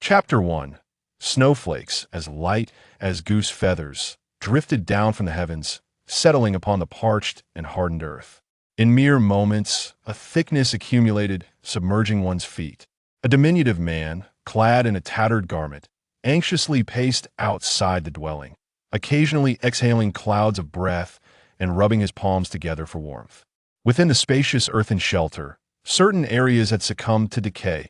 Chapter 1. Snowflakes, as light as goose feathers, drifted down from the heavens, settling upon the parched and hardened earth. In mere moments, a thickness accumulated, submerging one's feet. A diminutive man, clad in a tattered garment, anxiously paced outside the dwelling, occasionally exhaling clouds of breath and rubbing his palms together for warmth. Within the spacious earthen shelter, certain areas had succumbed to decay,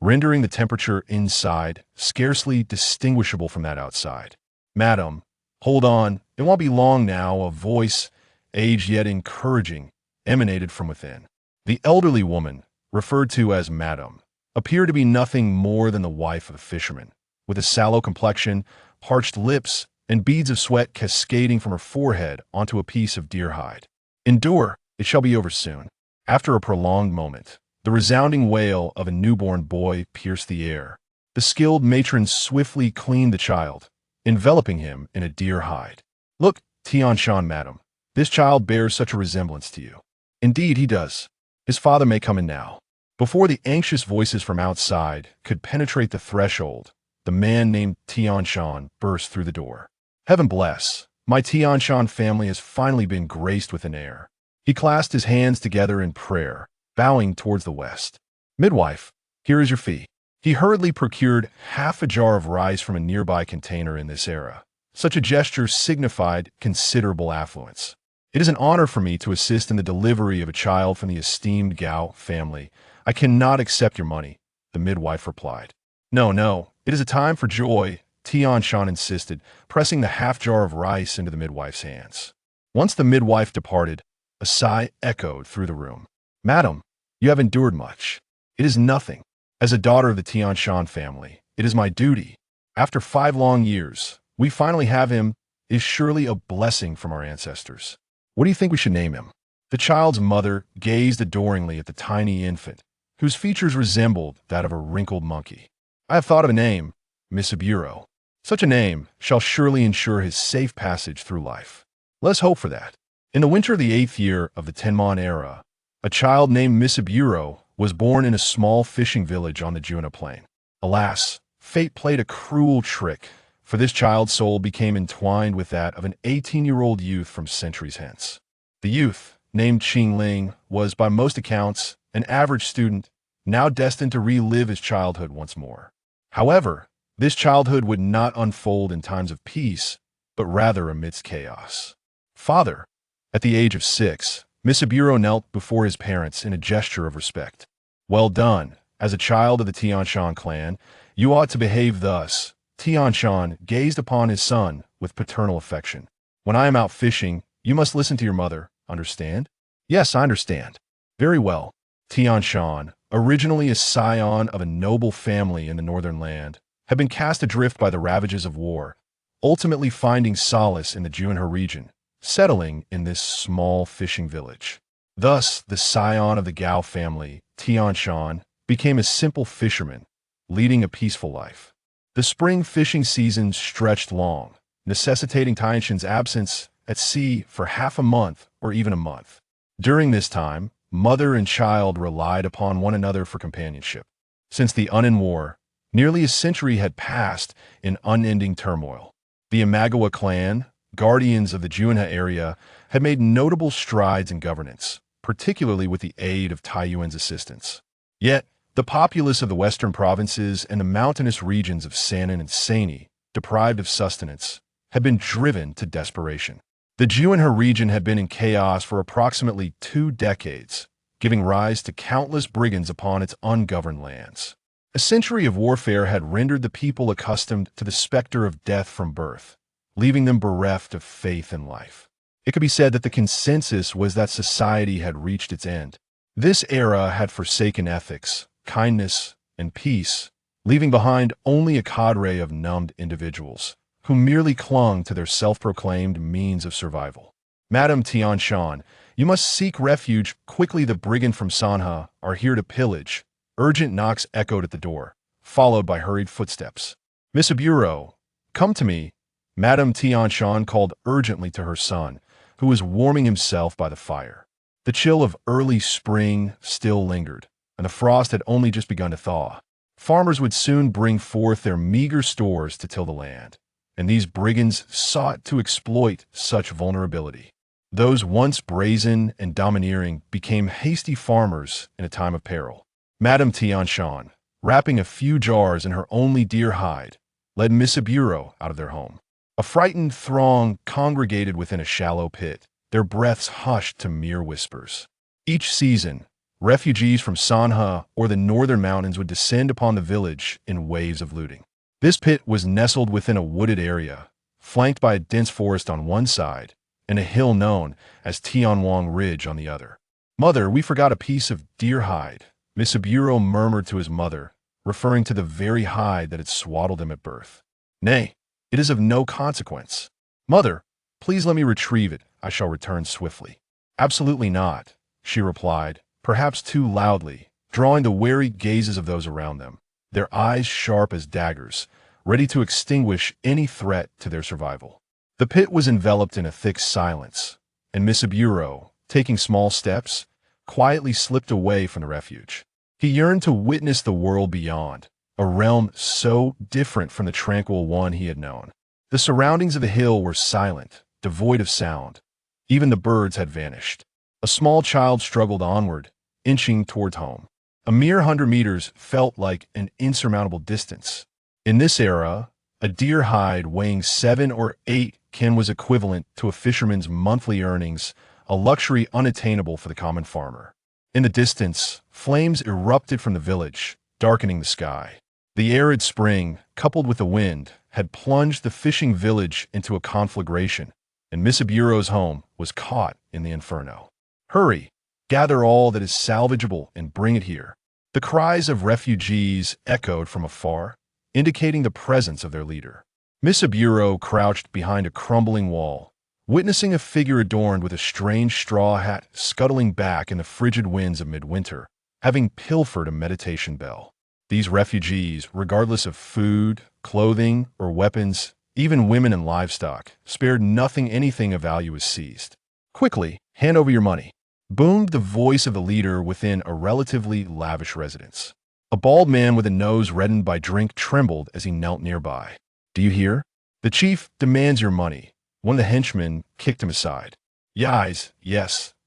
rendering the temperature inside scarcely distinguishable from that outside. "Madam, hold on, it won't be long now," a voice, aged yet encouraging, emanated from within. The elderly woman, referred to as Madam, appeared to be nothing more than the wife of a fisherman, with a sallow complexion, parched lips, and beads of sweat cascading from her forehead onto a piece of deer hide. "Endure, it shall be over soon." After a prolonged moment, the resounding wail of a newborn boy pierced the air. The skilled matron swiftly cleaned the child, enveloping him in a deer hide. "Look, Tianshan, madam, this child bears such a resemblance to you." "Indeed he does. His father may come in now." Before the anxious voices from outside could penetrate the threshold, the man named Tianshan burst through the door. "Heaven bless, my Tianshan family has finally been graced with an heir." He clasped his hands together in prayer, bowing towards the west. "Midwife, here is your fee." He hurriedly procured half a jar of rice from a nearby container. In this era, such a gesture signified considerable affluence. "It is an honor for me to assist in the delivery of a child from the esteemed Gao family. I cannot accept your money," the midwife replied. "No, no, it is a time for joy," Tianshan insisted, pressing the half jar of rice into the midwife's hands. Once the midwife departed, a sigh echoed through the room. "Madam, you have endured much." "It is nothing. As a daughter of the Tianshan family, it is my duty. After 5 long years, we finally have him. It is surely a blessing from our ancestors." "What do you think we should name him?" The child's mother gazed adoringly at the tiny infant, whose features resembled that of a wrinkled monkey. "I have thought of a name, Misaburo. Such a name shall surely ensure his safe passage through life. Let's hope for that." In the winter of the 8th year of the Tenmon era, a child named Misaburo was born in a small fishing village on the Juina Plain. Alas, fate played a cruel trick, for this child's soul became entwined with that of an 18-year-old youth from centuries hence. The youth, named Qingling, was by most accounts an average student, now destined to relive his childhood once more. However, this childhood would not unfold in times of peace, but rather amidst chaos. "Father," at the age of 6, Misaburo knelt before his parents in a gesture of respect. "Well done. As a child of the Tianshan clan, you ought to behave thus." Tianshan gazed upon his son with paternal affection. "When I am out fishing, you must listen to your mother. Understand?" "Yes, I understand." "Very well." Tianshan, originally a scion of a noble family in the northern land, had been cast adrift by the ravages of war, ultimately finding solace in the Junhe region, settling in this small fishing village. Thus, the scion of the Gao family, Tianshan, became a simple fisherman, leading a peaceful life. The spring fishing season stretched long, necessitating Tianshan's absence at sea for half a month or even a month. During this time, mother and child relied upon one another for companionship. Since the Unin War, nearly a century had passed in unending turmoil. The Imagawa clan, guardians of the Junhe area, had made notable strides in governance, particularly with the aid of Taiyuan's assistance. Yet, the populace of the western provinces and the mountainous regions of Sanan and Sani, deprived of sustenance, had been driven to desperation. The Junhe region had been in chaos for approximately 2 decades, giving rise to countless brigands upon its ungoverned lands. A century of warfare had rendered the people accustomed to the specter of death from birth, leaving them bereft of faith in life. It could be said that the consensus was that society had reached its end. This era had forsaken ethics, kindness, and peace, leaving behind only a cadre of numbed individuals who merely clung to their self-proclaimed means of survival. "Madam Tianshan, you must seek refuge quickly. The brigand from Sanha are here to pillage." Urgent knocks echoed at the door, followed by hurried footsteps. "Misaburo, come to me." Madame Tianshan called urgently to her son, who was warming himself by the fire. The chill of early spring still lingered, and the frost had only just begun to thaw. Farmers would soon bring forth their meager stores to till the land, and these brigands sought to exploit such vulnerability. Those once brazen and domineering became hasty farmers in a time of peril. Madame Tianshan, wrapping a few jars in her only deer hide, led Misaburo out of their home. A frightened throng congregated within a shallow pit, their breaths hushed to mere whispers. Each season, refugees from Sanha or the northern mountains would descend upon the village in waves of looting. This pit was nestled within a wooded area, flanked by a dense forest on one side and a hill known as Tianwang Ridge on the other. "Mother, we forgot a piece of deer hide," Misaburo murmured to his mother, referring to the very hide that had swaddled him at birth. "Nay, it is of no consequence. Mother, please let me retrieve it. I shall return swiftly." "Absolutely not," she replied, perhaps too loudly, drawing the wary gazes of those around them, their eyes sharp as daggers, ready to extinguish any threat to their survival. The pit was enveloped in a thick silence, and Misaburo, taking small steps, quietly slipped away from the refuge. He yearned to witness the world beyond, a realm so different from the tranquil one he had known. The surroundings of the hill were silent, devoid of sound. Even the birds had vanished. A small child struggled onward, inching towards home. A mere 100 meters felt like an insurmountable distance. In this era, a deer hide weighing 7 or 8 kin was equivalent to a fisherman's monthly earnings, a luxury unattainable for the common farmer. In the distance, flames erupted from the village, darkening the sky. The arid spring, coupled with the wind, had plunged the fishing village into a conflagration, and Misaburo's home was caught in the inferno. "Hurry! Gather all that is salvageable and bring it here." The cries of refugees echoed from afar, indicating the presence of their leader. Misaburo crouched behind a crumbling wall, witnessing a figure adorned with a strange straw hat scuttling back in the frigid winds of midwinter, having pilfered a meditation bell. These refugees, regardless of food, clothing, or weapons, even women and livestock, spared nothing. Anything of value was seized. "Quickly, hand over your money," boomed the voice of the leader within a relatively lavish residence. A bald man with a nose reddened by drink trembled as he knelt nearby. "Do you hear? The chief demands your money." One of the henchmen kicked him aside. Yes,"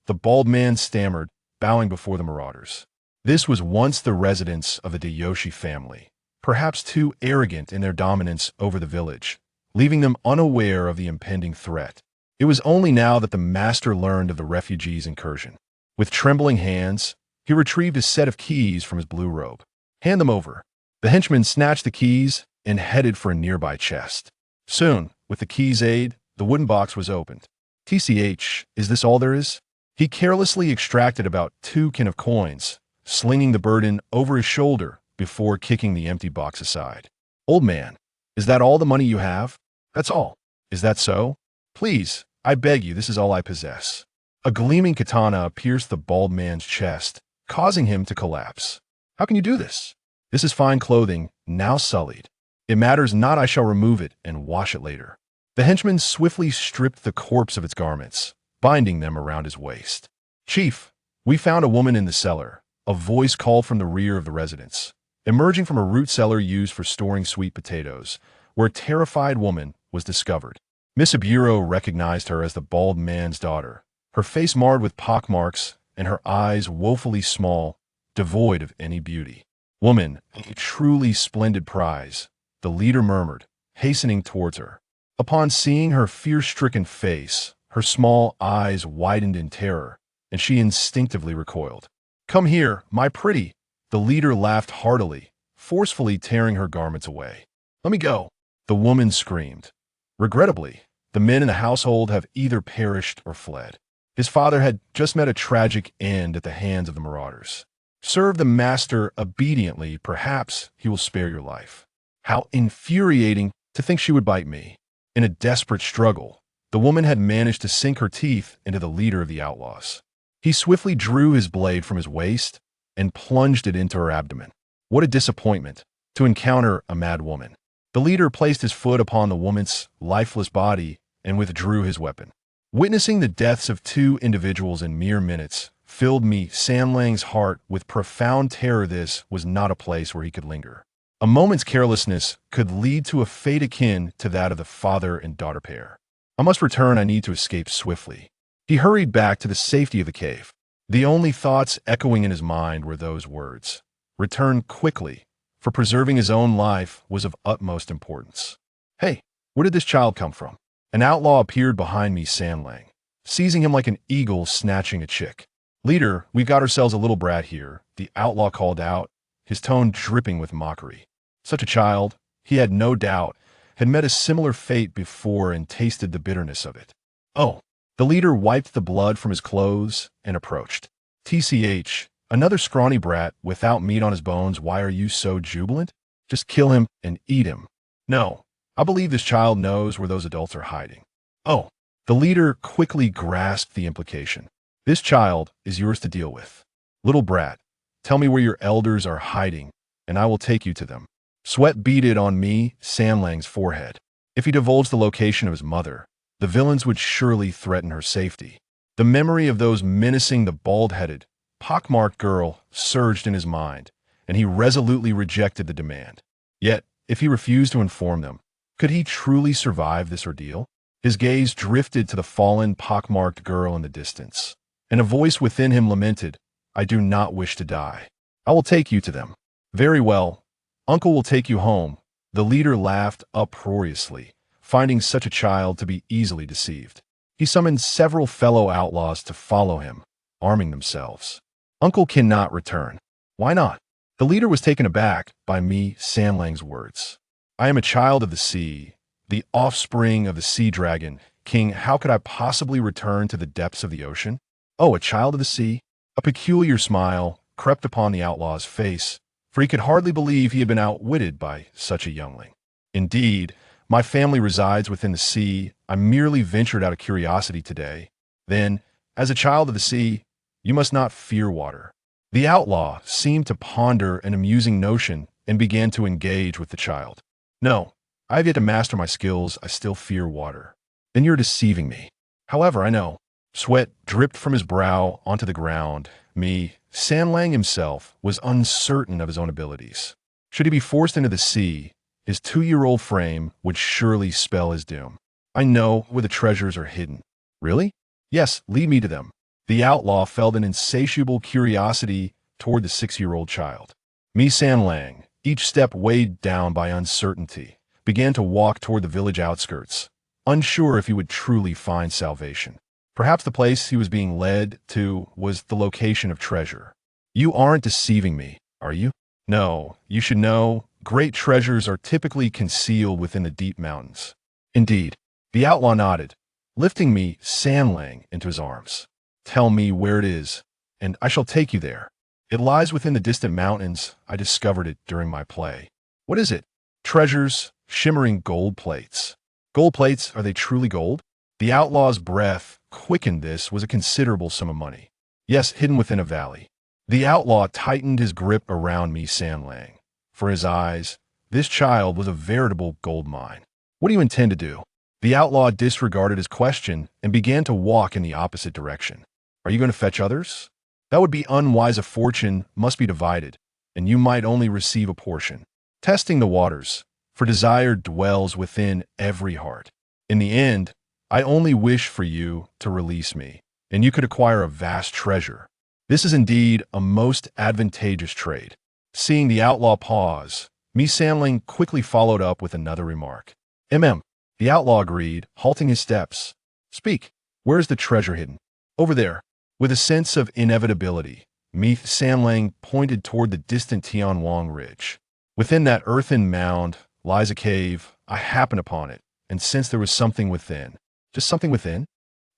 the bald man stammered, bowing before the marauders. This was once the residence of the Dayoshi family, perhaps too arrogant in their dominance over the village, leaving them unaware of the impending threat. It was only now that the master learned of the refugees' incursion. With trembling hands, he retrieved a set of keys from his blue robe. "Hand them over." The henchman snatched the keys and headed for a nearby chest. Soon, with the key's aid, the wooden box was opened. "TCH, is this all there is?" He carelessly extracted about 2 kin of coins, slinging the burden over his shoulder before kicking the empty box aside. "Old man, is that all the money you have?" "That's all." "Is that so?" "Please, I beg you, this is all I possess." A gleaming katana pierced the bald man's chest, causing him to collapse. "How can you do this?" "This is fine clothing, now sullied. It matters not, I shall remove it and wash it later." The henchman swiftly stripped the corpse of its garments, binding them around his waist. "Chief, we found a woman in the cellar," a voice called from the rear of the residence, emerging from a root cellar used for storing sweet potatoes, where a terrified woman was discovered. Misaburo recognized her as the bald man's daughter, her face marred with pockmarks and her eyes woefully small, devoid of any beauty. "Woman, a truly splendid prize," the leader murmured, hastening towards her. Upon seeing her fear-stricken face, her small eyes widened in terror, and she instinctively recoiled. "Come here, my pretty!" The leader laughed heartily, forcefully tearing her garments away. "Let me go!" the woman screamed. Regrettably, the men in the household have either perished or fled. His father had just met a tragic end at the hands of the marauders. Serve the master obediently, perhaps he will spare your life. How infuriating to think she would bite me. In a desperate struggle, the woman had managed to sink her teeth into the leader of the outlaws. He swiftly drew his blade from his waist and plunged it into her abdomen. What a disappointment to encounter a mad woman. The leader placed his foot upon the woman's lifeless body and withdrew his weapon. Witnessing the deaths of 2 individuals in mere minutes filled me Sanlang's heart with profound terror. This was not a place where he could linger. A moment's carelessness could lead to a fate akin to that of the father and daughter pair. I must return. I need to escape swiftly. He hurried back to the safety of the cave. The only thoughts echoing in his mind were those words. Return quickly, for preserving his own life was of utmost importance. Hey, where did this child come from? An outlaw appeared behind me, Sanlang, seizing him like an eagle snatching a chick. Leader, we've got ourselves a little brat here, the outlaw called out, his tone dripping with mockery. Such a child, he had no doubt, had met a similar fate before and tasted the bitterness of it. Oh, the leader wiped the blood from his clothes and approached. TCH, another scrawny brat without meat on his bones. Why are you so jubilant? Just kill him and eat him. No, I believe this child knows where those adults are hiding. Oh, the leader quickly grasped the implication. This child is yours to deal with. Little brat, tell me where your elders are hiding, and I will take you to them. Sweat beaded on me, Sanlang's forehead. If he divulged the location of his mother, the villains would surely threaten her safety. The memory of those menacing the bald-headed, pockmarked girl surged in his mind, and he resolutely rejected the demand. Yet, if he refused to inform them, could he truly survive this ordeal? His gaze drifted to the fallen, pockmarked girl in the distance, and a voice within him lamented, I do not wish to die. I will take you to them. Very well. Uncle will take you home. The leader laughed uproariously, finding such a child to be easily deceived. He summoned several fellow outlaws to follow him, arming themselves. Uncle cannot return. Why not? The leader was taken aback by me, Sanlang's words. I am a child of the sea, the offspring of the sea dragon. King, how could I possibly return to the depths of the ocean? Oh, a child of the sea? A peculiar smile crept upon the outlaw's face, for he could hardly believe he had been outwitted by such a youngling. Indeed, my family resides within the sea. I merely ventured out of curiosity today. Then, as a child of the sea, you must not fear water. The outlaw seemed to ponder an amusing notion and began to engage with the child. No, I have yet to master my skills. I still fear water. Then you're deceiving me. However, I know. Sweat dripped from his brow onto the ground. Sanlang himself was uncertain of his own abilities. Should he be forced into the sea, his 2-year-old frame would surely spell his doom. I know where the treasures are hidden. Really? Yes, lead me to them. The outlaw felt an insatiable curiosity toward the 6-year-old child. Sanlang, each step weighed down by uncertainty, began to walk toward the village outskirts, unsure if he would truly find salvation. Perhaps the place he was being led to was the location of treasure. You aren't deceiving me, are you? No, you should know, great treasures are typically concealed within the deep mountains. Indeed, the outlaw nodded, lifting me, Sanlang, into his arms. Tell me where it is, and I shall take you there. It lies within the distant mountains. I discovered it during my play. What is it? Treasures, shimmering gold plates. Gold plates, are they truly gold? The outlaw's breath quickened. This was a considerable sum of money. Yes, hidden within a valley. The outlaw tightened his grip around me, Sanlang. For his eyes, this child was a veritable gold mine. What do you intend to do? The outlaw disregarded his question and began to walk in the opposite direction. Are you going to fetch others? That would be unwise. A fortune must be divided, and you might only receive a portion. Testing the waters, for desire dwells within every heart. In the end, I only wish for you to release me, and you could acquire a vast treasure. This is indeed a most advantageous trade. Seeing the outlaw pause, Sanlang quickly followed up with another remark. The outlaw agreed, halting his steps. Speak. Where is the treasure hidden? Over there. With a sense of inevitability, Sanlang pointed toward the distant Tianwang Ridge. Within that earthen mound lies a cave. I happened upon it, and sensed there was something within. Just something within?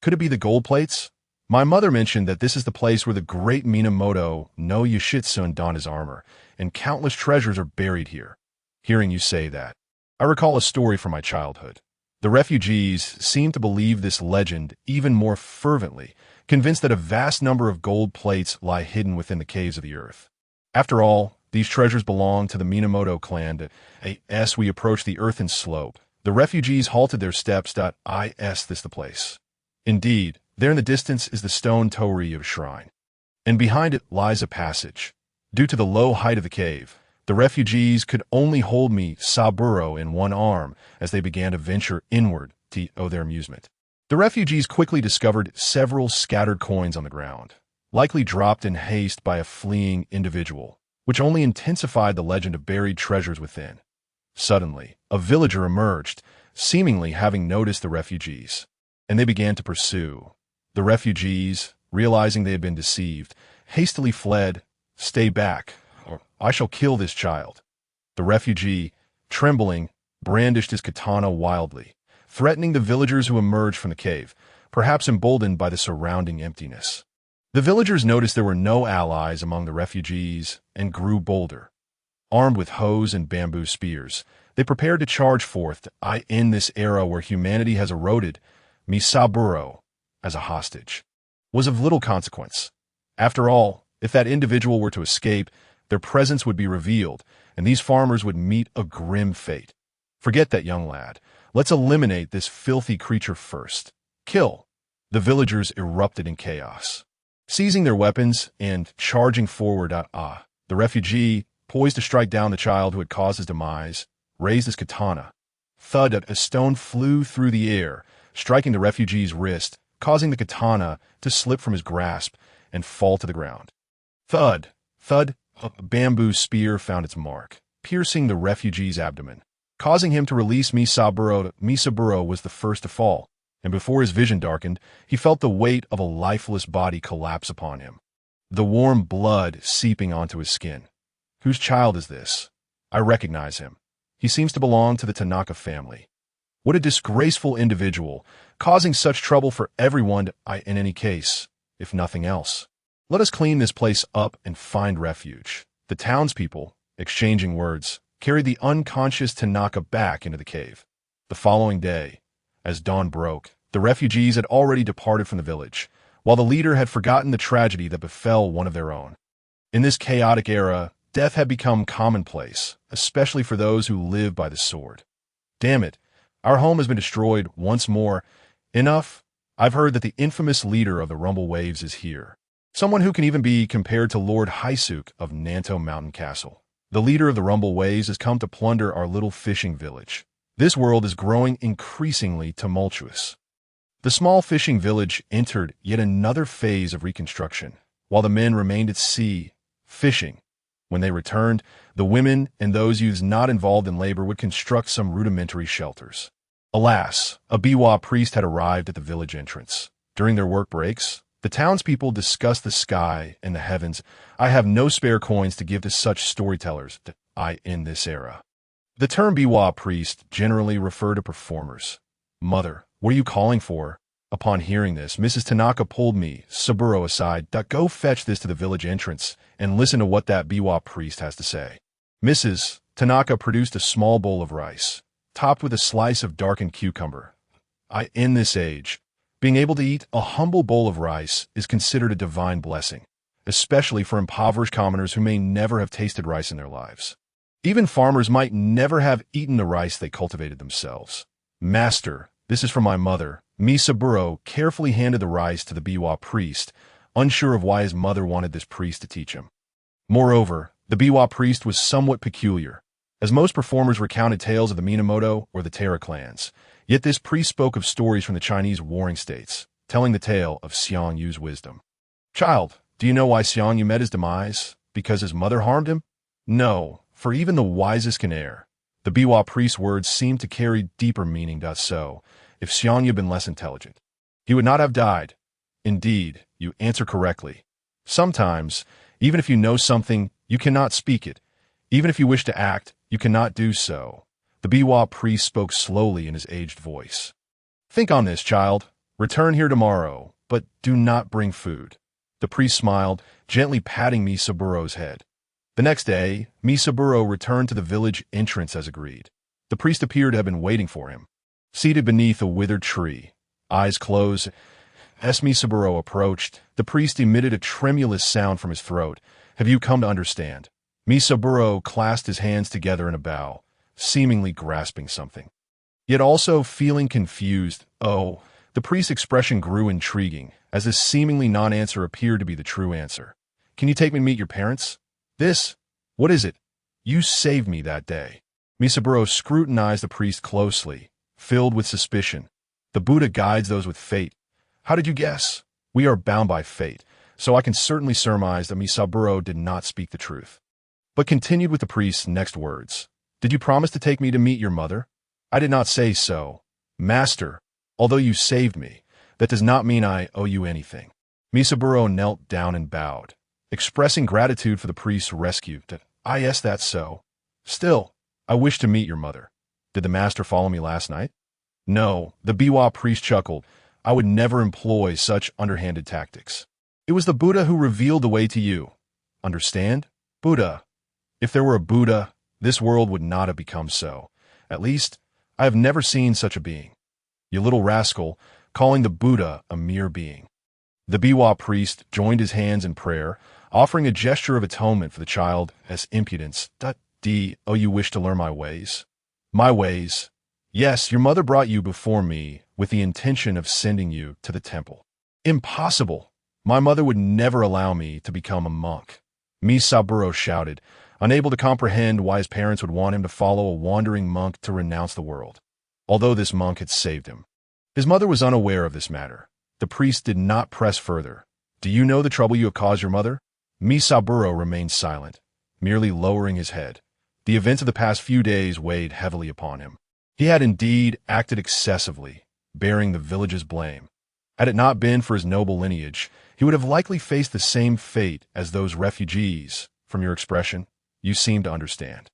Could it be the gold plates? My mother mentioned that this is the place where the great Minamoto no Yoshitsune donned his armor, and countless treasures are buried here. Hearing you say that, I recall a story from my childhood. The refugees seem to believe this legend even more fervently, convinced that a vast number of gold plates lie hidden within the caves of the earth. After all, these treasures belong to the Minamoto clan. As we approached the earthen slope, the refugees halted their steps. Is this the place? Indeed, there in the distance is the stone torii of shrine. and behind it lies a passage. Due to the low height of the cave, the refugees could only hold Misaburo in one arm as they began to venture inward to their amusement. The refugees quickly discovered several scattered coins on the ground, likely dropped in haste by a fleeing individual, which only intensified the legend of buried treasures within. Suddenly, a villager emerged, seemingly having noticed the refugees, and they began to pursue. The refugees, realizing they had been deceived, hastily fled. "Stay back, or I shall kill this child." The refugee, trembling, brandished his katana wildly, threatening the villagers who emerged from the cave, perhaps emboldened by the surrounding emptiness. The villagers noticed there were no allies among the refugees and grew bolder. Armed with hoes and bamboo spears, they prepared to charge forth to end this era where humanity has eroded. Misaburo, as a hostage, was of little consequence. After all, if that individual were to escape, their presence would be revealed, and these farmers would meet a grim fate. Forget that, young lad. Let's eliminate this filthy creature first. Kill. The villagers erupted in chaos, seizing their weapons and charging forward. The refugee, poised to strike down the child who had caused his demise, raised his katana. Thud! A stone flew through the air, striking the refugee's wrist, causing the katana to slip from his grasp and fall to the ground. Thud! Thud! A bamboo spear found its mark, piercing the refugee's abdomen, causing him to release Misaburo. Misaburo was the first to fall, and before his vision darkened, he felt the weight of a lifeless body collapse upon him, the warm blood seeping onto his skin. Whose child is this? I recognize him. He seems to belong to the Tanaka family. What a disgraceful individual, causing such trouble for everyone in any case, if nothing else. Let us clean this place up and find refuge. The townspeople, exchanging words, carried the unconscious Tanaka back into the cave. The following day, as dawn broke, the refugees had already departed from the village, while the leader had forgotten the tragedy that befell one of their own. In this chaotic era, death had become commonplace, especially for those who live by the sword. Damn it, our home has been destroyed once more. Enough. I've heard that the infamous leader of the Rumble Waves is here. Someone who can even be compared to Lord Haisuke of Nanto Mountain Castle. The leader of the Rumble Waves has come to plunder our little fishing village. This world is growing increasingly tumultuous. The small fishing village entered yet another phase of reconstruction, while the men remained at sea, fishing. When they returned, the women and those youths not involved in labor would construct some rudimentary shelters. Alas, a Biwa priest had arrived at the village entrance. During their work breaks, the townspeople discussed the sky and the heavens. I have no spare coins to give to such storytellers in this era. The term Biwa priest generally refer to performers. Mother, what are you calling for? Upon hearing this, Mrs. Tanaka pulled Misaburo aside. Go fetch this to the village entrance and listen to what that Biwa priest has to say. Mrs. Tanaka produced a small bowl of rice, topped with a slice of darkened cucumber. In this age, being able to eat a humble bowl of rice is considered a divine blessing, especially for impoverished commoners who may never have tasted rice in their lives. Even farmers might never have eaten the rice they cultivated themselves. Master, this is from my mother. Misaburo carefully handed the rice to the Biwa priest, unsure of why his mother wanted this priest to teach him. Moreover, the Biwa priest was somewhat peculiar, as most performers recounted tales of the Minamoto or the Terra clans. Yet this priest spoke of stories from the Chinese warring states, telling the tale of Xiang Yu's wisdom. Child, do you know why Xiang Yu met his demise? Because his mother harmed him? No, for even the wisest can err. The Biwa priest's words seemed to carry deeper meaning. So, if Xiang Yu had been less intelligent, he would not have died. Indeed, you answer correctly. Sometimes, even if you know something, you cannot speak it. Even if you wish to act, you cannot do so. The Biwa priest spoke slowly in his aged voice. Think on this, child. Return here tomorrow, but do not bring food. The priest smiled, gently patting Misaburo's head. The next day, Misaburo returned to the village entrance as agreed. The priest appeared to have been waiting for him. Seated beneath a withered tree, eyes closed, as Misaburo approached, the priest emitted a tremulous sound from his throat. Have you come to understand? Misaburo clasped his hands together in a bow, seemingly grasping something, yet also feeling confused. Oh, the priest's expression grew intriguing, as this seemingly non-answer appeared to be the true answer. Can you take me to meet your parents? What is it? You saved me that day. Misaburo scrutinized the priest closely, filled with suspicion. The Buddha guides those with fate. How did you guess? We are bound by fate, so I can certainly surmise that Misaburo did not speak the truth. But continued with the priest's next words. Did you promise to take me to meet your mother? I did not say so. Master, although you saved me, that does not mean I owe you anything. Misaburo knelt down and bowed, expressing gratitude for the priest's rescue. Yes, that's so. Still, I wish to meet your mother. Did the master follow me last night? No, the Biwa priest chuckled. I would never employ such underhanded tactics. It was the Buddha who revealed the way to you. Understand? Buddha. If there were a Buddha, this world would not have become so. At least, I have never seen such a being. You little rascal, calling the Buddha a mere being. The Biwa priest joined his hands in prayer, offering a gesture of atonement for the child as impudence. Oh, you wish to learn my ways? My ways? Yes, your mother brought you before me with the intention of sending you to the temple. Impossible! My mother would never allow me to become a monk. Misaburo shouted, unable to comprehend why his parents would want him to follow a wandering monk to renounce the world, although this monk had saved him. His mother was unaware of this matter. The priest did not press further. Do you know the trouble you have caused your mother? Misaburo remained silent, merely lowering his head. The events of the past few days weighed heavily upon him. He had indeed acted excessively, bearing the village's blame. Had it not been for his noble lineage, he would have likely faced the same fate as those refugees. From your expression, you seem to understand.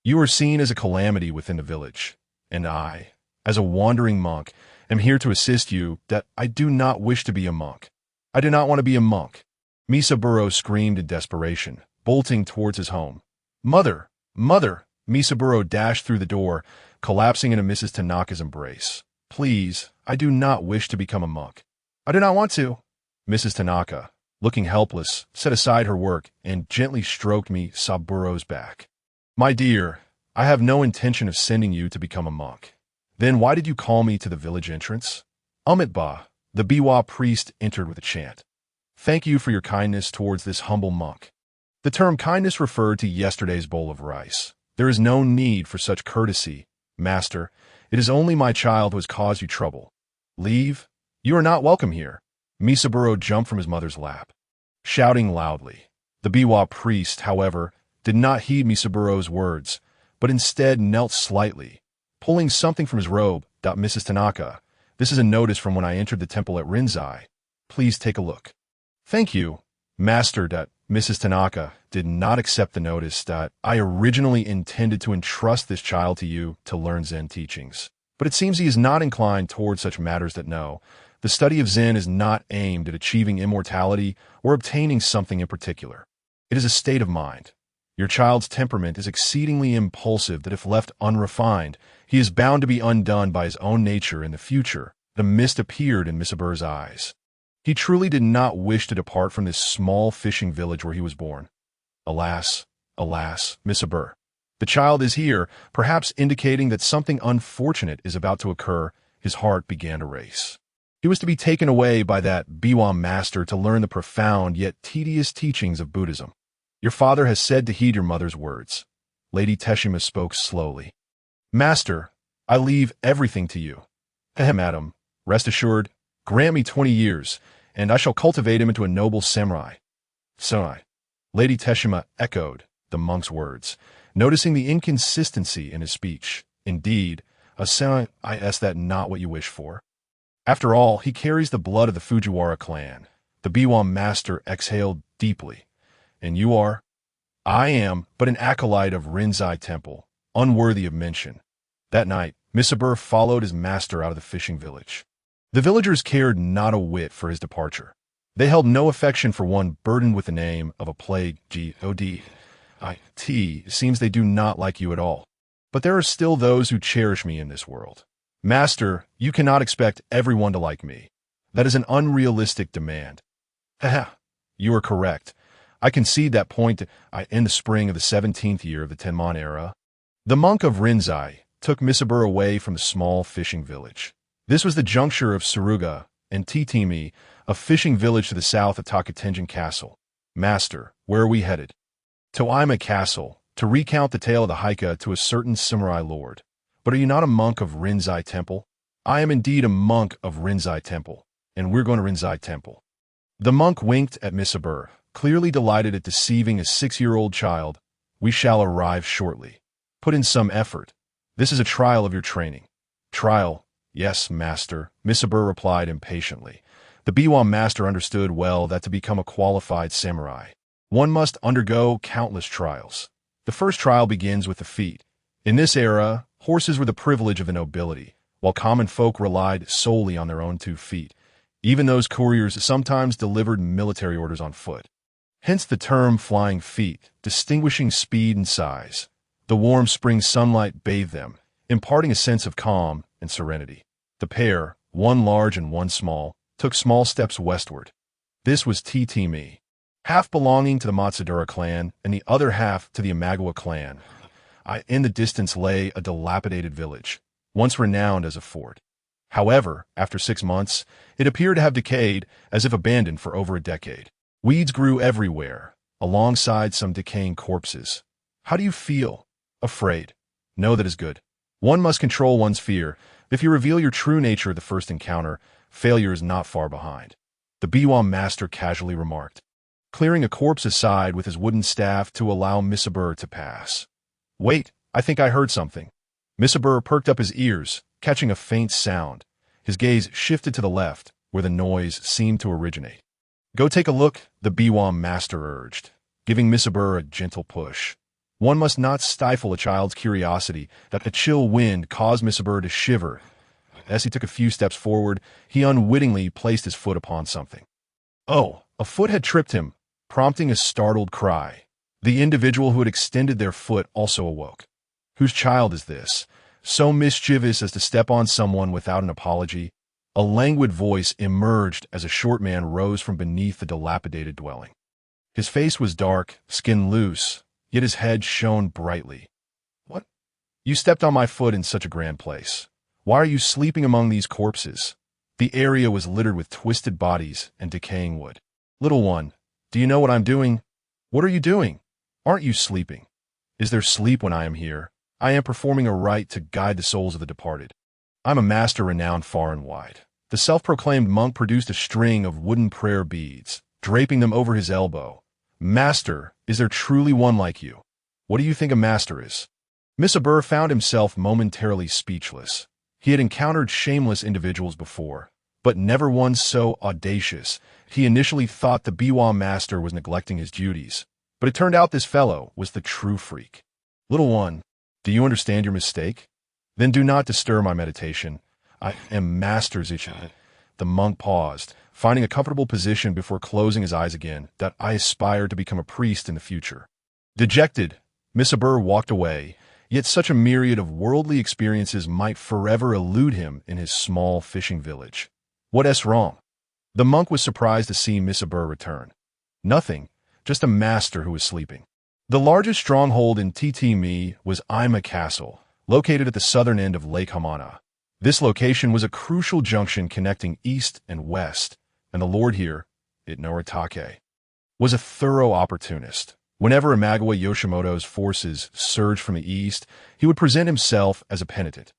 You are seen as a calamity within the village, and I, as a wandering monk, am here to assist you. That I do not wish to be a monk. I do not want to be a monk. Misaburo screamed in desperation, bolting towards his home. Mother! Mother! Misaburo dashed through the door, collapsing into Mrs. Tanaka's embrace. Please, I do not wish to become a monk. I do not want to. Mrs. Tanaka, looking helpless, set aside her work and gently stroked Misaburo's back. My dear, I have no intention of sending you to become a monk. Then why did you call me to the village entrance? Umitba, the Biwa priest entered with a chant. Thank you for your kindness towards this humble monk. The term kindness referred to yesterday's bowl of rice. There is no need for such courtesy, master. It is only my child who has caused you trouble. Leave? You are not welcome here. Misaburo jumped from his mother's lap, shouting loudly. The Biwa priest, however, did not heed Misaburo's words, but instead knelt slightly, pulling something from his robe. Mrs. Tanaka, this is a notice from when I entered the temple at Rinzai. Please take a look. Thank you, master. Mrs. Tanaka did not accept the notice. I originally intended to entrust this child to you to learn Zen teachings, but it seems he is not inclined towards such matters. No, the study of Zen is not aimed at achieving immortality or obtaining something in particular. It is a state of mind. Your child's temperament is exceedingly impulsive that if left unrefined, he is bound to be undone by his own nature in the future. The mist appeared in Misaburo's eyes. He truly did not wish to depart from this small fishing village where he was born. Alas, alas, Misaburo. The child is here, perhaps indicating that something unfortunate is about to occur. His heart began to race. He was to be taken away by that Biwa master to learn the profound yet tedious teachings of Buddhism. Your father has said to heed your mother's words. Lady Teshima spoke slowly. Master, I leave everything to you. Madam, rest assured, grant me 20 years, and I shall cultivate him into a noble samurai. Samurai. Lady Teshima echoed the monk's words, noticing the inconsistency in his speech. Indeed, a samurai is that not what you wish for? After all, he carries the blood of the Fujiwara clan. The Biwa master exhaled deeply. And you are? I am but an acolyte of Rinzai Temple, unworthy of mention. That night, Misaburo followed his master out of the fishing village. The villagers cared not a whit for his departure. They held no affection for one burdened with the name of a plague. It seems they do not like you at all. But there are still those who cherish me in this world. Master, you cannot expect everyone to like me. That is an unrealistic demand. You are correct. I concede that point in the spring of the 17th year of the Tenmon era. The monk of Rinzai took Misaburo away from the small fishing village. This was the juncture of Suruga and Titimi, a fishing village to the south of Takatenjin Castle. Master, where are we headed? To Ima Castle, to recount the tale of the Haika to a certain samurai lord. But are you not a monk of Rinzai Temple? I am indeed a monk of Rinzai Temple, and we're going to Rinzai Temple. The monk winked at Misabur, clearly delighted at deceiving a 6-year-old child. We shall arrive shortly. Put in some effort. This is a trial of your training. Trial? Yes, master, Misabur replied impatiently. The Biwa master understood well that to become a qualified samurai, one must undergo countless trials. The first trial begins with the feet. In this era, horses were the privilege of the nobility, while common folk relied solely on their own 2 feet. Even those couriers sometimes delivered military orders on foot. Hence the term flying feet, distinguishing speed and size. The warm spring sunlight bathed them, imparting a sense of calm and serenity. The pair, one large and one small, took small steps westward. This was Titimi, half belonging to the Matsudara clan and the other half to the Imagawa clan. In the distance lay a dilapidated village, once renowned as a fort. However, after 6 months, it appeared to have decayed as if abandoned for over a decade. Weeds grew everywhere, alongside some decaying corpses. How do you feel? Afraid. No, that is good. One must control one's fear. If you reveal your true nature at the first encounter, failure is not far behind. The Biwa master casually remarked, clearing a corpse aside with his wooden staff to allow Misabur to pass. Wait, I think I heard something. Misabur perked up his ears, catching a faint sound. His gaze shifted to the left, where the noise seemed to originate. Go take a look, the Biwa master urged, giving Misabur a gentle push. One must not stifle a child's curiosity. That the chill wind caused Misabur to shiver. As he took a few steps forward, he unwittingly placed his foot upon something. Oh, a foot had tripped him, prompting a startled cry. The individual who had extended their foot also awoke. Whose child is this? So mischievous as to step on someone without an apology? A languid voice emerged as a short man rose from beneath the dilapidated dwelling. His face was dark, skin loose, yet his head shone brightly. What? You stepped on my foot in such a grand place. Why are you sleeping among these corpses? The area was littered with twisted bodies and decaying wood. Little one, do you know what I'm doing? What are you doing? Aren't you sleeping? Is there sleep when I am here? I am performing a rite to guide the souls of the departed. I'm a master renowned far and wide. The self-proclaimed monk produced a string of wooden prayer beads, draping them over his elbow. Master, is there truly one like you? What do you think a master is? Misabur found himself momentarily speechless. He had encountered shameless individuals before, but never one so audacious. He initially thought the Biwa master was neglecting his duties, but it turned out this fellow was the true freak. Little one, do you understand your mistake? Then do not disturb my meditation. I am Master Zichin. The monk paused, finding a comfortable position before closing his eyes again. That I aspire to become a priest in the future. Dejected, Misabur walked away, yet such a myriad of worldly experiences might forever elude him in his small fishing village. What's wrong? The monk was surprised to see Misabur return. Nothing, just a master who was sleeping. The largest stronghold in Titimi was Ima Castle, located at the southern end of Lake Hamana. This location was a crucial junction connecting east and west, and the lord here, Noritake, was a thorough opportunist. Whenever Imagawa Yoshimoto's forces surged from the east, he would present himself as a penitent.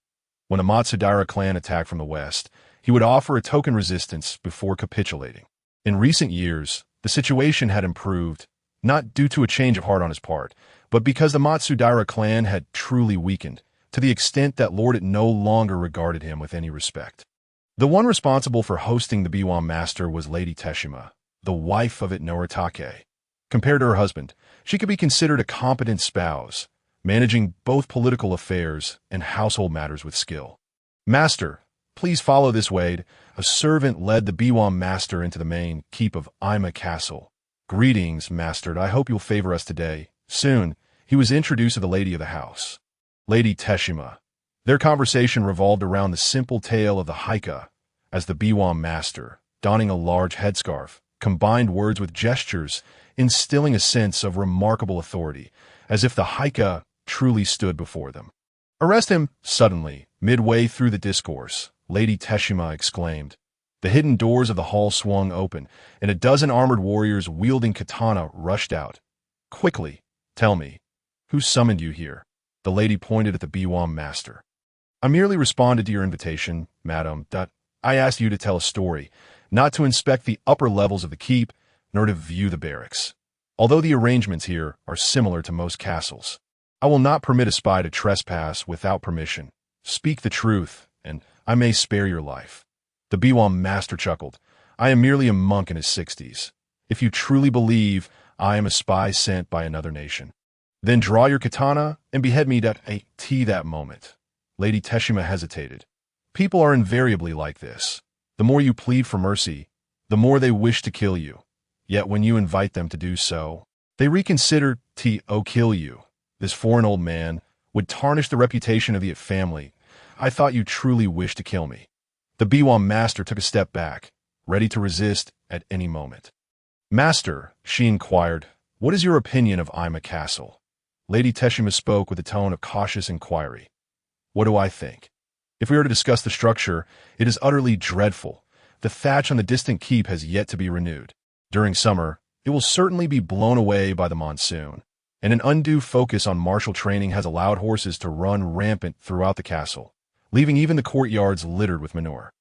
When the Matsudara clan attacked from the west, he would offer a token resistance before capitulating. In recent years, the situation had improved, not due to a change of heart on his part, but because the Matsudara clan had truly weakened, to the extent that Lord It no longer regarded him with any respect. The one responsible for hosting the Biwa master was Lady Teshima, the wife of It Noritake. Compared to her husband, she could be considered a competent spouse, managing both political affairs and household matters with skill. Master, please follow this way. A servant led the Biwa master into the main keep of Ima Castle. Greetings, master. I hope you'll favor us today. Soon, he was introduced to the lady of the house, Lady Teshima. Their conversation revolved around the simple tale of the Haika, as the Biwa master, donning a large headscarf, combined words with gestures, instilling a sense of remarkable authority, as if the Haika truly stood before them. Arrest him! Suddenly, midway through the discourse, Lady Teshima exclaimed, The hidden doors of the hall swung open, and a dozen armored warriors wielding katana rushed out. Quickly, tell me, who summoned you here? The lady pointed at the Biwam master. I merely responded to your invitation, madam. I asked you to tell a story, not to inspect the upper levels of the keep, nor to view the barracks. Although the arrangements here are similar to most castles, I will not permit a spy to trespass without permission. Speak the truth, and I may spare your life. The Biwam master chuckled. I am merely a monk in his 60s. If you truly believe I am a spy sent by another nation, then draw your katana and behead me at that moment. Lady Teshima hesitated. People are invariably like this. The more you plead for mercy, the more they wish to kill you. Yet when you invite them to do so, they reconsider kill you. This foreign old man would tarnish the reputation of the family. I thought you truly wished to kill me. The Biwam master took a step back, ready to resist at any moment. Master, she inquired, what is your opinion of Ima Castle? Lady Teshima spoke with a tone of cautious inquiry. What do I think? If we are to discuss the structure, it is utterly dreadful. The thatch on the distant keep has yet to be renewed. During summer, it will certainly be blown away by the monsoon, and an undue focus on martial training has allowed horses to run rampant throughout the castle, leaving even the courtyards littered with manure.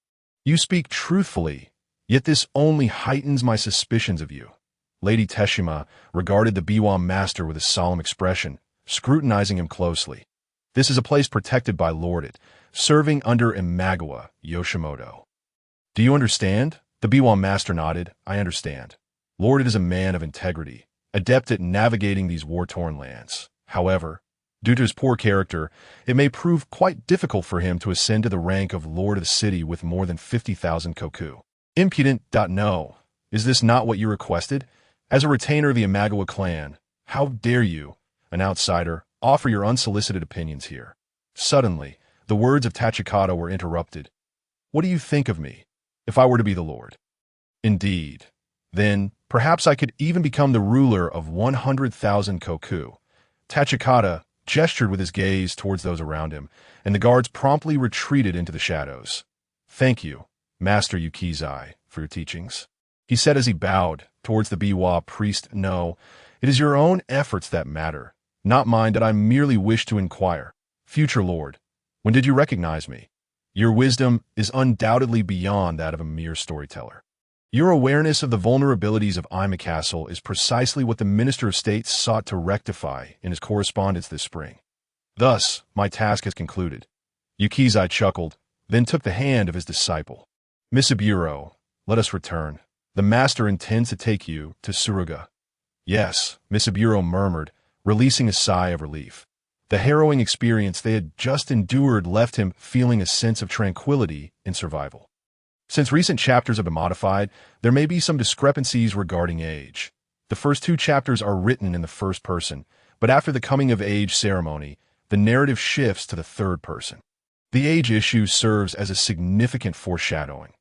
You speak truthfully, yet this only heightens my suspicions of you. Lady Teshima regarded the Biwam master with a solemn expression, scrutinizing him closely. This is a place protected by Lord, serving under Imagawa Yoshimoto. Do you understand? The Biwam master nodded. I understand. Lord is a man of integrity, adept at navigating these war-torn lands. However, due to his poor character, it may prove quite difficult for him to ascend to the rank of Lord of the city with more than 50,000 koku. Impudent. No. Is this not what you requested? As a retainer of the Imagawa clan, how dare you, an outsider, offer your unsolicited opinions here? Suddenly, the words of Tachikata were interrupted. What do you think of me, if I were to be the lord? Indeed. Then, perhaps I could even become the ruler of 100,000 koku. Tachikata gestured with his gaze towards those around him, and the guards promptly retreated into the shadows. Thank you, Master Yukizai, for your teachings, he said as he bowed towards the Biwa priest. No, it is your own efforts that matter, not mine. That I merely wish to inquire. Future lord, when did you recognize me? Your wisdom is undoubtedly beyond that of a mere storyteller. Your awareness of the vulnerabilities of Ima Castle is precisely what the Minister of State sought to rectify in his correspondence this spring. Thus, my task has concluded. Yukizai chuckled, then took the hand of his disciple. Misaburo, let us return. The master intends to take you to Suruga. Yes, Misaburo murmured, releasing a sigh of relief. The harrowing experience they had just endured left him feeling a sense of tranquility in survival. Since recent chapters have been modified, there may be some discrepancies regarding age. The first two chapters are written in the first person, but after the coming-of-age ceremony, the narrative shifts to the third person. The age issue serves as a significant foreshadowing.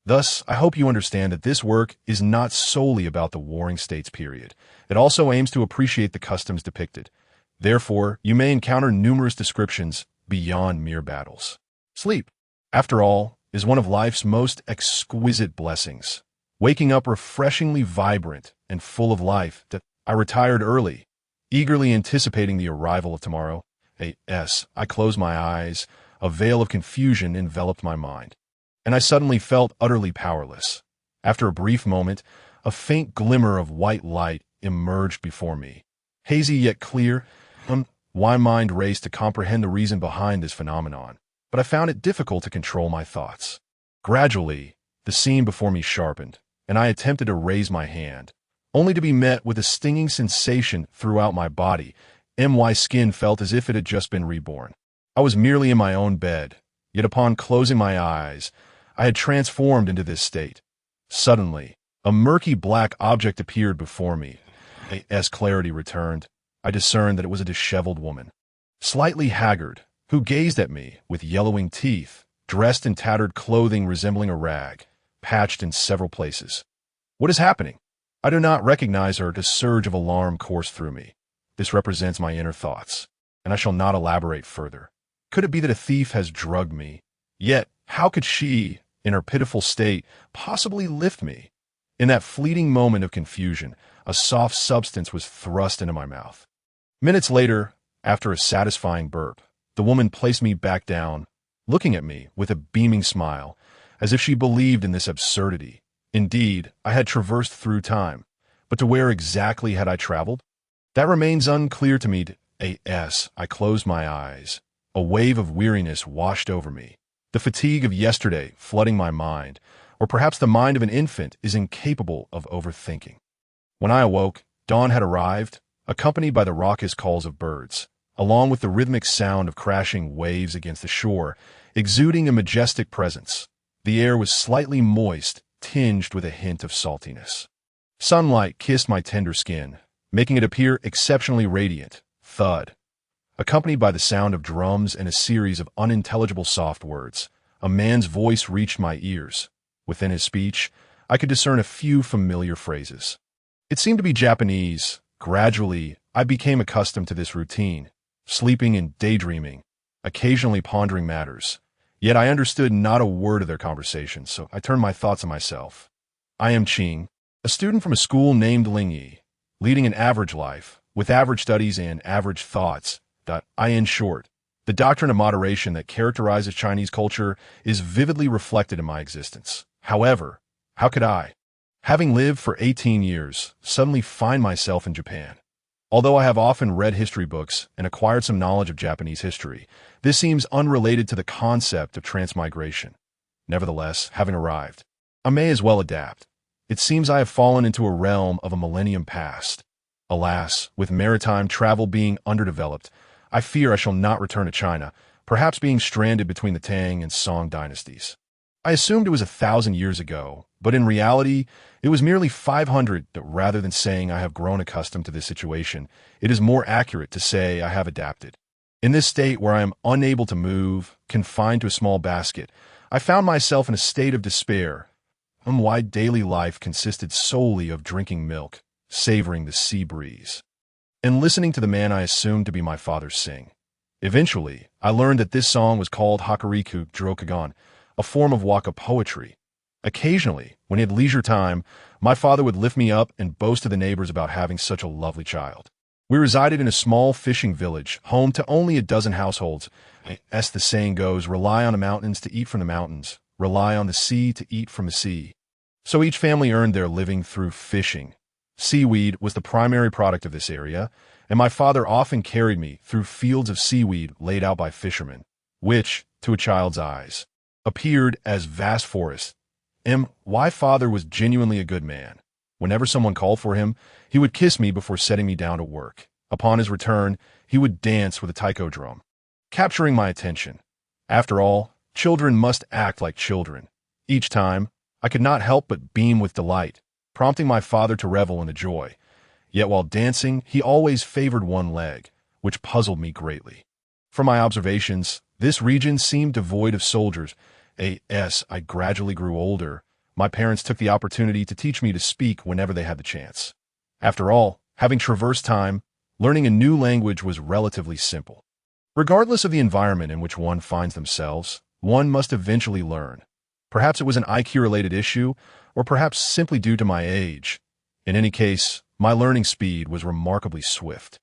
Thus, I hope you understand that this work is not solely about the Warring States period. It also aims to appreciate the customs depicted. Therefore, you may encounter numerous descriptions beyond mere battles. Sleep, after all, is one of life's most exquisite blessings. Waking up refreshingly vibrant and full of life, I retired early, eagerly anticipating the arrival of tomorrow. I closed my eyes, a veil of confusion enveloped my mind, and I suddenly felt utterly powerless. After a brief moment, a faint glimmer of white light emerged before me. Hazy yet clear, my mind raced to comprehend the reason behind this phenomenon, but I found it difficult to control my thoughts. Gradually, the scene before me sharpened, and I attempted to raise my hand, only to be met with a stinging sensation throughout my body. My skin felt as if it had just been reborn. I was merely in my own bed, yet upon closing my eyes, I had transformed into this state. Suddenly, a murky black object appeared before me. As clarity returned, I discerned that it was a disheveled woman, slightly haggard, who gazed at me with yellowing teeth, dressed in tattered clothing resembling a rag, patched in several places. What is happening? I do not recognize her. A surge of alarm coursed through me. This represents my inner thoughts, and I shall not elaborate further. Could it be that a thief has drugged me? Yet, how could she, in her pitiful state, possibly lift me. In that fleeting moment of confusion, a soft substance was thrust into my mouth. Minutes later, after a satisfying burp, the woman placed me back down, looking at me with a beaming smile, as if she believed in this absurdity. Indeed, I had traversed through time, but to where exactly had I traveled? That remains unclear to me. I closed my eyes. A wave of weariness washed over me, the fatigue of yesterday flooding my mind, or perhaps the mind of an infant is incapable of overthinking. When I awoke, dawn had arrived, accompanied by the raucous calls of birds, along with the rhythmic sound of crashing waves against the shore, exuding a majestic presence. The air was slightly moist, tinged with a hint of saltiness. Sunlight kissed my tender skin, making it appear exceptionally radiant. Thud. Accompanied by the sound of drums and a series of unintelligible soft words, a man's voice reached my ears. Within his speech, I could discern a few familiar phrases. It seemed to be Japanese. Gradually, I became accustomed to this routine, sleeping and daydreaming, occasionally pondering matters. Yet I understood not a word of their conversation, so I turned my thoughts on myself. I am Qing, a student from a school named Lingyi, leading an average life, with average studies and average thoughts. In short, the doctrine of moderation that characterizes Chinese culture is vividly reflected in my existence. However, how could I, having lived for 18 years, suddenly find myself in Japan? Although I have often read history books and acquired some knowledge of Japanese history, this seems unrelated to the concept of transmigration. Nevertheless, having arrived, I may as well adapt. It seems I have fallen into a realm of a millennium past. Alas, with maritime travel being underdeveloped, I fear I shall not return to China, perhaps being stranded between the Tang and Song dynasties. I assumed it was 1,000 years ago, but in reality, it was merely 500. Rather than saying I have grown accustomed to this situation, it is more accurate to say I have adapted. In this state where I am unable to move, confined to a small basket, I found myself in a state of despair. My daily life consisted solely of drinking milk, savoring the sea breeze, and listening to the man I assumed to be my father sing. Eventually, I learned that this song was called Hakuriku Drokagon, a form of waka poetry. Occasionally, when he had leisure time, my father would lift me up and boast to the neighbors about having such a lovely child. We resided in a small fishing village, home to only a dozen households. As the saying goes, rely on the mountains to eat from the mountains, rely on the sea to eat from the sea. So each family earned their living through fishing. Seaweed was the primary product of this area, and my father often carried me through fields of seaweed laid out by fishermen, which, to a child's eyes, appeared as vast forests. My father was genuinely a good man. Whenever someone called for him, he would kiss me before setting me down to work. Upon his return, he would dance with a taiko drum, capturing my attention. After all, children must act like children. Each time, I could not help but beam with delight, prompting my father to revel in the joy. Yet while dancing, he always favored one leg, which puzzled me greatly. From my observations, this region seemed devoid of soldiers. As I gradually grew older, my parents took the opportunity to teach me to speak whenever they had the chance. After all, having traversed time, learning a new language was relatively simple. Regardless of the environment in which one finds themselves, one must eventually learn. Perhaps it was an IQ-related issue, or perhaps simply due to my age. In any case, my learning speed was remarkably swift,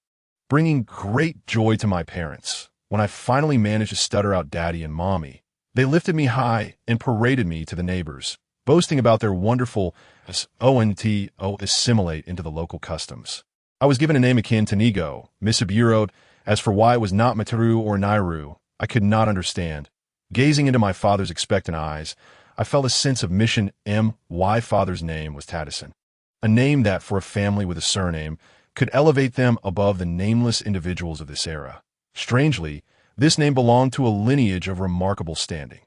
bringing great joy to my parents. When I finally managed to stutter out Daddy and Mommy, they lifted me high and paraded me to the neighbors, boasting about their wonderful assimilate into the local customs. I was given a name akin to Nigo, Misaburoed. As for why it was not Mataru or Nairu, I could not understand. Gazing into my father's expectant eyes, I felt a sense of mission. My father's name was Tadison, a name that, for a family with a surname, could elevate them above the nameless individuals of this era. Strangely, this name belonged to a lineage of remarkable standing.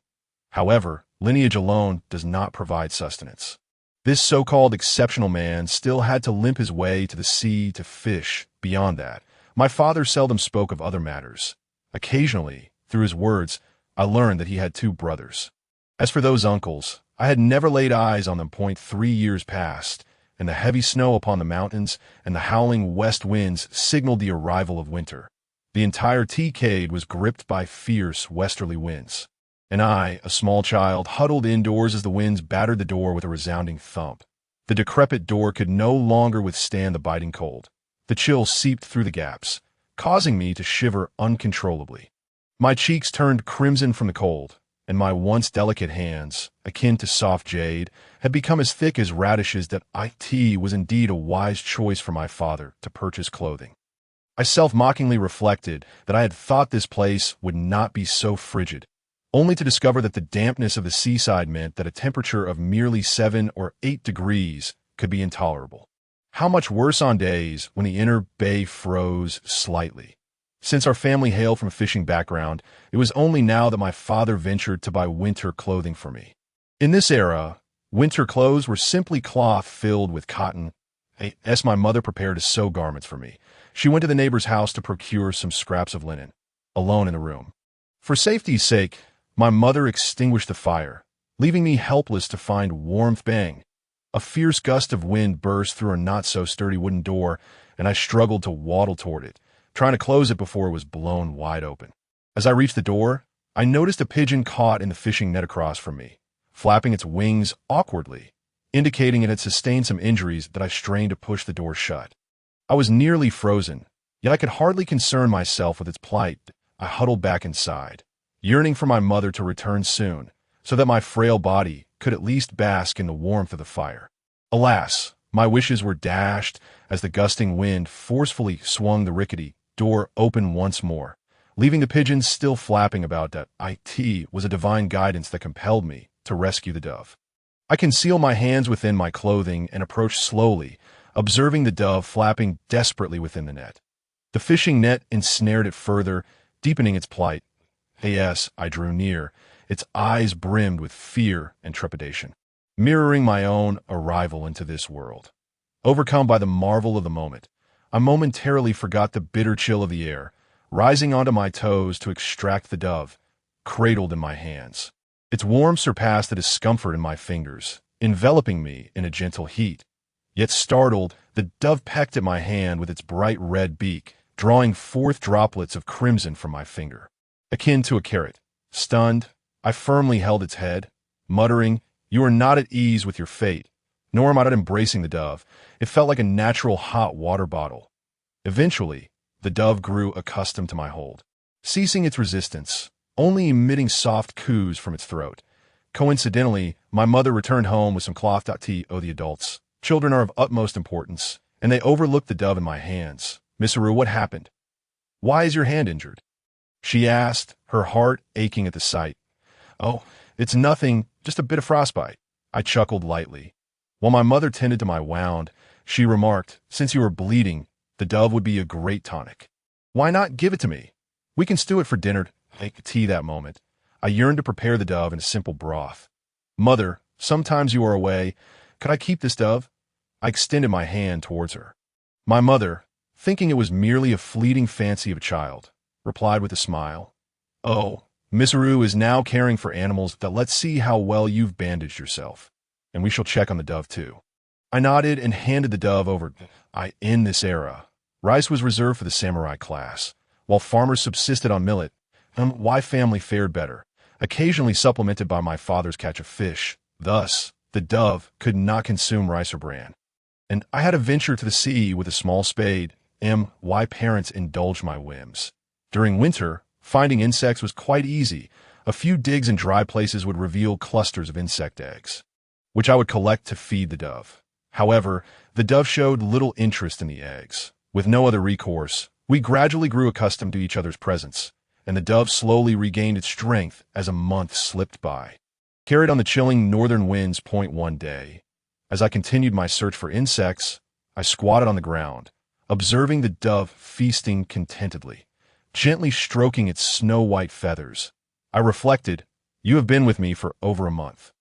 However, lineage alone does not provide sustenance. This so-called exceptional man still had to limp his way to the sea to fish. Beyond that, my father seldom spoke of other matters. Occasionally, through his words, I learned that he had 2 brothers. As for those uncles, I had never laid eyes on them. 3 years passed, and the heavy snow upon the mountains and the howling west winds signaled the arrival of winter. The entire Tcade was gripped by fierce westerly winds. and I, a small child, huddled indoors as the winds battered the door with a resounding thump. The decrepit door could no longer withstand the biting cold. The chill seeped through the gaps, causing me to shiver uncontrollably. My cheeks turned crimson from the cold, and my once delicate hands, akin to soft jade, had become as thick as radishes. That it was indeed a wise choice for my father to purchase clothing. I self-mockingly reflected that I had thought this place would not be so frigid, only to discover that the dampness of the seaside meant that a temperature of merely 7 or 8 degrees could be intolerable. How much worse on days when the inner bay froze slightly. Since our family hailed from a fishing background, it was only now that my father ventured to buy winter clothing for me. In this era, winter clothes were simply cloth filled with cotton. As my mother prepared to sew garments for me, she went to the neighbor's house to procure some scraps of linen, alone in the room. For safety's sake, my mother extinguished the fire, leaving me helpless to find warmth. Bang! A fierce gust of wind burst through a not-so-sturdy wooden door, and I struggled to waddle toward it, trying to close it before it was blown wide open. As I reached the door, I noticed a pigeon caught in the fishing net across from me, flapping its wings awkwardly, indicating it had sustained some injuries that I strained to push the door shut. I was nearly frozen, yet I could hardly concern myself with its plight. I huddled back inside, yearning for my mother to return soon, so that my frail body could at least bask in the warmth of the fire. Alas, my wishes were dashed as the gusting wind forcefully swung the rickety door open once more, leaving the pigeons still flapping about. That it was a divine guidance that compelled me to rescue the dove. I concealed my hands within my clothing and approached slowly, observing the dove flapping desperately within the net. The fishing net ensnared it further, deepening its plight. As I drew near, its eyes brimmed with fear and trepidation, mirroring my own arrival into this world. Overcome by the marvel of the moment, I momentarily forgot the bitter chill of the air, rising onto my toes to extract the dove, cradled in my hands. Its warmth surpassed the discomfort in my fingers, enveloping me in a gentle heat. Yet startled, the dove pecked at my hand with its bright red beak, drawing forth droplets of crimson from my finger, akin to a carrot. Stunned, I firmly held its head, muttering, "You are not at ease with your fate, nor am I not embracing the dove." It felt like a natural hot water bottle. Eventually, the dove grew accustomed to my hold, ceasing its resistance, only emitting soft coos from its throat. Coincidentally, my mother returned home with some cloth. The adults. Children are of utmost importance, and they overlooked the dove in my hands. "Misirou, what happened? Why is your hand injured?" she asked, her heart aching at the sight. "Oh, it's nothing, just a bit of frostbite," I chuckled lightly. While my mother tended to my wound, she remarked, "Since you are bleeding, the dove would be a great tonic. Why not give it to me? We can stew it for dinner." Make tea that moment. I yearned to prepare the dove in a simple broth. "Mother, sometimes you are away. Could I keep this dove?" I extended my hand towards her. My mother, thinking it was merely a fleeting fancy of a child, replied with a smile, "Oh, Misirou is now caring for animals. Let's see how well you've bandaged yourself, and we shall check on the dove too." I nodded and handed the dove over. In this era, rice was reserved for the samurai class, while farmers subsisted on millet. My family fared better, occasionally supplemented by my father's catch of fish. Thus, the dove could not consume rice or bran, and I had to venture to the sea with a small spade. My parents indulged my whims. During winter, finding insects was quite easy. A few digs in dry places would reveal clusters of insect eggs, which I would collect to feed the dove. However, the dove showed little interest in the eggs. With no other recourse, we gradually grew accustomed to each other's presence, and the dove slowly regained its strength as a month slipped by. Carried on the chilling northern winds. One day, as I continued my search for insects, I squatted on the ground, observing the dove feasting contentedly, gently stroking its snow-white feathers. I reflected, "You have been with me for over a month.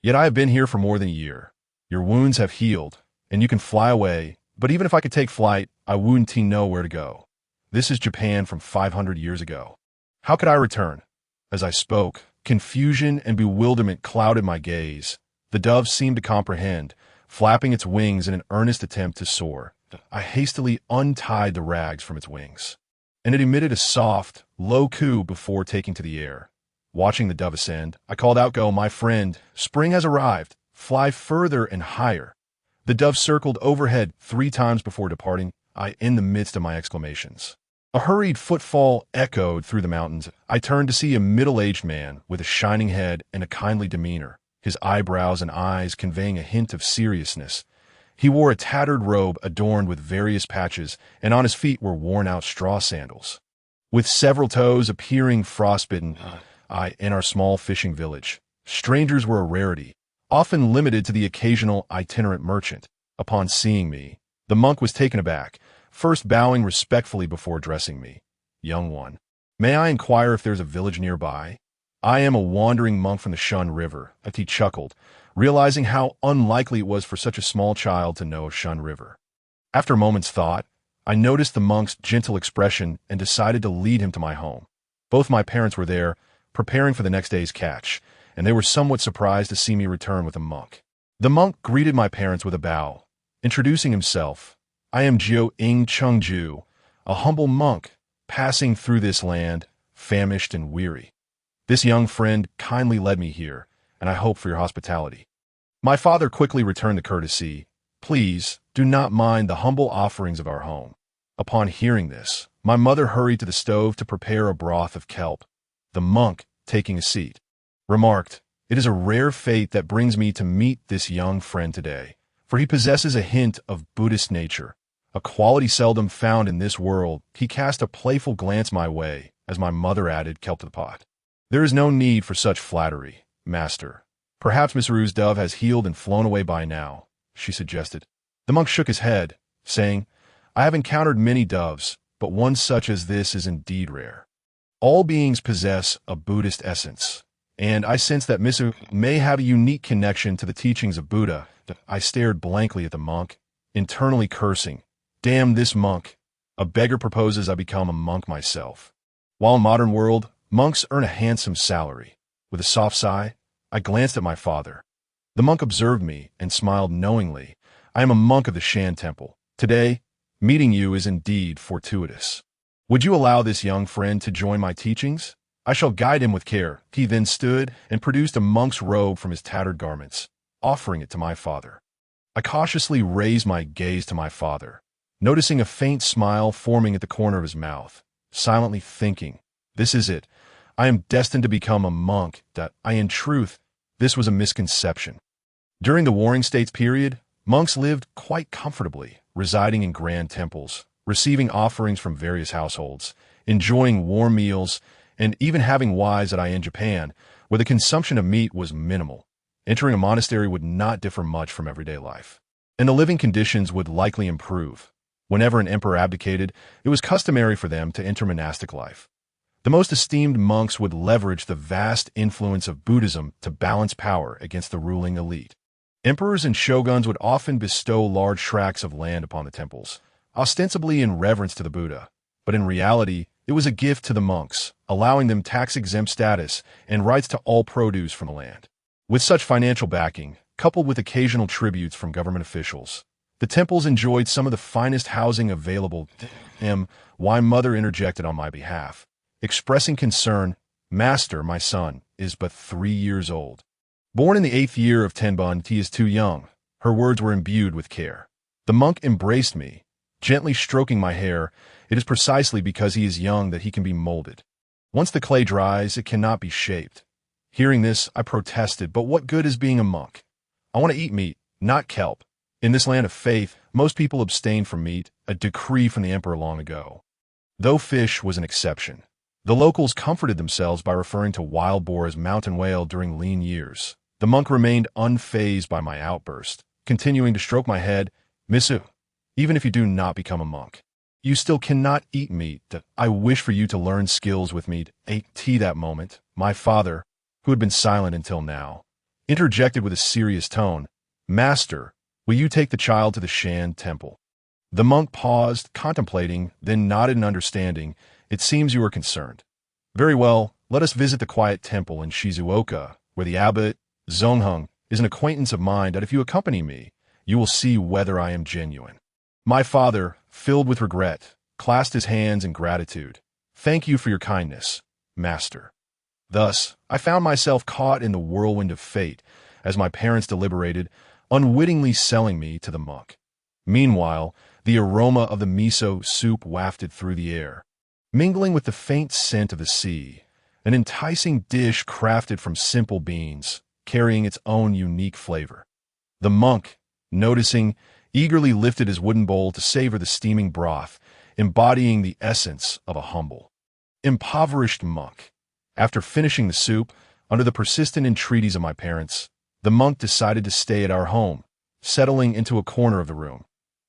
Yet I have been here for more than a year. Your wounds have healed, and you can fly away, but even if I could take flight, I wouldn't know where to go. This is Japan from 500 years ago. How could I return?" As I spoke, confusion and bewilderment clouded my gaze. The dove seemed to comprehend, flapping its wings in an earnest attempt to soar. I hastily untied the rags from its wings, and it emitted a soft, low coo before taking to the air. Watching the dove ascend, I called out, "Go, my friend, spring has arrived. Fly further and higher." The dove circled overhead 3 times before departing, I in the midst of my exclamations. A hurried footfall echoed through the mountains. I turned to see a middle-aged man with a shining head and a kindly demeanor, his eyebrows and eyes conveying a hint of seriousness. He wore a tattered robe adorned with various patches, and on his feet were worn-out straw sandals. With several toes appearing frostbitten, in our small fishing village, strangers were a rarity, often limited to the occasional itinerant merchant. Upon seeing me, the monk was taken aback, first bowing respectfully before addressing me. "Young one, may I inquire if there's a village nearby?" "I am a wandering monk from the Shun River," he chuckled, realizing how unlikely it was for such a small child to know of Shun River. After a moment's thought, I noticed the monk's gentle expression and decided to lead him to my home. Both my parents were there, preparing for the next day's catch, and they were somewhat surprised to see me return with a monk. The monk greeted my parents with a bow, introducing himself. "I am Jiu Ing Chung Ju, a humble monk, passing through this land, famished and weary. This young friend kindly led me here, and I hope for your hospitality." My father quickly returned the courtesy. "Please, do not mind the humble offerings of our home." Upon hearing this, my mother hurried to the stove to prepare a broth of kelp. The monk, taking a seat, remarked, "It is a rare fate that brings me to meet this young friend today, for he possesses a hint of Buddhist nature, a quality seldom found in this world." He cast a playful glance my way, as my mother added kelp to the pot. "There is no need for such flattery, master. Perhaps Miss Rue's dove has healed and flown away by now," she suggested. The monk shook his head, saying, "I have encountered many doves, but one such as this is indeed rare. All beings possess a Buddhist essence, and I sense that Miss Rue may have a unique connection to the teachings of Buddha." I stared blankly at the monk, internally cursing, "Damn this monk. A beggar proposes I become a monk myself." While in modern world, monks earn a handsome salary. With a soft sigh, I glanced at my father. The monk observed me and smiled knowingly. "I am a monk of the Shan Temple. Today, meeting you is indeed fortuitous. Would you allow this young friend to join my teachings? I shall guide him with care." He then stood and produced a monk's robe from his tattered garments, offering it to my father. I cautiously raised my gaze to my father, noticing a faint smile forming at the corner of his mouth, silently thinking, "This is it. I am destined to become a monk." In truth, this was a misconception. During the Warring States period, monks lived quite comfortably, residing in grand temples, receiving offerings from various households, enjoying warm meals, and even having wives in Japan, where the consumption of meat was minimal. Entering a monastery would not differ much from everyday life, and the living conditions would likely improve. Whenever an emperor abdicated, it was customary for them to enter monastic life. The most esteemed monks would leverage the vast influence of Buddhism to balance power against the ruling elite. Emperors and shoguns would often bestow large tracts of land upon the temples, ostensibly in reverence to the Buddha, but in reality, it was a gift to the monks, allowing them tax-exempt status and rights to all produce from the land. With such financial backing, coupled with occasional tributes from government officials, the temples enjoyed some of the finest housing available. My mother interjected on my behalf, expressing concern. "Master, my son, is but 3 years old. Born in the 8th year of Tenbun, he is too young." Her words were imbued with care. The monk embraced me, gently stroking my hair. "It is precisely because he is young that he can be molded. Once the clay dries, it cannot be shaped." Hearing this, I protested, "But what good is being a monk? I want to eat meat, not kelp. In this land of faith, most people abstain from meat, a decree from the emperor long ago." Though fish was an exception, the locals comforted themselves by referring to wild boar as mountain whale during lean years. The monk remained unfazed by my outburst, continuing to stroke my head. "Misu, even if you do not become a monk, you still cannot eat meat. I wish for you to learn skills with meat." That moment, my father, who had been silent until now, interjected with a serious tone, "Master, will you take the child to the Shan Temple?" The monk paused, contemplating, then nodded in understanding. "It seems you are concerned. Very well, let us visit the quiet temple in Shizuoka, where the abbot, Zongheng, is an acquaintance of mine. That if you accompany me, you will see whether I am genuine." My father, filled with regret, clasped his hands in gratitude. "Thank you for your kindness, master." Thus, I found myself caught in the whirlwind of fate, as my parents deliberated, unwittingly selling me to the monk. Meanwhile, the aroma of the miso soup wafted through the air, mingling with the faint scent of the sea, an enticing dish crafted from simple beans, carrying its own unique flavor. The monk, noticing, eagerly lifted his wooden bowl to savor the steaming broth, embodying the essence of a humble, impoverished monk. After finishing the soup, under the persistent entreaties of my parents, the monk decided to stay at our home, settling into a corner of the room.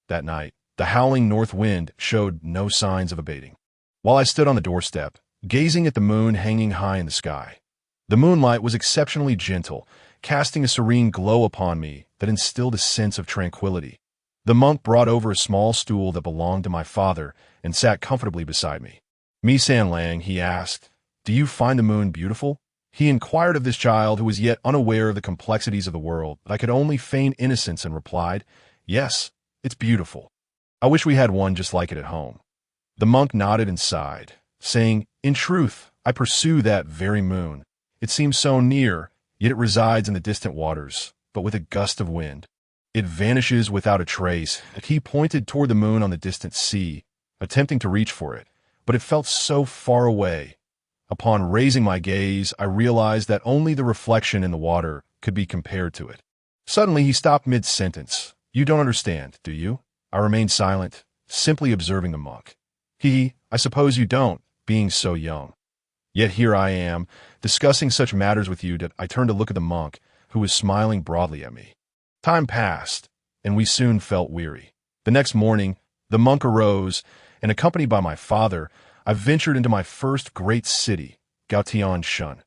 That night, the howling north wind showed no signs of abating. While I stood on the doorstep, gazing at the moon hanging high in the sky, the moonlight was exceptionally gentle, casting a serene glow upon me that instilled a sense of tranquility. The monk brought over a small stool that belonged to my father and sat comfortably beside me. "Misan Lang," he asked, "do you find the moon beautiful?" He inquired of this child who was yet unaware of the complexities of the world, but I could only feign innocence and replied, "Yes, it's beautiful. I wish we had one just like it at home." The monk nodded and sighed, saying, "In truth, I pursue that very moon. It seems so near, yet it resides in the distant waters, but with a gust of wind it vanishes without a trace." He pointed toward the moon on the distant sea, attempting to reach for it, but it felt so far away. Upon raising my gaze, I realized that only the reflection in the water could be compared to it. Suddenly, he stopped mid-sentence. "You don't understand, do you?" I remained silent, simply observing the monk. "I suppose you don't, being so young. Yet here I am, discussing such matters with you," that I turned to look at the monk, who was smiling broadly at me. Time passed, and we soon felt weary. The next morning, the monk arose, and accompanied by my father, I ventured into my first great city, Gaotianshan.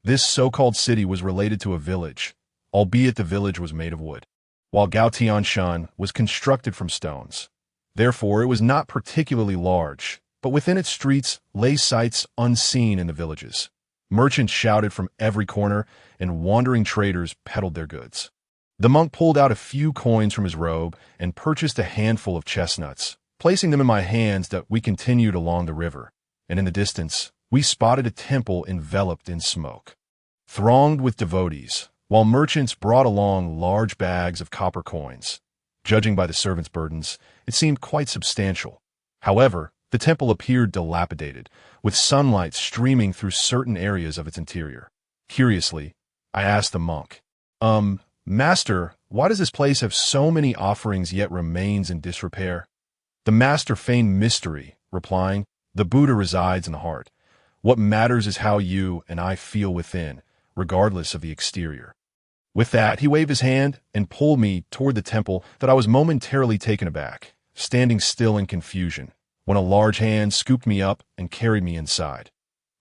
This so-called city was related to a village, albeit the village was made of wood, while Gaotianshan was constructed from stones. Therefore, it was not particularly large, but within its streets lay sights unseen in the villages. Merchants shouted from every corner, and wandering traders peddled their goods. The monk pulled out a few coins from his robe and purchased a handful of chestnuts, placing them in my hands. That we continued along the river, and in the distance, we spotted a temple enveloped in smoke, thronged with devotees, while merchants brought along large bags of copper coins. Judging by the servants' burdens, it seemed quite substantial. However, the temple appeared dilapidated, with sunlight streaming through certain areas of its interior. Curiously, I asked the monk, "Master, why does this place have so many offerings yet remains in disrepair?" The master feigned mystery, replying, "The Buddha resides in the heart. What matters is how you and I feel within, regardless of the exterior." With that, he waved his hand and pulled me toward the temple. That I was momentarily taken aback, standing still in confusion, when a large hand scooped me up and carried me inside.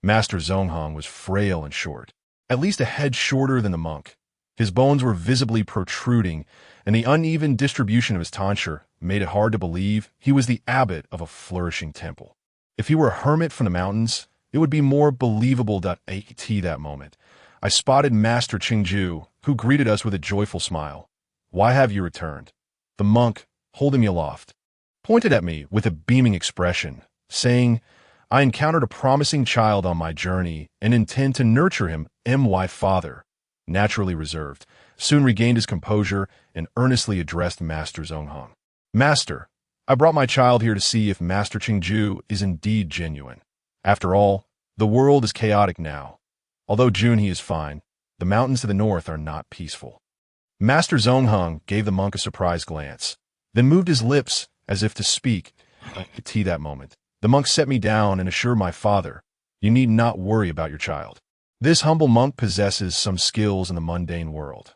Master Zonghong was frail and short, at least a head shorter than the monk. His bones were visibly protruding, and the uneven distribution of his tonsure made it hard to believe he was the abbot of a flourishing temple. If he were a hermit from the mountains, it would be more believable. At that moment, I spotted Master Qingju, who greeted us with a joyful smile. "Why have you returned?" The monk, holding me aloft, pointed at me with a beaming expression, saying, "I encountered a promising child on my journey and intend to nurture him." My father, naturally reserved, soon regained his composure and earnestly addressed Master Zonghong. "Master, I brought my child here to see if Master Qingju is indeed genuine. After all, the world is chaotic now. Although Junhe is fine, the mountains to the north are not peaceful." Master Zonghong gave the monk a surprised glance, then moved his lips as if to speak. That moment, the monk set me down and assured my father, "You need not worry about your child. This humble monk possesses some skills in the mundane world."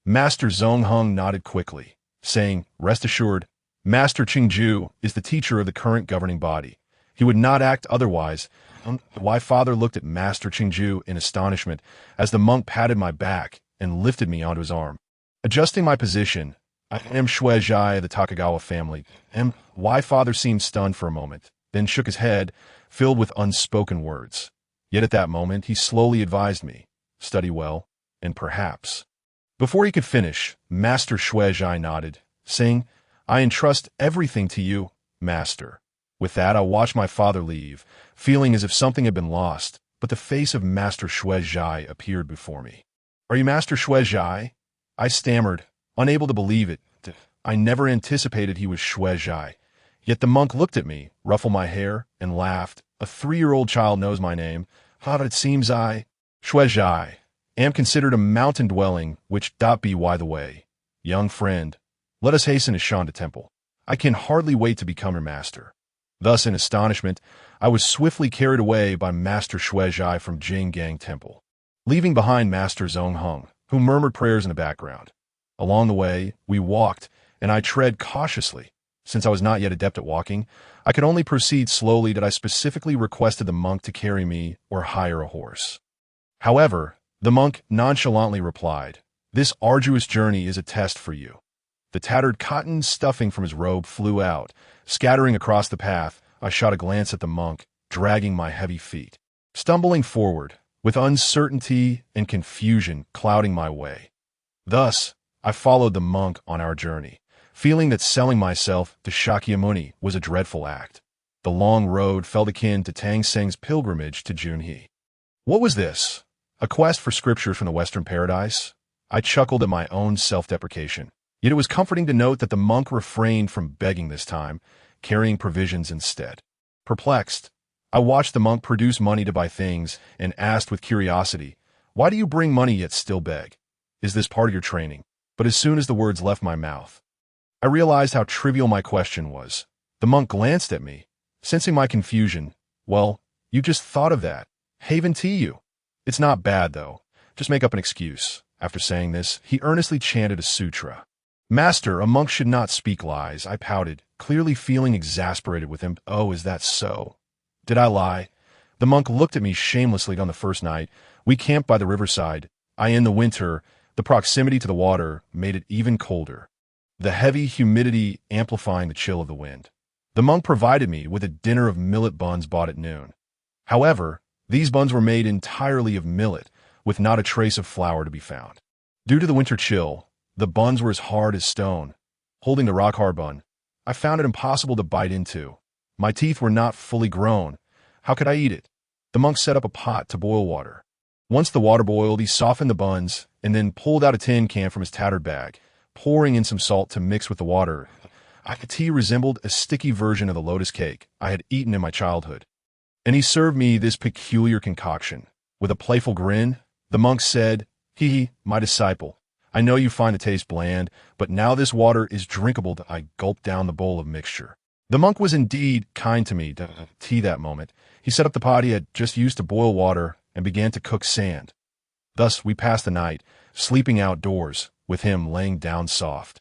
Master Zonghong nodded quickly, saying, "Rest assured, Master Qingju is the teacher of the current governing body. He would not act otherwise." My father looked at Master Qingju in astonishment as the monk patted my back and lifted me onto his arm. Adjusting my position, "I am Shuezhai of the Takagawa family." My father seemed stunned for a moment, then shook his head, filled with unspoken words. Yet at that moment, he slowly advised me, "Study well, and perhaps." Before he could finish, Master Shuezhai nodded, saying, "I entrust everything to you, Master." With that, I watched my father leave, feeling as if something had been lost, but the face of Master Xue Zhai appeared before me. "Are you Master Xue Zhai?" I stammered, unable to believe it. I never anticipated he was Xue Zhai. Yet the monk looked at me, ruffled my hair, and laughed. "A 3-year-old child knows my name. How it seems I, Xue Zhai, am considered a mountain dwelling, which be the way. Young friend, let us hasten to Shanda Temple. I can hardly wait to become your master." Thus, in astonishment, I was swiftly carried away by Master Xue Zhai from Jinggang Temple, leaving behind Master Zhong Heng, who murmured prayers in the background. Along the way, we walked, and I tread cautiously. Since I was not yet adept at walking, I could only proceed slowly that I specifically requested the monk to carry me or hire a horse. However, the monk nonchalantly replied, "This arduous journey is a test for you." The tattered cotton stuffing from his robe flew out, scattering across the path. I shot a glance at the monk, dragging my heavy feet, stumbling forward, with uncertainty and confusion clouding my way. Thus, I followed the monk on our journey, feeling that selling myself to Shakyamuni was a dreadful act. The long road felt akin to Tang Seng's pilgrimage to Junhe. What was this? A quest for scriptures from the Western paradise? I chuckled at my own self-deprecation. Yet it was comforting to note that the monk refrained from begging this time, carrying provisions instead. Perplexed, I watched the monk produce money to buy things and asked with curiosity, "Why do you bring money yet still beg? Is this part of your training?" But as soon as the words left my mouth, I realized how trivial my question was. The monk glanced at me, sensing my confusion. "Well, you just thought of that. Haven tea you. It's not bad, though. Just make up an excuse." After saying this, he earnestly chanted a sutra. "Master, a monk should not speak lies," I pouted, clearly feeling exasperated with him. "Oh, is that so? Did I lie?" The monk looked at me shamelessly. On the first night, we camped by the riverside. In the winter, the proximity to the water made it even colder, the heavy humidity amplifying the chill of the wind. The monk provided me with a dinner of millet buns bought at noon. However, these buns were made entirely of millet, with not a trace of flour to be found. Due to the winter chill, the buns were as hard as stone. Holding the rock-hard bun, I found it impossible to bite into. My teeth were not fully grown. How could I eat it? The monk set up a pot to boil water. Once the water boiled, he softened the buns and then pulled out a tin can from his tattered bag, pouring in some salt to mix with the water. The tea resembled a sticky version of the lotus cake I had eaten in my childhood. And he served me this peculiar concoction. With a playful grin, the monk said, "Hee, my disciple, I know you find the taste bland, but now this water is drinkable." I gulped down the bowl of mixture. The monk was indeed kind to me. Tea that moment. He set up the pot he had just used to boil water and began to cook sand. Thus we passed the night, sleeping outdoors, with him laying down soft.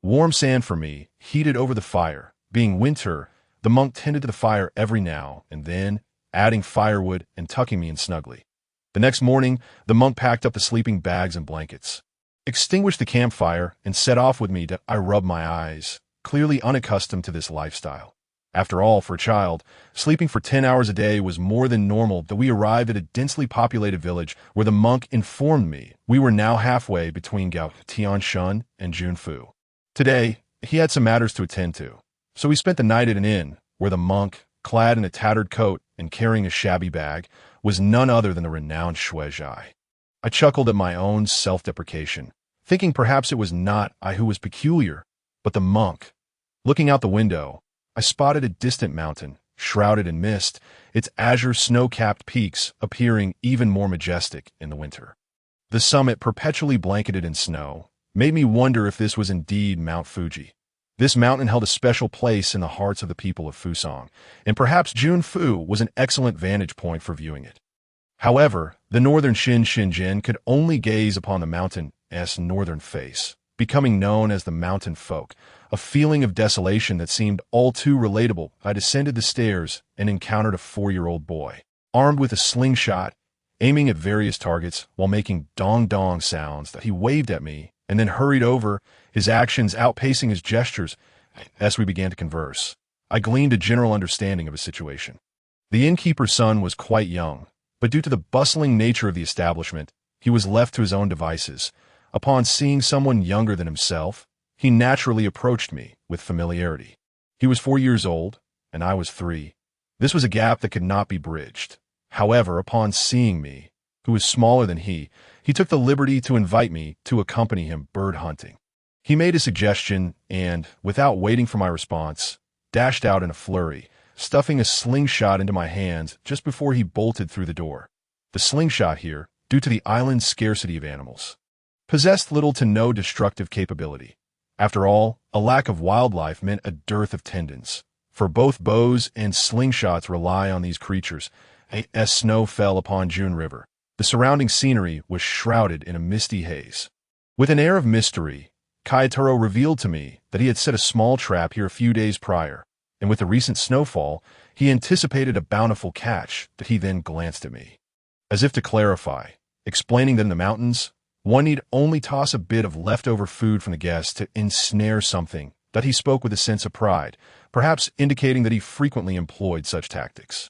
Warm sand for me, heated over the fire. Being winter, the monk tended to the fire every now and then, adding firewood and tucking me in snugly. The next morning, the monk packed up the sleeping bags and blankets, extinguished the campfire, and set off with me. I rubbed my eyes, clearly unaccustomed to this lifestyle. After all, for a child, sleeping for 10 hours a day was more than normal. We arrived at a densely populated village where the monk informed me we were now halfway between Gao Tianshan and Junfu. Today, he had some matters to attend to, so we spent the night at an inn where the monk, clad in a tattered coat and carrying a shabby bag, was none other than the renowned Xue Zhai. I chuckled at my own self-deprecation, thinking perhaps it was not I who was peculiar, but the monk. Looking out the window, I spotted a distant mountain, shrouded in mist, its azure snow-capped peaks appearing even more majestic in the winter. The summit, perpetually blanketed in snow, made me wonder if this was indeed Mount Fuji. This mountain held a special place in the hearts of the people of Fusang, and perhaps Junfu was an excellent vantage point for viewing it. However, the northern Xinjin could only gaze upon the mountain's northern face, becoming known as the mountain folk, a feeling of desolation that seemed all too relatable. I descended the stairs and encountered a 4-year-old boy, armed with a slingshot, aiming at various targets while making dong-dong sounds. He waved at me and then hurried over, his actions outpacing his gestures. As we began to converse, I gleaned a general understanding of his situation. The innkeeper's son was quite young, but due to the bustling nature of the establishment, he was left to his own devices. Upon seeing someone younger than himself, he naturally approached me with familiarity. He was 4 years old, and I was 3. This was a gap that could not be bridged. However, upon seeing me, who was smaller than he took the liberty to invite me to accompany him bird hunting. He made a suggestion and, without waiting for my response, dashed out in a flurry, stuffing a slingshot into my hands just before he bolted through the door. The slingshot here, due to the island's scarcity of animals, possessed little to no destructive capability. After all, a lack of wildlife meant a dearth of tendons, for both bows and slingshots rely on these creatures. As snow fell upon June River, the surrounding scenery was shrouded in a misty haze. With an air of mystery, Kayataro revealed to me that he had set a small trap here a few days prior, and with the recent snowfall, he anticipated a bountiful catch that he then glanced at me, as if to clarify, explaining that in the mountains, one need only toss a bit of leftover food from the guests to ensnare something. That he spoke with a sense of pride, perhaps indicating that he frequently employed such tactics.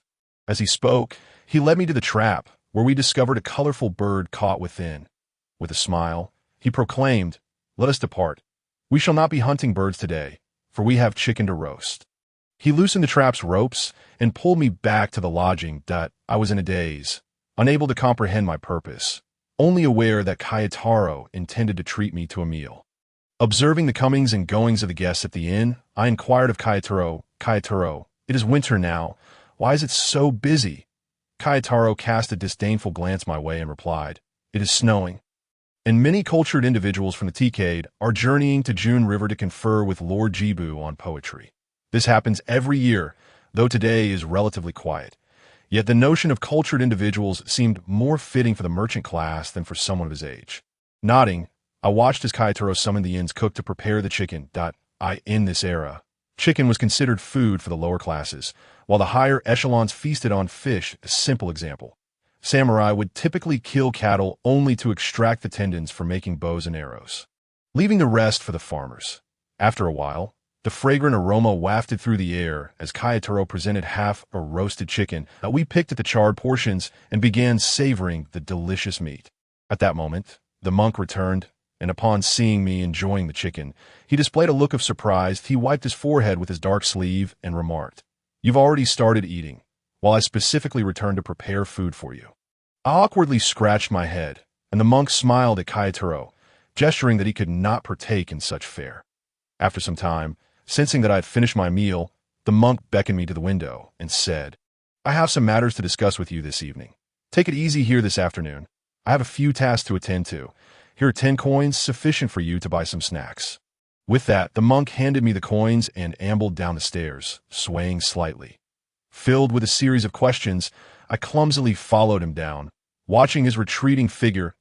As he spoke, he led me to the trap, where we discovered a colorful bird caught within. With a smile, he proclaimed, "Let us depart. We shall not be hunting birds today, for we have chicken to roast." He loosened the trap's ropes and pulled me back to the lodging. I was in a daze, unable to comprehend my purpose, only aware that Kayataro intended to treat me to a meal. Observing the comings and goings of the guests at the inn, I inquired of Kayataro, "Kayataro, it is winter now. Why is it so busy?" Kayataro cast a disdainful glance my way and replied, "It is snowing." And many cultured individuals from the Decade are journeying to June River to confer with Lord Jibu on poetry. This happens every year, though today is relatively quiet. Yet the notion of cultured individuals seemed more fitting for the merchant class than for someone of his age. Nodding, I watched as Kayataro summoned the inn's cook to prepare the chicken. In this era, chicken was considered food for the lower classes, while the higher echelons feasted on fish. A simple example. Samurai would typically kill cattle only to extract the tendons for making bows and arrows, leaving the rest for the farmers. After a while, the fragrant aroma wafted through the air as Kayataro presented half a roasted chicken that we picked at the charred portions and began savoring the delicious meat. At that moment, the monk returned, and upon seeing me enjoying the chicken, he displayed a look of surprise. He wiped his forehead with his dark sleeve and remarked, "You've already started eating, while I specifically returned to prepare food for you." I awkwardly scratched my head, and the monk smiled at Kayataro, gesturing that he could not partake in such fare. After some time, sensing that I had finished my meal, the monk beckoned me to the window and said, "I have some matters to discuss with you this evening. Take it easy here this afternoon. I have a few tasks to attend to. Here are 10 coins, sufficient for you to buy some snacks." With that, the monk handed me the coins and ambled down the stairs, swaying slightly. Filled with a series of questions, I clumsily followed him down, watching his retreating figure.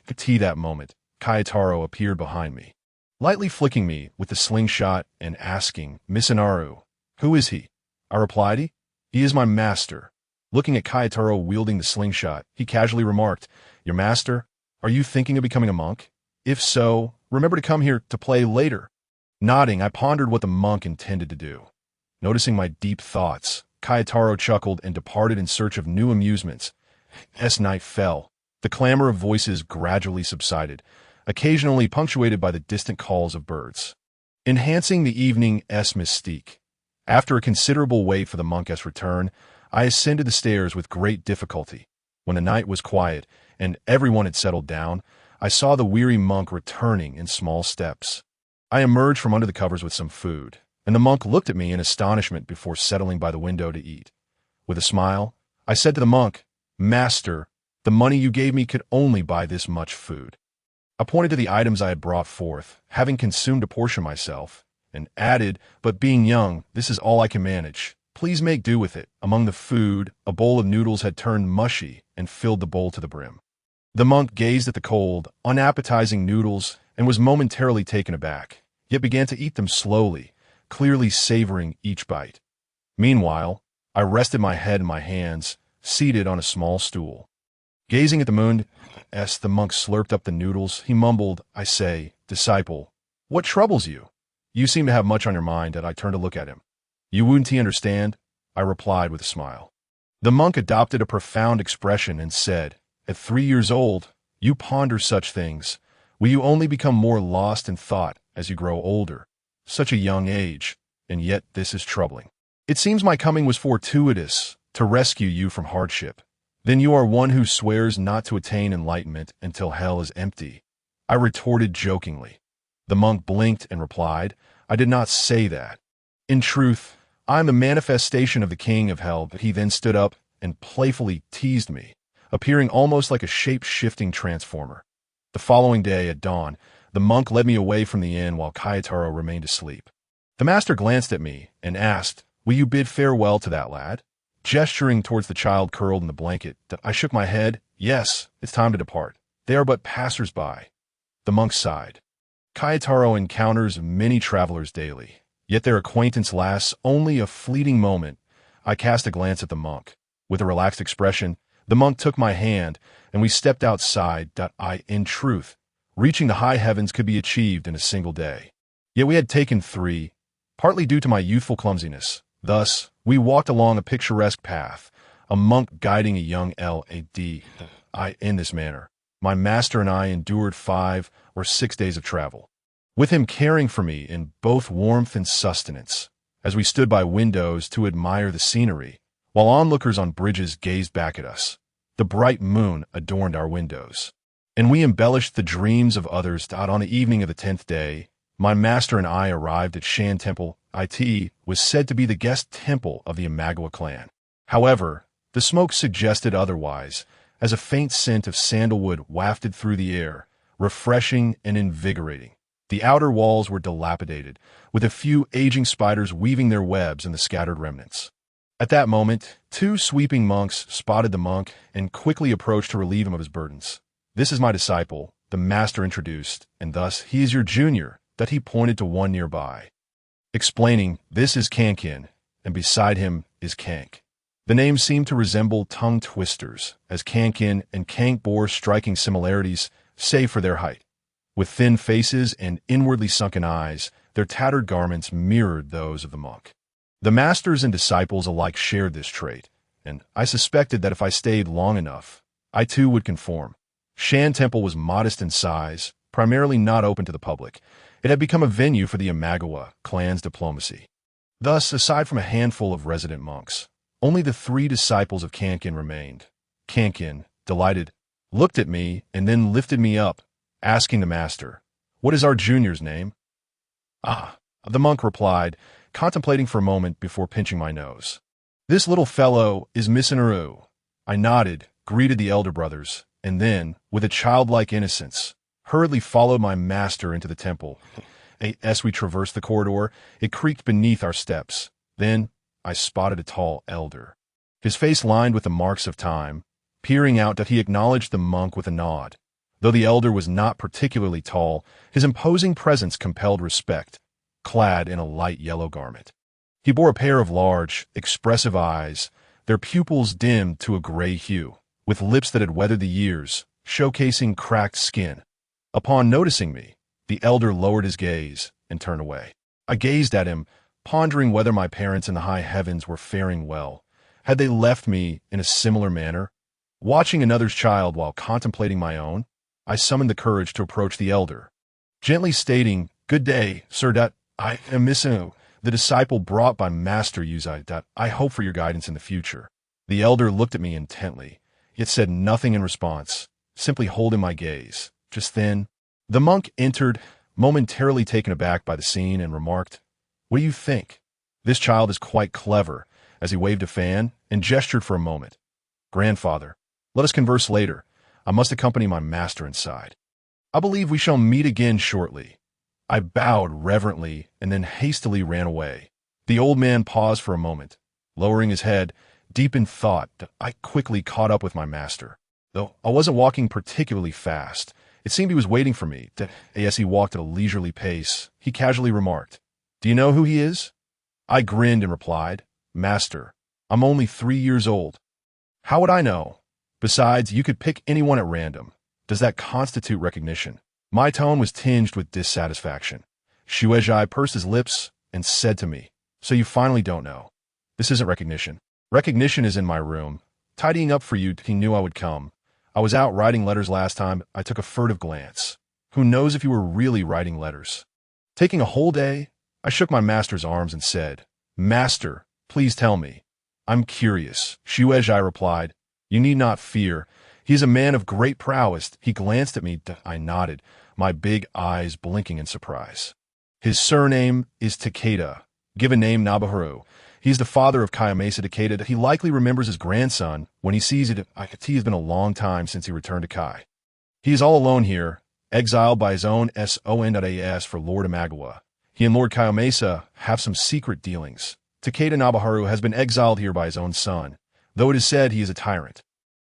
At that moment, Kayataro appeared behind me, lightly flicking me with the slingshot and asking, "Misinaru, who is he?" I replied, He is my master." Looking at Kayataro wielding the slingshot, he casually remarked, "Your master? Are you thinking of becoming a monk? If so, remember to come here to play later." Nodding, I pondered what the monk intended to do. Noticing my deep thoughts, Kayataro chuckled and departed in search of new amusements. As night fell, the clamor of voices gradually subsided, occasionally punctuated by the distant calls of birds, enhancing the evening's mystique. After a considerable wait for the monk's return, I ascended the stairs with great difficulty. When the night was quiet and everyone had settled down, I saw the weary monk returning in small steps. I emerged from under the covers with some food, and the monk looked at me in astonishment before settling by the window to eat. With a smile, I said to the monk, "Master, the money you gave me could only buy this much food." I pointed to the items I had brought forth, having consumed a portion myself, and added, "But being young, this is all I can manage. Please make do with it." Among the food, a bowl of noodles had turned mushy and filled the bowl to the brim. The monk gazed at the cold, unappetizing noodles and was momentarily taken aback, yet began to eat them slowly, clearly savoring each bite. Meanwhile, I rested my head in my hands, seated on a small stool. Gazing at the moon, as the monk slurped up the noodles, he mumbled, "I say, disciple, what troubles you? You seem to have much on your mind." And I turned to look at him. "You wouldn't understand?" I replied with a smile. The monk adopted a profound expression and said, "At 3 years old, you ponder such things. Will you only become more lost in thought as you grow older? Such a young age, and yet this is troubling. It seems my coming was fortuitous, to rescue you from hardship. Then you are one who swears not to attain enlightenment until hell is empty. I retorted jokingly. The monk blinked and replied, I did not say that. In truth, I am a manifestation of the king of hell. But he then stood up and playfully teased me, appearing almost like a shape-shifting transformer. The following day at dawn, the monk led me away from the inn while Kayataro remained asleep. The master glanced at me and asked, Will you bid farewell to that lad? Gesturing towards the child curled in the blanket, I shook my head. Yes, it's time to depart. They are but passers-by. The monk sighed. Kayataro encounters many travelers daily, yet their acquaintance lasts only a fleeting moment. I cast a glance at the monk. With a relaxed expression, the monk took my hand, and we stepped outside. In truth, reaching the high heavens could be achieved in a single day. Yet we had taken 3, partly due to my youthful clumsiness. Thus, we walked along a picturesque path, a monk guiding a young lad. In this manner, my master and I endured 5 or 6 days of travel, with him caring for me in both warmth and sustenance, as we stood by windows to admire the scenery, while onlookers on bridges gazed back at us. The bright moon adorned our windows, and we embellished the dreams of others. On the evening of the 10th day, my master and I arrived at Shan Temple. It was said to be the guest temple of the Imagawa clan. However, the smoke suggested otherwise, as a faint scent of sandalwood wafted through the air, refreshing and invigorating. The outer walls were dilapidated, with a few aging spiders weaving their webs in the scattered remnants. At that moment, 2 sweeping monks spotted the monk and quickly approached to relieve him of his burdens. This is my disciple, the master introduced, and thus he is your junior, that he pointed to one nearby. Explaining, this is Kankin, and beside him is Kank. The names seemed to resemble tongue twisters, as Kankin and Kank bore striking similarities, save for their height. With thin faces and inwardly sunken eyes, their tattered garments mirrored those of the monk. The masters and disciples alike shared this trait, and I suspected that if I stayed long enough, I too would conform. Shan Temple was modest in size, primarily not open to the public. It had become a venue for the Imagawa clan's diplomacy. Thus, aside from a handful of resident monks, only the 3 disciples of Kankin remained. Kankin, delighted, looked at me and then lifted me up, asking the master, What is our junior's name? The monk replied, contemplating for a moment before pinching my nose. This little fellow is Misinaru. I nodded, greeted the elder brothers, and then, with a childlike innocence, hurriedly followed my master into the temple. As we traversed the corridor, it creaked beneath our steps. Then I spotted a tall elder, his face lined with the marks of time. Peering out, he acknowledged the monk with a nod. Though the elder was not particularly tall, his imposing presence compelled respect, clad in a light yellow garment. He bore a pair of large, expressive eyes, their pupils dimmed to a gray hue, with lips that had weathered the years, showcasing cracked skin. Upon noticing me, the elder lowered his gaze and turned away. I gazed at him, pondering whether my parents in the high heavens were faring well. Had they left me in a similar manner? Watching another's child while contemplating my own, I summoned the courage to approach the elder. Gently stating, Good day, sir. I am Misinaru, the disciple brought by Master Yuzai. I hope for your guidance in the future. The elder looked at me intently, yet said nothing in response, simply holding my gaze. Just then, the monk entered, momentarily taken aback by the scene, and remarked, What do you think? This child is quite clever, as he waved a fan and gestured for a moment. Grandfather, let us converse later. I must accompany my master inside. I believe we shall meet again shortly. I bowed reverently and then hastily ran away. The old man paused for a moment. Lowering his head, deep in thought, I quickly caught up with my master. Though I wasn't walking particularly fast, it seemed he was waiting for me. As he walked at a leisurely pace, he casually remarked, Do you know who he is? I grinned and replied, Master, I'm only 3 years old. How would I know? Besides, you could pick anyone at random. Does that constitute recognition? My tone was tinged with dissatisfaction. Shueijai pursed his lips and said to me, So you finally don't know. This isn't recognition. Recognition is in my room. Tidying up for you, he knew I would come. I was out writing letters last time. I took a furtive glance. Who knows if you were really writing letters? Taking a whole day, I shook my master's arms and said, Master, please tell me. I'm curious. Shueijai replied, You need not fear. He is a man of great prowess. He glanced at me. I nodded, my big eyes blinking in surprise. His surname is Takeda, given name Nobuharu. He's the father of Kayomasa Takeda. He likely remembers his grandson. When he sees it, I could see it's been a long time since he returned to Kai. He is all alone here, exiled by his own son for Lord Imagawa. He and Lord Kayomasa have some secret dealings. Takeda Nobuharu has been exiled here by his own son, though it is said he is a tyrant.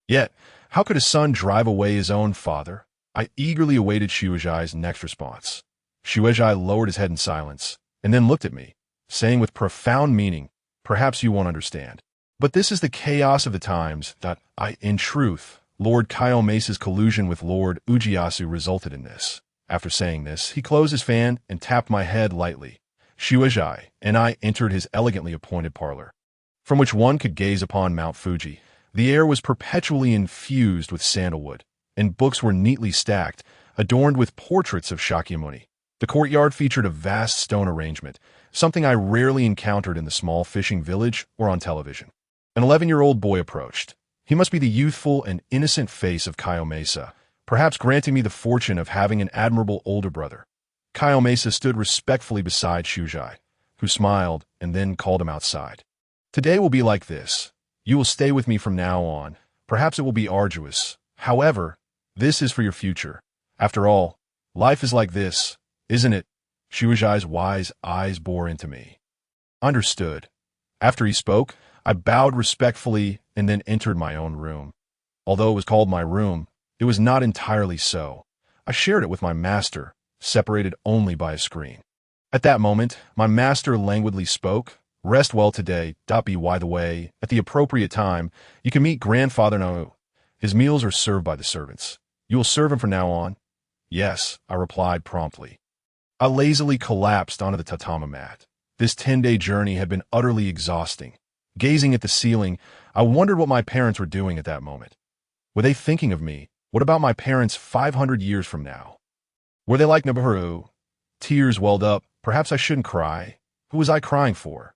Yet, how could a son drive away his own father? I eagerly awaited Shuhei's next response. Shuhei lowered his head in silence, and then looked at me, saying with profound meaning, "Perhaps you won't understand. But this is the chaos of the times that in truth, Lord Kayomasa's collusion with Lord Ujiyasu resulted in this." After saying this, he closed his fan and tapped my head lightly. Shuhei and I entered his elegantly appointed parlor, from which one could gaze upon Mount Fuji. The air was perpetually infused with sandalwood, and books were neatly stacked, adorned with portraits of Shakyamuni. The courtyard featured a vast stone arrangement, something I rarely encountered in the small fishing village or on television. An 11-year-old boy approached. He must be the youthful and innocent face of Kayomasa, perhaps granting me the fortune of having an admirable older brother. Kayomasa stood respectfully beside Shuhei, who smiled and then called him outside. "Today will be like this. You will stay with me from now on. Perhaps it will be arduous. However, this is for your future. After all, life is like this, isn't it?" Shuhei's wise eyes bore into me. Understood. After he spoke, I bowed respectfully and then entered my own room. Although it was called my room, it was not entirely so. I shared it with my master, separated only by a screen. At that moment, my master languidly spoke. "Rest well today. By the way, at the appropriate time, you can meet Grandfather No. His meals are served by the servants. You will serve him from now on?" "Yes," I replied promptly. I lazily collapsed onto the tatami mat. This 10-day journey had been utterly exhausting. Gazing at the ceiling, I wondered what my parents were doing at that moment. Were they thinking of me? What about my parents 500 years from now? Were they like Nobuharu? Tears welled up. Perhaps I shouldn't cry. Who was I crying for?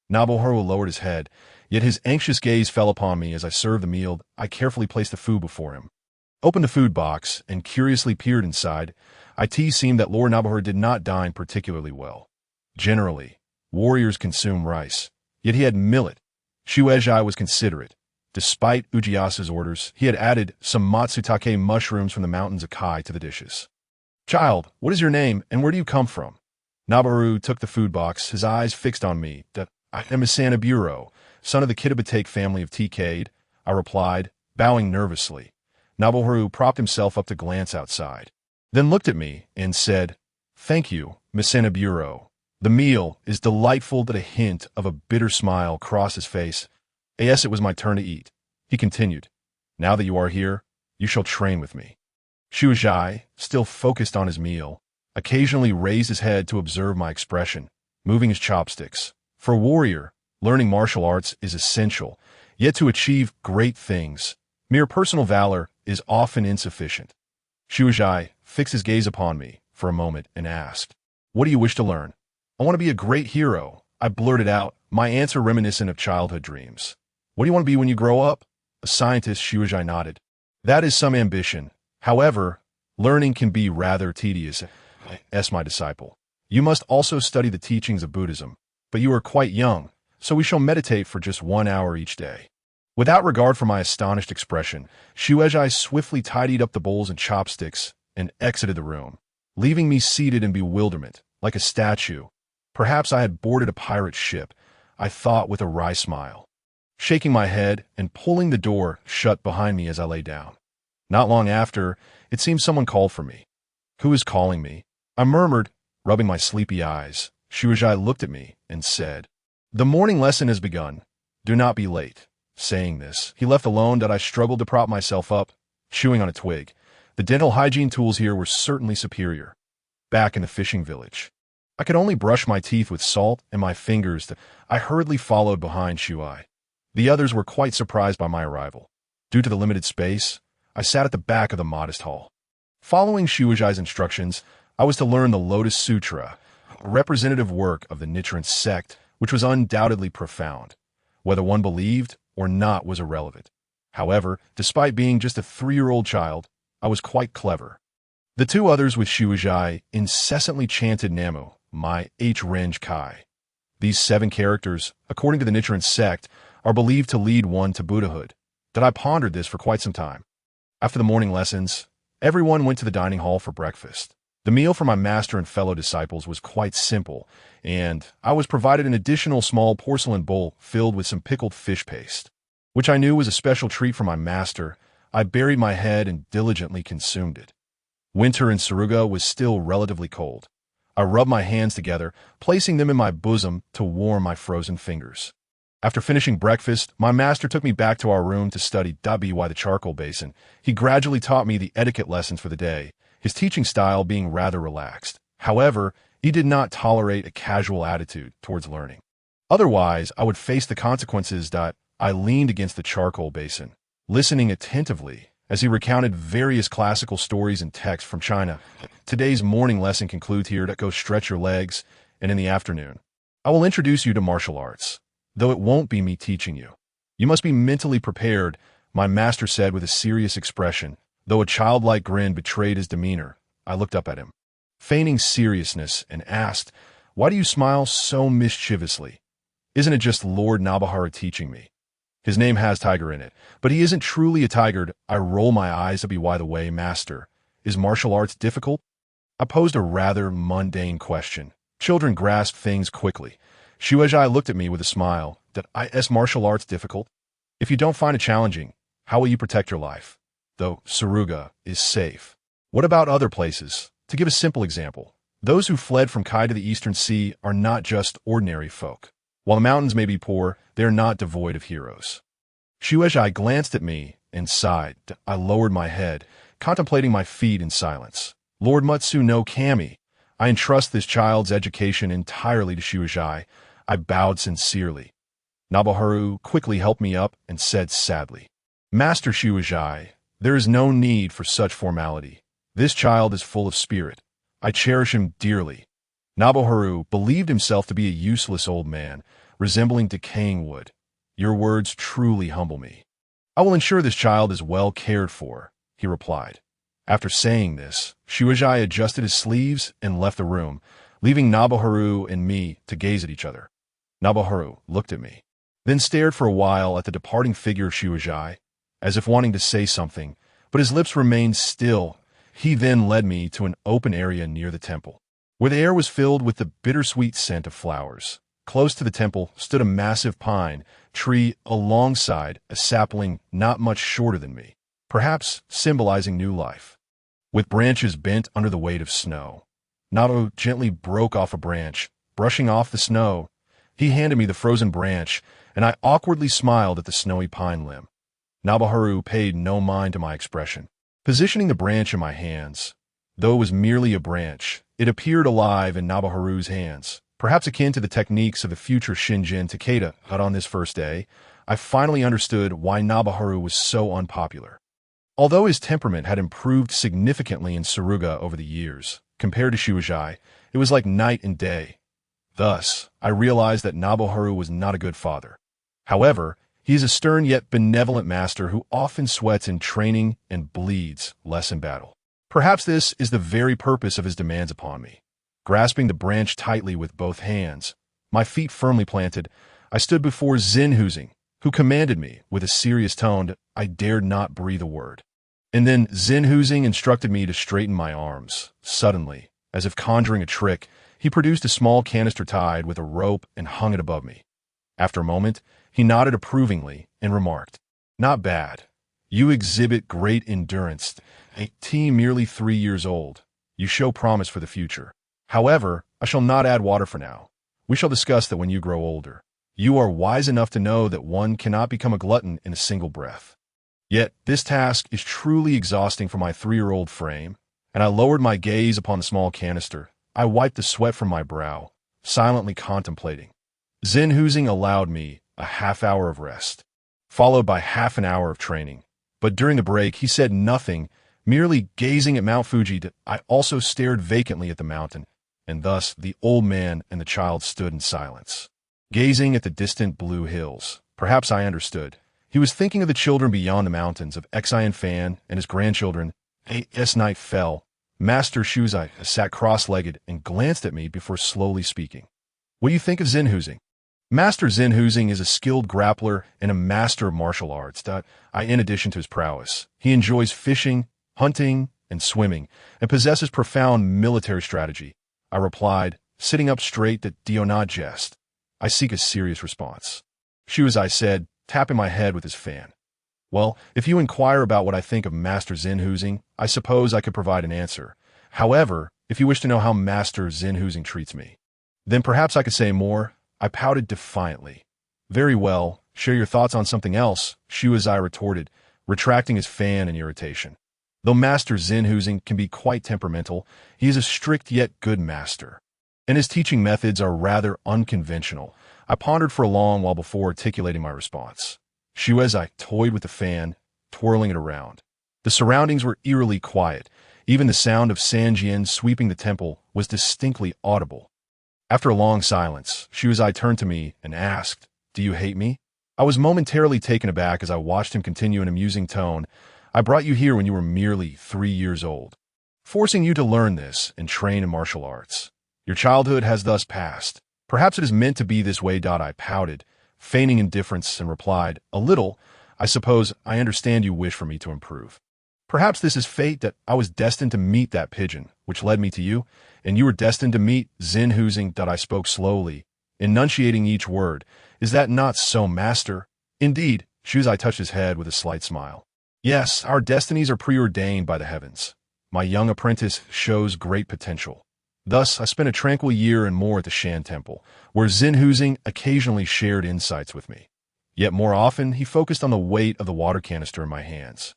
Nobuharu lowered his head, yet his anxious gaze fell upon me as I served the meal. I carefully placed the food before him, opened the food box, and curiously peered inside. It seemed that Lord Nobuharu did not dine particularly well. Generally, warriors consume rice, yet he had millet. Shuhei was considerate. Despite Ujiyasu's orders, he had added some matsutake mushrooms from the mountains of Kai to the dishes. "Child, what is your name, and where do you come from?" Nobuharu took the food box, his eyes fixed on me. "I am Isanoburo, son of the Kitabatake family of TK'd," I replied, bowing nervously. Nobuharu propped himself up to glance outside, then looked at me and said, "Thank you, Isanoburo. The meal is delightful." That a hint of a bitter smile crossed his face. "Yes, it was my turn to eat." He continued, "Now that you are here, you shall train with me." Shuhei, still focused on his meal, occasionally raised his head to observe my expression, moving his chopsticks. For a warrior, learning martial arts is essential, yet to achieve great things, mere personal valor is often insufficient. Shuhei fixed his gaze upon me for a moment and asked, "What do you wish to learn?" "I want to be a great hero," I blurted out, my answer reminiscent of childhood dreams. "What do you want to be when you grow up?" "A scientist," Shuhei nodded. "That is some ambition. However, learning can be rather tedious. My disciple. You must also study the teachings of Buddhism. But you are quite young, so we shall meditate for just 1 hour each day." Without regard for my astonished expression, Shuhei swiftly tidied up the bowls and chopsticks and exited the room, leaving me seated in bewilderment, like a statue. Perhaps I had boarded a pirate ship, I thought with a wry smile, shaking my head and pulling the door shut behind me as I lay down. Not long after, it seemed someone called for me. "Who is calling me?" I murmured, rubbing my sleepy eyes. Shuhei looked at me and said, "The morning lesson has begun. Do not be late." Saying this, he left alone. That I struggled to prop myself up, chewing on a twig. The dental hygiene tools here were certainly superior. Back in the fishing village, I could only brush my teeth with salt and my fingers. I hurriedly followed behind Shuhei. The others were quite surprised by my arrival. Due to the limited space, I sat at the back of the modest hall. Following Shuhei's instructions, I was to learn the Lotus Sutra, a representative work of the Nichiren sect, which was undoubtedly profound. Whether one believed or not was irrelevant. However, despite being just a 3-year-old child, I was quite clever. The two others with Shuozhai incessantly chanted Namu, my H-Renge Kai. These 7 characters, according to the Nichiren sect, are believed to lead one to Buddhahood. That I pondered this for quite some time. After the morning lessons, everyone went to the dining hall for breakfast. The meal for my master and fellow disciples was quite simple, and I was provided an additional small porcelain bowl filled with some pickled fish paste, which I knew was a special treat for my master. I buried my head and diligently consumed it. Winter in Suruga was still relatively cold. I rubbed my hands together, placing them in my bosom to warm my frozen fingers. After finishing breakfast, my master took me back to our room to study by the charcoal basin. He gradually taught me the etiquette lessons for the day, his teaching style being rather relaxed. However, he did not tolerate a casual attitude towards learning. Otherwise, I would face the consequences. I leaned against the charcoal basin, listening attentively as he recounted various classical stories and texts from China. Today's morning lesson concludes here. Go stretch your legs, and in the afternoon, I will introduce you to martial arts, though it won't be me teaching you. You must be mentally prepared, my master said with a serious expression. Though a childlike grin betrayed his demeanor, I looked up at him, feigning seriousness, and asked, "Why do you smile so mischievously? Isn't it just Lord Nobahara teaching me? His name has tiger in it, but he isn't truly a tiger." I roll my eyes to be why the way, master. Is martial arts difficult? I posed a rather mundane question. Children grasp things quickly. Shuozhai looked at me with a smile. Is martial arts difficult? If you don't find it challenging, how will you protect your life? Though Suruga is safe. What about other places? To give a simple example, those who fled from Kai to the Eastern Sea are not just ordinary folk. While the mountains may be poor, they are not devoid of heroes. Shuozhai glanced at me and sighed. I lowered my head, contemplating my feet in silence. Lord Mutsu no Kami, I entrust this child's education entirely to Shuozhai. I bowed sincerely. Nobuharu quickly helped me up and said sadly, "Master Shuozhai, there is no need for such formality. This child is full of spirit. I cherish him dearly." Nobuharu believed himself to be a useless old man, resembling decaying wood. "Your words truly humble me. I will ensure this child is well cared for," he replied. After saying this, Shuozhai adjusted his sleeves and left the room, leaving Nobuharu and me to gaze at each other. Nobuharu looked at me, then stared for a while at the departing figure of Shuozhai, as if wanting to say something, but his lips remained still. He then led me to an open area near the temple, where the air was filled with the bittersweet scent of flowers. Close to the temple stood a massive pine tree alongside a sapling not much shorter than me, perhaps symbolizing new life. With branches bent under the weight of snow, Nato gently broke off a branch, brushing off the snow. He handed me the frozen branch, and I awkwardly smiled at the snowy pine limb. Nobuharu paid no mind to my expression. Positioning the branch in my hands, though it was merely a branch, it appeared alive in Nobuharu's hands, perhaps akin to the techniques of the future Shinjin Takeda. But on this first day, I finally understood why Nobuharu was so unpopular. Although his temperament had improved significantly in Suruga over the years, compared to Shuozhai, it was like night and day. Thus, I realized that Nobuharu was not a good father. However, he is a stern yet benevolent master who often sweats in training and bleeds less in battle. Perhaps this is the very purpose of his demands upon me. Grasping the branch tightly with both hands, my feet firmly planted, I stood before Zenhuzing, who commanded me with a serious tone. I dared not breathe a word. And then Zenhuzing instructed me to straighten my arms. Suddenly, as if conjuring a trick, he produced a small canister tied with a rope and hung it above me. After a moment, he nodded approvingly and remarked, "Not bad. You exhibit great endurance. A teen merely 3 years old. You show promise for the future. However, I shall not add water for now. We shall discuss that when you grow older. You are wise enough to know that one cannot become a glutton in a single breath. Yet this task is truly exhausting for my 3-year-old frame," and I lowered my gaze upon the small canister. I wiped the sweat from my brow, silently contemplating. Zenhuzing allowed me a half-hour of rest, followed by half an hour of training. But during the break, he said nothing, merely gazing at Mount Fuji. I also stared vacantly at the mountain, and thus the old man and the child stood in silence, gazing at the distant blue hills. Perhaps I understood. He was thinking of the children beyond the mountains, of Xian Fan and his grandchildren. As night fell, Master Shuzai sat cross-legged and glanced at me before slowly speaking. What do you think of Zinhuzing? Master Zinhuzing is a skilled grappler and a master of martial arts. In addition to his prowess, he enjoys fishing, hunting, and swimming, and possesses profound military strategy. I replied, sitting up straight, that do not jest. I seek a serious response. Shuzai said, tapping my head with his fan. Well, if you inquire about what I think of Master Zinhuzing, I suppose I could provide an answer. However, if you wish to know how Master Zinhuzing treats me, then perhaps I could say more. I pouted defiantly. Very well, share your thoughts on something else, Shuzai retorted, retracting his fan in irritation. Though Master Zinhuzing can be quite temperamental, he is a strict yet good master, and his teaching methods are rather unconventional. I pondered for a long while before articulating my response. Shuzai toyed with the fan, twirling it around. The surroundings were eerily quiet. Even the sound of Sanjian sweeping the temple was distinctly audible. After a long silence, Shuzai turned to me and asked, "Do you hate me?" I was momentarily taken aback as I watched him continue in an amusing tone. "I brought you here when you were merely 3 years old, forcing you to learn this and train in martial arts. Your childhood has thus passed. Perhaps it is meant to be this way." I pouted, feigning indifference, and replied, "A little. I suppose I understand you wish for me to improve. Perhaps this is fate, that I was destined to meet that pigeon, which led me to you, and you were destined to meet Zinhuzing." I spoke slowly, enunciating each word. "Is that not so, master?" "Indeed," Shuzai touched his head with a slight smile. "Yes, our destinies are preordained by the heavens. My young apprentice shows great potential." Thus, I spent a tranquil year and more at the Shan Temple, where Zinhuzing occasionally shared insights with me. Yet more often, he focused on the weight of the water canister in my hands,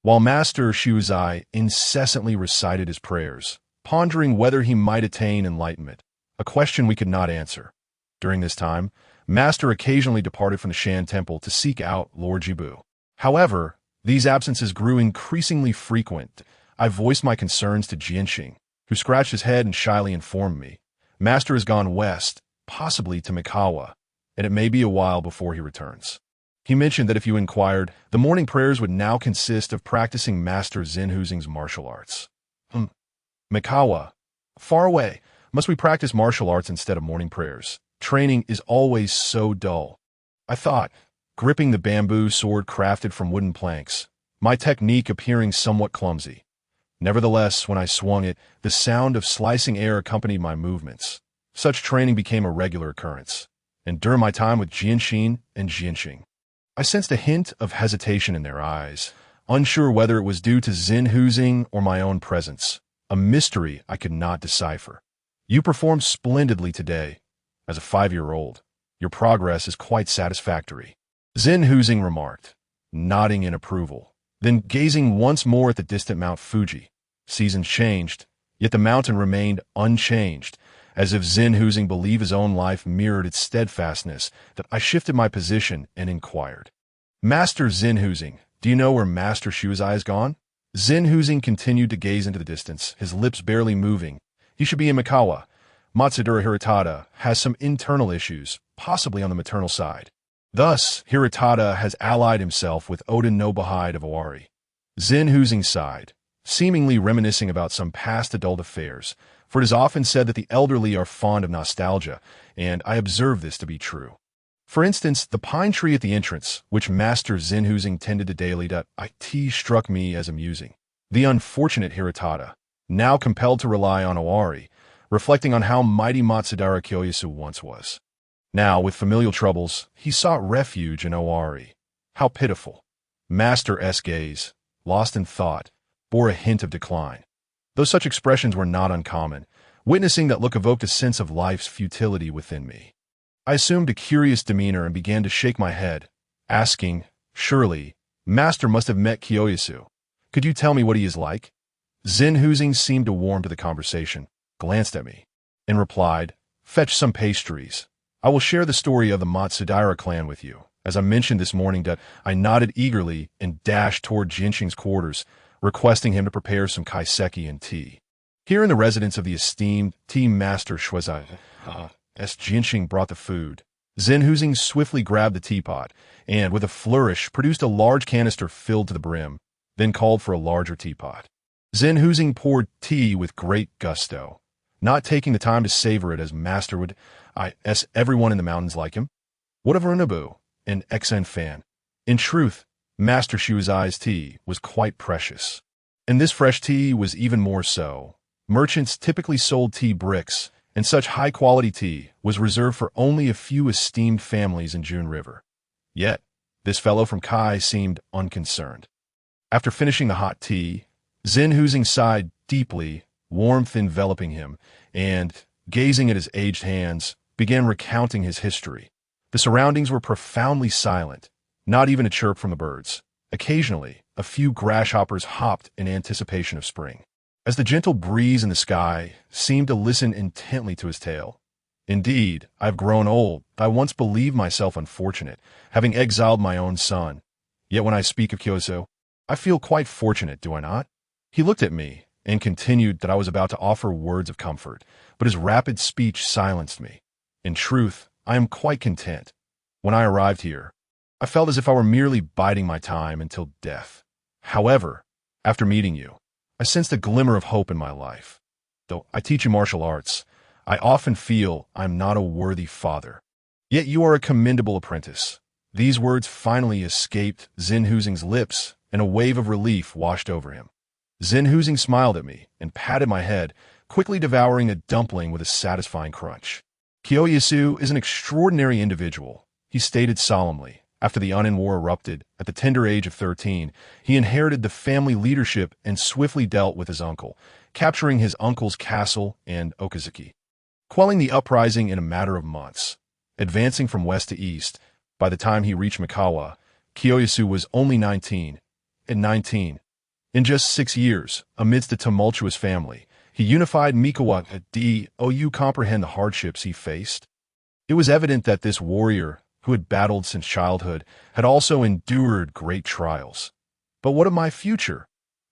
while Master Shuzai incessantly recited his prayers, pondering whether he might attain enlightenment, a question we could not answer. During this time, Master occasionally departed from the Shan Temple to seek out Lord Jibu. However, these absences grew increasingly frequent. I voiced my concerns to Jianxing, who scratched his head and shyly informed me, "Master has gone west, possibly to Mikawa, and it may be a while before he returns." He mentioned that if you inquired, the morning prayers would now consist of practicing Master Zinhuzing's martial arts. Mikawa. Far away. Must we practice martial arts instead of morning prayers? Training is always so dull. I thought, gripping the bamboo sword crafted from wooden planks, my technique appearing somewhat clumsy. Nevertheless, when I swung it, the sound of slicing air accompanied my movements. Such training became a regular occurrence, and during my time with Jianxing and Jianxing, I sensed a hint of hesitation in their eyes, unsure whether it was due to Zinhuzing or my own presence, a mystery I could not decipher. "You performed splendidly today. As a 5-year-old, your progress is quite satisfactory," Zinhuzing remarked, nodding in approval, then gazing once more at the distant Mount Fuji. Seasons changed, yet the mountain remained unchanged, as if Zinhuzing believed his own life mirrored its steadfastness. That I shifted my position and inquired, "Master Zinhuzing, do you know where Master Shuzai has gone?" Zinhuzing continued to gaze into the distance, his lips barely moving. "He should be in Mikawa. Matsudaira Hiratada has some internal issues, possibly on the maternal side. Thus, Hiratada has allied himself with Oda Nobuhide of Owari." Zinhuzing sighed, seemingly reminiscing about some past adult affairs, for it is often said that the elderly are fond of nostalgia, and I observe this to be true. For instance, the pine tree at the entrance, which Master Zinhuzing tended to daily, struck me as amusing. The unfortunate Hiratada, now compelled to rely on Owari, reflecting on how mighty Matsudaira Kyoyasu once was. Now, with familial troubles, he sought refuge in Owari. How pitiful. Master S. gaze, lost in thought, bore a hint of decline. Though such expressions were not uncommon, witnessing that look evoked a sense of life's futility within me. I assumed a curious demeanor and began to shake my head, asking, "Surely, Master must have met Kyoyasu. Could you tell me what he is like?" Zinhuzing seemed to warm to the conversation, glanced at me, and replied, "Fetch some pastries. I will share the story of the Matsudaira clan with you. As I mentioned this morning, I nodded eagerly and dashed toward Jianxing's quarters, requesting him to prepare some kaiseki and tea. Here in the residence of the esteemed tea master Shuzai, Jianxing brought the food. Zenhuzing swiftly grabbed the teapot and, with a flourish, produced a large canister filled to the brim, then called for a larger teapot. Zenhuzing poured tea with great gusto, not taking the time to savor it as Master would. Everyone in the mountains like him. What of Runabu, an XN fan? In truth, Master Shuizai's tea was quite precious. And this fresh tea was even more so. Merchants typically sold tea bricks, and such high-quality tea was reserved for only a few esteemed families in June River. Yet, this fellow from Kai seemed unconcerned. After finishing the hot tea, Zenhuzing sighed deeply, warmth enveloping him, and, gazing at his aged hands, began recounting his history. The surroundings were profoundly silent, not even a chirp from the birds. Occasionally, a few grasshoppers hopped in anticipation of spring. As the gentle breeze in the sky seemed to listen intently to his tale. Indeed, I have grown old. I once believed myself unfortunate, having exiled my own son. Yet when I speak of Kyoso, I feel quite fortunate, do I not? He looked at me and continued that I was about to offer words of comfort, but his rapid speech silenced me. In truth, I am quite content. When I arrived here, I felt as if I were merely biding my time until death. However, after meeting you, I sensed a glimmer of hope in my life. Though I teach you martial arts, I often feel I am not a worthy father. Yet you are a commendable apprentice. These words finally escaped Zenhuzing's lips, and a wave of relief washed over him. Zenhuzing smiled at me and patted my head, quickly devouring a dumpling with a satisfying crunch. Kyoyasu is an extraordinary individual, he stated solemnly. After the Unin War erupted, at the tender age of 13, he inherited the family leadership and swiftly dealt with his uncle, capturing his uncle's castle and Okazaki, quelling the uprising in a matter of months. Advancing from west to east, by the time he reached Mikawa, Kyoyasu was only 19. At 19, in just 6 years, amidst a tumultuous family, he unified Mikawa. Do you comprehend the hardships he faced? It was evident that this warrior, who had battled since childhood, had also endured great trials. But what of my future?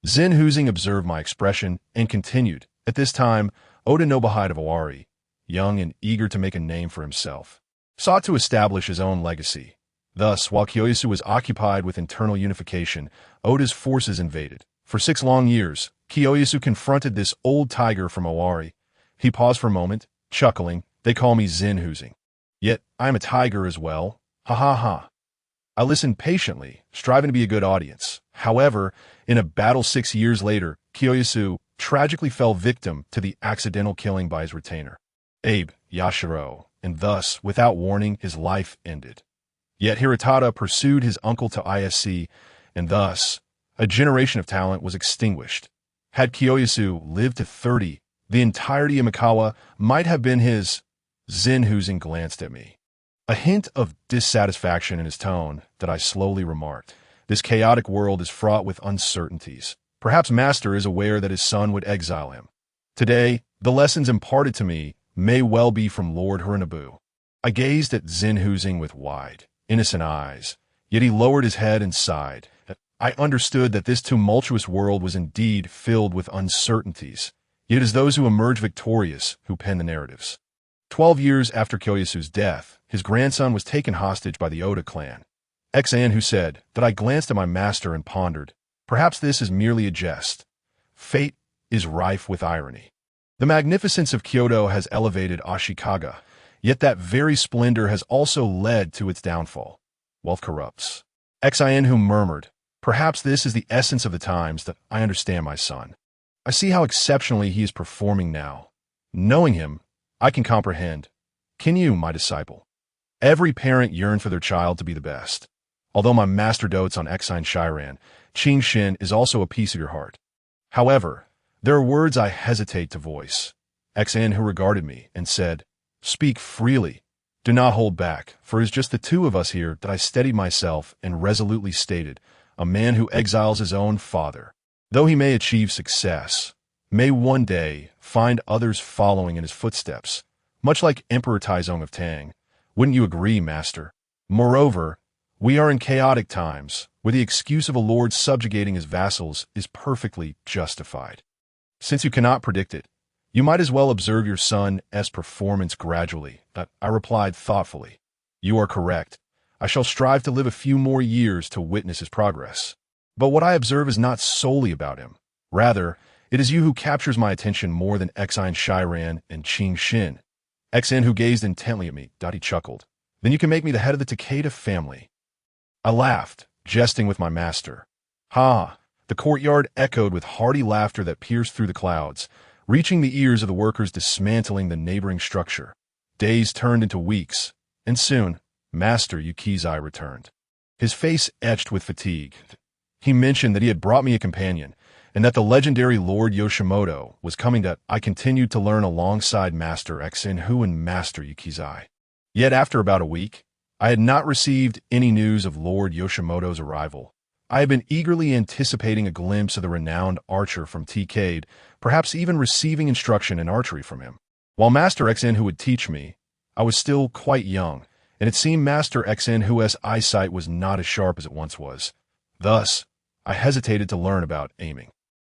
Zenhuzing observed my expression and continued. At this time, Oda Nobuhide of Owari, young and eager to make a name for himself, sought to establish his own legacy. Thus, while Kyoyasu was occupied with internal unification, Oda's forces invaded. For 6 long years, Kyoyasu confronted this old tiger from Owari. He paused for a moment, chuckling. They call me Zenhuzing. Yet, I am a tiger as well. Ha ha ha. I listened patiently, striving to be a good audience. However, in a battle 6 years later, Kyoyasu tragically fell victim to the accidental killing by his retainer, Abe Yashiro, and thus, without warning, his life ended. Yet Hiratada pursued his uncle to ISC, and thus, a generation of talent was extinguished. Had Kyoyasu lived to 30, the entirety of Mikawa might have been his. Zenhuzing glanced at me. A hint of dissatisfaction in his tone that I slowly remarked. This chaotic world is fraught with uncertainties. Perhaps Master is aware that his son would exile him. Today, the lessons imparted to me may well be from Lord Hurinabu. I gazed at Zenhuzing with wide, innocent eyes, yet he lowered his head and sighed. I understood that this tumultuous world was indeed filled with uncertainties, yet it is those who emerge victorious who pen the narratives. 12 years after Kyoyasu's death, his grandson was taken hostage by the Oda clan. Xan who said that I glanced at my master and pondered, perhaps this is merely a jest. Fate is rife with irony. The magnificence of Kyoto has elevated Ashikaga, yet that very splendor has also led to its downfall. Wealth corrupts. Xin who murmured, perhaps this is the essence of the times that I understand my son. I see how exceptionally he is performing now. Knowing him, I can comprehend. Can you, my disciple? Every parent yearns for their child to be the best. Although my master dotes on Xin Shiran, Qing Shin is also a piece of your heart. However, there are words I hesitate to voice. Xin who regarded me and said, speak freely. Do not hold back, for it is just the two of us here that I steadied myself and resolutely stated, a man who exiles his own father, though he may achieve success, may one day find others following in his footsteps, much like Emperor Taizong of Tang. Wouldn't you agree, Master? Moreover, we are in chaotic times, where the excuse of a lord subjugating his vassals is perfectly justified. Since you cannot predict it, you might as well observe your son's performance gradually, I replied thoughtfully. You are correct. I shall strive to live a few more years to witness his progress. But what I observe is not solely about him. Rather, it is you who captures my attention more than Exine Shiran and Qing Xin. Xin, who gazed intently at me, He chuckled. Then you can make me the head of the Takeda family. I laughed, jesting with my master. Ha! The courtyard echoed with hearty laughter that pierced through the clouds, reaching the ears of the workers dismantling the neighboring structure. Days turned into weeks, and soon, Master Yukizai returned. His face etched with fatigue. He mentioned that he had brought me a companion, and that the legendary Lord Yoshimoto was coming. That I continued to learn alongside Master Xinhu and Master Yukizai. Yet after about a week, I had not received any news of Lord Yoshimoto's arrival. I had been eagerly anticipating a glimpse of the renowned archer from TK'd, perhaps even receiving instruction in archery from him. While Master Xinhu would teach me, I was still quite young, and it seemed Master Xinhu's eyesight was not as sharp as it once was. Thus, I hesitated to learn about aiming.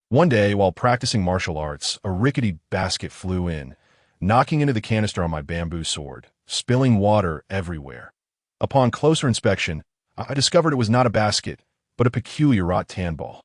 One day, while practicing martial arts, a rickety basket flew in, knocking into the canister on my bamboo sword, spilling water everywhere. Upon closer inspection, I discovered it was not a basket, but a peculiar rattan ball.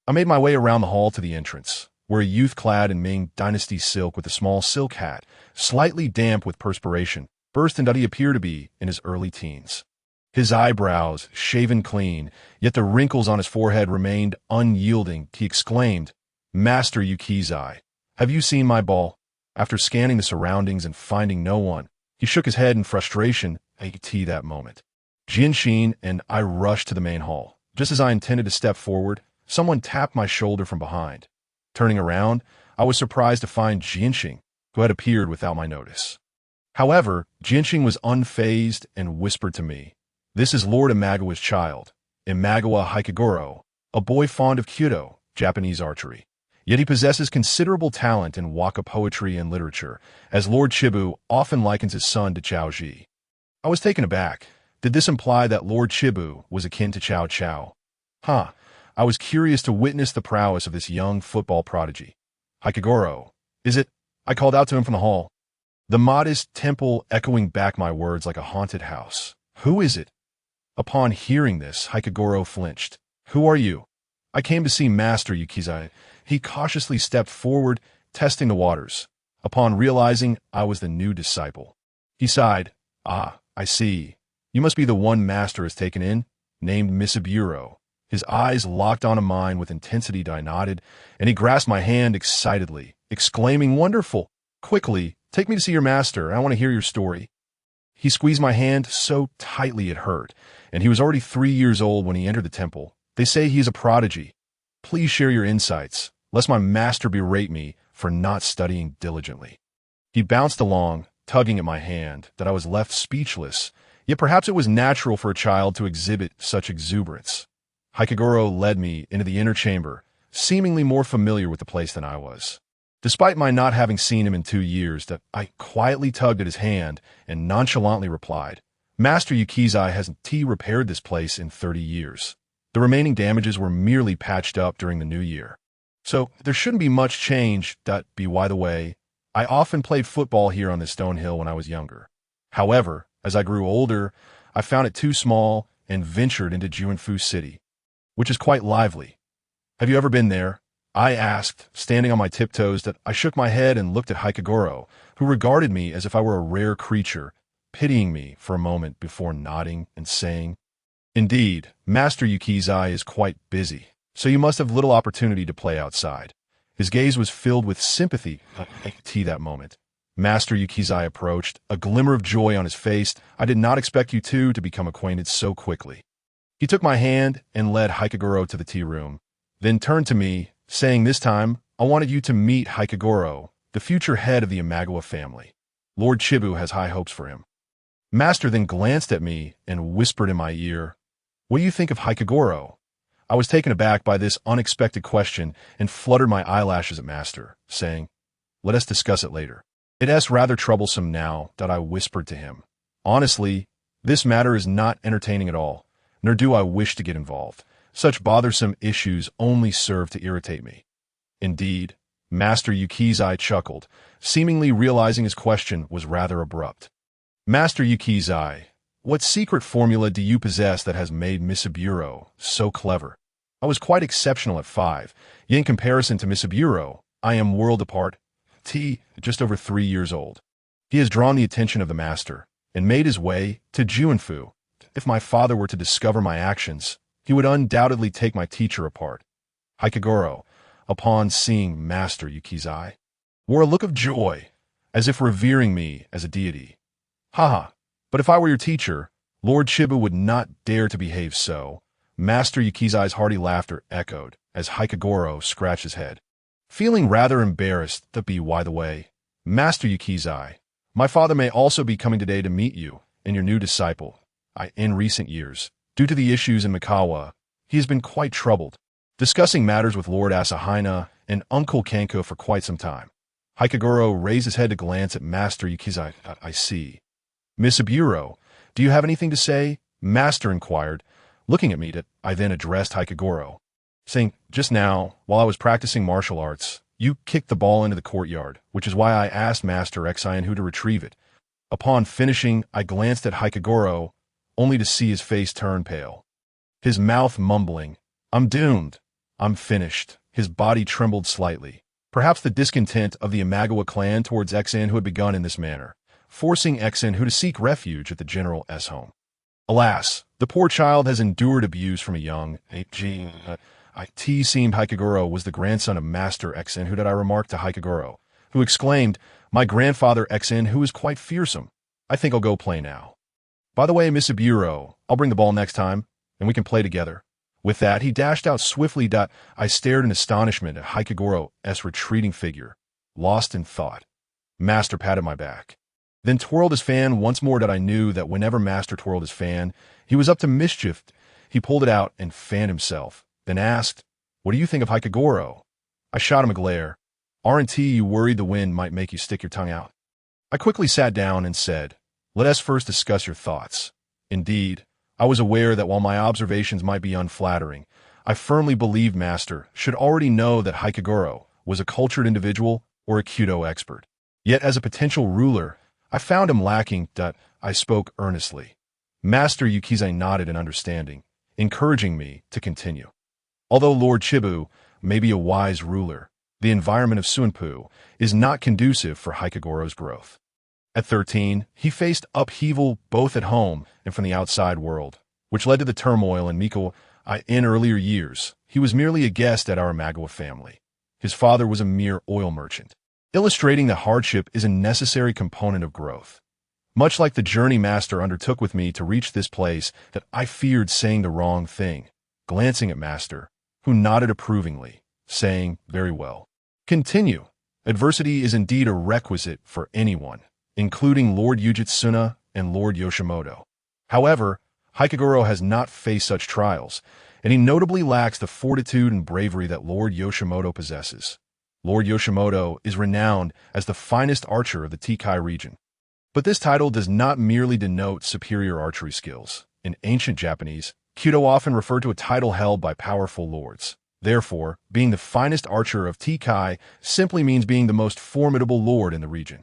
I made my way around the hall to the entrance, where a youth clad in Ming Dynasty silk with a small silk hat, slightly damp with perspiration, burst into. He appeared to be in his early teens. His eyebrows, shaven clean, yet the wrinkles on his forehead remained unyielding. He exclaimed, "Master Yukizai, have you seen my ball?" After scanning the surroundings and finding no one, he shook his head in frustration. That moment, Jianxin and I rushed to the main hall. Just as I intended to step forward, someone tapped my shoulder from behind. Turning around, I was surprised to find Jianxin, who had appeared without my notice. However, Jianxin was unfazed and whispered to me, "This is Lord Imagawa's child, Imagawa Hikigoro, a boy fond of Kyudo, Japanese archery. Yet he possesses considerable talent in waka poetry and literature, as Lord Chibu often likens his son to Chao Ji." I was taken aback. Did this imply that Lord Chibu was akin to Cao Cao? I was curious to witness the prowess of this young football prodigy. "Hikigoro, is it?" I called out to him from the hall. The modest temple echoing back my words like a haunted house. "Who is it?" Upon hearing this, Hikigoro flinched. "Who are you?" "I came to see Master Yukizai." He cautiously stepped forward, testing the waters. Upon realizing I was the new disciple, he sighed. "Ah, I see. You must be the one Master has taken in, named Misaburo." His eyes locked onto mine with intensity. I nodded, and he grasped my hand excitedly, exclaiming, "Wonderful! Quickly, take me to see your master. I want to hear your story." He squeezed my hand so tightly it hurt, and he was already 3 years old when he entered the temple. "They say he is a prodigy. Please share your insights, lest my master berate me for not studying diligently." He bounced along, tugging at my hand, that I was left speechless, yet perhaps it was natural for a child to exhibit such exuberance. Hikigoro led me into the inner chamber, seemingly more familiar with the place than I was. Despite my not having seen him in 2 years, I quietly tugged at his hand and nonchalantly replied, "Master Yukizai hasn't repaired this place in 30 years. The remaining damages were merely patched up during the new year. So there shouldn't be much change. By the way, I often played football here on this stone hill when I was younger. However, as I grew older, I found it too small and ventured into Juanfu City, which is quite lively. Have you ever been there?" I asked, standing on my tiptoes. I shook my head and looked at Hikigoro, who regarded me as if I were a rare creature, pitying me for a moment before nodding and saying, "Indeed, Master Yukizai is quite busy, so you must have little opportunity to play outside." His gaze was filled with sympathy. That moment, Master Yukizai approached, a glimmer of joy on his face. "I did not expect you two to become acquainted so quickly." He took my hand and led Hikigoro to the tea room, then turned to me, saying, "This time, I wanted you to meet Hikigoro, the future head of the Imagawa family. Lord Chibu has high hopes for him." Master then glanced at me and whispered in my ear, "What do you think of Hikigoro?" I was taken aback by this unexpected question and fluttered my eyelashes at Master, saying, "Let us discuss it later. It's rather troublesome now," I whispered to him. "Honestly, this matter is not entertaining at all, nor do I wish to get involved. Such bothersome issues only serve to irritate me." Indeed, Master Yukizai chuckled, seemingly realizing his question was rather abrupt. "Master Yukizai, What secret formula do you possess that has made Misaburo so clever? I was quite exceptional at 5, yet in comparison to Misaburo, I am world apart. Just over 3 years old. He has drawn the attention of the master and made his way to Juanfu. If my father were to discover my actions, he would undoubtedly take my teacher apart. Hikagoro, upon seeing Master Yukizai, wore a look of joy, as if revering me as a deity. Haha, but if I were your teacher, Lord Chibu would not dare to behave so. Master Yukizai's hearty laughter echoed as Hikagoro scratched his head. Feeling rather embarrassed to be by the way, Master Yukizai, my father may also be coming today to meet you and your new disciple. In recent years, due to the issues in Mikawa, he has been quite troubled, discussing matters with Lord Asahina and Uncle Kanko for quite some time. Hikagoro raised his head to glance at Master Yukizai. I see. Misaburo, do you have anything to say? Master inquired, looking at me. I then addressed Hikagoro, saying, just now, while I was practicing martial arts, you kicked the ball into the courtyard, which is why I asked Master Xianhu to retrieve it. Upon finishing, I glanced at Hikagoro, only to see his face turn pale. His mouth mumbling, I'm doomed. I'm finished. His body trembled slightly. Perhaps the discontent of the Imagawa clan towards Xianhu had begun in this manner, forcing Xianhu to seek refuge at the General's home. Alas, the poor child has endured abuse from a young It seemed Hikagoro was the grandson of Master Xianhu that I remarked to Hikagoro, who exclaimed, my grandfather Xianhu is quite fearsome. I think I'll go play now. By the way, Misaburo, I'll bring the ball next time, and we can play together. With that, he dashed out swiftly. I stared in astonishment at Hikagoro's retreating figure, lost in thought. Master patted my back, then twirled his fan once more. I knew that whenever Master twirled his fan, he was up to mischief. He pulled it out and fanned himself, then asked, what do you think of Hikagoro? I shot him a glare. Aren't you worried the wind might make you stick your tongue out? I quickly sat down and said, let us first discuss your thoughts. Indeed, I was aware that while my observations might be unflattering, I firmly believed Master should already know that Hikagoro was a cultured individual or a Kyudo expert. Yet as a potential ruler, I found him lacking. I spoke earnestly. Master Yukizai nodded in understanding, encouraging me to continue. Although Lord Chibu may be a wise ruler, the environment of Suanpu is not conducive for Hikagoro's growth. At 13, he faced upheaval both at home and from the outside world, which led to the turmoil in Mikawa. In earlier years, he was merely a guest at our Imagawa family. His father was a mere oil merchant, illustrating that hardship is a necessary component of growth. Much like the journey Master undertook with me to reach this place, that I feared saying the wrong thing, glancing at Master, who nodded approvingly, saying, very well. Continue. Adversity is indeed a requisite for anyone, including Lord Ujitsuna and Lord Yoshimoto. However, Hikagoro has not faced such trials, and he notably lacks the fortitude and bravery that Lord Yoshimoto possesses. Lord Yoshimoto is renowned as the finest archer of the Tikai region. But this title does not merely denote superior archery skills. In ancient Japanese, Kyudo often referred to a title held by powerful lords. Therefore, being the finest archer of Tikai simply means being the most formidable lord in the region.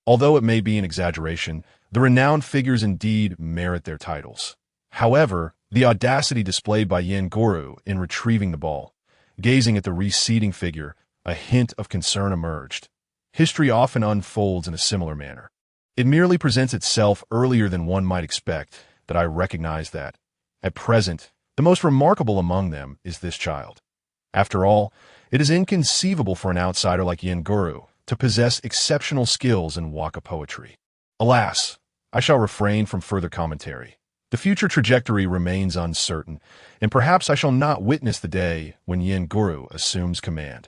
Although it may be an exaggeration, the renowned figures indeed merit their titles. However, the audacity displayed by Yen Goru in retrieving the ball, gazing at the receding figure, a hint of concern emerged. History often unfolds in a similar manner. It merely presents itself earlier than one might expect, but I recognize that, at present, the most remarkable among them is this child. After all, it is inconceivable for an outsider like Yen Goru to possess exceptional skills in waka poetry. Alas, I shall refrain from further commentary. The future trajectory remains uncertain, and perhaps I shall not witness the day when Yen Goru assumes command.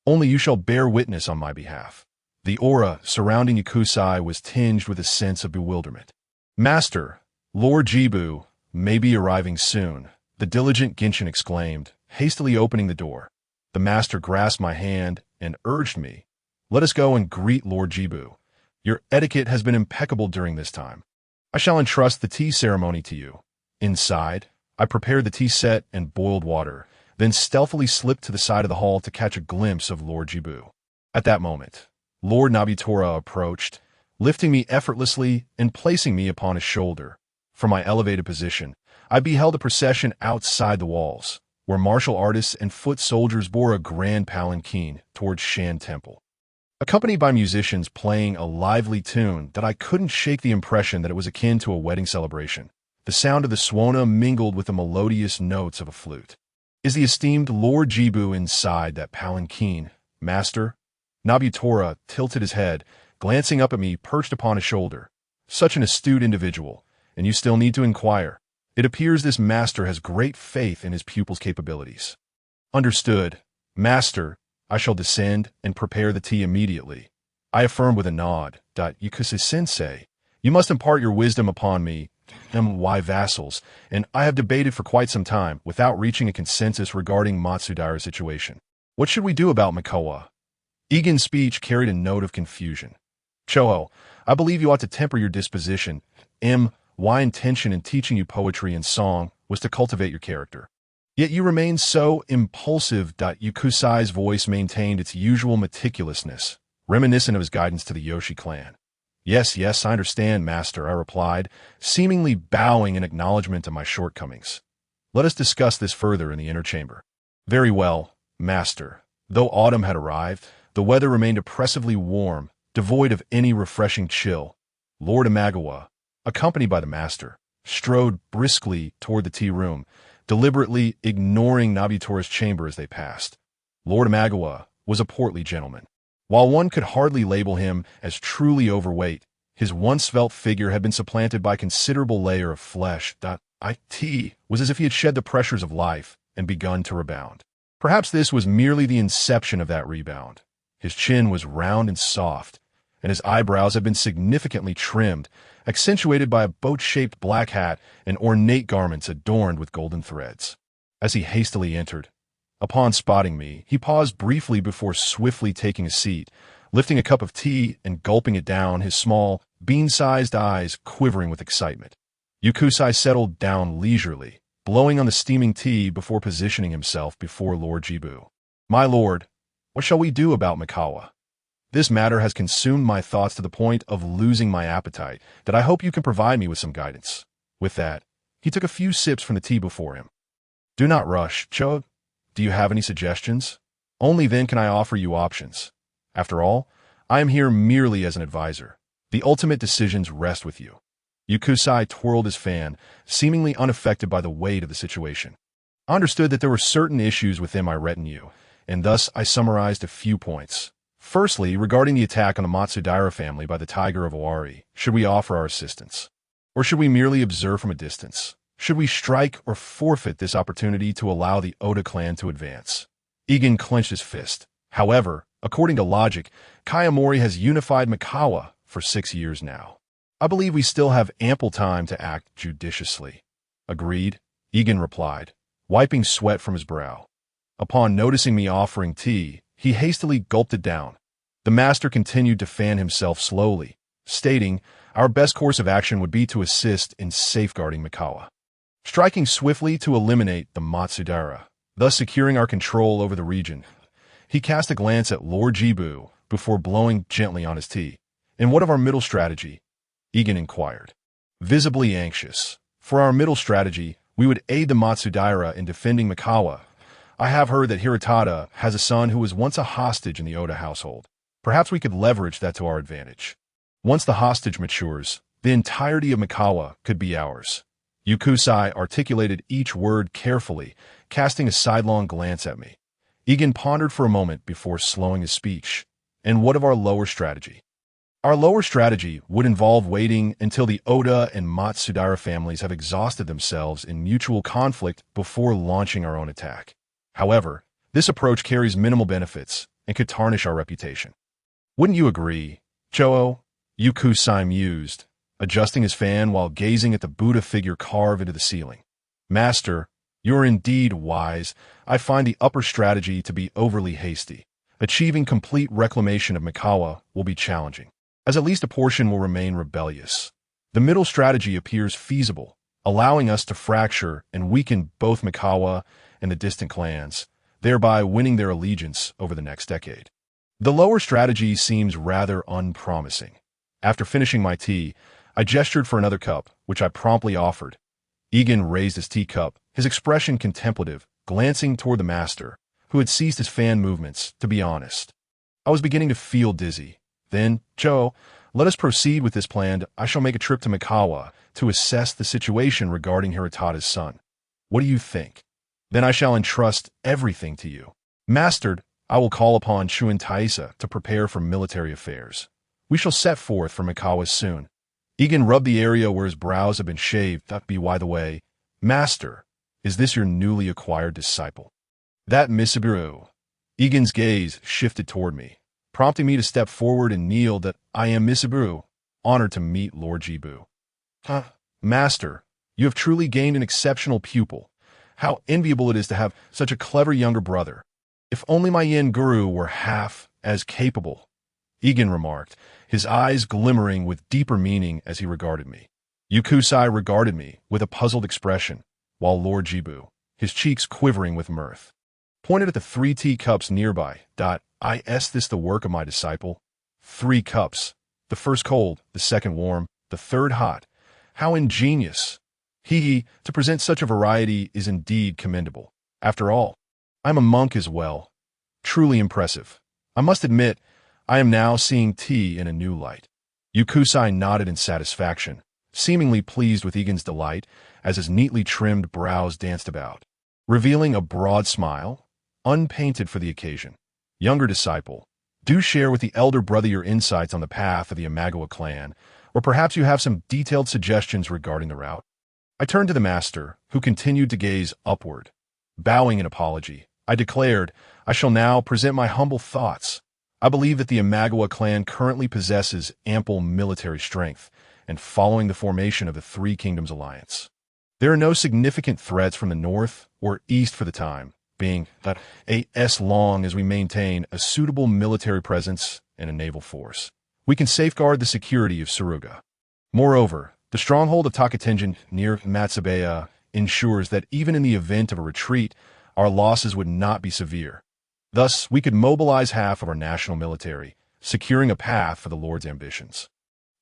Only you shall bear witness on my behalf. The aura surrounding Yakusai was tinged with a sense of bewilderment. Master, Lord Jibu may be arriving soon, the diligent Genshin exclaimed, hastily opening the door. The master grasped my hand and urged me, let us go and greet Lord Jibu. Your etiquette has been impeccable during this time. I shall entrust the tea ceremony to you. Inside, I prepared the tea set and boiled water, then stealthily slipped to the side of the hall to catch a glimpse of Lord Jibu. At that moment, Lord Nabitora approached, lifting me effortlessly and placing me upon his shoulder. From my elevated position, I beheld a procession outside the walls, where martial artists and foot soldiers bore a grand palanquin towards Shan Temple, accompanied by musicians playing a lively tune that I couldn't shake the impression that it was akin to a wedding celebration. The sound of the suona mingled with the melodious notes of a flute. "Is the esteemed Lord Jibu inside that palanquin, master?" Nabutora tilted his head, glancing up at me perched upon his shoulder. "Such an astute individual, and you still need to inquire. It appears this master has great faith in his pupil's capabilities." "Understood. Master, I shall descend and prepare the tea immediately." I affirmed with a nod. "Yakusa-sensei, you must impart your wisdom upon me, my vassals, and I have debated for quite some time without reaching a consensus regarding Matsudaira's situation. What should we do about Mikowa?" Egan's speech carried a note of confusion. "Choho, I believe you ought to temper your disposition. My intention in teaching you poetry and song was to cultivate your character. Yet you remain so impulsive." Yakusai's voice maintained its usual meticulousness, reminiscent of his guidance to the Yoshi clan. Yes, I understand, master," I replied, seemingly bowing in acknowledgement of my shortcomings. "Let us discuss this further in the inner chamber." "Very well, master." Though autumn had arrived, the weather remained oppressively warm, devoid of any refreshing chill. Lord Imagawa, accompanied by the master, strode briskly toward the tea room, deliberately ignoring Nobutoro's chamber as they passed. Lord Imagawa was a portly gentleman. While one could hardly label him as truly overweight, his once svelte figure had been supplanted by a considerable layer of flesh. It was as if he had shed the pressures of life and begun to rebound. Perhaps this was merely the inception of that rebound. His chin was round and soft, and his eyebrows had been significantly trimmed, accentuated by a boat-shaped black hat and ornate garments adorned with golden threads. As he hastily entered, upon spotting me, he paused briefly before swiftly taking a seat, lifting a cup of tea and gulping it down, his small, bean-sized eyes quivering with excitement. Yakusai settled down leisurely, blowing on the steaming tea before positioning himself before Lord Jibu. "My lord, what shall we do about Mikawa? This matter has consumed my thoughts to the point of losing my appetite, that I hope you can provide me with some guidance." With that, he took a few sips from the tea before him. "Do not rush, Cho. Do you have any suggestions? Only then can I offer you options. After all, I am here merely as an advisor. The ultimate decisions rest with you." Yakusai twirled his fan, seemingly unaffected by the weight of the situation. I understood that there were certain issues within my retinue, and thus I summarized a few points. Firstly, regarding the attack on the Matsudaira family by the Tiger of Owari, should we offer our assistance? Or should we merely observe from a distance? Should we strike or forfeit this opportunity to allow the Oda clan to advance? Egan clenched his fist. However, according to logic, Kayamori has unified Mikawa for 6 years now. I believe we still have ample time to act judiciously. "Agreed," Egan replied, wiping sweat from his brow. Upon noticing me offering tea, he hastily gulped it down. The master continued to fan himself slowly, stating, "Our best course of action would be to assist in safeguarding Mikawa, striking swiftly to eliminate the Matsudaira, thus securing our control over the region." He cast a glance at Lord Jibu before blowing gently on his tea. "And what of our middle strategy?" Egan inquired, visibly anxious. "For our middle strategy, we would aid the Matsudaira in defending Mikawa. I have heard that Hiratada has a son who was once a hostage in the Oda household. Perhaps we could leverage that to our advantage. Once the hostage matures, the entirety of Mikawa could be ours." Yakusai articulated each word carefully, casting a sidelong glance at me. Egan pondered for a moment before slowing his speech. "And what of our lower strategy?" "Our lower strategy would involve waiting until the Oda and Matsudaira families have exhausted themselves in mutual conflict before launching our own attack. However, this approach carries minimal benefits and could tarnish our reputation. Wouldn't you agree, Choho?" Yakusai mused, adjusting his fan while gazing at the Buddha figure carved into the ceiling. "Master, you are indeed wise. I find the upper strategy to be overly hasty. Achieving complete reclamation of Mikawa will be challenging, as at least a portion will remain rebellious. The middle strategy appears feasible, allowing us to fracture and weaken both Mikawa and the distant clans, thereby winning their allegiance over the next decade. The lower strategy seems rather unpromising." After finishing my tea, I gestured for another cup, which which I promptly offered. Egan raised his teacup, his expression contemplative, glancing toward the master, who had ceased his fan movements, to be honest. I was beginning to feel dizzy. Then, Joe, let us proceed with this plan. I shall make a trip to Mikawa to assess the situation regarding Hiratada's son. What do you think? Then I shall entrust everything to you. Mastered, I will call upon Chuan Taisa to prepare for military affairs. We shall set forth for Mikawa soon. Egan rubbed the area where his brows had been shaved. By the way, Master, is this your newly acquired disciple? That Misaburo. Egan's gaze shifted toward me, prompting me to step forward and kneel. That I am Misaburo, honored to meet Lord Jibu. Master, you have truly gained an exceptional pupil. How enviable it is to have such a clever younger brother. If only my Yin Guru were half as capable, Egan remarked, his eyes glimmering with deeper meaning as he regarded me. Yukusai regarded me with a puzzled expression, while Lord Jibu, his cheeks quivering with mirth, pointed at the 3 teacups nearby. Is this the work of my disciple? 3 cups, the first cold, the second warm, the third hot. How ingenious! To present such a variety is indeed commendable. After all, I'm a monk as well. Truly impressive. I must admit, I am now seeing tea in a new light. Yukusai nodded in satisfaction, seemingly pleased with Egan's delight as his neatly trimmed brows danced about, revealing a broad smile, unpainted for the occasion. Younger disciple, do share with the elder brother your insights on the path of the Imagawa clan, or perhaps you have some detailed suggestions regarding the route. I turned to the master, who continued to gaze upward. Bowing in apology, I declared, I shall now present my humble thoughts. I believe that the Imagawa clan currently possesses ample military strength, and following the formation of the Three Kingdoms Alliance, there are no significant threats from the north or east for the time being, as long as we maintain a suitable military presence and a naval force. We can safeguard the security of Suruga. Moreover, the stronghold of Takatenjin near Matsubaya ensures that even in the event of a retreat, our losses would not be severe. Thus, we could mobilize half of our national military, securing a path for the Lord's ambitions.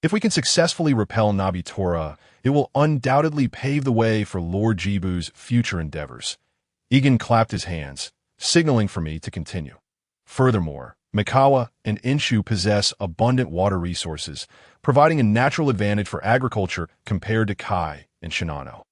If we can successfully repel Nabitora, it will undoubtedly pave the way for Lord Jibu's future endeavors. Egan clapped his hands, signaling for me to continue. Furthermore, Mikawa and Inshu possess abundant water resources, providing a natural advantage for agriculture compared to Kai and Shinano.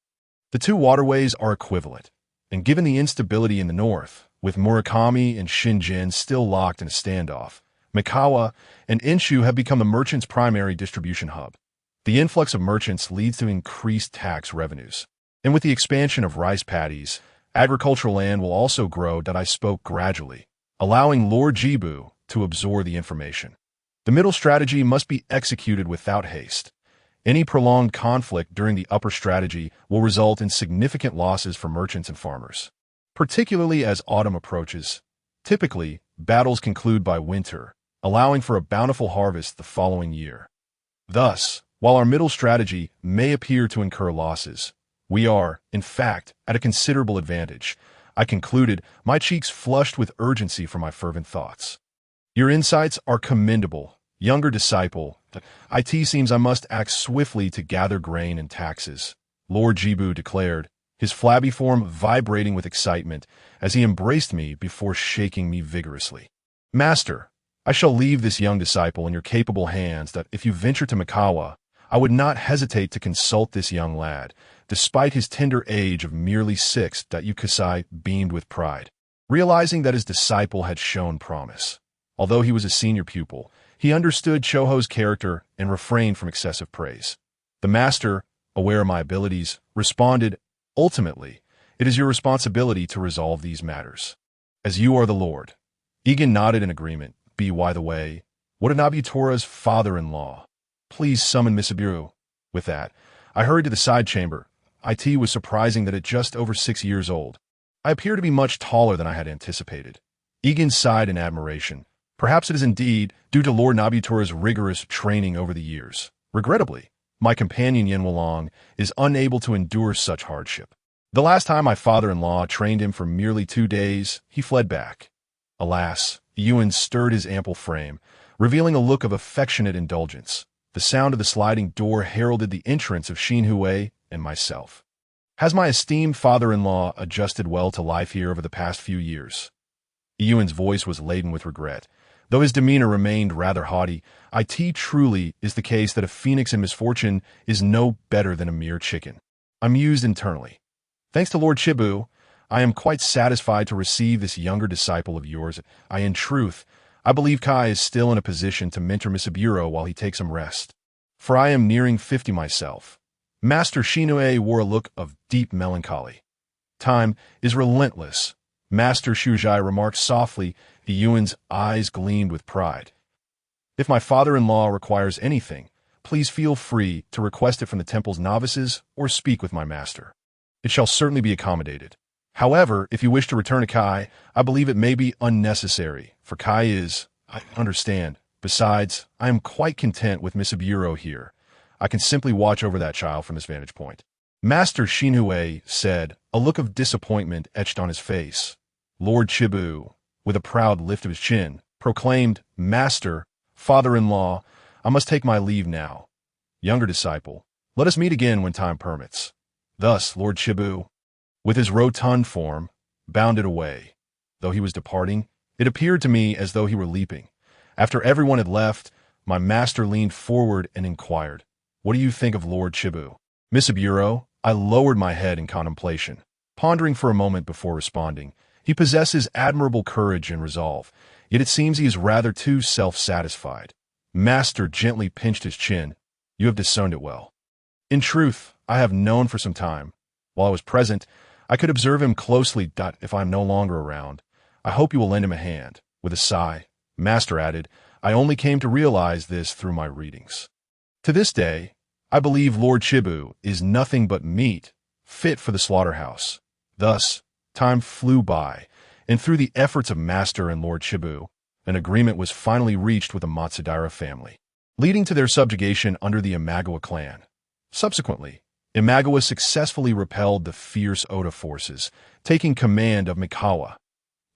The 2 waterways are equivalent, and given the instability in the north, with Murakami and Shingen still locked in a standoff, Mikawa and Inshu have become the merchants' primary distribution hub. The influx of merchants leads to increased tax revenues, and with the expansion of rice paddies, agricultural land will also grow. I spoke gradually, allowing Lord Jibu to absorb the information. The middle strategy must be executed without haste. Any prolonged conflict during the upper strategy will result in significant losses for merchants and farmers, particularly as autumn approaches. Typically, battles conclude by winter, allowing for a bountiful harvest the following year. Thus, while our middle strategy may appear to incur losses, we are, in fact, at a considerable advantage. I concluded, my cheeks flushed with urgency for my fervent thoughts. Your insights are commendable, younger disciple. It seems I must act swiftly to gather grain and taxes, Lord Jibu declared, his flabby form vibrating with excitement as he embraced me before shaking me vigorously. Master, I shall leave this young disciple in your capable hands. If you venture to Mikawa, I would not hesitate to consult this young lad, despite his tender age of merely 6. Yukusai beamed with pride, realizing that his disciple had shown promise. Although he was a senior pupil, he understood Choho's character and refrained from excessive praise. The master, aware of my abilities, responded, ultimately, it is your responsibility to resolve these matters, as you are the Lord. Egan nodded in agreement. By the way, what of Nobutura's father-in-law? Please summon Misaburo. With that, I hurried to the side chamber. It was surprising that at just over 6 years old, I appear to be much taller than I had anticipated. Egan sighed in admiration. Perhaps it is indeed due to Lord Nobutura's rigorous training over the years. Regrettably, my companion Yen Wolong is unable to endure such hardship. The last time my father-in-law trained him for merely 2 days, he fled back. Alas, Yuan stirred his ample frame, revealing a look of affectionate indulgence. The sound of the sliding door heralded the entrance of Xin Hui and myself. Has my esteemed father-in-law adjusted well to life here over the past few years? Yuan's voice was laden with regret. Though his demeanor remained rather haughty, it truly is the case that a phoenix in misfortune is no better than a mere chicken. I mused internally. Thanks to Lord Chibu, I am quite satisfied to receive this younger disciple of yours. In truth, I believe Kai is still in a position to mentor Misaburo while he takes some rest. For I am nearing 50 myself. Master Shinue wore a look of deep melancholy. Time is relentless, Master Shujai remarked softly. The Yuan's eyes gleamed with pride. If my father-in-law requires anything, please feel free to request it from the temple's novices or speak with my master. It shall certainly be accommodated. However, if you wish to return to Kai, I believe it may be unnecessary, for Kai is, I understand. Besides, I am quite content with Misaburo here. I can simply watch over that child from this vantage point. Master Shinue said, a look of disappointment etched on his face. Lord Chibu, with a proud lift of his chin, proclaimed, Master, father-in-law, I must take my leave now. Younger disciple, let us meet again when time permits. Thus, Lord Chibu, with his rotund form, bounded away. Though he was departing, it appeared to me as though he were leaping. After everyone had left, my master leaned forward and inquired, What do you think of Lord Chibu? Misaburo, I lowered my head in contemplation, pondering for a moment before responding. He possesses admirable courage and resolve, yet it seems he is rather too self-satisfied. Master gently pinched his chin. You have discerned it well. In truth, I have known for some time. While I was present, I could observe him closely. If I am no longer around, I hope you will lend him a hand. With a sigh, Master added, I only came to realize this through my readings. To this day, I believe Lord Chibu is nothing but meat, fit for the slaughterhouse. Thus, time flew by, and through the efforts of Master and Lord Chibu, an agreement was finally reached with the Matsudaira family, leading to their subjugation under the Imagawa clan. Subsequently, Imagawa successfully repelled the fierce Oda forces, taking command of Mikawa.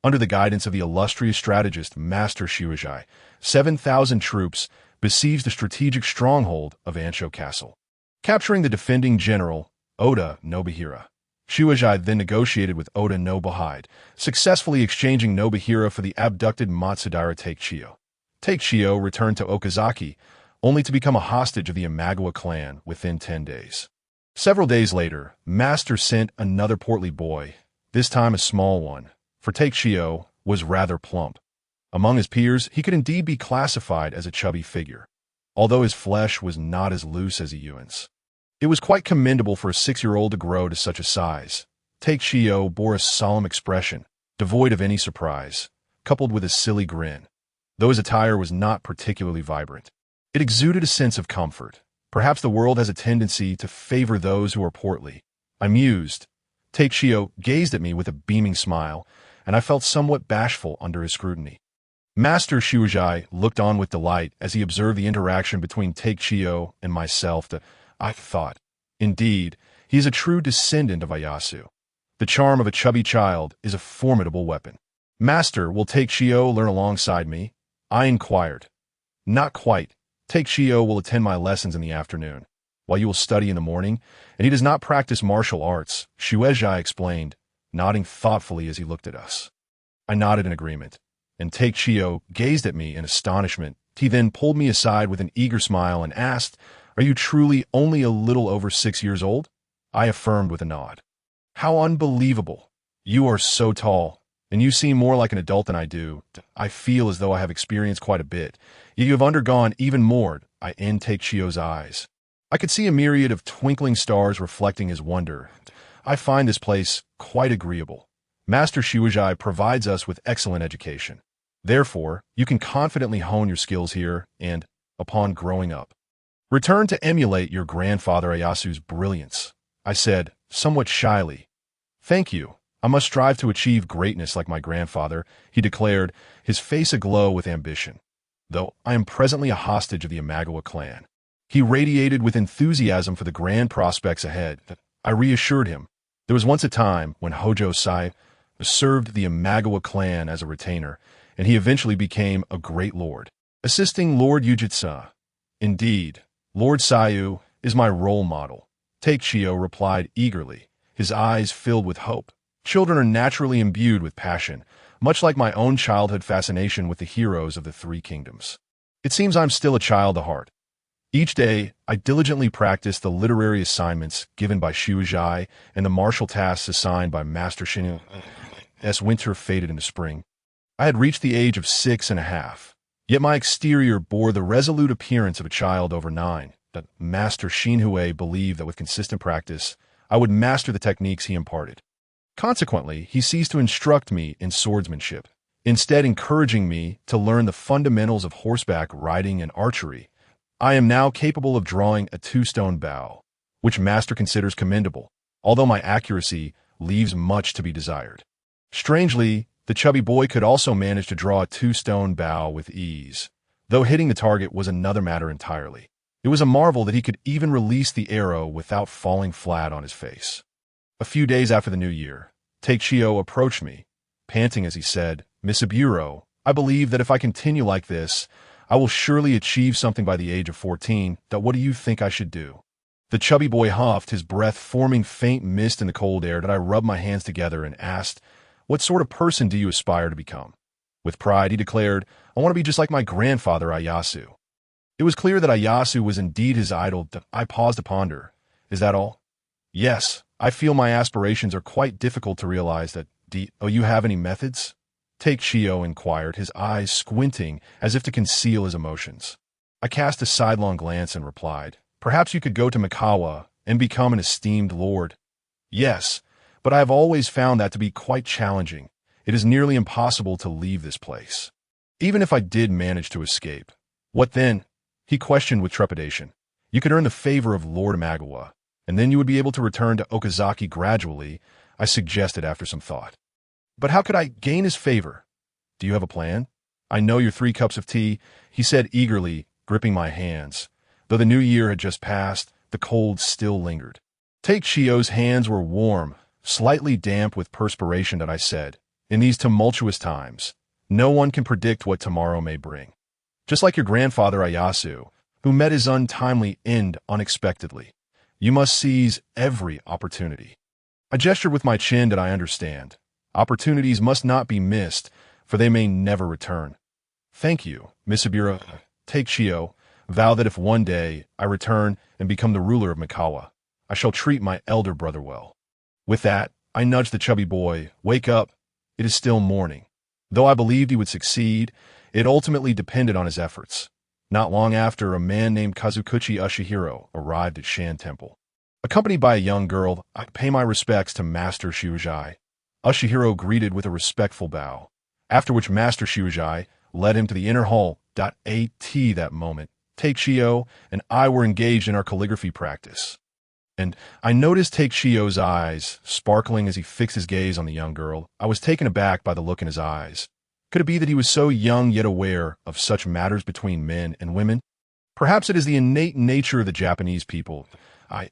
Under the guidance of the illustrious strategist Master Shiujai, 7,000 troops besieged the strategic stronghold of Ansho Castle, capturing the defending general, Oda Nobuhira. Shiujai then negotiated with Oda Nobuhide, successfully exchanging Nobuhira for the abducted Matsudaira Takechiyo. Takechiyo returned to Okazaki, only to become a hostage of the Imagawa clan within 10 days. Several days later, Master sent another portly boy, this time a small one, for Takechiyo was rather plump. Among his peers, he could indeed be classified as a chubby figure, although his flesh was not as loose as Yuan's. It was quite commendable for a 6-year-old to grow to such a size. Takechiyo bore a solemn expression, devoid of any surprise, coupled with a silly grin, though his attire was not particularly vibrant. It exuded a sense of comfort. Perhaps the world has a tendency to favor those who are portly. I mused. Takechiyo gazed at me with a beaming smile, and I felt somewhat bashful under his scrutiny. Master Shiujai looked on with delight as he observed the interaction between Takechiyo and myself. I thought, indeed, he is a true descendant of Ieyasu. The charm of a chubby child is a formidable weapon. Master, will Takechiyo learn alongside me? I inquired. Not quite. Takechiyo will attend my lessons in the afternoon, while you will study in the morning, and he does not practice martial arts, Shueijai explained, nodding thoughtfully as he looked at us. I nodded in agreement, and Takechiyo gazed at me in astonishment. He then pulled me aside with an eager smile and asked, Are you truly only a little over 6 years old? I affirmed with a nod. How unbelievable. You are so tall, and you seem more like an adult than I do. I feel as though I have experienced quite a bit. Yet you have undergone even more. I end Takechiyo's eyes. I could see a myriad of twinkling stars reflecting his wonder. I find this place quite agreeable. Master Shiujai provides us with excellent education. Therefore, you can confidently hone your skills here and, upon growing up, return to emulate your grandfather Ieyasu's brilliance. I said, somewhat shyly. Thank you. I must strive to achieve greatness like my grandfather, he declared, his face aglow with ambition. Though I am presently a hostage of the Imagawa clan. He radiated with enthusiasm for the grand prospects ahead. I reassured him. There was once a time when Hojo Sai served the Imagawa clan as a retainer, and he eventually became a great lord, assisting Lord Ujitsa Indeed, Lord Sayu is my role model, Take-Chio replied eagerly, his eyes filled with hope. Children are naturally imbued with passion, much like my own childhood fascination with the heroes of the Three Kingdoms. It seems I'm still a child at heart. Each day, I diligently practice the literary assignments given by Xiuzhai and the martial tasks assigned by Master Xinu. As winter faded into spring, I had reached the age of 6.5, yet my exterior bore the resolute appearance of a child over 9. That Master Xinhui believed that with consistent practice, I would master the techniques he imparted. Consequently, he ceased to instruct me in swordsmanship, instead encouraging me to learn the fundamentals of horseback riding and archery. I am now capable of drawing a two-stone bow, which Master considers commendable, although my accuracy leaves much to be desired. Strangely, the chubby boy could also manage to draw a two-stone bow with ease, though hitting the target was another matter entirely. It was a marvel that he could even release the arrow without falling flat on his face. A few days after the new year, Take-Chio approached me, panting as he said, "Misaburo, I believe that if I continue like this, I will surely achieve something by the age of 14. What do you think I should do?" The chubby boy huffed, his breath forming faint mist in the cold air. I rubbed my hands together and asked, "What sort of person do you aspire to become?" With pride, he declared, "I want to be just like my grandfather, Ieyasu." It was clear that Ieyasu was indeed his idol. I paused to ponder. "Is that all?" "Yes, I feel my aspirations are quite difficult to realize that. Do you have any methods?" Take-Chio inquired, his eyes squinting as if to conceal his emotions. I cast a sidelong glance and replied, "Perhaps you could go to Mikawa and become an esteemed lord." "Yes, but I have always found that to be quite challenging. It is nearly impossible to leave this place. Even if I did manage to escape." "What then?" he questioned with trepidation. "You could earn the favor of Lord Imagawa, and then you would be able to return to Okazaki gradually," I suggested after some thought. "But how could I gain his favor?" "Do you have a plan?" "I know your 3 cups of tea," he said eagerly, gripping my hands. Though the new year had just passed, the cold still lingered. Take-Chio's hands were warm, slightly damp with perspiration. I said, "In these tumultuous times, no one can predict what tomorrow may bring. Just like your grandfather Ieyasu, who met his untimely end unexpectedly, you must seize every opportunity." I gestured with my chin. "Did I understand? Opportunities must not be missed, for they may never return." "Thank you, Misaburo." Take-Chio vowed that if one day I return and become the ruler of Mikawa, I shall treat my elder brother well. With that, I nudged the chubby boy. "Wake up. It is still morning." Though I believed he would succeed, it ultimately depended on his efforts. Not long after, a man named Kazukuchi Ushihiro arrived at Shan Temple. Accompanied by a young girl, I pay my respects to Master Xiuzhai. Ushihiro greeted with a respectful bow, after which Master Xiuzhai led him to the inner hall. At that moment, Take-Chio and I were engaged in our calligraphy practice. And I noticed Take-Chio's eyes sparkling as he fixed his gaze on the young girl. I was taken aback by the look in his eyes. Could it be that he was so young yet aware of such matters between men and women? Perhaps it is the innate nature of the Japanese people.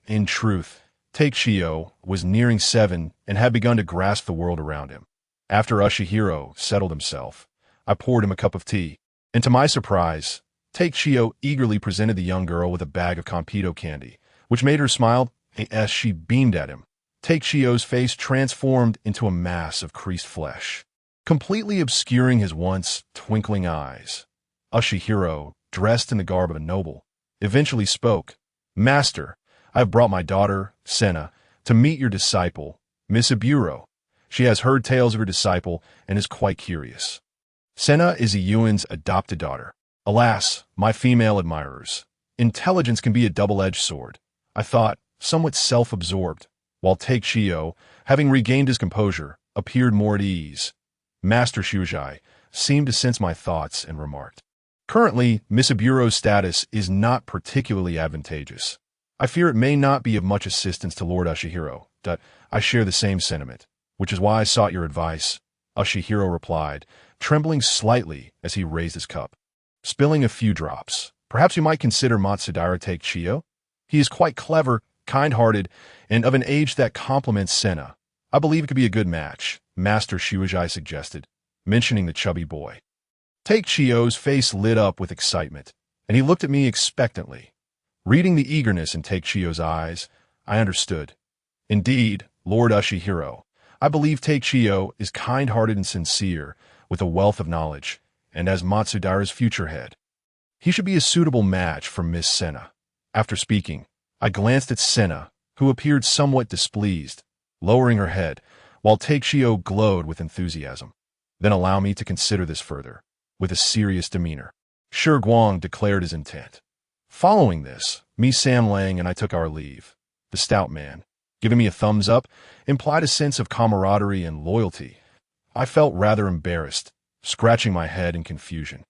In truth, Take-Chio was nearing 7 and had begun to grasp the world around him. After Ushihiro settled himself, I poured him a cup of tea, and to my surprise, Take-Chio eagerly presented the young girl with a bag of Compito candy, which made her smile as she beamed at him. Take-Chio's face transformed into a mass of creased flesh, completely obscuring his once twinkling eyes. Ushihiro, dressed in the garb of a noble, eventually spoke. "Master, I have brought my daughter, Senna, to meet your disciple, Misaburo. She has heard tales of your disciple and is quite curious." Senna is Iyuan's adopted daughter. Alas, my female admirers, intelligence can be a double-edged sword, I thought, somewhat self-absorbed, while Take-Chio, having regained his composure, appeared more at ease. Master Xiuzhai seemed to sense my thoughts and remarked, "Currently, Misaburo's status is not particularly advantageous. I fear it may not be of much assistance to Lord Ushihiro. I share the same sentiment, which is why I sought your advice," Ushihiro replied, trembling slightly as he raised his cup, spilling a few drops. "Perhaps you might consider Matsudaira Take-Chio? He is quite clever, kind-hearted, and of an age that complements Senna. I believe it could be a good match," Master Xiuzhai suggested, mentioning the chubby boy. Take-Chio's face lit up with excitement, and he looked at me expectantly. Reading the eagerness in Take-Chiyo's eyes, I understood. Indeed, Lord Ushihiro, I believe Take-Chiyo is kind-hearted and sincere, with a wealth of knowledge, and as Matsudara's future head, he should be a suitable match for Miss Senna. After speaking, I glanced at Senna, who appeared somewhat displeased, lowering her head, while Take-Chiyo glowed with enthusiasm. Then allow me to consider this further, with a serious demeanor. Shi Guang declared his intent. Following this, me Sam Lang and I took our leave. The stout man, giving me a thumbs up, implied a sense of camaraderie and loyalty. I felt rather embarrassed, scratching my head in confusion.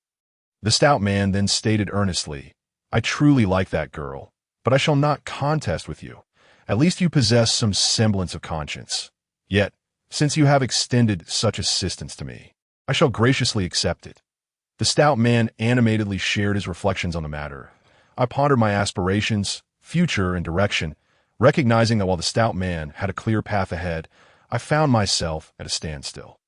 The stout man then stated earnestly, I truly like that girl, but I shall not contest with you. At least you possess some semblance of conscience. Yet, since you have extended such assistance to me, I shall graciously accept it. The stout man animatedly shared his reflections on the matter. I pondered my aspirations, future, and direction, recognizing that while the stout man had a clear path ahead, I found myself at a standstill.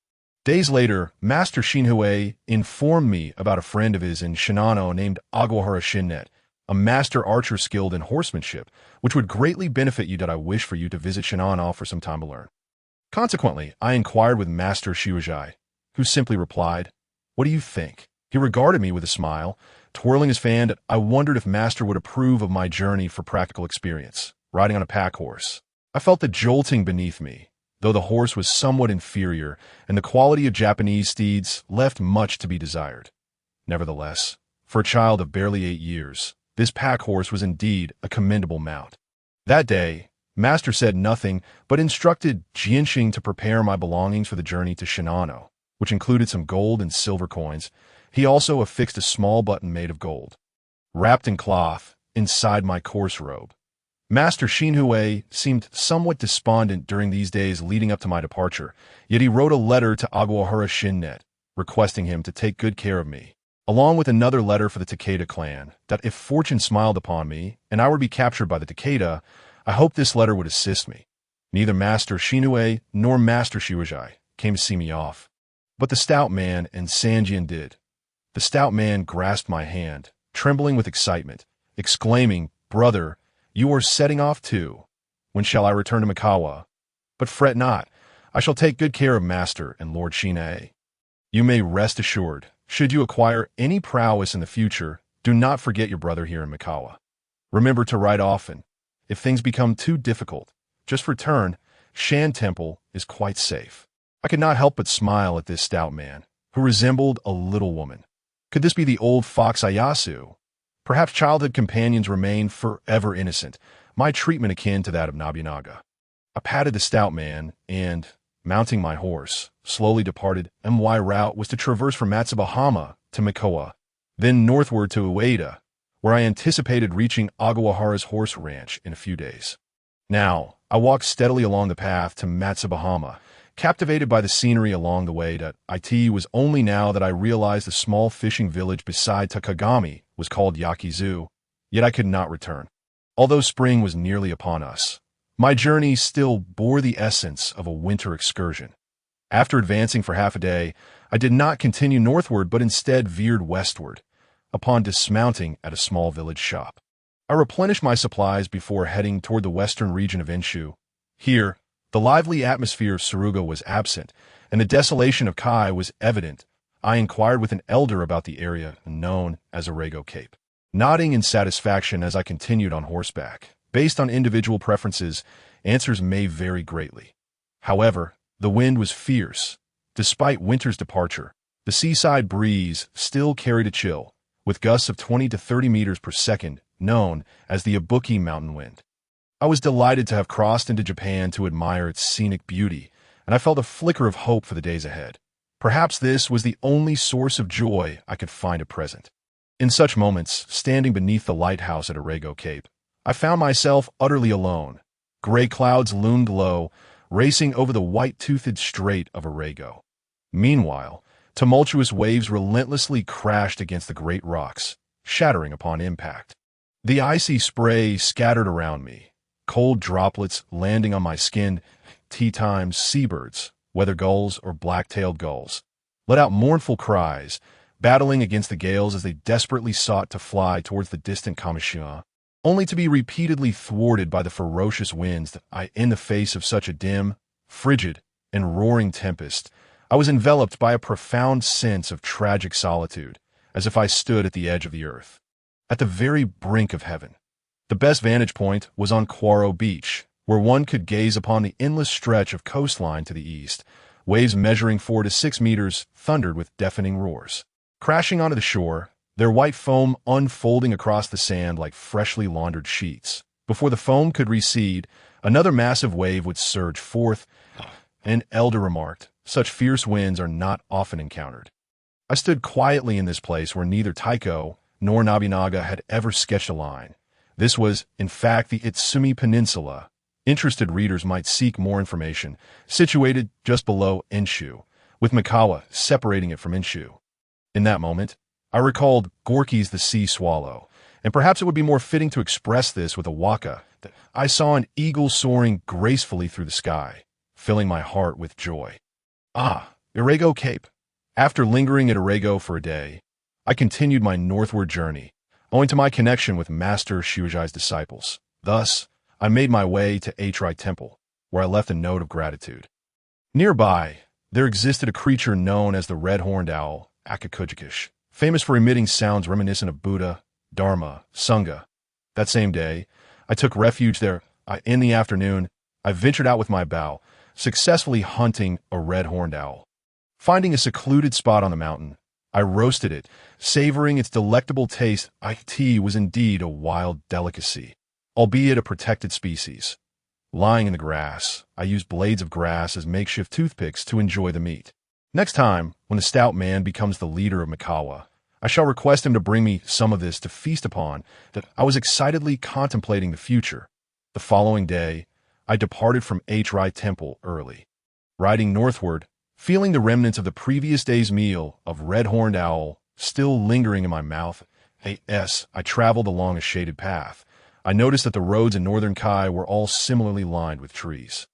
Days later, Master Shinhue informed me about a friend of his in Shinano named Aguahara Shinnet, a master archer skilled in horsemanship, which would greatly benefit you. That I wish for you to visit Shinano for some time to learn. Consequently, I inquired with Master Shiwajai, who simply replied, What do you think? He regarded me with a smile, twirling his fan. I wondered if Master would approve of my journey for practical experience, riding on a pack horse. I felt the jolting beneath me, though the horse was somewhat inferior, and the quality of Japanese steeds left much to be desired. Nevertheless, for a child of barely 8 years, this pack horse was indeed a commendable mount. That day, Master said nothing, but instructed Jianxing to prepare my belongings for the journey to Shinano, which included some gold and silver coins. He also affixed a small button made of gold, wrapped in cloth, inside my coarse robe. Master Shinhue seemed somewhat despondent during these days leading up to my departure, yet he wrote a letter to Aguahara Shinnet, requesting him to take good care of me, along with another letter for the Takeda clan, that if fortune smiled upon me and I were to be captured by the Takeda, I hoped this letter would assist me. Neither Master Shinhue nor Master Shiwajai came to see me off, but the stout man and Sanjian did. The stout man grasped my hand, trembling with excitement, exclaiming, Brother, you are setting off too. When shall I return to Mikawa? But fret not, I shall take good care of Master and Lord Shinai. You may rest assured, should you acquire any prowess in the future, do not forget your brother here in Mikawa. Remember to write often. If things become too difficult, just return. Shan Temple is quite safe. I could not help but smile at this stout man, who resembled a little woman. Could this be the old fox Ieyasu? Perhaps childhood companions remain forever innocent, my treatment akin to that of Nobunaga. I patted the stout man and, mounting my horse, slowly departed. My route was to traverse from Matsubahama to Mikoa, then northward to Ueda, where I anticipated reaching Aguahara's horse ranch in a few days. Now, I walked steadily along the path to Matsubahama, captivated by the scenery along the way. It was only now that I realized the small fishing village beside Takagami was called Yakizu, yet I could not return. Although spring was nearly upon us, my journey still bore the essence of a winter excursion. After advancing for half a day, I did not continue northward but instead veered westward, upon dismounting at a small village shop. I replenished my supplies before heading toward the western region of Enshu. Here, the lively atmosphere of Suruga was absent, and the desolation of Kai was evident. I inquired with an elder about the area known as Arago Cape, nodding in satisfaction as I continued on horseback. Based on individual preferences, answers may vary greatly. However, the wind was fierce. Despite winter's departure, the seaside breeze still carried a chill, with gusts of 20 to 30 meters per second, known as the Ibuki mountain wind. I was delighted to have crossed into Japan to admire its scenic beauty, and I felt a flicker of hope for the days ahead. Perhaps this was the only source of joy I could find at present. In such moments, standing beneath the lighthouse at Arago Cape, I found myself utterly alone. Gray clouds loomed low, racing over the white-toothed strait of Arago. Meanwhile, tumultuous waves relentlessly crashed against the great rocks, shattering upon impact. The icy spray scattered around me, cold droplets landing on my skin. Times seabirds, whether gulls or black-tailed gulls, let out mournful cries, battling against the gales as they desperately sought to fly towards the distant Kamishima, only to be repeatedly thwarted by the ferocious winds that in the face of such a dim, frigid, and roaring tempest, I was enveloped by a profound sense of tragic solitude, as if I stood at the edge of the earth, at the very brink of heaven. The best vantage point was on Quarro Beach, where one could gaze upon the endless stretch of coastline to the east. Waves measuring 4 to 6 meters thundered with deafening roars, crashing onto the shore, their white foam unfolding across the sand like freshly laundered sheets. Before the foam could recede, another massive wave would surge forth. An elder remarked, "Such fierce winds are not often encountered." I stood quietly in this place where neither Taiko nor Nobunaga had ever sketched a line. This was, in fact, the Itsumi Peninsula. Interested readers might seek more information, situated just below Enshu, with Mikawa separating it from Enshu. In that moment, I recalled Gorky's The Sea Swallow, and perhaps it would be more fitting to express this with a waka that I saw an eagle soaring gracefully through the sky, filling my heart with joy. Irego Cape. After lingering at Irego for a day, I continued my northward journey, owing to my connection with Master Shuujai's disciples. Thus, I made my way to Atri Temple, where I left a note of gratitude. Nearby, there existed a creature known as the red-horned owl, Akakujikish, famous for emitting sounds reminiscent of Buddha, Dharma, Sangha. That same day, I took refuge there. In the afternoon, I ventured out with my bow, successfully hunting a red-horned owl. Finding a secluded spot on the mountain, I roasted it, savoring its delectable taste. It was indeed a wild delicacy, albeit a protected species. Lying in the grass, I used blades of grass as makeshift toothpicks to enjoy the meat. Next time, when the stout man becomes the leader of Mikawa, I shall request him to bring me some of this to feast upon. That I was excitedly contemplating the future. The following day, I departed from Atri Temple early. Riding northward, feeling the remnants of the previous day's meal of red-horned owl still lingering in my mouth, I traveled along a shaded path. I noticed that the roads in northern Kai were all similarly lined with trees.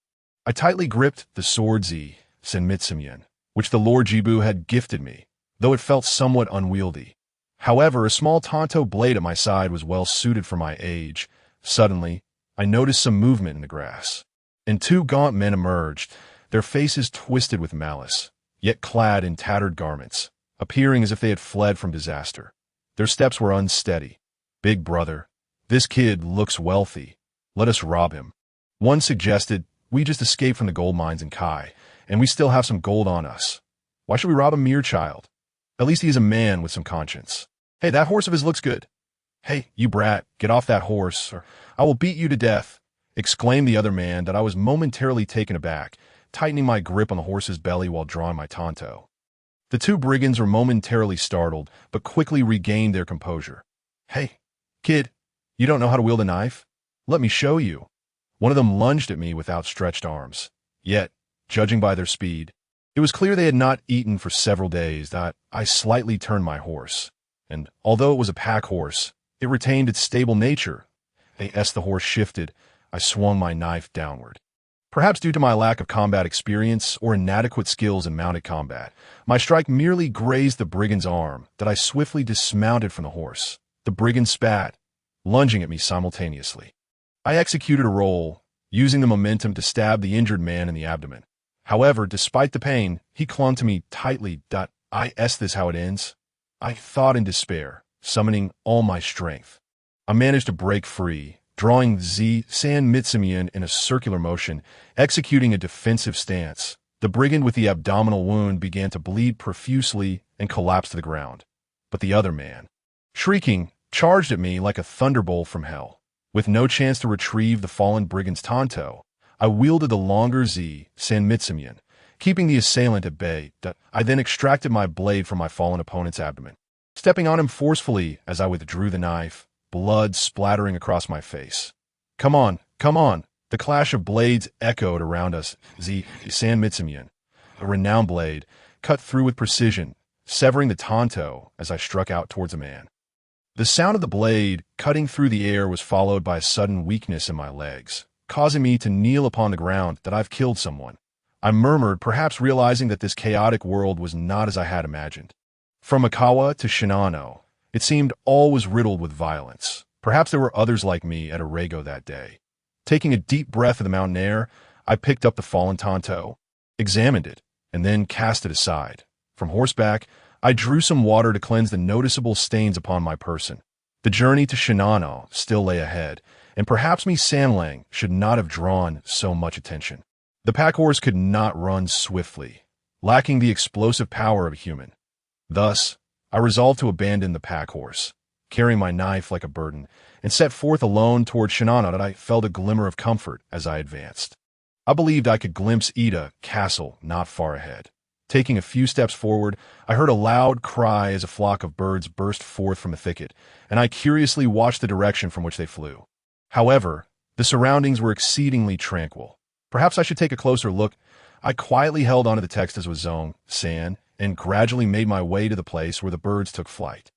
I tightly gripped the sword Senmitsumian, which the Lord Jibu had gifted me, though it felt somewhat unwieldy. However, a small tanto blade at my side was well suited for my age. Suddenly, I noticed some movement in the grass, and 2 gaunt men emerged, their faces twisted with malice, yet clad in tattered garments, appearing as if they had fled from disaster. Their steps were unsteady. "Big brother, this kid looks wealthy. Let us rob him." One suggested, "We just escaped from the gold mines in Kai, and we still have some gold on us. Why should we rob a mere child? At least he is a man with some conscience. Hey, that horse of his looks good." "Hey, you brat, get off that horse, or I will beat you to death," exclaimed the other man. That I was momentarily taken aback, tightening my grip on the horse's belly while drawing my tanto. The 2 brigands were momentarily startled, but quickly regained their composure. "Hey, kid, you don't know how to wield a knife? Let me show you." One of them lunged at me with outstretched arms. Yet, judging by their speed, it was clear they had not eaten for several days. That I slightly turned my horse, and although it was a pack horse, it retained its stable nature. As the horse shifted, I swung my knife downward. Perhaps due to my lack of combat experience or inadequate skills in mounted combat, my strike merely grazed the brigand's arm. That I swiftly dismounted from the horse. The brigand spat, lunging at me simultaneously. I executed a roll, using the momentum to stab the injured man in the abdomen. However, despite the pain, he clung to me tightly. This how it ends? I thought in despair, summoning all my strength. I managed to break free, drawing Senmitsumian in a circular motion, executing a defensive stance. The brigand with the abdominal wound began to bleed profusely and collapsed to the ground. But the other man, shrieking, charged at me like a thunderbolt from hell. With no chance to retrieve the fallen brigand's tanto, I wielded the longer Senmitsumian, keeping the assailant at bay. I then extracted my blade from my fallen opponent's abdomen, stepping on him forcefully as I withdrew the knife, blood splattering across my face. Come on, come on! The clash of blades echoed around us. Senmitsumian, a renowned blade, cut through with precision, severing the tanto as I struck out towards a man. The sound of the blade cutting through the air was followed by a sudden weakness in my legs, causing me to kneel upon the ground. That I've killed someone. I murmured, perhaps realizing that this chaotic world was not as I had imagined. From Mikawa to Shinano, it seemed all was riddled with violence. Perhaps there were others like me at Arago that day. Taking a deep breath of the mountain air, I picked up the fallen Tonto, examined it, and then cast it aside. From horseback, I drew some water to cleanse the noticeable stains upon my person. The journey to Shinano still lay ahead, and perhaps me Sanlang should not have drawn so much attention. The pack horse could not run swiftly, lacking the explosive power of a human. Thus, I resolved to abandon the pack horse, carrying my knife like a burden, and set forth alone toward Shinano that I felt a glimmer of comfort as I advanced. I believed I could glimpse Ida Castle not far ahead. Taking a few steps forward, I heard a loud cry as a flock of birds burst forth from a thicket, and I curiously watched the direction from which they flew. However, the surroundings were exceedingly tranquil. Perhaps I should take a closer look. I quietly held onto the text as was Zhong San, and gradually made my way to the place where the birds took flight.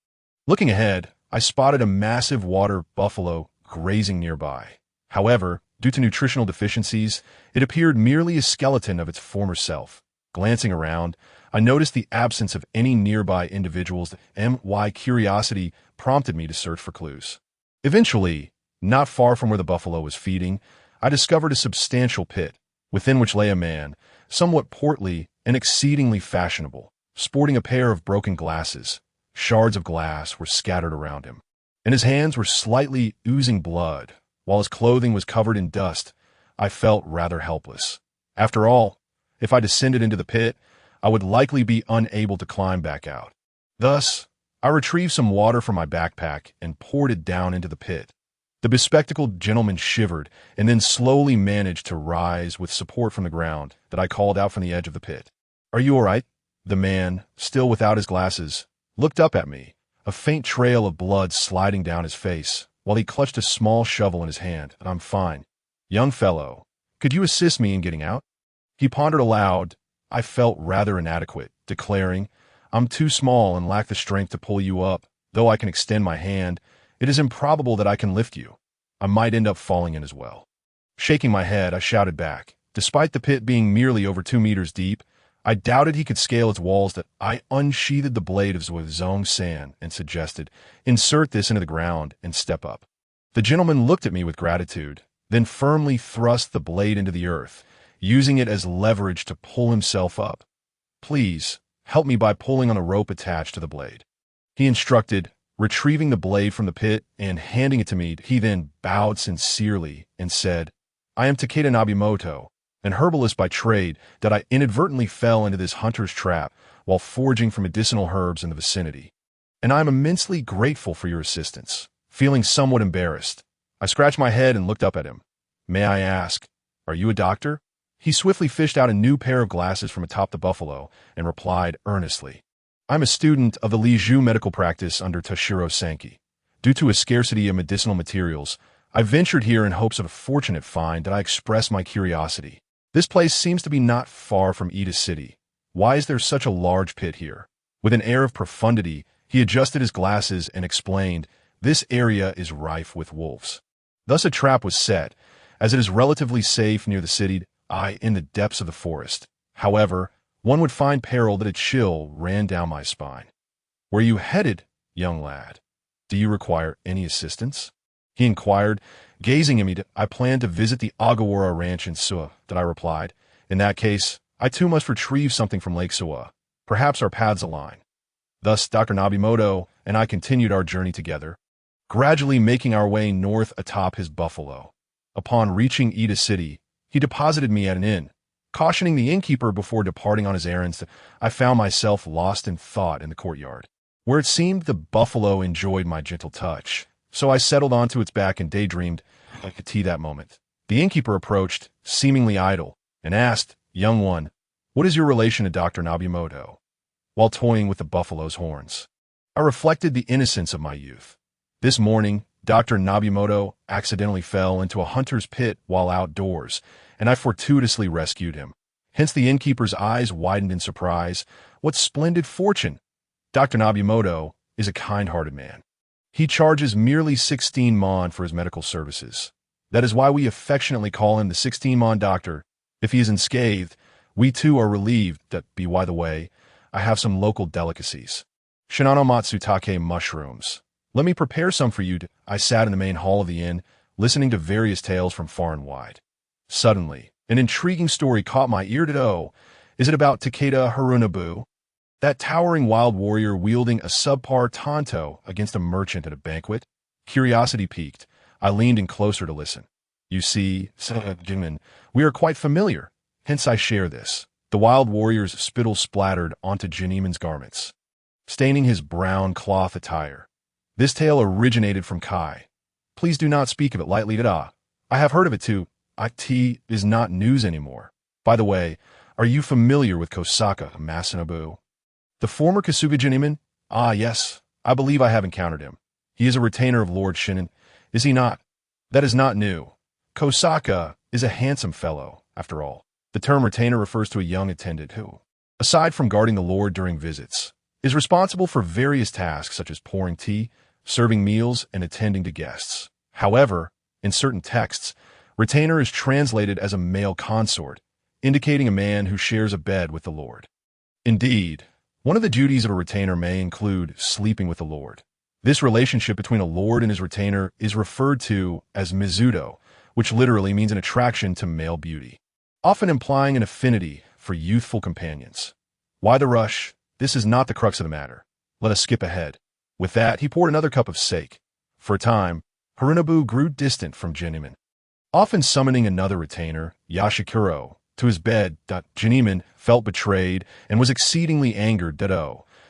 Looking ahead, I spotted a massive water buffalo grazing nearby. However, due to nutritional deficiencies, it appeared merely a skeleton of its former self. Glancing around, I noticed the absence of any nearby individuals, and my curiosity prompted me to search for clues. Eventually, not far from where the buffalo was feeding, I discovered a substantial pit, within which lay a man, somewhat portly and exceedingly fashionable, sporting a pair of broken glasses. Shards of glass were scattered around him, and his hands were slightly oozing blood, while his clothing was covered in dust. I felt rather helpless. After all, if I descended into the pit, I would likely be unable to climb back out. Thus, I retrieved some water from my backpack and poured it down into the pit. The bespectacled gentleman shivered and then slowly managed to rise with support from the ground that I called out from the edge of the pit. "Are you all right?" The man, still without his glasses, looked up at me, a faint trail of blood sliding down his face, while he clutched a small shovel in his hand. "I'm fine. Young fellow, could you assist me in getting out?" He pondered aloud. I felt rather inadequate, declaring, "I'm too small and lack the strength to pull you up. Though I can extend my hand, it is improbable that I can lift you. I might end up falling in as well." Shaking my head, I shouted back. Despite the pit being merely over 2 meters deep, I doubted he could scale its walls. That I unsheathed the blade of Zhong San and suggested, "Insert this into the ground and step up." The gentleman looked at me with gratitude, then firmly thrust the blade into the earth, using it as leverage to pull himself up. "Please, help me by pulling on the rope attached to the blade," he instructed, retrieving the blade from the pit and handing it to me. He then bowed sincerely and said, "I am Takeda Nabimoto, an herbalist by trade, that I inadvertently fell into this hunter's trap while foraging for medicinal herbs in the vicinity, and I am immensely grateful for your assistance." Feeling somewhat embarrassed, I scratched my head and looked up at him. "May I ask, are you a doctor?" He swiftly fished out a new pair of glasses from atop the buffalo and replied earnestly, "I'm a student of the Lizhu medical practice under Tashiro Sankey. Due to a scarcity of medicinal materials, I ventured here in hopes of a fortunate find that I expressed my curiosity. This place seems to be not far from Ida City. Why is there such a large pit here?" With an air of profundity, he adjusted his glasses and explained, "This area is rife with wolves. Thus a trap was set, as it is relatively safe near the city, in the depths of the forest. However, one would find peril." That a chill ran down my spine. "Where you headed, young lad? Do you require any assistance?" he inquired, gazing at me. "I plan to visit the Agawara Ranch in Suwa," that I replied. "In that case, I too must retrieve something from Lake Suwa. Perhaps our paths align." Thus, Dr. Nabimoto and I continued our journey together, gradually making our way north atop his buffalo. Upon reaching Ida City, he deposited me at an inn. Cautioning the innkeeper before departing on his errands, I found myself lost in thought in the courtyard, where it seemed the buffalo enjoyed my gentle touch. So I settled onto its back and daydreamed I could tea that moment. The innkeeper approached, seemingly idle, and asked, "Young one, what is your relation to Dr. Nabimoto?" while toying with the buffalo's horns. I reflected the innocence of my youth. This morning, Dr. Nabimoto accidentally fell into a hunter's pit while outdoors, and I fortuitously rescued him. Hence the innkeeper's eyes widened in surprise. What splendid fortune! Dr. Nabimoto is a kind-hearted man. He charges merely 16 mon for his medical services. That is why we affectionately call him the 16 mon doctor. If he is unscathed, we too are relieved that, by the way, I have some local delicacies. Shinano Matsutake mushrooms. Let me prepare some for you. I sat in the main hall of the inn, listening to various tales from far and wide. Suddenly, an intriguing story caught my ear. Is it about Takeda Harunobu? That towering wild warrior wielding a subpar tanto against a merchant at a banquet? Curiosity piqued. I leaned in closer to listen. You see, Jinmin, we are quite familiar. Hence I share this. The wild warrior's spittle splattered onto Jiniman's garments, staining his brown cloth attire. This tale originated from Kai. Please do not speak of it lightly. I have heard of it too. It is not news anymore. By the way, are you familiar with Kosaka Masanobu? The former Kasuga Jiniman? Ah, yes. I believe I have encountered him. He is a retainer of Lord Shinin, is he not? That is not new. Kosaka is a handsome fellow, after all. The term retainer refers to a young attendant who, aside from guarding the Lord during visits, is responsible for various tasks such as pouring tea, serving meals, and attending to guests. However, in certain texts, retainer is translated as a male consort, indicating a man who shares a bed with the Lord. Indeed, one of the duties of a retainer may include sleeping with the Lord. This relationship between a lord and his retainer is referred to as mizudo, which literally means an attraction to male beauty, often implying an affinity for youthful companions. Why the rush? This is not the crux of the matter. Let us skip ahead. With that, he poured another cup of sake. For a time, Harunobu grew distant from Jiniman, often summoning another retainer, Yashikuro, to his bed. Jiniman felt betrayed and was exceedingly angered.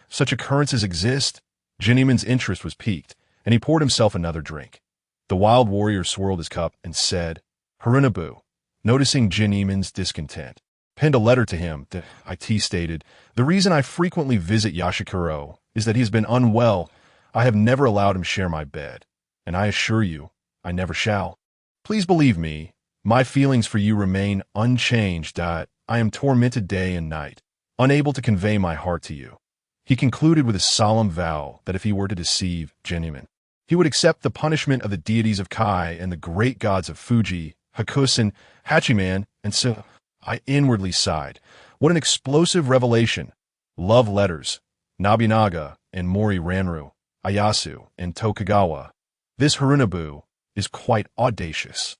Such occurrences exist? Jiniman's interest was piqued, and he poured himself another drink. The wild warrior swirled his cup and said, Harunobu, noticing Jiniman's discontent, penned a letter to him. It stated, the reason I frequently visit Yashikuro is that he has been unwell. I have never allowed him share my bed, and I assure you, I never shall. Please believe me, my feelings for you remain unchanged. I am tormented day and night, unable to convey my heart to you. He concluded with a solemn vow that if he were to deceive Jiniman, he would accept the punishment of the deities of Kai and the great gods of Fuji, Hakusen, Hachiman, and so I inwardly sighed. What an explosive revelation. Love letters, Nobunaga and Mori Ranru, Ayasu and Tokugawa. This Harunobu is quite audacious.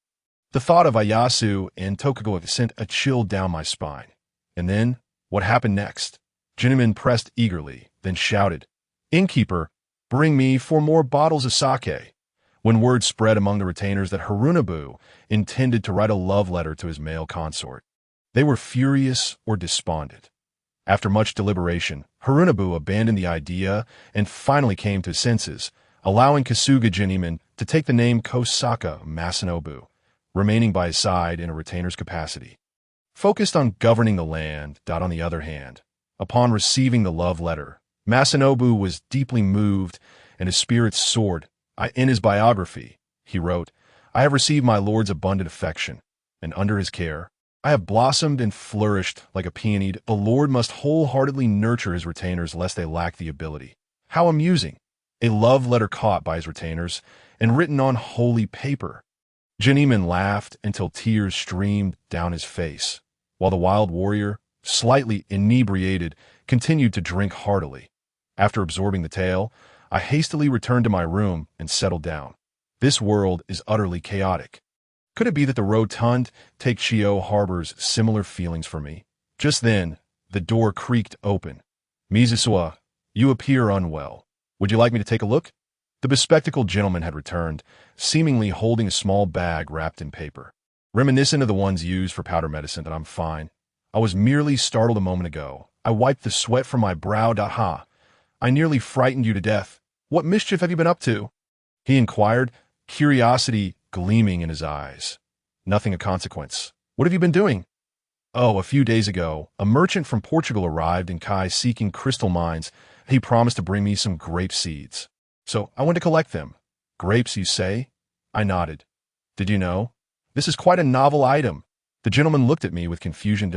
The thought of Ayasu and Tokugawa sent a chill down my spine. And then, what happened next? Jiniman pressed eagerly, then shouted, Innkeeper, bring me 4 more bottles of sake. When word spread among the retainers that Harunobu intended to write a love letter to his male consort, they were furious or despondent. After much deliberation, Harunobu abandoned the idea and finally came to his senses, allowing Kasuga Jiniman to take the name Kosaka Masanobu, remaining by his side in a retainer's capacity. Focused on governing the land, on the other hand, upon receiving the love letter, Masanobu was deeply moved and his spirits soared. In his biography, he wrote, I have received my lord's abundant affection, and under his care, I have blossomed and flourished like a peony. The Lord must wholeheartedly nurture his retainers lest they lack the ability. How amusing! A love letter caught by his retainers and written on holy paper. Jiniman laughed until tears streamed down his face, while the wild warrior, slightly inebriated, continued to drink heartily. After absorbing the tale, I hastily returned to my room and settled down. This world is utterly chaotic. Could it be that the rotund Taikchio harbors similar feelings for me? Just then, the door creaked open. Mizusawa, you appear unwell. Would you like me to take a look? The bespectacled gentleman had returned, seemingly holding a small bag wrapped in paper. Reminiscent of the ones used for powder medicine. I'm fine. I was merely startled a moment ago. I wiped the sweat from my brow. I nearly frightened you to death. What mischief have you been up to? He inquired, curiosity gleaming in his eyes. Nothing of consequence. What have you been doing? Oh, a few days ago, a merchant from Portugal arrived in Kai seeking crystal mines. He promised to bring me some grape seeds. So I went to collect them. Grapes, you say? I nodded. Did you know? This is quite a novel item. The gentleman looked at me with confusion.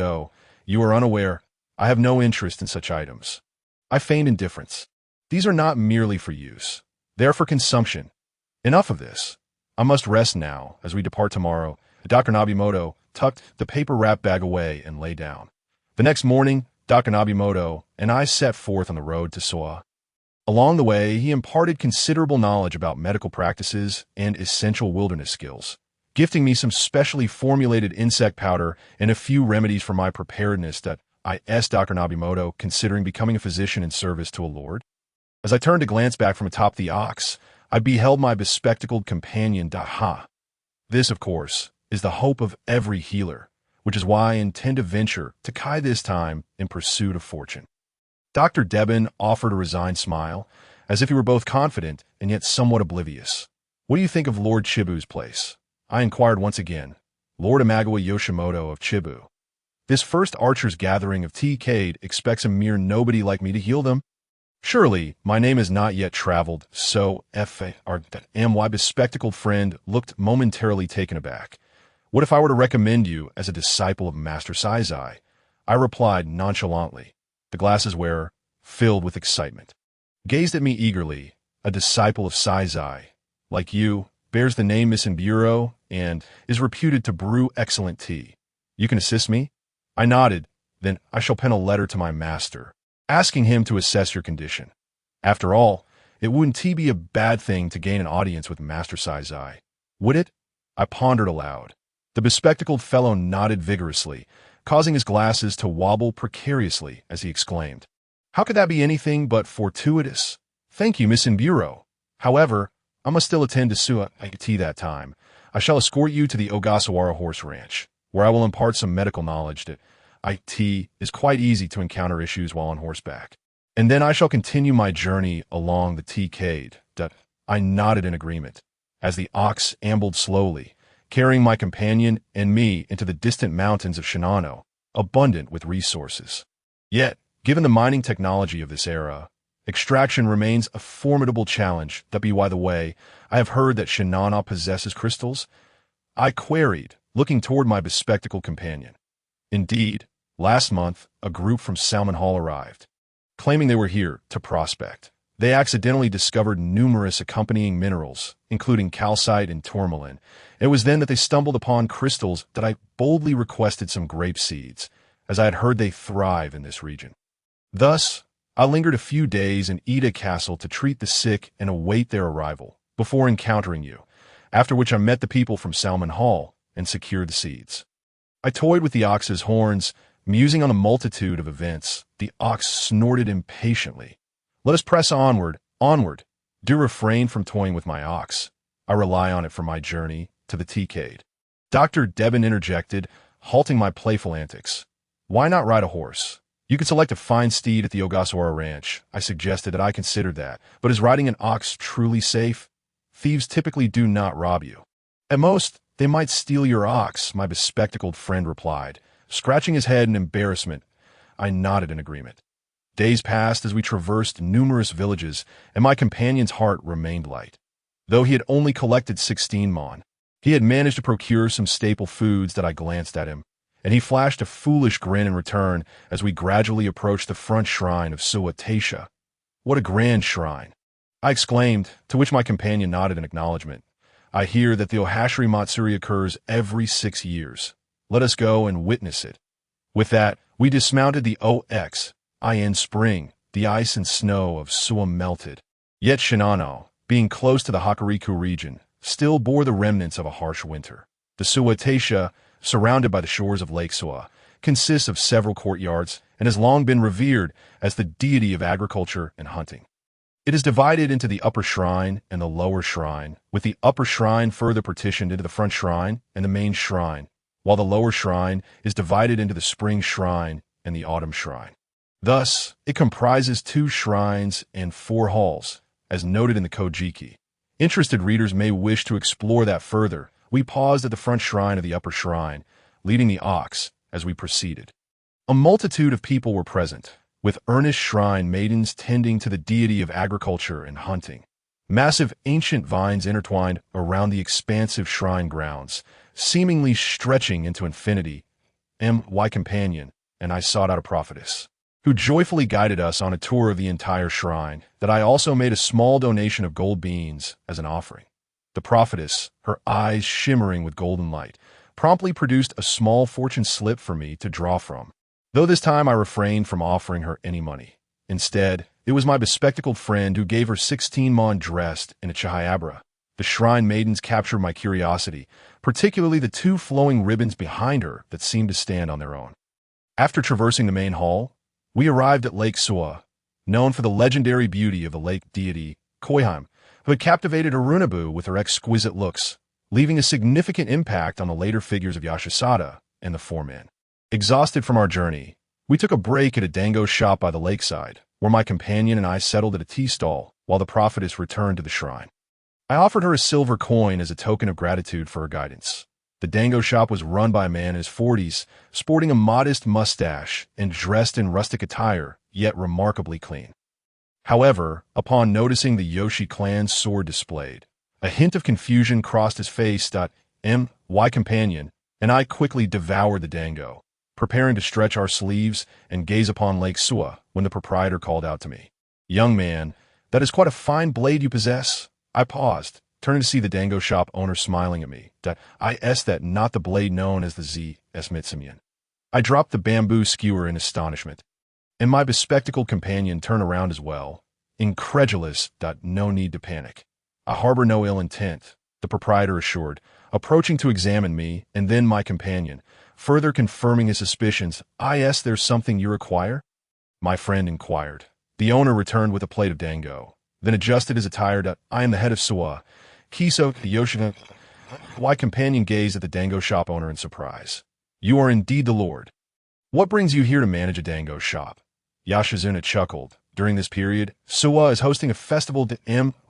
You are unaware. I have no interest in such items. I feigned indifference. These are not merely for use. They are for consumption. Enough of this. I must rest now, as we depart tomorrow. Dr. Nabimoto tucked the paper-wrapped bag away and lay down. The next morning, Dr. Nabimoto and I set forth on the road to Soa. Along the way, he imparted considerable knowledge about medical practices and essential wilderness skills, gifting me some specially formulated insect powder and a few remedies for my preparedness that I asked Dr. Nabimoto, considering becoming a physician in service to a lord. As I turned to glance back from atop the ox, I beheld my bespectacled companion Daha. This, of course, is the hope of every healer, which is why I intend to venture to Kai this time in pursuit of fortune. Dr. Deben offered a resigned smile, as if he were both confident and yet somewhat oblivious. What do you think of Lord Chibu's place? I inquired once again. Lord Imagawa Yoshimoto of Chibu. This first archers' gathering of TK'd expects a mere nobody like me to heal them. Surely, my name has not yet traveled, so my bespectacled friend looked momentarily taken aback. What if I were to recommend you as a disciple of Master Saizai? I replied nonchalantly. The glasses wearer, filled with excitement, gazed at me eagerly. A disciple of Saizai, like you, bears the name Misenburo and is reputed to brew excellent tea. You can assist me? I nodded. Then I shall pen a letter to my master, asking him to assess your condition. After all, it wouldn't be a bad thing to gain an audience with Master Saizai, would it? I pondered aloud. The bespectacled fellow nodded vigorously, causing his glasses to wobble precariously as he exclaimed, "How could that be anything but fortuitous? Thank you, Miss Inburo. However, I must still attend to Suwa that time. I shall escort you to the Ogasawara horse ranch, where I will impart some medical knowledge that is quite easy to encounter issues while on horseback. And then I shall continue my journey along the TK'd. I nodded in agreement, as the ox ambled slowly, carrying my companion and me into the distant mountains of Shinano, abundant with resources. Yet, given the mining technology of this era, extraction remains a formidable challenge. By the way, I have heard that Shinano possesses crystals? I queried, looking toward my bespectacled companion. Indeed, last month, a group from Salmon Hall arrived, claiming they were here to prospect. They accidentally discovered numerous accompanying minerals, including calcite and tourmaline. It was then that they stumbled upon crystals that I boldly requested some grape seeds, as I had heard they thrive in this region. Thus, I lingered a few days in Ida Castle to treat the sick and await their arrival, before encountering you, after which I met the people from Salmon Hall and secured the seeds. I toyed with the ox's horns, musing on a multitude of events. The ox snorted impatiently. Let us press onward, onward. Do refrain from toying with my ox. I rely on it for my journey to the TK'd. Dr. Deben interjected, halting my playful antics. Why not ride a horse? You could select a fine steed at the Ogasawara ranch. I suggested that I considered that, but is riding an ox truly safe? Thieves typically do not rob you. At most, they might steal your ox, my bespectacled friend replied, scratching his head in embarrassment. I nodded in agreement. Days passed as we traversed numerous villages, and my companion's heart remained light. Though he had only collected 16 mon, he had managed to procure some staple foods that I glanced at him, and he flashed a foolish grin in return as we gradually approached the front shrine of Suwa Taisha. What a grand shrine! I exclaimed, to which my companion nodded in acknowledgement. I hear that the Ohashiri Matsuri occurs every 6 years. Let us go and witness it. With that, we dismounted the OX. In spring, the ice and snow of Suwa melted. Yet Shinano, being close to the Hokuriku region, still bore the remnants of a harsh winter. The Suwa Taisha, surrounded by the shores of Lake Suwa, consists of several courtyards and has long been revered as the deity of agriculture and hunting. It is divided into the upper shrine and the lower shrine, with the upper shrine further partitioned into the front shrine and the main shrine, while the lower shrine is divided into the spring shrine and the autumn shrine. Thus, it comprises 2 shrines and 4 halls, as noted in the Kojiki. Interested readers may wish to explore that further. We paused at the front shrine of the upper shrine, leading the ox as we proceeded. A multitude of people were present, with earnest shrine maidens tending to the deity of agriculture and hunting. Massive ancient vines intertwined around the expansive shrine grounds, seemingly stretching into infinity. My companion and I sought out a prophetess, who joyfully guided us on a tour of the entire shrine, that I also made a small donation of gold beans as an offering. The prophetess, her eyes shimmering with golden light, promptly produced a small fortune slip for me to draw from, though this time I refrained from offering her any money. Instead, It was my bespectacled friend who gave her 16 mon dressed in a chahyabra. The shrine maidens captured my curiosity, particularly the two flowing ribbons behind her that seemed to stand on their own. After traversing the main hall, we arrived at Lake Suwa, known for the legendary beauty of the lake deity, Koiham, who had captivated Arunabu with her exquisite looks, leaving a significant impact on the later figures of Yashasada and the four men. Exhausted from our journey, we took a break at a dango shop by the lakeside, where my companion and I settled at a tea stall while the prophetess returned to the shrine. I offered her a silver coin as a token of gratitude for her guidance. The dango shop was run by a man in his 40s, sporting a modest mustache and dressed in rustic attire, yet remarkably clean. However, upon noticing the Yoshi clan's sword displayed, a hint of confusion crossed his face. My companion and I quickly devoured the dango, preparing to stretch our sleeves and gaze upon Lake Suwa when the proprietor called out to me. "Young man, that is quite a fine blade you possess." I paused, turning to see the dango shop owner smiling at me. That not the blade known as the Z.S. Mitsumyan. I dropped the bamboo skewer in astonishment, and my bespectacled companion turned around as well, incredulous. No need to panic. I harbor no ill intent, the proprietor assured, approaching to examine me and then my companion, further confirming his suspicions. There's something you require? My friend inquired. The owner returned with a plate of dango, then adjusted his attire. I am the head of Suwa, Kiso Yoshina. My companion gazed at the dango shop owner in surprise. "You are indeed the Lord. What brings you here to manage a dango shop?" Yoshizuna chuckled. During this period, Suwa is hosting a festival.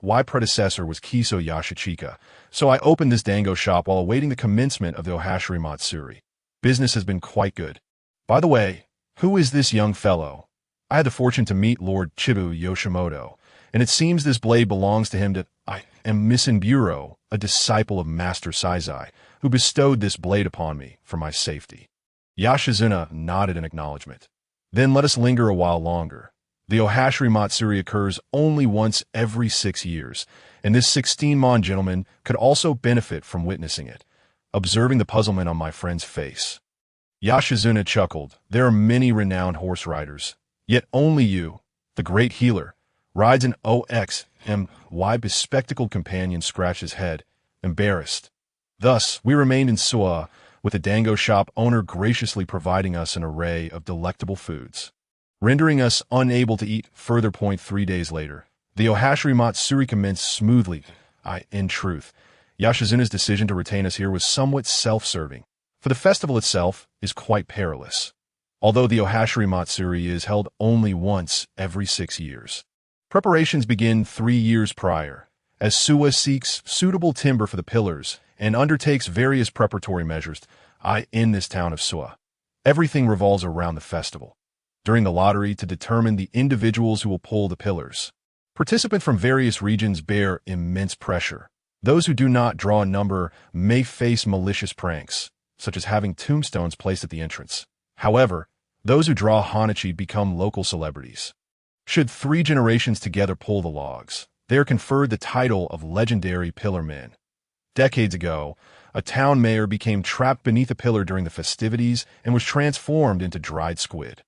My predecessor was Kiso Yashichika, so I opened this dango shop while awaiting the commencement of the Ohashiri Matsuri. Business has been quite good. By the way, who is this young fellow? I had the fortune to meet Lord Chibu Yoshimoto, and it seems this blade belongs to him. I am Misenburo, a disciple of Master Saizai, who bestowed this blade upon me for my safety. Yoshizuna nodded in acknowledgement. Then let us linger a while longer. The Ohashiri Matsuri occurs only once every 6 years, and this 16-mon gentleman could also benefit from witnessing it, observing the puzzlement on my friend's face. Yoshizuna chuckled. There are many renowned horse riders, yet only you, the great healer, rides an OXM. Bespectacled companion scratched his head, embarrassed. Thus, we remained in Suwa, with the dango shop owner graciously providing us an array of delectable foods, rendering us unable to eat further. 3 days later, the Ohashiri Matsuri commenced smoothly. In truth, Yoshizuna's decision to retain us here was somewhat self-serving, for the festival itself is quite perilous, although the Ohashiri Matsuri is held only once every 6 years. Preparations begin 3 years prior, as Suwa seeks suitable timber for the pillars and undertakes various preparatory measures. In this town of Suwa, everything revolves around the festival. During the lottery to determine the individuals who will pull the pillars, participants from various regions bear immense pressure. Those who do not draw a number may face malicious pranks, such as having tombstones placed at the entrance. However, those who draw hanachi become local celebrities. Should 3 generations together pull the logs, they are conferred the title of legendary pillar men. Decades ago, a town mayor became trapped beneath a pillar during the festivities and was transformed into dried squid.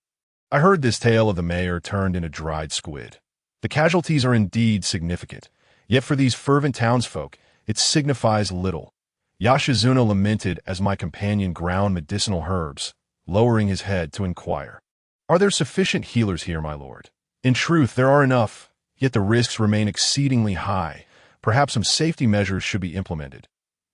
I heard this tale of the mayor turned into dried squid. The casualties are indeed significant, yet for these fervent townsfolk, it signifies little. Yoshizuna lamented as my companion ground medicinal herbs, lowering his head to inquire, "Are there sufficient healers here, my lord?" "In truth, there are enough, yet the risks remain exceedingly high. Perhaps some safety measures should be implemented."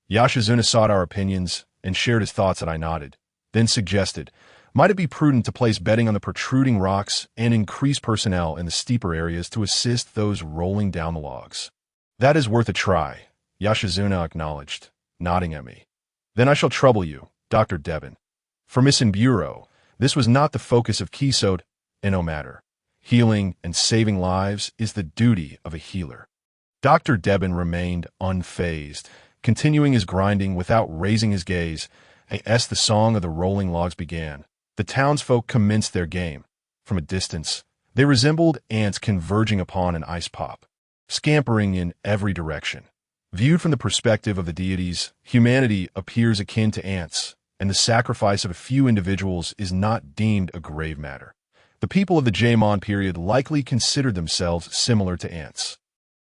Yoshizuna sought our opinions and shared his thoughts, and I nodded, then suggested, might it be prudent to place bedding on the protruding rocks and increase personnel in the steeper areas to assist those rolling down the logs? "That is worth a try," Yoshizuna acknowledged, nodding at me. "Then I shall trouble you, Dr. Devon. For Misenburo, this was not the focus of Kiso. No matter. Healing and saving lives is the duty of a healer." Dr. Devon remained unfazed, continuing his grinding without raising his gaze. As the song of the rolling logs began, the townsfolk commenced their game. From a distance, they resembled ants converging upon an ice pop, scampering in every direction. Viewed from the perspective of the deities, humanity appears akin to ants, and the sacrifice of a few individuals is not deemed a grave matter. The people of the Jaemon period likely considered themselves similar to ants,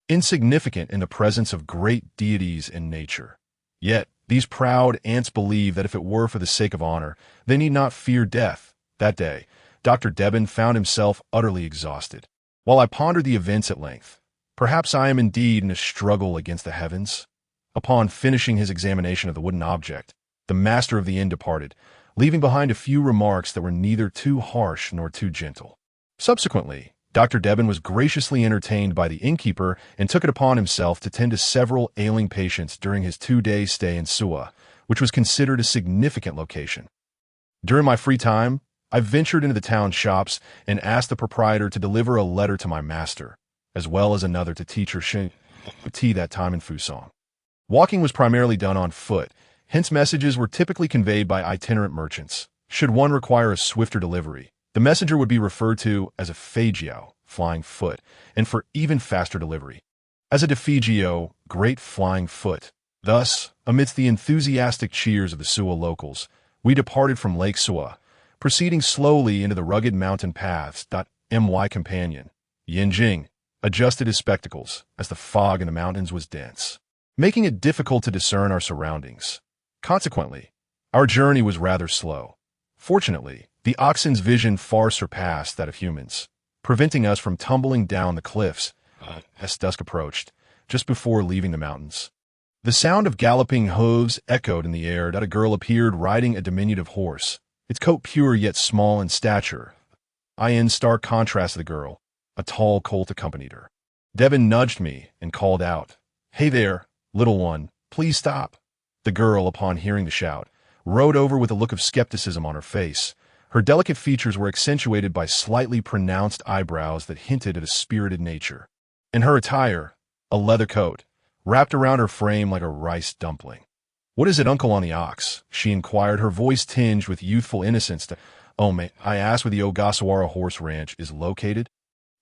insignificant in the presence of great deities in nature. Yet, these proud ants believed that if it were for the sake of honor, they need not fear death. That day, Dr. Debon found himself utterly exhausted. While I pondered the events at length, perhaps I am indeed in a struggle against the heavens. Upon finishing his examination of the wooden object, the master of the inn departed, leaving behind a few remarks that were neither too harsh nor too gentle. Subsequently, Dr. Debon was graciously entertained by the innkeeper and took it upon himself to tend to several ailing patients during his 2-day stay in Suwa, which was considered a significant location. During my free time, I ventured into the town shops and asked the proprietor to deliver a letter to my master, as well as another to teacher Shin Ti that time in Fusong. Walking was primarily done on foot, hence messages were typically conveyed by itinerant merchants. Should one require a swifter delivery, the messenger would be referred to as a Feijiao, flying foot, and for even faster delivery, as a Defigio, great flying foot. Thus, amidst the enthusiastic cheers of the Suwa locals, we departed from Lake Suwa, proceeding slowly into the rugged mountain paths. My companion, Yanjing, adjusted his spectacles, as the fog in the mountains was dense, making it difficult to discern our surroundings. Consequently, our journey was rather slow. Fortunately, the oxen's vision far surpassed that of humans, preventing us from tumbling down the cliffs as dusk approached, just before leaving the mountains. The sound of galloping hooves echoed in the air. A girl appeared riding a diminutive horse, its coat pure yet small in stature. In stark contrast to the girl, a tall colt accompanied her. Debon nudged me and called out, "Hey there, little one, please stop." The girl, upon hearing the shout, rode over with a look of skepticism on her face. Her delicate features were accentuated by slightly pronounced eyebrows that hinted at a spirited nature. In her attire, a leather coat, wrapped around her frame like a rice dumpling. "What is it, uncle on the ox?" she inquired, her voice tinged with youthful innocence. "Oh, may I ask where the Ogasawara horse ranch is located?"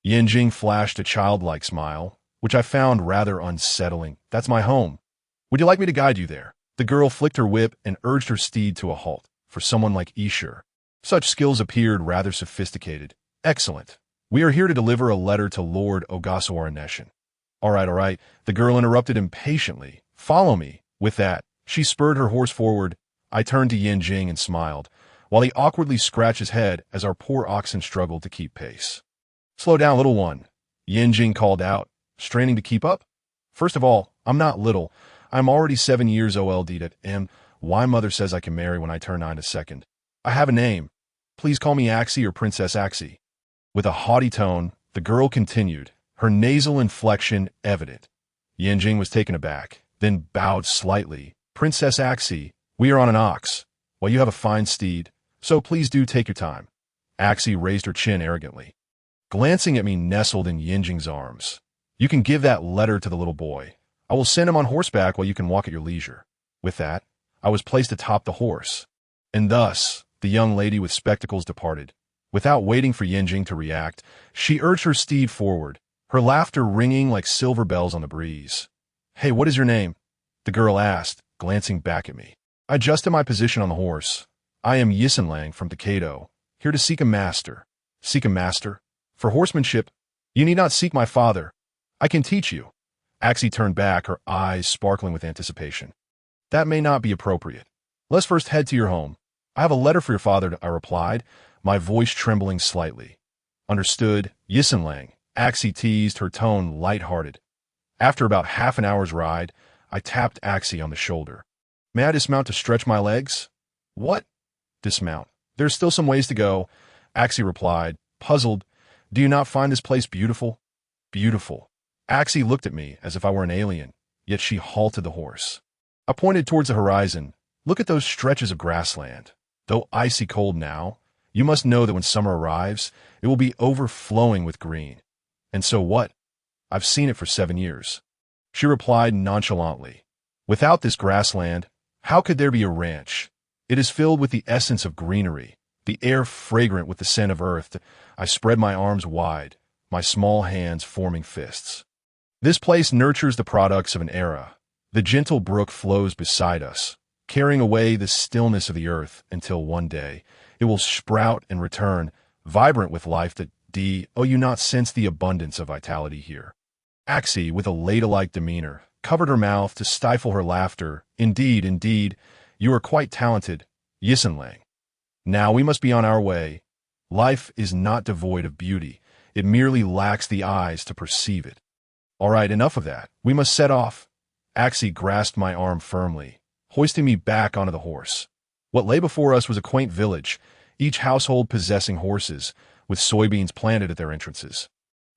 Yanjing flashed a childlike smile, which I found rather unsettling. "That's my home. Would you like me to guide you there?" The girl flicked her whip and urged her steed to a halt. For someone like Ishur, such skills appeared rather sophisticated. "Excellent. We are here to deliver a letter to Lord Ogasawara Neshin." All right, the girl interrupted impatiently. "Follow me." With that, she spurred her horse forward. I turned to Yanjing and smiled, while he awkwardly scratched his head as our poor oxen struggled to keep pace. "Slow down, little one," Yanjing called out, straining to keep up. "First of all, I'm not little. I'm already 7 years old and my mother says I can marry when I turn 9 a second. I have a name. Please call me Axie or Princess Axie." With a haughty tone, the girl continued, her nasal inflection evident. Yanjing was taken aback, then bowed slightly. "Princess Axie, we are on an ox. Well, you have a fine steed, so please do take your time." Axie raised her chin arrogantly, glancing at me nestled in Yanjing's arms. "You can give that letter to the little boy. I will send him on horseback while you can walk at your leisure." With that, I was placed atop the horse, and thus the young lady with spectacles departed. Without waiting for Yanjing to react, she urged her steed forward, her laughter ringing like silver bells on the breeze. "Hey, what is your name?" the girl asked, glancing back at me. I adjusted my position on the horse. "I am Yisenlang from Takado, here to seek a master." "Seek a master? For horsemanship? You need not seek my father. I can teach you." Axie turned back, her eyes sparkling with anticipation. "That may not be appropriate. Let's first head to your home. I have a letter for your father," I replied, my voice trembling slightly. "Understood, Yisenlang," Axie teased, her tone light-hearted. After about half an hour's ride, I tapped Axie on the shoulder. "May I dismount to stretch my legs?" "What? Dismount? There's still some ways to go," Axie replied, puzzled. "Do you not find this place beautiful?" "Beautiful." Axie looked at me as if I were an alien, yet she halted the horse. I pointed towards the horizon. "Look at those stretches of grassland. Though icy cold now, you must know that when summer arrives, it will be overflowing with green." "And so what? I've seen it for 7 years." She replied nonchalantly. "Without this grassland, how could there be a ranch? It is filled with the essence of greenery, the air fragrant with the scent of earth." I spread my arms wide, my small hands forming fists. "This place nurtures the products of an era. The gentle brook flows beside us, carrying away the stillness of the earth until one day it will sprout and return, vibrant with life that oh you not sense the abundance of vitality here. Axie, with a ladylike demeanor, covered her mouth to stifle her laughter. Indeed, indeed, you are quite talented, Yisenlang. Now we must be on our way. Life is not devoid of beauty. It merely lacks the eyes to perceive it. All right, enough of that. We must set off. Axie grasped my arm firmly, hoisting me back onto the horse. What lay before us was a quaint village, each household possessing horses, with soybeans planted at their entrances.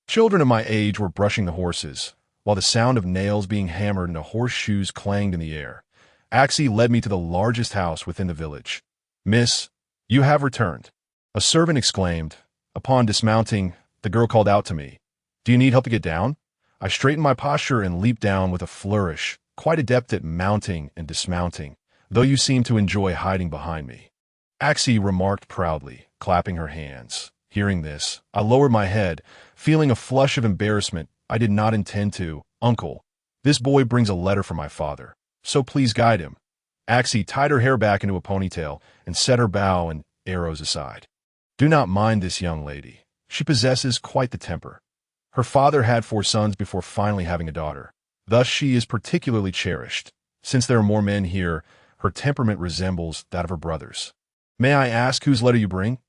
Children of my age were brushing the horses, while the sound of nails being hammered into horseshoes clanged in the air. Axie led me to the largest house within the village. "Miss, you have returned," a servant exclaimed. Upon dismounting, the girl called out to me, "Do you need help to get down?" I straightened my posture and leaped down with a flourish, quite adept at mounting and dismounting, though you seem to enjoy hiding behind me. Axie remarked proudly, clapping her hands. Hearing this, I lowered my head, feeling a flush of embarrassment. I did not intend to. "Uncle, this boy brings a letter from my father, so please guide him." Axie tied her hair back into a ponytail and set her bow and arrows aside. "Do not mind this young lady. She possesses quite the temper. Her father had 4 sons before finally having a daughter. Thus she is particularly cherished. Since there are more men here, her temperament resembles that of her brothers. May I ask whose letter you bring?"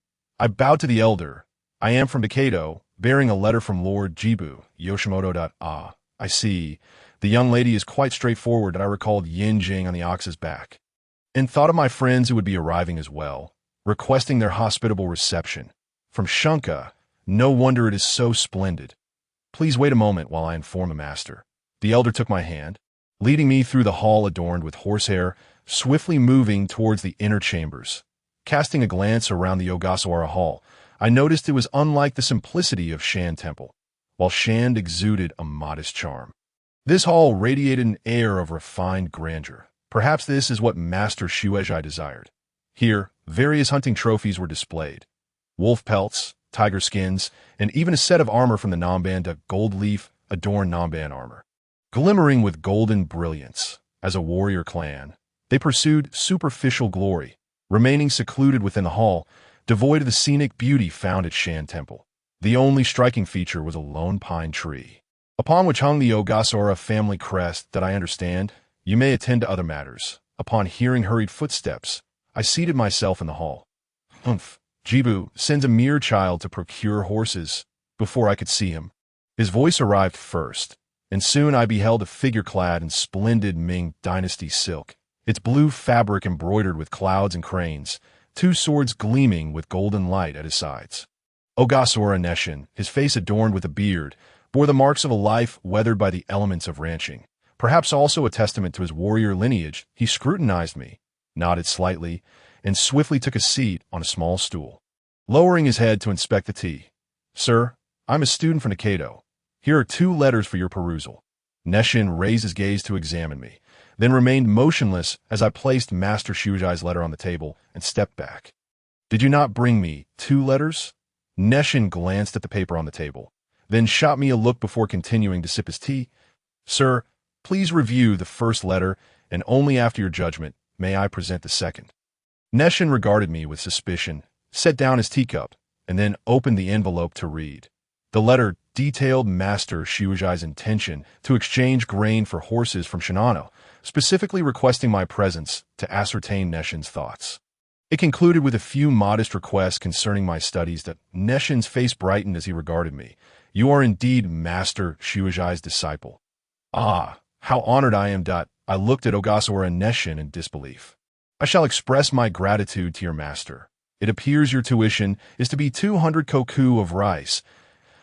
I bowed to the elder. "I am from Takedo, bearing a letter from Lord Jibu, Yoshimoto. Ah, I see. The young lady is quite straightforward, and I recalled Yinjing on the ox's back, and thought of my friends who would be arriving as well, requesting their hospitable reception. From Shunka, no wonder it is so splendid. Please wait a moment while I inform the master." The elder took my hand, leading me through the hall adorned with horsehair, swiftly moving towards the inner chambers. Casting a glance around the Ogasawara hall, I noticed it was unlike the simplicity of Shan Temple, while Shan exuded a modest charm. This hall radiated an air of refined grandeur. Perhaps this is what Master Shueisha desired. Here, various hunting trophies were displayed. Wolf pelts, tiger skins, and even a set of armor from the Namban gold leaf adorned Namban armor. Glimmering with golden brilliance, as a warrior clan, they pursued superficial glory, remaining secluded within the hall, devoid of the scenic beauty found at Shan Temple. The only striking feature was a lone pine tree, upon which hung the Ogasawara family crest. "That I understand. You may attend to other matters." Upon hearing hurried footsteps, I seated myself in the hall. "Humph. Jibu sends a mere child to procure horses before I could see him." His voice arrived first, and soon I beheld a figure clad in splendid Ming Dynasty silk, its blue fabric embroidered with clouds and cranes, 2 swords gleaming with golden light at his sides. Ogasawara Nesshin, his face adorned with a beard, bore the marks of a life weathered by the elements of ranching. Perhaps also a testament to his warrior lineage, he scrutinized me, nodded slightly, and swiftly took a seat on a small stool. Lowering his head to inspect the tea, "Sir, I'm a student from Takedo. Here are 2 letters for your perusal." Nesshin raised his gaze to examine me, then remained motionless as I placed Master Shueisha's letter on the table and stepped back. "Did you not bring me 2 letters?" Nesshin glanced at the paper on the table, then shot me a look before continuing to sip his tea. "Sir, please review the first letter, and only after your judgment may I present the second." Nesshin regarded me with suspicion, set down his teacup, and then opened the envelope to read. The letter detailed Master Shueisha's intention to exchange grain for horses from Shinano, specifically requesting my presence to ascertain Nesshin's thoughts. It concluded with a few modest requests concerning my studies. That Nesshin's face brightened as he regarded me. "You are indeed Master Shueisha's disciple." "Ah, how honored I am." I looked at Ogasawara Nesshin in disbelief. "I shall express my gratitude to your master. It appears your tuition is to be 200 koku of rice.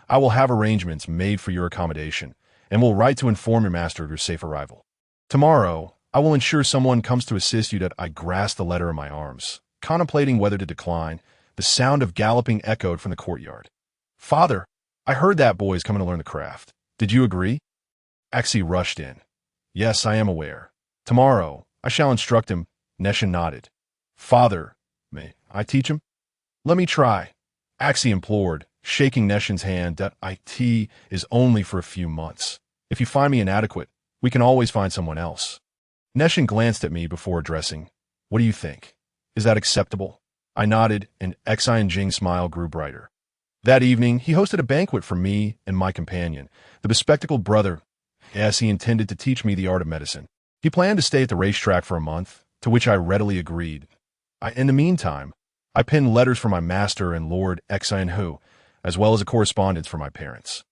I will have arrangements made for your accommodation, and will write to inform your master of your safe arrival. Tomorrow, I will ensure someone comes to assist you." I grasped the letter in my arms, contemplating whether to decline. The sound of galloping echoed from the courtyard. "Father, I heard that boy is coming to learn the craft. Did you agree?" Axie rushed in. "Yes, I am aware. Tomorrow, I shall instruct him." Nesshin nodded. "Father, may I teach him?" "Let me try," Axie implored, shaking Nesshin's hand. "It is only for a few months. If you find me inadequate, we can always find someone else." Nesshin glanced at me before addressing. "What do you think? Is that acceptable?" I nodded, and Xian Jing's smile grew brighter. That evening, he hosted a banquet for me and my companion, the bespectacled brother, as he intended to teach me the art of medicine. He planned to stay at the racetrack for a month, to which I readily agreed. In the meantime, I penned letters for my master and Lord Xian Hu, as well as a correspondence for my parents.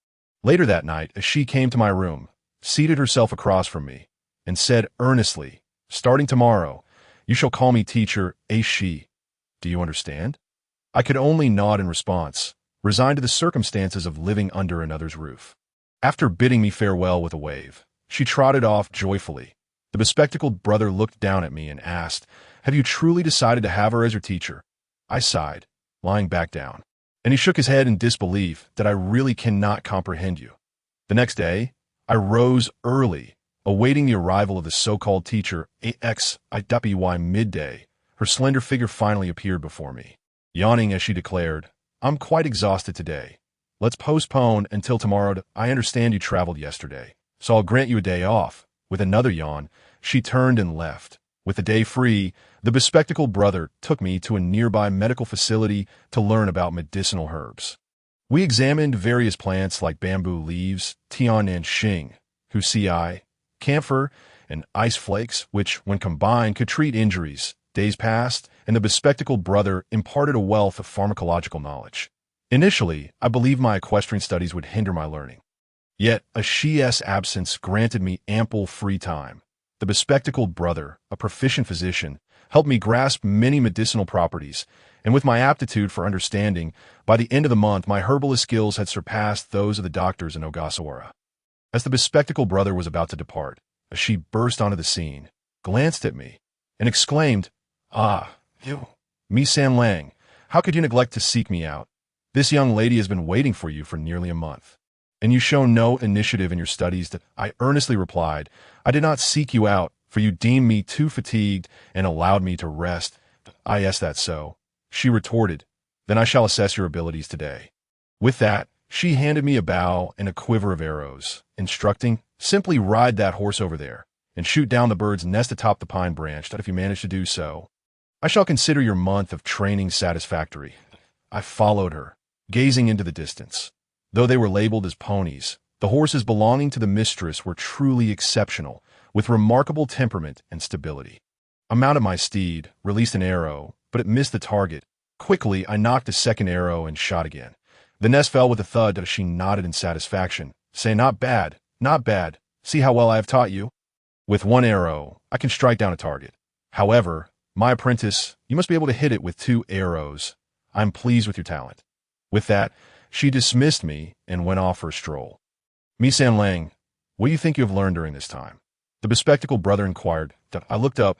Later that night, she came to my room, seated herself across from me, and said earnestly, "Starting tomorrow, you shall call me teacher Shi. Do you understand?" I could only nod in response, resigned to the circumstances of living under another's roof. After bidding me farewell with a wave, she trotted off joyfully. The bespectacled brother looked down at me and asked, "Have you truly decided to have her as your teacher?" I sighed, lying back down, and he shook his head in disbelief that I really cannot comprehend you. The next day, I rose early, awaiting the arrival of the so-called teacher AXIWY midday. Her slender figure finally appeared before me. Yawning as she declared, "I'm quite exhausted today. Let's postpone until tomorrow. I understand you traveled yesterday, so I'll grant you a day off." With another yawn, she turned and left. With the day free, the bespectacled brother took me to a nearby medical facility to learn about medicinal herbs. We examined various plants like bamboo leaves, tian and xing, husi, camphor, and ice flakes, which, when combined, could treat injuries. Days passed, and the bespectacled brother imparted a wealth of pharmacological knowledge. Initially, I believed my equestrian studies would hinder my learning. Yet, Shi's absence granted me ample free time. The bespectacled brother, a proficient physician, helped me grasp many medicinal properties, and with my aptitude for understanding, by the end of the month my herbalist skills had surpassed those of the doctors in Ogasawara. As the bespectacled brother was about to depart, she burst onto the scene, glanced at me, and exclaimed, "Ah, you, Mi Sam Lang, how could you neglect to seek me out? This young lady has been waiting for you for nearly a month. And you show no initiative in your studies." I earnestly replied, "I did not seek you out, for you deemed me too fatigued and allowed me to rest." "Yes, that's so," she retorted. "Then I shall assess your abilities today." With that, she handed me a bow and a quiver of arrows, instructing, "Simply ride that horse over there, and shoot down the bird's nest atop the pine branch. If you manage to do so, I shall consider your month of training satisfactory." I followed her, gazing into the distance. Though they were labeled as ponies, the horses belonging to the mistress were truly exceptional, with remarkable temperament and stability. I mounted my steed, released an arrow, but it missed the target. Quickly, I knocked a second arrow and shot again. The nest fell with a thud. She nodded in satisfaction, saying, "Not bad, not bad. See how well I have taught you? With one arrow, I can strike down a target. However, my apprentice, you must be able to hit it with 2 arrows. I'm pleased with your talent." With that, she dismissed me and went off for a stroll. "Mi Sam Lang, what do you think you have learned during this time?" the bespectacled brother inquired. I looked up,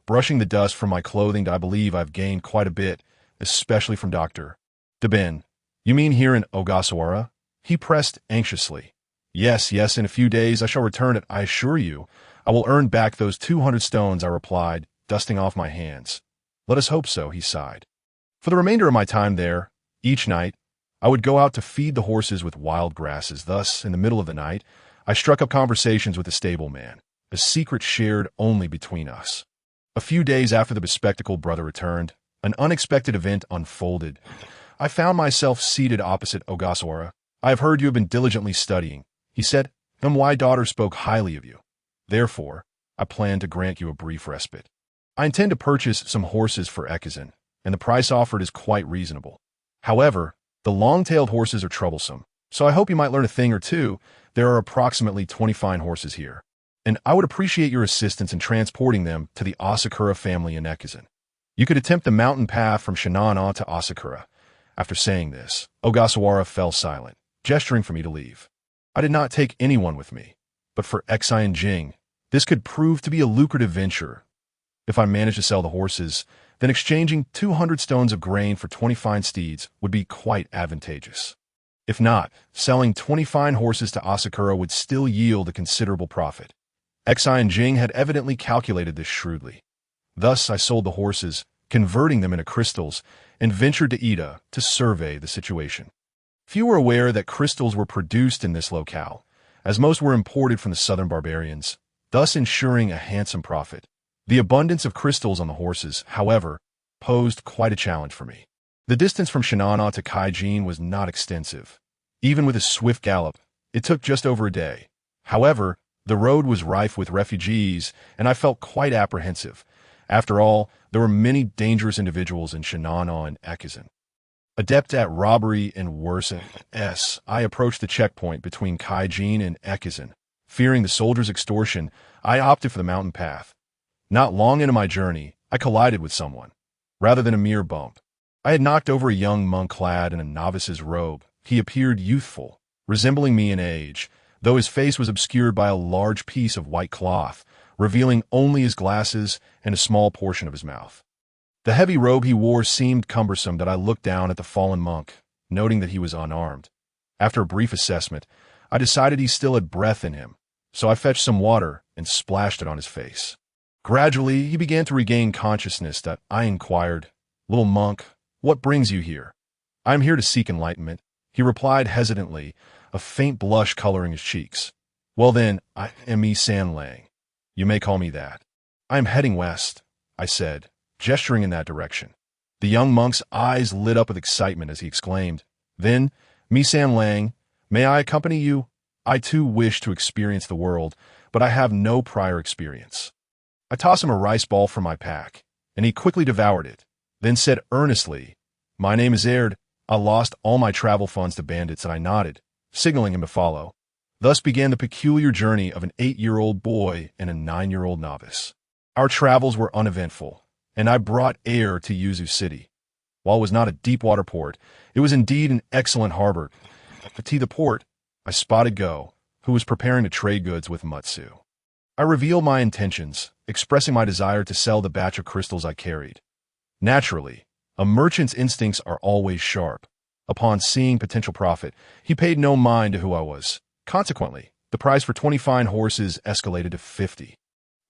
brushing the dust from my clothing. "I believe I've gained quite a bit, especially from Dr. Deben." "You mean here in Ogasawara?" he pressed anxiously. Yes, in a few days I shall return it. I assure you, I will earn back those 200 stones," I replied, dusting off my hands. "Let us hope so," he sighed. For the remainder of my time there, each night, I would go out to feed the horses with wild grasses. Thus, in the middle of the night, I struck up conversations with the stableman, a secret shared only between us. A few days after the bespectacled brother returned, an unexpected event unfolded. I found myself seated opposite Ogasawara. "I have heard you have been diligently studying," he said, "and my daughter spoke highly of you. Therefore, I plan to grant you a brief respite. I intend to purchase some horses for Ekizan, and the price offered is quite reasonable. However, the long-tailed horses are troublesome, so I hope you might learn a thing or two. There are approximately 20 fine horses here, and I would appreciate your assistance in transporting them to the Asakura family in Ekizan. You could attempt the mountain path from Shinano on to Asakura." After saying this, Ogasawara fell silent, gesturing for me to leave. I did not take anyone with me, but for Xian Jing, this could prove to be a lucrative venture. If I managed to sell the horses, then exchanging 200 stones of grain for 20 fine steeds would be quite advantageous. If not, selling 20 fine horses to Asakura would still yield a considerable profit. Xian Jing had evidently calculated this shrewdly. Thus, I sold the horses, converting them into crystals, and ventured to Ida to survey the situation. Few were aware that crystals were produced in this locale, as most were imported from the southern barbarians, thus ensuring a handsome profit. The abundance of crystals on the horses, however, posed quite a challenge for me. The distance from Shinano to Kaijin was not extensive. Even with a swift gallop, it took just over a day. However, the road was rife with refugees, and I felt quite apprehensive. After all, there were many dangerous individuals in Shinano and Ekizen. Adept at robbery and worse, I approached the checkpoint between Kaijin and Ekizen. Fearing the soldiers' extortion, I opted for the mountain path. Not long into my journey, I collided with someone. Rather than a mere bump, I had knocked over a young monk clad in a novice's robe. He appeared youthful, resembling me in age, though his face was obscured by a large piece of white cloth, revealing only his glasses and a small portion of his mouth. The heavy robe he wore seemed cumbersome that I looked down at the fallen monk, noting that he was unarmed. After a brief assessment, I decided he still had breath in him, so I fetched some water and splashed it on his face. Gradually, he began to regain consciousness that I inquired, "Little monk, what brings you here?" "I am here to seek enlightenment," he replied hesitantly, a faint blush coloring his cheeks. "Well then, I am Mi-san Lang. You may call me that." "I am heading west," I said, gesturing in that direction. The young monk's eyes lit up with excitement as he exclaimed, "Then, Mi-san Lang, may I accompany you? I too wish to experience the world, but I have no prior experience." I tossed him a rice ball from my pack, and he quickly devoured it, then said earnestly, "My name is Aird. I lost all my travel funds to bandits," and I nodded, signaling him to follow. Thus began the peculiar journey of an 8-year-old boy and a 9-year-old novice. Our travels were uneventful, and I brought Air to Yuzu City. While it was not a deep-water port, it was indeed an excellent harbor. At the port, I spotted Go, who was preparing to trade goods with Mutsu. I revealed my intentions, expressing my desire to sell the batch of crystals I carried. Naturally, a merchant's instincts are always sharp. Upon seeing potential profit, he paid no mind to who I was. Consequently, the price for 20 fine horses escalated to 50.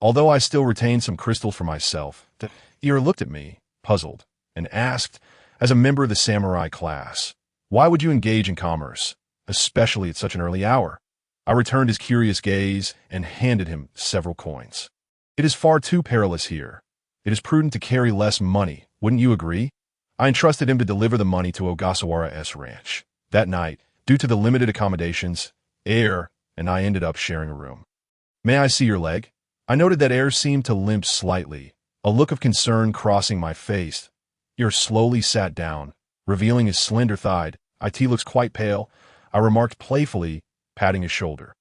Although I still retained some crystals for myself, the ear looked at me, puzzled, and asked, as a member of the samurai class, "Why would you engage in commerce, especially at such an early hour?" I returned his curious gaze and handed him several coins. "It is far too perilous here. It is prudent to carry less money, wouldn't you agree?" I entrusted him to deliver the money to Ogasawara's ranch. That night, due to the limited accommodations, Air and I ended up sharing a room. "May I see your leg?" I noted that Air seemed to limp slightly, a look of concern crossing my face. Air slowly sat down, revealing his slender thigh. "It looks quite pale," I remarked playfully, patting his shoulder.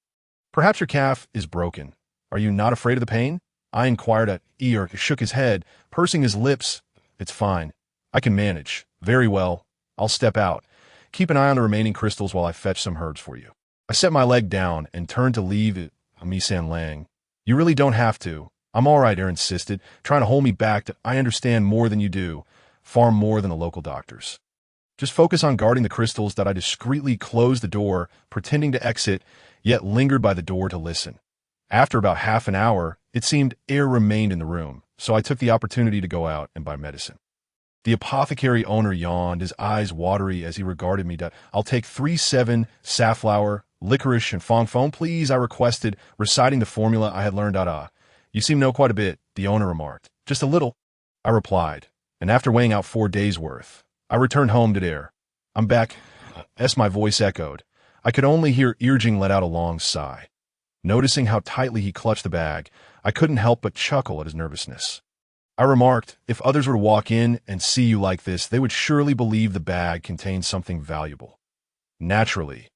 "Perhaps your calf is broken. Are you not afraid of the pain?" I inquired at Ear. He shook his head, pursing his lips. "It's fine. I can manage. Very well. I'll step out. Keep an eye on the remaining crystals while I fetch some herbs for you." I set my leg down and turned to leave it. Mi-san Lang, "You really don't have to. I'm all right," Air insisted, trying to hold me back. "I understand more than you do, far more than the local doctors. Just focus on guarding the crystals." That I discreetly closed the door, pretending to exit, yet lingered by the door to listen. After about half an hour, it seemed Air remained in the room, so I took the opportunity to go out and buy medicine. The apothecary owner yawned, his eyes watery as he regarded me. "I'll take 3-7 safflower, licorice, and fong foam, please," I requested, reciting the formula I had learned. "You seem to know quite a bit," the owner remarked. "Just a little," I replied, and after weighing out 4 days' worth, I returned home to Air. "I'm back," my voice echoed. I could only hear Irjing let out a long sigh. Noticing how tightly he clutched the bag, I couldn't help but chuckle at his nervousness. I remarked, "If others were to walk in and see you like this, they would surely believe the bag contained something valuable." Naturally.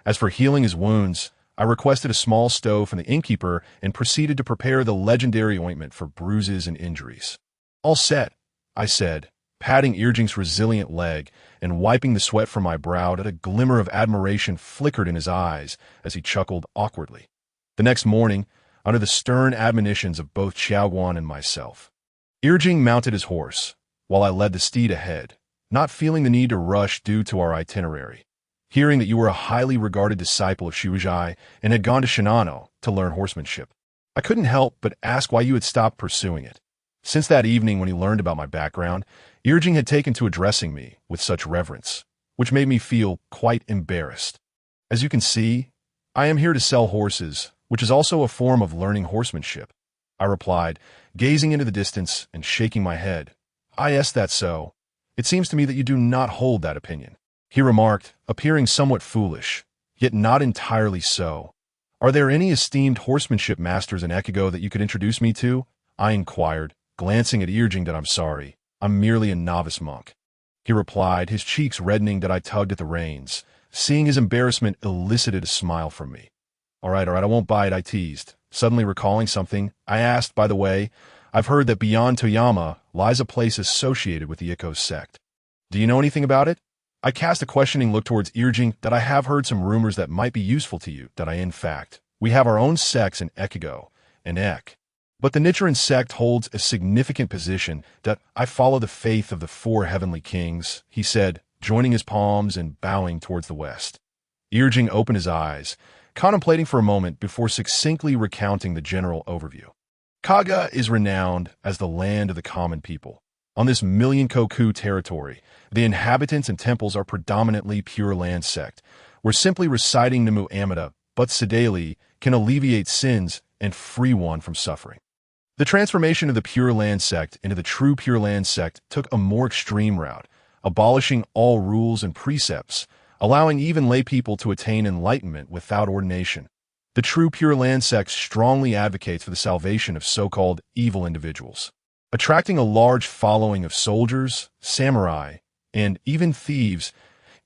As for healing his wounds, I requested a small stove from the innkeeper and proceeded to prepare the legendary ointment for bruises and injuries. "All set," I said, patting Irjing's resilient leg and wiping the sweat from my brow. That a glimmer of admiration flickered in his eyes as he chuckled awkwardly. The next morning, under the stern admonitions of both Xiaoguan and myself, Irjing mounted his horse, while I led the steed ahead, not feeling the need to rush due to our itinerary. Hearing that you were a highly regarded disciple of Shuhei and had gone to Shinano to learn horsemanship, I couldn't help but ask why you had stopped pursuing it. Since that evening when he learned about my background, Irjing had taken to addressing me with such reverence, which made me feel quite embarrassed. "As you can see, I am here to sell horses, which is also a form of learning horsemanship," I replied, gazing into the distance and shaking my head. Is that so? It seems to me that you do not hold that opinion, he remarked, appearing somewhat foolish, yet not entirely so. Are there any esteemed horsemanship masters in Ekigo that you could introduce me to? I inquired, glancing at Irjing. That I'm sorry, I'm merely a novice monk, he replied, his cheeks reddening. That I tugged at the reins. Seeing his embarrassment elicited a smile from me. All right, I won't bite, I teased. Suddenly recalling something, I asked, by the way, I've heard that beyond Toyama lies a place associated with the Ikko sect. Do you know anything about it? I cast a questioning look towards Irjing. That I have heard some rumors that might be useful to you. That in fact, we have our own sects in Ekigo and Ek. But the Nichiren sect holds a significant position. That I follow the faith of the four heavenly kings, he said, joining his palms and bowing towards the west. Irjing opened his eyes, contemplating for a moment before succinctly recounting the general overview. Kaga is renowned as the land of the common people. On this million-koku territory, the inhabitants and temples are predominantly Pure Land sect, where simply reciting Namu Amida but Sedali can alleviate sins and free one from suffering. The transformation of the Pure Land sect into the true Pure Land sect took a more extreme route, abolishing all rules and precepts, allowing even lay people to attain enlightenment without ordination. The true Pure Land sect strongly advocates for the salvation of so-called evil individuals, attracting a large following of soldiers, samurai, and even thieves.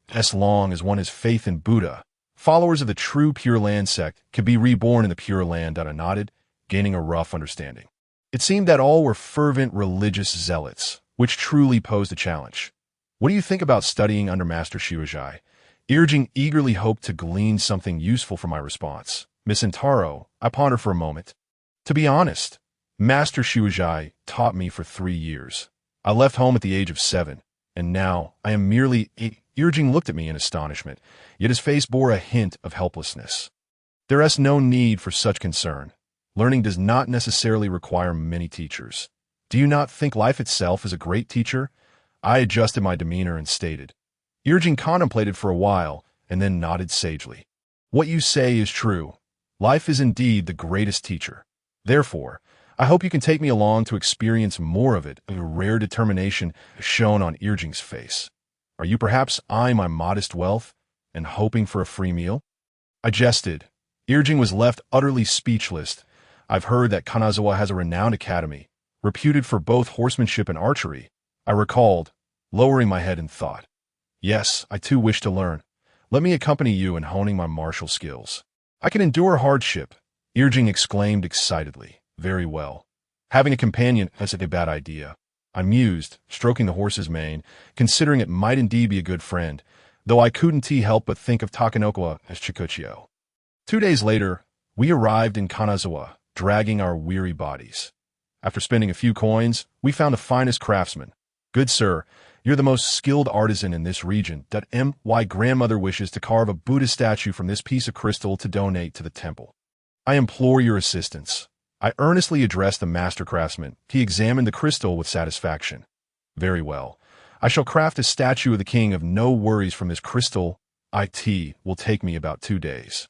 As long as one has faith in Buddha, followers of the true Pure Land sect can be reborn in the Pure Land. I nodded, gaining a rough understanding. It seemed that all were fervent religious zealots, which truly posed a challenge. What do you think about studying under Master Shiojai? Irjing eagerly hoped to glean something useful from my response. Miss Intaro, I pondered for a moment. To be honest, Master Shiojai taught me for 3 years. I left home at the age of 7, and now I am merely 8. Irjing looked at me in astonishment, yet his face bore a hint of helplessness. There is no need for such concern. Learning does not necessarily require many teachers. Do you not think life itself is a great teacher? I adjusted my demeanor and stated. Irjing contemplated for a while, and then nodded sagely. What you say is true. Life is indeed the greatest teacher. Therefore, I hope you can take me along to experience more of it. A rare determination shone on Irjing's face. Are you perhaps eyeing my modest wealth and hoping for a free meal? I jested. Irjing was left utterly speechless. I've heard that Kanazawa has a renowned academy, reputed for both horsemanship and archery, I recalled, lowering my head in thought. Yes, I too wish to learn. Let me accompany you in honing my martial skills. I can endure hardship, Irjing exclaimed excitedly. Very well. Having a companion isn't a bad idea. I mused, stroking the horse's mane, considering it might indeed be a good friend, though I couldn't help but think of Takanokawa as Chikuchio. 2 days later, we arrived in Kanazawa, dragging our weary bodies. After spending a few coins, we found the finest craftsman. Good sir, you're the most skilled artisan in this region. My grandmother wishes to carve a Buddha statue from this piece of crystal to donate to the temple. I implore your assistance. I earnestly addressed the master craftsman. He examined the crystal with satisfaction. Very well. I shall craft a statue of the king of no worries from this crystal. It will take me about 2 days.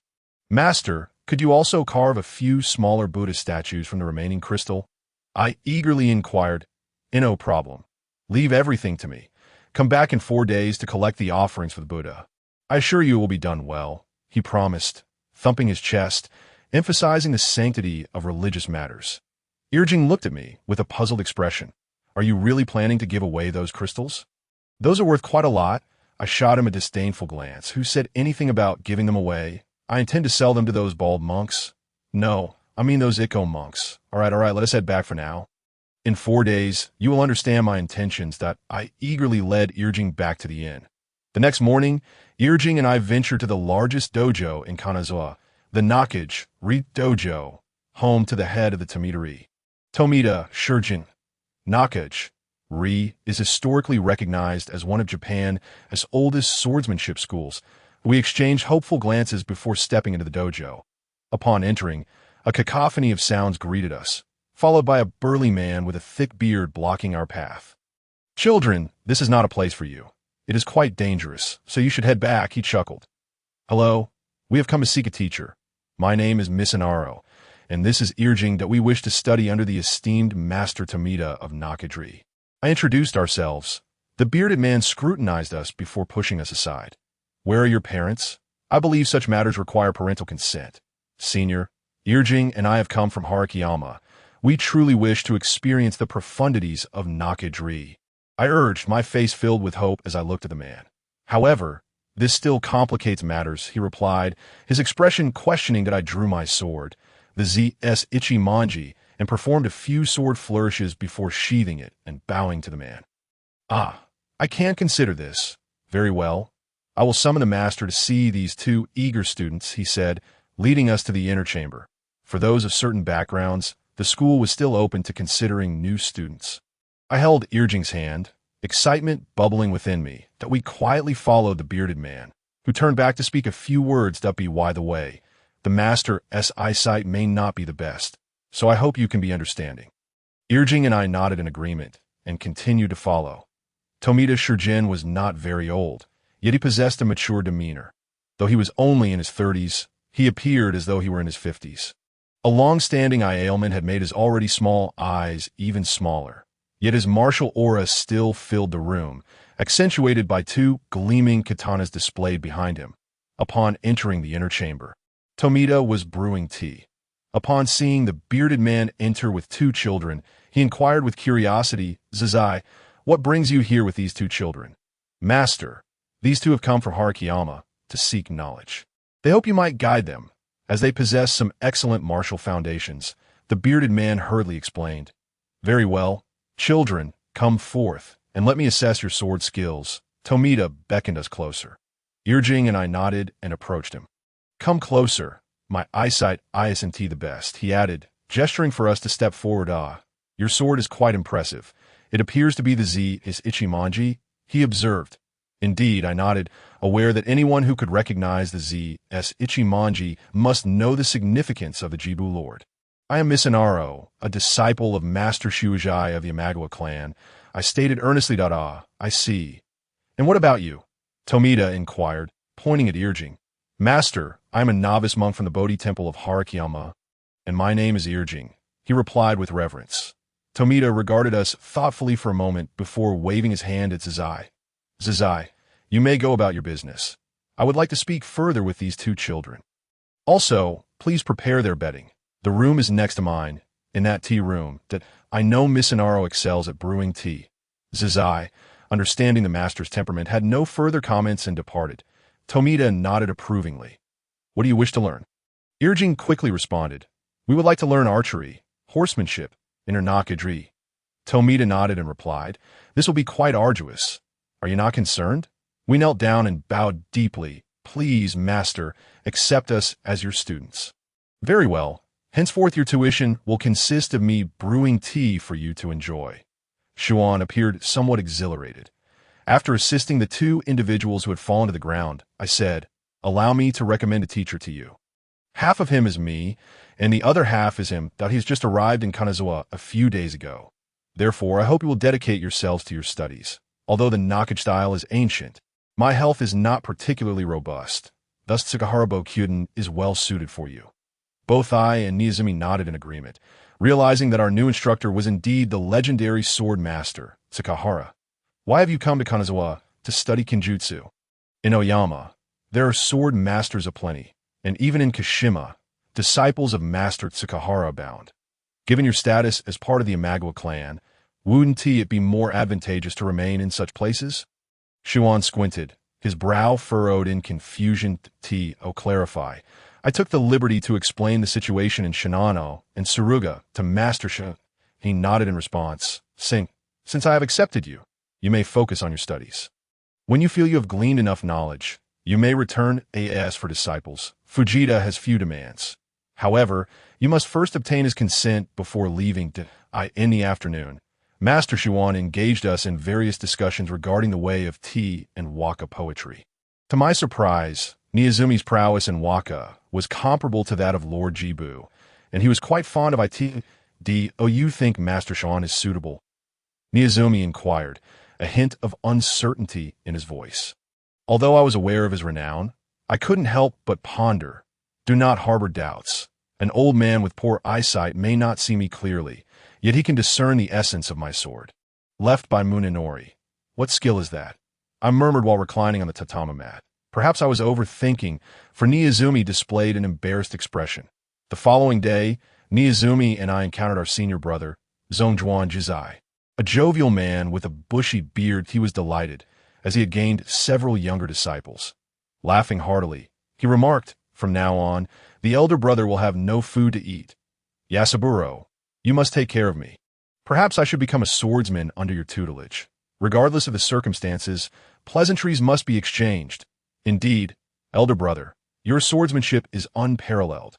Master, could you also carve a few smaller Buddha statues from the remaining crystal? I eagerly inquired. No problem. Leave everything to me. Come back in 4 days to collect the offerings for the Buddha. I assure you it will be done well, he promised, thumping his chest, emphasizing the sanctity of religious matters. Irjing looked at me with a puzzled expression. Are you really planning to give away those crystals? Those are worth quite a lot. I shot him a disdainful glance. Who said anything about giving them away? I intend to sell them to those bald monks. No, I mean those Ikko monks. All right, let us head back for now. In 4 days, you will understand my intentions. I eagerly led Irjing back to the inn. The next morning, Irjing and I ventured to the largest dojo in Kanazawa, the Nakage-ri Dojo, home to the head of the Tomita-ri. Tomita Shurjin. Nakage-ri is historically recognized as one of Japan's oldest swordsmanship schools. We exchanged hopeful glances before stepping into the dojo. Upon entering, a cacophony of sounds greeted us, followed by a burly man with a thick beard blocking our path. Children, this is not a place for you. It is quite dangerous, so you should head back, he chuckled. Hello, we have come to seek a teacher. My name is Misanaro, and this is Irjing that we wish to study under the esteemed Master Tomita of Nakage-ri. I introduced ourselves. The bearded man scrutinized us before pushing us aside. Where are your parents? I believe such matters require parental consent. Senior, Irjing and I have come from Harakiyama. We truly wish to experience the profundities of Nakajiri. I urged, my face filled with hope as I looked at the man. However, this still complicates matters, he replied, his expression questioning that I drew my sword, the Z.S. Ichimonji, and performed a few sword flourishes before sheathing it and bowing to the man. Ah, I can't consider this. Very well. I will summon the master to see these two eager students, he said, leading us to the inner chamber. For those of certain backgrounds, the school was still open to considering new students. I held Irjing's hand, excitement bubbling within me, that we quietly followed the bearded man, who turned back to speak a few words that be by the way. The master's eyesight may not be the best, so I hope you can be understanding. Irjing and I nodded in agreement, and continued to follow. Tomita Shurjin was not very old, yet he possessed a mature demeanor. Though he was only in his 30s, he appeared as though he were in his 50s. A long-standing eye ailment had made his already small eyes even smaller, yet his martial aura still filled the room, accentuated by two gleaming katanas displayed behind him. Upon entering the inner chamber, Tomita was brewing tea. Upon seeing the bearded man enter with two children, he inquired with curiosity, Zazai, what brings you here with these two children? Master, these two have come from Harakiyama to seek knowledge. They hope you might guide them, as they possess some excellent martial foundations, the bearded man hurriedly explained. Very well. Children, come forth, and let me assess your sword skills. Tomita beckoned us closer. Irjing and I nodded and approached him. Come closer. My eyesight isn't the best, he added, gesturing for us to step forward. Ah, your sword is quite impressive. It appears to be the Z.S. Ichimonji, he observed. Indeed, I nodded, aware that anyone who could recognize the Z.S. Ichimonji must know the significance of the Jibu Lord. I am Misanaro, a disciple of Master Shuujai of the Yamaguwa clan. I stated earnestly. Ah, I see. And what about you? Tomita inquired, pointing at Irjing. Master, I am a novice monk from the Bodhi Temple of Harakiyama, and my name is Irjing, he replied with reverence. Tomita regarded us thoughtfully for a moment before waving his hand at Zazai. Zazai, you may go about your business. I would like to speak further with these two children. Also, please prepare their bedding. The room is next to mine, in that tea room, that I know Misanaro excels at brewing tea. Zazai, understanding the master's temperament, had no further comments and departed. Tomita nodded approvingly. What do you wish to learn? Irjing quickly responded. We would like to learn archery, horsemanship, and Nakajiri. Tomita nodded and replied, this will be quite arduous. Are you not concerned? We knelt down and bowed deeply. Please, master, accept us as your students. Very well. Henceforth your tuition will consist of me brewing tea for you to enjoy. Xuan appeared somewhat exhilarated. After assisting the two individuals who had fallen to the ground, I said, allow me to recommend a teacher to you. Half of him is me, and the other half is him that he has just arrived in Kanazawa a few days ago. Therefore, I hope you will dedicate yourselves to your studies. Although the Nakaj style is ancient, my health is not particularly robust. Thus Tsukahara Bokyuden is well suited for you. Both I and Niizumi nodded in agreement, realizing that our new instructor was indeed the legendary sword master, Tsukahara. Why have you come to Kanazawa to study Kenjutsu? In Oyama, there are sword masters aplenty, and even in Kashima, disciples of Master Tsukahara abound. Given your status as part of the Yamaguwa clan, wouldn't it be more advantageous to remain in such places? Xuan squinted, his brow furrowed in confusion. Clarify. I took the liberty to explain the situation in Shinano and Suruga to Master Shin. He nodded in response, saying, since I have accepted you, you may focus on your studies. When you feel you have gleaned enough knowledge, you may return. As for disciples, Fujita has few demands. However, you must first obtain his consent before leaving. In the afternoon, Master Xuan engaged us in various discussions regarding the way of tea and waka poetry. To my surprise, Niizumi's prowess in waka was comparable to that of Lord Jibu, and he was quite fond of it. You think Master Xuan is suitable? Niizumi inquired, a hint of uncertainty in his voice. Although I was aware of his renown, I couldn't help but ponder. Do not harbor doubts. An old man with poor eyesight may not see me clearly, yet he can discern the essence of my sword. Left by Munenori. What skill is that? I murmured while reclining on the tatami mat. Perhaps I was overthinking, for Niizumi displayed an embarrassed expression. The following day, Niizumi and I encountered our senior brother, Zongjuan Jizai. A jovial man with a bushy beard, he was delighted, as he had gained several younger disciples. Laughing heartily, he remarked, "From now on, the elder brother will have no food to eat. Yasaburo, you must take care of me. Perhaps I should become a swordsman under your tutelage. Regardless of the circumstances, pleasantries must be exchanged. Indeed, elder brother, your swordsmanship is unparalleled.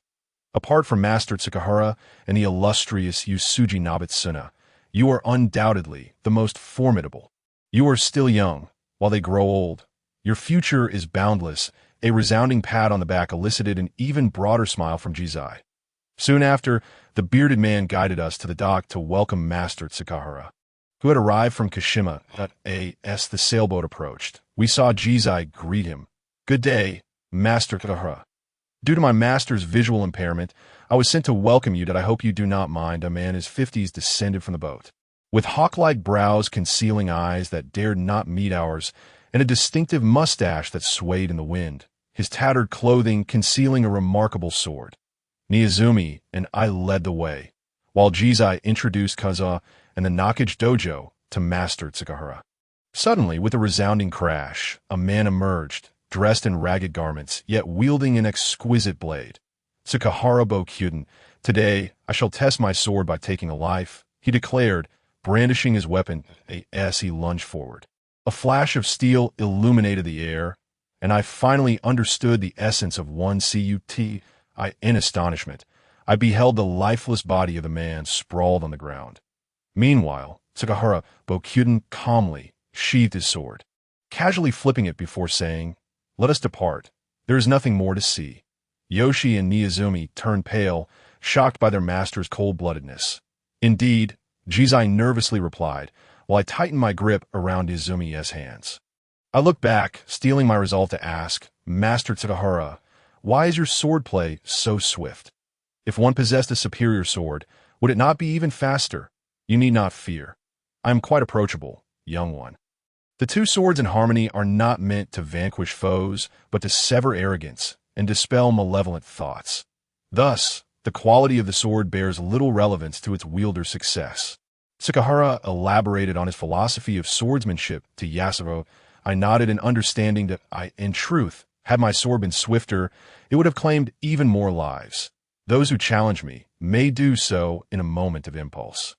Apart from Master Tsukahara and the illustrious Yusuji Nobitsuna, you are undoubtedly the most formidable. You are still young, while they grow old. Your future is boundless." A resounding pat on the back elicited an even broader smile from Jizai. Soon after, the bearded man guided us to the dock to welcome Master Tsukahara, who had arrived from Kashima. As the sailboat approached, we saw Jizai greet him. "Good day, Master Tsukahara. Due to my master's visual impairment, I was sent to welcome you. That I hope you do not mind." A man in his 50s descended from the boat. With hawk-like brows concealing eyes that dared not meet ours, and a distinctive mustache that swayed in the wind, his tattered clothing concealing a remarkable sword. Niizumi and I led the way, while Jizai introduced Kazuha and the Nakage Dojo to Master Tsukahara. Suddenly, with a resounding crash, a man emerged, dressed in ragged garments, yet wielding an exquisite blade. "Tsukahara Bokyuden, today I shall test my sword by taking a life," he declared, brandishing his weapon as he lunged forward. A flash of steel illuminated the air, and I finally understood the essence of one cut. In astonishment, I beheld the lifeless body of the man sprawled on the ground. Meanwhile, Tsukahara Bokyuden calmly sheathed his sword, casually flipping it before saying, "Let us depart. There is nothing more to see." Yoshi and Niizumi turned pale, shocked by their master's cold-bloodedness. "Indeed," Jizai nervously replied, while I tightened my grip around Izumi's hands. I looked back, steeling my resolve to ask, "Master Tsukahara, why is your swordplay so swift? If one possessed a superior sword, would it not be even faster? You need not fear. I am quite approachable, young one." The two swords in harmony are not meant to vanquish foes, but to sever arrogance and dispel malevolent thoughts. Thus, the quality of the sword bears little relevance to its wielder's success. Tsukahara elaborated on his philosophy of swordsmanship to Yasuro. I nodded in understanding that in truth, had my sword been swifter, it would have claimed even more lives. Those who challenge me may do so in a moment of impulse.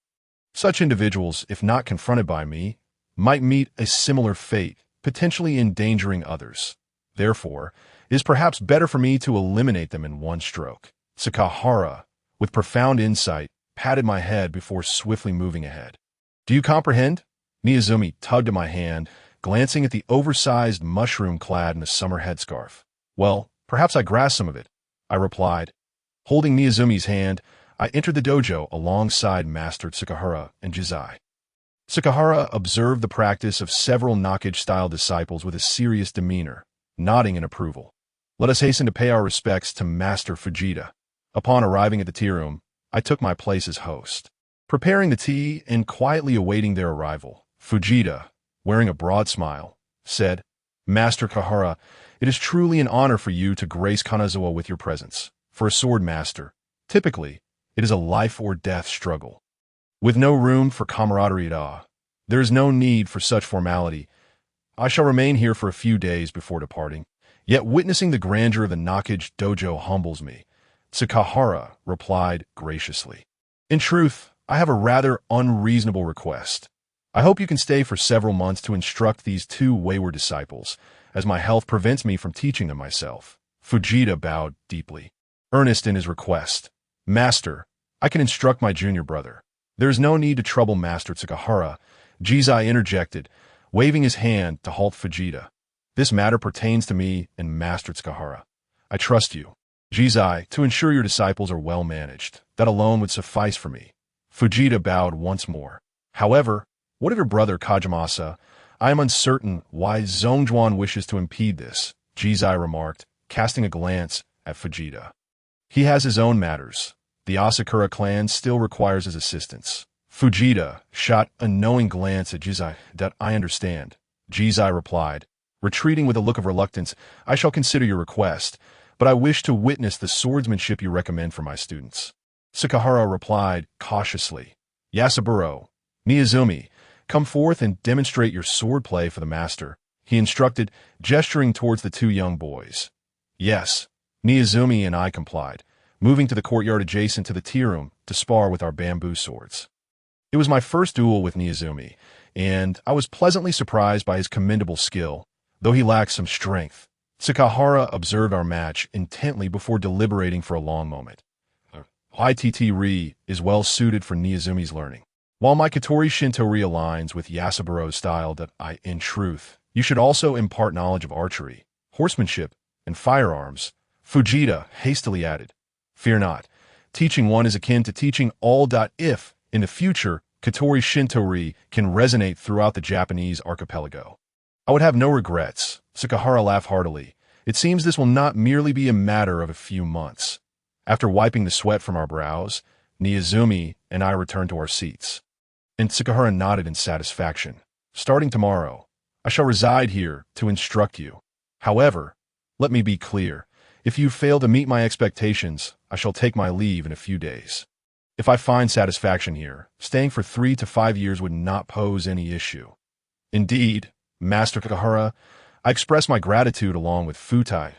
Such individuals, if not confronted by me, might meet a similar fate, potentially endangering others. Therefore, it is perhaps better for me to eliminate them in one stroke. Tsukahara, with profound insight, patted my head before swiftly moving ahead. "Do you comprehend?" Niizumi tugged at my hand, glancing at the oversized mushroom clad in a summer headscarf. "Well, perhaps I grasp some of it," I replied. Holding Niizumi's hand, I entered the dojo alongside Master Tsukahara and Jizai. Tsukahara observed the practice of several Nakage-style disciples with a serious demeanor, nodding in approval. "Let us hasten to pay our respects to Master Fujita." Upon arriving at the tea room, I took my place as host. Preparing the tea and quietly awaiting their arrival, Fujita, wearing a broad smile, said, "Master Kahara, it is truly an honor for you to grace Kanazawa with your presence. For a sword master, typically, it is a life-or-death struggle. With no room for camaraderie at all, there is no need for such formality. I shall remain here for a few days before departing, yet witnessing the grandeur of the Nakage dojo humbles me," Tsukahara replied graciously. "In truth, I have a rather unreasonable request. I hope you can stay for several months to instruct these two wayward disciples, as my health prevents me from teaching them myself." Fujita bowed deeply, earnest in his request. "Master, I can instruct my junior brother. There is no need to trouble Master Tsukahara," Jizai interjected, waving his hand to halt Fujita. "This matter pertains to me and Master Tsukahara. I trust you, Jizai, to ensure your disciples are well managed. That alone would suffice for me." Fujita bowed once more. "However, what of your brother Kajimasa? I am uncertain why Zongjuan wishes to impede this," Jizai remarked, casting a glance at Fujita. "He has his own matters. The Asakura clan still requires his assistance." Fujita shot a knowing glance at Jizai. "That I understand," Jizai replied, retreating with a look of reluctance. "I shall consider your request, but I wish to witness the swordsmanship you recommend for my students." Sakahara replied cautiously. "Yasaburo, Miyazumi, come forth and demonstrate your swordplay for the master," he instructed, gesturing towards the two young boys. "Yes," Miyazumi and I complied, moving to the courtyard adjacent to the tea room to spar with our bamboo swords. It was my first duel with Miyazumi, and I was pleasantly surprised by his commendable skill, though he lacked some strength. Sakahara observed our match intently before deliberating for a long moment. "ITT Ri is well suited for Miyazumi's learning. While my Katori Shinto Ri aligns with Yasaburo's style, in truth, you should also impart knowledge of archery, horsemanship, and firearms," Fujita hastily added. "Fear not. Teaching one is akin to teaching all. If, in the future, Katori Shinto-ri can resonate throughout the Japanese archipelago, I would have no regrets." Sakahara laughed heartily. "It seems this will not merely be a matter of a few months." After wiping the sweat from our brows, Miyazumi and I returned to our seats, and Sakahara nodded in satisfaction. "Starting tomorrow, I shall reside here to instruct you. However, let me be clear. If you fail to meet my expectations, I shall take my leave in a few days. If I find satisfaction here, staying for 3 to 5 years would not pose any issue." "Indeed, Master Sakahara, I express my gratitude along with Futai.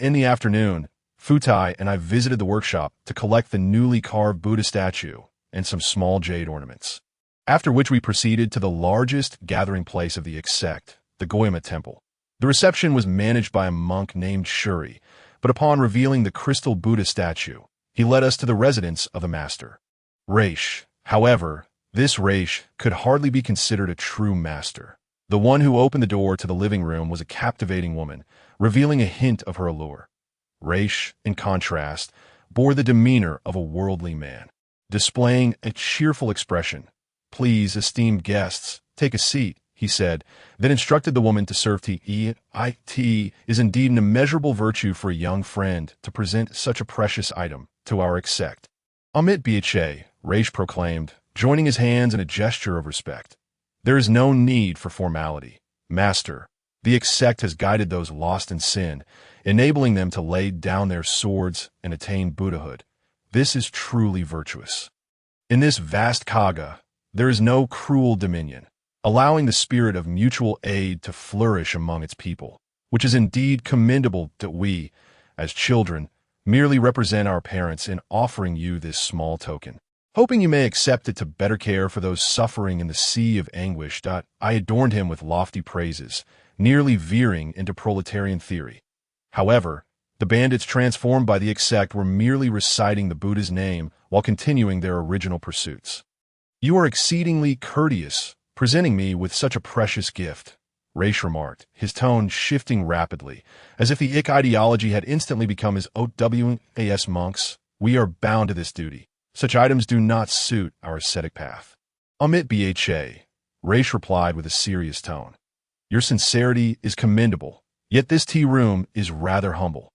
In the afternoon, Futai and I visited the workshop to collect the newly carved Buddha statue and some small jade ornaments, after which we proceeded to the largest gathering place of the sect, the Goyama Temple. The reception was managed by a monk named Shuri, but upon revealing the crystal Buddha statue, he led us to the residence of the master, Reish. However, this Reish could hardly be considered a true master. The one who opened the door to the living room was a captivating woman, revealing a hint of her allure. Reish, in contrast, bore the demeanor of a worldly man, displaying a cheerful expression. "Please, esteemed guests, take a seat," he said, then instructed the woman to serve tea. It is indeed an immeasurable virtue for a young friend to present such a precious item to our sect. "Amit Bha," Reish proclaimed, joining his hands in a gesture of respect. "There is no need for formality. Master, the sect has guided those lost in sin, enabling them to lay down their swords and attain Buddhahood. This is truly virtuous. In this vast Kaga, there is no cruel dominion, allowing the spirit of mutual aid to flourish among its people, which is indeed commendable that we, as children, merely represent our parents in offering you this small token, hoping you may accept it to better care for those suffering in the sea of anguish." I adorned him with lofty praises, nearly veering into proletarian theory. However, the bandits transformed by the sect were merely reciting the Buddha's name while continuing their original pursuits. "You are exceedingly courteous, presenting me with such a precious gift," Reish remarked, his tone shifting rapidly, as if the ideology had instantly become his OWAS monks. "We are bound to this duty. Such items do not suit our ascetic path." "Amit Bha," Reish replied with a serious tone. "Your sincerity is commendable, yet this tea room is rather humble.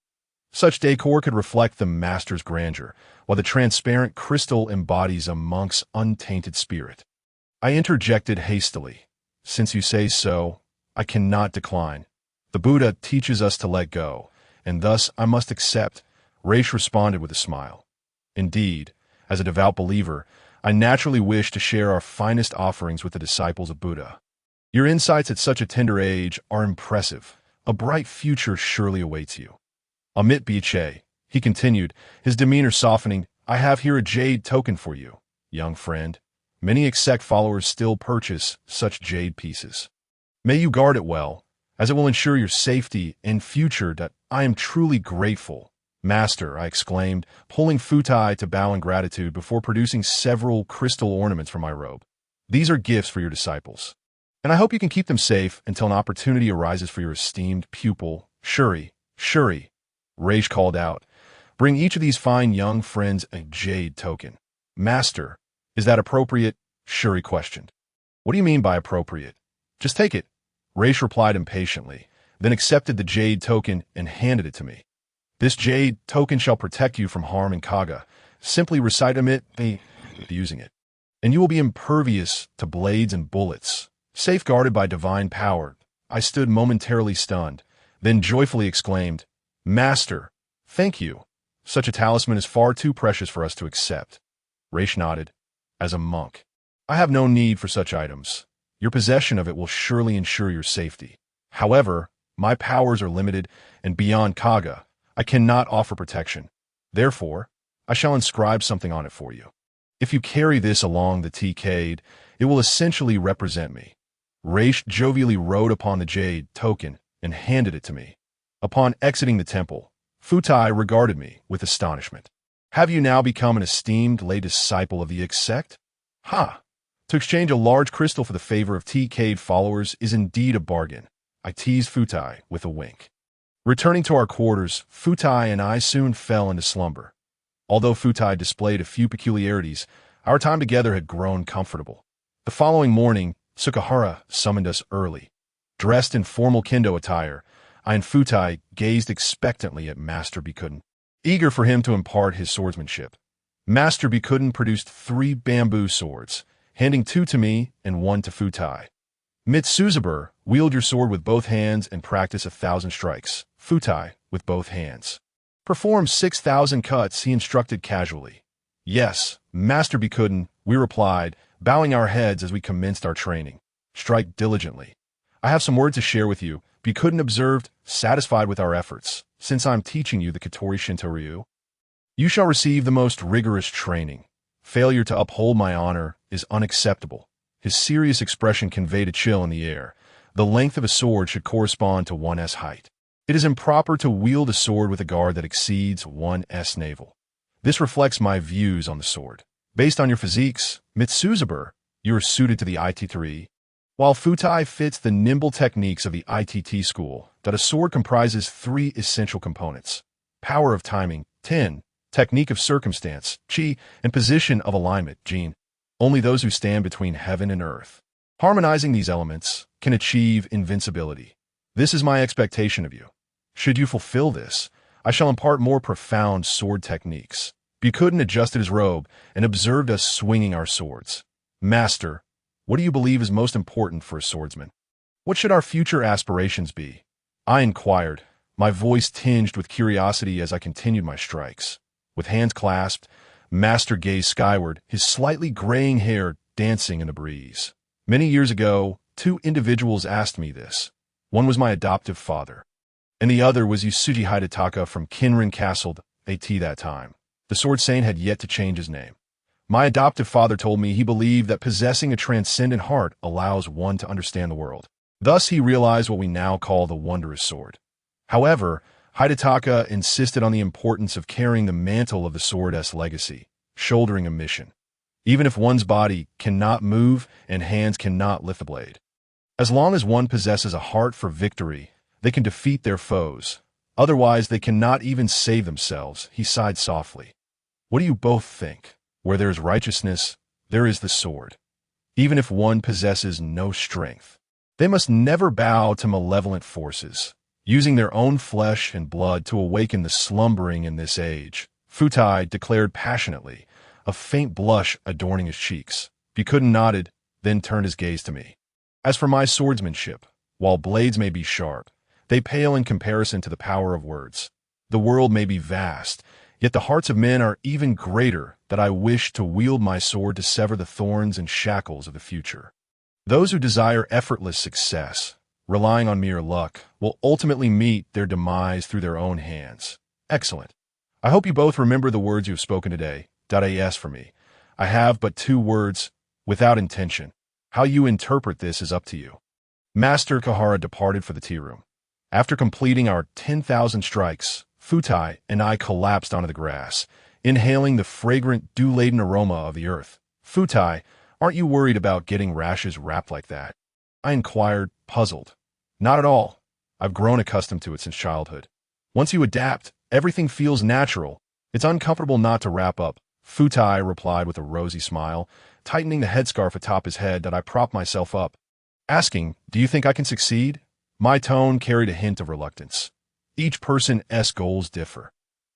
Such decor could reflect the master's grandeur, while the transparent crystal embodies a monk's untainted spirit." I interjected hastily. "Since you say so, I cannot decline. The Buddha teaches us to let go, and thus I must accept," Reish responded with a smile. "Indeed, as a devout believer, I naturally wish to share our finest offerings with the disciples of Buddha. Your insights at such a tender age are impressive. A bright future surely awaits you." "Amit Bha," he continued, his demeanor softening, "I have here a jade token for you, young friend. Many sect followers still purchase such jade pieces. May you guard it well, as it will ensure your safety and future. I am truly grateful, Master," I exclaimed, pulling Futai to bow in gratitude before producing several crystal ornaments from my robe. "These are gifts for your disciples, and I hope you can keep them safe until an opportunity arises for your esteemed pupil, Shuri." "Shuri," Reish called out, "bring each of these fine young friends a jade token." "Master, is that appropriate?" Shuri questioned. "What do you mean by appropriate? Just take it," Reish replied impatiently, then accepted the jade token and handed it to me. "This jade token shall protect you from harm in Kaga. Simply recite Amit Bha using it." and you will be impervious to blades and bullets. Safeguarded by divine power, I stood momentarily stunned, then joyfully exclaimed, Master, thank you. Such a talisman is far too precious for us to accept. Raish nodded. As a monk, I have no need for such items. Your possession of it will surely ensure your safety. However, my powers are limited, and beyond Kaga, I cannot offer protection. Therefore, I shall inscribe something on it for you. If you carry this along the T-Cade, it will essentially represent me. Raish jovially wrote upon the jade token and handed it to me. Upon exiting the temple, Futai regarded me with astonishment. Have you now become an esteemed lay disciple of the sect? Ha! To exchange a large crystal for the favor of T-Cade followers is indeed a bargain. I teased Futai with a wink. Returning to our quarters, Futai and I soon fell into slumber. Although Futai displayed a few peculiarities, our time together had grown comfortable. The following morning, Sukahara summoned us early. Dressed in formal kendo attire, I and Futai gazed expectantly at Master Bikuden, eager for him to impart his swordsmanship. Master Bikuden produced 3 bamboo swords, handing 2 to me and 1 to Futai. Mitsuzabur, wield your sword with both hands and practice 1,000 strikes. Futai, with both hands. Perform 6,000 cuts, he instructed casually. Yes, Master Bikuden, we replied, bowing our heads as we commenced our training. Strike diligently. I have some word to share with you, Bikuden observed, satisfied with our efforts. Since I'm teaching you the Katori Shinto-ryu, you shall receive the most rigorous training. Failure to uphold my honor is unacceptable. His serious expression conveyed a chill in the air. The length of a sword should correspond to one's height. It is improper to wield a sword with a guard that exceeds one's navel. This reflects my views on the sword. Based on your physiques, Mitsuzabur, you are suited to the IT3, while Futai fits the nimble techniques of the ITT school. That a sword comprises 3 essential components: power of timing, Ten, technique of circumstance, Chi, and position of alignment, Jin. Only those who stand between heaven and earth, harmonizing these elements, can achieve invincibility. This is my expectation of you. Should you fulfill this, I shall impart more profound sword techniques. Bikuden adjusted his robe and observed us swinging our swords. Master, what do you believe is most important for a swordsman? What should our future aspirations be? I inquired, my voice tinged with curiosity as I continued my strikes. With hands clasped, Master gazed skyward, his slightly graying hair dancing in the breeze. Many years ago, 2 individuals asked me this. One was my adoptive father, and the other was Yasuji Hidetaka from Kinrin Castle at that time. The Sword Saint had yet to change his name. My adoptive father told me he believed that possessing a transcendent heart allows one to understand the world. Thus he realized what we now call the Wondrous Sword. However, Hidetaka insisted on the importance of carrying the mantle of the sword's legacy, shouldering a mission, even if one's body cannot move and hands cannot lift the blade. As long as one possesses a heart for victory, they can defeat their foes. Otherwise, they cannot even save themselves, he sighed softly. What do you both think? Where there is righteousness, there is the sword. Even if one possesses no strength, they must never bow to malevolent forces, using their own flesh and blood to awaken the slumbering in this age, Futai declared passionately, a faint blush adorning his cheeks. Bikuden nodded, then turned his gaze to me. As for my swordsmanship, while blades may be sharp, they pale in comparison to the power of words. The world may be vast, yet the hearts of men are even greater that I wish to wield my sword to sever the thorns and shackles of the future. Those who desire effortless success, relying on mere luck, will ultimately meet their demise through their own hands. Excellent. I hope you both remember the words you have spoken today. .as for me. I have but 2 words, without intention. How you interpret this is up to you. Master Kahara departed for the tea room. After completing our 10,000 strikes, Futai and I collapsed onto the grass, inhaling the fragrant, dew-laden aroma of the earth. Futai, aren't you worried about getting rashes wrapped like that? I inquired, puzzled. Not at all. I've grown accustomed to it since childhood. Once you adapt, everything feels natural. It's uncomfortable not to wrap up. Futai replied with a rosy smile, tightening the headscarf atop his head that I propped myself up. Asking, do you think I can succeed? My tone carried a hint of reluctance. Each person's goals differ.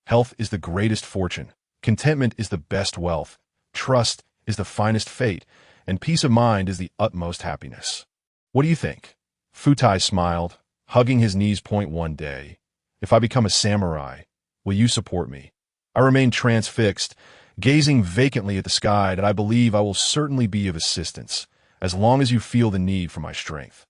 Health is the greatest fortune. Contentment is the best wealth. Trust is the finest fate, and peace of mind is the utmost happiness. What do you think? Futai smiled, hugging his knees. One day, if I become a samurai, will you support me? I remained transfixed, gazing vacantly at the sky, and I believe I will certainly be of assistance, as long as you feel the need for my strength.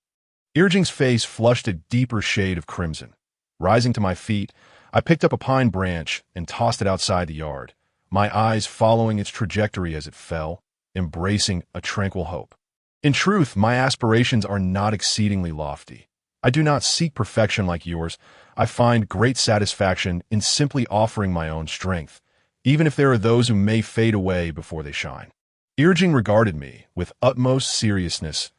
Irjing's face flushed a deeper shade of crimson. Rising to my feet, I picked up a pine branch and tossed it outside the yard, my eyes following its trajectory as it fell, embracing a tranquil hope. In truth, my aspirations are not exceedingly lofty. I do not seek perfection like yours. I find great satisfaction in simply offering my own strength, even if there are those who may fade away before they shine. Irjing regarded me with utmost seriousness.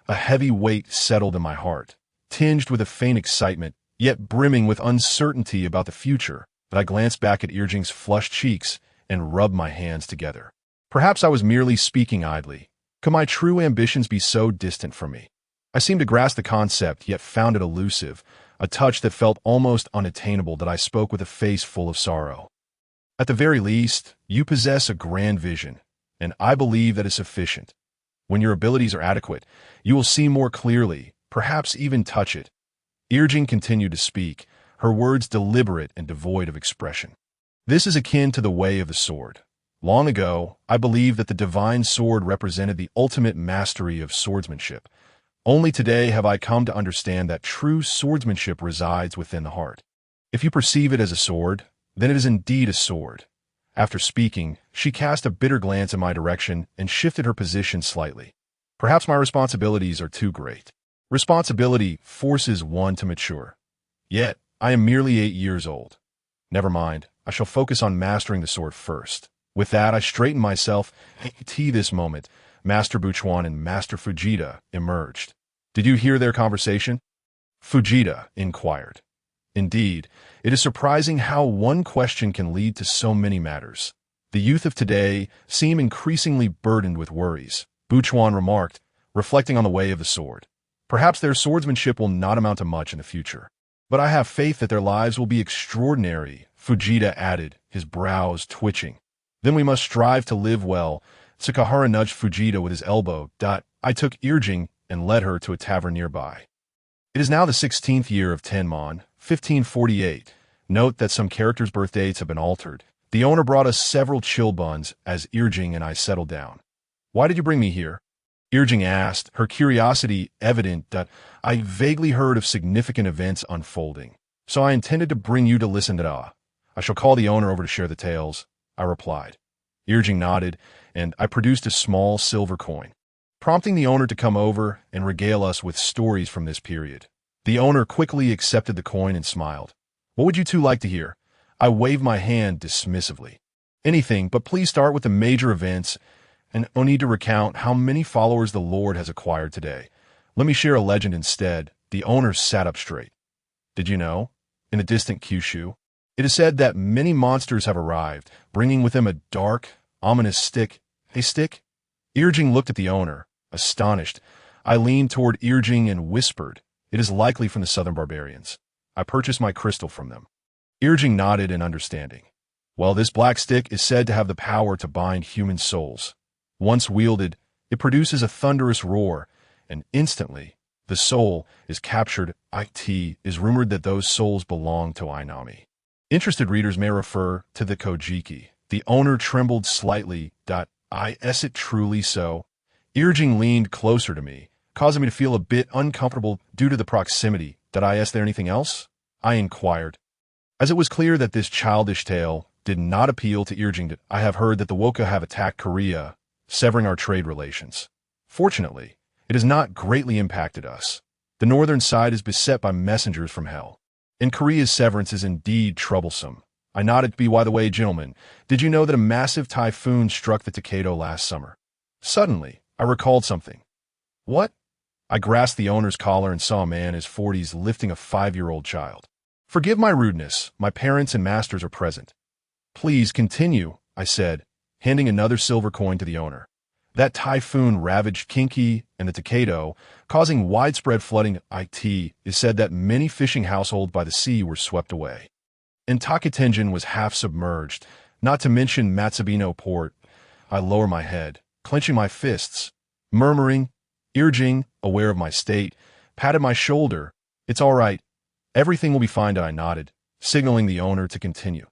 A heavy weight settled in my heart, tinged with a faint excitement, yet brimming with uncertainty about the future, that I glanced back at Irjing's flushed cheeks and rubbed my hands together. Perhaps I was merely speaking idly. Could my true ambitions be so distant from me? I seemed to grasp the concept, yet found it elusive, a touch that felt almost unattainable. That I spoke with a face full of sorrow. At the very least, you possess a grand vision, and I believe that is sufficient. When your abilities are adequate, you will see more clearly, perhaps even touch it. Irjing continued to speak, her words deliberate and devoid of expression. This is akin to the way of the sword. Long ago, I believed that the divine sword represented the ultimate mastery of swordsmanship. Only today have I come to understand that true swordsmanship resides within the heart. If you perceive it as a sword, then it is indeed a sword. After speaking, she cast a bitter glance in my direction and shifted her position slightly. Perhaps my responsibilities are too great. Responsibility forces one to mature. Yet, I am merely 8 years old. Never mind, I shall focus on mastering the sword first. With that, I straightened myself. This moment, Master Buchuan and Master Fujita emerged. Did you hear their conversation? Fujita inquired. Indeed, it is surprising how one question can lead to so many matters. The youth of today seem increasingly burdened with worries, Buchuan remarked, reflecting on the way of the sword. Perhaps their swordsmanship will not amount to much in the future. But I have faith that their lives will be extraordinary, Fujita added, his brows twitching. Then we must strive to live well. Sakahara nudged Fujita with his elbow. I took Irjing and led her to a tavern nearby. It is now the 16th year of Tenmon, 1548. Note that some characters' birth dates have been altered. The owner brought us several chill buns as Irjing and I settled down. Why did you bring me here? Irjing asked, her curiosity evident. I vaguely heard of significant events unfolding, so I intended to bring you to listen to I shall call the owner over to share the tales, I replied. Irjing nodded, and I produced a small silver coin, prompting the owner to come over and regale us with stories from this period. The owner quickly accepted the coin and smiled. What would you two like to hear? I waved my hand dismissively. Anything, but please start with the major events, and no need to recount how many followers the Lord has acquired today. Let me share a legend instead. The owner sat up straight. Did you know? In the distant Kyushu, it is said that many monsters have arrived, bringing with them a dark, ominous stick. A stick? Irjing looked at the owner, astonished. I leaned toward Irjing and whispered, it is likely from the southern barbarians. I purchased my crystal from them. Irjing nodded in understanding. Well, this black stick is said to have the power to bind human souls. Once wielded, it produces a thunderous roar, and instantly, the soul is captured. It is rumored that those souls belong to Ainami. Interested readers may refer to the Kojiki. The owner trembled slightly. Is it truly so? Irjing leaned closer to me, causing me to feel a bit uncomfortable due to the proximity. Is there anything else? I inquired. As it was clear that this childish tale did not appeal to Irjing, I have heard that the Woka have attacked Korea, severing our trade relations. Fortunately, it has not greatly impacted us. The northern side is beset by messengers from hell, and Korea's severance is indeed troublesome. I nodded. By the way, gentlemen, did you know that a massive typhoon struck the Takedo last summer? Suddenly, I recalled something. What? I grasped the owner's collar and saw a man in his 40s lifting a 5-year-old child. Forgive my rudeness, my parents and masters are present. Please continue, I said, handing another silver coin to the owner. That typhoon ravaged Kinki and the Takedo, causing widespread flooding. It is said that many fishing households by the sea were swept away. And Takitenjin was half submerged, not to mention Matsubino port. I lower my head. clenching my fists, murmuring. Irjing, aware of my state, patted my shoulder. "It's all right. Everything will be fine," I nodded, signaling the owner to continue.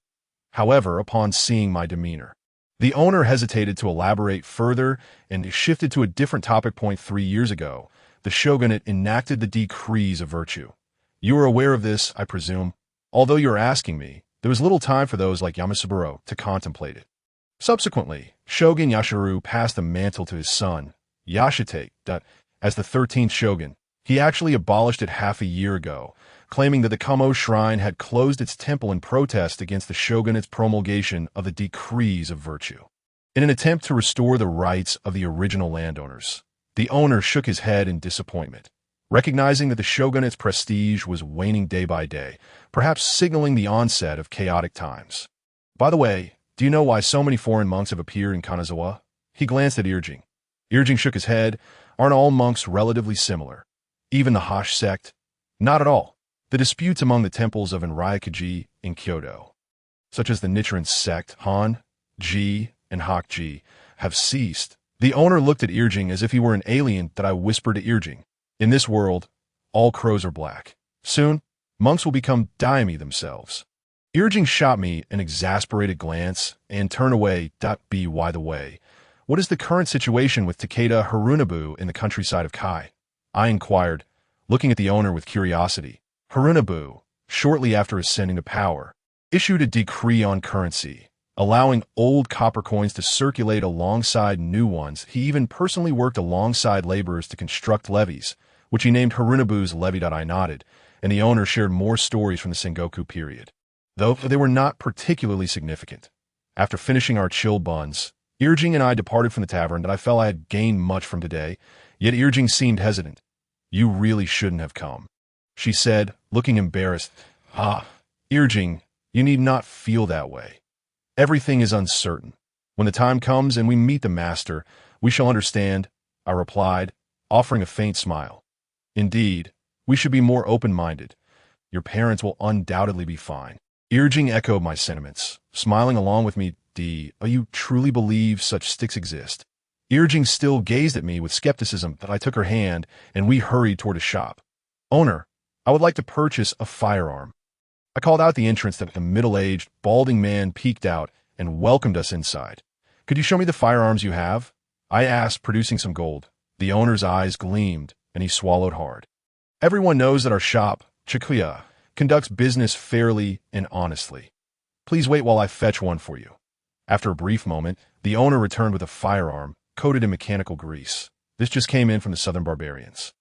However, upon seeing my demeanor, the owner hesitated to elaborate further and shifted to a different topic. 3 years ago, the shogunate enacted the Decrees of Virtue. You are aware of this, I presume? Although you're asking me, there was little time for those like Yamasuburo to contemplate it. Subsequently, Shogun Yashiru passed the mantle to his son, Yashite, as the 13th shogun. He actually abolished it half a year ago, claiming that the Kamo Shrine had closed its temple in protest against the shogunate's promulgation of the Decrees of Virtue. In an attempt to restore the rights of the original landowners, the owner shook his head in disappointment, recognizing that the shogunate's prestige was waning day by day, perhaps signaling the onset of chaotic times. By the way, do you know why so many foreign monks have appeared in Kanazawa? He glanced at Irjing. Irjing shook his head. Aren't all monks relatively similar? Even the Hosh sect? Not at all. The disputes among the temples of Enryakuji in Kyoto, such as the Nichiren sect, Han, Ji, and Hokji, have ceased. The owner looked at Irjing as if he were an alien. That I whispered to Irjing. In this world, all crows are black. Soon, monks will become daime themselves. Irjing shot me an exasperated glance and turned away. By the way, what is the current situation with Takeda Harunobu in the countryside of Kai? I inquired, looking at the owner with curiosity. Harunobu, shortly after ascending to power, issued a decree on currency, allowing old copper coins to circulate alongside new ones. He even personally worked alongside laborers to construct levees, which he named Harunobu's levy. I nodded, and the owner shared more stories from the Sengoku period, though they were not particularly significant. After finishing our chilled buns, Irjing and I departed from the tavern. That I felt I had gained much from today, yet Irjing seemed hesitant. You really shouldn't have come, she said, looking embarrassed. Irjing, you need not feel that way. Everything is uncertain. When the time comes and we meet the master, we shall understand, I replied, offering a faint smile. Indeed, we should be more open-minded. Your parents will undoubtedly be fine. Irjing echoed my sentiments, smiling along with me. You truly believe such sticks exist? Irjing still gazed at me with skepticism. That I took her hand, and we hurried toward a shop. Owner, I would like to purchase a firearm. I called out the entrance. That the middle-aged, balding man peeked out and welcomed us inside. Could you show me the firearms you have? I asked, producing some gold. The owner's eyes gleamed, and he swallowed hard. Everyone knows that our shop, Chikuya, conducts business fairly and honestly. Please wait while I fetch one for you. After a brief moment, the owner returned with a firearm coated in mechanical grease. This just came in from the southern barbarians.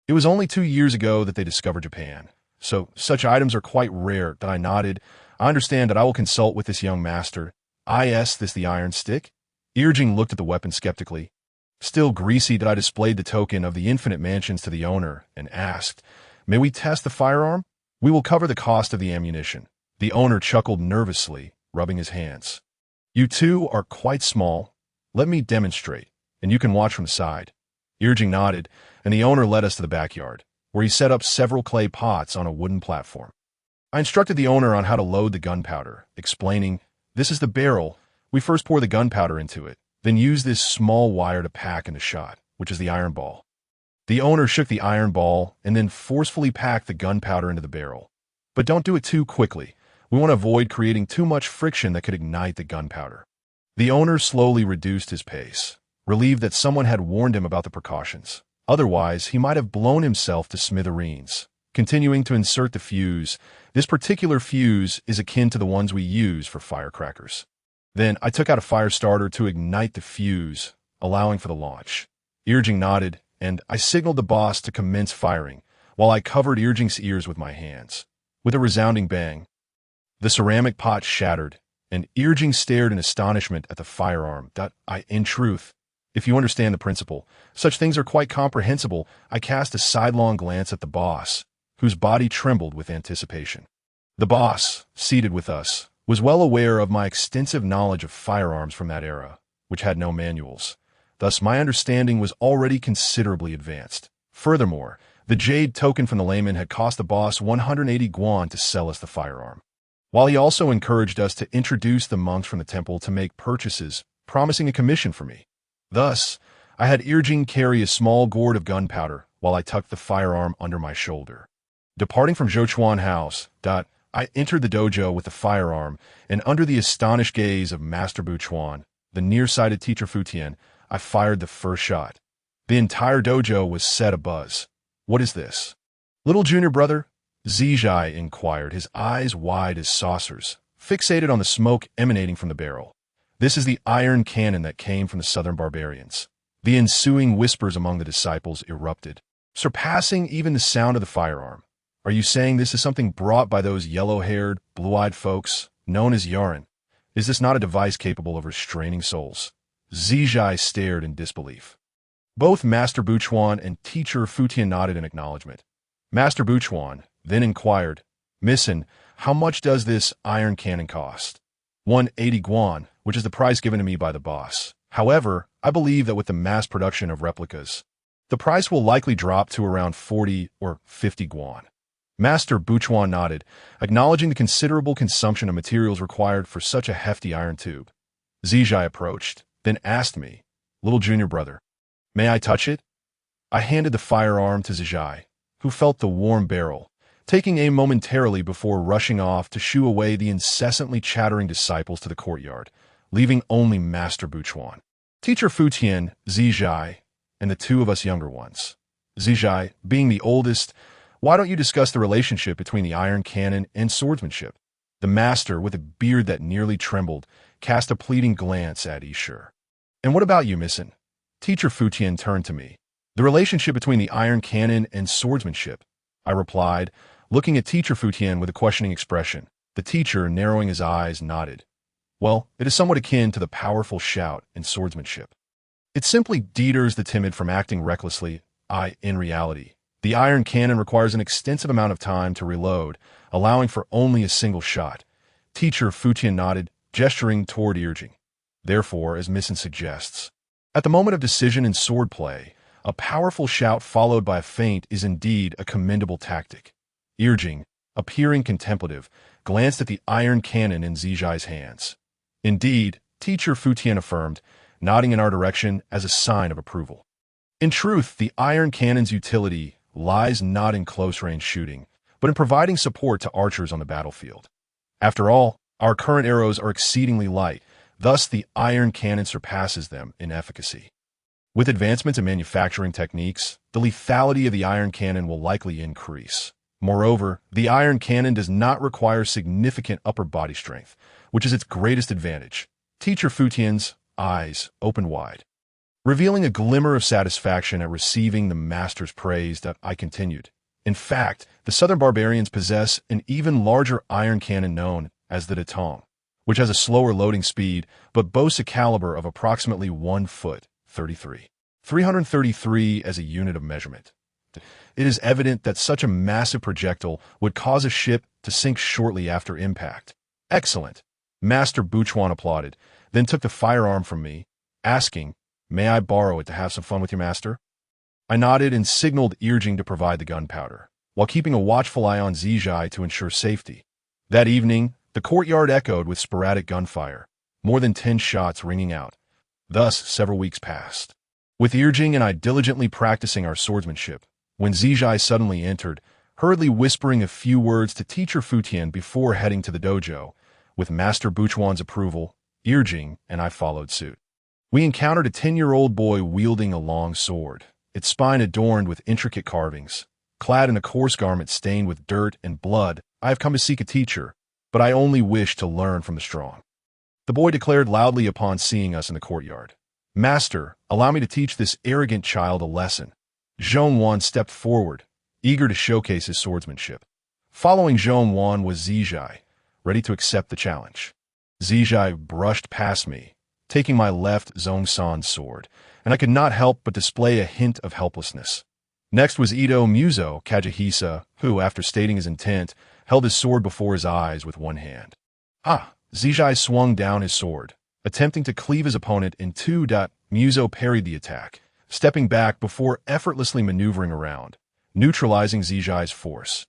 It was only 2 years ago that they discovered Japan, so such items are quite rare. That I nodded. I understand that I will consult with this young master. This the iron stick? Irjing looked at the weapon skeptically. Still greasy. That I displayed the token of the infinite mansions to the owner and asked, may we test the firearm? We will cover the cost of the ammunition. The owner chuckled nervously, rubbing his hands. You two are quite small. Let me demonstrate, and you can watch from the side. Irjing nodded, and the owner led us to the backyard, where he set up several clay pots on a wooden platform. I instructed the owner on how to load the gunpowder, explaining, this is the barrel. We first pour the gunpowder into it, then use this small wire to pack into shot, which is the iron ball. The owner shook the iron ball and then forcefully packed the gunpowder into the barrel. But don't do it too quickly. We want to avoid creating too much friction that could ignite the gunpowder. The owner slowly reduced his pace, relieved that someone had warned him about the precautions. Otherwise, he might have blown himself to smithereens. Continuing to insert the fuse, this particular fuse is akin to the ones we use for firecrackers. Then I took out a fire starter to ignite the fuse, allowing for the launch. Irjing nodded, and I signaled the boss to commence firing, while I covered Irjing's ears with my hands. With a resounding bang, the ceramic pot shattered, and Irjing stared in astonishment at the firearm. In truth, if you understand the principle, such things are quite comprehensible. I cast a sidelong glance at the boss, whose body trembled with anticipation. The boss, seated with us, was well aware of my extensive knowledge of firearms from that era, which had no manuals. Thus, my understanding was already considerably advanced. Furthermore, the jade token from the layman had cost the boss 180 guan to sell us the firearm, while he also encouraged us to introduce the monks from the temple to make purchases, promising a commission for me. Thus, I had Irjing carry a small gourd of gunpowder while I tucked the firearm under my shoulder. Departing from Zhou House, I entered the dojo with the firearm, and under the astonished gaze of Master Buchuan, the nearsighted teacher Futian, I fired the first shot. The entire dojo was set abuzz. "What is this?" "Little junior brother?" Zijai inquired, his eyes wide as saucers, fixated on the smoke emanating from the barrel. "This is the iron cannon that came from the southern barbarians." The ensuing whispers among the disciples erupted, surpassing even the sound of the firearm. "Are you saying this is something brought by those yellow-haired, blue-eyed folks known as Yaran? Is this not a device capable of restraining souls?" Zijai stared in disbelief. Both Master Buchuan and teacher Futian nodded in acknowledgement. Master Buchuan then inquired, "Missen, how much does this iron cannon cost?" 180 guan, which is the price given to me by the boss. However, I believe that with the mass production of replicas, the price will likely drop to around 40 or 50 guan. Master Buchuan nodded, acknowledging the considerable consumption of materials required for such a hefty iron tube. Zijai approached, then asked me, "Little junior brother, may I touch it?" I handed the firearm to Zijai, who felt the warm barrel, taking aim momentarily before rushing off to shoo away the incessantly chattering disciples to the courtyard, leaving only Master Buchuan, teacher Futian, Zijai, and the two of us younger ones. Zijai, being the oldest, "Why don't you discuss the relationship between the iron cannon and swordsmanship?" The master, with a beard that nearly trembled, cast a pleading glance at Ishur. "And what about you, Missen?" Teacher Futian turned to me. "The relationship between the iron cannon and swordsmanship," I replied, looking at teacher Futian with a questioning expression. The teacher, narrowing his eyes, nodded. "Well, it is somewhat akin to the powerful shout in swordsmanship. It simply deters the timid from acting recklessly. In reality, the iron cannon requires an extensive amount of time to reload, allowing for only a single shot." Teacher Futian nodded, gesturing toward Irjing. "Therefore, as Missen suggests, at the moment of decision in swordplay, a powerful shout followed by a feint is indeed a commendable tactic." Irjing, appearing contemplative, glanced at the iron cannon in Zijai's hands. "Indeed," teacher Futian affirmed, nodding in our direction as a sign of approval. In truth, the iron cannon's utility lies not in close-range shooting, but in providing support to archers on the battlefield. After all, our current arrows are exceedingly light, thus the iron cannon surpasses them in efficacy. With advancements in manufacturing techniques, the lethality of the iron cannon will likely increase. Moreover, the iron cannon does not require significant upper body strength, which is its greatest advantage. Teacher Futian's eyes opened wide, revealing a glimmer of satisfaction at receiving the master's praise. I continued. "In fact, the southern barbarians possess an even larger iron cannon known as the Datong, which has a slower loading speed but boasts a caliber of approximately 1 foot 33. 333 as a unit of measurement. It is evident that such a massive projectile would cause a ship to sink shortly after impact." "Excellent." Master Buchuan applauded, then took the firearm from me, asking, "May I borrow it to have some fun with your master?" I nodded and signaled Irjing to provide the gunpowder, while keeping a watchful eye on Zijai to ensure safety. That evening, the courtyard echoed with sporadic gunfire, more than 10 shots ringing out. Thus, several weeks passed, with Irjing and I diligently practicing our swordsmanship, when Zijai suddenly entered, hurriedly whispering a few words to teacher Futian before heading to the dojo. With Master Buchuan's approval, Irjing and I followed suit. We encountered a 10-year-old boy wielding a long sword, its spine adorned with intricate carvings. Clad in a coarse garment stained with dirt and blood, "I have come to seek a teacher, but I only wish to learn from the strong," the boy declared loudly upon seeing us in the courtyard. "Master, allow me to teach this arrogant child a lesson." Zhongwan stepped forward, eager to showcase his swordsmanship. Following Zhongwan was Zijai, ready to accept the challenge. Zijai brushed past me, taking my left Zhongsan's sword, and I could not help but display a hint of helplessness. Next was Ito Muzo Kajihisa, who, after stating his intent, held his sword before his eyes with one hand. Zijai swung down his sword, attempting to cleave his opponent in two. Muzo parried the attack, stepping back before effortlessly maneuvering around, neutralizing Zijai's force.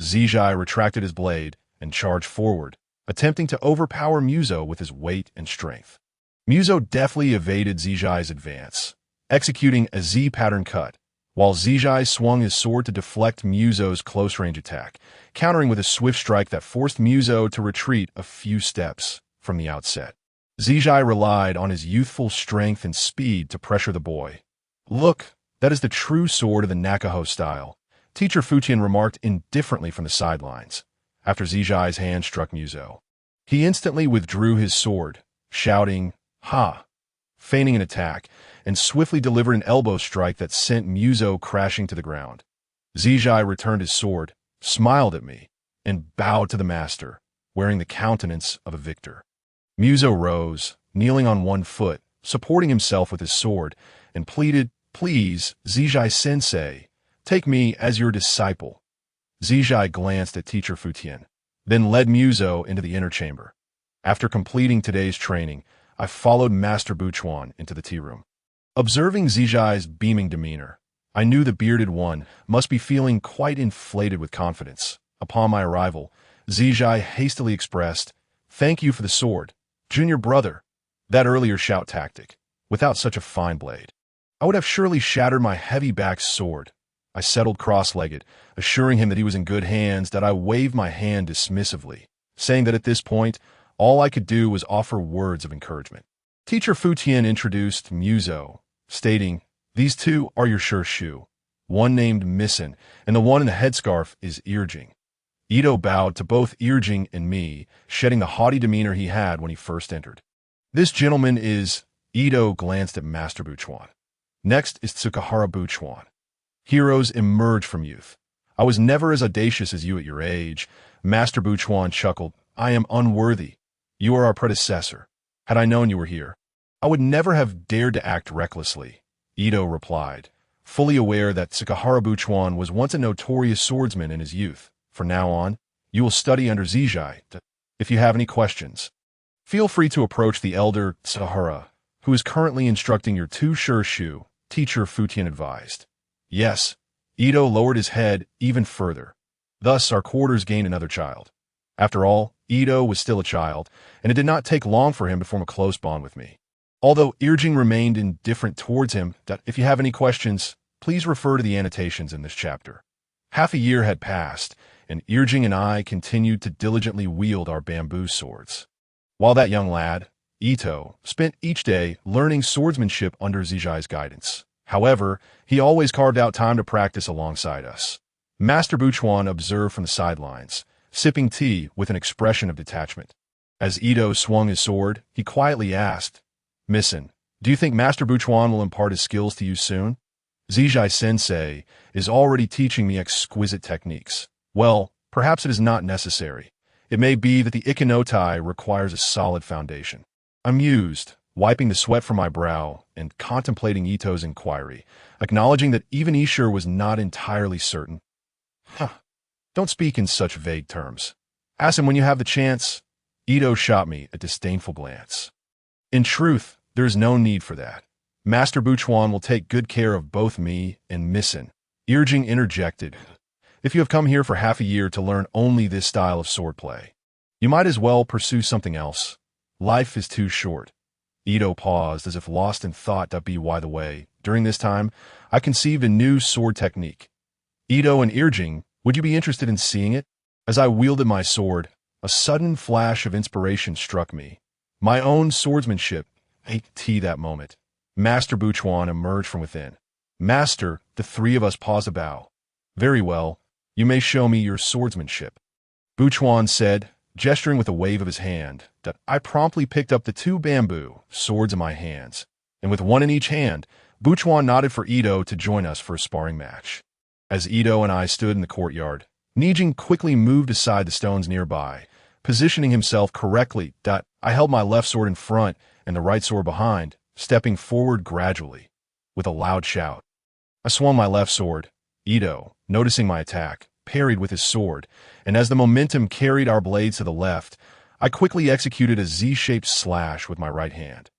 Zijai retracted his blade and charged forward, attempting to overpower Muzo with his weight and strength. Muso deftly evaded Zijai's advance, executing a Z-pattern cut, while Zijai swung his sword to deflect Muso's close-range attack, countering with a swift strike that forced Muso to retreat a few steps from the outset. Zijai relied on his youthful strength and speed to pressure the boy. "Look, that is the true sword of the Nakaho style," Teacher Futian remarked indifferently from the sidelines, after Zijai's hand struck Muso. He instantly withdrew his sword, shouting, "Ha!" feigning an attack, and swiftly delivered an elbow strike that sent Muso crashing to the ground. Zijai returned his sword, smiled at me, and bowed to the master, wearing the countenance of a victor. Muso rose, kneeling on one foot, supporting himself with his sword, and pleaded, "Please, Zijai-sensei, take me as your disciple." Zijai glanced at Teacher Futian, then led Muso into the inner chamber. After completing today's training, I followed Master Buchuan into the tea room. Observing Zijai's beaming demeanor, I knew the bearded one must be feeling quite inflated with confidence. Upon my arrival, Zijai hastily expressed, "Thank you for the sword, junior brother." That earlier shout tactic, without such a fine blade, I would have surely shattered my heavy-backed sword. I settled cross-legged, assuring him that he was in good hands. That I waved my hand dismissively, saying that at this point, all I could do was offer words of encouragement. Teacher Futian introduced Muso, stating, "These two are your Shirshu, one named Missen, and the one in the headscarf is Irjing." Ito bowed to both Irjing and me, shedding the haughty demeanor he had when he first entered. "This gentleman is—" Ito glanced at Master Buchuan. "Next is Tsukahara Buchuan." Heroes emerge from youth. "I was never as audacious as you at your age." Master Buchuan chuckled. "I am unworthy. You are our predecessor. Had I known you were here, I would never have dared to act recklessly," Ito replied, fully aware that Tsukahara Buchuan was once a notorious swordsman in his youth. "From now on, you will study under Zijai. If you have any questions, feel free to approach the elder Tsukahara, who is currently instructing your two Shirshu," Teacher Futian advised. "Yes." Ito lowered his head even further. Thus our quarters gained another child. After all, Ito was still a child, and it did not take long for him to form a close bond with me. Although Irjing remained indifferent towards him, that if you have any questions, please refer to the annotations in this chapter. Half a year had passed, and Irjing and I continued to diligently wield our bamboo swords. While that young lad, Ito, spent each day learning swordsmanship under Zijai's guidance. However, he always carved out time to practice alongside us. Master Buchuan observed from the sidelines, sipping tea with an expression of detachment. As Ito swung his sword, he quietly asked, "Missen, do you think Master Buchuan will impart his skills to you soon? Zijai-sensei is already teaching me exquisite techniques." "Well, perhaps it is not necessary. It may be that the Ikenotai requires a solid foundation." I mused, wiping the sweat from my brow and contemplating Ito's inquiry, acknowledging that even Ishur was not entirely certain. Don't speak in such vague terms. Ask him when you have the chance." Ito shot me a disdainful glance. "In truth, there is no need for that. Master Buchuan will take good care of both me and Missen." Irjing interjected, "If you have come here for half a year to learn only this style of swordplay, you might as well pursue something else. Life is too short." Ito paused as if lost in thought. By the way, during this time, I conceived a new sword technique. "Ito and Irjing, would you be interested in seeing it?" As I wielded my sword, a sudden flash of inspiration struck me. My own swordsmanship. That moment, Master Buchuan emerged from within. "Master," the three of us paused a bow. "Very well, you may show me your swordsmanship," Buchuan said, gesturing with a wave of his hand. That I promptly picked up the two bamboo swords in my hands, and with one in each hand, Buchuan nodded for Ito to join us for a sparring match. As Ito and I stood in the courtyard, Nijing quickly moved aside the stones nearby, positioning himself correctly. I held my left sword in front and the right sword behind, stepping forward gradually. With a loud shout, I swung my left sword. Ito, noticing my attack, parried with his sword, and as the momentum carried our blades to the left, I quickly executed a Z-shaped slash with my right hand.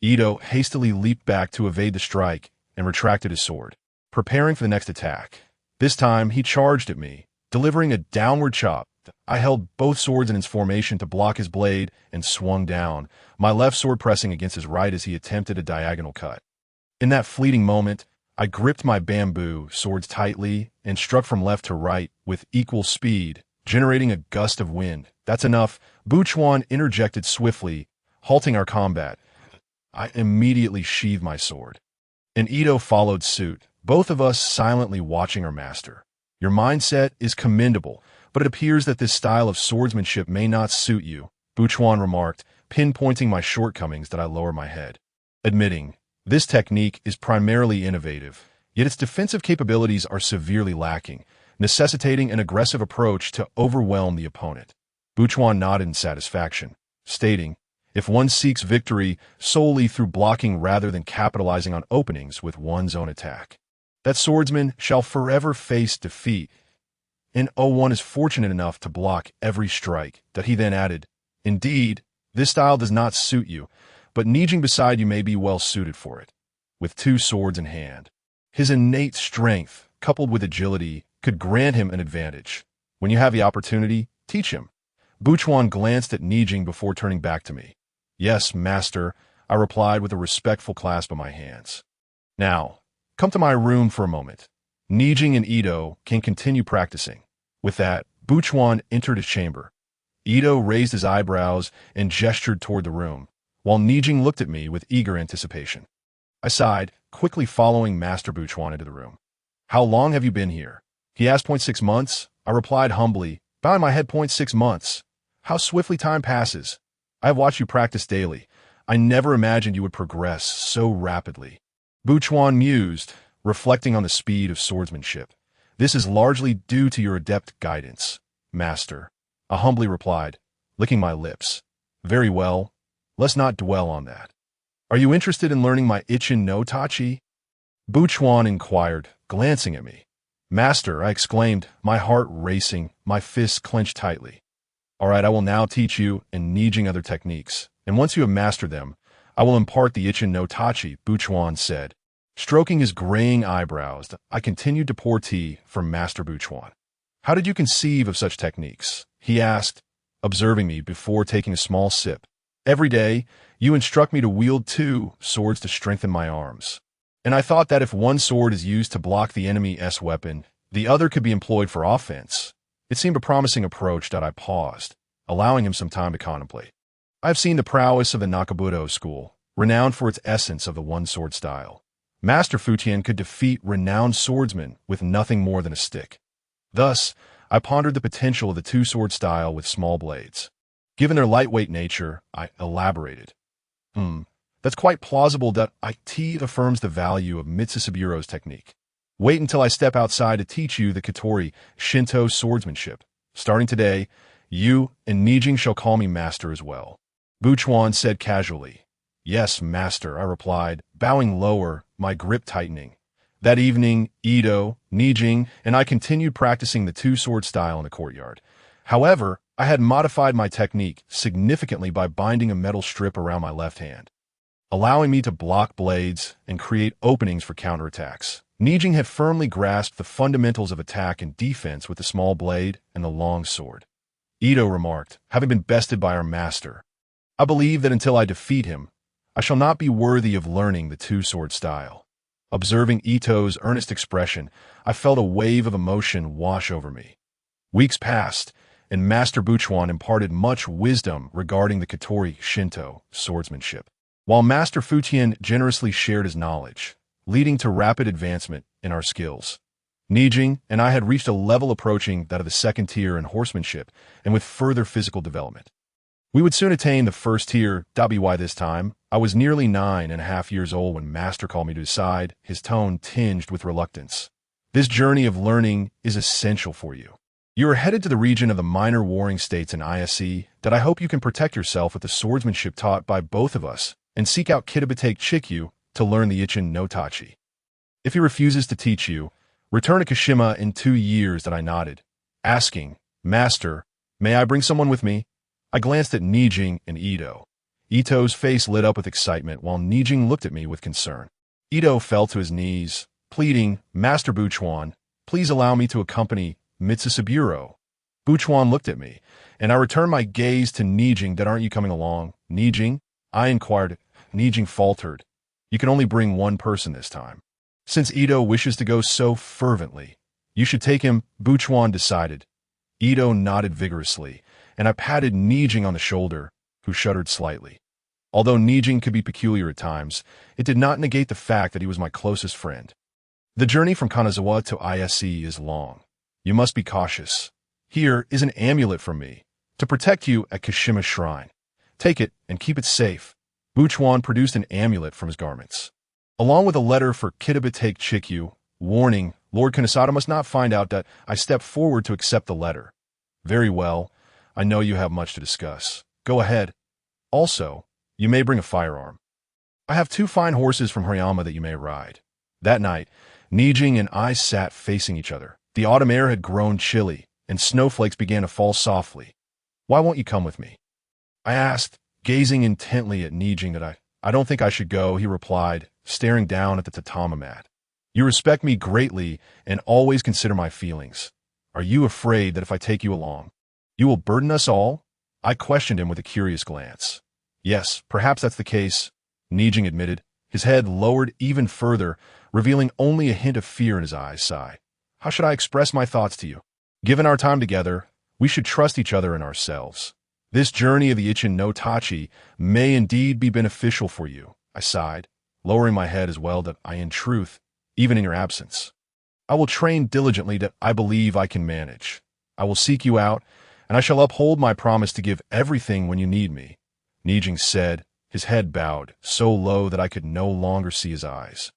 Ito hastily leaped back to evade the strike and retracted his sword, preparing for the next attack. This time, he charged at me, delivering a downward chop I held both swords in its formation to block his blade and swung down, my left sword pressing against his right as he attempted a diagonal cut. In that fleeting moment, I gripped my bamboo swords tightly and struck from left to right with equal speed, generating a gust of wind. "That's enough," Buchuan interjected swiftly, halting our combat. I immediately sheathed my sword, and Ito followed suit, both of us silently watching our master. "Your mindset is commendable, but it appears that this style of swordsmanship may not suit you," Buchuan remarked, pinpointing my shortcomings that I lower my head. Admitting, this technique is primarily innovative, yet its defensive capabilities are severely lacking, necessitating an aggressive approach to overwhelm the opponent. Buchuan nodded in satisfaction, stating, "If one seeks victory solely through blocking rather than capitalizing on openings with one's own attack, that swordsman shall forever face defeat." And one is fortunate enough to block every strike. That he then added, "Indeed, this style does not suit you, but Nijing beside you may be well suited for it." With two swords in hand, his innate strength, coupled with agility, could grant him an advantage. "When you have the opportunity, teach him." Buchuan glanced at Nijing before turning back to me. "Yes, master," I replied with a respectful clasp of my hands. "Now, come to my room for a moment. Nijing and Ito can continue practicing." With that, Buchuan entered his chamber. Ito raised his eyebrows and gestured toward the room, while Nijing looked at me with eager anticipation. I sighed, quickly following Master Buchuan into the room. "How long have you been here?" he asked. "0.6 months," I replied humbly, bowing my head. "0.6 months. How swiftly time passes. I have watched you practice daily. I never imagined you would progress so rapidly." Buchuan mused, reflecting on the speed of swordsmanship. "This is largely due to your adept guidance, master," I humbly replied, licking my lips. "Very well, let's not dwell on that. Are you interested in learning my Ichin no Tachi?" Buchuan inquired, glancing at me. "Master," I exclaimed, my heart racing, my fists clenched tightly. "All right, I will now teach you and Nijing other techniques, and once you have mastered them, I will impart the Ichin no Tachi," Buchuan said. Stroking his graying eyebrows, I continued to pour tea for Master Buchuan. "How did you conceive of such techniques?" he asked, observing me before taking a small sip. "Every day, you instruct me to wield 2 swords to strengthen my arms. And I thought that if one sword is used to block the enemy's weapon, the other could be employed for offense." It seemed a promising approach that I paused, allowing him some time to contemplate. "I have seen the prowess of the Nakabudo school, renowned for its essence of the one-sword style. Master Futian could defeat renowned swordsmen with nothing more than a stick. Thus, I pondered the potential of the 2-sword style with small blades. Given their lightweight nature, I elaborated. That's quite plausible that IT affirms the value of Mitsusuburo's technique. Wait until I step outside to teach you the Katori Shinto swordsmanship. Starting today, you and Nijing shall call me master as well." Buchuan said casually. "Yes, master," I replied, bowing lower, my grip tightening. That evening, Ito, Nijing, and I continued practicing the 2-sword style in the courtyard. However, I had modified my technique significantly by binding a metal strip around my left hand, allowing me to block blades and create openings for counterattacks. Nijing had firmly grasped the fundamentals of attack and defense with the small blade and the long sword. Ito remarked, having been bested by our master, "I believe that until I defeat him, I shall not be worthy of learning the 2-sword style." Observing Ito's earnest expression, I felt a wave of emotion wash over me. Weeks passed, and Master Buchuan imparted much wisdom regarding the Katori Shinto swordsmanship, while Master Futian generously shared his knowledge, leading to rapid advancement in our skills. Nijing and I had reached a level approaching that of the 2nd tier in horsemanship and with further physical development. We would soon attain the 1st tier. By this time, I was nearly 9.5 years old when Master called me to his side, his tone tinged with reluctance. "This journey of learning is essential for you. You are headed to the region of the minor warring states in ISE that I hope you can protect yourself with the swordsmanship taught by both of us and seek out Kitabate Chikyu to learn the Ichin no Tachi. If he refuses to teach you, return to Kashima in 2 years." That I nodded, asking, "Master, may I bring someone with me?" I glanced at Nijing and Ito. Ito's face lit up with excitement while Nijing looked at me with concern. Ito fell to his knees, pleading, "Master Buchuan, please allow me to accompany Mitsusuburo." Buchuan looked at me, and I returned my gaze to Nijing. That aren't you coming along? Nijing? I inquired. Nijing faltered. You can only bring one person this time. Since Ito wishes to go so fervently, you should take him, Buchuan decided. Ito nodded vigorously, and I patted Nijing on the shoulder, who shuddered slightly. Although Nijing could be peculiar at times, it did not negate the fact that he was my closest friend. The journey from Kanazawa to ISC is long. You must be cautious. Here is an amulet from me, to protect you at Kashima Shrine. Take it and keep it safe. Buchuan produced an amulet from his garments, along with a letter for Kitabitake Chikyu, warning, Lord Kunisada must not find out that I stepped forward to accept the letter. Very well, I know you have much to discuss. Go ahead. Also, you may bring a firearm. I have 2 fine horses from Hariyama that you may ride. That night, Nijing and I sat facing each other. The autumn air had grown chilly, and snowflakes began to fall softly. Why won't you come with me? I asked, gazing intently at Nijing. That I don't think I should go, he replied, staring down at the tatami mat. You respect me greatly and always consider my feelings. Are you afraid that if I take you along, you will burden us all? I questioned him with a curious glance. Yes, perhaps that's the case, Nijing admitted, his head lowered even further, revealing only a hint of fear in his eyes. Sigh. How should I express my thoughts to you? Given our time together, we should trust each other and ourselves. This journey of the Ichin no Tachi may indeed be beneficial for you, I sighed, lowering my head as well. That I, in truth, even in your absence, I will train diligently. That I believe I can manage. I will seek you out, and I shall uphold my promise to give everything when you need me, Nijing said, his head bowed, so low that I could no longer see his eyes.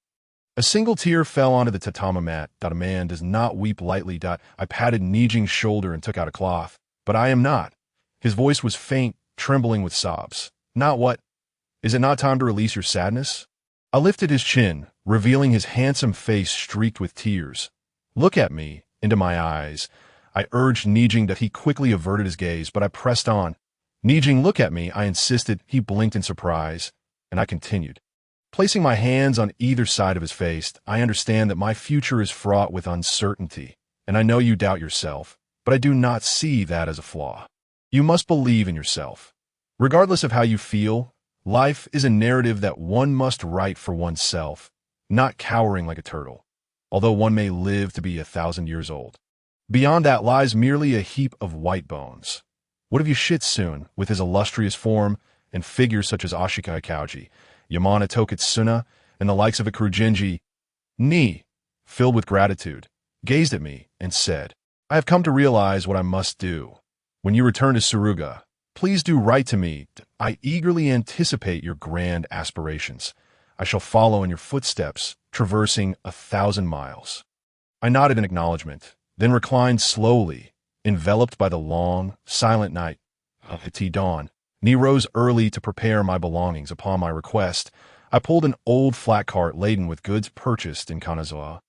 A single tear fell onto the tatami mat. A man does not weep lightly. I patted Nijing's shoulder and took out a cloth. But I am not. His voice was faint, trembling with sobs. Not what? Is it not time to release your sadness? I lifted his chin, revealing his handsome face streaked with tears. Look at me, into my eyes. I urged Nijing. That he quickly averted his gaze, but I pressed on. Nijing, look at me, I insisted. He blinked in surprise, and I continued. Placing my hands on either side of his face, I understand that my future is fraught with uncertainty, and I know you doubt yourself, but I do not see that as a flaw. You must believe in yourself. Regardless of how you feel, life is a narrative that one must write for oneself, not cowering like a turtle, although one may live to be 1,000 years old. Beyond that lies merely a heap of white bones. What of Yoshitsune, with his illustrious form and figures such as Ashika Ikauji, Yamana Tokitsuna, and the likes of Ikurugenji? Ni, filled with gratitude, gazed at me and said, I have come to realize what I must do. When you return to Suruga, please do write to me. I eagerly anticipate your grand aspirations. I shall follow in your footsteps, traversing 1,000 miles. I nodded in acknowledgement, then reclined slowly, enveloped by the long, silent night of the T-dawn. Ni rose early to prepare my belongings. Upon my request, I pulled an old flat cart laden with goods purchased in Kanazawa.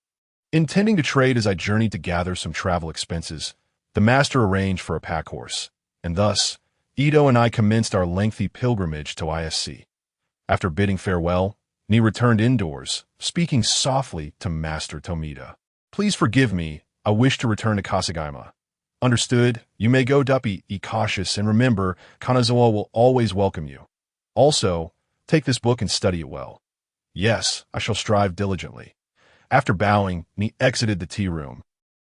Intending to trade as I journeyed to gather some travel expenses, the master arranged for a pack horse, and thus, Ito and I commenced our lengthy pilgrimage to ISC. After bidding farewell, Ni returned indoors, speaking softly to Master Tomita. Please forgive me, I wish to return to Kasagama. Understood, you may go. Be cautious, and remember, Kanazawa will always welcome you. Also, take this book and study it well. Yes, I shall strive diligently. After bowing, Ni exited the tea room,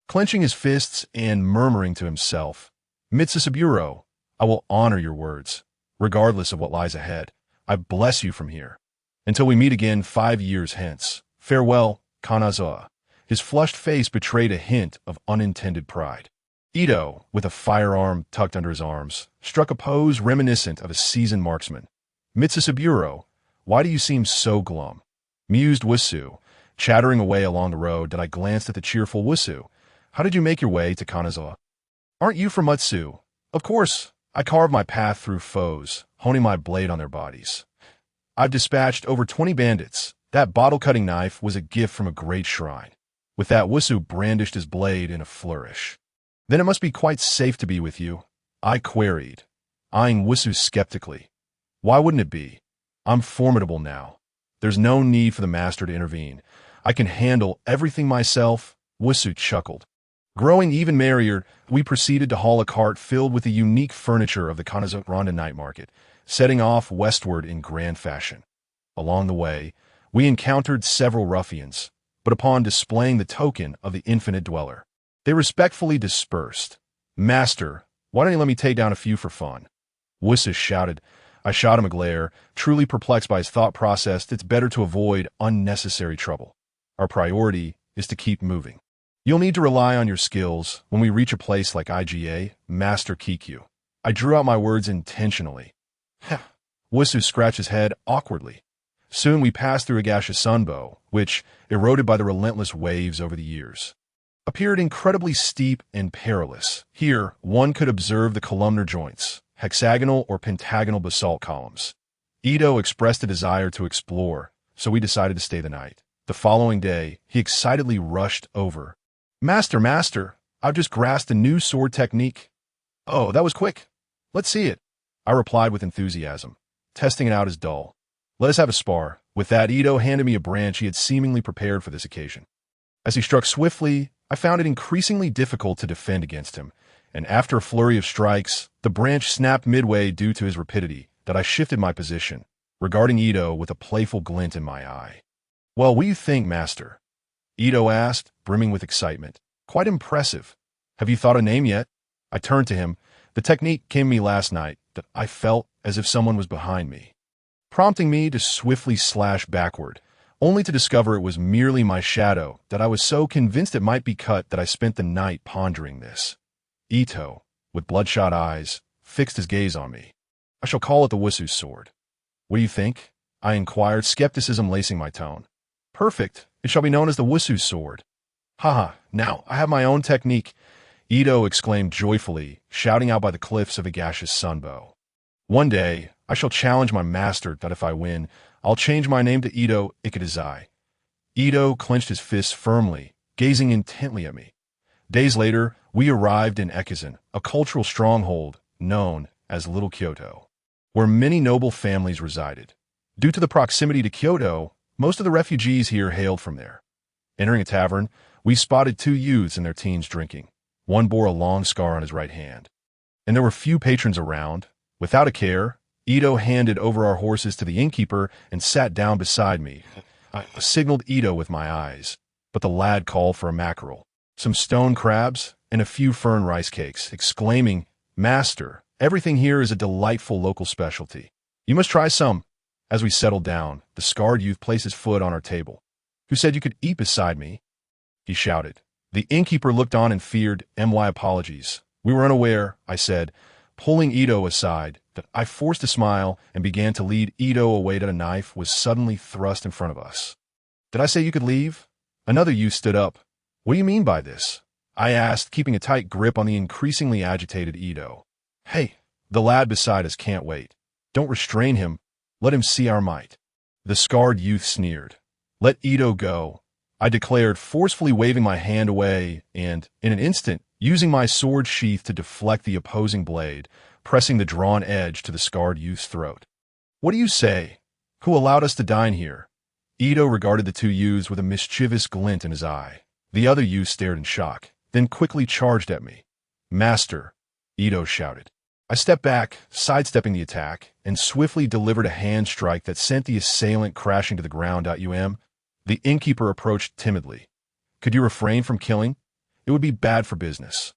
clenching his fists and murmuring to himself, Mitsusaburo, I will honor your words, regardless of what lies ahead. I bless you from here. Until we meet again 5 years hence. Farewell, Kanazawa. His flushed face betrayed a hint of unintended pride. Ito, with a firearm tucked under his arms, struck a pose reminiscent of a seasoned marksman. Mitsusaburo, why do you seem so glum? Mused Wisu, chattering away along the road. I glanced at the cheerful Wisu. How did you make your way to Kanazawa? Aren't you from Mutsu? Of course, I carved my path through foes, honing my blade on their bodies. I've dispatched over 20 bandits. That bottle-cutting knife was a gift from a great shrine. With that, Wisu brandished his blade in a flourish. Then it must be quite safe to be with you, I queried, eyeing Wisu skeptically. Why wouldn't it be? I'm formidable now. There's no need for the master to intervene. I can handle everything myself, Wisu chuckled. Growing even merrier, we proceeded to haul a cart filled with the unique furniture of the Kanazaronda night market, setting off westward in grand fashion. Along the way, we encountered several ruffians, but upon displaying the token of the infinite dweller, they respectfully dispersed. "Master, why don't you let me take down a few for fun?" Wusu shouted. I shot him a glare, truly perplexed by his thought process. It's better to avoid unnecessary trouble. Our priority is to keep moving. You'll need to rely on your skills when we reach a place like IGA, Master Kikyu. I drew out my words intentionally. Wusu scratched his head awkwardly. Soon we passed through Agasha Sunbo, which, eroded by the relentless waves over the years, appeared incredibly steep and perilous. Here, one could observe the columnar joints, hexagonal or pentagonal basalt columns. Ito expressed a desire to explore, so we decided to stay the night. The following day, he excitedly rushed over. Master, I've just grasped a new sword technique." "Oh, that was quick. Let's see it," I replied with enthusiasm. Testing it out is dull. "Let us have a spar." With that, Ito handed me a branch he had seemingly prepared for this occasion. As he struck swiftly, I found it increasingly difficult to defend against him, and after a flurry of strikes, the branch snapped midway due to his rapidity, that I shifted my position, regarding Ito with a playful glint in my eye. "Well, what do you think, Master?" Ito asked, brimming with excitement. "Quite impressive. Have you thought a name yet?" I turned to him. The technique came to me last night that I felt as if someone was behind me, prompting me to swiftly slash backward, only to discover it was merely my shadow, that I was so convinced it might be cut that I spent the night pondering this. Ito, with bloodshot eyes, fixed his gaze on me. "I shall call it the Wusu's sword." "What do you think?" I inquired, skepticism lacing my tone. "Perfect. It shall be known as the Wusu's sword." "Haha, now I have my own technique," Ito exclaimed joyfully, shouting out by the cliffs of Agasha's Sunbo. "One day, I shall challenge my master that if I win, I'll change my name to Ito Ikadazai." Ito clenched his fists firmly, gazing intently at me. Days later, we arrived in Ekizen, a cultural stronghold known as Little Kyoto, where many noble families resided. Due to the proximity to Kyoto, most of the refugees here hailed from there. Entering a tavern, we spotted two youths in their teens drinking. One bore a long scar on his right hand, and there were few patrons around. Without a care, Ito handed over our horses to the innkeeper and sat down beside me. I signaled Ito with my eyes, but the lad called for a mackerel, some stone crabs, and a few fern rice cakes, exclaiming, "Master, everything here is a delightful local specialty. You must try some." As we settled down, the scarred youth placed his foot on our table. "Who said you could eat beside me?" he shouted. The innkeeper looked on and feared my apologies. "We were unaware," I said, pulling Ito aside. That I forced a smile and began to lead Ito away that a knife was suddenly thrust in front of us. "Did I say you could leave?" Another youth stood up. "What do you mean by this?" I asked, keeping a tight grip on the increasingly agitated Ito. "Hey, the lad beside us can't wait. Don't restrain him. Let him see our might." The scarred youth sneered. "Let Ito go," I declared, forcefully waving my hand away and, in an instant, using my sword sheath to deflect the opposing blade, pressing the drawn edge to the scarred youth's throat. "What do you say? Who allowed us to dine here?" Ito regarded the two youths with a mischievous glint in his eye. The other youth stared in shock, then quickly charged at me. "Master," Ito shouted. I stepped back, sidestepping the attack, and swiftly delivered a hand strike that sent the assailant crashing to the ground. The innkeeper approached timidly. "Could you refrain from killing? It would be bad for business."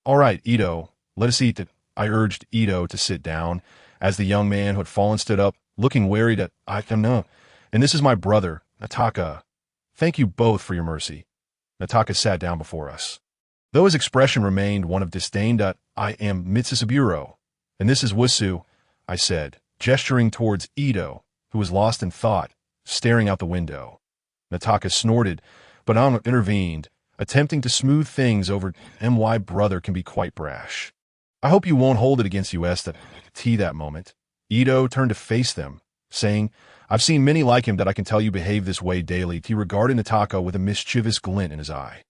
"All right, Ito, let us eat it." I urged Ito to sit down, as the young man who had fallen stood up, looking wary that "I can know. And this is my brother, Nataka. Thank you both for your mercy." Nataka sat down before us. Though his expression remained one of disdain, "I am Mitsusaburo, and this is Wusu," I said, gesturing towards Ito, who was lost in thought, staring out the window. Nataka snorted, but I intervened, attempting to smooth things over. "My brother can be quite brash. I hope you won't hold it against us that moment." Ito turned to face them, saying, "I've seen many like him that I can tell you behave this way daily." He regarded Nataka with a mischievous glint in his eye.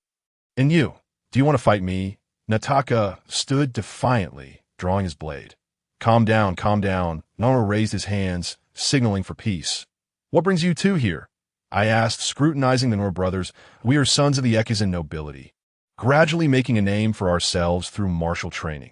"And you, do you want to fight me?" Nataka stood defiantly, drawing his blade. Calm down. Nara raised his hands, signaling for peace. "What brings you two here?" I asked, scrutinizing the Nora brothers. "We are sons of the Ekizen nobility. gradually making a name for ourselves through martial training.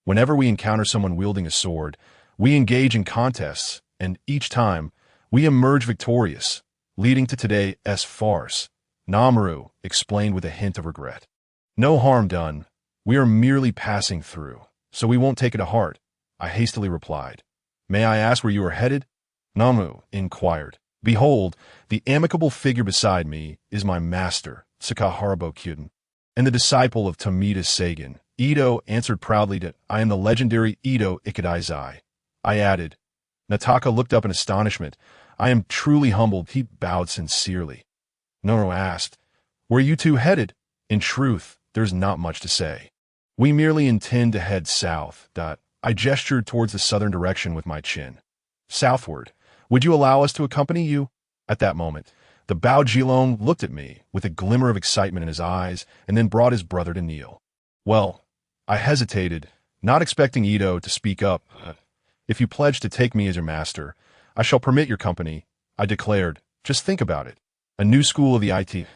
Whenever we encounter someone wielding a sword, we engage in contests, and each time, we emerge victorious, leading to today's farce. Namaru explained with a hint of regret. No harm done. We are merely passing through, so we won't take it to heart, I hastily replied. May I ask where you are headed? Namaru inquired. Behold, the amicable figure beside me is my master, Sakahara Kyuden, and the disciple of Tomita Sagan. Ito answered proudly that I am the legendary Ito Ikadaizai. I added. Nataka looked up in astonishment. I am truly humbled. He bowed sincerely. Noro asked, where are you two headed? In truth, there's not much to say. We merely intend to head south. I gestured towards the southern direction with my chin. Southward. Would you allow us to accompany you? At that moment, the Bao Jilong looked at me with a glimmer of excitement in his eyes and then brought his brother to kneel. Well, I hesitated, not expecting Ito to speak up. If you pledge to take me as your master, I shall permit your company, I declared. Just think about it. A new school of the IT,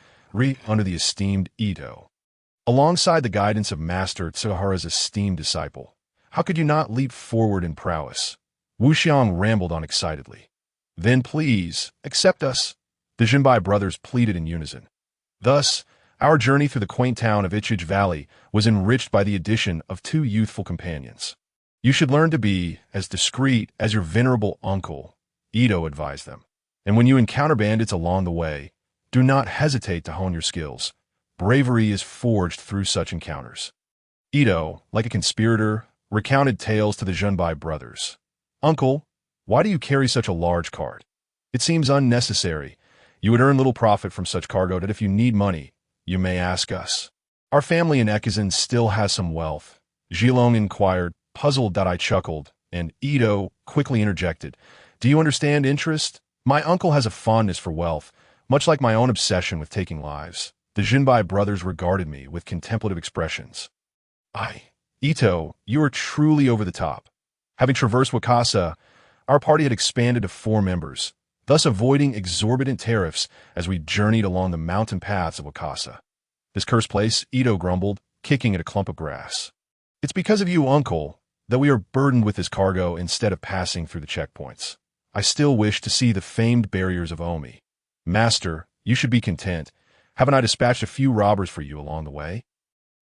under the esteemed Ito. Alongside the guidance of Master Tsuhara's esteemed disciple. How could you not leap forward in prowess? Wu Xiang rambled on excitedly. Then please, accept us, the Jinbai brothers pleaded in unison. Thus, our journey through the quaint town of Ichij Valley was enriched by the addition of two youthful companions. You should learn to be as discreet as your venerable uncle, Ito advised them. And when you encounter bandits along the way, do not hesitate to hone your skills. Bravery is forged through such encounters. Ito, like a conspirator, recounted tales to the Jinbai brothers. Uncle, why do you carry such a large cart? It seems unnecessary. You would earn little profit from such cargo that if you need money, you may ask us. Our family in Ekizan still has some wealth. Jilong inquired, puzzled. I chuckled, and Ito quickly interjected. Do you understand interest? My uncle has a fondness for wealth, much like my own obsession with taking lives. The Jinbai brothers regarded me with contemplative expressions. Ito, you are truly over the top. Having traversed Wakasa, our party had expanded to 4 members, thus avoiding exorbitant tariffs as we journeyed along the mountain paths of Wakasa. This cursed place, Ito grumbled, kicking at a clump of grass. It's because of you, uncle, that we are burdened with this cargo instead of passing through the checkpoints. I still wish to see the famed barriers of Omi. Master, you should be content. Haven't I dispatched a few robbers for you along the way?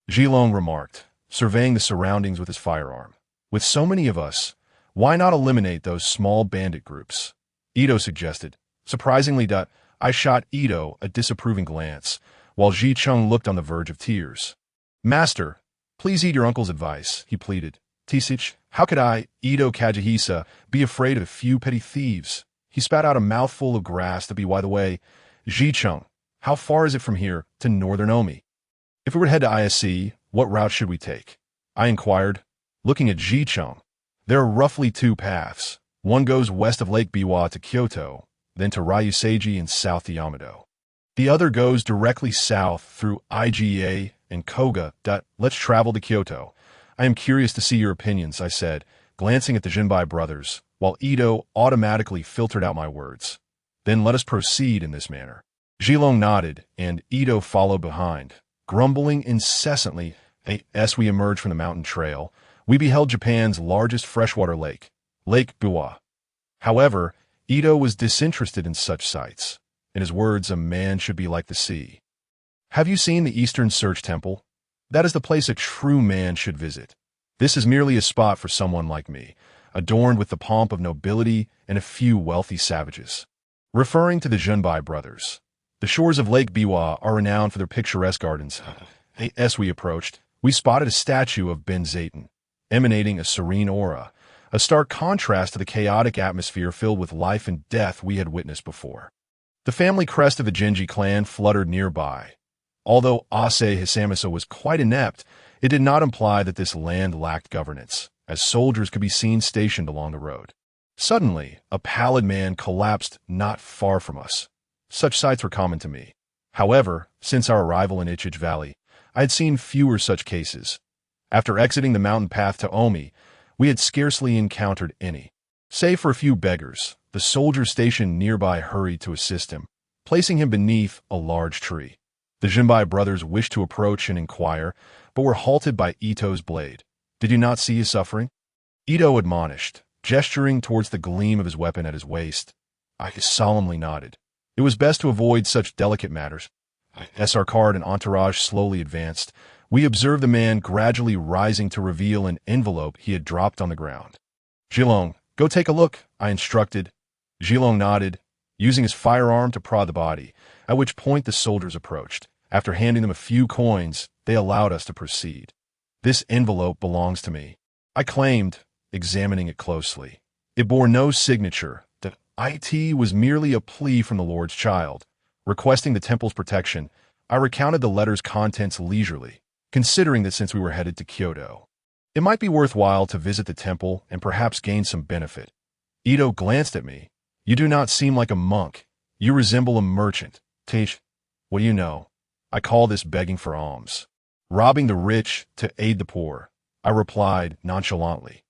Jilong remarked, surveying the surroundings with his firearm. With so many of us, why not eliminate those small bandit groups? Ito suggested. Surprisingly, I shot Ito a disapproving glance, while Ji Chung looked on the verge of tears. Master, please heed your uncle's advice, he pleaded. Tisich, how could I, Ito Kajihisa, be afraid of a few petty thieves? He spat out a mouthful of grass to be, by the way, Ji Chung, how far is it from here to northern Omi? If we were to head to ISC, what route should we take? I inquired, looking at Ji Chung. There are roughly 2 paths. One goes west of Lake Biwa to Kyoto, then to Ryuseiji and south to Yamado. The other goes directly south through IGA and Koga. Let's travel to Kyoto. I am curious to see your opinions, I said, glancing at the Jinbai brothers, while Ito automatically filtered out my words. Then let us proceed in this manner. Jilong nodded, and Ito followed behind, grumbling incessantly. As we emerged from the mountain trail, we beheld Japan's largest freshwater lake, Lake Biwa. However, Ito was disinterested in such sights. In his words, a man should be like the sea. Have you seen the Eastern Search Temple? That is the place a true man should visit. This is merely a spot for someone like me, adorned with the pomp of nobility and a few wealthy savages. Referring to the Jinbai brothers, the shores of Lake Biwa are renowned for their picturesque gardens. As we approached, we spotted a statue of Ben Zayton, emanating a serene aura, a stark contrast to the chaotic atmosphere filled with life and death we had witnessed before. The family crest of the Genji clan fluttered nearby. Although Ase Hisamasa was quite inept, it did not imply that this land lacked governance, as soldiers could be seen stationed along the road. Suddenly, a pallid man collapsed not far from us. Such sights were common to me. However, since our arrival in Ichij Valley, I had seen fewer such cases. After exiting the mountain path to Omi, we had scarcely encountered any. Save for a few beggars, the soldiers stationed nearby hurried to assist him, placing him beneath a large tree. The Jinbai brothers wished to approach and inquire, but were halted by Ito's blade. "Did you not see his suffering?" Ito admonished, gesturing towards the gleam of his weapon at his waist. I solemnly nodded. It was best to avoid such delicate matters. As our card and entourage slowly advanced, we observed the man gradually rising to reveal an envelope he had dropped on the ground. "Zhilong, go take a look," I instructed. Zhilong nodded, using his firearm to prod the body, at which point the soldiers approached. After handing them a few coins, they allowed us to proceed. "This envelope belongs to me," I claimed, examining it closely. It bore no signature. The IT was merely a plea from the Lord's child. Requesting the temple's protection, I recounted the letter's contents leisurely, considering that since we were headed to Kyoto, it might be worthwhile to visit the temple and perhaps gain some benefit. Ito glanced at me. "You do not seem like a monk. You resemble a merchant." "Teish, what do you know? I call this begging for alms. Robbing the rich to aid the poor," I replied nonchalantly.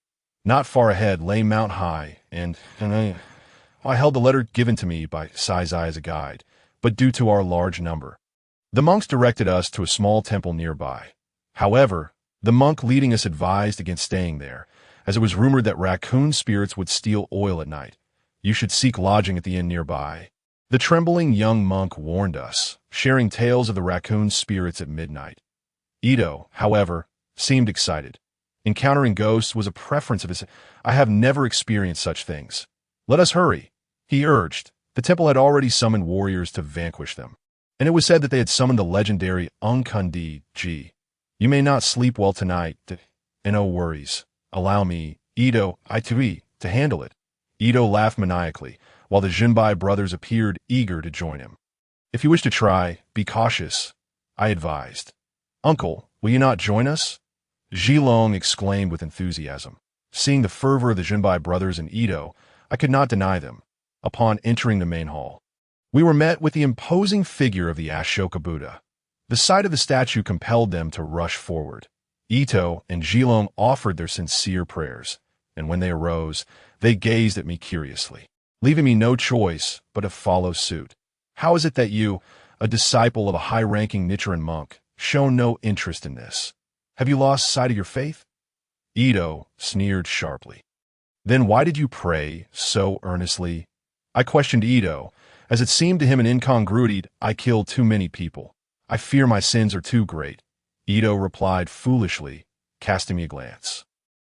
Not far ahead lay Mount High, and I held the letter given to me by Saizai as a guide, but due to our large number, the monks directed us to a small temple nearby. However, the monk leading us advised against staying there, as it was rumored that raccoon spirits would steal oil at night. "You should seek lodging at the inn nearby." The trembling young monk warned us, sharing tales of the raccoon spirits at midnight. Ito, however, seemed excited. Encountering ghosts was a preference of his. "I have never experienced such things. Let us hurry," he urged. The temple had already summoned warriors to vanquish them, and it was said that they had summoned the legendary Unkundi Ji. "You may not sleep well tonight, and no worries. Allow me, Ito, to handle it." Ito laughed maniacally, while the Jinbai brothers appeared eager to join him. "If you wish to try, be cautious," I advised. "Uncle, will you not join us?" Zhilong exclaimed with enthusiasm. Seeing the fervor of the Jinbai brothers and Ito, I could not deny them. Upon entering the main hall, we were met with the imposing figure of the Ashoka Buddha. The sight of the statue compelled them to rush forward. Ito and Zhilong offered their sincere prayers, and when they arose, they gazed at me curiously, leaving me no choice but to follow suit. "How is it that you, a disciple of a high-ranking Nichiren monk, show no interest in this? Have you lost sight of your faith?" Ito sneered sharply. "Then why did you pray so earnestly?" I questioned Ito, as it seemed to him an incongruity. "I killed too many people. I fear my sins are too great," Ito replied foolishly, casting me a glance.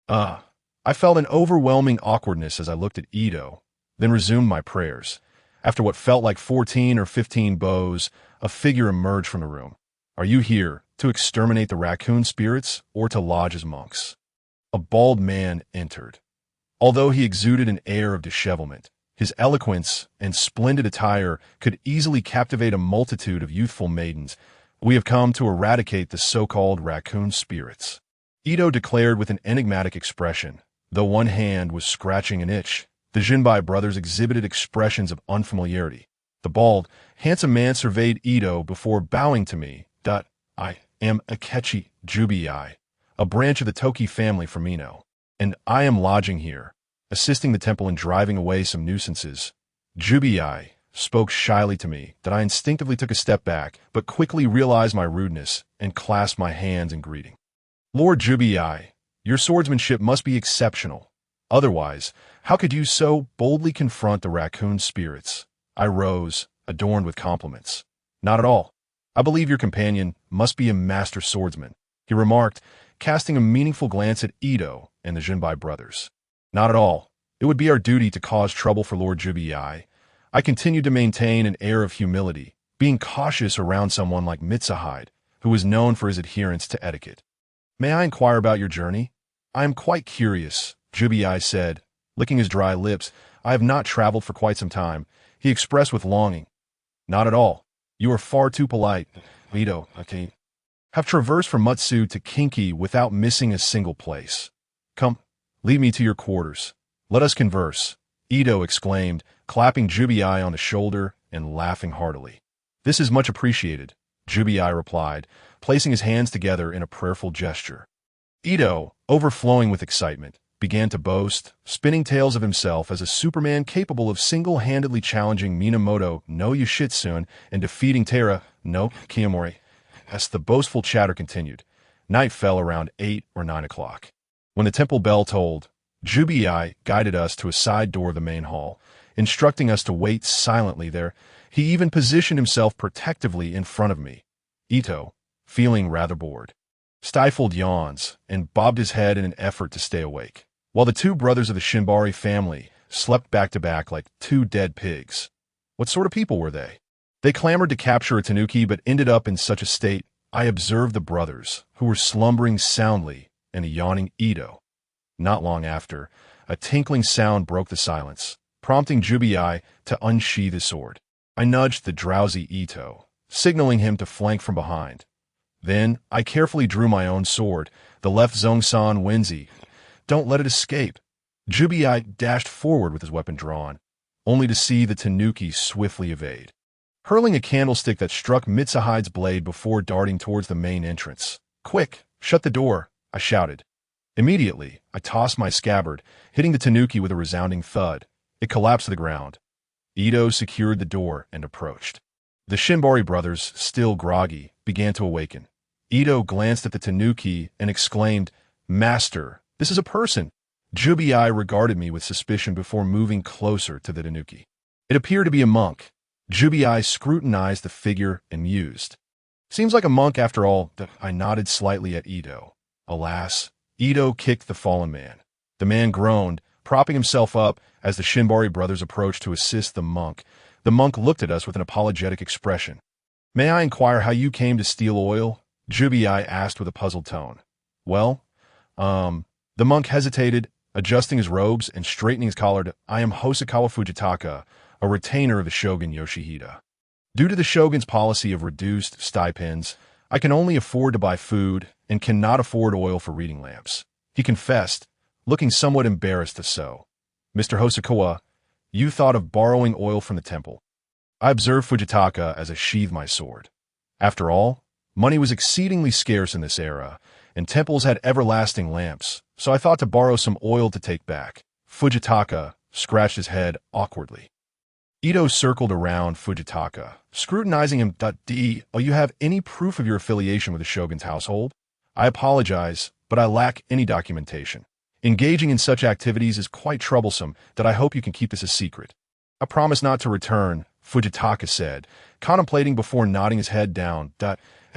I felt an overwhelming awkwardness as I looked at Ito, then resumed my prayers. After what felt like 14 or 15 bows, a figure emerged from the room. "Are you here to exterminate the raccoon spirits or to lodge as monks?" A bald man entered. Although he exuded an air of dishevelment, his eloquence and splendid attire could easily captivate a multitude of youthful maidens. "We have come to eradicate the so-called raccoon spirits," Ito declared with an enigmatic expression. Though one hand was scratching an itch, the Jinbai brothers exhibited expressions of unfamiliarity. The bald, handsome man surveyed Ito before bowing to me. "I am Akechi Jubii, a branch of the Toki family from Mino, and I am lodging here, assisting the temple in driving away some nuisances." Jubii spoke shyly to me that I instinctively took a step back, but quickly realized my rudeness and clasped my hands in greeting. "Lord Jubii, your swordsmanship must be exceptional. Otherwise, how could you so boldly confront the raccoon spirits?" I rose, adorned with compliments. "Not at all. I believe your companion must be a master swordsman," he remarked, casting a meaningful glance at Ito and the Jinbai brothers. "Not at all. It would be our duty to cause trouble for Lord Jubii." I continued to maintain an air of humility, being cautious around someone like Mitsuhide, who was known for his adherence to etiquette. "May I inquire about your journey?" "I am quite curious," Jubii said, licking his dry lips. "I have not traveled for quite some time," he expressed with longing. "Not at all. You are far too polite, Ito. Have traversed from Mutsu to Kinki without missing a single place. Come, lead me to your quarters. Let us converse," Ito exclaimed, clapping Jubii on the shoulder and laughing heartily. "This is much appreciated," Jubii replied, placing his hands together in a prayerful gesture. Ito, overflowing with excitement, began to boast, spinning tales of himself as a Superman capable of single-handedly challenging Minamoto no Yoshitsune and defeating Taira no Kiyomori. As the boastful chatter continued, night fell around 8 or 9 o'clock. When the temple bell tolled, Jubii guided us to a side door of the main hall, instructing us to wait silently there. He even positioned himself protectively in front of me. Ito, feeling rather bored, stifled yawns and bobbed his head in an effort to stay awake, while the two brothers of the Shinbari family slept back-to-back like two dead pigs. What sort of people were they? They clamored to capture a tanuki but ended up in such a state. I observed the brothers, who were slumbering soundly, and a yawning Ito. Not long after, a tinkling sound broke the silence, prompting Jubii to unsheath his sword. I nudged the drowsy Ito, signaling him to flank from behind. Then, I carefully drew my own sword, the left Zongsan Wenzi. Don't let it escape. Jubii dashed forward with his weapon drawn, only to see the tanuki swiftly evade, hurling a candlestick that struck Mitsuhide's blade before darting towards the main entrance. "Quick, shut the door," I shouted. Immediately, I tossed my scabbard, hitting the tanuki with a resounding thud. It collapsed to the ground. Ito secured the door and approached. The Shinbari brothers, still groggy, began to awaken. Ito glanced at the tanuki and exclaimed, "Master, this is a person." Jubii regarded me with suspicion before moving closer to the tanuki. It appeared to be a monk. Jubii scrutinized the figure and mused. "Seems like a monk after all." I nodded slightly at Ito. Alas, Ito kicked the fallen man. The man groaned, propping himself up as the Shinbari brothers approached to assist the monk. The monk looked at us with an apologetic expression. "May I inquire how you came to steal oil?" Jubii asked with a puzzled tone. "Well, the monk hesitated, adjusting his robes and straightening his collar. "I am Hosokawa Fujitaka, a retainer of the Shogun Yoshihide. Due to the Shogun's policy of reduced stipends, I can only afford to buy food and cannot afford oil for reading lamps." He confessed, looking somewhat embarrassed to so. "Mr. Hosokawa, you thought of borrowing oil from the temple." I observed Fujitaka as I sheathed my sword. After all, money was exceedingly scarce in this era, and temples had everlasting lamps, so I thought to borrow some oil to take back. Fujitaka scratched his head awkwardly. Ito circled around Fujitaka, scrutinizing him. "Do you have any proof of your affiliation with the Shogun's household?" "I apologize, but I lack any documentation. Engaging in such activities is quite troublesome. That I hope you can keep this a secret." "I promise not to return," Fujitaka said, contemplating before nodding his head down.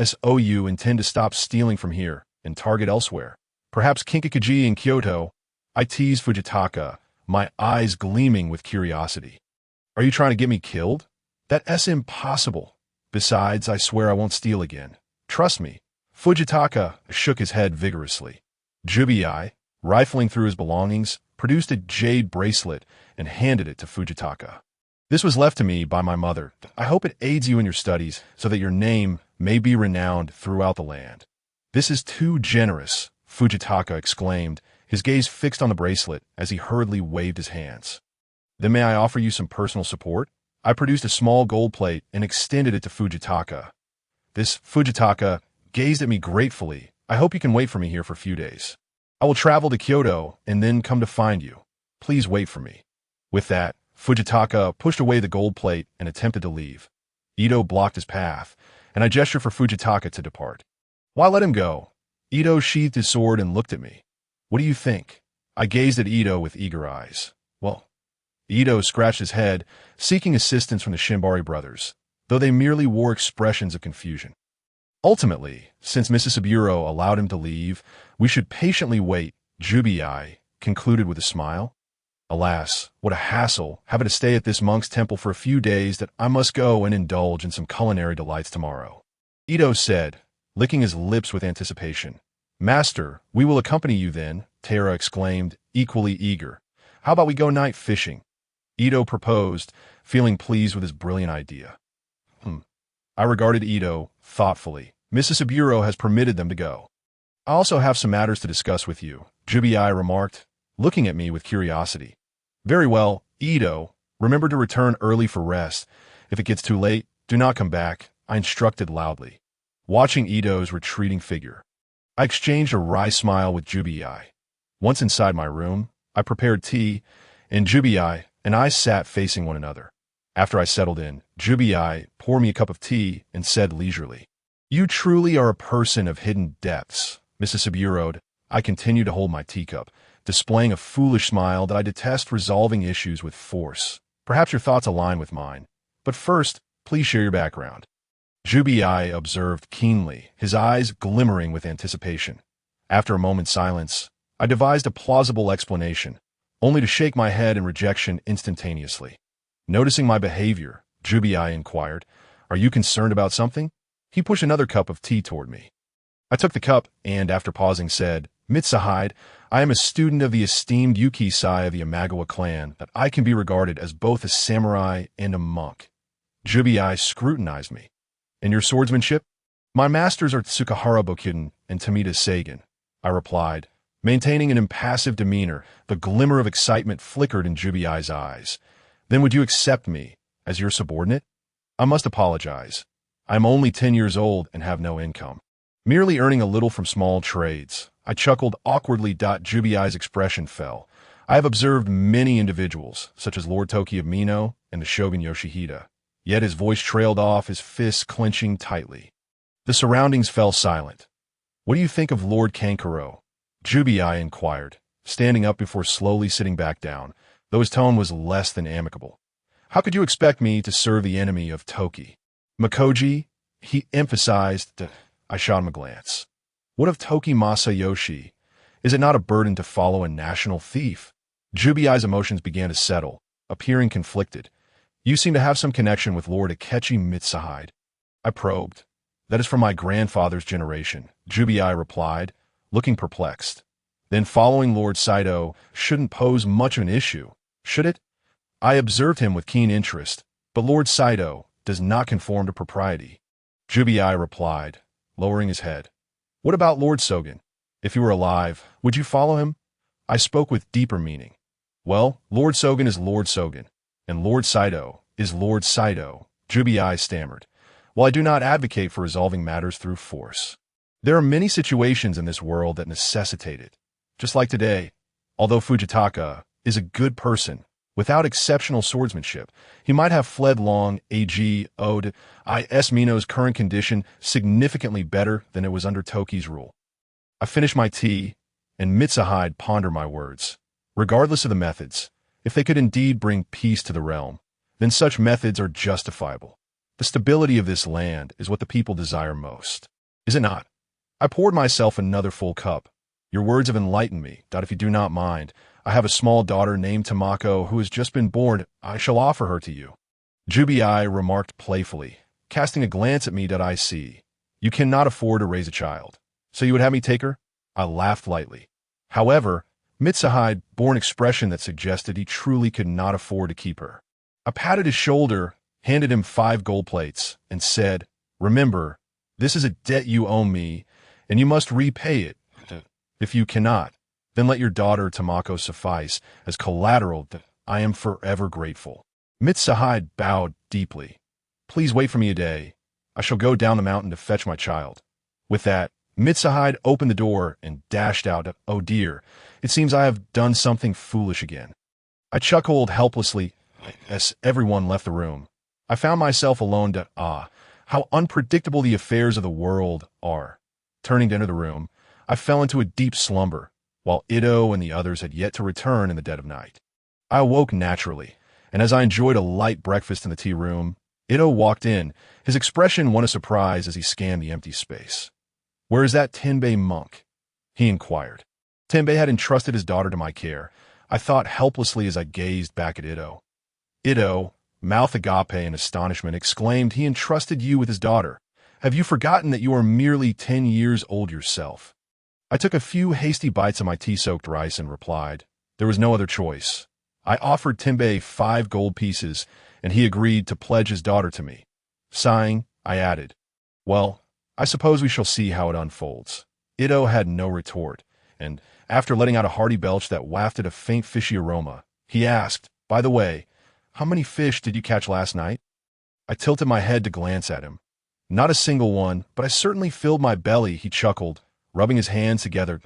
"So you intend to stop stealing from here and target elsewhere? Perhaps Kinkikuji in Kyoto?" I teased Fujitaka, my eyes gleaming with curiosity. "Are you trying to get me killed? That's impossible. Besides, I swear I won't steal again. Trust me." Fujitaka shook his head vigorously. Jubii, rifling through his belongings, produced a jade bracelet and handed it to Fujitaka. "This was left to me by my mother. I hope it aids you in your studies so that your name may be renowned throughout the land." "This is too generous," Fujitaka exclaimed, his gaze fixed on the bracelet as he hurriedly waved his hands. "Then may I offer you some personal support?" I produced a small gold plate and extended it to Fujitaka. This Fujitaka gazed at me gratefully. "I hope you can wait for me here for a few days. I will travel to Kyoto and then come to find you. Please wait for me." With that, Fujitaka pushed away the gold plate and attempted to leave. Ito blocked his path, and I gestured for Fujitaka to depart. Why let him go? Ito sheathed his sword and looked at me. "What do you think?" I gazed at Ito with eager eyes. "Well," Ito scratched his head, seeking assistance from the Shinbari brothers, though they merely wore expressions of confusion. "Ultimately, since Mrs. Saburo allowed him to leave, we should patiently wait," Jubii concluded with a smile. "Alas, what a hassle, having to stay at this monk's temple for a few days that I must go and indulge in some culinary delights tomorrow," Ito said, licking his lips with anticipation. "Master, we will accompany you then," Taira exclaimed, equally eager. "How about we go night fishing?" Ito proposed, feeling pleased with his brilliant idea. I regarded Ito thoughtfully. "Mrs. Saburo has permitted them to go." "I also have some matters to discuss with you," Jubii remarked, looking at me with curiosity. "Very well, Ito. Remember to return early for rest. If it gets too late, do not come back," I instructed loudly. Watching Ito's retreating figure, I exchanged a wry smile with Jubii. Once inside my room, I prepared tea, and Jubai and I sat facing one another. After I settled in, Jubai poured me a cup of tea and said leisurely, "You truly are a person of hidden depths, Mrs. Saburode." I continued to hold my teacup, displaying a foolish smile that I detest resolving issues with force. Perhaps your thoughts align with mine. But first, please share your background. Jubai observed keenly, his eyes glimmering with anticipation. After a moment's silence, I devised a plausible explanation, only to shake my head in rejection instantaneously. Noticing my behavior, Jubai inquired, "Are you concerned about something?" He pushed another cup of tea toward me. I took the cup and, after pausing, said, "Mitsahide, I am a student of the esteemed Yukisai of the Imagawa clan, that I can be regarded as both a samurai and a monk." Jubai scrutinized me. "And your swordsmanship?" "My masters are Tsukahara Bokuden and Tomita Sagan," I replied, maintaining an impassive demeanor. The glimmer of excitement flickered in Jubai's eyes. "Then would you accept me as your subordinate?" "I must apologize. I am only 10 years old and have no income. Merely earning a little from small trades." I chuckled awkwardly. Jubai's expression fell. I have observed many individuals, such as Lord Toki of Mino and the Shogun Yoshihide. Yet his voice trailed off, his fists clenching tightly. The surroundings fell silent. "What do you think of Lord Kankuro?" Jubai inquired, standing up before slowly sitting back down, though his tone was less than amicable. "How could you expect me to serve the enemy of Toki?" "Mikoji," he emphasized. I shot him a glance. "What of Toki Masayoshi? Is it not a burden to follow a national thief?" Jubai's emotions began to settle, appearing conflicted. "You seem to have some connection with Lord Akechi Mitsahide." I probed. "That is from my grandfather's generation," Jubai replied, looking perplexed. "Then following Lord Saito shouldn't pose much of an issue, should it?" I observed him with keen interest, but Lord Saito does not conform to propriety. Jubai replied, lowering his head. "What about Lord Sogen? If he were alive, would you follow him?" I spoke with deeper meaning. "Well, Lord Sogen is Lord Sogen, and Lord Saito is Lord Saito," Jubai stammered. "While I do not advocate for resolving matters through force, there are many situations in this world that necessitate it. Just like today, although Fujitaka is a good person, without exceptional swordsmanship, he might have fled long ago. Is Mino's current condition significantly better than it was under Toki's rule?" I finished my tea, and Mitsahide pondered my words. Regardless of the methods, if they could indeed bring peace to the realm, then such methods are justifiable. The stability of this land is what the people desire most. Is it not? I poured myself another full cup. "Your words have enlightened me. If you do not mind, I have a small daughter named Tamako who has just been born. I shall offer her to you." Jubai remarked playfully, casting a glance at me. "I see. You cannot afford to raise a child. So you would have me take her?" I laughed lightly. However, Mitsahide bore an expression that suggested he truly could not afford to keep her. I patted his shoulder, handed him 5 gold plates, and said, "Remember, this is a debt you owe me, and you must repay it. If you cannot, then let your daughter Tamako suffice as collateral. That I am forever grateful." Mitsahide bowed deeply. "Please wait for me a day. I shall go down the mountain to fetch my child." With that, Mitsahide opened the door and dashed out. "Oh dear, it seems I have done something foolish again." I chuckled helplessly as everyone left the room. I found myself alone. How unpredictable the affairs of the world are. Turning to enter the room, I fell into a deep slumber, while Ito and the others had yet to return in the dead of night. I awoke naturally, and as I enjoyed a light breakfast in the tea room, Ito walked in, his expression one of surprise as he scanned the empty space. "Where is that Tenbei monk?" he inquired. Tenbei had entrusted his daughter to my care. I thought helplessly as I gazed back at Ito. Ito, mouth agape in astonishment, exclaimed, "He entrusted you with his daughter. Have you forgotten that you are merely 10 years old yourself?" I took a few hasty bites of my tea-soaked rice and replied, "There was no other choice." I offered Tenbei 5 gold pieces, and he agreed to pledge his daughter to me. Sighing, I added, "Well, I suppose we shall see how it unfolds." Ito had no retort, and, after letting out a hearty belch that wafted a faint fishy aroma, he asked, "By the way, how many fish did you catch last night?" I tilted my head to glance at him. "Not a single one, but I certainly filled my belly," he chuckled, rubbing his hands together.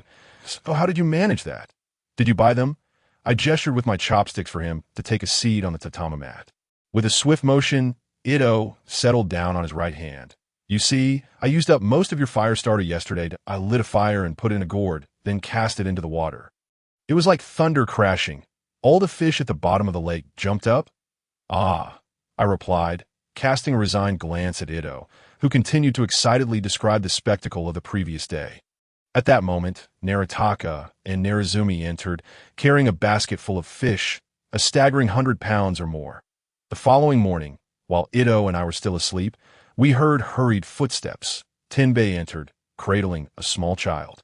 "So how did you manage that?" Did you buy them? I gestured with my chopsticks for him to take a seat on the tatami mat. With a swift motion, Ito settled down on his right hand. You see, I used up most of your fire starter yesterday. I lit a fire and put it in a gourd, then cast it into the water. It was like thunder crashing. All the fish at the bottom of the lake jumped up. Ah, I replied, casting a resigned glance at Ito, who continued to excitedly describe the spectacle of the previous day. At that moment, Naritaka and Narizumi entered, carrying a basket full of fish, a staggering 100 pounds or more. The following morning, while Ito and I were still asleep, we heard hurried footsteps. Tenbei entered, cradling a small child.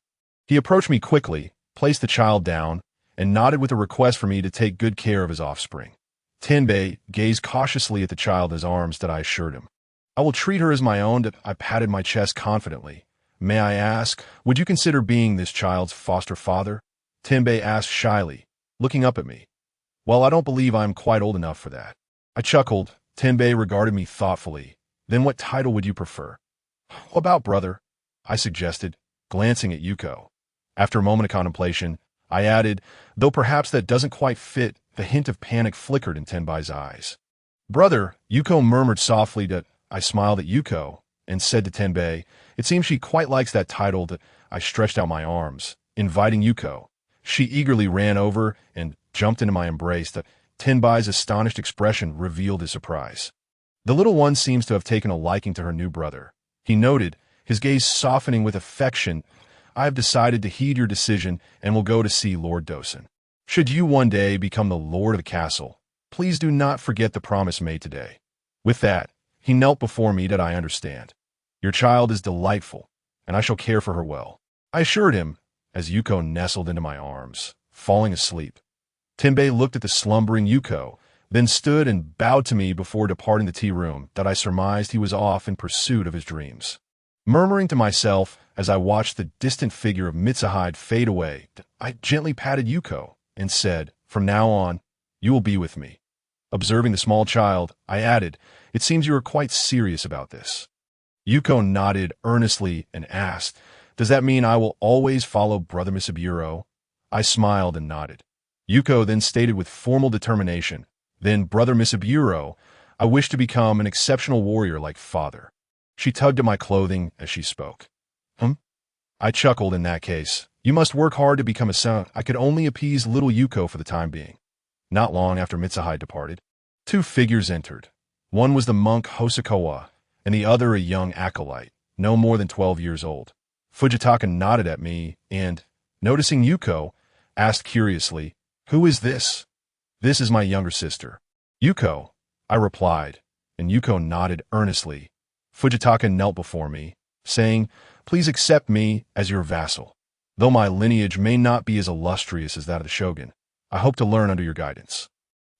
He approached me quickly, placed the child down, and nodded with a request for me to take good care of his offspring. Tenbei gazed cautiously at the child in his arms that I assured him. I will treat her as my own. I patted my chest confidently. May I ask, would you consider being this child's foster father? Tenbei asked shyly, looking up at me. Well, I don't believe I am quite old enough for that. I chuckled. Tenbei regarded me thoughtfully. Then what title would you prefer? What about brother? I suggested, glancing at Yuko. After a moment of contemplation, I added, though perhaps that doesn't quite fit. The hint of panic flickered in Tenbei's eyes. Brother, Yuko murmured softly. I smiled at Yuko and said to Tenbei, it seems she quite likes that title. I stretched out my arms, inviting Yuko. She eagerly ran over and jumped into my embrace. Tenbei's astonished expression revealed his surprise. The little one seems to have taken a liking to her new brother. He noted, his gaze softening with affection. I have decided to heed your decision and will go to see Lord Dosen. Should you one day become the lord of the castle, please do not forget the promise made today. With that, he knelt before me. That I understand. Your child is delightful, and I shall care for her well, I assured him, as Yuko nestled into my arms, falling asleep. Tenbei looked at the slumbering Yuko, then stood and bowed to me before departing the tea room. That I surmised he was off in pursuit of his dreams. Murmuring to myself as I watched the distant figure of Mitsuhide fade away, I gently patted Yuko and said, from now on, you will be with me. Observing the small child, I added, it seems you are quite serious about this. Yuko nodded earnestly and asked, does that mean I will always follow Brother Misaburo? I smiled and nodded. Yuko then stated with formal determination, then Brother Misaburo, I wish to become an exceptional warrior like father. She tugged at my clothing as she spoke. I chuckled. In that case, you must work hard to become a son. I could only appease little Yuko for the time being. Not long after Mitsuhide departed, two figures entered. One was the monk Hosokawa, and the other a young acolyte, no more than 12 years old. Fujitaka nodded at me and, noticing Yuko, asked curiously, who is this? This is my younger sister. Yuko, I replied, and Yuko nodded earnestly. Fujitaka knelt before me, saying, please accept me as your vassal. Though my lineage may not be as illustrious as that of the shogun, I hope to learn under your guidance.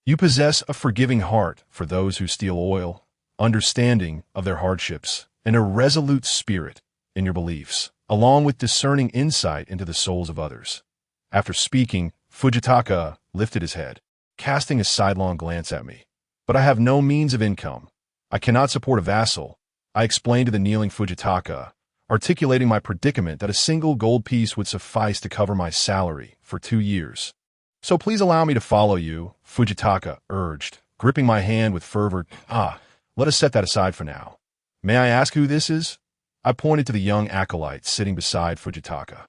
You possess a forgiving heart for those who steal oil, understanding of their hardships, and a resolute spirit in your beliefs, along with discerning insight into the souls of others. After speaking, Fujitaka lifted his head, casting a sidelong glance at me. But I have no means of income. I cannot support a vassal. I explained to the kneeling Fujitaka, articulating my predicament that a single gold piece would suffice to cover my salary for 2 years. So please allow me to follow you, Fujitaka urged, gripping my hand with fervor. Let us set that aside for now. May I ask who this is? I pointed to the young acolyte sitting beside Fujitaka.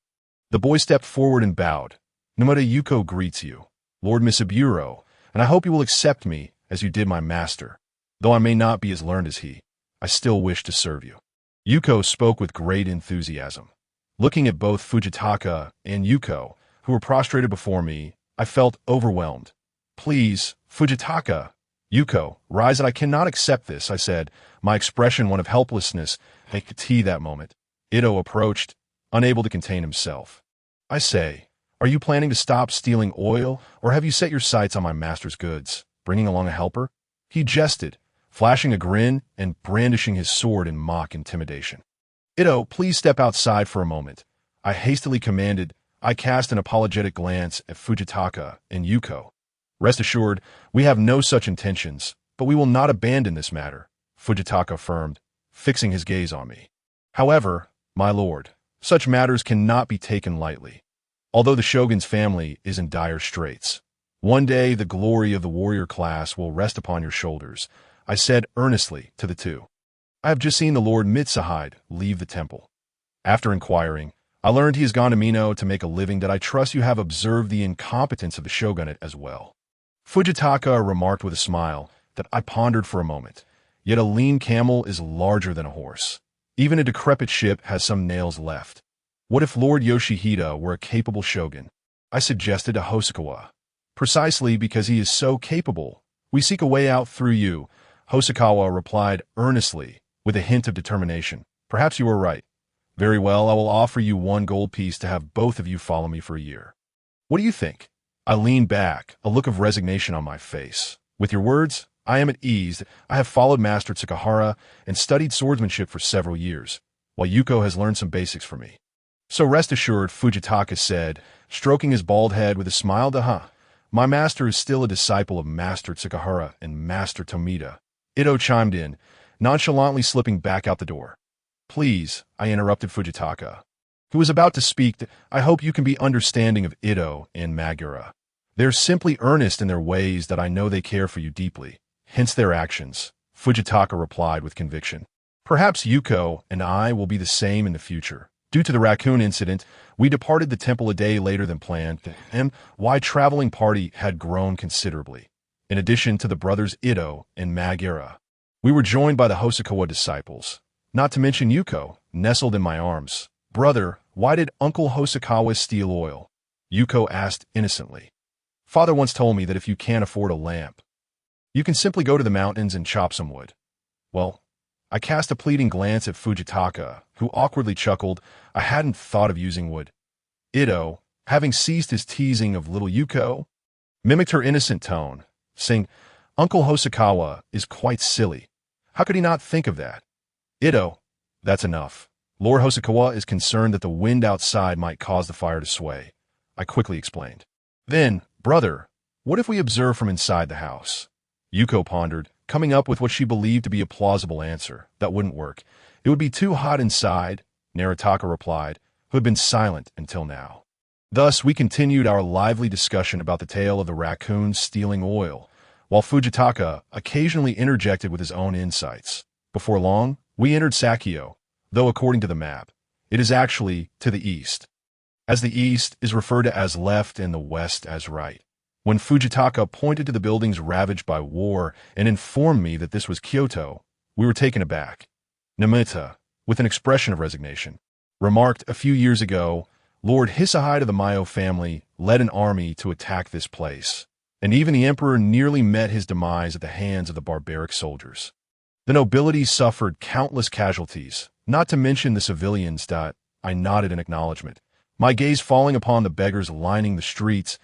The boy stepped forward and bowed. Numata Yuko greets you, Lord Misaburo, and I hope you will accept me as you did my master. Though I may not be as learned as he, I still wish to serve you. Yuko spoke with great enthusiasm. Looking at both Fujitaka and Yuko, who were prostrated before me, I felt overwhelmed. Please, Fujitaka. Yuko, rise. I cannot accept this, I said, my expression one of helplessness. I could see that moment. Ito approached, unable to contain himself. I say, are you planning to stop stealing oil, or have you set your sights on my master's goods, bringing along a helper? He jested, flashing a grin and brandishing his sword in mock intimidation. Ito, please step outside for a moment. I hastily commanded. I cast an apologetic glance at Fujitaka and Yuko. Rest assured, we have no such intentions, but we will not abandon this matter, Fujitaka affirmed, fixing his gaze on me. However, my lord, such matters cannot be taken lightly. although the shogun's family is in dire straits. One day the glory of the warrior class will rest upon your shoulders, I said earnestly to the two. I have just seen the Lord Mitsuhide leave the temple. After inquiring, I learned he has gone to Mino to make a living that I trust you have observed the incompetence of the shogunate as well. Fujitaka remarked with a smile that I pondered for a moment. Yet a lean camel is larger than a horse. Even a decrepit ship has some nails left. What if Lord Yoshihide were a capable shogun? I suggested to Hosokawa. Precisely because he is so capable, we seek a way out through you, Hosokawa replied earnestly, with a hint of determination. Perhaps you are right. Very well, I will offer you 1 gold piece to have both of you follow me for a year. What do you think? I leaned back, a look of resignation on my face. With your words, I am at ease. I have followed Master Tsukahara and studied swordsmanship for several years, while Yuko has learned some basics from me. So rest assured, Fujitaka said, stroking his bald head with a smile. My master is still a disciple of Master Tsukahara and Master Tomita. Ito chimed in, nonchalantly slipping back out the door. Please, I interrupted Fujitaka, who was about to speak. I hope you can be understanding of Ito and Magura. They're simply earnest in their ways that I know they care for you deeply, hence their actions, Fujitaka replied with conviction. Perhaps Yuko and I will be the same in the future. Due to the raccoon incident, we departed the temple a day later than planned, and my traveling party had grown considerably. In addition to the brothers Ito and Magura, we were joined by the Hosokawa disciples, not to mention Yuko, nestled in my arms. Brother, why did Uncle Hosokawa steal oil? Yuko asked innocently. Father once told me that if you can't afford a lamp, you can simply go to the mountains and chop some wood. Well, I cast a pleading glance at Fujitaka, who awkwardly chuckled. I hadn't thought of using wood. Ito, having ceased his teasing of little Yuko, mimicked her innocent tone, saying, Uncle Hosokawa is quite silly. How could he not think of that? Ito, that's enough. Lord Hosokawa is concerned that the wind outside might cause the fire to sway, I quickly explained. Then, brother, what if we observe from inside the house? Yuko pondered, coming up with what she believed to be a plausible answer. That wouldn't work. It would be too hot inside, Naritaka replied, who had been silent until now. Thus, we continued our lively discussion about the tale of the raccoon stealing oil, while Fujitaka occasionally interjected with his own insights. Before long, we entered Sakio, though according to the map, it is actually to the east, as the east is referred to as left and the west as right. When Fujitaka pointed to the buildings ravaged by war and informed me that this was Kyoto, we were taken aback. Namita, with an expression of resignation, remarked a few years ago, Lord Hisahide of the Mayo family led an army to attack this place, and even the emperor nearly met his demise at the hands of the barbaric soldiers. The nobility suffered countless casualties, not to mention the civilians. I nodded in acknowledgement, my gaze falling upon the beggars lining the streets.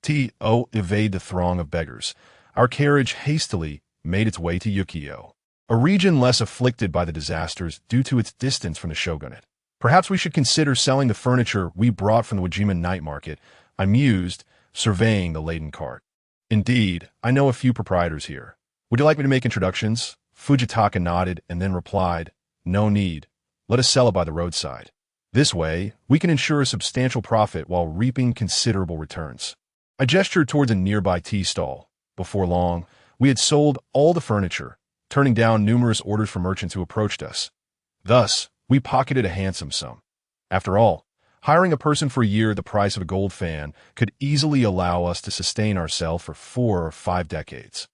Evade the throng of beggars. Our carriage hastily made its way to Yukio, a region less afflicted by the disasters due to its distance from the shogunate. Perhaps we should consider selling the furniture we brought from the Wajima night market, I mused, surveying the laden cart. Indeed, I know a few proprietors here. Would you like me to make introductions? Fujitaka nodded and then replied, No need. Let us sell it by the roadside. This way, we can ensure a substantial profit while reaping considerable returns. I gestured towards a nearby tea stall. Before long, we had sold all the furniture, turning down numerous orders from merchants who approached us. Thus, we pocketed a handsome sum. After all, hiring a person for a year at the price of a gold fan could easily allow us to sustain ourselves for 4 or 5 decades.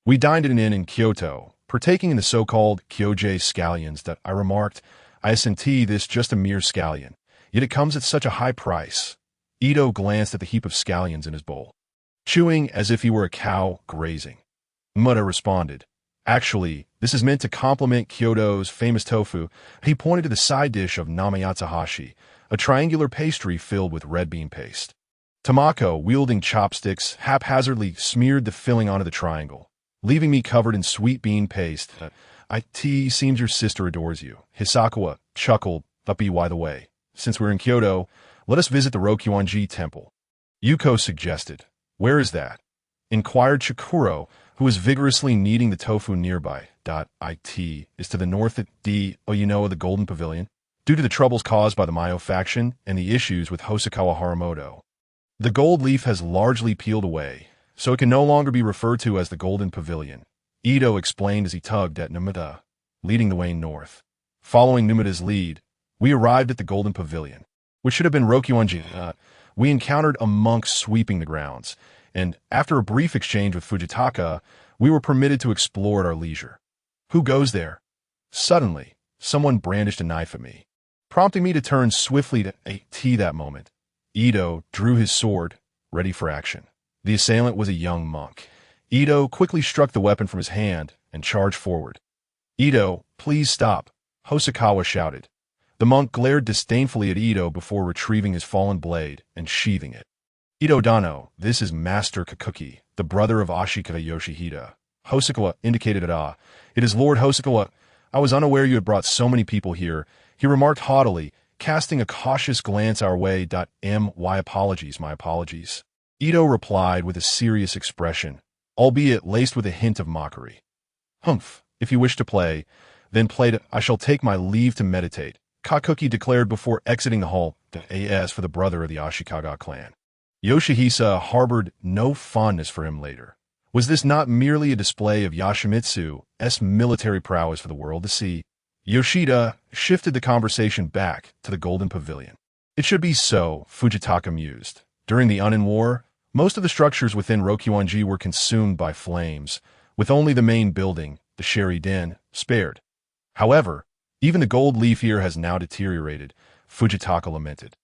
We dined at an inn in Kyoto, partaking in the so-called Kyoji scallions that I remarked, I S&T this just a mere scallion, yet it comes at such a high price. Ito glanced at the heap of scallions in his bowl, chewing as if he were a cow grazing. Muda responded, Actually, this is meant to compliment Kyoto's famous tofu. He pointed to the side dish of namayatsuhashi, a triangular pastry filled with red bean paste. Tamako, wielding chopsticks, haphazardly smeared the filling onto the triangle, leaving me covered in sweet bean paste. It seems your sister adores you. Hisakawa chuckled, but by the way, since we're in Kyoto, let us visit the Rokuanji temple. Yuko suggested. Where is that? Inquired Chikuro, who was vigorously kneading the tofu nearby. It is to the north at the Golden Pavilion. due to the troubles caused by the Mayo faction and the issues with Hosokawa Haramoto. The gold leaf has largely peeled away, so it can no longer be referred to as the Golden Pavilion, Ito explained as he tugged at Numida, leading the way north. Following Numida's lead, we arrived at the Golden Pavilion, which should have been Rokuonji. We encountered a monk sweeping the grounds, and after a brief exchange with Fujitaka, we were permitted to explore at our leisure. Who goes there? Suddenly, someone brandished a knife at me, prompting me to turn swiftly to AT that moment. Ito drew his sword, ready for action. The assailant was a young monk. Ito quickly struck the weapon from his hand and charged forward. Ito, please stop, Hosokawa shouted. The monk glared disdainfully at Ito before retrieving his fallen blade and sheathing it. Ito Dano, this is Master Kakuki, the brother of Ashikaga Yoshihide. Hosokawa indicated it. It is Lord Hosokawa. I was unaware you had brought so many people here, he remarked haughtily, casting a cautious glance our way. My apologies. Ito replied with a serious expression, albeit laced with a hint of mockery. Humph, if you wish to play, then play. I shall take my leave to meditate, Kakuki declared before exiting the hall. As for the brother of the Ashikaga clan, Yoshihisa harbored no fondness for him later. Was this not merely a display of Yoshimitsu's military prowess for the world to see? Yoshida shifted the conversation back to the Golden Pavilion. It should be so, Fujitaka mused. During the Unin War, most of the structures within Rokuonji were consumed by flames, with only the main building, the Sheri-den, spared. However, even the gold leaf here has now deteriorated, Fujitaka lamented.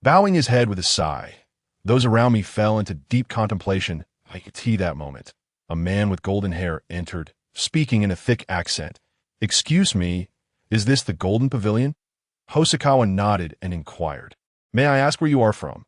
Bowing his head with a sigh, those around me fell into deep contemplation. I could see that moment. A man with golden hair entered, speaking in a thick accent. Excuse me, is this the Golden Pavilion? Hosokawa nodded and inquired. May I ask where you are from?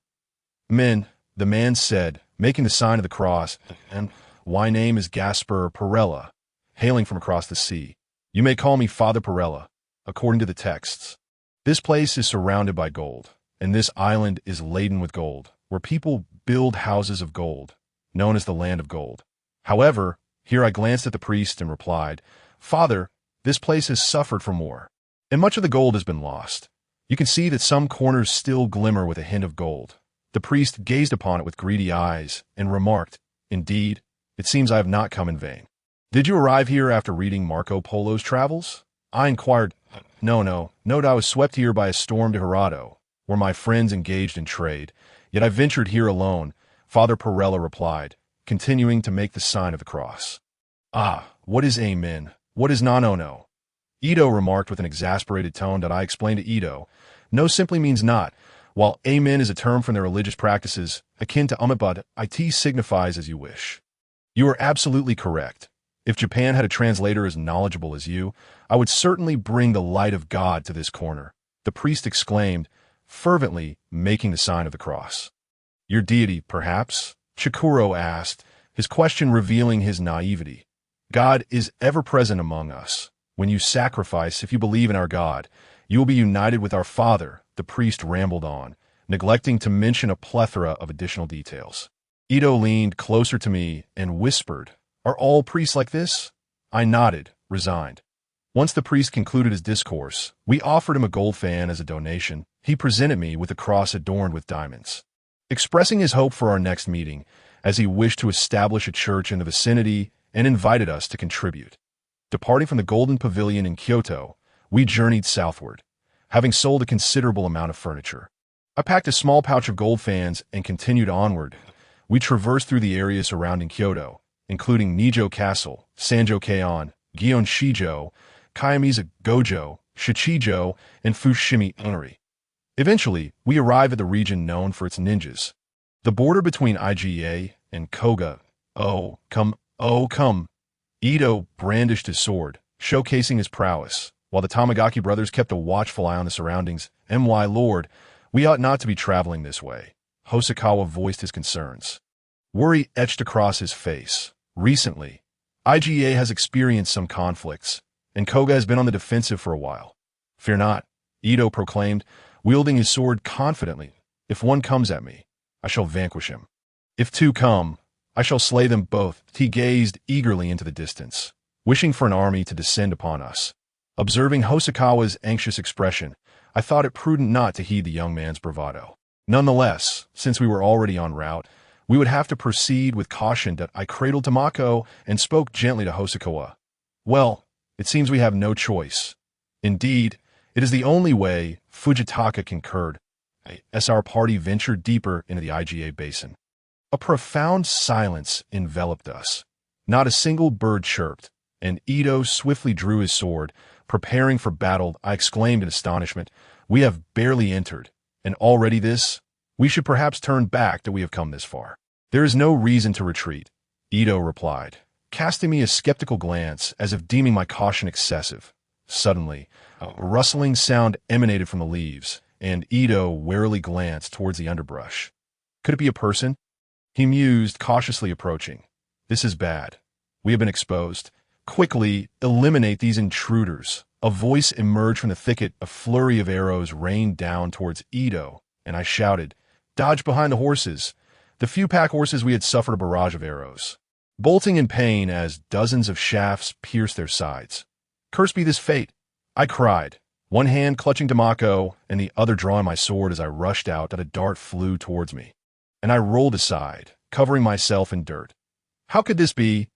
Men, the man said, making the sign of the cross, and my name is Gaspar Perella, hailing from across the sea. You may call me Father Perella, according to the texts. This place is surrounded by gold, and this island is laden with gold, where people build houses of gold, known as the Land of Gold. However, here I glanced at the priest and replied, Father, this place has suffered from war, and much of the gold has been lost. You can see that some corners still glimmer with a hint of gold. The priest gazed upon it with greedy eyes and remarked, Indeed, it seems I have not come in vain. Did you arrive here after reading Marco Polo's travels? I inquired. No. Note I was swept here by a storm to Hirado, where my friends engaged in trade, yet I ventured here alone, Father Perella replied, continuing to make the sign of the cross. What is Amen? What is Nanono? Ito remarked with an exasperated tone. I explained to Ito. No simply means not. While Amen is a term from their religious practices, akin to Umibad, it signifies as you wish. You are absolutely correct. If Japan had a translator as knowledgeable as you, I would certainly bring the light of God to this corner, the priest exclaimed, fervently making the sign of the cross. Your deity, perhaps? Chikuro asked, his question revealing his naivety. God is ever present among us. When you sacrifice, if you believe in our God, you will be united with our Father, the priest rambled on, neglecting to mention a plethora of additional details. Ito leaned closer to me and whispered, Are all priests like this? I nodded, resigned. Once the priest concluded his discourse, we offered him a gold fan as a donation. He presented me with a cross adorned with diamonds, expressing his hope for our next meeting, as he wished to establish a church in the vicinity and invited us to contribute. Departing from the Golden Pavilion in Kyoto, we journeyed southward, having sold a considerable amount of furniture. I packed a small pouch of gold fans and continued onward. We traversed through the areas surrounding Kyoto, including Nijo Castle, Sanjo-Keion, Gion-Shijo, Kayamiza Gojo, Shichijo, and Fushimi Inari. Eventually, we arrive at the region known for its ninjas. The border between IGA and Koga. Oh, come. Ito brandished his sword, showcasing his prowess, while the Tamagaki brothers kept a watchful eye on the surroundings. My lord, we ought not to be traveling this way. Hosokawa voiced his concerns. Worry etched across his face. Recently, IGA has experienced some conflicts, and Koga has been on the defensive for a while. Fear not, Ito proclaimed, wielding his sword confidently. If one comes at me, I shall vanquish him. If two come, I shall slay them both. He gazed eagerly into the distance, wishing for an army to descend upon us. Observing Hosokawa's anxious expression, I thought it prudent not to heed the young man's bravado. Nonetheless, since we were already en route, we would have to proceed with caution. That I cradled Tamako and spoke gently to Hosokawa. Well, it seems we have no choice. Indeed, it is the only way, Fujitaka concurred, as our party ventured deeper into the IGA basin. A profound silence enveloped us. Not a single bird chirped, and Ito swiftly drew his sword, preparing for battle. I exclaimed in astonishment, "We have barely entered, and already this? We should perhaps turn back that we have come this far." "There is no reason to retreat," Ito replied, casting me a skeptical glance as if deeming my caution excessive. Suddenly, a rustling sound emanated from the leaves, and Ito warily glanced towards the underbrush. Could it be a person? He mused, cautiously approaching. "This is bad. We have been exposed. Quickly eliminate these intruders." A voice emerged from the thicket. A flurry of arrows rained down towards Ito, and I shouted, "Dodge behind the horses." The few pack horses we had suffered a barrage of arrows, bolting in pain as dozens of shafts pierced their sides. "Cursed be this fate," I cried, one hand clutching Tamako and the other drawing my sword as I rushed out. That a dart flew towards me, and I rolled aside, covering myself in dirt. "How could this be?"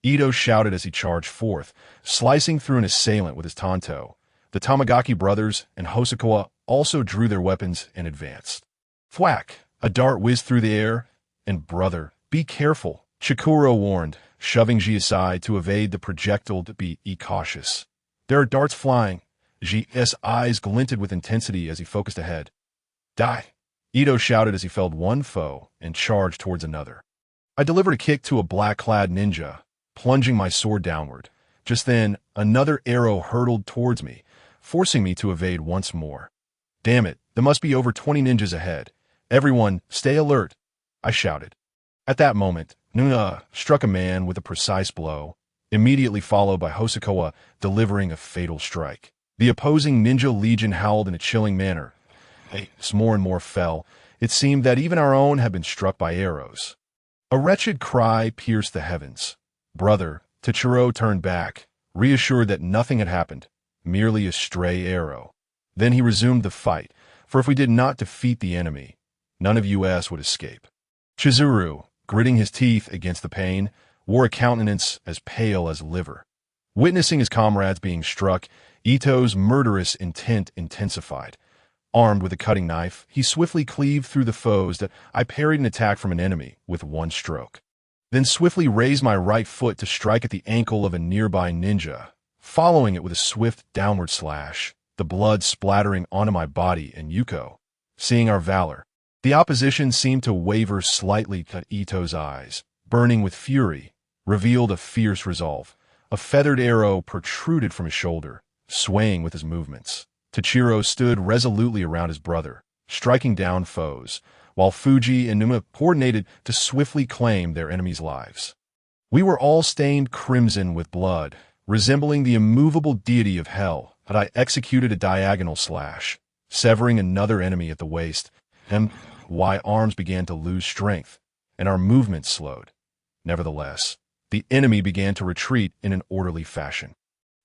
Ito shouted as he charged forth, slicing through an assailant with his tanto. The Tamagaki brothers and Hosokawa also drew their weapons and advanced. Thwack! A dart whizzed through the air, and "Brother, be careful," Chikuro warned, shoving Ji aside to evade the projectile. "To be cautious. There are darts flying." Ji's eyes glinted with intensity as he focused ahead. "Die!" Ito shouted as he felled one foe and charged towards another. I delivered a kick to a black-clad ninja, plunging my sword downward. Just then, another arrow hurtled towards me, forcing me to evade once more. "Damn it, there must be over 20 ninjas ahead. Everyone, stay alert," I shouted. At that moment, Nuna struck a man with a precise blow, immediately followed by Hosokawa delivering a fatal strike. The opposing ninja legion howled in a chilling manner. As more and more fell, it seemed that even our own had been struck by arrows. A wretched cry pierced the heavens. "Brother," Tachiro turned back, reassured that nothing had happened, merely a stray arrow. Then he resumed the fight, for if we did not defeat the enemy, none of us would escape. Chizuru, gritting his teeth against the pain, wore a countenance as pale as liver. Witnessing his comrades being struck, Ito's murderous intent intensified. Armed with a cutting knife, he swiftly cleaved through the foes. That I parried an attack from an enemy with one stroke, then swiftly raised my right foot to strike at the ankle of a nearby ninja, following it with a swift downward slash, the blood splattering onto my body and Yuko. Seeing our valor, the opposition seemed to waver slightly. Ito's eyes, burning with fury, revealed a fierce resolve. A feathered arrow protruded from his shoulder, swaying with his movements. Tachiro stood resolutely around his brother, striking down foes, while Fuji and Numa coordinated to swiftly claim their enemies' lives. We were all stained crimson with blood, resembling the immovable deity of hell. Had I executed a diagonal slash, severing another enemy at the waist, and my arms began to lose strength, and our movements slowed. Nevertheless, the enemy began to retreat in an orderly fashion.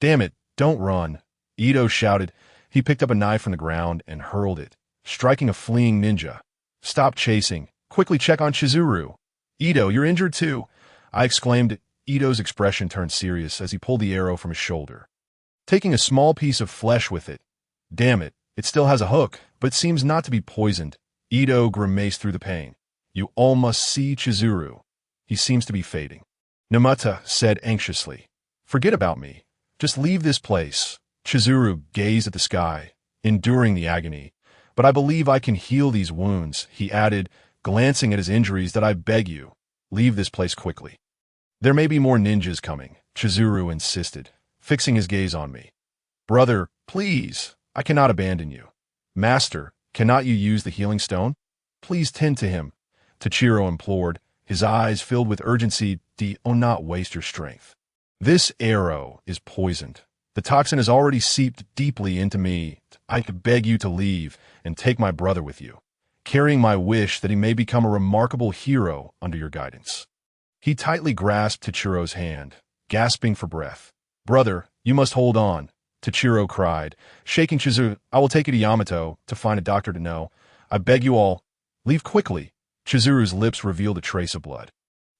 "Damn it, don't run," Ito shouted. He picked up a knife from the ground and hurled it, striking a fleeing ninja. "Stop chasing. Quickly check on Chizuru." "Ito, you're injured too," I exclaimed. Ito's expression turned serious as he pulled the arrow from his shoulder, taking a small piece of flesh with it. "Damn it, it still has a hook, but seems not to be poisoned." Ito grimaced through the pain. "You all must see Chizuru. He seems to be fading." Namata said anxiously, "Forget about me. Just leave this place." Chizuru gazed at the sky, enduring the agony. "But I believe I can heal these wounds," he added, glancing at his injuries. "That I beg you, leave this place quickly." "There may be more ninjas coming," Chizuru insisted, fixing his gaze on me. "Brother, please, I cannot abandon you." "Master, cannot you use the healing stone? Please tend to him," Tachiro implored, his eyes filled with urgency. "Do not waste your strength. This arrow is poisoned. The toxin has already seeped deeply into me. I beg you to leave and take my brother with you, carrying my wish that he may become a remarkable hero under your guidance." He tightly grasped Tachiro's hand, gasping for breath. "Brother, you must hold on," Tachiro cried, shaking Chizuru. I will take you to Yamato to find a doctor to know. I beg you all, leave quickly. Chizuru's lips revealed a trace of blood.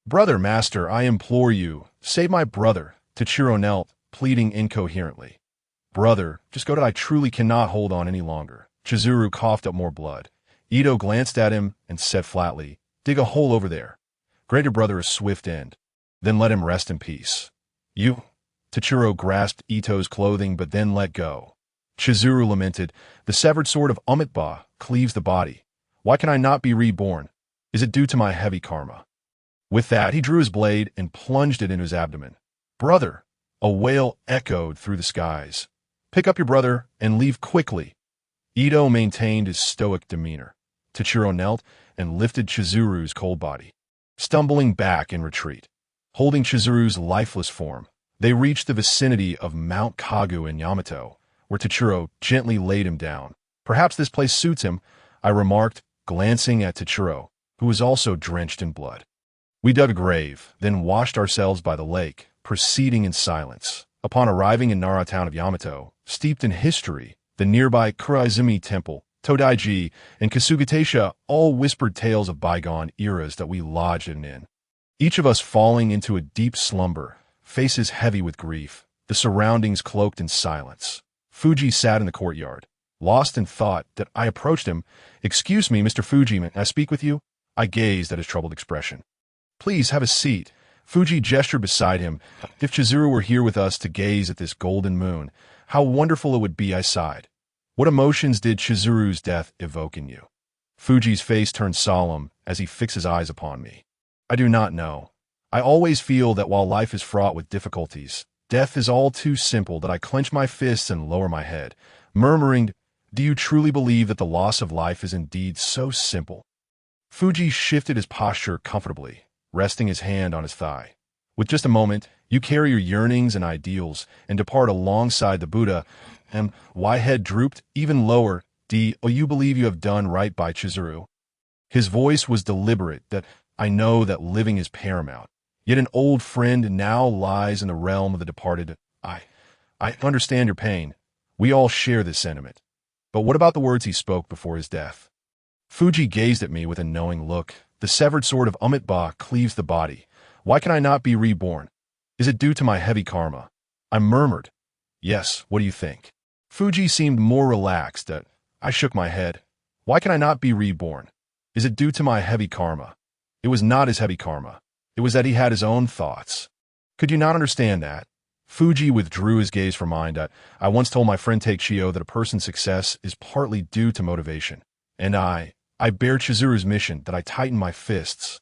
Brother, master, I implore you, save my brother. Tachiro knelt, pleading incoherently. Brother, just go to. I truly cannot hold on any longer. Chizuru coughed up more blood. Ito glanced at him and said flatly, dig a hole over there. Grant your brother a swift end. Then let him rest in peace. You? Tachiro grasped Ito's clothing but then let go. Chizuru lamented, the severed sword of Amitabha cleaves the body. Why can I not be reborn? Is it due to my heavy karma? With that, he drew his blade and plunged it into his abdomen. Brother! A wail echoed through the skies. Pick up your brother and leave quickly. Ito maintained his stoic demeanor. Tachiro knelt and lifted Chizuru's cold body. Stumbling back in retreat, holding Chizuru's lifeless form, they reached the vicinity of Mount Kagu in Yamato, where Tachiro gently laid him down. Perhaps this place suits him, I remarked, glancing at Tachiro, who was also drenched in blood. We dug a grave, then washed ourselves by the lake, proceeding in silence. Upon arriving in Nara town of Yamato, steeped in history, the nearby Kuraizumi Temple, Todaiji, and Kasugatesha all whispered tales of bygone eras that we lodged in an inn. Each of us falling into a deep slumber, faces heavy with grief, the surroundings cloaked in silence. Fuji sat in the courtyard, lost in thought that I approached him. Excuse me, Mr. Fuji, may I speak with you? I gazed at his troubled expression. Please have a seat. Fuji gestured beside him. If Chizuru were here with us to gaze at this golden moon, how wonderful it would be, I sighed. What emotions did Chizuru's death evoke in you? Fuji's face turned solemn as he fixed his eyes upon me. I do not know. I always feel that while life is fraught with difficulties, death is all too simple that I clench my fists and lower my head, murmuring, do you truly believe that the loss of life is indeed so simple? Fuji shifted his posture comfortably, resting his hand on his thigh. With just a moment, you carry your yearnings and ideals and depart alongside the Buddha, and Y head drooped even lower. Do you believe you have done right by Chizuru? His voice was deliberate, that I know that living is paramount. Yet an old friend now lies in the realm of the departed. I understand your pain. We all share this sentiment. But what about the words he spoke before his death? Fuji gazed at me with a knowing look. The severed sword of Amitabha cleaves the body. Why can I not be reborn? Is it due to my heavy karma? I murmured. Yes, what do you think? Fuji seemed more relaxed. I shook my head. Why can I not be reborn? Is it due to my heavy karma? It was not his heavy karma. It was that he had his own thoughts. Could you not understand that? Fuji withdrew his gaze from mine. I once told my friend Takeshio that a person's success is partly due to motivation. And I bear Chizuru's mission that I tighten my fists,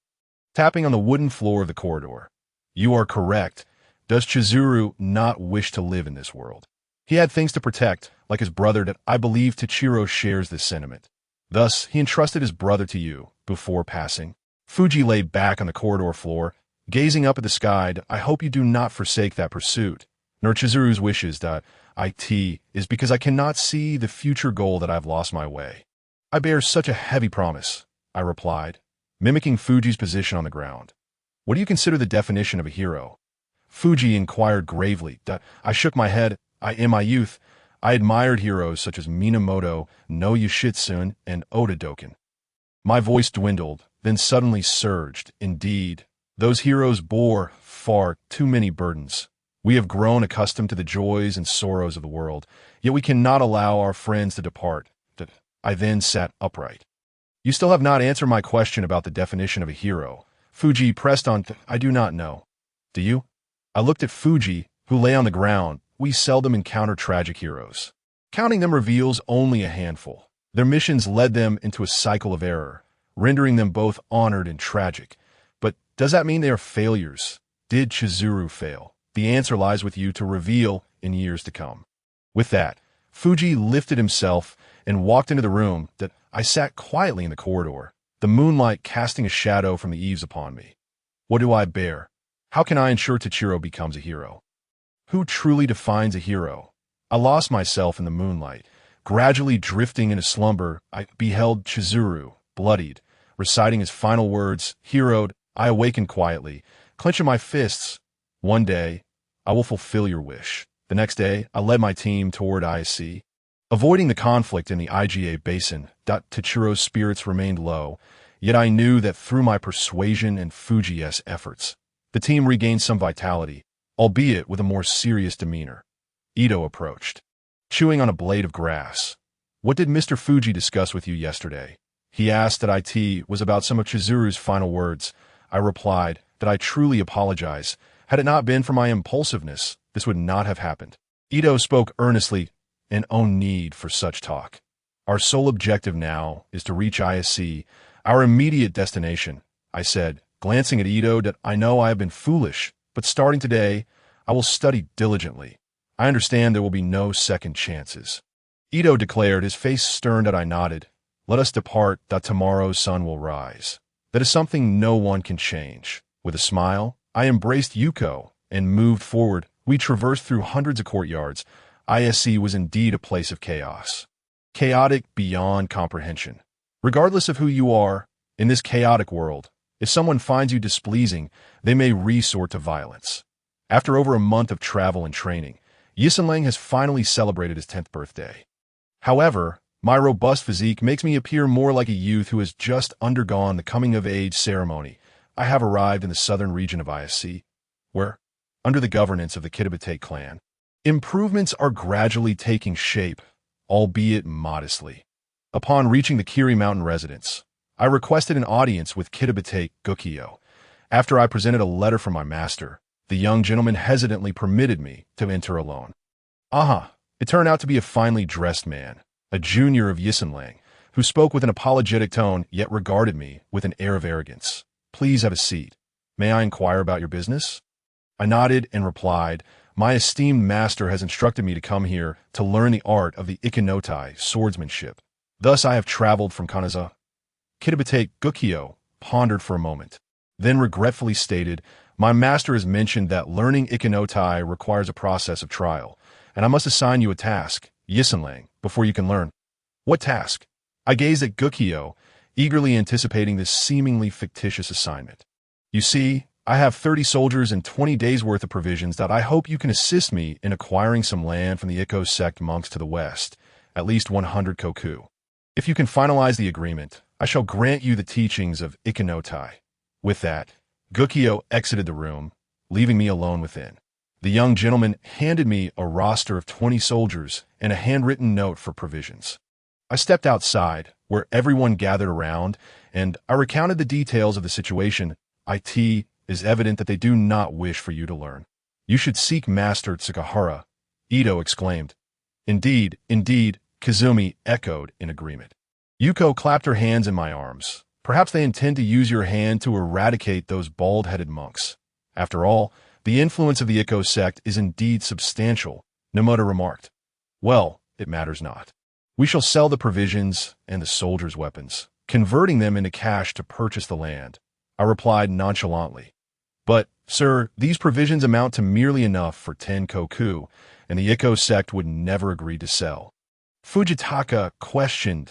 tapping on the wooden floor of the corridor. You are correct. Does Chizuru not wish to live in this world? He had things to protect, like his brother. That I believe Tachiro shares this sentiment. Thus, he entrusted his brother to you before passing. Fuji lay back on the corridor floor, gazing up at the sky. I hope you do not forsake that pursuit, nor Chizuru's wishes. It is because I cannot see the future goal that I've lost my way. I bear such a heavy promise, I replied, mimicking Fuji's position on the ground. What do you consider the definition of a hero? Fuji inquired gravely. I shook my head. In my youth, I admired heroes such as Minamoto, no Yoshitsune, and Oda Doken. My voice dwindled, then suddenly surged. Indeed, those heroes bore far too many burdens. We have grown accustomed to the joys and sorrows of the world, yet we cannot allow our friends to depart. I then sat upright. You still have not answered my question about the definition of a hero. Fuji pressed on. I do not know. Do you? I looked at Fuji, who lay on the ground. We seldom encounter tragic heroes. Counting them reveals only a handful. Their missions led them into a cycle of error, rendering them both honored and tragic. But does that mean they are failures? Did Chizuru fail? The answer lies with you to reveal in years to come. With that, Fuji lifted himself and walked into the room. That I sat quietly in the corridor, the moonlight casting a shadow from the eaves upon me. What do I bear? How can I ensure Tachiro becomes a hero? Who truly defines a hero? I lost myself in the moonlight. Gradually drifting into slumber, I beheld Chizuru, bloodied, reciting his final words. Heroed, I awakened quietly, clenching my fists. One day, I will fulfill your wish. The next day, I led my team toward ISC. Avoiding the conflict in the IGA basin, Tachiro's spirits remained low, yet I knew that through my persuasion and Fuji's efforts, the team regained some vitality, albeit with a more serious demeanor. Ito approached, chewing on a blade of grass. "What did Mr. Fuji discuss with you yesterday?" He asked that IT was about some of Chizuru's final words. I replied that I truly apologize. Had it not been for my impulsiveness, this would not have happened. Ito spoke earnestly, and no need for such talk. Our sole objective now is to reach ISC, our immediate destination, I said, glancing at Ito. That I know I have been foolish, but starting today, I will study diligently. I understand there will be no second chances. Ito declared, his face stern. That I nodded. Let us depart, that tomorrow's sun will rise. That is something no one can change. With a smile, I embraced Yuko and moved forward. We traversed through hundreds of courtyards. ISC was indeed a place of chaos. Chaotic beyond comprehension. Regardless of who you are, in this chaotic world, if someone finds you displeasing, they may resort to violence. After over a month of travel and training, Yisenlang has finally celebrated his 10th birthday. However, my robust physique makes me appear more like a youth who has just undergone the coming-of-age ceremony. I have arrived in the southern region of ISC, where, under the governance of the Kitabatake clan, improvements are gradually taking shape, albeit modestly. Upon reaching the Kiri Mountain residence, I requested an audience with Kitabatake Gukio. After I presented a letter from my master, the young gentleman hesitantly permitted me to enter alone. It turned out to be a finely dressed man, a junior of Yisenlang, who spoke with an apologetic tone yet regarded me with an air of arrogance. "Please have a seat. May I inquire about your business?" I nodded and replied, "My esteemed master has instructed me to come here to learn the art of the Ikenotai swordsmanship. Thus I have traveled from Kanazawa." Kitabatake Gukio pondered for a moment, then regretfully stated, "My master has mentioned that learning Ikenotai requires a process of trial, and I must assign you a task, Yisenlang, before you can learn." "What task?" I gazed at Gukio, eagerly anticipating this seemingly fictitious assignment. "You see, I have 30 soldiers and 20 days' worth of provisions that I hope you can assist me in acquiring some land from the Ikko sect monks to the west, at least 100 koku. If you can finalize the agreement, I shall grant you the teachings of Ikenotai." With that, Gukio exited the room, leaving me alone within. The young gentleman handed me a roster of 20 soldiers and a handwritten note for provisions. I stepped outside, where everyone gathered around, and I recounted the details of the situation. "It is evident that they do not wish for you to learn. You should seek Master Tsukahara," Ito exclaimed. Indeed, Kazumi echoed in agreement. Yuko clapped her hands in my arms. "Perhaps they intend to use your hand to eradicate those bald-headed monks. After all, the influence of the Ikko sect is indeed substantial," Nomoda remarked. "Well, it matters not. We shall sell the provisions and the soldiers' weapons, converting them into cash to purchase the land," I replied nonchalantly. "But, sir, these provisions amount to merely enough for 10 koku, and the Ikko sect would never agree to sell." Fujitaka questioned.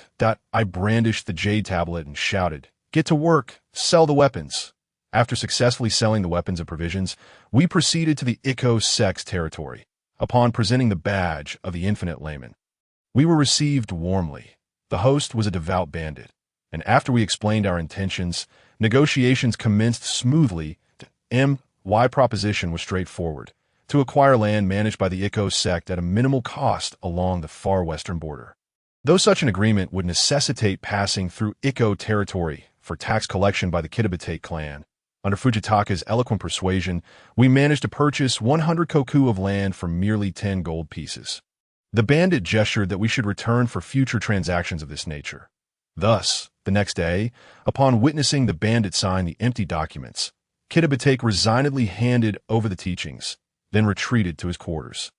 I brandished the jade tablet and shouted, "Get to work, sell the weapons." After successfully selling the weapons and provisions, we proceeded to the Ikko sect's territory. Upon presenting the badge of the Infinite Layman, we were received warmly. The host was a devout bandit, and after we explained our intentions, negotiations commenced smoothly. My proposition was straightforward: to acquire land managed by the Ikko sect at a minimal cost along the far western border. Though such an agreement would necessitate passing through Ikko territory for tax collection by the Kitabatake clan, under Fujitaka's eloquent persuasion, we managed to purchase 100 koku of land for merely 10 gold pieces. The bandit gestured that we should return for future transactions of this nature. Thus, the next day, upon witnessing the bandit sign the empty documents, Kitabatake resignedly handed over the teachings, then retreated to his quarters.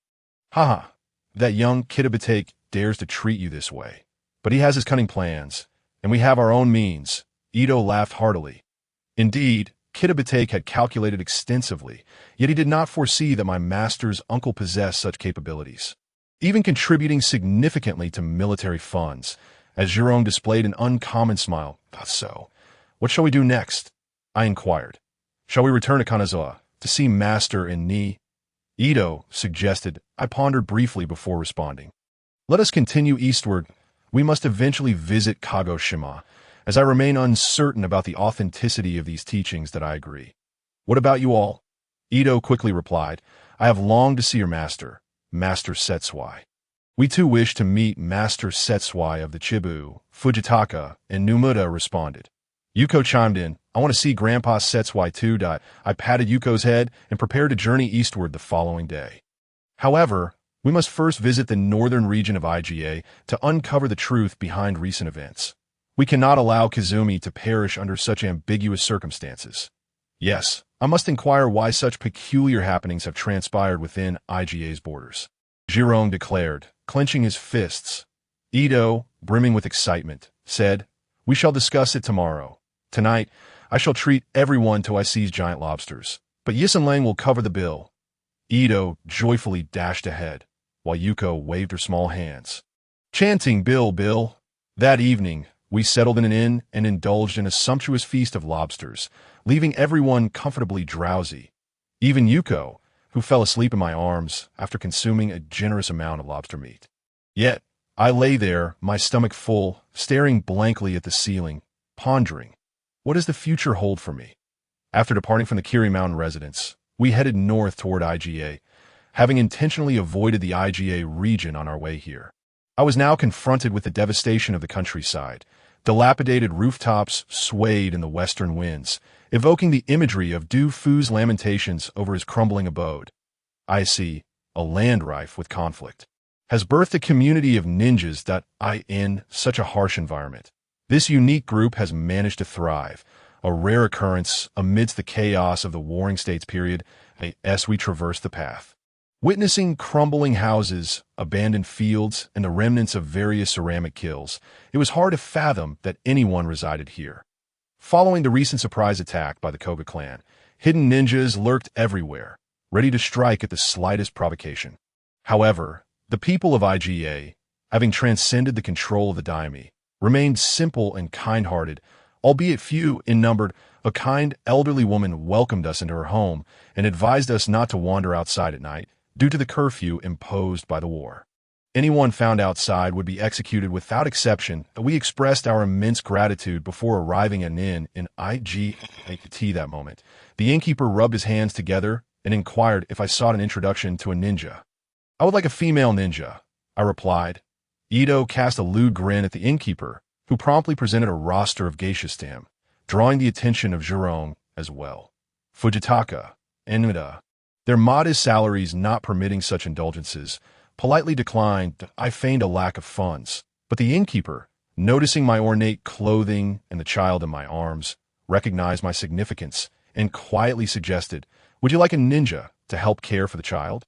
That young Kitabatake dares to treat you this way. But he has his cunning plans, and we have our own means." Ito laughed heartily. Indeed, Kitabatake had calculated extensively, yet he did not foresee that my master's uncle possessed such capabilities, even contributing significantly to military funds, as Jurong displayed an uncommon smile. "So, what shall we do next?" I inquired. "Shall we return to Kanazawa to see Master and Ni?" Ito suggested. I pondered briefly before responding. Let us continue eastward. We must eventually visit Kagoshima, as I remain uncertain about the authenticity of these teachings that I agree. What about you all? Ito quickly replied, I have longed to see your master, Master Setsuai. We too wish to meet Master Setsuai of the Chibu. Fujitaka and Numura responded. Yuko chimed in, I want to see Grandpa Setsuai too. I patted Yuko's head and prepared to journey eastward the following day. However, we must first visit the northern region of IGA to uncover the truth behind recent events. We cannot allow Kazumi to perish under such ambiguous circumstances. Yes, I must inquire why such peculiar happenings have transpired within IGA's borders. Jirong declared, clenching his fists. Ito, brimming with excitement, said, We shall discuss it tomorrow. Tonight, I shall treat everyone till I seize giant lobsters, but Yisenlang will cover the bill. Ito joyfully dashed ahead, while Yuko waved her small hands, chanting, Bill, Bill. That evening, we settled in an inn and indulged in a sumptuous feast of lobsters, leaving everyone comfortably drowsy. Even Yuko, who fell asleep in my arms after consuming a generous amount of lobster meat. Yet, I lay there, my stomach full, staring blankly at the ceiling, pondering, what does the future hold for me? After departing from the Kiri Mountain residence, we headed north toward IGA, having intentionally avoided the IGA region on our way here. I was now confronted with the devastation of the countryside. Dilapidated rooftops swayed in the western winds, evoking the imagery of Du Fu's lamentations over his crumbling abode. I see, a land rife with conflict, has birthed a community of ninjas that in such a harsh environment. This unique group has managed to thrive, a rare occurrence amidst the chaos of the Warring States period as we traverse the path. Witnessing crumbling houses, abandoned fields, and the remnants of various ceramic kilns, it was hard to fathom that anyone resided here. Following the recent surprise attack by the Koga clan, hidden ninjas lurked everywhere, ready to strike at the slightest provocation. However, the people of IGA, having transcended the control of the daimyo, remained simple and kind-hearted, albeit few in number. A kind elderly woman welcomed us into her home and advised us not to wander outside at night, due to the curfew imposed by the war. Anyone found outside would be executed without exception. We expressed our immense gratitude before arriving at an inn in IGT that moment. The innkeeper rubbed his hands together and inquired if I sought an introduction to a ninja. I would like a female ninja, I replied. Ito cast a lewd grin at the innkeeper, who promptly presented a roster of geishas to him, drawing the attention of Jirong as well. Fujitaka and Numura, their modest salaries not permitting such indulgences, politely declined. I feigned a lack of funds, but the innkeeper, noticing my ornate clothing and the child in my arms, recognized my significance and quietly suggested, Would you like a ninja to help care for the child?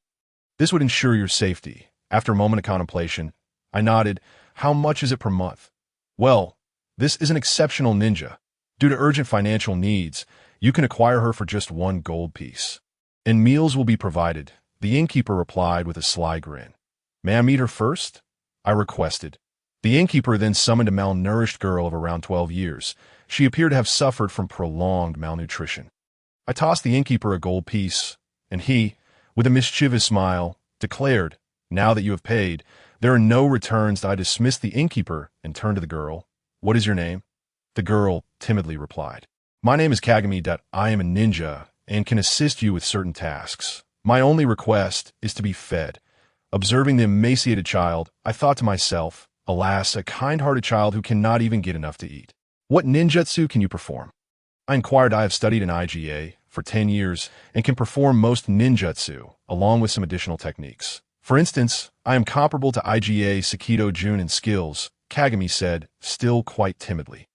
This would ensure your safety. After a moment of contemplation, I nodded. How much is it per month? Well, this is an exceptional ninja. Due to urgent financial needs, you can acquire her for just 1 gold piece. And meals will be provided, the innkeeper replied with a sly grin. May I meet her first? I requested. The innkeeper then summoned a malnourished girl of around 12 years. She appeared to have suffered from prolonged malnutrition. I tossed the innkeeper a gold piece, and he, with a mischievous smile, declared, Now that you have paid, there are no returns. I dismissed the innkeeper and turned to the girl. What is your name? The girl timidly replied. My name is Kagami. I am a ninja and can assist you with certain tasks. My only request is to be fed. Observing the emaciated child, I thought to myself, alas, a kind-hearted child who cannot even get enough to eat. What ninjutsu can you perform? I inquired. I have studied in IGA for 10 years and can perform most ninjutsu, along with some additional techniques. For instance, I am comparable to IGA Sakido Jun in skills, Kagami said, still quite timidly.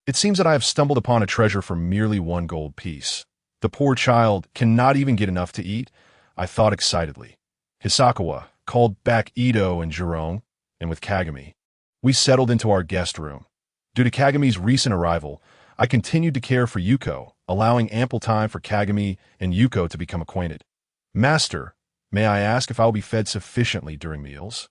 It seems that I have stumbled upon a treasure for merely 1 gold piece. The poor child cannot even get enough to eat, I thought excitedly. Hisakawa called back Ito and Jirong, and with Kagami, we settled into our guest room. Due to Kagami's recent arrival, I continued to care for Yuko, allowing ample time for Kagami and Yuko to become acquainted. Master, may I ask if I will be fed sufficiently during meals?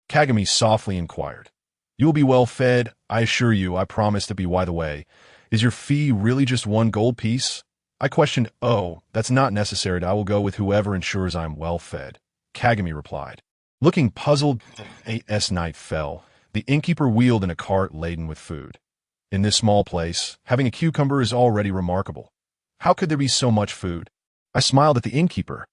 Kagami softly inquired. You will be well fed, I assure you. I promise to be. By the way, is your fee really just 1 gold piece? I questioned. Oh, that's not necessary. I will go with whoever ensures I am well fed, Kagami replied. Looking puzzled, as night fell, the innkeeper wheeled in a cart laden with food. In this small place, having a cucumber is already remarkable. How could there be so much food? I smiled at the innkeeper,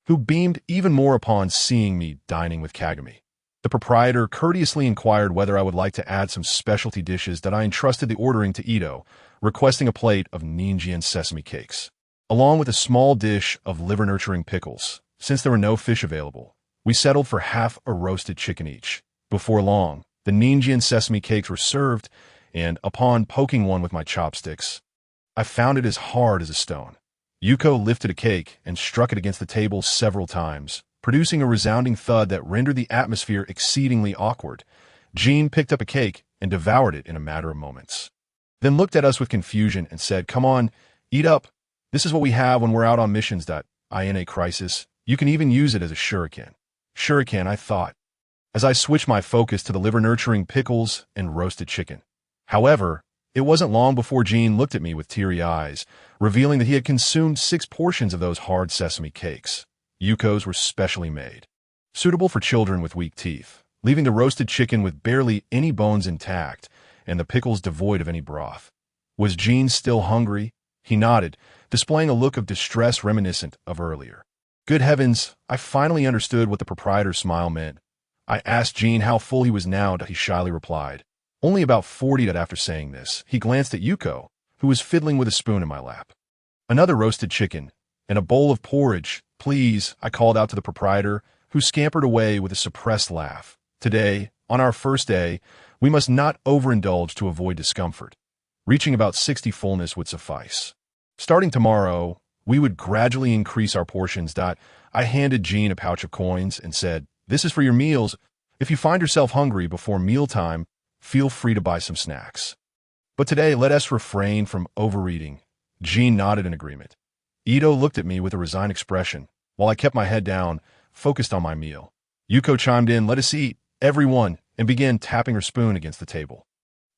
who beamed even more upon seeing me dining with Kagami. The proprietor courteously inquired whether I would like to add some specialty dishes that I entrusted the ordering to Ito, requesting a plate of ninjian sesame cakes, along with a small dish of liver-nurturing pickles. Since there were no fish available, we settled for half a roasted chicken each. Before long, the ninjian sesame cakes were served, and upon poking one with my chopsticks, I found it as hard as a stone. Yuko lifted a cake and struck it against the table several times, producing a resounding thud that rendered the atmosphere exceedingly awkward. Jean picked up a cake and devoured it in a matter of moments, then looked at us with confusion and said, "Come on, eat up. This is what we have when we're out on missions. In a crisis, you can even use it as a shuriken." Shuriken, I thought, as I switched my focus to the liver-nurturing pickles and roasted chicken. However, it wasn't long before Jean looked at me with teary eyes, revealing that he had consumed 6 portions of those hard sesame cakes. Yuko's were specially made, suitable for children with weak teeth, leaving the roasted chicken with barely any bones intact and the pickles devoid of any broth. Was Jean still hungry? He nodded, displaying a look of distress reminiscent of earlier. Good heavens, I finally understood what the proprietor's smile meant. I asked Jean how full he was now, he shyly replied, "Only about 40." After saying this, he glanced at Yuko, who was fiddling with a spoon in my lap. "Another roasted chicken, and a bowl of porridge, please," I called out to the proprietor, who scampered away with a suppressed laugh. Today, on our first day, we must not overindulge to avoid discomfort. Reaching about 60 fullness would suffice. Starting tomorrow, we would gradually increase our portions. I handed Jean a pouch of coins and said, "This is for your meals. If you find yourself hungry before mealtime, feel free to buy some snacks. But today, let us refrain from overeating." Jean nodded in agreement. Ito looked at me with a resigned expression, while I kept my head down, focused on my meal. Yuko chimed in, "Let us eat, everyone," and began tapping her spoon against the table.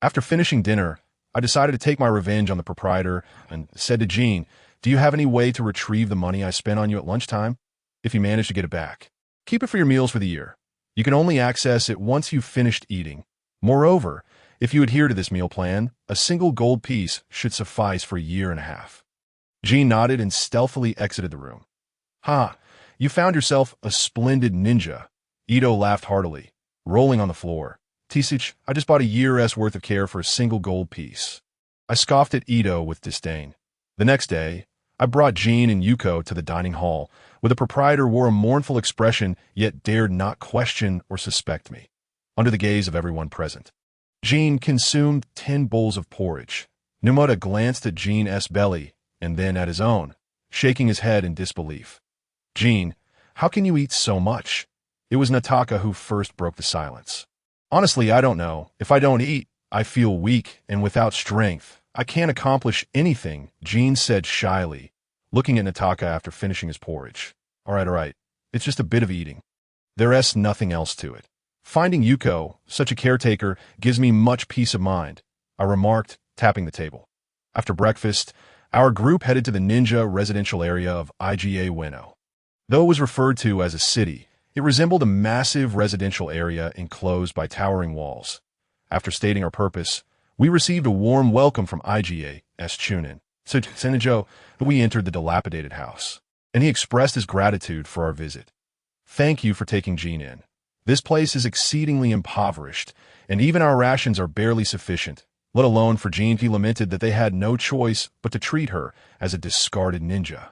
After finishing dinner, I decided to take my revenge on the proprietor and said to Jean, "Do you have any way to retrieve the money I spent on you at lunchtime? If you manage to get it back, keep it for your meals for the year. You can only access it once you've finished eating. Moreover, if you adhere to this meal plan, a single gold piece should suffice for a year and a half." Jean nodded and stealthily exited the room. "Ha, you found yourself a splendid ninja." Ito laughed heartily, rolling on the floor. "Tisich, I just bought a year's worth of care for a single gold piece." I scoffed at Ito with disdain. The next day, I brought Jean and Yuko to the dining hall, where the proprietor wore a mournful expression yet dared not question or suspect me. Under the gaze of everyone present, Jean consumed 10 bowls of porridge. Numota glanced at Jean's belly and then at his own, shaking his head in disbelief. "Jean, how can you eat so much?" It was Nataka who first broke the silence. "Honestly, I don't know. If I don't eat, I feel weak and without strength. I can't accomplish anything," Jean said shyly, looking at Nataka after finishing his porridge. All right. It's just a bit of eating. There's nothing else to it. Finding Yuko, such a caretaker, gives me much peace of mind," I remarked, tapping the table. After breakfast, our group headed to the ninja residential area of Iga Ueno. Though it was referred to as a city, it resembled a massive residential area enclosed by towering walls. After stating our purpose, we received a warm welcome from Iga's Chunin. So Senajo, we entered the dilapidated house, and he expressed his gratitude for our visit. "Thank you for taking Jean in. This place is exceedingly impoverished, and even our rations are barely sufficient, let alone for Jean." He lamented that they had no choice but to treat her as a discarded ninja.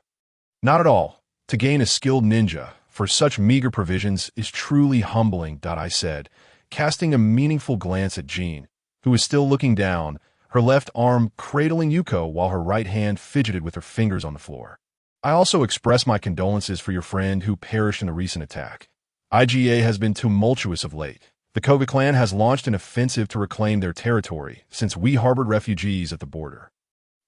"Not at all. To gain a skilled ninja for such meager provisions is truly humbling," I said, casting a meaningful glance at Jean, who was still looking down, her left arm cradling Yuko while her right hand fidgeted with her fingers on the floor. "I also express my condolences for your friend who perished in the recent attack. Iga has been tumultuous of late. The Koga clan has launched an offensive to reclaim their territory since we harbored refugees at the border."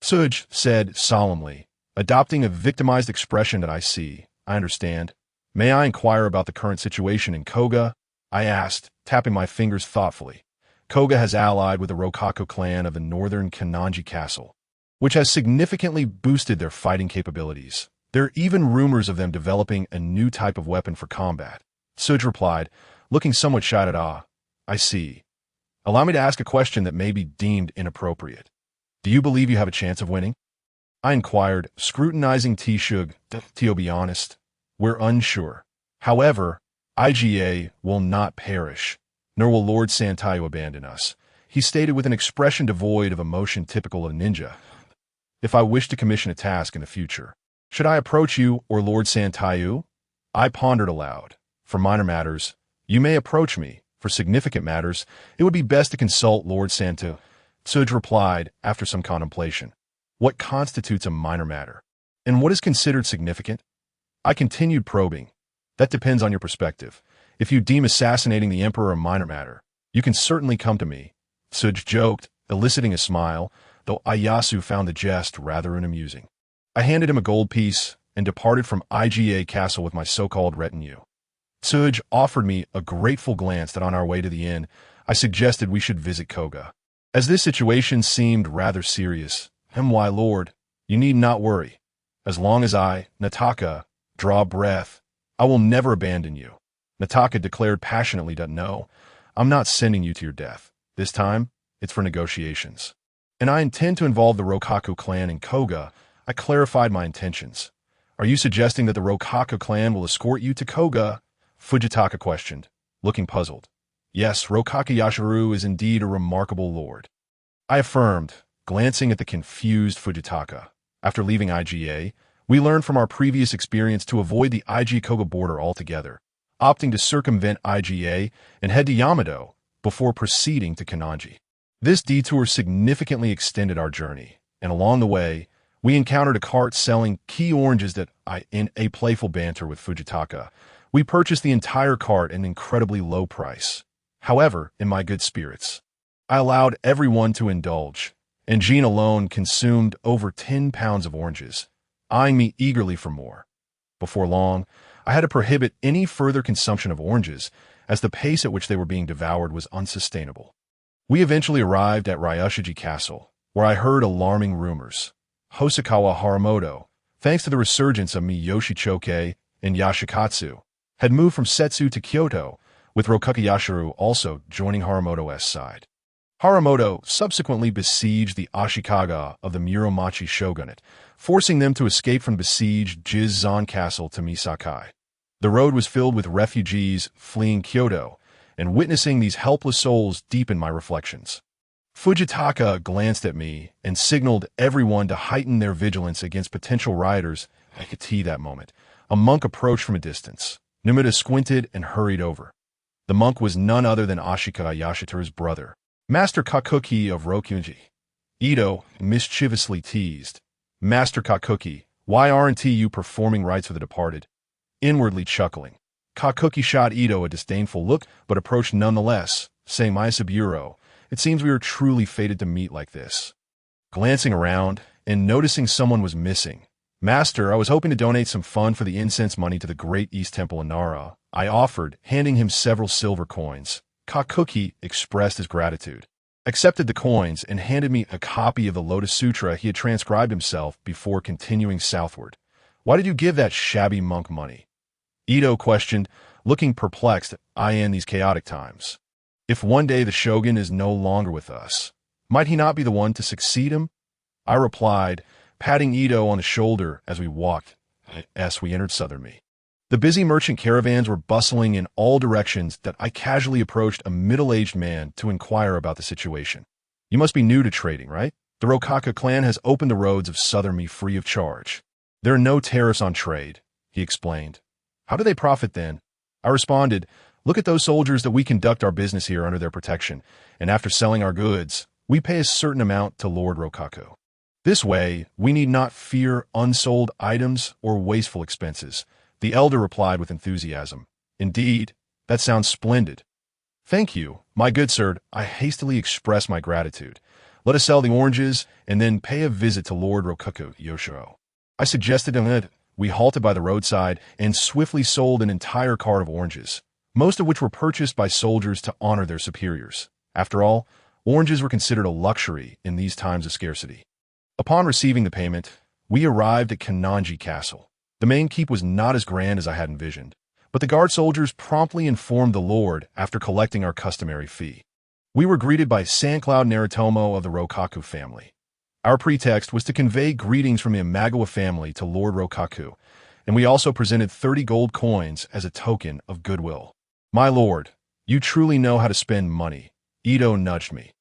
Suj said solemnly, adopting a victimized expression that I see. "I understand. May I inquire about the current situation in Koga?" I asked, tapping my fingers thoughtfully. "Koga has allied with the Rokaku clan of the northern Kananji Castle. which has significantly boosted their fighting capabilities. There are even rumors of them developing a new type of weapon for combat. Suj replied, looking somewhat shocked. I see. Allow me to ask a question that may be deemed inappropriate. Do you believe you have a chance of winning? I inquired, scrutinizing T-Shug. To be honest, we're unsure. However, IGA will not perish, nor will Lord Santayu abandon us, he stated with an expression devoid of emotion typical of a ninja. If I wish to commission a task in the future, should I approach you or Lord Santayu? I pondered aloud. For minor matters, you may approach me. For significant matters, it would be best to consult Lord Santayu. Suj replied after some contemplation. What constitutes a minor matter? And what is considered significant? I continued probing. That depends on your perspective. If you deem assassinating the Emperor a minor matter, you can certainly come to me. Suj joked, eliciting a smile, though Ieyasu found the jest rather amusing. I handed him a gold piece and departed from IGA Castle with my so-called retinue. Suj offered me a grateful glance that on our way to the inn, I suggested we should visit Koga. As this situation seemed rather serious, why, Lord, you need not worry. As long as I, Nataka, draw breath, I will never abandon you. Nataka declared passionately that no, I'm not sending you to your death. This time, it's for negotiations. And I intend to involve the Rokaku clan in Koga. I clarified my intentions. Are you suggesting that the Rokaku clan will escort you to Koga? Fujitaka questioned, looking puzzled. Yes, Rokaku Yasharu is indeed a remarkable lord. I affirmed, glancing at the confused Fujitaka. After leaving IGA, we learned from our previous experience to avoid the IG-Koga border altogether, opting to circumvent IGA and head to Yamato before proceeding to Kananji. This detour significantly extended our journey, and along the way, we encountered a cart selling key oranges that in a playful banter with Fujitaka, we purchased the entire cart at an incredibly low price. However, in my good spirits, I allowed everyone to indulge, and Jean alone consumed over 10 pounds of oranges, eyeing me eagerly for more. Before long, I had to prohibit any further consumption of oranges, as the pace at which they were being devoured was unsustainable. We eventually arrived at Ryushiji Castle, where I heard alarming rumors. Hosokawa Haramoto, thanks to the resurgence of Miyoshi Choke and Yashikatsu, had moved from Setsu to Kyoto, with Rokaku Yasharu also joining Haramoto's side. Haramoto subsequently besieged the Ashikaga of the Muromachi shogunate, forcing them to escape from besieged Jizan Castle to Misakai. The road was filled with refugees fleeing Kyoto, and witnessing these helpless souls deepened my reflections. Fujitaka glanced at me and signaled everyone to heighten their vigilance against potential rioters. I could see that moment. A monk approached from a distance. Numida squinted and hurried over. The monk was none other than Ashikaga Yashitaru's brother, Master Kakuki of Rokyunji. Ito mischievously teased, Master Kakuki, why aren't you performing rites for the departed? Inwardly chuckling, Kakuki shot Ito a disdainful look, but approached nonetheless, saying, Maesaburo, it seems we are truly fated to meet like this. Glancing around and noticing someone was missing, Master, I was hoping to donate some fund for the incense money to the Great East Temple in Nara. I offered, handing him several silver coins. Kakuki expressed his gratitude, accepted the coins, and handed me a copy of the Lotus Sutra he had transcribed himself before continuing southward. Why did you give that shabby monk money? Ito questioned, looking perplexed in these chaotic times. If one day the shogun is no longer with us, might he not be the one to succeed him? I replied, patting Ito on the shoulder as we walked, as we entered Southernme. The busy merchant caravans were bustling in all directions that I casually approached a middle-aged man to inquire about the situation. You must be new to trading, right? The Rokaku clan has opened the roads of Southernme free of charge. There are no tariffs on trade, he explained. How do they profit then? I responded, look at those soldiers that we conduct our business here under their protection, and after selling our goods, we pay a certain amount to Lord Rokaku. This way, we need not fear unsold items or wasteful expenses. The elder replied with enthusiasm. Indeed, that sounds splendid. Thank you, my good sir. I hastily expressed my gratitude. Let us sell the oranges and then pay a visit to Lord Rokaku Yoshiro. I suggested that we halted by the roadside and swiftly sold an entire cart of oranges, most of which were purchased by soldiers to honor their superiors. After all, oranges were considered a luxury in these times of scarcity. Upon receiving the payment, we arrived at Kananji Castle. The main keep was not as grand as I had envisioned, but the guard soldiers promptly informed the Lord after collecting our customary fee. We were greeted by Sancloud Naritomo of the Rokaku family. Our pretext was to convey greetings from the Imagawa family to Lord Rokaku, and we also presented 30 gold coins as a token of goodwill. My lord, you truly know how to spend money. Ito nudged me.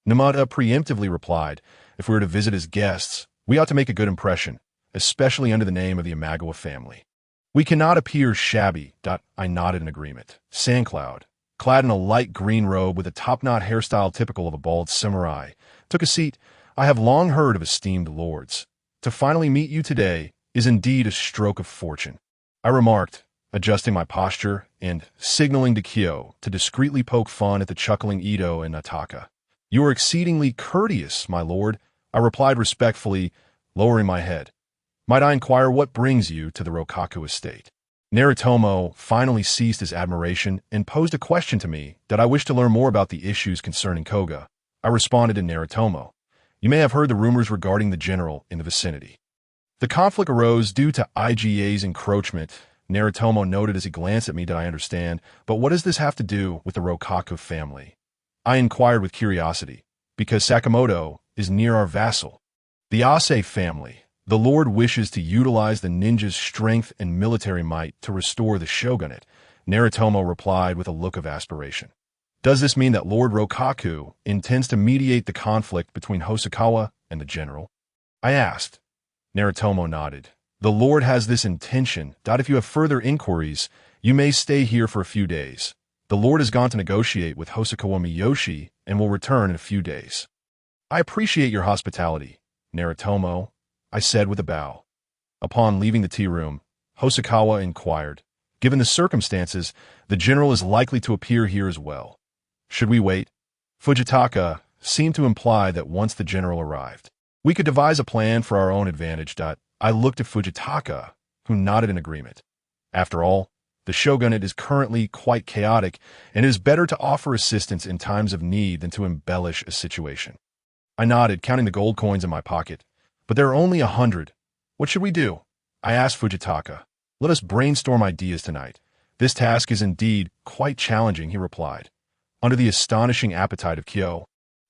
Namada preemptively replied, if we were to visit as guests, we ought to make a good impression, especially under the name of the Imagawa family. We cannot appear shabby. I nodded in agreement. Sancloud, clad in a light green robe with a top-knot hairstyle typical of a bald samurai, took a seat. I have long heard of esteemed lords. To finally meet you today is indeed a stroke of fortune, I remarked, adjusting my posture and signaling to Kyo to discreetly poke fun at the chuckling Ito and Nataka. You are exceedingly courteous, my lord, I replied respectfully, lowering my head. Might I inquire what brings you to the Rokaku estate? Naritomo finally ceased his admiration and posed a question to me that I wished to learn more about the issues concerning Koga. I responded to Naritomo. You may have heard the rumors regarding the general in the vicinity. The conflict arose due to IGA's encroachment, Naritomo noted as he glanced at me. Did I understand? But what does this have to do with the Rokaku family? I inquired with curiosity, because Sakamoto is near our vassal. The Ase family. The Lord wishes to utilize the ninja's strength and military might to restore the shogunate, Naritomo replied with a look of aspiration. Does this mean that Lord Rokaku intends to mediate the conflict between Hosokawa and the general? I asked. Naritomo nodded. The Lord has this intention. If you have further inquiries, you may stay here for a few days. The Lord has gone to negotiate with Hosokawa Miyoshi and will return in a few days. I appreciate your hospitality, Naritomo, I said with a bow. Upon leaving the tea room, Hosokawa inquired, given the circumstances, the general is likely to appear here as well. Should we wait? Fujitaka seemed to imply that once the general arrived, we could devise a plan for our own advantage. I looked at Fujitaka, who nodded in agreement. After all, the shogunate is currently quite chaotic, and it is better to offer assistance in times of need than to embellish a situation. I nodded, counting the gold coins in my pocket. But there are only 100. What should we do? I asked Fujitaka. Let us brainstorm ideas tonight. This task is indeed quite challenging, he replied, under the astonishing appetite of Kyo.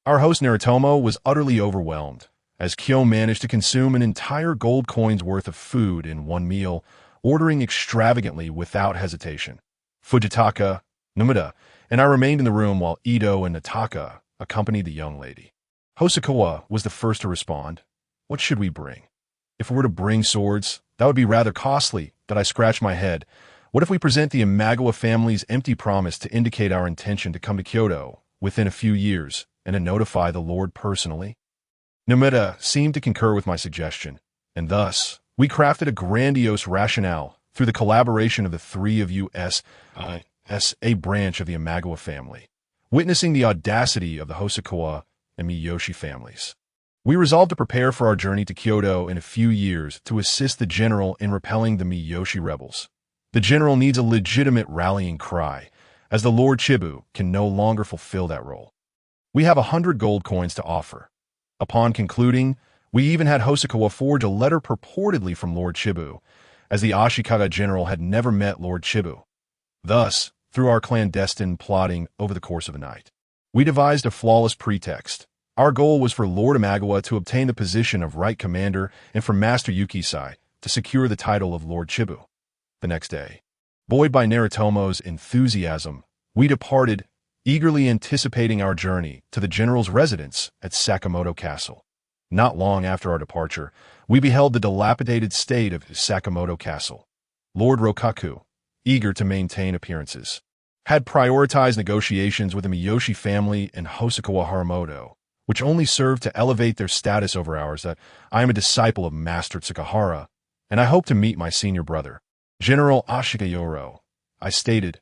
Our host Naritomo was utterly overwhelmed, as Kyo managed to consume an entire gold coin's worth of food in one meal, ordering extravagantly without hesitation. Fujitaka, Numida, and I remained in the room while Ito and Nataka accompanied the young lady. Hosokawa was the first to respond. What should we bring? If we were to bring swords, that would be rather costly. I scratched my head. What if we present the Imagawa family's empty promise to indicate our intention to come to Kyoto within a few years and to notify the Lord personally? Nomura seemed to concur with my suggestion, and thus we crafted a grandiose rationale through the collaboration of the three of us, a branch of the Imagawa family, witnessing the audacity of the Hosokawa and Miyoshi families. We resolved to prepare for our journey to Kyoto in a few years to assist the general in repelling the Miyoshi rebels. The general needs a legitimate rallying cry, as the Lord Chibu can no longer fulfill that role. We have 100 gold coins to offer. Upon concluding, we even had Hosokawa forge a letter purportedly from Lord Chibu, as the Ashikaga general had never met Lord Chibu. Thus, through our clandestine plotting over the course of a night, we devised a flawless pretext. Our goal was for Lord Imagawa to obtain the position of Right Commander and for Master Yukisai to secure the title of Lord Chibu. The next day, buoyed by Naritomo's enthusiasm, we departed, eagerly anticipating our journey to the general's residence at Sakamoto Castle. Not long after our departure, we beheld the dilapidated state of Sakamoto Castle. Lord Rokaku, eager to maintain appearances, had prioritized negotiations with the Miyoshi family and Hosokawa Haramoto, which only served to elevate their status over ours. That I am a disciple of Master Tsukahara, and I hope to meet my senior brother, General Ashikayoro, I stated.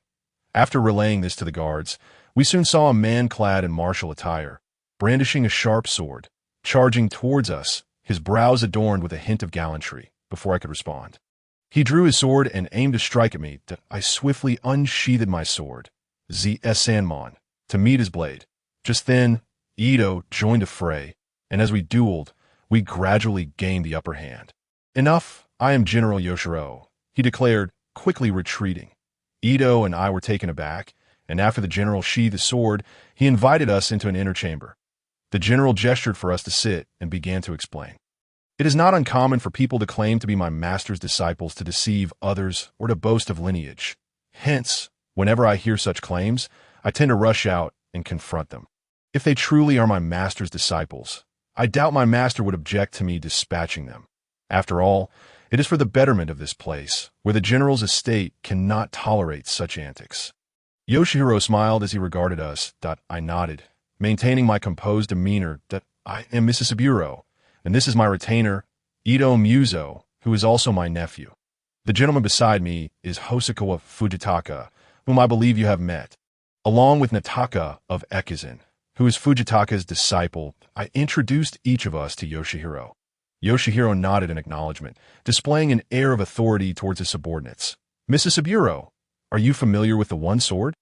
After relaying this to the guards, we soon saw a man clad in martial attire, brandishing a sharp sword, charging towards us, his brows adorned with a hint of gallantry, before I could respond. He drew his sword and aimed to strike at me. I swiftly unsheathed my sword, Sanmon, to meet his blade. Just then, Ito joined the fray, and as we dueled, we gradually gained the upper hand. Enough, I am General Yoshiro, he declared, quickly retreating. Ito and I were taken aback, and after the general sheathed the sword, he invited us into an inner chamber. The general gestured for us to sit and began to explain. It is not uncommon for people to claim to be my master's disciples to deceive others or to boast of lineage. Hence, whenever I hear such claims, I tend to rush out and confront them. If they truly are my master's disciples, I doubt my master would object to me dispatching them. After all, it is for the betterment of this place, where the general's estate cannot tolerate such antics. Yoshihiro smiled as he regarded us. I nodded, maintaining my composed demeanor. I am Mrs. Saburo, and this is my retainer, Ito Muzo, who is also my nephew. The gentleman beside me is Hosokawa Fujitaka, whom I believe you have met, along with Nataka of Ekizen, who is Fujitaka's disciple. I introduced each of us to Yoshihiro. Yoshihiro nodded in acknowledgement, displaying an air of authority towards his subordinates. Mrs. Saburo, are you familiar with the one sword?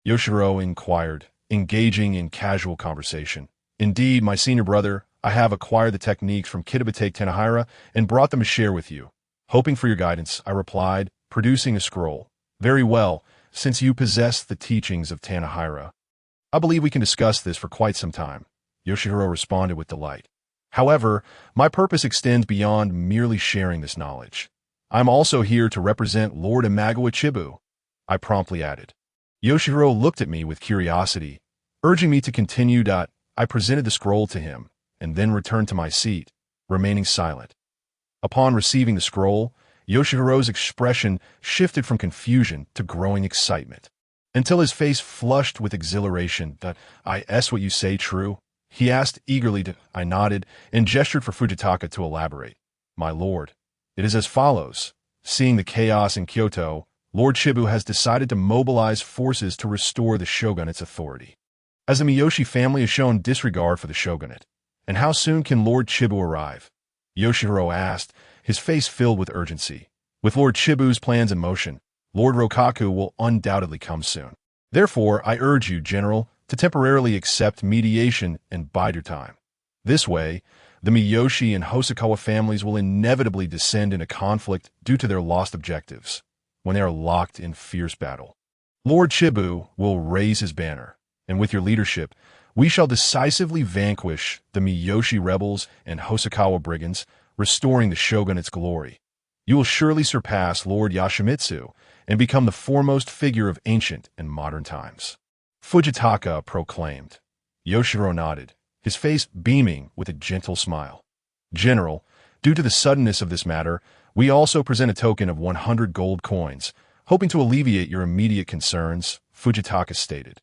Yoshihiro inquired, engaging in casual conversation. Indeed, my senior brother, I have acquired the techniques from Kitabatake Tanahira and brought them to share with you. Hoping for your guidance, I replied, producing a scroll. Very well, since you possess the teachings of Tanahira. I believe we can discuss this for quite some time, Yoshihiro responded with delight. However, my purpose extends beyond merely sharing this knowledge. I'm also here to represent Lord Imagawa Chibu, I promptly added. Yoshihiro looked at me with curiosity, urging me to continue. I presented the scroll to him, and then returned to my seat, remaining silent. Upon receiving the scroll, Yoshihiro's expression shifted from confusion to growing excitement, until his face flushed with exhilaration. Is what you say true? He asked eagerly. I nodded and gestured for Fujitaka to elaborate. My lord, it is as follows. Seeing the chaos in Kyoto, Lord Chibu has decided to mobilize forces to restore the shogunate's authority. As the Miyoshi family has shown disregard for the shogunate, and how soon can Lord Chibu arrive? Yoshihiro asked, his face filled with urgency. With Lord Chibu's plans in motion, Lord Rokaku will undoubtedly come soon. Therefore, I urge you, General, to temporarily accept mediation and bide your time. This way, the Miyoshi and Hosokawa families will inevitably descend into conflict due to their lost objectives, when they are locked in fierce battle. Lord Chibu will raise his banner, and with your leadership, we shall decisively vanquish the Miyoshi rebels and Hosokawa brigands, restoring the shogunate's glory. You will surely surpass Lord Yoshimitsu and become the foremost figure of ancient and modern times. Fujitaka proclaimed. Yoshihiro nodded, his face beaming with a gentle smile. General, due to the suddenness of this matter, we also present a token of 100 gold coins, hoping to alleviate your immediate concerns, Fujitaka stated,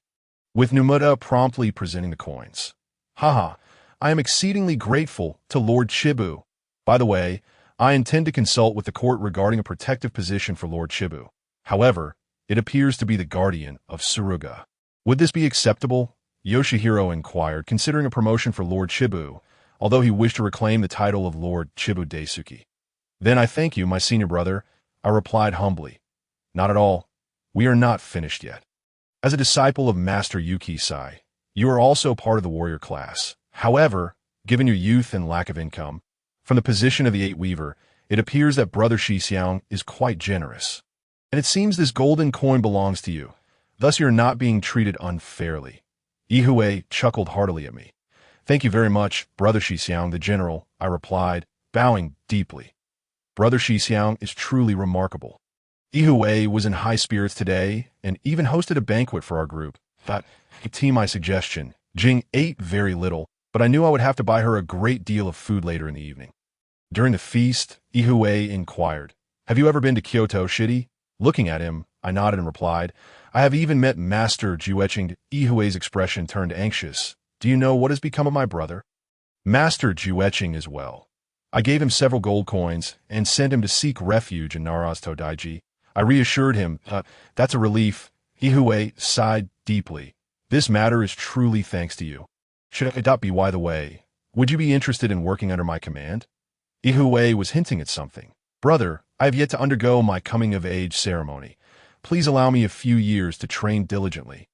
with Numura promptly presenting the coins. Haha, I am exceedingly grateful to Lord Chibu. By the way, I intend to consult with the court regarding a protective position for Lord Chibu. However, it appears to be the guardian of Suruga. Would this be acceptable? Yoshihiro inquired, considering a promotion for Lord Chibu, although he wished to reclaim the title of Lord Chibu Daisuke. Then I thank you, my senior brother, I replied humbly. Not at all. We are not finished yet. As a disciple of Master Yuki-sai, you are also part of the warrior class. However, given your youth and lack of income, from the position of the Eight Weaver, it appears that Brother Shixiang is quite generous. And it seems this golden coin belongs to you. Thus you are not being treated unfairly. Ihue chuckled heartily at me. Thank you very much, Brother Shixiang the General, I replied, bowing deeply. Brother Shixiang is truly remarkable. Ihue was in high spirits today and even hosted a banquet for our group. Thought, to my suggestion, Jing ate very little, but I knew I would have to buy her a great deal of food later in the evening. During the feast, Ihue inquired, have you ever been to Kyoto, Shitty? Looking at him, I nodded and replied, I have even met Master Jueching. Ihue's expression turned anxious. Do you know what has become of my brother? Master Jueching as well. I gave him several gold coins and sent him to seek refuge in Naruto Daiji. I reassured him, that's a relief. Ihue sighed deeply. This matter is truly thanks to you. Should I be by the way, would you be interested in working under my command? Ihue was hinting at something. Brother, I have yet to undergo my coming-of-age ceremony. Please allow me a few years to train diligently.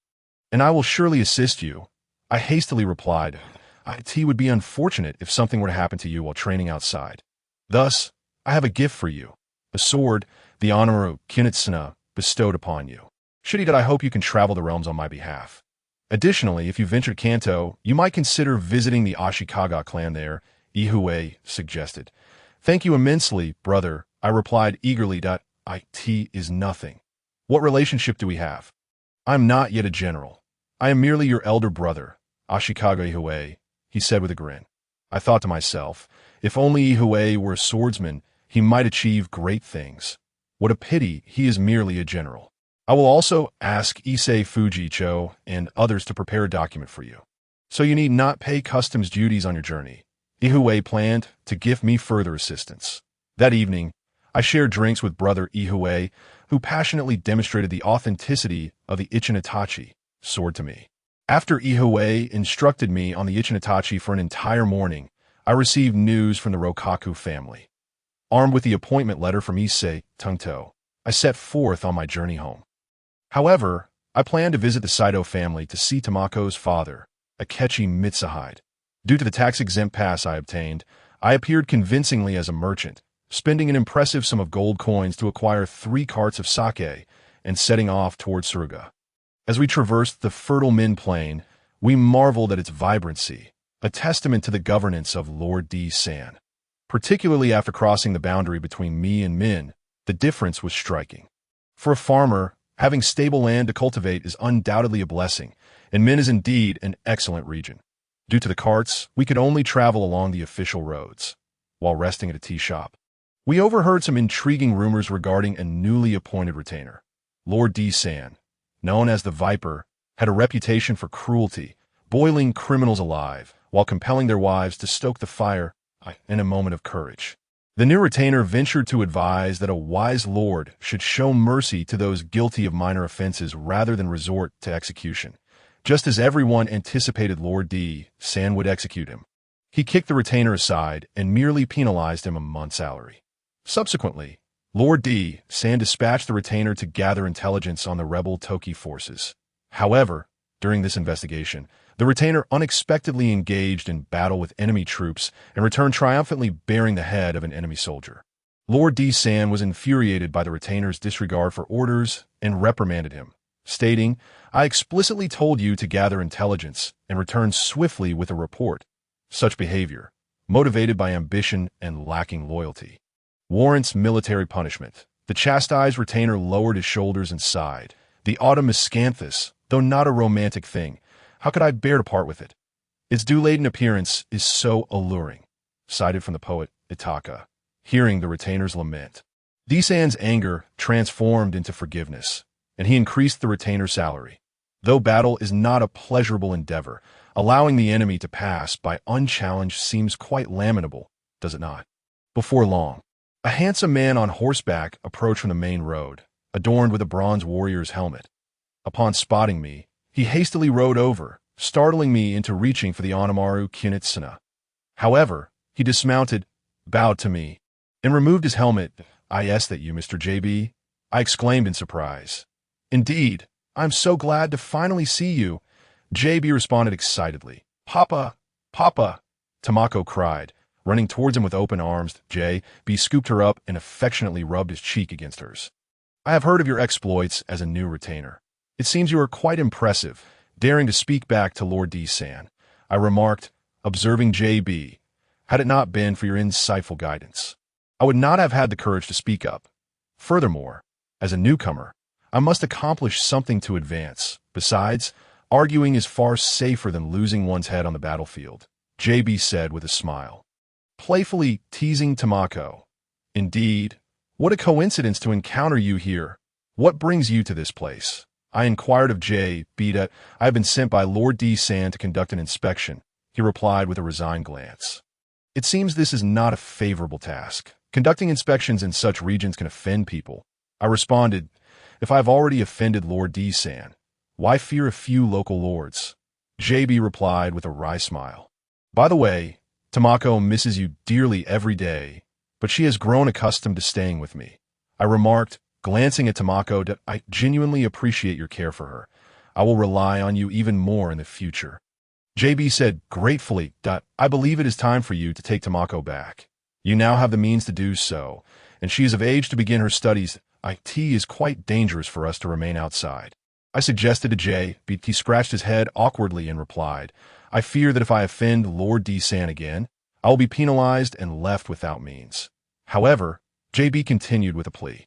And I will surely assist you. I hastily replied, It would be unfortunate if something were to happen to you while training outside. Thus, I have a gift for you, a sword, the honor of Kinitsuna bestowed upon you. I hope you can travel the realms on my behalf. Additionally, if you venture to Kanto, you might consider visiting the Ashikaga clan there, Ihue suggested. Thank you immensely, brother, I replied eagerly. It is nothing. What relationship do we have? I'm not yet a general. I am merely your elder brother, Ashikaga Ihue, he said with a grin. I thought to myself, if only Ihue were a swordsman, he might achieve great things. What a pity he is merely a general. I will also ask Issei Fujicho and others to prepare a document for you. So you need not pay customs duties on your journey. Ihue planned to give me further assistance. That evening, I shared drinks with brother Ihue, who passionately demonstrated the authenticity of the Ichinitachi sword to me. After Ihue instructed me on the Ichinitachi for an entire morning, I received news from the Rokaku family. Armed with the appointment letter from Issei Tungto, I set forth on my journey home. However, I planned to visit the Saito family to see Tamako's father, Akechi Mitsuhide. Due to the tax-exempt pass I obtained, I appeared convincingly as a merchant, spending an impressive sum of gold coins to acquire 3 carts of sake and setting off towards Suruga. As we traversed the fertile Min Plain, we marveled at its vibrancy, a testament to the governance of Lord D. San. Particularly after crossing the boundary between me and Min, the difference was striking. For a farmer, having stable land to cultivate is undoubtedly a blessing, and Min is indeed an excellent region. Due to the carts, we could only travel along the official roads, while resting at a tea shop. We overheard some intriguing rumors regarding a newly appointed retainer. Lord D. San, known as the Viper, had a reputation for cruelty, boiling criminals alive, while compelling their wives to stoke the fire in a moment of courage. The new retainer ventured to advise that a wise lord should show mercy to those guilty of minor offenses rather than resort to execution. Just as everyone anticipated Lord D. San would execute him, he kicked the retainer aside and merely penalized him a month's salary. Subsequently, Lord D. San dispatched the retainer to gather intelligence on the rebel Toki forces. However, during this investigation, the retainer unexpectedly engaged in battle with enemy troops and returned triumphantly bearing the head of an enemy soldier. Lord D. San was infuriated by the retainer's disregard for orders and reprimanded him, stating, I explicitly told you to gather intelligence and return swiftly with a report. Such behavior, motivated by ambition and lacking loyalty, warrants military punishment. The chastised retainer lowered his shoulders and sighed. The autumn miscanthus, though not a romantic thing, how could I bear to part with it? Its dew-laden appearance is so alluring. Cited from the poet Itaka, hearing the retainer's lament. D-San's anger transformed into forgiveness, and he increased the retainer's salary. Though battle is not a pleasurable endeavor, allowing the enemy to pass by unchallenged seems quite lamentable, does it not? Before long, a handsome man on horseback approached from the main road, adorned with a bronze warrior's helmet. Upon spotting me, he hastily rode over, startling me into reaching for the Onamaru Kinitsuna. However, he dismounted, bowed to me, and removed his helmet. Is that you, Mr. JB? I exclaimed in surprise. Indeed, I'm so glad to finally see you, JB responded excitedly. Papa, Papa, Tamako cried, running towards him with open arms. JB scooped her up and affectionately rubbed his cheek against hers. I have heard of your exploits as a new retainer. It seems you are quite impressive, daring to speak back to Lord D. San, I remarked, observing JB. Had it not been for your insightful guidance, I would not have had the courage to speak up. Furthermore, as a newcomer, I must accomplish something to advance. Besides, arguing is far safer than losing one's head on the battlefield, JB said with a smile, playfully teasing Tamako. Indeed, what a coincidence to encounter you here. What brings you to this place? I inquired of JB. I have been sent by Lord D. San to conduct an inspection, he replied with a resigned glance. It seems this is not a favorable task. Conducting inspections in such regions can offend people. I responded, if I have already offended Lord D. San, why fear a few local lords? JB replied with a wry smile. By the way, Tamako misses you dearly every day, but she has grown accustomed to staying with me. I remarked, glancing at Tamako. I genuinely appreciate your care for her. I will rely on you even more in the future. JB said gratefully, I believe it is time for you to take Tamako back. You now have the means to do so, and she is of age to begin her studies. It is quite dangerous for us to remain outside. I suggested to JB. He scratched his head awkwardly and replied, I fear that if I offend Lord D. San again, I will be penalized and left without means. However, JB continued with a plea.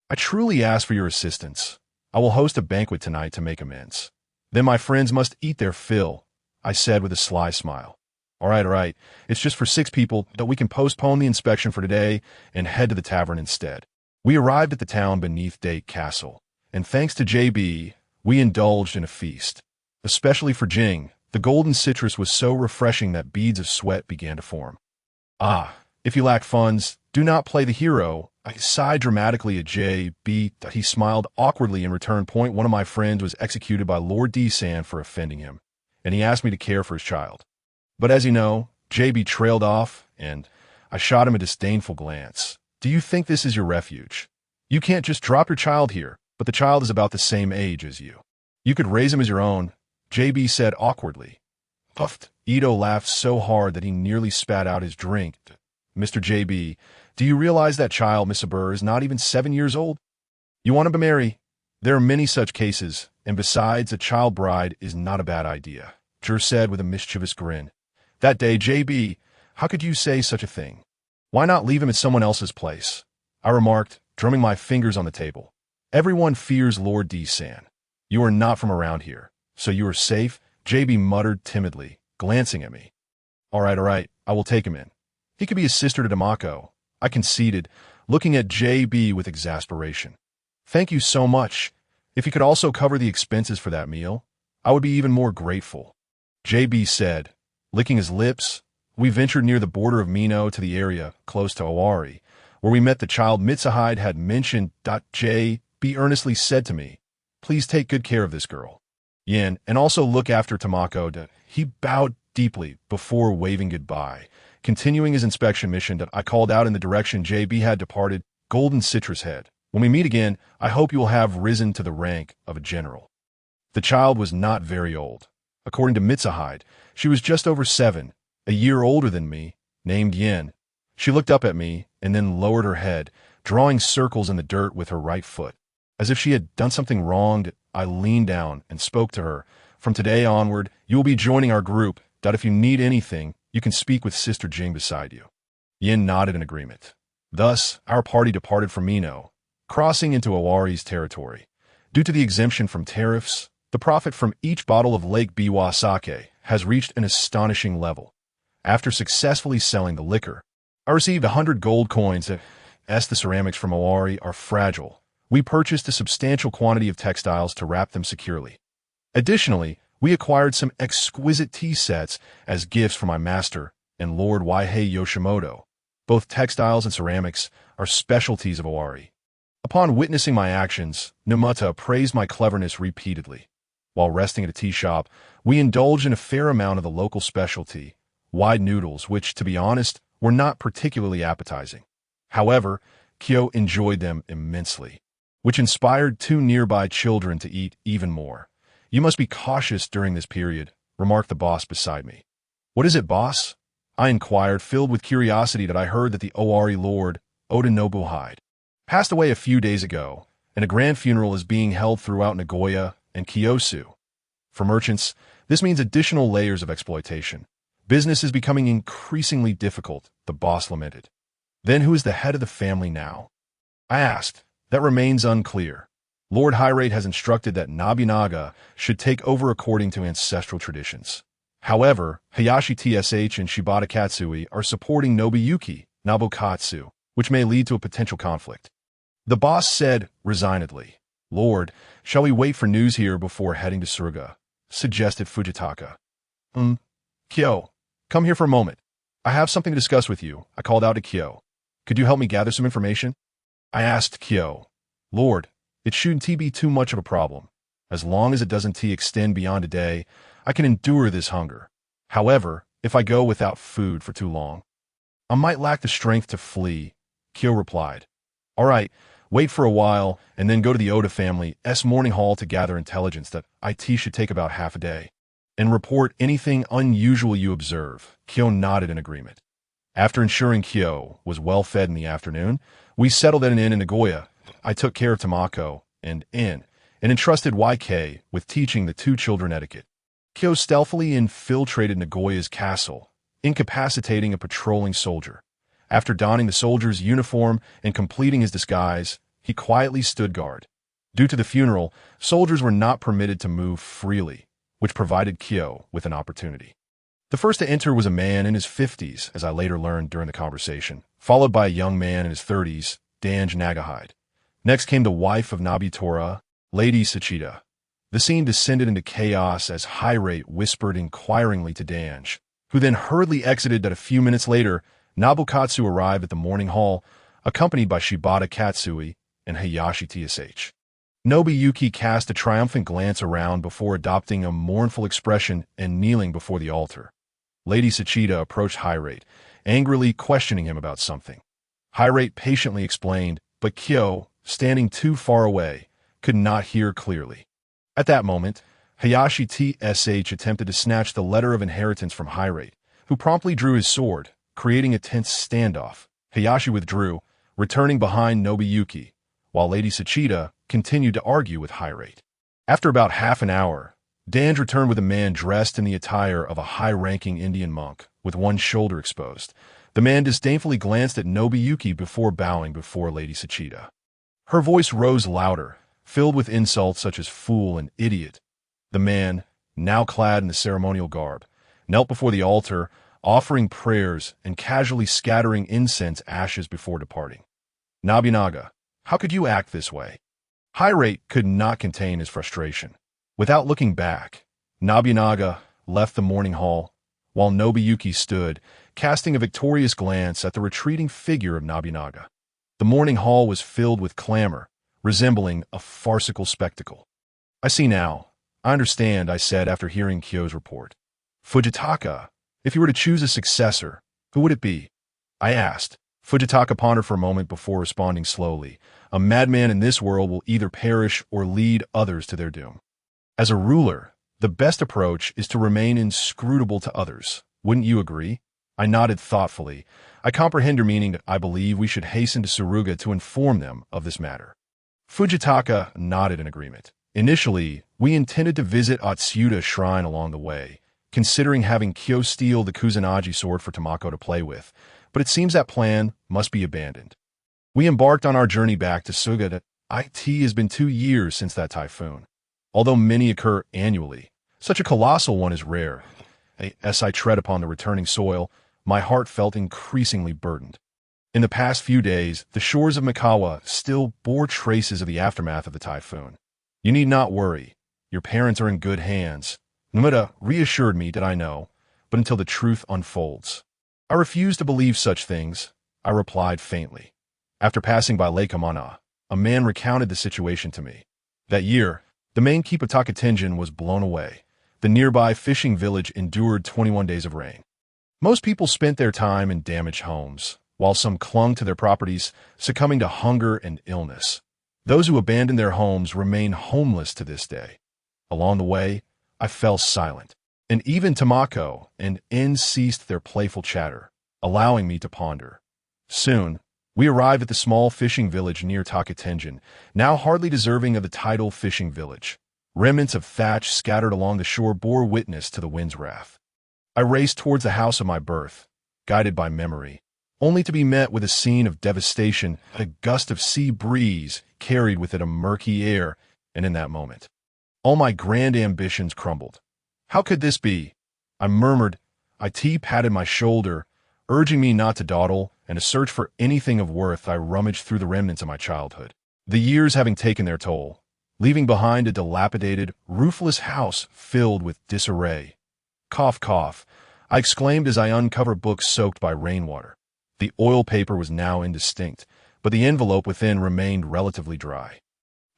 I truly ask for your assistance. I will host a banquet tonight to make amends. Then my friends must eat their fill, I said with a sly smile. All right. It's just for 6 people, but we can postpone the inspection for today and head to the tavern instead. We arrived at the town beneath Date Castle, and thanks to JB, we indulged in a feast. Especially for Jing, the golden citrus was so refreshing that beads of sweat began to form. If you lack funds, do not play the hero. I sighed dramatically at JB. He smiled awkwardly in return. One of my friends was executed by Lord D. San for offending him, and he asked me to care for his child. But as you know, JB trailed off, and I shot him a disdainful glance. Do you think this is your refuge? You can't just drop your child here, but the child is about the same age as you. You could raise him as your own, JB said awkwardly. Puffed. Ito laughed so hard that he nearly spat out his drink. Mr. JB, do you realize that child, Miss Aber, is not even 7 years old? You want him to marry? There are many such cases, and besides, a child bride is not a bad idea, Jur said with a mischievous grin. That day, JB, how could you say such a thing? Why not leave him at someone else's place? I remarked, drumming my fingers on the table. Everyone fears Lord D. San. You are not from around here, so you are safe, JB muttered timidly, glancing at me. All right, I will take him in. He could be a sister to Tamako, I conceded, looking at JB with exasperation. Thank you so much. If you could also cover the expenses for that meal, I would be even more grateful. JB said, licking his lips. We ventured near the border of Mino to the area close to Owari, where we met the child Mitsuhide had mentioned. JB earnestly said to me, please take good care of this girl. Yin, and also look after Tamako. He bowed deeply before waving goodbye. Continuing his inspection mission, I called out in the direction JB had departed, Golden Citrus Head. When we meet again, I hope you will have risen to the rank of a general. The child was not very old. According to Mitsuhide, she was just over 7, a year older than me, named Yin. She looked up at me and then lowered her head, drawing circles in the dirt with her right foot. As if she had done something wrong, I leaned down and spoke to her. From today onward, you will be joining our group. If you need anything, you can speak with Sister Jing beside you. Yin nodded in agreement. Thus, our party departed from Mino, crossing into Owari's territory. Due to the exemption from tariffs, the profit from each bottle of Lake Biwa sake has reached an astonishing level. After successfully selling the liquor, I received 100 gold coins. As the ceramics from Owari are fragile, we purchased a substantial quantity of textiles to wrap them securely. Additionally, we acquired some exquisite tea sets as gifts for my master and Lord Waihei Yoshimoto. Both textiles and ceramics are specialties of Owari. Upon witnessing my actions, Namuta praised my cleverness repeatedly. While resting at a tea shop, we indulged in a fair amount of the local specialty, wide noodles, which, to be honest, were not particularly appetizing. However, Kyo enjoyed them immensely, which inspired 2 nearby children to eat even more. You must be cautious during this period, remarked the boss beside me. What is it, boss? I inquired, filled with curiosity that I heard that the Owari Lord, Oda Nobuhide, passed away a few days ago, and a grand funeral is being held throughout Nagoya and Kiyosu. For merchants, this means additional layers of exploitation. Business is becoming increasingly difficult, the boss lamented. Then who is the head of the family now? I asked. That remains unclear. Lord Hirate has instructed that Nobunaga should take over according to ancestral traditions. However, Hayashi TSH and Shibata Katsui are supporting Nobuyuki Nobukatsu, which may lead to a potential conflict. The boss said resignedly, Lord, shall we wait for news here before heading to Suruga? Suggested Fujitaka. Kyo, come here for a moment. I have something to discuss with you, I called out to Kyo. Could you help me gather some information? I asked Kyo. Lord, it shouldn't be too much of a problem. As long as it doesn't extend beyond a day, I can endure this hunger. However, if I go without food for too long, I might lack the strength to flee, Kyo replied. All right, wait for a while, and then go to the Oda family's morning hall to gather intelligence. That IT should take about half a day. and report anything unusual you observe." Kyo nodded in agreement. After ensuring Kyo was well fed in the afternoon, we settled at an inn in Nagoya. I took care of Tamako and entrusted YK with teaching the two children etiquette. Kyo stealthily infiltrated Nagoya's castle, incapacitating a patrolling soldier. After donning the soldier's uniform and completing his disguise, he quietly stood guard. Due to the funeral, soldiers were not permitted to move freely, which provided Kyo with an opportunity. The first to enter was a man in his 50s, as I later learned during the conversation, followed by a young man in his 30s, Dange Nagahide. Next came the wife of Nabitora, Lady Sachida. The scene descended into chaos as Hirate whispered inquiringly to Dange, who then hurriedly exited. That a few minutes later, Nabukatsu arrived at the morning hall, accompanied by Shibata Katsui and Hayashi Tsh. Nobuyuki cast a triumphant glance around before adopting a mournful expression and kneeling before the altar. Lady Sachida approached Hirate, angrily questioning him about something. Hirate patiently explained, but Kyo, standing too far away, could not hear clearly. At that moment, Hayashi Tsh attempted to snatch the letter of inheritance from Hirate, who promptly drew his sword, creating a tense standoff. Hayashi withdrew, returning behind Nobuyuki, while Lady Sachida continued to argue with Hirate. After about half an hour, Dange returned with a man dressed in the attire of a high-ranking Indian monk, with one shoulder exposed. The man disdainfully glanced at Nobuyuki before bowing before Lady Sachida. Her voice rose louder, filled with insults such as fool and idiot. The man, now clad in the ceremonial garb, knelt before the altar, offering prayers and casually scattering incense ashes before departing. "Nobunaga, how could you act this way?" Hirate could not contain his frustration. Without looking back, Nobunaga left the morning hall, while Nobuyuki stood, casting a victorious glance at the retreating figure of Nobunaga. The morning hall was filled with clamor, resembling a farcical spectacle. "I see now. I understand," I said after hearing Kyo's report. "Fujitaka, if you were to choose a successor, who would it be?" I asked. Fujitaka pondered for a moment before responding slowly. "A madman in this world will either perish or lead others to their doom. As a ruler, the best approach is to remain inscrutable to others. Wouldn't you agree?" I nodded thoughtfully. "I comprehend your meaning. I believe we should hasten to Suruga to inform them of this matter." Fujitaka nodded in agreement. Initially, we intended to visit Atsuta Shrine along the way, considering having Kyo steal the Kusanagi sword for Tamako to play with, but it seems that plan must be abandoned. We embarked on our journey back to Suga. It has been 2 years since that typhoon. Although many occur annually, such a colossal one is rare. As I tread upon the returning soil, my heart felt increasingly burdened. In the past few days, the shores of Mikawa still bore traces of the aftermath of the typhoon. "You need not worry. Your parents are in good hands." Numura reassured me that I know, but until the truth unfolds. "I refuse to believe such things," I replied faintly. After passing by Lake Amana, a man recounted the situation to me. That year, the main keep of Takatenjin was blown away. The nearby fishing village endured 21 days of rain. Most people spent their time in damaged homes, while some clung to their properties, succumbing to hunger and illness. Those who abandoned their homes remain homeless to this day. Along the way, I fell silent, and even Tamako and En ceased their playful chatter, allowing me to ponder. Soon, we arrived at the small fishing village near Takatenjin, now hardly deserving of the title fishing village. Remnants of thatch scattered along the shore bore witness to the wind's wrath. I raced towards the house of my birth, guided by memory, only to be met with a scene of devastation. A gust of sea breeze carried with it a murky air, and in that moment, all my grand ambitions crumbled. "How could this be?" I murmured. It patted my shoulder, urging me not to dawdle, and to search for anything of worth. I rummaged through the remnants of my childhood, the years having taken their toll, leaving behind a dilapidated, roofless house filled with disarray. "Cough, cough," I exclaimed as I uncovered books soaked by rainwater. The oil paper was now indistinct, but the envelope within remained relatively dry,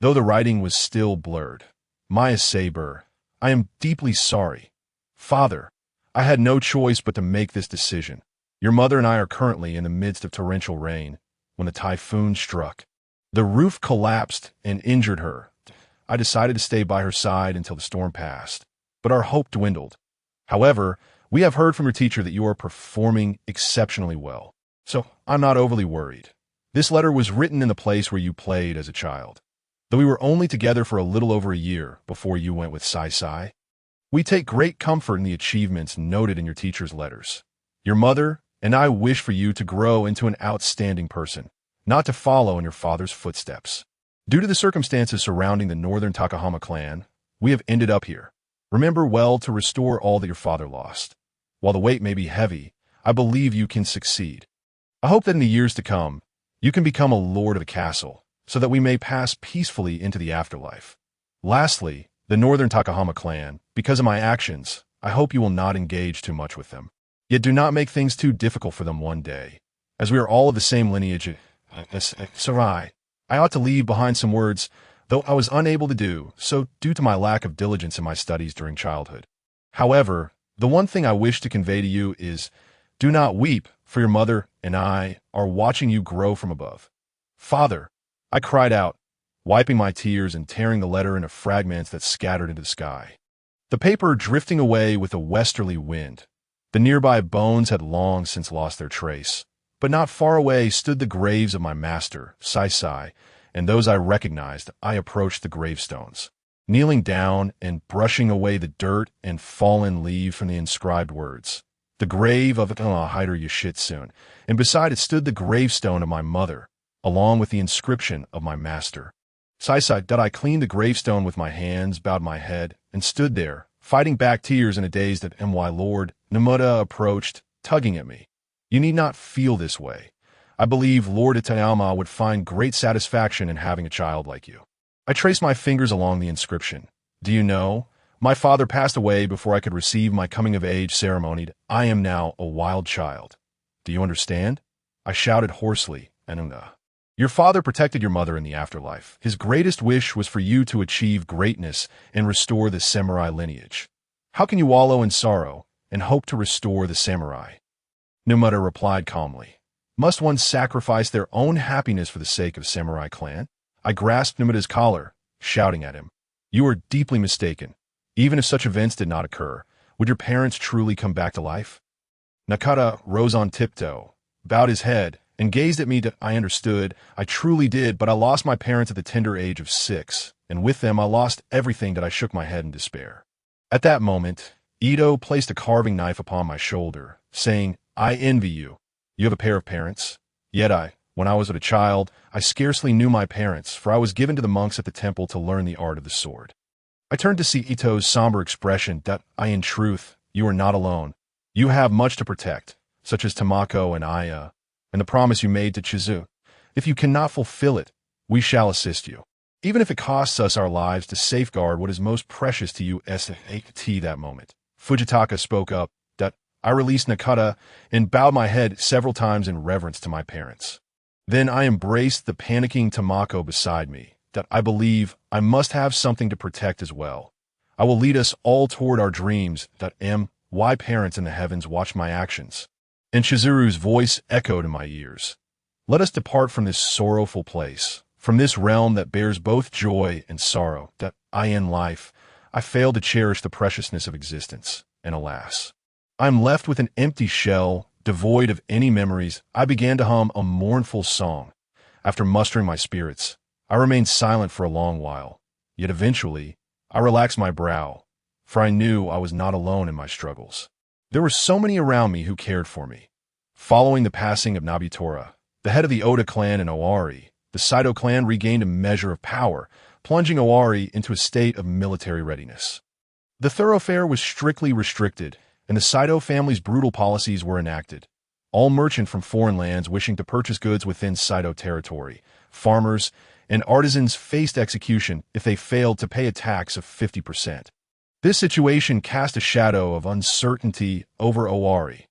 though the writing was still blurred. "Maya Saber, I am deeply sorry. Father, I had no choice but to make this decision. Your mother and I are currently in the midst of torrential rain when the typhoon struck. The roof collapsed and injured her. I decided to stay by her side until the storm passed. but our hope dwindled. However, we have heard from your teacher that you are performing exceptionally well. So I'm not overly worried. This letter was written in the place where you played as a child. Though we were only together for a little over a year before you went with Sai Sai, we take great comfort in the achievements noted in your teacher's letters. Your mother and I wish for you to grow into an outstanding person, not to follow in your father's footsteps. Due to the circumstances surrounding the Northern Takahama clan, we have ended up here. Remember well to restore all that your father lost. While the weight may be heavy, I believe you can succeed. I hope that in the years to come, you can become a lord of the castle, so that we may pass peacefully into the afterlife. Lastly, the Northern Takahama clan, because of my actions, I hope you will not engage too much with them. Yet do not make things too difficult for them one day. As we are all of the same lineage, Sarai, I ought to leave behind some words, though I was unable to do so due to my lack of diligence in my studies during childhood. However, the one thing I wish to convey to you is, do not weep, for your mother and I are watching you grow from above. Father, I cried out, wiping my tears and tearing the letter into fragments that scattered into the sky. The paper drifting away with a westerly wind. The nearby bones had long since lost their trace, but not far away stood the graves of my master, Sai Sai, and those I recognized. I approached the gravestones, kneeling down and brushing away the dirt and fallen leaves from the inscribed words. The grave of Hider Yoshitsune, and beside it stood the gravestone of my mother, along with the inscription of my master. Sai Sai, I cleaned the gravestone with my hands, bowed my head, and stood there, fighting back tears in a daze that my lord, Namuda, approached, tugging at me. You need not feel this way. I believe Lord Itayama would find great satisfaction in having a child like you. I traced my fingers along the inscription. Do you know? My father passed away before I could receive my coming-of-age ceremony. I am now a wild child. Do you understand? I shouted hoarsely, Your father protected your mother in the afterlife. His greatest wish was for you to achieve greatness and restore the samurai lineage. How can you wallow in sorrow and hope to restore the samurai? Numata replied calmly. Must one sacrifice their own happiness for the sake of samurai clan? I grasped Numata's collar, shouting at him. You are deeply mistaken. Even if such events did not occur, would your parents truly come back to life? Nakata rose on tiptoe, bowed his head, and gazed at me. I understood. I truly did, but I lost my parents at the tender age of 6, and with them I lost everything. I shook my head in despair. At that moment, Ito placed a carving knife upon my shoulder, saying, I envy you. You have a pair of parents. Yet when I was a child, I scarcely knew my parents, for I was given to the monks at the temple to learn the art of the sword. I turned to see Ito's somber expression. In truth, you are not alone. You have much to protect, such as Tamako and Aya, and the promise you made to Chizu. If you cannot fulfill it, we shall assist you, even if it costs us our lives to safeguard what is most precious to you. At that moment, Fujitaka spoke up. I released Nakata and bowed my head several times in reverence to my parents. Then I embraced the panicking Tamako beside me. I believe I must have something to protect as well. I will lead us all toward our dreams. Why parents in the heavens watch my actions. And Chizuru's voice echoed in my ears. Let us depart from this sorrowful place, from this realm that bears both joy and sorrow. In life, I failed to cherish the preciousness of existence, and alas, I am left with an empty shell, devoid of any memories. I began to hum a mournful song. After mustering my spirits, I remained silent for a long while, yet eventually, I relaxed my brow, for I knew I was not alone in my struggles. There were so many around me who cared for me. Following the passing of Nabitora, the head of the Oda clan in Owari, the Saito clan regained a measure of power, plunging Owari into a state of military readiness. The thoroughfare was strictly restricted, and the Saito family's brutal policies were enacted. All merchants from foreign lands wishing to purchase goods within Saito territory, farmers, and artisans faced execution if they failed to pay a tax of 50%. This situation cast a shadow of uncertainty over Owari.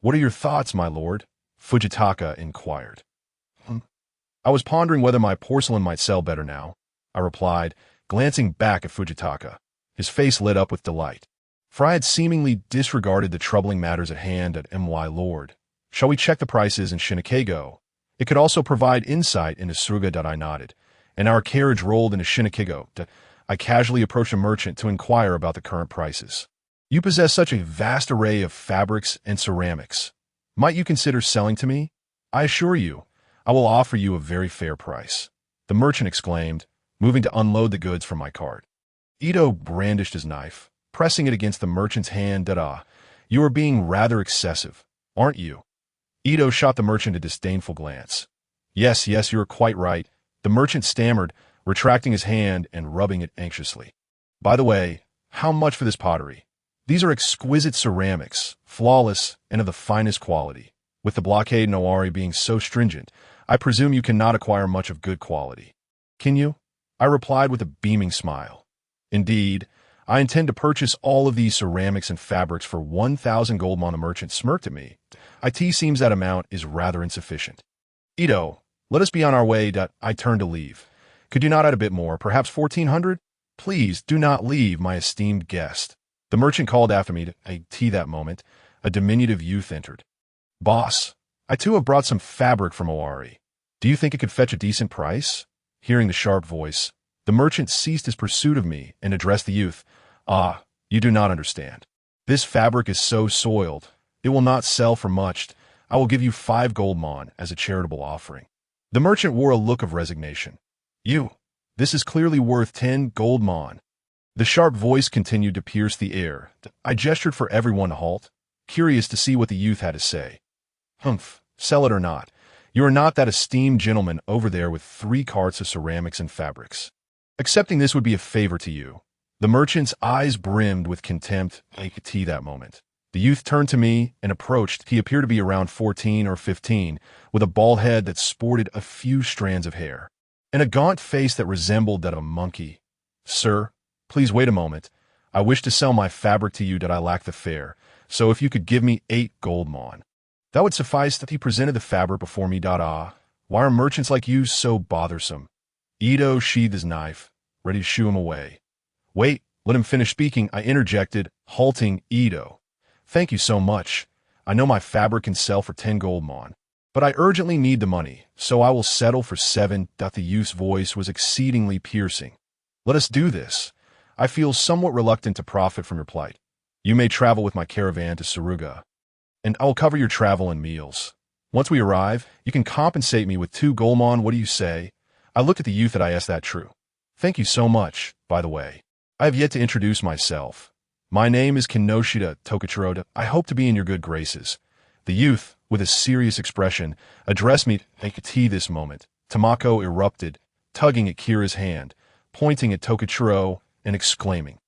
What are your thoughts, my lord? Fujitaka inquired. I was pondering whether my porcelain might sell better now, I replied, glancing back at Fujitaka. His face lit up with delight. For I had seemingly disregarded the troubling matters at hand at my lord. Shall we check the prices in Shinakego? It could also provide insight into Suruga. I nodded, and our carriage rolled into Shinakego. I casually approached a merchant to inquire about the current prices. You possess such a vast array of fabrics and ceramics. Might you consider selling to me? I assure you, I will offer you a very fair price. The merchant exclaimed, moving to unload the goods from my cart. Ito brandished his knife, pressing it against the merchant's hand. You are being rather excessive, aren't you? Ito shot the merchant a disdainful glance. Yes, you are quite right, the merchant stammered, retracting his hand and rubbing it anxiously. By the way, how much for this pottery? These are exquisite ceramics, flawless and of the finest quality. With the blockade in Owari being so stringent, I presume you cannot acquire much of good quality. Can you? I replied with a beaming smile. Indeed, I intend to purchase all of these ceramics and fabrics for 1,000 goldmon. The merchant smirked at me. It seems that amount is rather insufficient. Ito, let us be on our way. I turned to leave. Could you not add a bit more, perhaps 1,400? Please do not leave, my esteemed guest. The merchant called after me. That moment, a diminutive youth entered. Boss, I too have brought some fabric from Owari. Do you think it could fetch a decent price? Hearing the sharp voice, the merchant ceased his pursuit of me and addressed the youth. You do not understand. This fabric is so soiled, it will not sell for much. I will give you 5 goldmon as a charitable offering. The merchant wore a look of resignation. This is clearly worth 10 goldmon. The sharp voice continued to pierce the air. I gestured for everyone to halt, curious to see what the youth had to say. Humph, sell it or not. You are not that esteemed gentleman over there with 3 carts of ceramics and fabrics. Accepting this would be a favor to you. The merchant's eyes brimmed with contempt. That moment. The youth turned to me and approached. He appeared to be around 14 or 15, with a bald head that sported a few strands of hair, and a gaunt face that resembled that of a monkey. Sir, please wait a moment. I wish to sell my fabric to you. I lack the fare, so if you could give me 8 goldmon. That would suffice. That he presented the fabric before me. Why are merchants like you so bothersome? Ito sheathed his knife, ready to shoo him away. Wait, let him finish speaking, I interjected, halting Ito. Thank you so much. I know my fabric can sell for 10 goldmon, but I urgently need the money, so I will settle for 7. The youth's voice was exceedingly piercing. Let us do this. I feel somewhat reluctant to profit from your plight. You may travel with my caravan to Suruga, and I will cover your travel and meals. Once we arrive, you can compensate me with 2 goldmon. What do you say? I looked at the youth and I asked, that true? Thank you so much, by the way. I have yet to introduce myself. My name is Kinoshita Tokichiro. I hope to be in your good graces. The youth, with a serious expression, addressed me. This moment, Tamako erupted, tugging at Kira's hand, pointing at Tokichiro and exclaiming,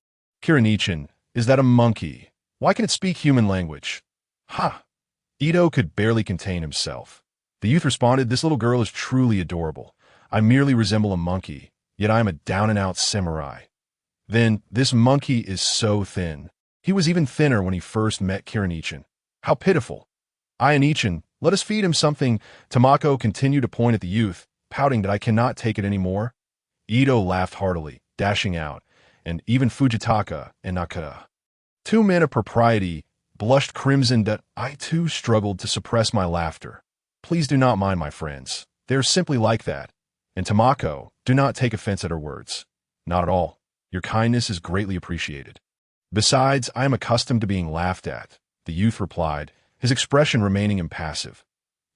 Kira-nichan, is that a monkey? Why can it speak human language? Ha! Ito could barely contain himself. The youth responded, this little girl is truly adorable. I merely resemble a monkey, yet I am a down-and-out samurai. Then, this monkey is so thin. He was even thinner when he first met Kira-nichan. How pitiful. Nichan, let us feed him something. Tamako continued to point at the youth, pouting that I cannot take it any more. Ito laughed heartily, dashing out, and even Fujitaka and Nakata, 2 men of propriety, blushed crimson. I too struggled to suppress my laughter. Please do not mind my friends. They are simply like that. And Tamako, do not take offense at her words. Not at all. Your kindness is greatly appreciated. Besides, I am accustomed to being laughed at, the youth replied, his expression remaining impassive.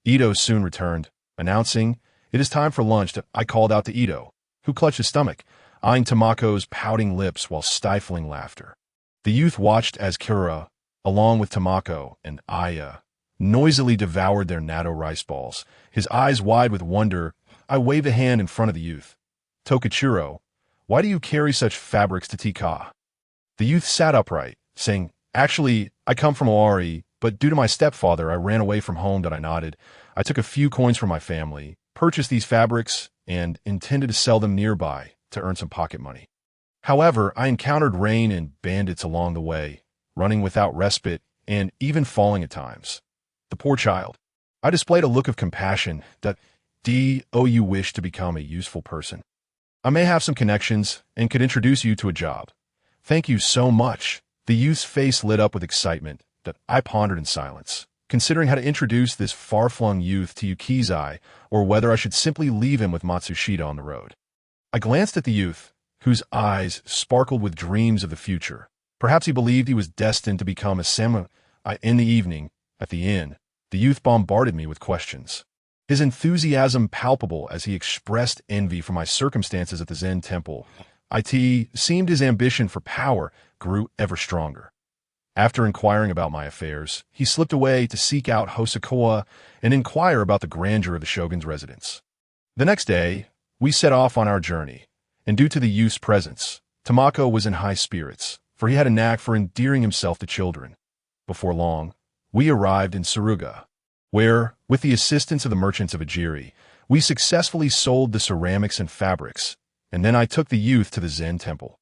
Ito soon returned, announcing, it is time for lunch. I called out to Ito, who clutched his stomach, eyeing Tamako's pouting lips while stifling laughter. The youth watched as Kira, along with Tamako and Aya, noisily devoured their natto rice balls, his eyes wide with wonder. I waved a hand in front of the youth. Tokichiro, why do you carry such fabrics to Tika? The youth sat upright, saying, actually, I come from Owari, but due to my stepfather, I ran away from home. I nodded. I took a few coins from my family, purchased these fabrics, and intended to sell them nearby to earn some pocket money. However, I encountered rain and bandits along the way, running without respite and even falling at times. The poor child. I displayed a look of compassion that, you wish to become a useful person. I may have some connections and could introduce you to a job. Thank you so much. The youth's face lit up with excitement that I pondered in silence, considering how to introduce this far-flung youth to Yukizai or whether I should simply leave him with Matsushita on the road. I glanced at the youth, whose eyes sparkled with dreams of the future. Perhaps he believed he was destined to become a samurai. In the evening, at the inn, the youth bombarded me with questions. His enthusiasm palpable as he expressed envy for my circumstances at the Zen temple. It seemed his ambition for power grew ever stronger. After inquiring about my affairs, he slipped away to seek out Hosokawa and inquire about the grandeur of the shogun's residence. The next day, we set off on our journey, and due to the youth's presence, Tamako was in high spirits, for he had a knack for endearing himself to children. Before long, we arrived in Suruga, where, with the assistance of the merchants of Ajiri, we successfully sold the ceramics and fabrics, and then I took the youth to the Zen temple.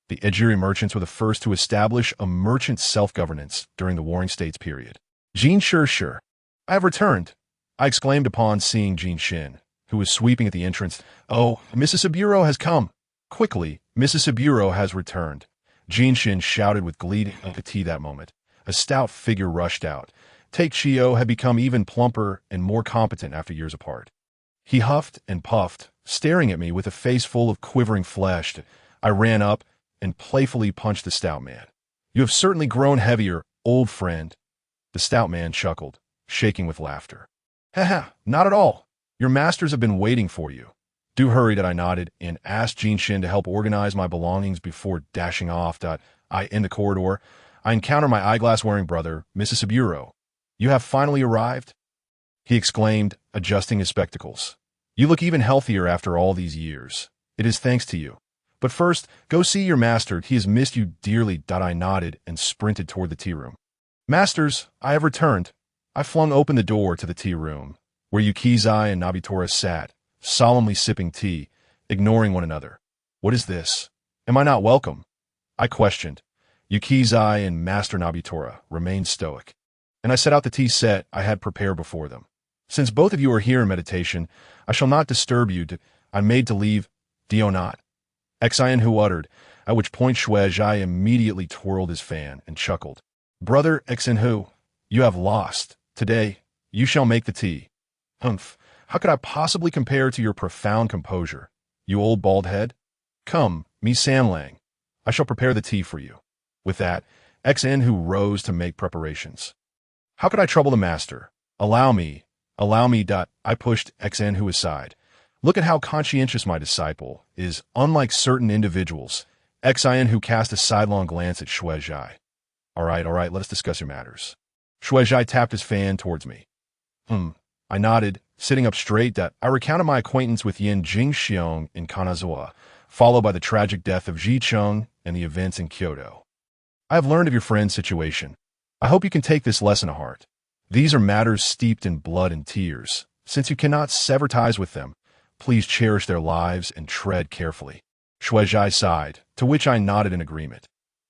The Ajiri merchants were the first to establish a merchant self-governance during the Warring States period. Jin sure. I have returned, I exclaimed upon seeing Jin Shin, who was sweeping at the entrance. Oh, Mrs. Saburo has come. Quickly, Mrs. Saburo has returned. Jin Shin shouted with glee at the tea that moment. A stout figure rushed out. Take-Shio had become even plumper and more competent after years apart. He huffed and puffed, staring at me with a face full of quivering flesh. I ran up and playfully punched the stout man. You have certainly grown heavier, old friend. The stout man chuckled, shaking with laughter. Haha, not at all. Your masters have been waiting for you. Do hurry. I nodded and asked Jin Shin to help organize my belongings before dashing off. In the corridor, I encountered my eyeglass-wearing brother, Mrs. Saburo. You have finally arrived? He exclaimed, adjusting his spectacles. You look even healthier after all these years. It is thanks to you. But first, go see your master. He has missed you dearly. I nodded and sprinted toward the tea room. Masters, I have returned. I flung open the door to the tea room, where Yukizai and Nobutora sat, solemnly sipping tea, ignoring one another. What is this? Am I not welcome? I questioned. Yukizai and Master Nobutora remained stoic, and I set out the tea set I had prepared before them. Since both of you are here in meditation, I shall not disturb you. I made to leave. Dio not. Xian Hu uttered, at which point Shuai immediately twirled his fan and chuckled. Brother Xian Hu, you have lost. Today, you shall make the tea. Humph, how could I possibly compare to your profound composure, you old bald head? Come, me Sanlang. I shall prepare the tea for you. With that, Xian Hu rose to make preparations. How could I trouble the master? Allow me. I pushed Xian Hu aside. Look at how conscientious my disciple is, unlike certain individuals. Xian Hu cast a sidelong glance at Shuai. All right, let us discuss your matters. Shuai tapped his fan towards me. I nodded, sitting up straight. I recounted my acquaintance with Yin Jingxiong in Kanazawa, followed by the tragic death of Ji Chung and the events in Kyoto. I have learned of your friend's situation. I hope you can take this lesson to heart. These are matters steeped in blood and tears. Since you cannot sever ties with them, please cherish their lives and tread carefully. Shuai sighed, to which I nodded in agreement.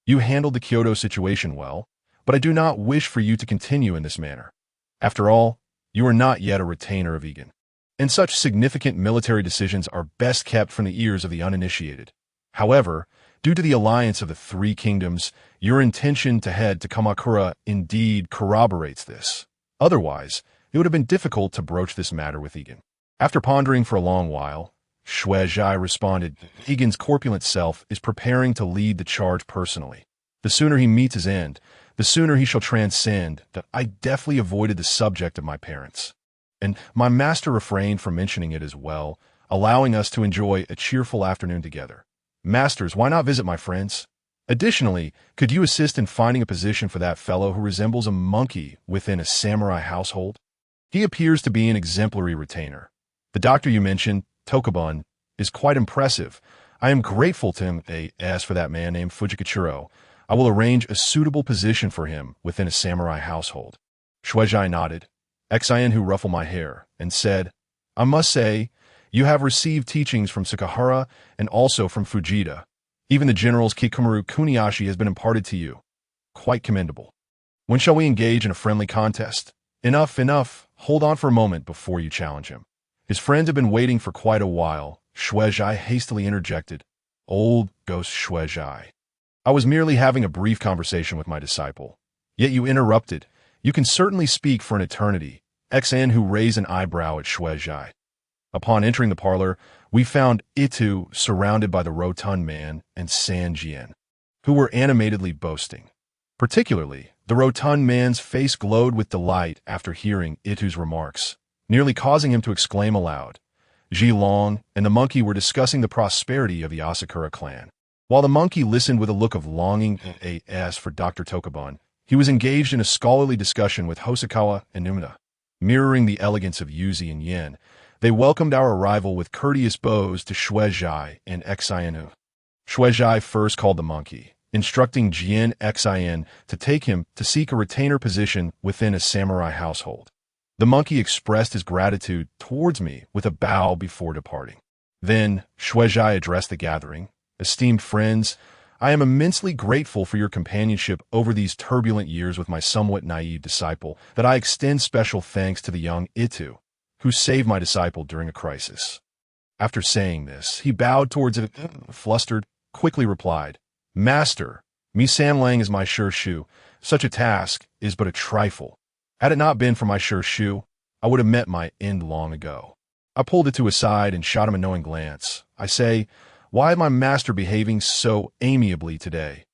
You handled the Kyoto situation well, but I do not wish for you to continue in this manner. After all, you are not yet a retainer of Egan, and such significant military decisions are best kept from the ears of the uninitiated. However, due to the alliance of the three kingdoms, your intention to head to Kamakura indeed corroborates this. Otherwise, it would have been difficult to broach this matter with Egan. After pondering for a long while, Shuai responded, Egan's corpulent self is preparing to lead the charge personally. The sooner he meets his end, the sooner he shall transcend. I deftly avoided the subject of my parents, and my master refrained from mentioning it as well, allowing us to enjoy a cheerful afternoon together. Masters, why not visit my friends? Additionally, could you assist in finding a position for that fellow who resembles a monkey within a samurai household? He appears to be an exemplary retainer. The doctor you mentioned, Tokubun, is quite impressive. I am grateful to him. As for that man named Fujikachiro, I will arrange a suitable position for him within a samurai household. Shuai nodded. Xian Hu ruffled my hair and said, I must say, you have received teachings from Sakahara and also from Fujita. Even the general's Kikumaru Kuniashi has been imparted to you. Quite commendable. When shall we engage in a friendly contest? Enough. Hold on for a moment before you challenge him. His friends have been waiting for quite a while. Shuai hastily interjected. Old ghost Shuai. I was merely having a brief conversation with my disciple. Yet you interrupted. You can certainly speak for an eternity. Xian Hu raised an eyebrow at Shuai. Upon entering the parlor, we found Itu surrounded by the rotund man and San Jian, who were animatedly boasting. Particularly, the rotund man's face glowed with delight after hearing Itu's remarks, nearly causing him to exclaim aloud. Ji Long and the monkey were discussing the prosperity of the Asakura clan. While the monkey listened with a look of longing and AS for Dr. Tokubun, he was engaged in a scholarly discussion with Hosokawa and Numida. Mirroring the elegance of Yuzi and Yin, they welcomed our arrival with courteous bows to Shuezhai and Xianu. Shuezhai first called the monkey, instructing Jian Xin to take him to seek a retainer position within a samurai household. The monkey expressed his gratitude towards me with a bow before departing. Then Shuezhai addressed the gathering. Esteemed friends, I am immensely grateful for your companionship over these turbulent years with my somewhat naive disciple, that I extend special thanks to the young Itu, who saved my disciple during a crisis. After saying this, he bowed towards it, flustered, quickly replied, Master, Mi Sanlang is my sure shoe. Such a task is but a trifle. Had it not been for my sure shoe, I would have met my end long ago. I pulled Itu aside and shot him a knowing glance. I say, why is my master behaving so amiably today?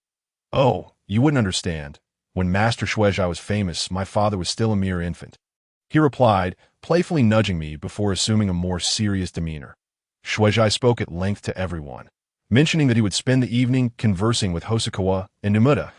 Oh, you wouldn't understand. When Master Shuezhai was famous, my father was still a mere infant. He replied, playfully nudging me before assuming a more serious demeanor. Shuezhai spoke at length to everyone, mentioning that he would spend the evening conversing with Hosokawa and Numida.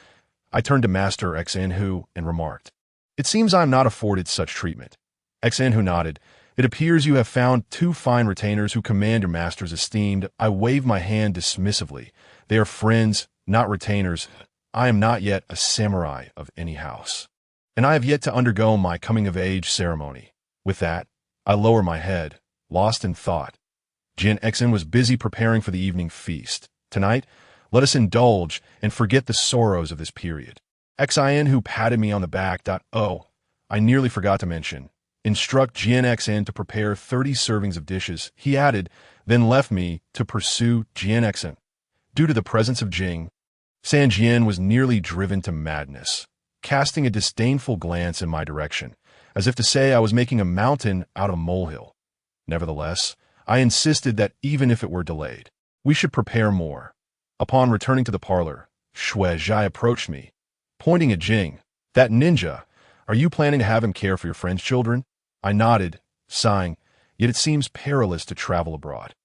I turned to Master Xinhu and remarked, It seems I am not afforded such treatment. Xinhu nodded. It appears you have found 2 fine retainers who command your master's esteem. I waved my hand dismissively. They are friends, not retainers. I am not yet a samurai of any house, and I have yet to undergo my coming-of-age ceremony. With that, I lower my head, lost in thought. Jin Xin was busy preparing for the evening feast. Tonight, let us indulge and forget the sorrows of this period. Xin, who patted me on the back. Oh, I nearly forgot to mention. Instruct Jin Xin to prepare 30 servings of dishes, he added, then left me to pursue Jin Xin. Due to the presence of Jing, San Jian was nearly driven to madness, casting a disdainful glance in my direction, as if to say I was making a mountain out of a molehill. Nevertheless, I insisted that even if it were delayed, we should prepare more. Upon returning to the parlor, Shuezhai approached me, pointing at Jing. That ninja, are you planning to have him care for your friend's children? I nodded, sighing, yet it seems perilous to travel abroad.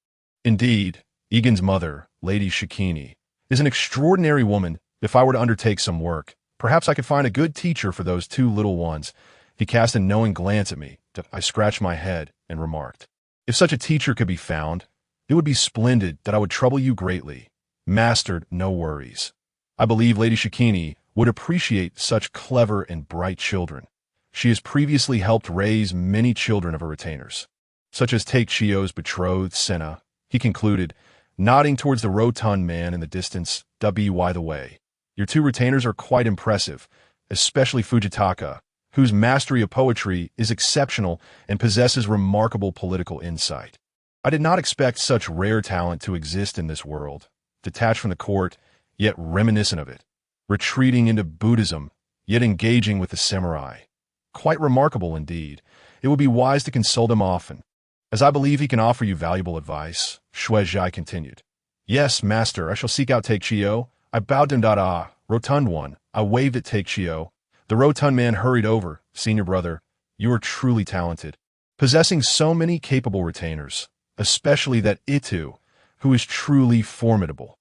Indeed, Egan's mother, Lady Shikini, is an extraordinary woman. If I were to undertake some work, perhaps I could find a good teacher for those 2 little ones. He cast a knowing glance at me. I scratched my head and remarked, if such a teacher could be found, it would be splendid. That I would trouble you greatly. Master, no worries. I believe Lady Shikini would appreciate such clever and bright children. She has previously helped raise many children of her retainers, such as Take Chio's betrothed, Senna, he concluded, nodding towards the rotund man in the distance. By the way, your 2 retainers are quite impressive, especially Fujitaka, whose mastery of poetry is exceptional and possesses remarkable political insight. I did not expect such rare talent to exist in this world, detached from the court, yet reminiscent of it, retreating into Buddhism, yet engaging with the samurai. Quite remarkable indeed. It would be wise to consult him often, as I believe he can offer you valuable advice. Shuezhai continued. Yes, master, I shall seek out Take Chio. I bowed to him. Rotund one. I waved at Take Chio. The rotund man hurried over. Senior brother, you are truly talented, possessing so many capable retainers, especially that Itu, who is truly formidable.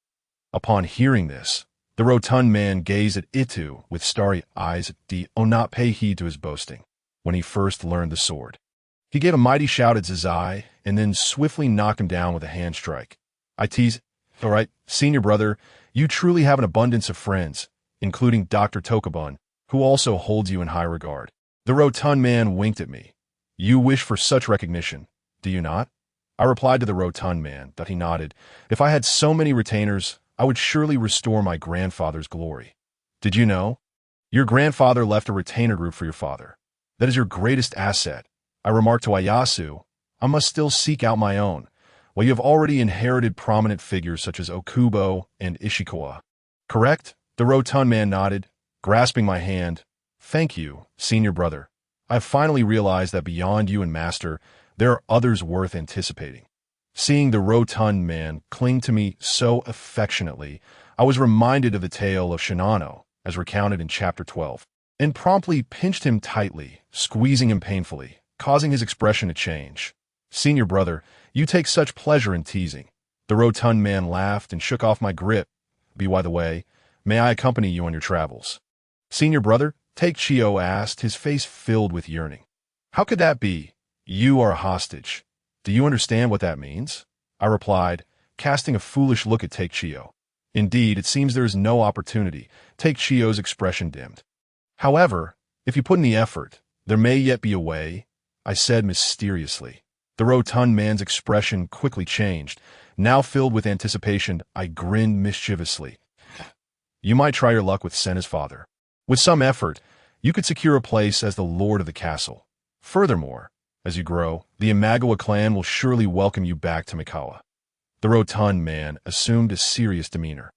Upon hearing this, the rotund man gazed at Itu with starry eyes. Did not pay heed to his boasting when he first learned the sword. He gave a mighty shout at Zazai and then swiftly knocked him down with a hand strike. I teased, all right, senior brother, you truly have an abundance of friends, including Dr. Tokubun, who also holds you in high regard. The rotund man winked at me. You wish for such recognition, do you not? I replied to the rotund man that he nodded. If I had so many retainers, I would surely restore my grandfather's glory. Did you know? Your grandfather left a retainer group for your father. That is your greatest asset. I remarked to Ayasu, I must still seek out my own. Well, you have already inherited prominent figures such as Okubo and Ishikawa. Correct? The rotund man nodded, grasping my hand. Thank you, senior brother. I have finally realized that beyond you and master, there are others worth anticipating. Seeing the rotund man cling to me so affectionately, I was reminded of the tale of Shinano, as recounted in Chapter 12, and promptly pinched him tightly, squeezing him painfully, causing his expression to change. "Senior brother, you take such pleasure in teasing." The rotund man laughed and shook off my grip. "By the way, may I accompany you on your travels?" "Senior brother?" Take-Chio asked, his face filled with yearning. "How could that be? You are a hostage. Do you understand what that means?" I replied, casting a foolish look at Take-Chio. Indeed, it seems there is no opportunity. Take-Chio's expression dimmed. "However, if you put in the effort, there may yet be a way," I said mysteriously. The rotund man's expression quickly changed. Now filled with anticipation, I grinned mischievously. "You might try your luck with Senna's father. With some effort, you could secure a place as the lord of the castle. Furthermore, as you grow, the Imagawa clan will surely welcome you back to Mikawa." The rotund man assumed a serious demeanor,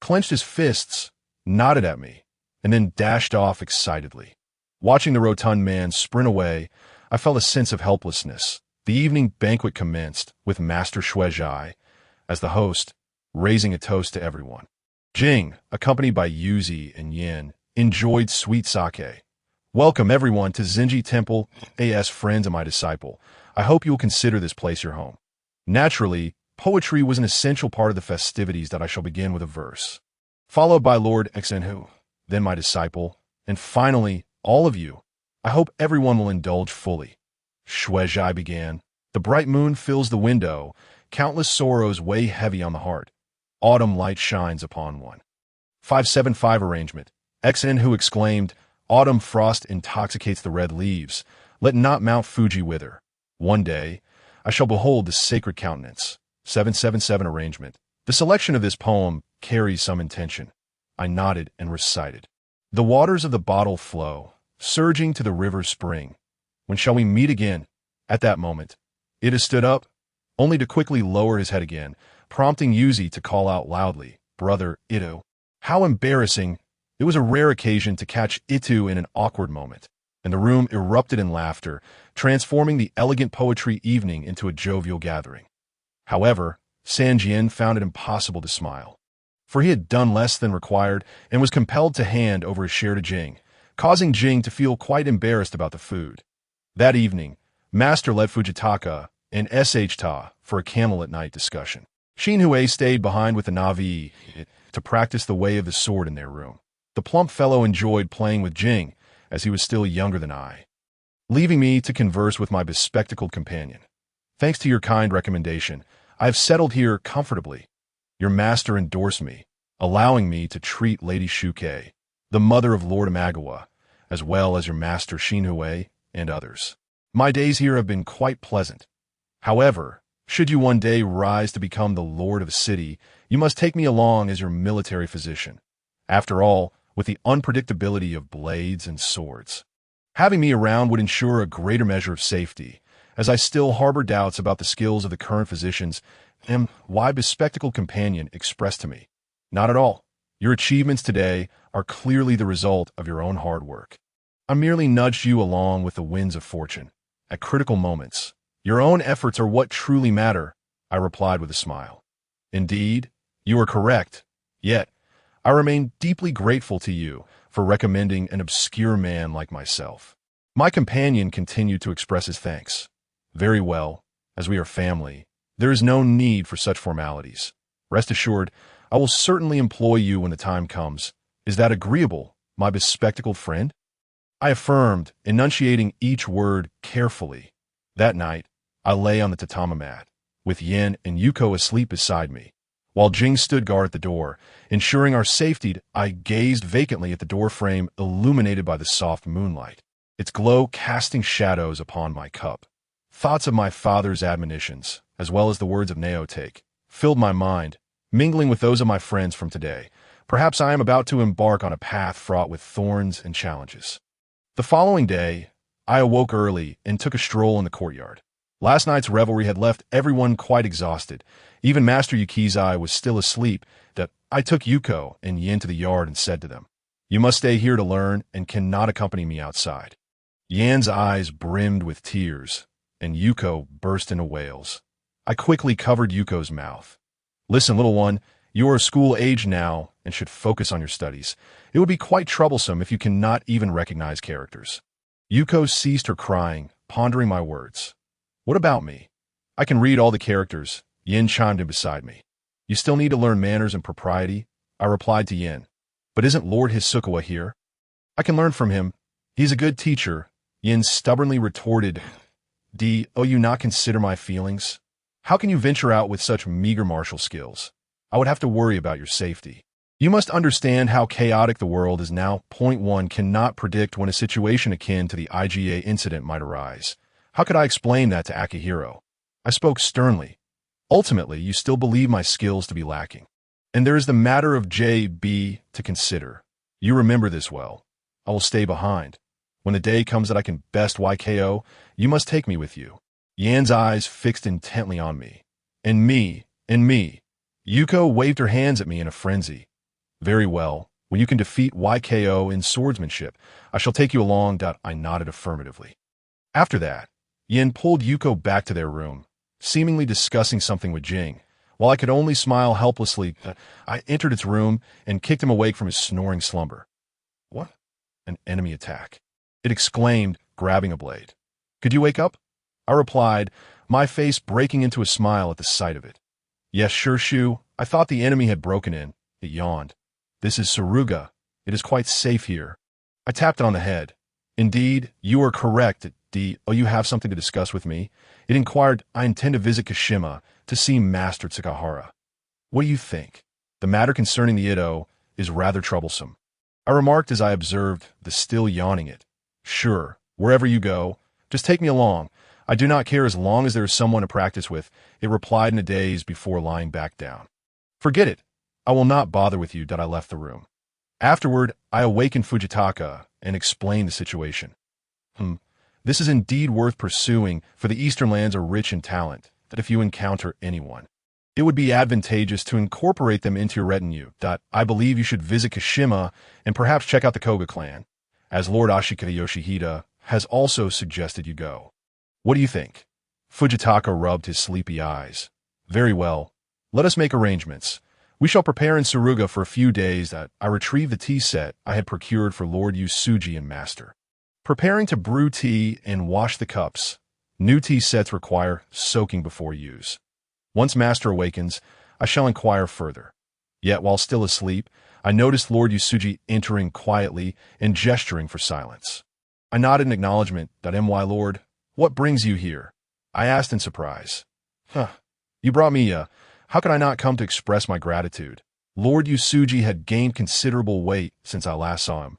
clenched his fists, nodded at me, and then dashed off excitedly. Watching the rotund man sprint away, I felt a sense of helplessness. The evening banquet commenced, with Master Shueijai, as the host, raising a toast to everyone. Jing, accompanied by Yuzi and Yin, enjoyed sweet sake. "Welcome everyone to Zenji Temple, as friends and my disciple. I hope you will consider this place your home." Naturally, poetry was an essential part of the festivities that I shall begin with a verse, followed by Lord Xenhu, then my disciple, and finally, all of you. I hope everyone will indulge fully. Shueijai began. "The bright moon fills the window, countless sorrows weigh heavy on the heart. Autumn light shines upon one." 575 arrangement. Xenhu exclaimed, "Autumn frost intoxicates the red leaves. Let not Mount Fuji wither. One day, I shall behold the sacred countenance." 777 arrangement. The selection of this poem carries some intention. I nodded and recited. "The waters of the bottle flow, surging to the river's spring. When shall we meet again?" At that moment, Ida stood up, only to quickly lower his head again, prompting Yuzi to call out loudly, "Brother, Ito." How embarrassing! It was a rare occasion to catch Ito in an awkward moment, and the room erupted in laughter, transforming the elegant poetry evening into a jovial gathering. However, Sanjian found it impossible to smile, for he had done less than required and was compelled to hand over his share to Jing, causing Jing to feel quite embarrassed about the food. That evening, Master led Fujitaka and SH Ta for a candle-at-night discussion. Shinhue stayed behind with the Navi to practice the way of the sword in their room. The plump fellow enjoyed playing with Jing, as he was still younger than I, leaving me to converse with my bespectacled companion. "Thanks to your kind recommendation, I have settled here comfortably. Your master endorsed me, allowing me to treat Lady Shuke, the mother of Lord Imagawa, as well as your master Shinhue and others. My days here have been quite pleasant. However, should you one day rise to become the lord of a city, you must take me along as your military physician. After all, with the unpredictability of blades and swords, having me around would ensure a greater measure of safety, as I still harbor doubts about the skills of the current physicians, and why bespectacled companion expressed to me, 'Not at all. Your achievements today are clearly the result of your own hard work. I merely nudged you along with the winds of fortune. At critical moments, your own efforts are what truly matter,' I replied with a smile. Indeed, you are correct. Yet, I remain deeply grateful to you for recommending an obscure man like myself." My companion continued to express his thanks. "Very well, as we are family, there is no need for such formalities. Rest assured, I will certainly employ you when the time comes. Is that agreeable, my bespectacled friend?" I affirmed, enunciating each word carefully. That night, I lay on the tatami mat, with Yin and Yuko asleep beside me, while Jing stood guard at the door, ensuring our safety. I gazed vacantly at the door frame illuminated by the soft moonlight, its glow casting shadows upon my cup. Thoughts of my father's admonitions, as well as the words of Naotake, filled my mind, mingling with those of my friends from today. Perhaps I am about to embark on a path fraught with thorns and challenges. The following day, I awoke early and took a stroll in the courtyard. Last night's revelry had left everyone quite exhausted. Even Master Yukizai was still asleep. That I took Yuko and Yin to the yard and said to them, "You must stay here to learn and cannot accompany me outside." Yan's eyes brimmed with tears, and Yuko burst into wails. I quickly covered Yuko's mouth. Listen, little one, you are school age now and should focus on your studies. It would be quite troublesome if you cannot even recognize characters. Yuko ceased her crying, pondering my words. What about me? I can read all the characters. Yin chimed in beside me. You still need to learn manners and propriety, I replied to Yin. But isn't Lord Hisokawa here? I can learn from him. He's a good teacher, Yin stubbornly retorted. Do you not consider my feelings? How can you venture out with such meager martial skills? I would have to worry about your safety. You must understand how chaotic the world is now. Point 1 cannot predict when a situation akin to the IGA incident might arise. How could I explain that to Akihiro? I spoke sternly. Ultimately, you still believe my skills to be lacking. And there is the matter of JB to consider. You remember this well. I will stay behind. When the day comes that I can best YKO, you must take me with you. Yan's eyes fixed intently on me. And me. Yuko waved her hands at me in a frenzy. Very well. When you can defeat YKO in swordsmanship, I shall take you along. I nodded affirmatively. After that, Yin pulled Yuko back to their room, seemingly discussing something with Jing. While I could only smile helplessly, I entered its room and kicked him awake from his snoring slumber. What? An enemy attack. It exclaimed, grabbing a blade. Could you wake up? I replied, my face breaking into a smile at the sight of it. Yes, sure, Shu. I thought the enemy had broken in. It yawned. This is Suruga. It is quite safe here. I tapped it on the head. Indeed, you are correct. You have something to discuss with me? It inquired. I intend to visit Kashima to see Master Tsukahara. What do you think? The matter concerning the Ito is rather troublesome. I remarked as I observed the still yawning it. Sure, wherever you go, just take me along. I do not care as long as there is someone to practice with, it replied in a daze before lying back down. Forget it. I will not bother with you. I left the room. Afterward, I awakened Fujitaka and explained the situation. This is indeed worth pursuing, for the Eastern lands are rich in talent, that if you encounter anyone, it would be advantageous to incorporate them into your retinue. I believe you should visit Kashima and perhaps check out the Koga clan, as Lord Ashikaga Yoshihide has also suggested you go. What do you think? Fujitaka rubbed his sleepy eyes. Very well. Let us make arrangements. We shall prepare in Suruga for a few days. I retrieve the tea set I had procured for Lord Yusuji and Master. Preparing to brew tea and wash the cups. New tea sets require soaking before use. Once Master awakens, I shall inquire further. Yet while still asleep, I noticed Lord Yusuji entering quietly and gesturing for silence. I nodded in acknowledgement. My lord, what brings you here? I asked in surprise. You brought me, how could I not come to express my gratitude? Lord Yusuji had gained considerable weight since I last saw him.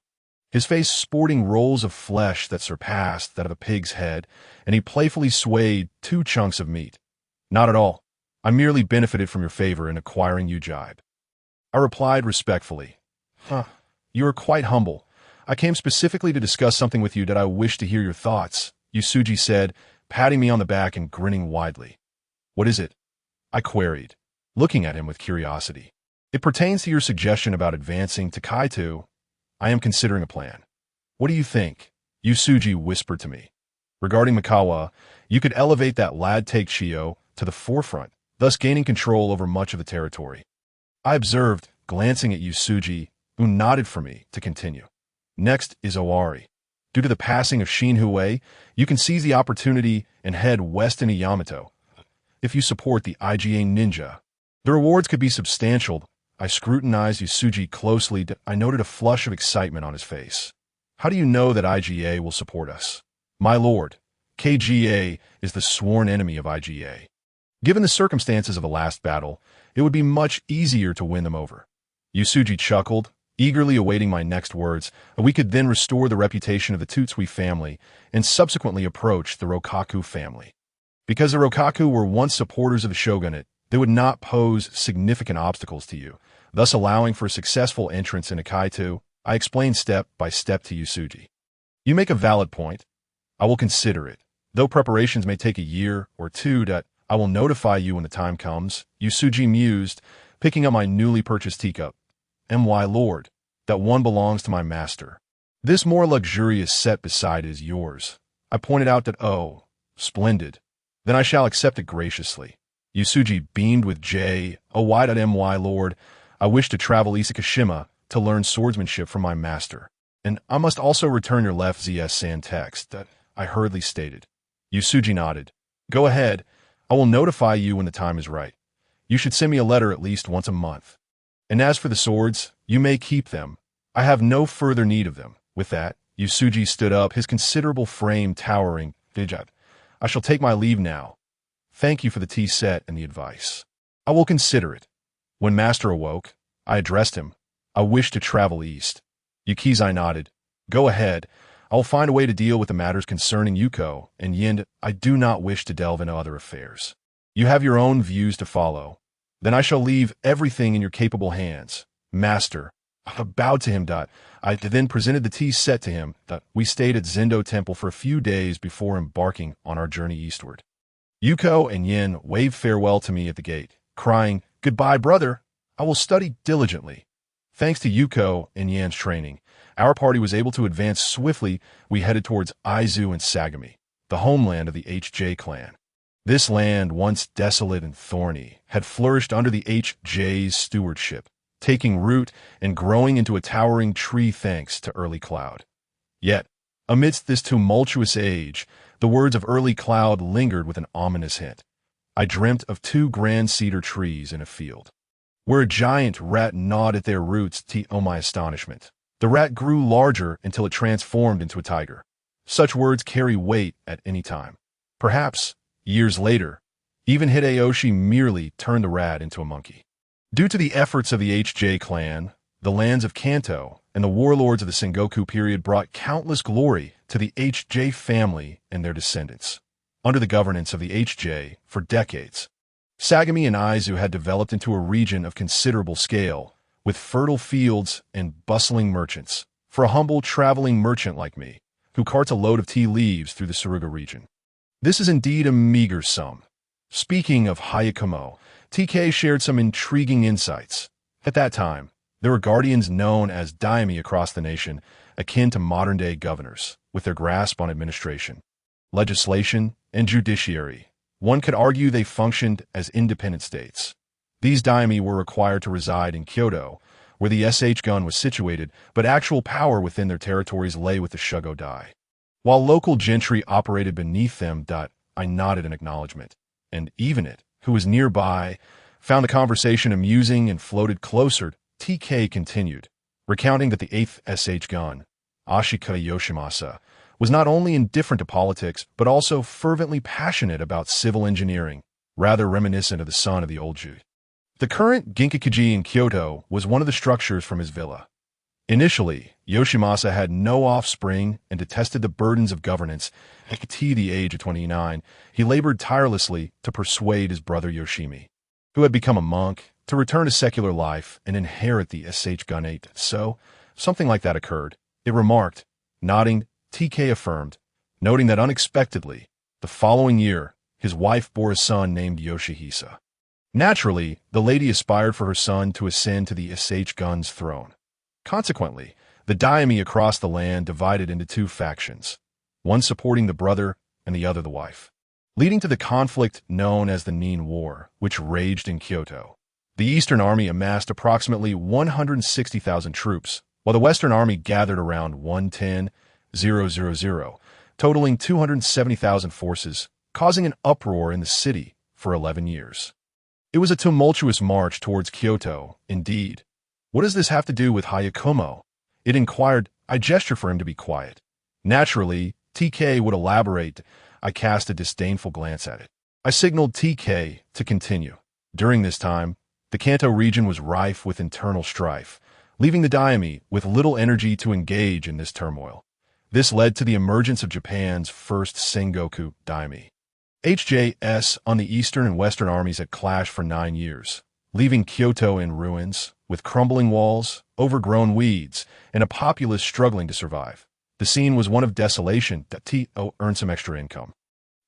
His face sporting rolls of flesh that surpassed that of a pig's head, and he playfully swayed 2 chunks of meat. Not at all. I merely benefited from your favor in acquiring you jibe. I replied respectfully. You are quite humble. I came specifically to discuss something with you that I wish to hear your thoughts, Yusuji said, patting me on the back and grinning widely. What is it? I queried, looking at him with curiosity. It pertains to your suggestion about advancing to Kaito. I am considering a plan. What do you think? Yusuji whispered to me. Regarding Mikawa, you could elevate that lad Take Chio to the forefront, thus gaining control over much of the territory. I observed, glancing at Yusuji, who nodded for me to continue. Next is Owari. Due to the passing of Shinhue, you can seize the opportunity and head west into Yamato. If you support the IGA ninja, the rewards could be substantial. I scrutinized Yusuji closely. I noted a flush of excitement on his face. How do you know that IGA will support us? My lord, KGA is the sworn enemy of IGA. Given the circumstances of the last battle, it would be much easier to win them over. Yusuji chuckled, eagerly awaiting my next words. We could then restore the reputation of the Tutsui family and subsequently approach the Rokaku family. Because the Rokaku were once supporters of the shogunate, they would not pose significant obstacles to you, thus allowing for a successful entrance into Kaito. I explained step by step to Yusuji. You make a valid point. I will consider it. Though preparations may take a year or two, I will notify you when the time comes, Yusuji mused, picking up my newly purchased teacup. My lord, that one belongs to my master. This more luxurious set beside is yours. I pointed out that, Splendid. Then I shall accept it graciously. Yusuji beamed with J. O. Y.My lord, I wish to travel Isakashima to learn swordsmanship from my master. And I must also return your left ZS San text that I hurriedly stated. Yusuji nodded. Go ahead. I will notify you when the time is right. You should send me a letter at least once a month. And as for the swords, you may keep them. I have no further need of them. With that, Yusuji stood up, his considerable frame towering. Vijat, I shall take my leave now. Thank you for the tea set and the advice. I will consider it. When Master awoke, I addressed him. I wish to travel east. Yukizai nodded. Go ahead. I will find a way to deal with the matters concerning Yuko and Yin. I do not wish to delve into other affairs. You have your own views to follow. Then I shall leave everything in your capable hands. Master. I bowed to him. I then presented the tea set to him. We stayed at Zendo Temple for a few days before embarking on our journey eastward. Yuko and Yin waved farewell to me at the gate, crying, Goodbye, brother. I will study diligently. Thanks to Yuko and Yin's training, our party was able to advance swiftly. We headed towards Aizu and Sagami, the homeland of the HJ clan. This land, once desolate and thorny, had flourished under the HJ's stewardship, taking root and growing into a towering tree thanks to Early Cloud. Yet, amidst this tumultuous age, the words of Early Cloud lingered with an ominous hint. I dreamt of 2 grand cedar trees in a field, where a giant rat gnawed at their roots. Oh, my astonishment. The rat grew larger until it transformed into a tiger. Such words carry weight at any time. Perhaps, years later, even Hideyoshi merely turned the rat into a monkey. Due to the efforts of the HJ clan, the lands of Kanto and the warlords of the Sengoku period brought countless glory to the HJ family and their descendants. Under the governance of the HJ for decades, Sagami and Aizu had developed into a region of considerable scale, with fertile fields and bustling merchants, for a humble traveling merchant like me, who carts a load of tea leaves through the Suruga region. This is indeed a meager sum. Speaking of Hayakumo, TK shared some intriguing insights. At that time, there were guardians known as daimyo across the nation, akin to modern-day governors, with their grasp on administration, legislation, and judiciary. One could argue they functioned as independent states. These daimyo were required to reside in Kyoto, where the SH gun was situated, but actual power within their territories lay with the Shugo-dai. While local gentry operated beneath them, I nodded in acknowledgement, and Evenit, who was nearby, found the conversation amusing and floated closer. TK continued, recounting that the 8th SH gun, Ashika Yoshimasa, was not only indifferent to politics, but also fervently passionate about civil engineering, rather reminiscent of the son of the old Ju. The current Ginkakuji in Kyoto was one of the structures from his villa. Initially, Yoshimasa had no offspring and detested the burdens of governance. At the age of 29, he labored tirelessly to persuade his brother Yoshimi, who had become a monk, to return to secular life and inherit the SH Gunate. So, something like that occurred. It remarked, nodding. TK affirmed, noting that unexpectedly, the following year, his wife bore a son named Yoshihisa. Naturally, the lady aspired for her son to ascend to the SH Gun's throne. Consequently, the daimyo across the land divided into 2 factions, one supporting the brother and the other the wife, leading to the conflict known as the Nin War, which raged in Kyoto. The Eastern Army amassed approximately 160,000 troops, while the Western Army gathered around 110,000, totaling 270,000 forces, causing an uproar in the city for 11 years. It was a tumultuous march towards Kyoto, indeed. What does this have to do with Hayakumo? It inquired. I gestured for him to be quiet. Naturally, TK would elaborate. I cast a disdainful glance at it. I signaled TK to continue. During this time, the Kanto region was rife with internal strife, leaving the daimyo with little energy to engage in this turmoil. This led to the emergence of Japan's first Sengoku daimyo. HJS on the Eastern and Western armies had clashed for 9 years, leaving Kyoto in ruins, with crumbling walls, overgrown weeds, and a populace struggling to survive. The scene was one of desolation. To earn some extra income,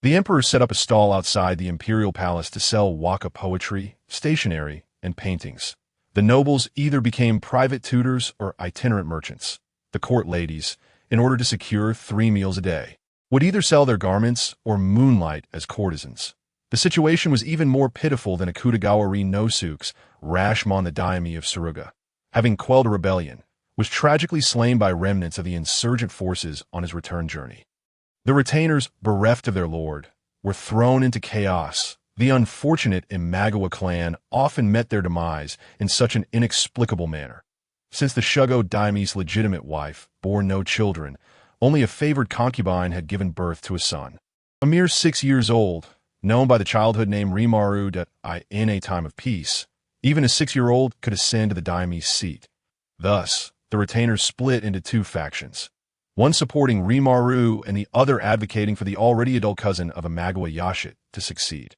the emperor set up a stall outside the imperial palace to sell waka poetry, stationery, and paintings. The nobles either became private tutors or itinerant merchants. The court ladies, in order to secure 3 meals a day, would either sell their garments or moonlight as courtesans. The situation was even more pitiful than Akutagawa no Suke's Rashomon the Daime of Suruga, having quelled a rebellion, was tragically slain by remnants of the insurgent forces on his return journey. The retainers, bereft of their lord, were thrown into chaos. The unfortunate Imagawa clan often met their demise in such an inexplicable manner. Since the Shugo Daime's legitimate wife bore no children, only a favored concubine had given birth to a son. A mere 6 years old, known by the childhood name Rimaru in a time of peace, even a 6-year-old could ascend to the Daime's seat. Thus, the retainers split into two factions, one supporting Rimaru and the other advocating for the already adult cousin of Imagawa Yashit to succeed.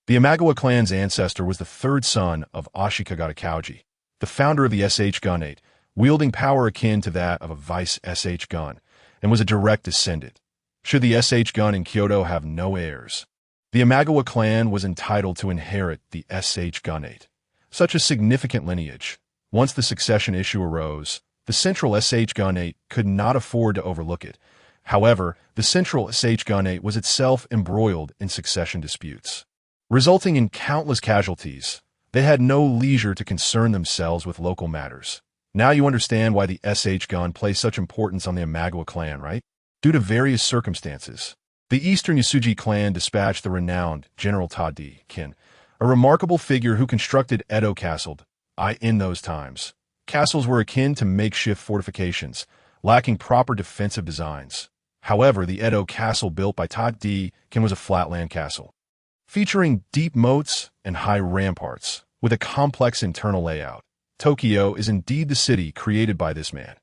The Imagawa clan's ancestor was the third son of Ashikagata Kauji, the founder of the SH Gunate, wielding power akin to that of a vice SH gun, and was a direct descendant. Should the SH gun in Kyoto have no heirs, the Imagawa clan was entitled to inherit the SH Gunate. Such a significant lineage, once the succession issue arose, the central SH Gunate could not afford to overlook it. However, the central SH Gunate was itself embroiled in succession disputes, resulting in countless casualties. They had no leisure to concern themselves with local matters. Now you understand why the SH gun placed such importance on the Imagawa clan, right? Due to various circumstances, the Eastern Yasuji clan dispatched the renowned General Tadi Kin, a remarkable figure who constructed Edo Castle. In those times, castles were akin to makeshift fortifications, lacking proper defensive designs. However, the Edo castle built by Tadi Kin was a flatland castle, featuring deep moats and high ramparts, with a complex internal layout. Tokyo is indeed the city created by this man.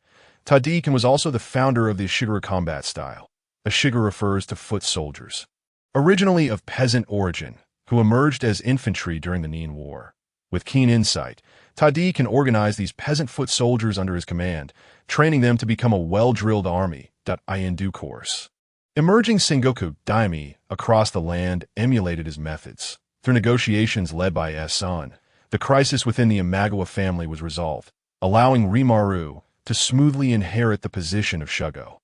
Tadi Kin was also the founder of the Ashigara combat style. Ashigara refers to foot soldiers, originally of peasant origin, who emerged as infantry during the Nin War. With keen insight, Tadi Kin organized these peasant foot soldiers under his command, training them to become a well-drilled army. In due course, emerging Sengoku Daime across the land emulated his methods. Through negotiations led by son, the crisis within the Imagawa family was resolved, allowing Rimaru to smoothly inherit the position of Shugo.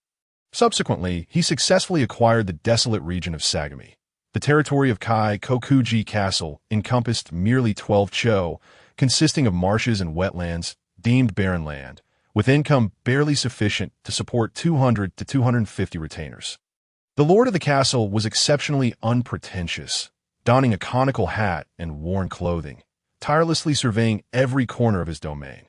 Subsequently, he successfully acquired the desolate region of Sagami. The territory of Kai Kokuji Castle encompassed merely 12 cho, consisting of marshes and wetlands, deemed barren land, with income barely sufficient to support 200 to 250 retainers. The lord of the castle was exceptionally unpretentious, donning a conical hat and worn clothing, tirelessly surveying every corner of his domain.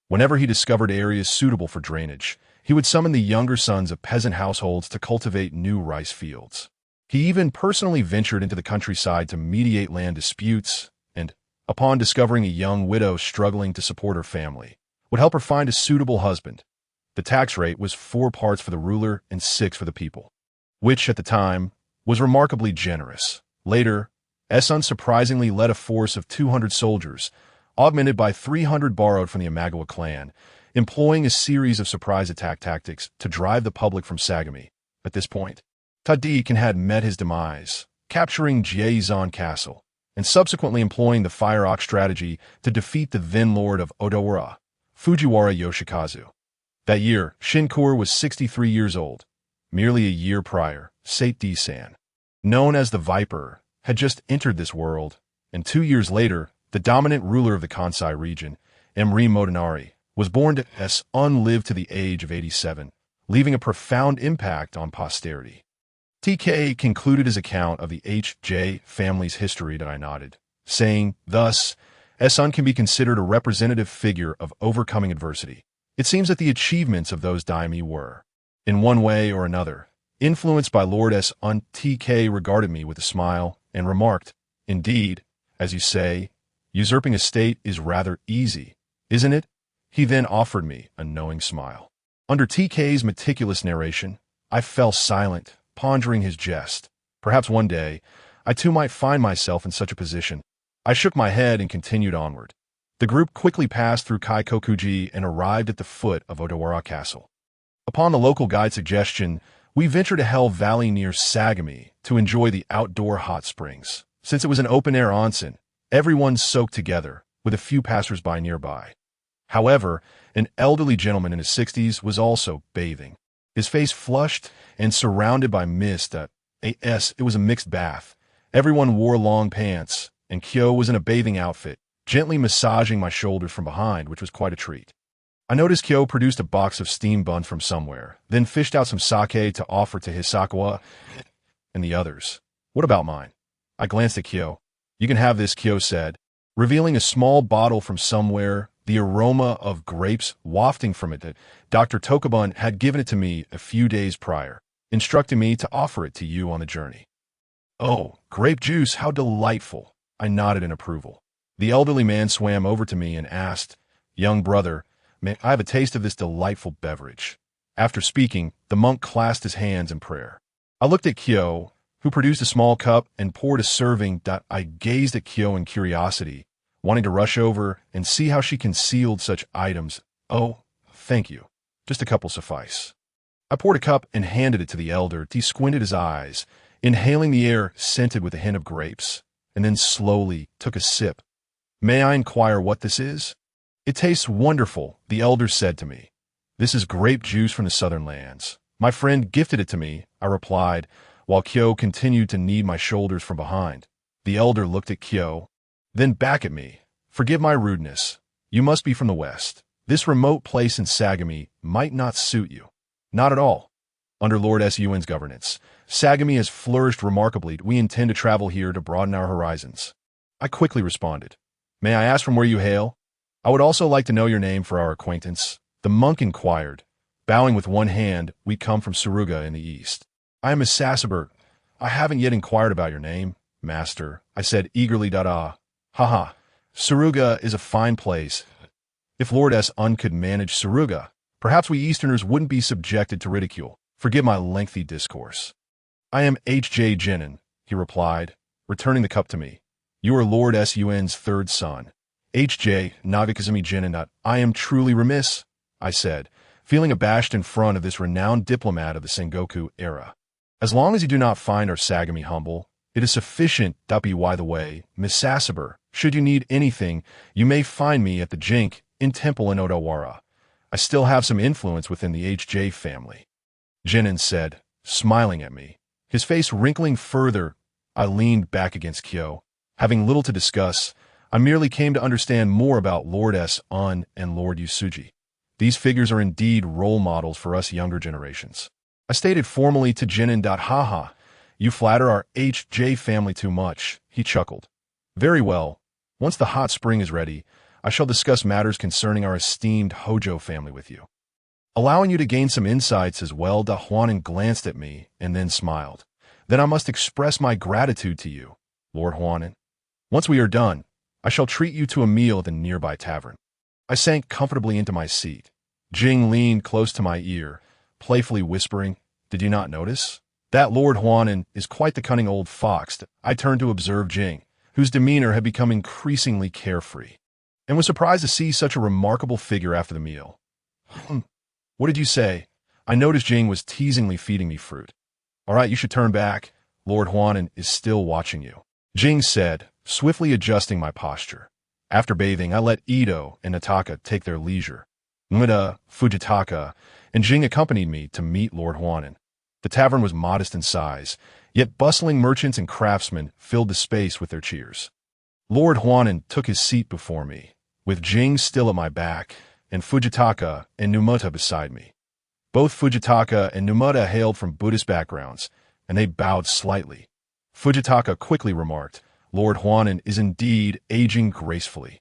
Whenever he discovered areas suitable for drainage, he would summon the younger sons of peasant households to cultivate new rice fields. He even personally ventured into the countryside to mediate land disputes and, upon discovering a young widow struggling to support her family, would help her find a suitable husband. The tax rate was 4 parts for the ruler and 6 for the people, which, at the time, was remarkably generous. Later, Esun surprisingly led a force of 200 soldiers, augmented by 300 borrowed from the Imagawa clan, employing a series of surprise attack tactics to drive the public from Sagami. At this point, Tadi Kin had met his demise, capturing Jiezan Castle, and subsequently employing the Fire Ox strategy to defeat the then lord of Odawara, Fujiwara Yoshikazu. That year, Shinkur was 63 years old. Merely a year prior, Sate D-san, known as the Viper, had just entered this world, and 2 years later, the dominant ruler of the Kansai region, Emri Motonari, was born to lived to the age of 87, leaving a profound impact on posterity. TK concluded his account of the HJ family's history that I nodded, saying, thus, Esun can be considered a representative figure of overcoming adversity. It seems that the achievements of those daime were, in one way or another, influenced by Lord Esun. TK regarded me with a smile and remarked, indeed, as you say, usurping a state is rather easy, isn't it? He then offered me a knowing smile. Under TK's meticulous narration, I fell silent, pondering his jest. Perhaps one day, I too might find myself in such a position. I shook my head and continued onward. The group quickly passed through Kaikokuji and arrived at the foot of Odawara Castle. Upon the local guide's suggestion, we ventured to Hell Valley near Sagami to enjoy the outdoor hot springs. Since it was an open-air onsen, everyone soaked together, with a few passers-by nearby. However, an elderly gentleman in his 60s was also bathing. His face flushed and surrounded by mist. It was a mixed bath. Everyone wore long pants, and Kyo was in a bathing outfit, gently massaging my shoulders from behind, which was quite a treat. I noticed Kyo produced a box of steam buns from somewhere, then fished out some sake to offer to Hisakawa and the others. What about mine? I glanced at Kyo. You can have this, Kyo said, revealing a small bottle from somewhere, the aroma of grapes wafting from it that Dr. Tokubun had given it to me a few days prior, instructing me to offer it to you on the journey. Oh, grape juice, how delightful! I nodded in approval. The elderly man swam over to me and asked, Young brother, may I have a taste of this delightful beverage? After speaking, the monk clasped his hands in prayer. I looked at Kyo, who produced a small cup and poured a serving. I gazed at Kyo in curiosity, wanting to rush over and see how she concealed such items. Oh, thank you. Just a cup will suffice. I poured a cup and handed it to the elder. He squinted his eyes, inhaling the air scented with a hint of grapes, and then slowly took a sip. May I inquire what this is? It tastes wonderful, the elder said to me. This is grape juice from the southern lands. My friend gifted it to me, I replied, while Kyo continued to knead my shoulders from behind. The elder looked at Kyo, then back at me. Forgive my rudeness. You must be from the west. This remote place in Sagami might not suit you. Not at all. Under Lord Sun's governance, Sagami has flourished remarkably. We intend to travel here to broaden our horizons. I quickly responded. May I ask from where you hail? I would also like to know your name for our acquaintance. The monk inquired. Bowing with one hand, we come from Suruga in the east. I am Misasabur. I haven't yet inquired about your name, master, I said eagerly. Haha, Suruga is a fine place. If Lord Sun could manage Suruga, perhaps we Easterners wouldn't be subjected to ridicule. Forgive my lengthy discourse. I am H.J. Jinin, he replied, returning the cup to me. You are Lord Sun's third son. H.J. Nagakazumi Jinin. I am truly remiss, I said, feeling abashed in front of this renowned diplomat of the Sengoku era. As long as you do not find our Sagami humble, it is sufficient. By the way, Misasabur, should you need anything, you may find me at the Jink in Temple in Odawara. I still have some influence within the H.J. family. Jinin said, smiling at me. His face wrinkling further, I leaned back against Kyo. Having little to discuss, I merely came to understand more about Lord Sun and Lord Yusuji. These figures are indeed role models for us younger generations. I stated formally to Jinin. Haha, you flatter our H.J. family too much, he chuckled. Very well. Once the hot spring is ready, I shall discuss matters concerning our esteemed Hojo family with you. Allowing you to gain some insights as well. Huanan glanced at me and then smiled. Then I must express my gratitude to you, Lord Huanan. Once we are done, I shall treat you to a meal at the nearby tavern. I sank comfortably into my seat. Jing leaned close to my ear, playfully whispering, Did you not notice? That Lord Huanan is quite the cunning old fox. I turned to observe Jing, whose demeanor had become increasingly carefree, and was surprised to see such a remarkable figure after the meal. What did you say? I noticed Jing was teasingly feeding me fruit. All right, you should turn back. Lord Huanan is still watching you, Jing said, swiftly adjusting my posture. After bathing, I let Ito and Nataka take their leisure. Muda, Fujitaka, and Jing accompanied me to meet Lord Huanan. The tavern was modest in size, yet bustling merchants and craftsmen filled the space with their cheers. Lord Huanan took his seat before me, with Jing still at my back, and Fujitaka and Numata beside me. Both Fujitaka and Numata hailed from Buddhist backgrounds, and they bowed slightly. Fujitaka quickly remarked, Lord Huanan is indeed aging gracefully.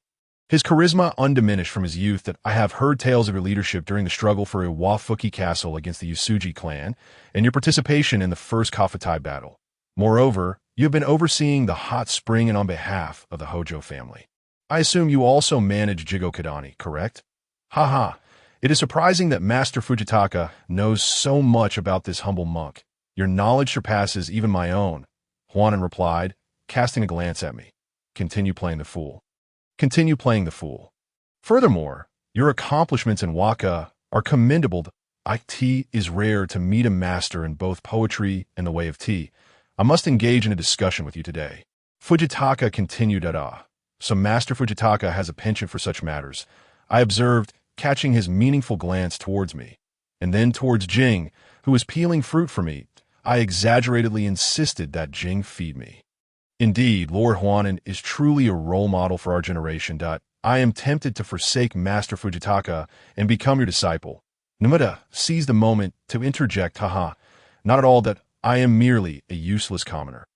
His charisma undiminished from his youth. That I have heard tales of your leadership during the struggle for Iwafuki Castle against the Yusuji clan, and your participation in the first Kafutai battle. Moreover, you have been overseeing the hot spring and on behalf of the Hojo family. I assume you also manage Jigokadani, correct? Haha, it is surprising that Master Fujitaka knows so much about this humble monk. Your knowledge surpasses even my own, Huanan replied, casting a glance at me. Continue playing the fool. Continue playing the fool. Furthermore, your accomplishments in Waka are commendable. It is rare to meet a master in both poetry and the way of tea. I must engage in a discussion with you today. Fujitaka continued So Master Fujitaka has a penchant for such matters, I observed, catching his meaningful glance towards me. And then towards Jing, who was peeling fruit for me, I exaggeratedly insisted that Jing feed me. Indeed, Lord Huanan is truly a role model for our generation. I am tempted to forsake Master Fujitaka and become your disciple. Numida seized the moment to interject, haha, not at all, that I am merely a useless commoner.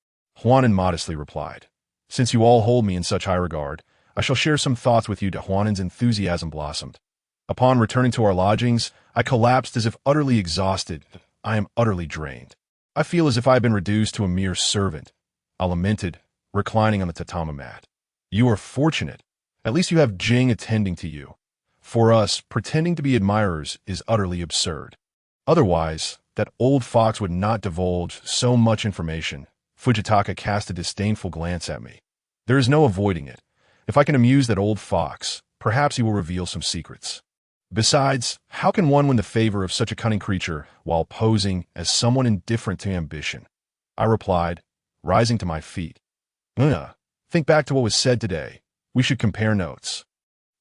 Huanan modestly replied, since you all hold me in such high regard, I shall share some thoughts with you. Huanan's enthusiasm blossomed. Upon returning to our lodgings, I collapsed as if utterly exhausted. I am utterly drained. I feel as if I had been reduced to a mere servant. I lamented, reclining on the tatami mat. You are fortunate. At least you have Jing attending to you. For us, pretending to be admirers is utterly absurd. Otherwise, that old fox would not divulge so much information. Fujitaka cast a disdainful glance at me. There is no avoiding it. If I can amuse that old fox, perhaps he will reveal some secrets. Besides, how can one win the favor of such a cunning creature while posing as someone indifferent to ambition? I replied, rising to my feet. Think back to what was said today. We should compare notes.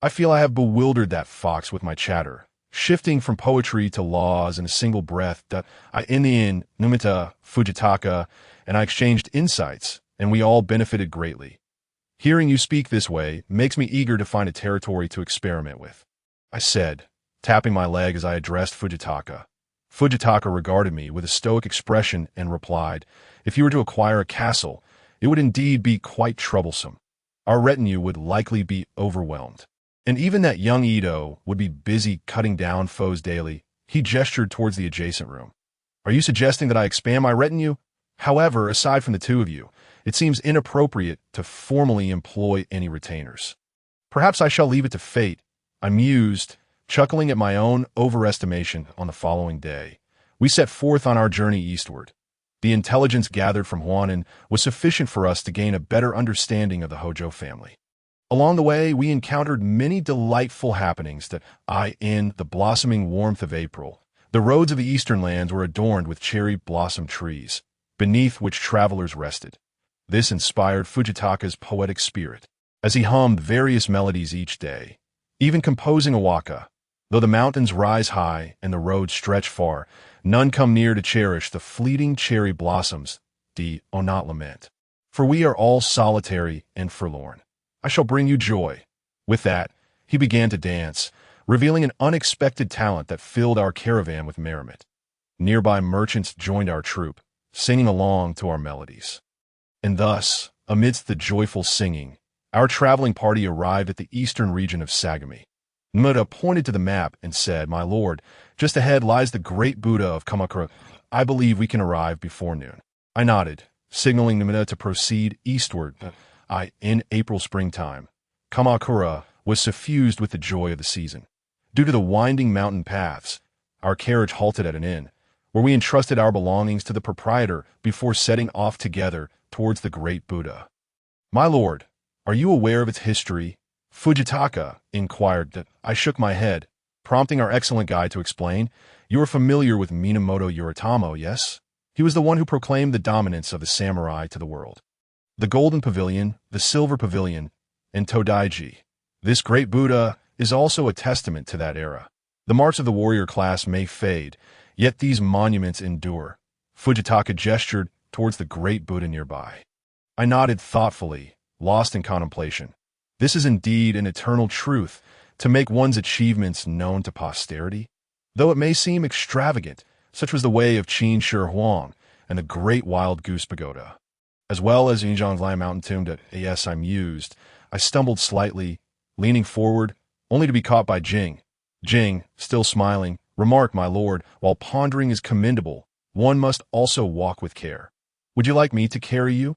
I feel I have bewildered that fox with my chatter, shifting from poetry to laws in a single breath. In the end, Numita, Fujitaka, and I exchanged insights, and we all benefited greatly. Hearing you speak this way makes me eager to find a territory to experiment with, I said, tapping my leg as I addressed Fujitaka. Fujitaka regarded me with a stoic expression and replied, if you were to acquire a castle, it would indeed be quite troublesome. Our retinue would likely be overwhelmed. And even that young Ito would be busy cutting down foes daily. He gestured towards the adjacent room. Are you suggesting that I expand my retinue? However, aside from the two of you, it seems inappropriate to formally employ any retainers. Perhaps I shall leave it to fate. I mused, chuckling at my own overestimation. On the following day, we set forth on our journey eastward. The intelligence gathered from Huanan was sufficient for us to gain a better understanding of the Hojo family. Along the way, we encountered many delightful happenings in the blossoming warmth of April. The roads of the eastern lands were adorned with cherry blossom trees, beneath which travelers rested. This inspired Fujitaka's poetic spirit, as he hummed various melodies each day, even composing a waka. Though the mountains rise high and the roads stretch far, none come near to cherish the fleeting cherry blossoms, not lament. For we are all solitary and forlorn. I shall bring you joy. With that, he began to dance, revealing an unexpected talent that filled our caravan with merriment. Nearby merchants joined our troop, singing along to our melodies. And thus, amidst the joyful singing, our traveling party arrived at the eastern region of Sagami. Numida pointed to the map and said, my lord, just ahead lies the great Buddha of Kamakura. I believe we can arrive before noon. I nodded, signaling Numida to proceed eastward. In April springtime, Kamakura was suffused with the joy of the season. Due to the winding mountain paths, our carriage halted at an inn, where we entrusted our belongings to the proprietor before setting off together towards the great Buddha. My lord, are you aware of its history? Fujitaka inquired. I shook my head, prompting our excellent guide to explain. You are familiar with Minamoto Yoritomo, yes? He was the one who proclaimed the dominance of the samurai to the world. The Golden Pavilion, the Silver Pavilion, and Todaiji. This great Buddha is also a testament to that era. The marks of the warrior class may fade, yet these monuments endure. Fujitaka gestured towards the great Buddha nearby. I nodded thoughtfully, lost in contemplation. This is indeed an eternal truth, to make one's achievements known to posterity. Though it may seem extravagant, such was the way of Qin Shi Huang and the Great Wild Goose Pagoda. As well as Yinjiang Mountain Tomb. Yes, I mused. I stumbled slightly, leaning forward, only to be caught by Jing. Jing, still smiling, remarked, my lord, while pondering is commendable, one must also walk with care. Would you like me to carry you?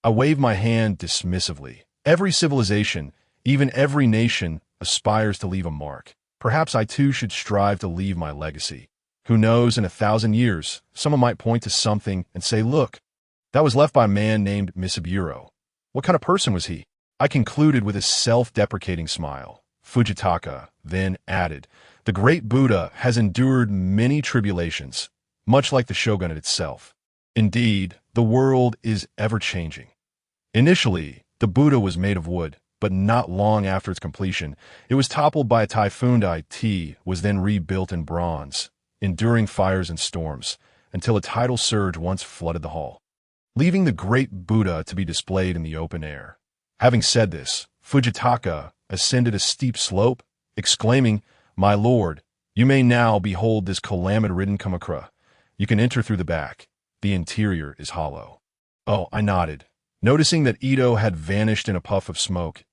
I waved my hand dismissively. Every civilization, even every nation, aspires to leave a mark. Perhaps I too should strive to leave my legacy. Who knows, in 1,000 years, someone might point to something and say, look, that was left by a man named Misaburo. What kind of person was he? I concluded with a self-deprecating smile. Fujitaka then added, the great Buddha has endured many tribulations, much like the shogunate itself. Indeed, the world is ever-changing. Initially, the Buddha was made of wood, but not long after its completion, it was toppled by a typhoon. It was then rebuilt in bronze. enduring fires and storms, until a tidal surge once flooded the hall, leaving the great Buddha to be displayed in the open air. Having said this, Fujitaka ascended a steep slope, exclaiming, "My lord, you may now behold this calamity-ridden Kamakura. You can enter through the back. The interior is hollow." Oh, I nodded. Noticing that Ito had vanished in a puff of smoke,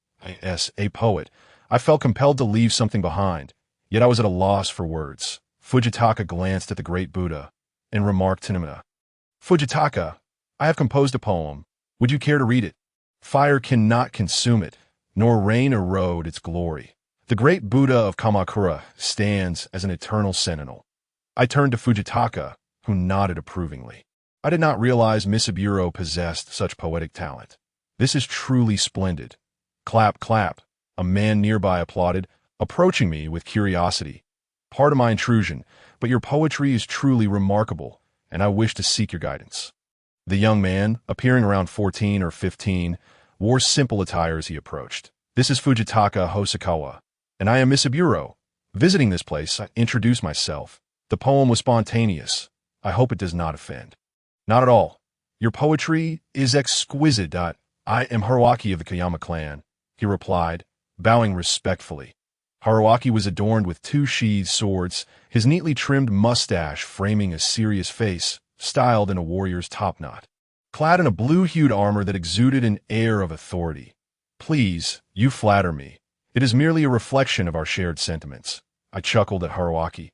as a poet, I felt compelled to leave something behind, yet I was at a loss for words. Fujitaka glanced at the great Buddha and remarked to Numida, "Fujitaka, I have composed a poem. Would you care to read it? Fire cannot consume it, nor rain erode its glory. The great Buddha of Kamakura stands as an eternal sentinel." I turned to Fujitaka, who nodded approvingly. I did not realize Misaburo possessed such poetic talent. "This is truly splendid." Clap, clap. A man nearby applauded, approaching me with curiosity. "Pardon my intrusion, but your poetry is truly remarkable, and I wish to seek your guidance." The young man, appearing around 14 or 15, wore simple attire as he approached. "This is Fujitaka Hosokawa, and I am Misaburo. Visiting this place, I introduced myself. The poem was spontaneous. I hope it does not offend." "Not at all. Your poetry is exquisite. I am Haruaki of the Koyama clan," he replied, bowing respectfully. Haruaki was adorned with 2 sheathed swords, his neatly trimmed mustache framing a serious face, styled in a warrior's topknot. Clad in a blue-hued armor that exuded an air of authority. "Please, you flatter me. It is merely a reflection of our shared sentiments." I chuckled at Haruaki.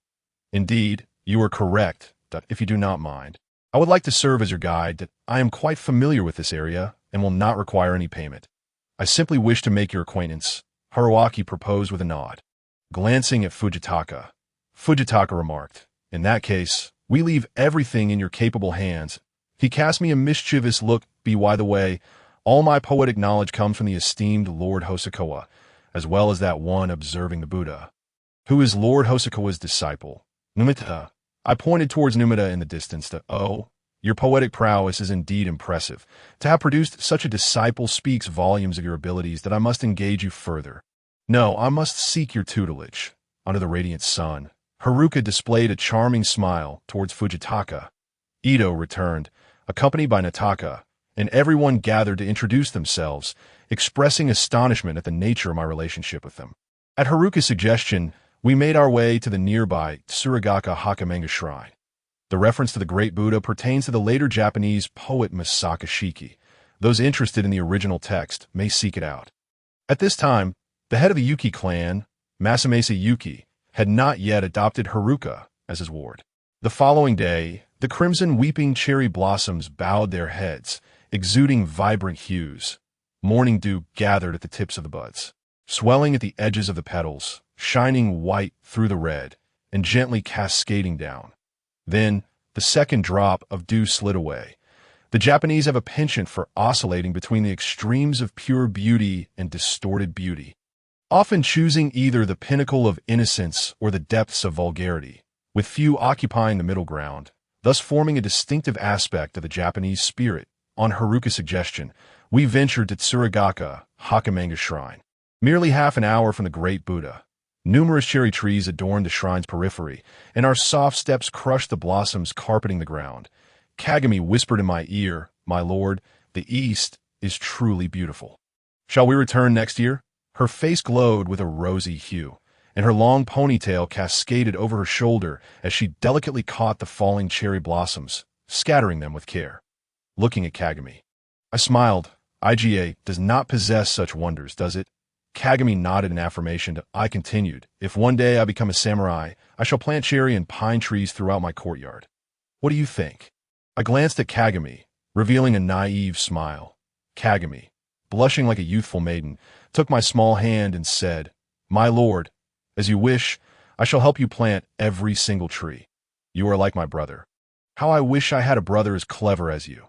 "Indeed, you are correct, if you do not mind. I would like to serve as your guide. I am quite familiar with this area and will not require any payment. I simply wish to make your acquaintance," Haruaki proposed with a nod. Glancing at Fujitaka, Fujitaka remarked, "In that case, we leave everything in your capable hands." He cast me a mischievous look. By the way, all my poetic knowledge comes from the esteemed Lord Hosokawa, as well as that one observing the Buddha. "Who is Lord Hosokawa's disciple?" "Numida." I pointed towards Numida in the distance. "Oh, your poetic prowess is indeed impressive. To have produced such a disciple speaks volumes of your abilities that I must engage you further. No, I must seek your tutelage." Under the radiant sun, Haruka displayed a charming smile towards Fujitaka. Ito returned, accompanied by Nataka, and everyone gathered to introduce themselves, expressing astonishment at the nature of my relationship with them. At Haruka's suggestion, we made our way to the nearby Tsuragaka Hakamanga Shrine. The reference to the great Buddha pertains to the later Japanese poet Masaka Shiki. Those interested in the original text may seek it out. At this time, the head of the Yuki clan, Masamasa Yuki, had not yet adopted Haruka as his ward. The following day, the crimson weeping cherry blossoms bowed their heads, exuding vibrant hues. Morning dew gathered at the tips of the buds, swelling at the edges of the petals, shining white through the red, and gently cascading down. Then, the second drop of dew slid away. The Japanese have a penchant for oscillating between the extremes of pure beauty and distorted beauty, often choosing either the pinnacle of innocence or the depths of vulgarity, with few occupying the middle ground, thus forming a distinctive aspect of the Japanese spirit. On Haruka's suggestion, we ventured to Tsuragaka Hakamanga Shrine, merely half an hour from the great Buddha. Numerous cherry trees adorned the shrine's periphery, and our soft steps crushed the blossoms carpeting the ground. Kagami whispered in my ear, "My lord, the east is truly beautiful. Shall we return next year?" Her face glowed with a rosy hue, and her long ponytail cascaded over her shoulder as she delicately caught the falling cherry blossoms, scattering them with care. Looking at Kagami, I smiled. "IGA does not possess such wonders, does it?" Kagami nodded in affirmation. I continued, "If one day I become a samurai, I shall plant cherry and pine trees throughout my courtyard. What do you think?" I glanced at Kagami, revealing a naive smile. Kagami, blushing like a youthful maiden, took my small hand and said, "My lord, as you wish, I shall help you plant every single tree. You are like my brother. How I wish I had a brother as clever as you."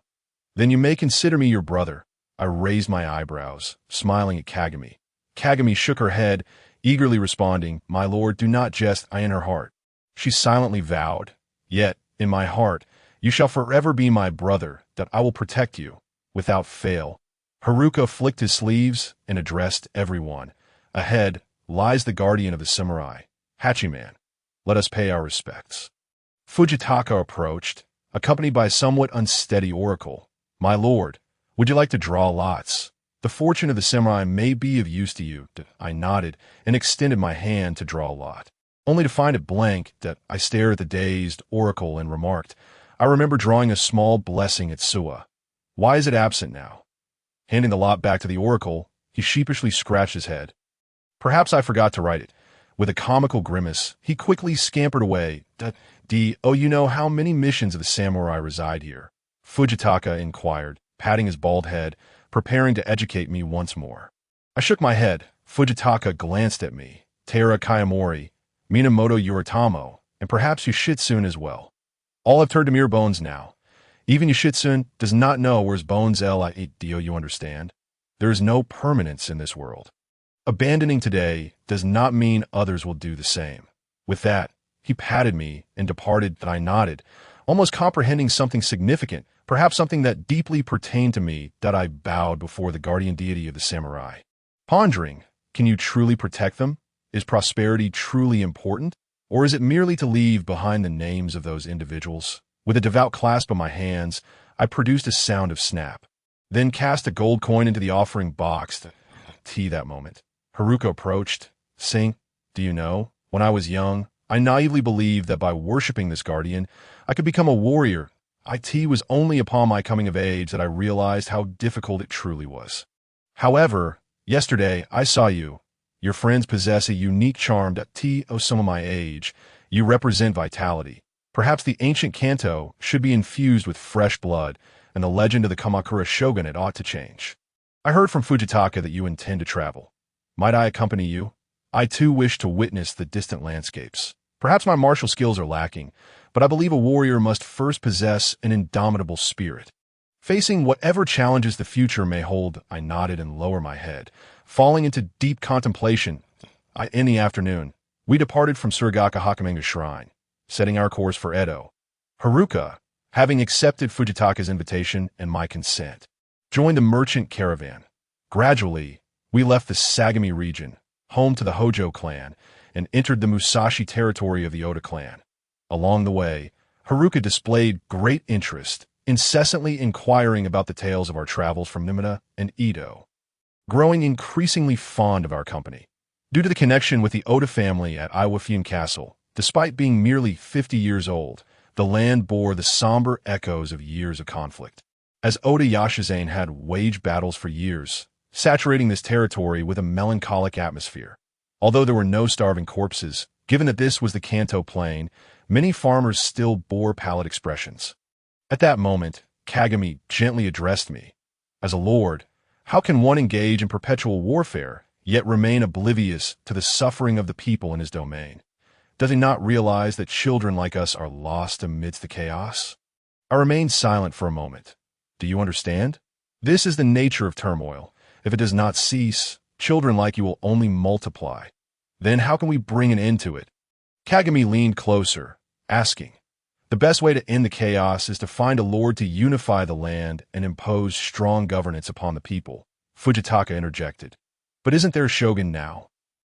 "Then you may consider me your brother." I raised my eyebrows, smiling at Kagami. Kagami shook her head, eagerly responding, "My lord, do not jest, I in her heart." She silently vowed, "Yet, in my heart, you shall forever be my brother, that I will protect you, without fail." Haruka flicked his sleeves and addressed everyone. "Ahead lies the guardian of the samurai, Hachiman. Let us pay our respects." Fujitaka approached, accompanied by a somewhat unsteady oracle. "My lord, would you like to draw lots? The fortune of the samurai may be of use to you." I nodded and extended my hand to draw a lot, only to find it blank. I stared at the dazed oracle and remarked, "I remember drawing a small blessing at Suwa. Why is it absent now?" Handing the lot back to the oracle, he sheepishly scratched his head. "Perhaps I forgot to write it." With a comical grimace, he quickly scampered away. "Oh, you know how many missions of the samurai reside here?" Fujitaka inquired, patting his bald head, preparing to educate me once more. I shook my head. Fujitaka glanced at me. "Taira Kayamori, Minamoto Yoritamo, and perhaps Yoshitsune as well. All have turned to mere bones now. Even Yoshitsune does not know where his bones lie. Do you understand? There is no permanence in this world. Abandoning today does not mean others will do the same." With that, he patted me and departed. I nodded, almost comprehending something significant, perhaps something that deeply pertained to me. I bowed before the guardian deity of the samurai, pondering, can you truly protect them? Is prosperity truly important? Or is it merely to leave behind the names of those individuals? With a devout clasp of my hands, I produced a sound of snap, then cast a gold coin into the offering box. That moment. Haruka approached, saying, "Do you know, when I was young, I naively believed that by worshipping this guardian, I could become a warrior. It was only upon my coming of age that I realized how difficult it truly was. However, yesterday I saw you. Your friends possess a unique charm. Some of my age, you represent vitality. Perhaps the ancient Kanto should be infused with fresh blood, and the legend of the Kamakura shogunate ought to change. I heard from Fujitaka that you intend to travel. Might I accompany you? I too wish to witness the distant landscapes. Perhaps my martial skills are lacking, but I believe a warrior must first possess an indomitable spirit. Facing whatever challenges the future may hold," I nodded and lowered my head, falling into deep contemplation. In the afternoon, we departed from Surigaka Hakumenga Shrine, setting our course for Edo. Haruka, having accepted Fujitaka's invitation and my consent, joined the merchant caravan. Gradually, we left the Sagami region, home to the Hojo clan, and entered the Musashi territory of the Oda clan. Along the way, Haruka displayed great interest, incessantly inquiring about the tales of our travels from Nimona and Edo, growing increasingly fond of our company. Due to the connection with the Oda family at Iwafune Castle, despite being merely 50 years old, the land bore the somber echoes of years of conflict, as Oda Yashizane had waged battles for years, saturating this territory with a melancholic atmosphere. Although there were no starving corpses, given that this was the Kanto Plain, many farmers still bore pallid expressions. At that moment, Kagami gently addressed me. "As a lord, how can one engage in perpetual warfare, yet remain oblivious to the suffering of the people in his domain? Does he not realize that children like us are lost amidst the chaos?" I remained silent for a moment. "Do you understand? This is the nature of turmoil. If it does not cease, children like you will only multiply. Then how can we bring an end to it?" Kagami leaned closer, asking, "The best way to end the chaos is to find a lord to unify the land and impose strong governance upon the people." Fujitaka interjected. "But isn't there a shogun now?"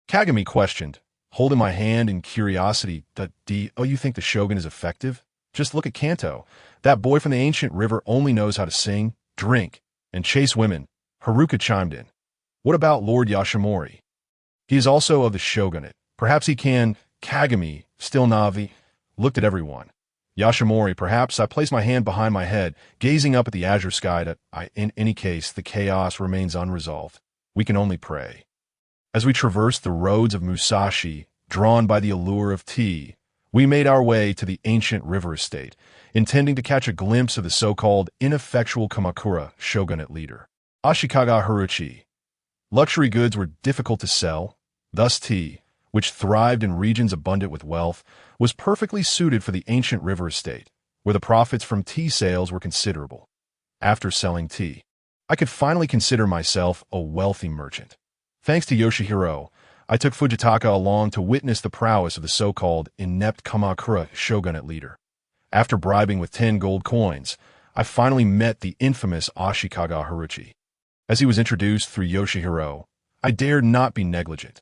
Kagami questioned, holding my hand in curiosity. You think the shogun is effective? Just look at Kanto. That boy from the ancient river only knows how to sing, drink, and chase women." Haruka chimed in. "What about Lord Yashimori? He is also of the shogunate. Perhaps he can—" Kagami, still Navi, looked at everyone. "Yashimori, perhaps." I placed my hand behind my head, gazing up at the azure sky. In any case, the chaos remains unresolved. We can only pray." As we traversed the roads of Musashi, drawn by the allure of tea, we made our way to the ancient river estate, intending to catch a glimpse of the so-called ineffectual Kamakura shogunate leader, Ashikaga Haruchi. Luxury goods were difficult to sell, thus tea, which thrived in regions abundant with wealth, was perfectly suited for the ancient river estate, where the profits from tea sales were considerable. After selling tea, I could finally consider myself a wealthy merchant. Thanks to Yoshihiro, I took Fujitaka along to witness the prowess of the so-called inept Kamakura shogunate leader. After bribing with 10 gold coins, I finally met the infamous Ashikaga Haruchi. As he was introduced through Yoshihiro, I dared not be negligent.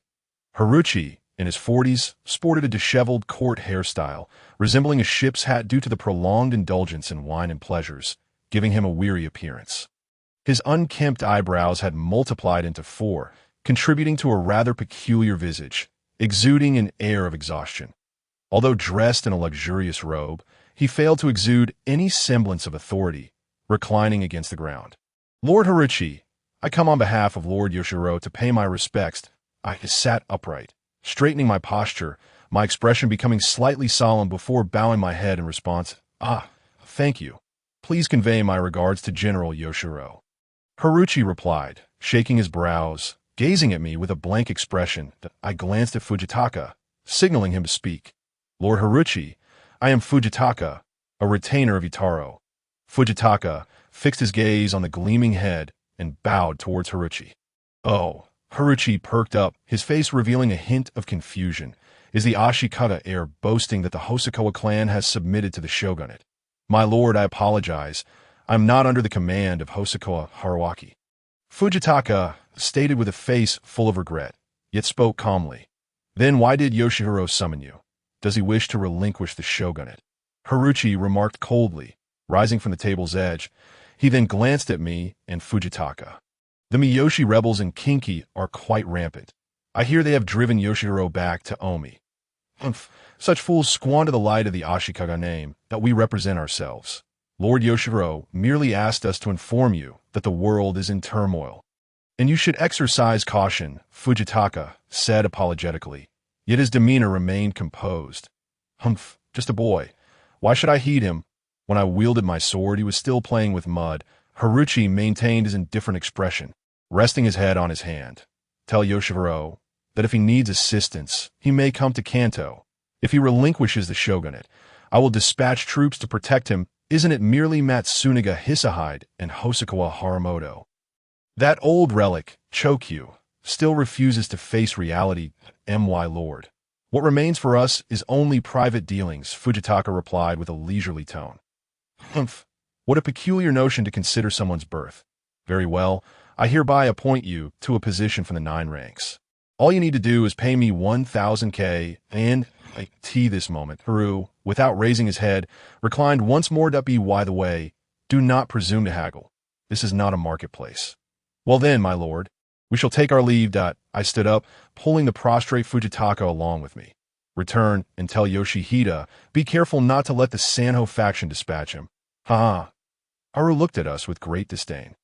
"Haruchi, in his 40s, sported a disheveled court hairstyle, resembling a ship's hat due to the prolonged indulgence in wine and pleasures, giving him a weary appearance. His unkempt eyebrows had multiplied into 4, contributing to a rather peculiar visage, exuding an air of exhaustion. Although dressed in a luxurious robe, he failed to exude any semblance of authority, reclining against the ground. "Lord Haruchi, I come on behalf of Lord Yoshiro to pay my respects." I sat upright, straightening my posture, my expression becoming slightly solemn before bowing my head in response. Thank you. Please convey my regards to General Yoshiro." Haruchi replied, shaking his brows, gazing at me with a blank expression. I glanced at Fujitaka, signaling him to speak. "Lord Haruchi, I am Fujitaka, a retainer of Itaro." Fujitaka fixed his gaze on the gleaming head and bowed towards Haruchi. "Oh." Haruchi perked up, his face revealing a hint of confusion. "Is the Ashikaga heir boasting that the Hosokawa clan has submitted to the shogunate?" "My lord, I apologize. I am not under the command of Hosokawa Haruaki." Fujitaka stated with a face full of regret, yet spoke calmly. "Then why did Yoshihiro summon you? Does he wish to relinquish the shogunate?" Haruchi remarked coldly, rising from the table's edge. He then glanced at me and Fujitaka. "The Miyoshi rebels in Kinki are quite rampant. I hear they have driven Yoshihiro back to Omi. Such fools squander the light of the Ashikaga name that we represent ourselves. Lord Yoshihiro merely asked us to inform you that the world is in turmoil. And you should exercise caution," Fujitaka said apologetically, yet his demeanor remained composed. Just a boy. Why should I heed him? When I wielded my sword, he was still playing with mud." Haruchi maintained his indifferent expression, resting his head on his hand. "Tell Yoshihiro that if he needs assistance, he may come to Kanto. If he relinquishes the shogunate, I will dispatch troops to protect him. Isn't it merely Matsunaga Hisahide and Hosokawa Haramoto? That old relic, Chokyu, still refuses to face reality. My lord. What remains for us is only private dealings," Fujitaka replied with a leisurely tone. What a peculiar notion to consider someone's birth. Very well, I hereby appoint you to a position from the 9 ranks. All you need to do is pay me 1,000 K and this moment. Haru, without raising his head, reclined once more. By the way, do not presume to haggle. This is not a marketplace. Well then, my lord, we shall take our leave. I stood up, pulling the prostrate Fujitaka along with me. "Return and tell Yoshihide, be careful not to let the Sanho faction dispatch him." Haru looked at us with great disdain,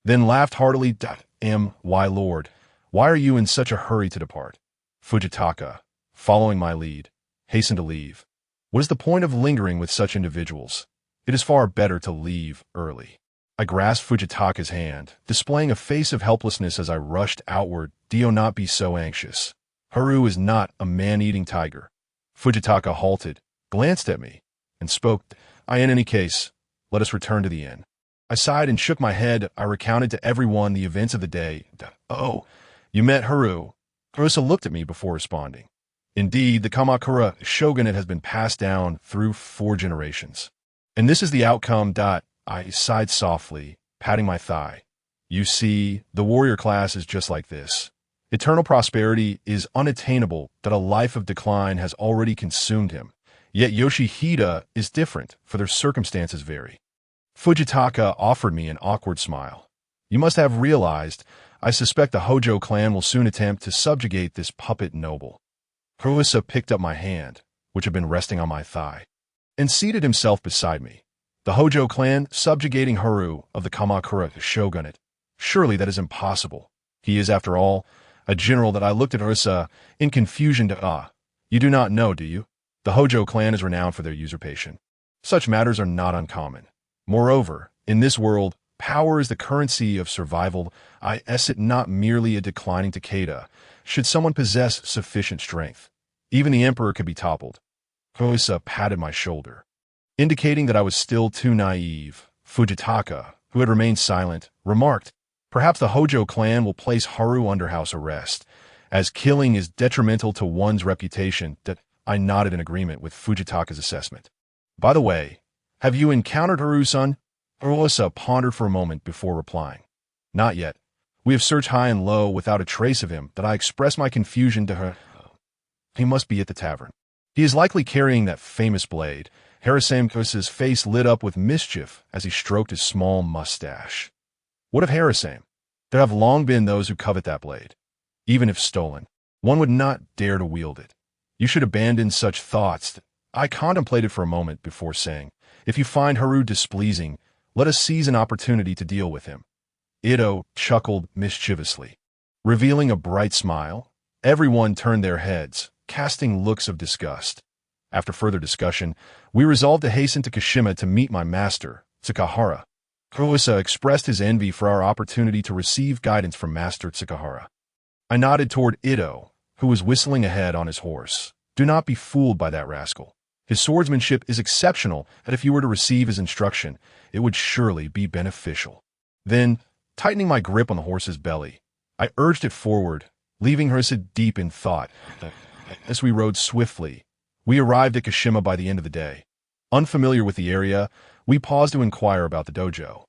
then laughed heartily. My lord, why are you in such a hurry to depart?" Fujitaka, following my lead, hastened to leave. What is the point of lingering with such individuals? It is far better to leave early. I grasped Fujitaka's hand, displaying a face of helplessness as I rushed outward. "Do not be so anxious. Haru is not a man-eating tiger." Fujitaka halted, glanced at me, and spoke. In any case, let us return to the inn." I sighed and shook my head. I recounted to everyone the events of the day. "Oh, you met Haru?" Ursa looked at me before responding. "Indeed, the Kamakura shogunate has been passed down through 4 generations. And this is the outcome." I sighed softly, patting my thigh. "You see, the warrior class is just like this. Eternal prosperity is unattainable, that a life of decline has already consumed him. Yet Yoshihide is different, for their circumstances vary." Fujitaka offered me an awkward smile. "You must have realized, I suspect the Hojo clan will soon attempt to subjugate this puppet noble." Harusa picked up my hand, which had been resting on my thigh, and seated himself beside me. "The Hojo clan subjugating Haru of the Kamakura shogunate. Surely that is impossible. He is, after all, a general." That I looked at Harusa in confusion. You do not know, do you? The Hojo clan is renowned for their usurpation. Such matters are not uncommon. Moreover, in this world, power is the currency of survival. It not merely a declining Takeda. Should someone possess sufficient strength, even the emperor could be toppled. Harusa patted my shoulder, indicating that I was still too naive. Fujitaka, who had remained silent, remarked, "Perhaps the Hojo clan will place Haru under house arrest, as killing is detrimental to one's reputation." I nodded in agreement with Fujitaka's assessment. "By the way, have you encountered Haru-san?" Harusa pondered for a moment before replying. "Not yet. We have searched high and low without a trace of him." That I expressed my confusion to her. He must be at the tavern. He is likely carrying that famous blade. Harasame's face lit up with mischief as he stroked his small mustache. What of Harasame? There have long been those who covet that blade. Even if stolen, one would not dare to wield it. You should abandon such thoughts. I contemplated for a moment before saying, if you find Haru displeasing, let us seize an opportunity to deal with him. Ito chuckled mischievously. Revealing a bright smile, everyone turned their heads, casting looks of disgust. After further discussion, we resolved to hasten to Kashima to meet my master, Tsukahara. Kurosa expressed his envy for our opportunity to receive guidance from Master Tsukahara. I nodded toward Ito, who was whistling ahead on his horse. Do not be fooled by that rascal. His swordsmanship is exceptional, and if you were to receive his instruction, it would surely be beneficial. Then, tightening my grip on the horse's belly, I urged it forward, leaving her deep in thought. As we rode swiftly, we arrived at Kashima by the end of the day. Unfamiliar with the area, we paused to inquire about the dojo.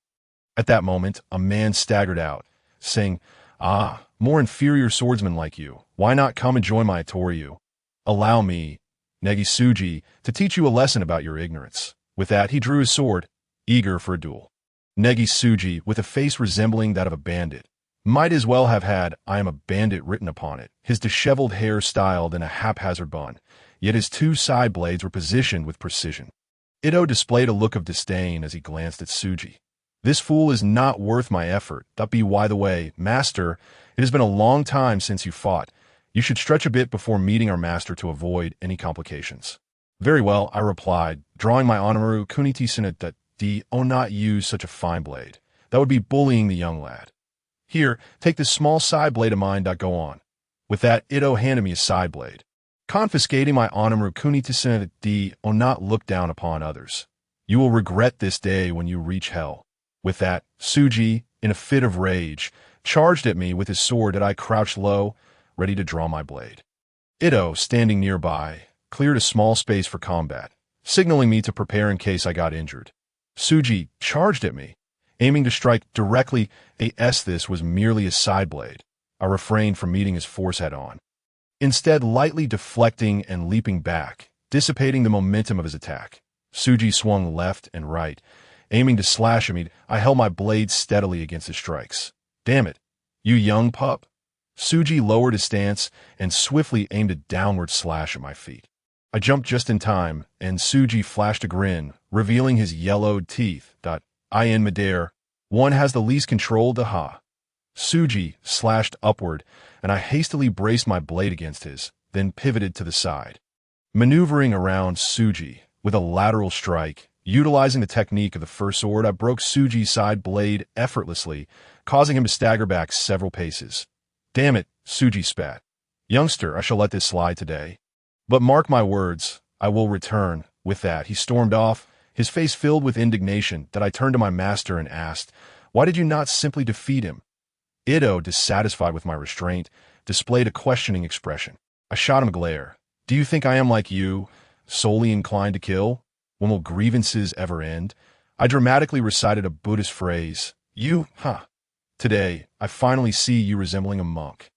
At that moment, a man staggered out, saying, "Ah, more inferior swordsman like you, why not come and join my Itoryu? Allow me, Negisuji, to teach you a lesson about your ignorance." With that, he drew his sword, eager for a duel. Negisuji, with a face resembling that of a bandit, might as well have had "I am a bandit" written upon it, his disheveled hair styled in a haphazard bun, yet his two side blades were positioned with precision. Ito displayed a look of disdain as he glanced at Suji. "This fool is not worth my effort. By the way, master, it has been a long time since you fought. You should stretch a bit before meeting our master to avoid any complications." "Very well," I replied, drawing my Onamaru Kunitisuna that not use such a fine blade. That would be bullying the young lad. "Here, take this small side blade of mine. Go on." With that, Ito handed me a side blade. Confiscating my Onamaru Kunitisuna not look down upon others. "You will regret this day when you reach hell." With that, Suji, in a fit of rage, charged at me with his sword that I crouched low, ready to draw my blade. Ito, standing nearby, cleared a small space for combat, signaling me to prepare in case I got injured. Suji charged at me, aiming to strike directly. This was merely a side blade. I refrained from meeting his force head-on, instead lightly deflecting and leaping back, dissipating the momentum of his attack. Suji swung left and right, aiming to slash at me. I held my blade steadily against his strikes. "Damn it, you young pup." Suji lowered his stance and swiftly aimed a downward slash at my feet. I jumped just in time, and Suji flashed a grin, revealing his yellowed teeth. "In midair, one has the least control to ha." Suji slashed upward, and I hastily braced my blade against his, then pivoted to the side. Maneuvering around Suji with a lateral strike, utilizing the technique of the first sword, I broke Suji's side blade effortlessly, causing him to stagger back several paces. "Damn it," Suji spat. "Youngster, I shall let this slide today. But mark my words, I will return." With that, he stormed off, his face filled with indignation. That I turned to my master and asked, "Why did you not simply defeat him?" Ito, dissatisfied with my restraint, displayed a questioning expression. I shot him a glare. "Do you think I am like you, solely inclined to kill? When will grievances ever end?" I dramatically recited a Buddhist phrase. Today, I finally see you resembling a monk."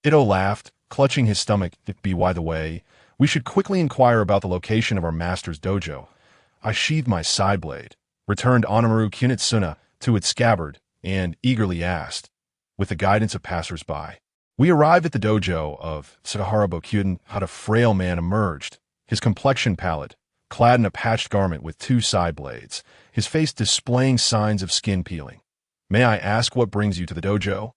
Ito laughed, clutching his stomach. By the way, we should quickly inquire about the location of our master's dojo." I sheathed my side blade, returned Onamaru Kunitsuna to its scabbard, and eagerly asked, with the guidance of passers-by. We arrived at the dojo of Tsukahara Bokuden. How a frail man emerged, his complexion pallid, clad in a patched garment with two side blades, his face displaying signs of skin peeling. "May I ask what brings you to the dojo?"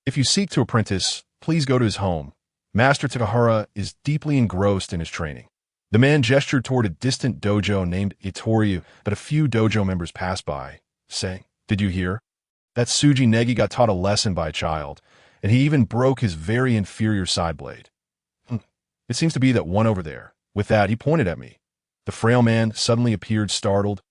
"If you seek to apprentice, please go to his home. Master Tsukahara is deeply engrossed in his training." The man gestured toward a distant dojo named Itoryu that a few dojo members passed by, saying, "Did you hear? That Suji Negi got taught a lesson by a child, and he even broke his very inferior side blade. It seems to be that one over there." With that, he pointed at me. The frail man suddenly appeared startled,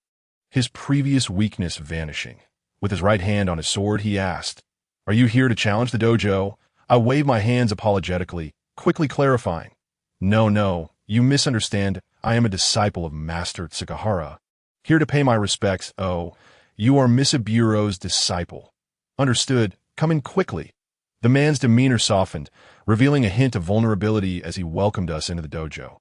his previous weakness vanishing. With his right hand on his sword, he asked, "Are you here to challenge the dojo?" I waved my hands apologetically, quickly clarifying, No, you misunderstand. I am a disciple of Master Tsukahara, here to pay my respects." "Oh, you are Misaburo's disciple." "Understood. Come in quickly." The man's demeanor softened, revealing a hint of vulnerability as he welcomed us into the dojo.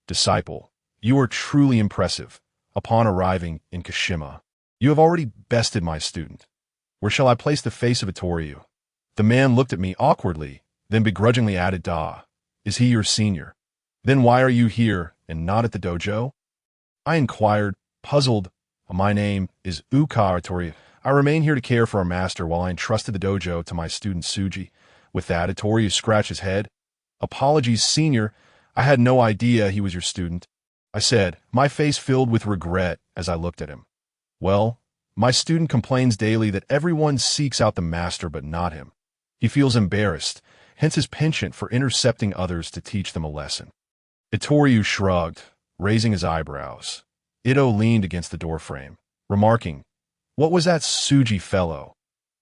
Disciple, you are truly impressive. Upon arriving in Kashima, you have already bested my student. Where shall I place the face of Itoryu? The man looked at me awkwardly, then begrudgingly added, "Da, is he your senior? Then why are you here and not at the dojo?" I inquired, puzzled. My name is Uka Itoryu. I remain here to care for our master while I entrusted the dojo to my student Suji. With that, Itoryu scratched his head. Apologies, senior. I had no idea he was your student, I said, my face filled with regret as I looked at him. Well, my student complains daily that everyone seeks out the master but not him. He feels embarrassed, hence his penchant for intercepting others to teach them a lesson. Itoryu shrugged, raising his eyebrows. Ito leaned against the doorframe, remarking, "What was that Suji fellow?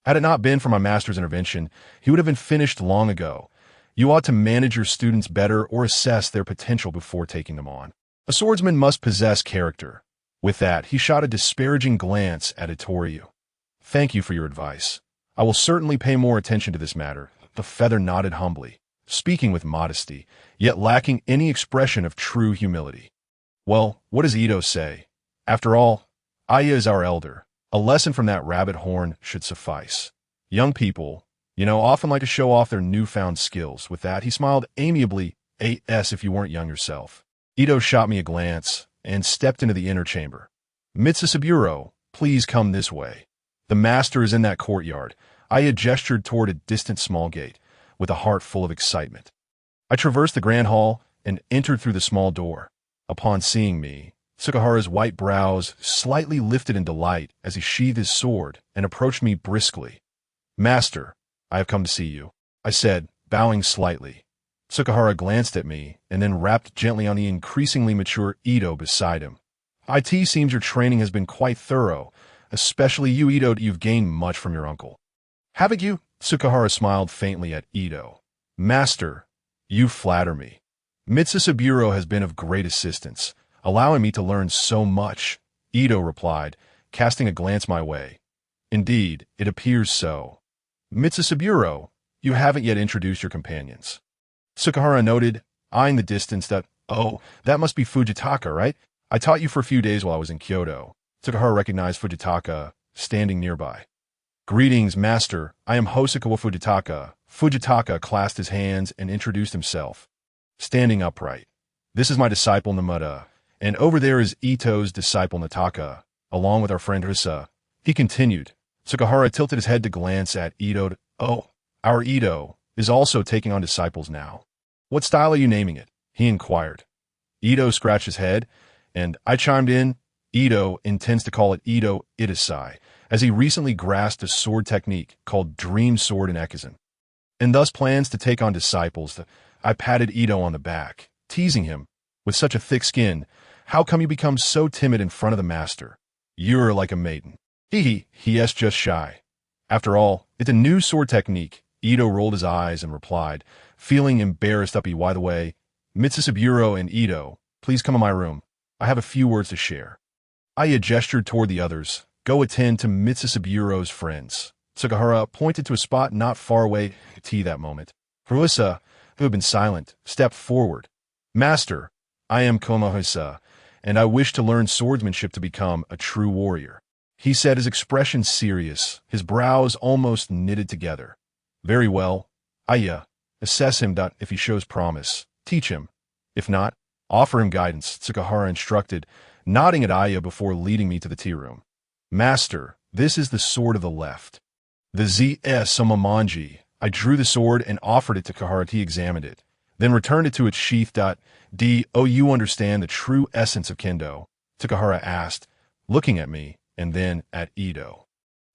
Had it not been for my master's intervention, he would have been finished long ago. You ought to manage your students better or assess their potential before taking them on. A swordsman must possess character." With that, he shot a disparaging glance at Itoryu. "Thank you for your advice. I will certainly pay more attention to this matter." The feather nodded humbly, speaking with modesty, yet lacking any expression of true humility. Well, what does Ito say? After all, Aya is our elder. A lesson from that rabbit horn should suffice. Young people, often like to show off their newfound skills. With that, he smiled amiably, "AS if you weren't young yourself." Ito shot me a glance and stepped into the inner chamber. "Mitsusaburo, please come this way. The master is in that courtyard." Aya gestured toward a distant small gate, with a heart full of excitement. I traversed the grand hall and entered through the small door. Upon seeing me, Tsukahara's white brows slightly lifted in delight as he sheathed his sword and approached me briskly. "Master, I have come to see you," I said, bowing slightly. Tsukahara glanced at me and then rapped gently on the increasingly mature Ito beside him. "It seems your training has been quite thorough, especially you, Ito. You've gained much from your uncle." "Haven't you?" Tsukahara smiled faintly at Ito. "Master, you flatter me. Mitsusaburo has been of great assistance, allowing me to learn so much," Ito replied, casting a glance my way. "Indeed, it appears so. Mitsusaburo, you haven't yet introduced your companions." Tsukahara noted, eyeing the distance, that must be Fujitaka, right? "I taught you for a few days while I was in Kyoto." Tsukahara recognized Fujitaka, standing nearby. "Greetings, master. I am Hosokawa Fujitaka." Fujitaka clasped his hands and introduced himself, standing upright. "This is my disciple Namada, and over there is Ito's disciple Nataka, along with our friend Risa," he continued. Tsukahara tilted his head to glance at Ito. Our Ito is also taking on disciples now. "What style are you naming it?" he inquired. Ito scratched his head, and I chimed in, "Ito intends to call it Ito Itasai, as he recently grasped a sword technique called Dream Sword in Ekizen, and thus plans to take on disciples." I patted Ito on the back, teasing him. "With such a thick skin, how come you become so timid in front of the master? You're like a maiden." He just shy. "After all, it's a new sword technique." Ito rolled his eyes and replied, feeling embarrassed. By the way, Mitsusaburo and Ito, please come in my room. I have a few words to share." Aya gestured toward the others. "Go attend to Mitsusaburo's friends." Tsukahara pointed to a spot not far away. That moment, Harusa, who had been silent, stepped forward. "Master, I am Konohisa, and I wish to learn swordsmanship to become a true warrior," he said, his expression serious, his brows almost knitted together. "Very well. Aya, assess him. If he shows promise, teach him. If not, offer him guidance," Tsukahara instructed, nodding at Aya before leading me to the tea room. "Master, this is the sword of the left. The ZS Somamanji." I drew the sword and offered it to Tsukahara. He examined it, then returned it to its sheath. "Do you understand the true essence of Kendo?" Tsukahara asked, looking at me and then at Ito.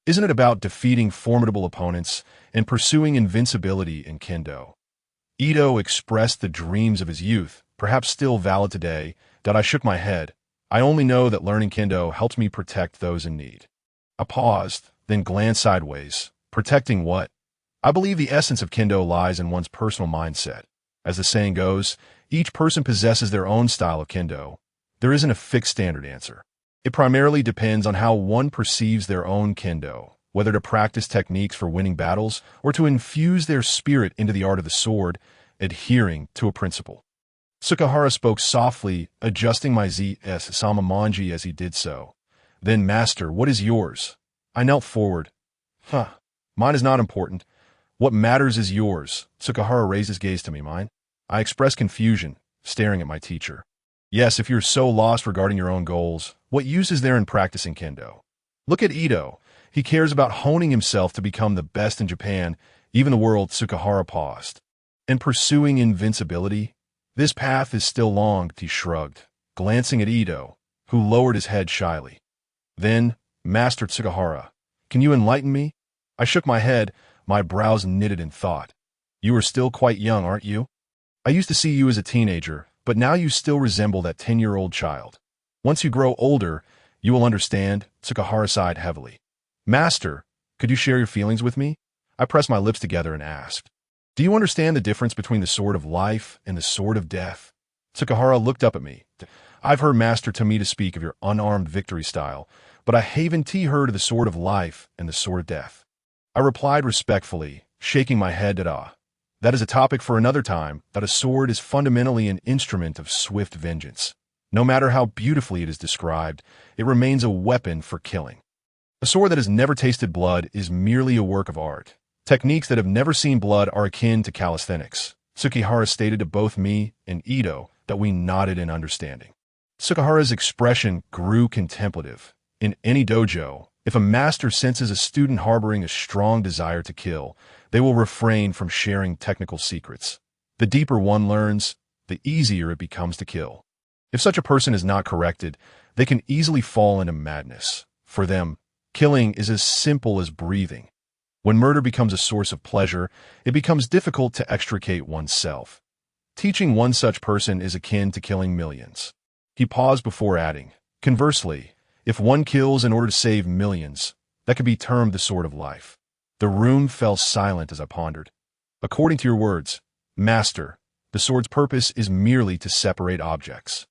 "Isn't it about defeating formidable opponents and pursuing invincibility in Kendo?" Ito expressed the dreams of his youth, perhaps still valid today. I shook my head. "I only know that learning Kendo helps me protect those in need." I paused, then glanced sideways. "Protecting what?" "I believe the essence of Kendo lies in one's personal mindset. As the saying goes, each person possesses their own style of Kendo. There isn't a fixed standard answer. It primarily depends on how one perceives their own Kendo. whether to practice techniques for winning battles or to infuse their spirit into the art of the sword, adhering to a principle. Tsukahara spoke softly, adjusting my ZS Samamanji as he did so. Then, Master, what is yours? I knelt forward. Mine is not important. What matters is yours. Tsukahara raised his gaze to me. Mine? I expressed confusion, staring at my teacher. Yes, if you're so lost regarding your own goals, what use is there in practicing kendo? Look at Ito. He cares about honing himself to become the best in Japan, even the world. Tsukahara paused. And pursuing invincibility? This path is still long, he shrugged, glancing at Ito, who lowered his head shyly. Then, Master Tsukahara, can you enlighten me? I shook my head, my brows knitted in thought. You are still quite young, aren't you? I used to see you as a teenager, but now you still resemble that 10-year-old child. Once you grow older, you will understand. Tsukahara sighed heavily. Master, could you share your feelings with me? I pressed my lips together and asked. Do you understand the difference between the sword of life and the sword of death? Tsukahara looked up at me. I've heard Master Tomita speak of your unarmed victory style, but I haven't heard of the sword of life and the sword of death. I replied respectfully, shaking my head at That is a topic for another time, that a sword is fundamentally an instrument of swift vengeance. No matter how beautifully it is described, it remains a weapon for killing. A sword that has never tasted blood is merely a work of art. Techniques that have never seen blood are akin to calisthenics. Tsukahara stated to both me and Ito that we nodded in understanding. Tsukahara's expression grew contemplative. In any dojo, if a master senses a student harboring a strong desire to kill, they will refrain from sharing technical secrets. The deeper one learns, the easier it becomes to kill. If such a person is not corrected, they can easily fall into madness. For them, killing is as simple as breathing. When murder becomes a source of pleasure, it becomes difficult to extricate oneself. Teaching one such person is akin to killing millions. He paused before adding, conversely, if one kills in order to save millions, that could be termed the sword of life. The room fell silent as I pondered. According to your words, Master, the sword's purpose is merely to separate objects.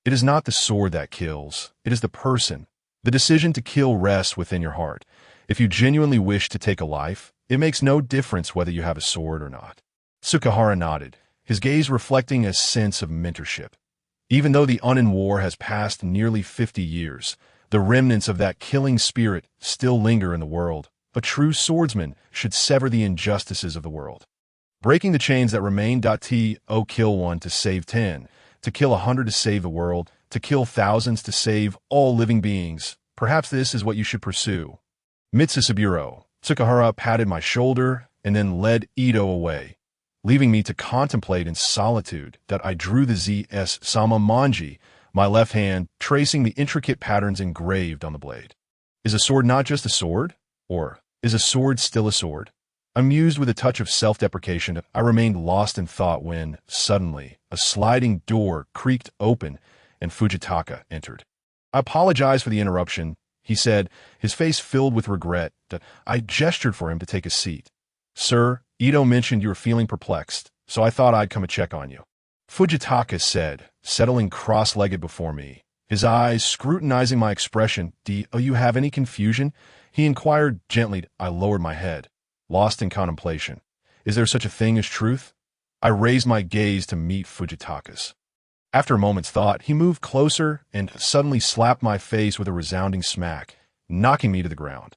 It is not the sword that kills, it is the person. The decision to kill rests within your heart. If you genuinely wish to take a life, it makes no difference whether you have a sword or not. Tsukahara nodded, his gaze reflecting a sense of mentorship. Even though the Unin War has passed nearly 50 years, the remnants of that killing spirit still linger in the world. A true swordsman should sever the injustices of the world. Breaking the chains that remain. Kill one to save 10, to kill 100 to save the world, to kill thousands to save all living beings. Perhaps this is what you should pursue. Mitsusaburo. Tsukahara patted my shoulder and then led Ito away, leaving me to contemplate in solitude. That I drew the ZS Samamanji, my left hand tracing the intricate patterns engraved on the blade. Is a sword not just a sword? Or is a sword still a sword? Amused with a touch of self-deprecation, I remained lost in thought when, suddenly, a sliding door creaked open and Fujitaka entered. I apologized for the interruption, he said, his face filled with regret. I gestured for him to take a seat. Sir, Ito mentioned you were feeling perplexed, so I thought I'd come and check on you. Fujitaka said, settling cross-legged before me, his eyes scrutinizing my expression. Do you have any confusion? He inquired gently. I lowered my head, lost in contemplation. Is there such a thing as truth? I raised my gaze to meet Fujitaka's. After a moment's thought, he moved closer and suddenly slapped my face with a resounding smack, knocking me to the ground.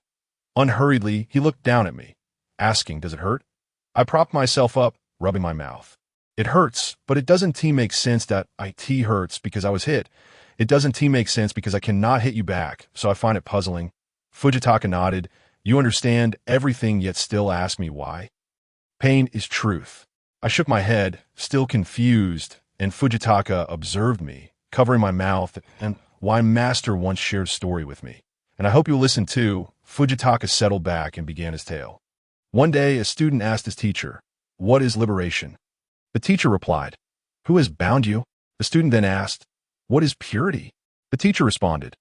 Unhurriedly, he looked down at me, asking, does it hurt? I propped myself up, rubbing my mouth. It hurts, but it doesn't make sense that it hurts because I was hit. It doesn't make sense because I cannot hit you back, so I find it puzzling. Fujitaka nodded. You understand everything yet still ask me why? Pain is truth. I shook my head, still confused, and Fujitaka observed me, covering my mouth, and why Master once shared a story with me. And I hope you'll listen too. Fujitaka settled back and began his tale. One day, a student asked his teacher, what is liberation? The teacher replied, who has bound you? The student then asked, what is purity? The teacher responded,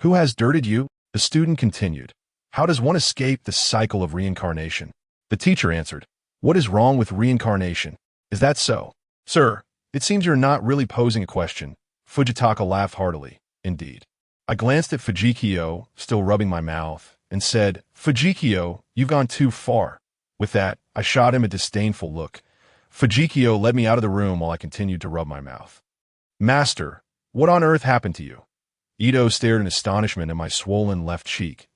who has dirted you? The student continued, how does one escape the cycle of reincarnation? The teacher answered, what is wrong with reincarnation? Is that so? Sir, it seems you're not really posing a question. Fujitaka laughed heartily. Indeed. I glanced at Fujikyo, still rubbing my mouth, and said, "Fujikyo, you've gone too far." With that, I shot him a disdainful look. Fujikyo led me out of the room while I continued to rub my mouth. "Master, what on earth happened to you?" Ito stared in astonishment at my swollen left cheek.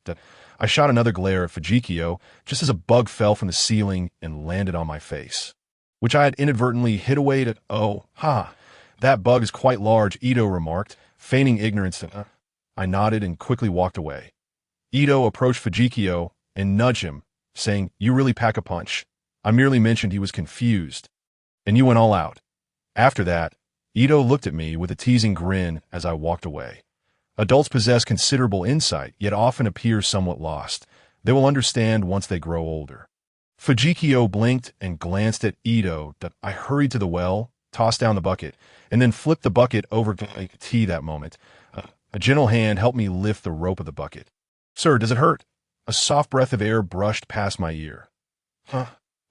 I shot another glare at Fujikyo just as a bug fell from the ceiling and landed on my face, which I had inadvertently hit away to. "Oh, ha, that bug is quite large," Ito remarked, feigning ignorance. I nodded and quickly walked away. Ito approached Fujikyo and nudged him, saying, "You really pack a punch." I merely mentioned he was confused. "And you went all out." After that, Ito looked at me with a teasing grin as I walked away. Adults possess considerable insight, yet often appear somewhat lost. They will understand once they grow older. Fujikyo blinked and glanced at Ito. I hurried to the well, tossed down the bucket, and then flipped the bucket over to tea that moment. A gentle hand helped me lift the rope of the bucket. "Sir, does it hurt?" A soft breath of air brushed past my ear.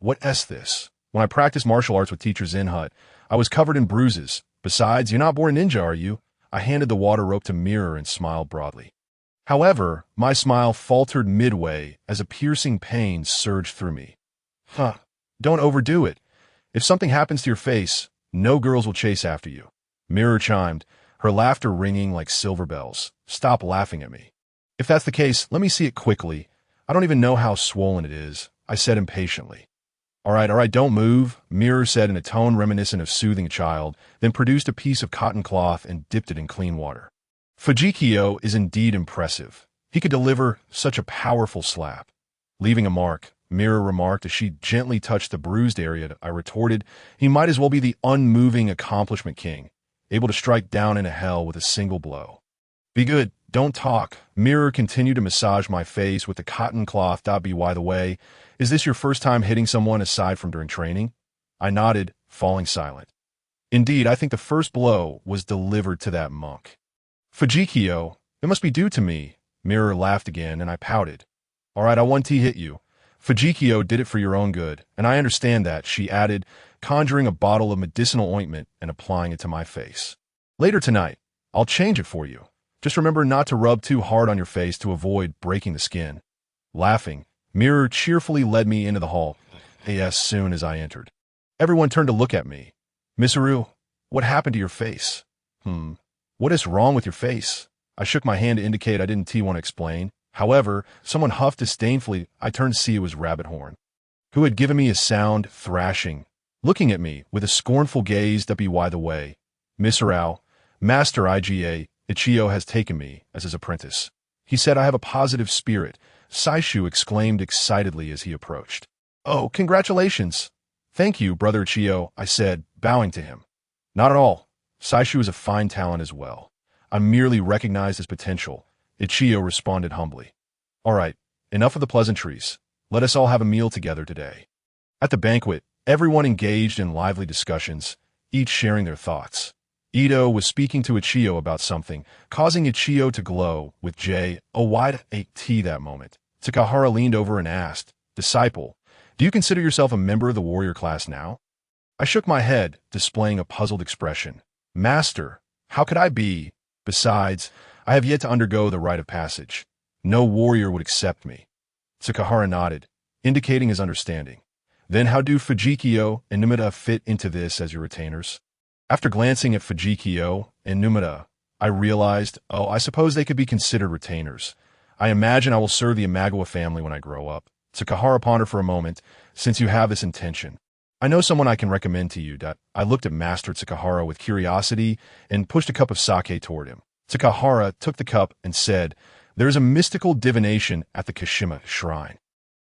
What's this? When I practiced martial arts with teacher Zinhut, I was covered in bruises. Besides, you're not born a ninja, are you? I handed the water rope to Mirror and smiled broadly. However, my smile faltered midway as a piercing pain surged through me. Don't overdo it. If something happens to your face, no girls will chase after you. Mirror chimed, her laughter ringing like silver bells. "Stop laughing at me." "If that's the case, let me see it quickly. I don't even know how swollen it is," I said impatiently. All right, don't move," Mirror said in a tone reminiscent of soothing a child, then produced a piece of cotton cloth and dipped it in clean water. "Fujikyo is indeed impressive. He could deliver such a powerful slap." "Leaving a mark," Mirror remarked as she gently touched the bruised area. I retorted, "He might as well be the unmoving accomplishment king, able to strike down into hell with a single blow." "Be good, don't talk." Mirror continued to massage my face with the cotton cloth. By the way, is this your first time hitting someone aside from during training? I nodded, falling silent. Indeed, I think the first blow was delivered to that monk. "Fujikyo, it must be due to me." Mirror laughed again, and I pouted. "All right, I 1T hit you. Fujikyo did it for your own good, and I understand that," she added, conjuring a bottle of medicinal ointment and applying it to my face. "Later tonight, I'll change it for you. Just remember not to rub too hard on your face to avoid breaking the skin." Laughing, Mirror cheerfully led me into the hall, as soon as I entered. Everyone turned to look at me. "Misuru, what happened to your face?" What is wrong with your face?" I shook my hand to indicate I didn't want to explain. However, someone huffed disdainfully. I turned to see it was Rabbit Horn, who had given me a sound thrashing, looking at me with a scornful gaze. By the way, Misurao, Master Iga, Ichiyo has taken me as his apprentice. He said I have a positive spirit. Saishu exclaimed excitedly as he approached. "Oh, congratulations." "Thank you, Brother Ichiyo," I said, bowing to him. "Not at all. Saishu is a fine talent as well. I merely recognized his potential," Ichiyo responded humbly. "All right, enough of the pleasantries. Let us all have a meal together today." At the banquet, everyone engaged in lively discussions, each sharing their thoughts. Ito was speaking to Ichiyo about something, causing Ichiyo to glow with J-O-Y-T that moment. Takahara leaned over and asked, "Disciple, do you consider yourself a member of the warrior class now?" I shook my head, displaying a puzzled expression. "Master, how could I be? Besides, I have yet to undergo the rite of passage. No warrior would accept me." Takahara nodded, indicating his understanding. "Then how do Fujikyo and Numida fit into this as your retainers?" After glancing at Fujikyo and Numida, I realized, I suppose they could be considered retainers. I imagine I will serve the Imagawa family when I grow up. Takahara pondered for a moment. "Since you have this intention, I know someone I can recommend to you." I looked at Master Takahara with curiosity and pushed a cup of sake toward him. Takahara took the cup and said, "There is a mystical divination at the Kashima Shrine.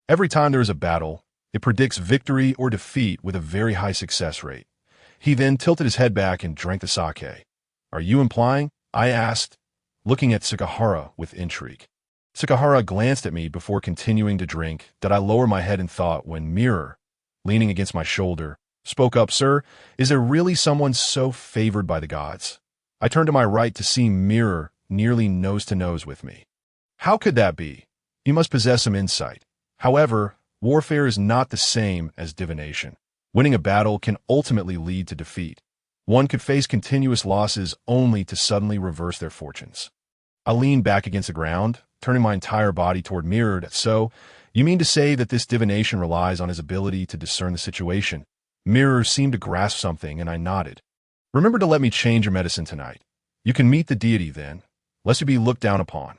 Every time there is a battle, it predicts victory or defeat with a very high success rate." He then tilted his head back and drank the sake. "Are you implying?" I asked, looking at Takahara with intrigue. Takahara glanced at me before continuing to drink. Did I lower my head in thought when Mirror, leaning against my shoulder, spoke up, "Sir, is there really someone so favored by the gods?" I turned to my right to see Mirror nearly nose to nose with me. "How could that be? You must possess some insight. However, warfare is not the same as divination. Winning a battle can ultimately lead to defeat. One could face continuous losses only to suddenly reverse their fortunes." I leaned back against the ground, turning my entire body toward Mirrored. So, you mean to say that this divination relies on his ability to discern the situation? Mirror seemed to grasp something, and I nodded. Remember to let me change your medicine tonight. You can meet the deity then, lest you be looked down upon.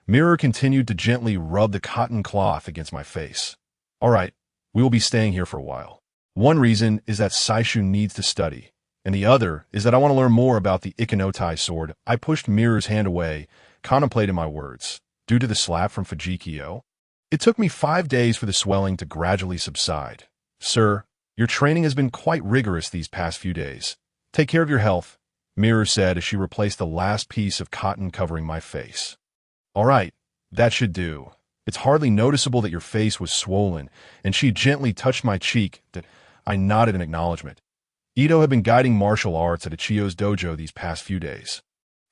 Mirror continued to gently rub the cotton cloth against my face. All right, we will be staying here for a while. One reason is that Saishu needs to study, and the other is that I want to learn more about the Ikenotai sword. I pushed Mirror's hand away, contemplating my words. Due to the slap from Fujikyo? It took me 5 days for the swelling to gradually subside. Sir, your training has been quite rigorous these past few days. Take care of your health, Mirror said as she replaced the last piece of cotton covering my face. All right, that should do. It's hardly noticeable that your face was swollen, and she gently touched my cheek. I nodded in acknowledgement. Ito had been guiding martial arts at Ichiyo's dojo these past few days.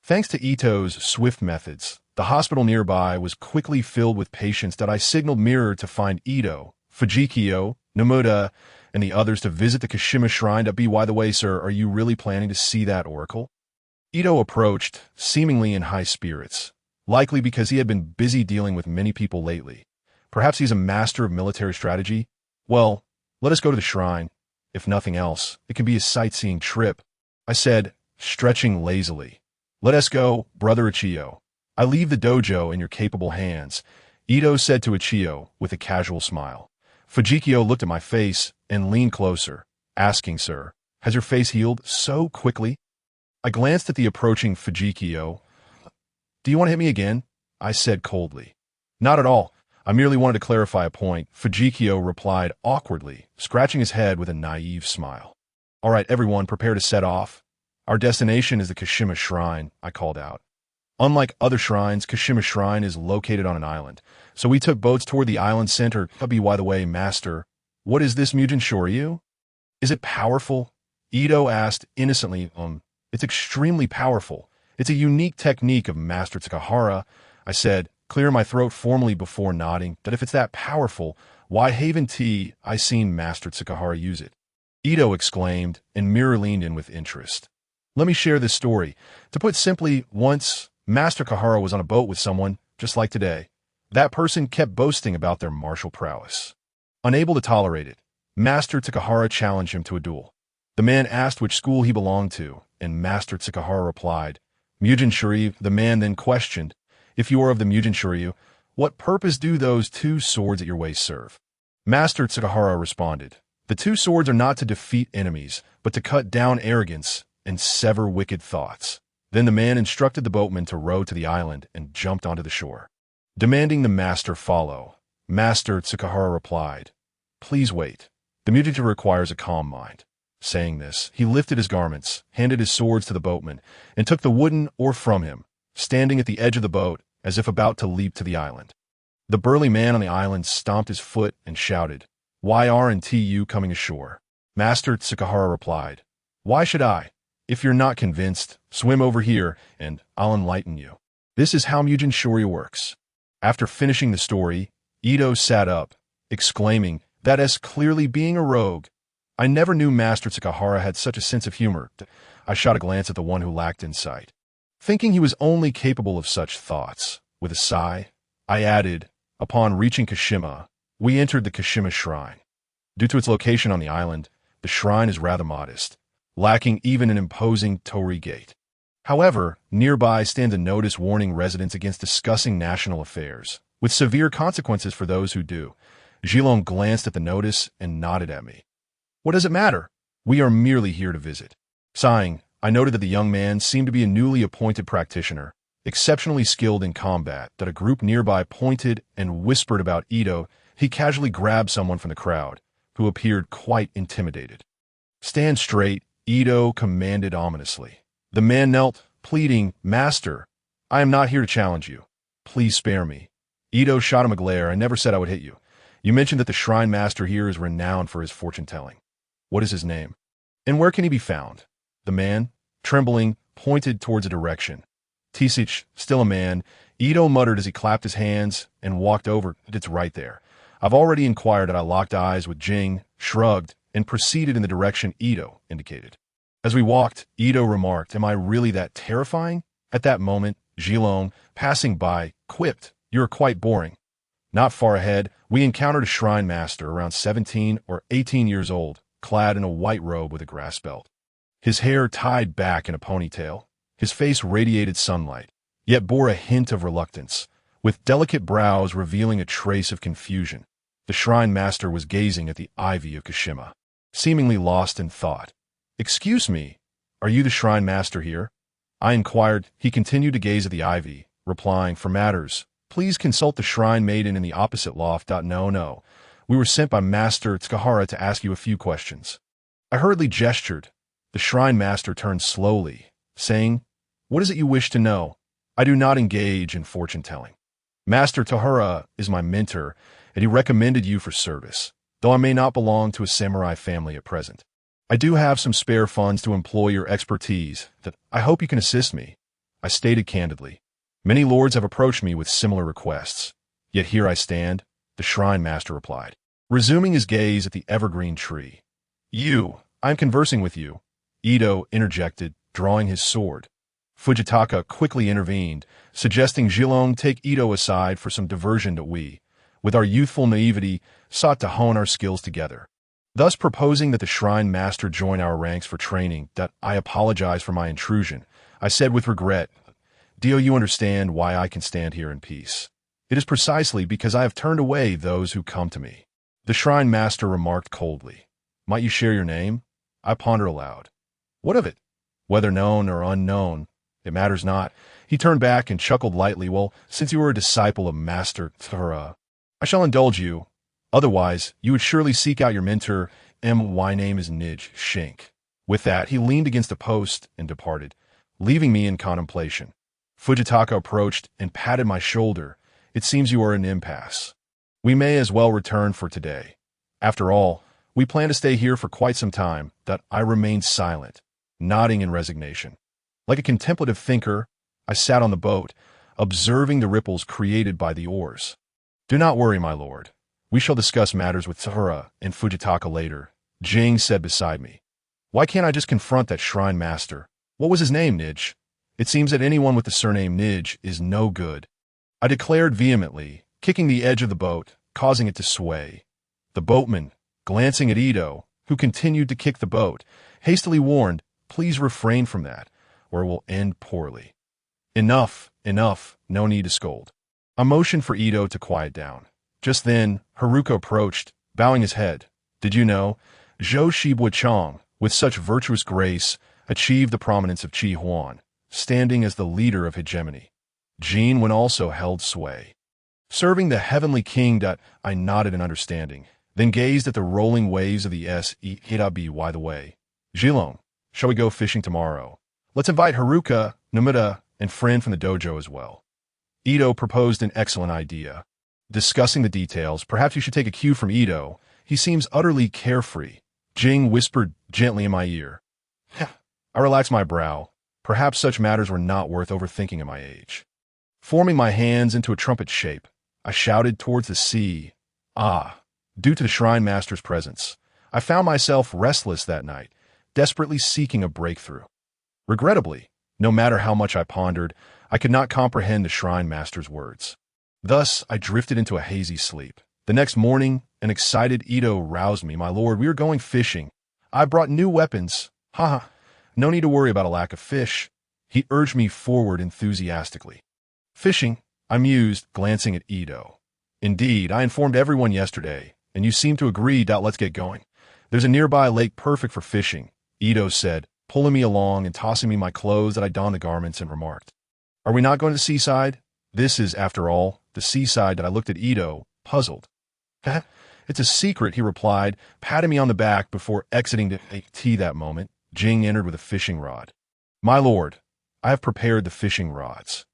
Thanks to Ito's swift methods, the hospital nearby was quickly filled with patients that I signaled Mirror to find Ito, Fujikyo, Nomura, and the others to visit the Kashima Shrine. By the way, sir, are you really planning to see that oracle? Ito approached, seemingly in high spirits, likely because he had been busy dealing with many people lately. Perhaps he's a master of military strategy? Well, let us go to the shrine. If nothing else, it can be a sightseeing trip, I said, stretching lazily. Let us go, brother Ichiyo. I leave the dojo in your capable hands, Ito said to Ichiyo with a casual smile. Fujikyo looked at my face and leaned closer, asking, Sir, has your face healed so quickly? I glanced at the approaching Fujikyo. Do you want to hit me again? I said coldly. Not at all. I merely wanted to clarify a point, Fujikyo replied awkwardly, scratching his head with a naive smile. All right, everyone, prepare to set off. Our destination is the Kashima Shrine, I called out. Unlike other shrines, Kashima Shrine is located on an island, so we took boats toward the island center. By the way, Master, what is this Mugen Shoryu? Is it powerful? Ito asked innocently. It's extremely powerful. It's a unique technique of Master Tsukahara, I said, clear my throat formally before nodding. That if it's that powerful, why haven't I seen Master Tsukahara use it? Ito exclaimed, and Mirror leaned in with interest. Let me share this story. To put simply, once Master Kahara was on a boat with someone, just like today. That person kept boasting about their martial prowess. Unable to tolerate it, Master Tsukahara challenged him to a duel. The man asked which school he belonged to, and Master Tsukahara replied, Mugen Shoryu. The man then questioned, if you are of the Mugen Shoryu, what purpose do those 2 swords at your waist serve? Master Tsukahara responded, the 2 swords are not to defeat enemies, but to cut down arrogance and sever wicked thoughts. Then the man instructed the boatman to row to the island and jumped onto the shore. Demanding the master follow, Master Tsukahara replied, please wait. The mutagen requires a calm mind. Saying this, he lifted his garments, handed his swords to the boatman, and took the wooden oar from him, standing at the edge of the boat as if about to leap to the island. The burly man on the island stomped his foot and shouted, why aren't you coming ashore? Master Tsukahara replied, why should I? If you're not convinced, swim over here, and I'll enlighten you. This is how Mugen Shoryu works. After finishing the story, Ito sat up, exclaiming, that is clearly being a rogue. I never knew Master Tsukahara had such a sense of humor. I shot a glance at the one who lacked insight. Thinking he was only capable of such thoughts, with a sigh, I added, upon reaching Kashima, we entered the Kashima Shrine. Due to its location on the island, the shrine is rather modest, lacking even an imposing torii gate. However, nearby stands a notice warning residents against discussing national affairs, with severe consequences for those who do. Jilong glanced at the notice and nodded at me. What does it matter? We are merely here to visit. Sighing, I noted that the young man seemed to be a newly appointed practitioner, exceptionally skilled in combat. That a group nearby pointed and whispered about Ito. He casually grabbed someone from the crowd, who appeared quite intimidated. Stand straight, Ito commanded ominously. The man knelt, pleading, Master, I am not here to challenge you. Please spare me. Ito shot him a glare. I never said I would hit you. You mentioned that the shrine master here is renowned for his fortune-telling. What is his name? And where can he be found? The man, trembling, pointed towards a direction. Tisich, still a man, Ito muttered as he clapped his hands and walked over. It's right there. I've already inquired. I locked eyes with Jing, shrugged, and proceeded in the direction Ito indicated. As we walked, Ito remarked, am I really that terrifying? At that moment, Jilong, passing by, quipped, You are quite boring. Not far ahead, we encountered a shrine master around 17 or 18 years old, clad in a white robe with a grass belt. His hair tied back in a ponytail. His face radiated sunlight, yet bore a hint of reluctance, with delicate brows revealing a trace of confusion. The shrine master was gazing at the ivy of Kashima, seemingly lost in thought. "Excuse me, are you the shrine master here?" I inquired. He continued to gaze at the ivy, replying, "For matters, please consult the shrine maiden in the opposite loft." No. We were sent by Master Tsukahara to ask you a few questions. I hurriedly gestured. The shrine master turned slowly, saying, "What is it you wish to know?" "I do not engage in fortune-telling. Master Tahura is my mentor, and he recommended you for service, though I may not belong to a samurai family at present. I do have some spare funds to employ your expertise that I hope you can assist me." I stated candidly. "Many lords have approached me with similar requests, yet here I stand," the shrine master replied, resuming his gaze at the evergreen tree. I am conversing with you," Ito interjected, drawing his sword. Fujitaka quickly intervened, suggesting Zhilong take Ito aside for some diversion that we, with our youthful naivety, sought to hone our skills together, thus proposing that the shrine master join our ranks for training. "That I apologize for my intrusion," I said with regret. "Do you understand why I can stand here in peace? It is precisely because I have turned away those who come to me," the shrine master remarked coldly. "Might you share your name?" I pondered aloud. "What of it? Whether known or unknown, it matters not." He turned back and chuckled lightly. "Well, since you are a disciple of Master Tsukahara, I shall indulge you. Otherwise, you would surely seek out your mentor. My name is Nij Shink." With that, he leaned against a post and departed, leaving me in contemplation. Fujitaka approached and patted my shoulder. "It seems you are in an impasse. We may as well return for today. After all, we plan to stay here for quite some time." That I remained silent, nodding in resignation. Like a contemplative thinker, I sat on the boat, observing the ripples created by the oars. "Do not worry, my lord. We shall discuss matters with Tahura and Fujitaka later," Jing said beside me. "Why can't I just confront that shrine master? What was his name, Nij? It seems that anyone with the surname Nij is no good," I declared vehemently, kicking the edge of the boat, causing it to sway. The boatman, glancing at Ito, who continued to kick the boat, hastily warned, "Please refrain from that, or it will end poorly." Enough, no need to scold. I motioned for Ito to quiet down. Just then, Haruka approached, bowing his head. "Did you know, Zhou Shibuachong, with such virtuous grace, achieved the prominence of Qi Huan, standing as the leader of hegemony. Jin Wen also held sway, serving the heavenly king." I nodded in understanding, then gazed at the rolling waves of the Hirabi. "By the way, Zhilong, shall we go fishing tomorrow? Let's invite Haruka, Namida, and friend from the dojo as well." Ito proposed an excellent idea. Discussing the details, "Perhaps you should take a cue from Ito. He seems utterly carefree." Jing whispered gently in my ear. I relaxed my brow. Perhaps such matters were not worth overthinking at my age. Forming my hands into a trumpet shape, I shouted towards the sea. Due to the shrine master's presence, I found myself restless that night, desperately seeking a breakthrough. Regrettably, no matter how much I pondered, I could not comprehend the shrine master's words. Thus, I drifted into a hazy sleep. The next morning, an excited Ito roused me. "My lord, we are going fishing. I brought new weapons. No need to worry about a lack of fish." He urged me forward enthusiastically. "Fishing?" I mused, glancing at Ito. "Indeed, I informed everyone yesterday, and you seem to agree. Let's get going. There's a nearby lake perfect for fishing," Ito said, pulling me along and tossing me my clothes. That I donned the garments and remarked, "Are we not going to the seaside?" This is, after all, the seaside. That I looked at Ito, puzzled. "It's a secret," he replied, patting me on the back before exiting to take tea. That moment, Jing entered with a fishing rod. "My lord, I have prepared the fishing rods.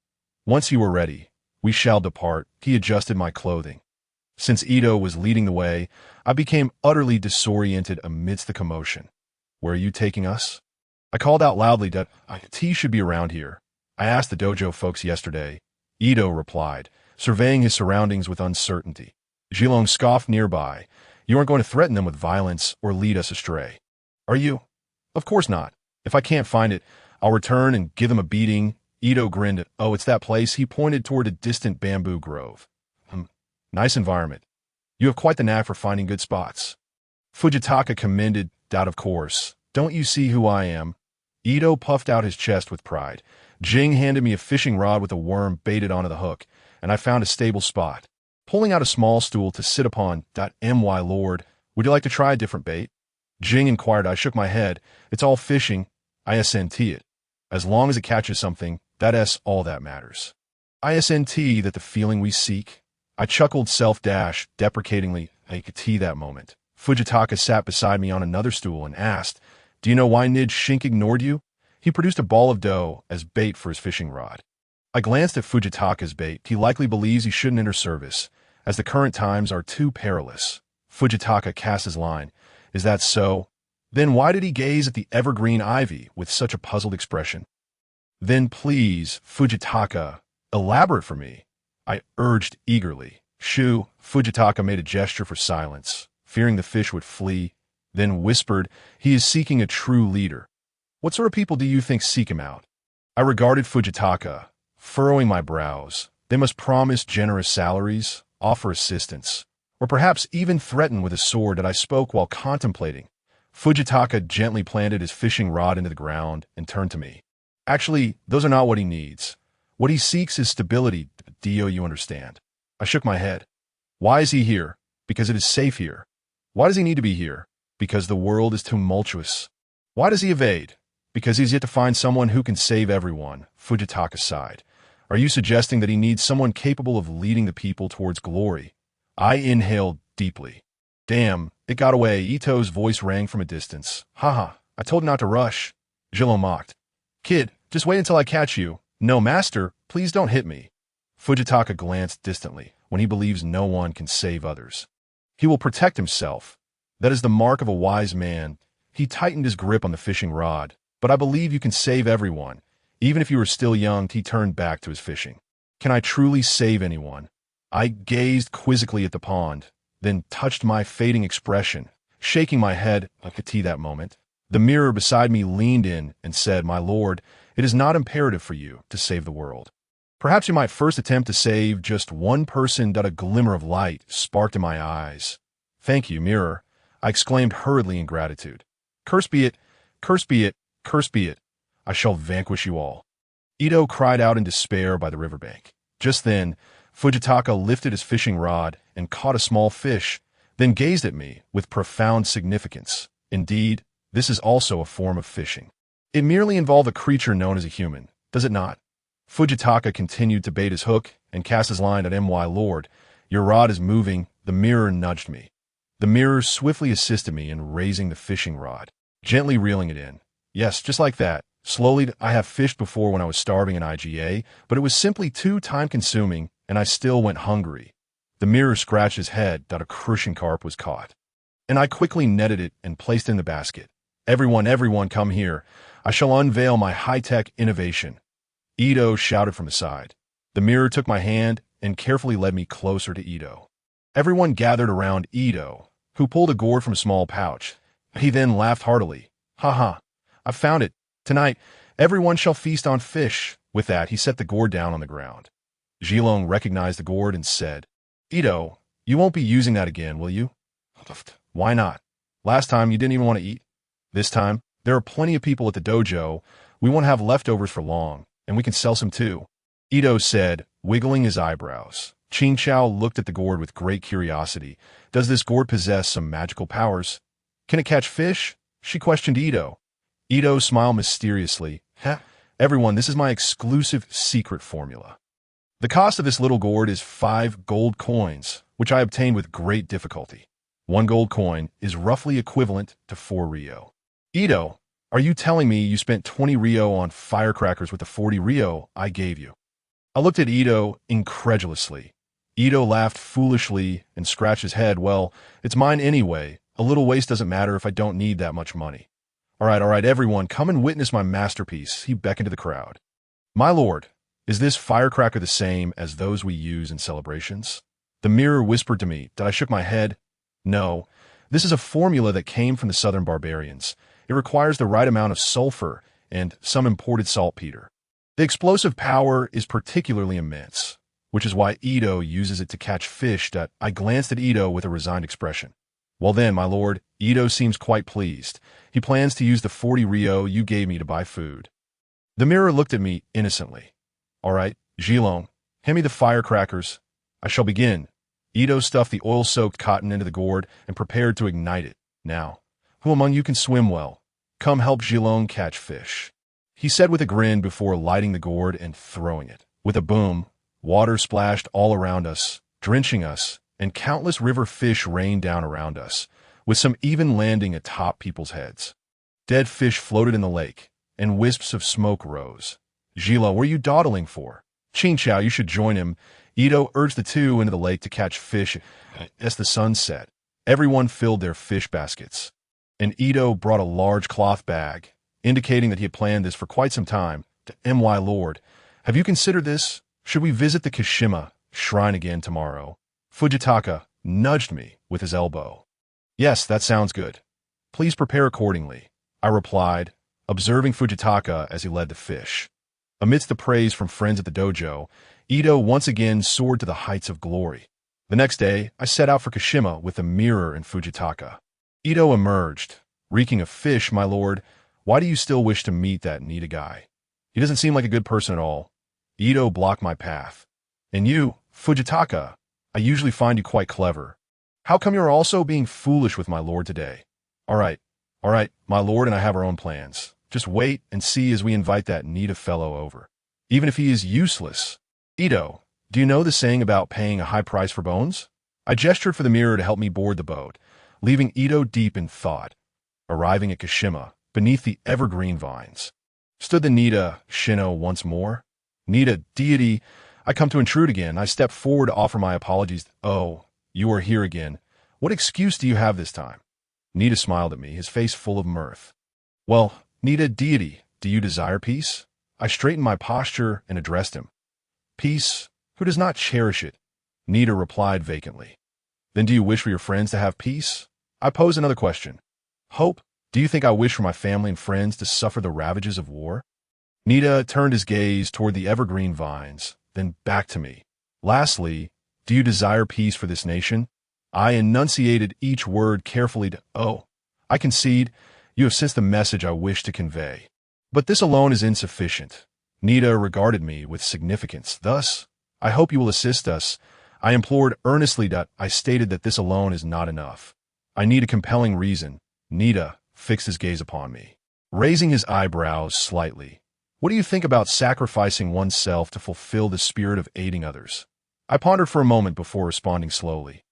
Once you are ready, we shall depart." He adjusted my clothing. Since Ito was leading the way, I became utterly disoriented amidst the commotion. "Where are you taking us?" I called out loudly that tea should be around here. "I asked the dojo folks yesterday," Ito replied, surveying his surroundings with uncertainty. Zhilong scoffed nearby. "You aren't going to threaten them with violence or lead us astray, are you?" "Of course not. If I can't find it, I'll return and give them a beating," Ito grinned. Oh, it's that place. He pointed toward a distant bamboo grove. Nice environment. You have quite the knack for finding good spots. Fujitaka commended. Doubt, of course. Don't you see who I am? Ito puffed out his chest with pride. Jing handed me a fishing rod with a worm baited onto the hook, and I found a stable spot. Pulling out a small stool to sit upon. My lord, would you like to try a different bait? Jing inquired. I shook my head. It's all fishing. ISNT it. As long as it catches something, that's all that matters. ISNT that the feeling we seek. I chuckled self-deprecatingly. I could tea that moment. Fujitaka sat beside me on another stool and asked, do you know why Nid Shink ignored you? He produced a ball of dough as bait for his fishing rod. I glanced at Fujitaka's bait. He likely believes he shouldn't enter service, as the current times are too perilous. Fujitaka cast his line. Is that so? Then why did he gaze at the evergreen ivy with such a puzzled expression? Then please, Fujitaka, elaborate for me. I urged eagerly. Shoo, Fujitaka made a gesture for silence, fearing the fish would flee, then whispered, he is seeking a true leader. What sort of people do you think seek him out? I regarded Fujitaka, furrowing my brows. They must promise generous salaries, offer assistance, or perhaps even threaten with a sword. That I spoke while contemplating. Fujitaka gently planted his fishing rod into the ground and turned to me. Actually, those are not what he needs. What he seeks is stability. Dio, you understand. I shook my head. Why is he here? Because it is safe here. Why does he need to be here? Because the world is tumultuous. Why does he evade? Because he's yet to find someone who can save everyone. Fujitaka sighed. Are you suggesting that he needs someone capable of leading the people towards glory? I inhaled deeply. Damn, it got away. Ito's voice rang from a distance. Haha, I told you not to rush. Jilo mocked. Kid, just wait until I catch you. No, master, please don't hit me. Fujitaka glanced distantly. When he believes no one can save others, he will protect himself. That is the mark of a wise man. He tightened his grip on the fishing rod. But I believe you can save everyone. Even if you are still young, he turned back to his fishing. Can I truly save anyone? I gazed quizzically at the pond, then touched my fading expression, shaking my head. I could tea that moment. The mirror beside me leaned in and said, my lord, it is not imperative for you to save the world. Perhaps you might first attempt to save just one person. A glimmer of light sparked in my eyes. Thank you, mirror, I exclaimed hurriedly in gratitude. Curse be it, curse be it, curse be it. I shall vanquish you all. Ito cried out in despair by the riverbank. Just then, Fujitaka lifted his fishing rod and caught a small fish, then gazed at me with profound significance. Indeed, this is also a form of fishing. It merely involved a creature known as a human, does it not? Fujitaka continued to bait his hook and cast his line at my lord. Your rod is moving. The mirror nudged me. The mirror swiftly assisted me in raising the fishing rod, gently reeling it in. Yes, just like that. Slowly. I have fished before when I was starving in IGA, but it was simply too time-consuming, and I still went hungry. The mirror scratched his head that a crucian carp was caught, and I quickly netted it and placed it in the basket. Everyone come here. I shall unveil my high-tech innovation. Ito shouted from the side. The mirror took my hand and carefully led me closer to Ito. Everyone gathered around Ito, who pulled a gourd from a small pouch. He then laughed heartily. Ha, I found it. Tonight, everyone shall feast on fish. With that, he set the gourd down on the ground. Jilong recognized the gourd and said, Ito, you won't be using that again, will you? Why not? Last time you didn't even want to eat. This time, there are plenty of people at the dojo. We won't have leftovers for long, and we can sell some too. Ito said, wiggling his eyebrows. Qing Chao looked at the gourd with great curiosity. Does this gourd possess some magical powers? Can it catch fish? She questioned Ito. Ito smiled mysteriously. Everyone, this is my exclusive secret formula. The cost of this little gourd is 5 gold coins, which I obtained with great difficulty. 1 gold coin is roughly equivalent to 4 Rio. Ito, are you telling me you spent 20 Rio on firecrackers with the 40 Rio I gave you? I looked at Ito incredulously. Ito laughed foolishly and scratched his head. Well, it's mine anyway. A little waste doesn't matter if I don't need that much money. All right, everyone, come and witness my masterpiece. He beckoned to the crowd. My lord, is this firecracker the same as those we use in celebrations? The mirror whispered to me. Did I shook my head? No, this is a formula that came from the southern barbarians. It requires the right amount of sulfur and some imported saltpeter. The explosive power is particularly immense, which is why Ito uses it to catch fish. I glanced at Ito with a resigned expression. Well then, my lord, Ito seems quite pleased. He plans to use the 40 Rio you gave me to buy food. The mirror looked at me innocently. All right, Zhilong, hand me the firecrackers. I shall begin. Ito stuffed the oil-soaked cotton into the gourd and prepared to ignite it. Now, who among you can swim well? Come help Zhilong catch fish, he said with a grin before lighting the gourd and throwing it. With a boom, water splashed all around us, drenching us, and countless river fish rained down around us, with some even landing atop people's heads. Dead fish floated in the lake, and wisps of smoke rose. Zhila, what are you dawdling for? Qingqiao, you should join him. Ito urged the two into the lake to catch fish. As the sun set, everyone filled their fish baskets, and Ito brought a large cloth bag, indicating that he had planned this for quite some time. To my lord, have you considered this? Should we visit the Kashima shrine again tomorrow? Fujitaka nudged me with his elbow. Yes, that sounds good. Please prepare accordingly, I replied, observing Fujitaka as he led the fish. Amidst the praise from friends at the dojo, Ito once again soared to the heights of glory. The next day, I set out for Kashima with the mirror and Fujitaka. Ito emerged, reeking of fish. My lord, why do you still wish to meet that Nita guy? He doesn't seem like a good person at all. Ito blocked my path. And you, Fujitaka, I usually find you quite clever. How come you're also being foolish with my lord today? All right, my lord and I have our own plans. Just wait and see as we invite that Nita fellow over. Even if he is useless. Ito, do you know the saying about paying a high price for bones? I gestured for the mirror to help me board the boat, leaving Ito deep in thought. Arriving at Kashima, beneath the evergreen vines, stood the Nita Shino once more. Nita, deity, I come to intrude again. I stepped forward to offer my apologies. Oh, you are here again. What excuse do you have this time? Nita smiled at me, his face full of mirth. Well, Nita, deity, do you desire peace? I straightened my posture and addressed him. Peace? Who does not cherish it? Nita replied vacantly. Then do you wish for your friends to have peace? I posed another question. Hope? Do you think I wish for my family and friends to suffer the ravages of war? Nita turned his gaze toward the evergreen vines, then back to me. Lastly, do you desire peace for this nation? I enunciated each word carefully I concede, you have sensed the message I wish to convey. But this alone is insufficient. Nita regarded me with significance. Thus, I hope you will assist us. I implored earnestly. I stated that this alone is not enough. I need a compelling reason. Nita fixed his gaze upon me, raising his eyebrows slightly. What do you think about sacrificing oneself to fulfill the spirit of aiding others? I pondered for a moment before responding slowly.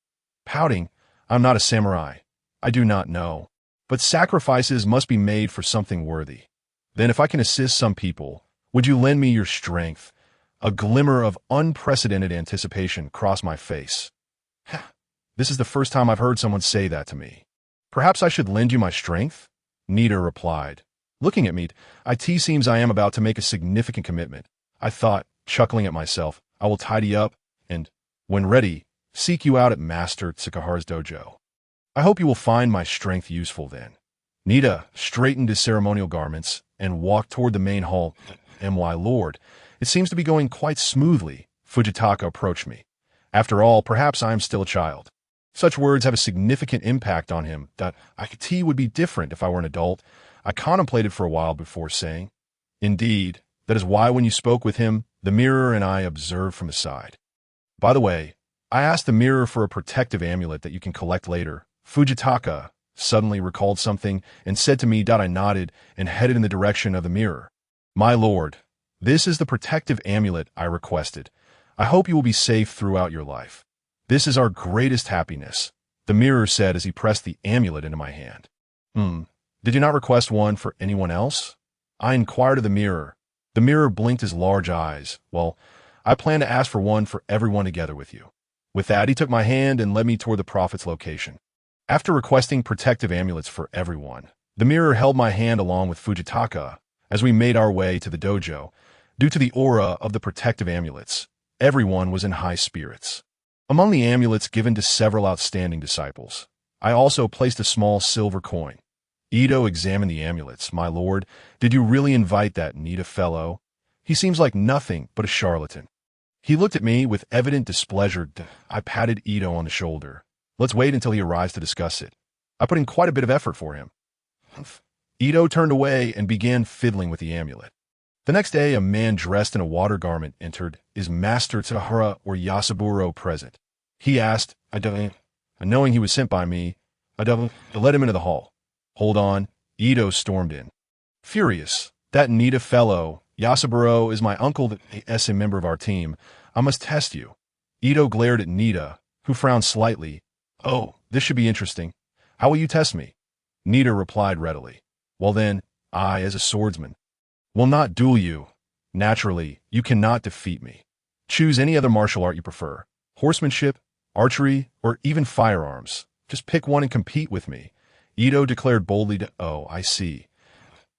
Pouting, I'm not a samurai. I do not know. But sacrifices must be made for something worthy. Then if I can assist some people, would you lend me your strength? A glimmer of unprecedented anticipation crossed my face. This is the first time I've heard someone say that to me. Perhaps I should lend you my strength? Nita replied. Looking at me, it seems I am about to make a significant commitment. I thought, chuckling at myself, I will tidy up and, when ready, seek you out at Master Tsukahara's dojo. I hope you will find my strength useful then. Nita straightened his ceremonial garments and walked toward the main hall. My lord, it seems to be going quite smoothly. Fujitaka approached me. After all, perhaps I am still a child. Such words have a significant impact on him. It would be different if I were an adult. I contemplated for a while before saying, Indeed, that is why when you spoke with him, the mirror and I observed from the side. By the way, I asked the mirror for a protective amulet that you can collect later. Fujitaka suddenly recalled something and said to me. I nodded and headed in the direction of the mirror. My lord, this is the protective amulet I requested. I hope you will be safe throughout your life. This is our greatest happiness, the mirror said as he pressed the amulet into my hand. Did you not request one for anyone else? I inquired of the mirror. The mirror blinked his large eyes. Well, I plan to ask for one for everyone together with you. With that, he took my hand and led me toward the prophet's location. After requesting protective amulets for everyone, the mirror held my hand along with Fujitaka as we made our way to the dojo. Due to the aura of the protective amulets, everyone was in high spirits. Among the amulets given to several outstanding disciples, I also placed a small silver coin. Ito examined the amulets. My lord, did you really invite that Nita fellow? He seems like nothing but a charlatan. He looked at me with evident displeasure. I patted Ito on the shoulder. Let's wait until he arrives to discuss it. I put in quite a bit of effort for him. Ito turned away and began fiddling with the amulet. The next day, a man dressed in a water garment entered. Is Master Tsukahara or Yasaburo present? He asked, and knowing he was sent by me, I led him into the hall. Hold on. Ito stormed in. Furious. That Nita fellow, Yasaburo, is my uncle that is a member of our team. I must test you. Ito glared at Nita, who frowned slightly. Oh, this should be interesting. How will you test me? Nita replied readily. Well then, I, as a swordsman, will not duel you. Naturally, you cannot defeat me. Choose any other martial art you prefer. Horsemanship, archery, or even firearms. Just pick one and compete with me. Ito declared boldly oh, I see.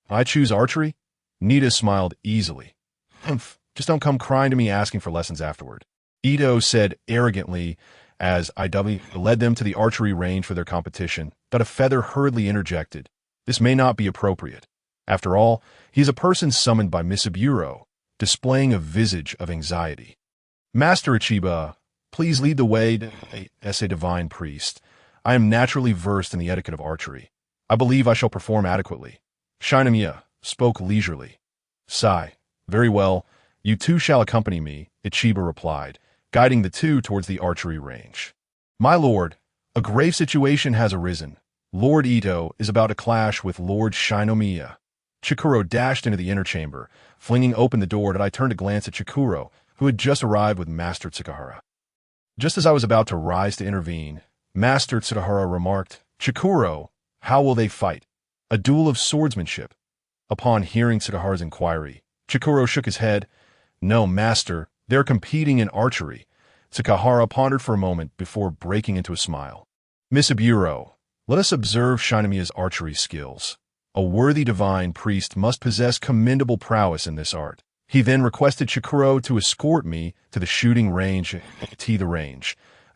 I choose archery? Nita smiled easily. Humph, just don't come crying to me asking for lessons afterward. Ito said arrogantly as I.W. led them to the archery range for their competition, that a feather hurriedly interjected. This may not be appropriate. After all, he is a person summoned by Misaburo, displaying a visage of anxiety. Master Ichiba, please lead the way as a divine priest. I am naturally versed in the etiquette of archery. I believe I shall perform adequately. Shinomiya spoke leisurely. Sigh. Very well. You two shall accompany me, Ichiba replied, guiding the two towards the archery range. My lord, a grave situation has arisen. Lord Ito is about to clash with Lord Shinomiya. Chikuro dashed into the inner chamber, flinging open the door. I turned to glance at Chikuro, who had just arrived with Master Tsukahara. Just as I was about to rise to intervene, Master Tsukahara remarked, Chikuro, how will they fight? A duel of swordsmanship. Upon hearing Tsukahara's inquiry, Chikuro shook his head. No, master, they're competing in archery. Tsukahara pondered for a moment before breaking into a smile. Misaburo, let us observe Shinomiya's archery skills. A worthy divine priest must possess commendable prowess in this art. He then requested Chikuro to escort me to the shooting range.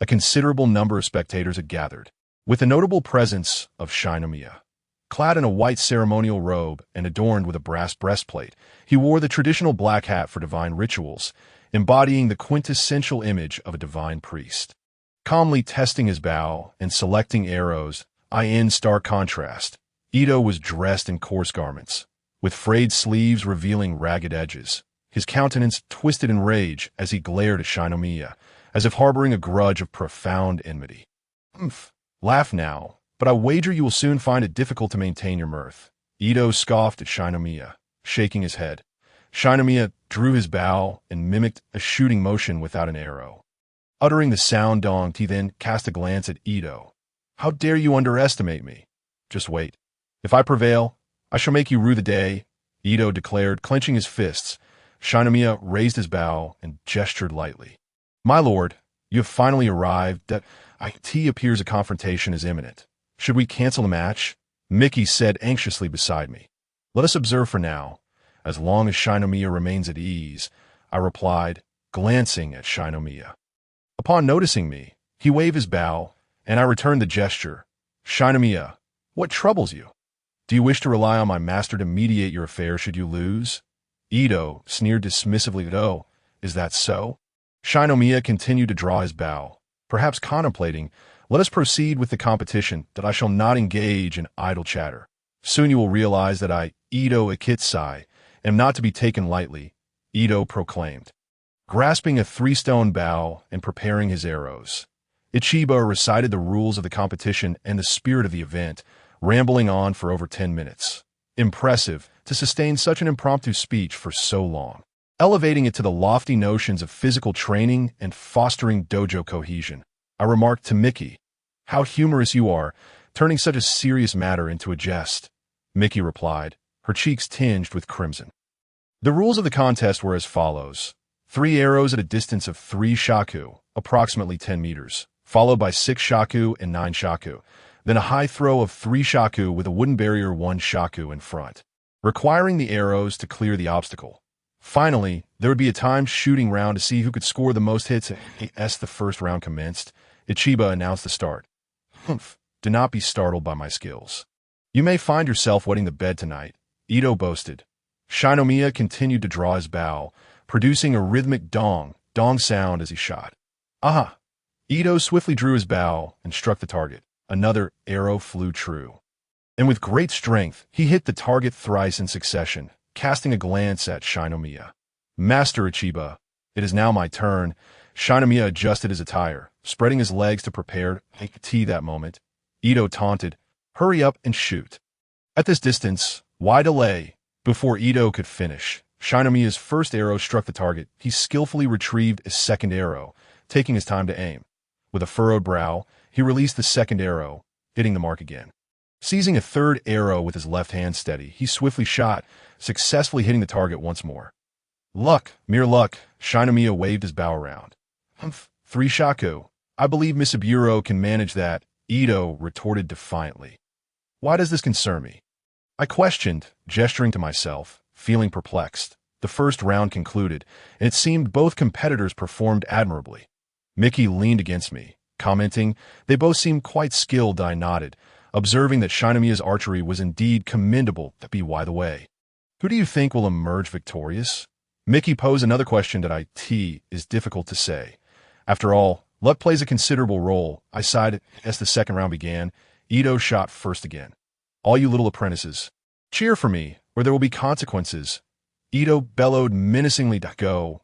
A considerable number of spectators had gathered, with the notable presence of Shinomiya. Clad in a white ceremonial robe and adorned with a brass breastplate, he wore the traditional black hat for divine rituals, embodying the quintessential image of a divine priest. Calmly testing his bow and selecting arrows, in stark contrast, Ito was dressed in coarse garments, with frayed sleeves revealing ragged edges. His countenance twisted in rage as he glared at Shinomiya, as if harboring a grudge of profound enmity. Humph, laugh now, but I wager you will soon find it difficult to maintain your mirth. Ito scoffed at Shinomiya, shaking his head. Shinomiya drew his bow and mimicked a shooting motion without an arrow. Uttering the sound donged, he then cast a glance at Ito. How dare you underestimate me? Just wait. If I prevail, I shall make you rue the day, Ito declared, clenching his fists. Shinomiya raised his bow and gestured lightly. My lord, you have finally arrived. That it appears a confrontation is imminent. Should we cancel the match? Miki said anxiously beside me. Let us observe for now. As long as Shinomiya remains at ease, I replied, glancing at Shinomiya. Upon noticing me, he waved his bow, and I returned the gesture. Shinomiya, what troubles you? Do you wish to rely on my master to mediate your affair should you lose? Ito sneered dismissively. Oh, is that so? Shinomiya continued to draw his bow, perhaps contemplating, let us proceed with the competition, that I shall not engage in idle chatter. Soon you will realize that I, Ito Akitsai, am not to be taken lightly, Ito proclaimed. Grasping a 3-stone bow and preparing his arrows, Ichiba recited the rules of the competition and the spirit of the event, rambling on for over 10 minutes. Impressive to sustain such an impromptu speech for so long, elevating it to the lofty notions of physical training and fostering dojo cohesion. I remarked to Miki, how humorous you are, turning such a serious matter into a jest. Miki replied, her cheeks tinged with crimson. The rules of the contest were as follows. 3 arrows at a distance of 3 shaku, approximately 10 meters, followed by 6 shaku and 9 shaku, then a high throw of 3 shaku with a wooden barrier 1 shaku in front, requiring the arrows to clear the obstacle. Finally, there would be a timed shooting round to see who could score the most hits. As the first round commenced, Ichiba announced the start. Humph, do not be startled by my skills. You may find yourself wetting the bed tonight, Ito boasted. Shinomiya continued to draw his bow, producing a rhythmic dong sound as he shot. Aha! Ito swiftly drew his bow and struck the target. Another arrow flew true. And with great strength, he hit the target thrice in succession, casting a glance at Shinomiya. Master Ichiba, it is now my turn. Shinomiya adjusted his attire, spreading his legs to prepare to take tea that moment. Ito taunted, hurry up and shoot. At this distance, why delay? Before Ito could finish, Shinomiya's first arrow struck the target. He skillfully retrieved his second arrow, taking his time to aim. With a furrowed brow, he released the second arrow, hitting the mark again. Seizing a third arrow with his left hand steady, he swiftly shot, successfully hitting the target once more. Luck, mere luck, Shinomiya waved his bow around. Humph, 3 shaku. I believe Misaburo can manage that, Ito retorted defiantly. Why does this concern me? I questioned, gesturing to myself, feeling perplexed. The first round concluded, and it seemed both competitors performed admirably. Mickey leaned against me, commenting, they both seemed quite skilled. I nodded, observing that Shinomiya's archery was indeed commendable. That be by the way. Who do you think will emerge victorious? Mickey posed another question that is difficult to say. After all, luck plays a considerable role. I sighed as the second round began. Ito shot first again. All you little apprentices, cheer for me, or there will be consequences. Ito bellowed menacingly. Go,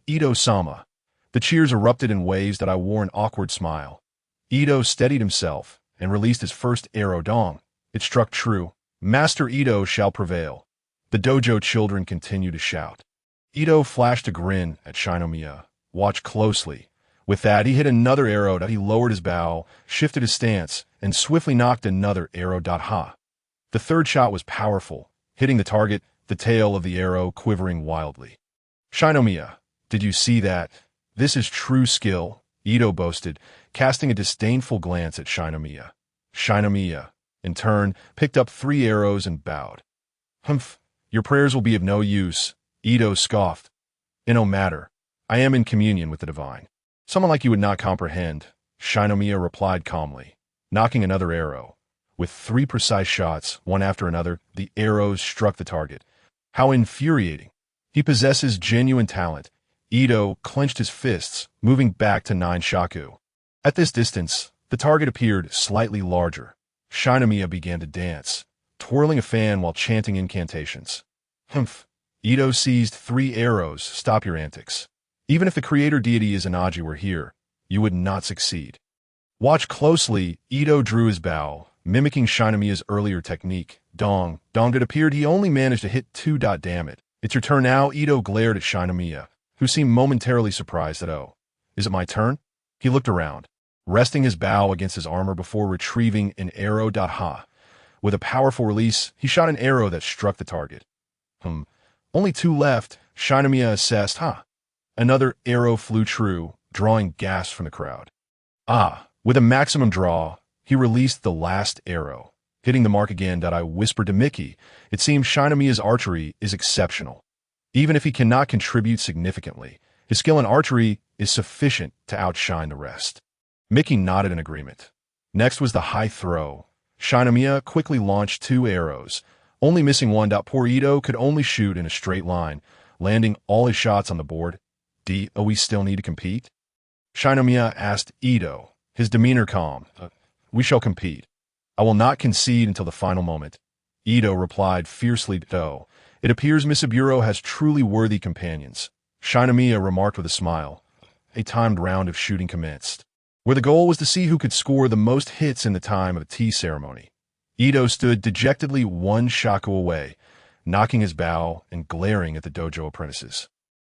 Ito-sama. The cheers erupted in waves that I wore an awkward smile. Ito steadied himself and released his first arrow dong. It struck true. Master Ito shall prevail. The dojo children continued to shout. Ito flashed a grin at Shinomiya. Watch closely. With that, he hit another arrow. He lowered his bow, shifted his stance, and swiftly knocked another arrow. Ha! The third shot was powerful, hitting the target, the tail of the arrow quivering wildly. Shinomiya, did you see that? This is true skill, Ito boasted, casting a disdainful glance at Shinomiya. Shinomiya, in turn, picked up 3 arrows and bowed. Humph, your prayers will be of no use, Ito scoffed. It no matter. I am in communion with the divine. Someone like you would not comprehend, Shinomiya replied calmly, knocking another arrow. With 3 precise shots, one after another, the arrows struck the target. How infuriating. He possesses genuine talent. Ito clenched his fists, moving back to 9 shaku. At this distance, the target appeared slightly larger. Shinomiya began to dance, twirling a fan while chanting incantations. Humph. Ito seized 3 arrows. Stop your antics. Even if the creator deity Izanagi were here, you would not succeed. Watch closely. Ito drew his bow, mimicking Shinomiya's earlier technique. Dong. It appeared he only managed to hit 2. Damn it. It's your turn now. Ito glared at Shinomiya, who seemed momentarily surprised that, oh, is it my turn? He looked around, resting his bow against his armor before retrieving an arrow. Ha! With a powerful release, he shot an arrow that struck the target. Only 2 left, Shinomiya assessed. Another arrow flew true, drawing gasps from the crowd. With a maximum draw, he released the last arrow, hitting the mark again. I whispered to Mickey, it seems Shinomiya's archery is exceptional. Even if he cannot contribute significantly, his skill in archery is sufficient to outshine the rest. Mickey nodded in agreement. Next was the high throw. Shinomiya quickly launched 2 arrows, only missing 1. Poor Ito could only shoot in a straight line, landing all his shots on the board. We still need to compete? Shinomiya asked Ito, his demeanor calm. We shall compete. I will not concede until the final moment. Ito replied fiercely. It appears Misaburo has truly worthy companions. Shinomiya remarked with a smile. A timed round of shooting commenced, where the goal was to see who could score the most hits in the time of a tea ceremony. Ito stood dejectedly 1 shaku away, knocking his bow and glaring at the dojo apprentices.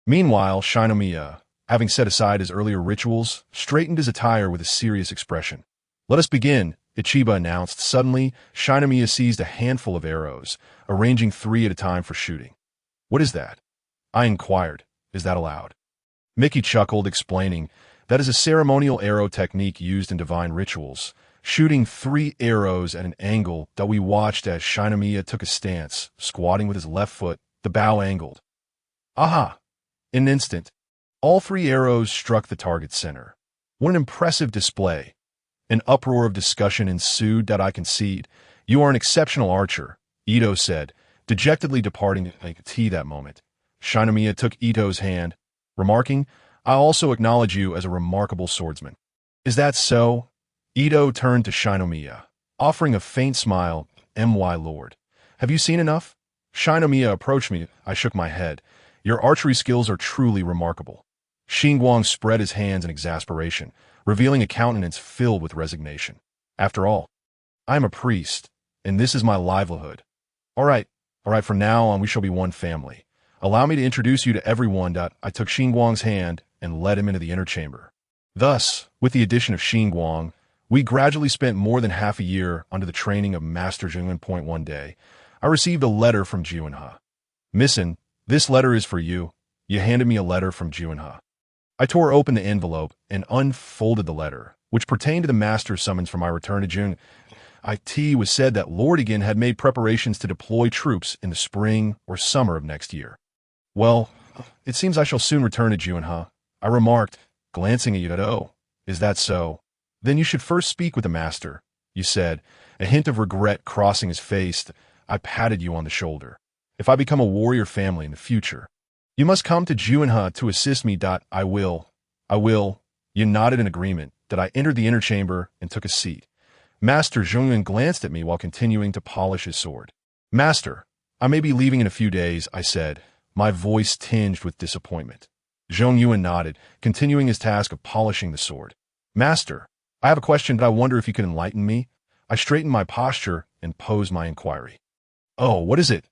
Meanwhile, Shinomiya, having set aside his earlier rituals, straightened his attire with a serious expression. Let us begin, Ichiba announced. Suddenly, Shinomiya seized a handful of arrows, arranging 3 at a time for shooting. What is that? I inquired. Is that allowed? Mickey chuckled, explaining, that is a ceremonial arrow technique used in divine rituals, shooting 3 arrows at an angle. We watched as Shinomiya took a stance, squatting with his left foot, the bow angled. Aha! In an instant, all 3 arrows struck the target center. What an impressive display! An uproar of discussion ensued. I concede. You are an exceptional archer, Ito said, dejectedly departing like tea that moment. Shinomiya took Ito's hand, remarking, "I also acknowledge you as a remarkable swordsman." "Is that so?" Ito turned to Shinomiya, offering a faint smile. "My lord. Have you seen enough?" Shinomiya approached me. I shook my head. "Your archery skills are truly remarkable." Xinguang spread his hands in exasperation, revealing a countenance filled with resignation. "After all, I am a priest, and this is my livelihood. All right, from now on we shall be one family. Allow me to introduce you to everyone." I took Xinguang's hand and led him into the inner chamber. Thus, with the addition of Xinguang, we gradually spent more than half a year under the training of Master Zhongyuan. One day, I received a letter from Jiunhe. "Missen, this letter is for you." You handed me a letter from Jiunhe. I tore open the envelope and unfolded the letter, which pertained to the master's summons for my return to June. It was said that Lord Egan had made preparations to deploy troops in the spring or summer of next year. "Well, it seems I shall soon return to Jiunhe," I remarked, glancing at you. "Oh, is that so? Then you should first speak with the master," you said, a hint of regret crossing his face. I patted you on the shoulder. "If I become a warrior family in the future, you must come to Jiunhe to assist me." I will. You nodded in agreement. I entered the inner chamber and took a seat. Master Zhongyuan glanced at me while continuing to polish his sword. "Master, I may be leaving in a few days," I said, my voice tinged with disappointment. Zhongyuan nodded, continuing his task of polishing the sword. "Master, I have a question that I wonder if you can enlighten me." I straightened my posture and posed my inquiry. "Oh, what is it?"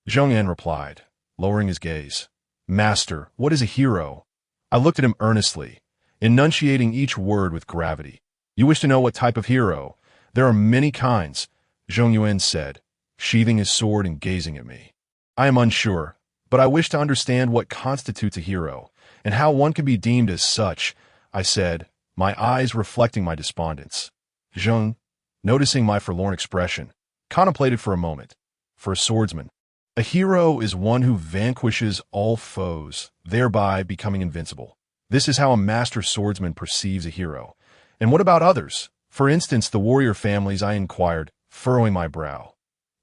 Zhongyuan replied, lowering his gaze. "Master, what is a hero?" I looked at him earnestly, enunciating each word with gravity. "You wish to know what type of hero? There are many kinds," Zhongyuan said, sheathing his sword and gazing at me. "I am unsure, but I wish to understand what constitutes a hero, and how one can be deemed as such," I said, my eyes reflecting my despondence. Zhong, noticing my forlorn expression, contemplated for a moment. "For a swordsman, a hero is one who vanquishes all foes, thereby becoming invincible. This is how a master swordsman perceives a hero. And what about others? For instance, the warrior families," I inquired, furrowing my brow.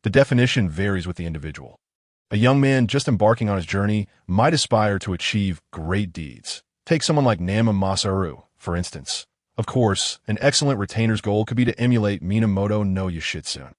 "The definition varies with the individual. A young man just embarking on his journey might aspire to achieve great deeds. Take someone like Nama Masaru, for instance. Of course, an excellent retainer's goal could be to emulate Minamoto no Yoshitsune.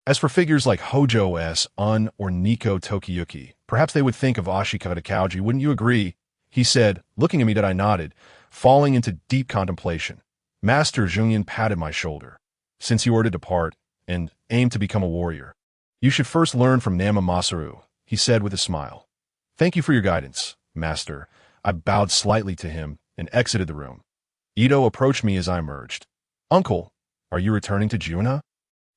As for figures like Hojo S. Un or Nikko Tokiyuki, perhaps they would think of Ashika Takauji, wouldn't you agree?" he said, looking at me. I nodded, falling into deep contemplation. Master Zhongyuan patted my shoulder. "Since you are to depart, and aim to become a warrior, you should first learn from Nama Masaru," he said with a smile. "Thank you for your guidance, Master." I bowed slightly to him and exited the room. Ito approached me as I emerged. "Uncle, are you returning to Jiunhe?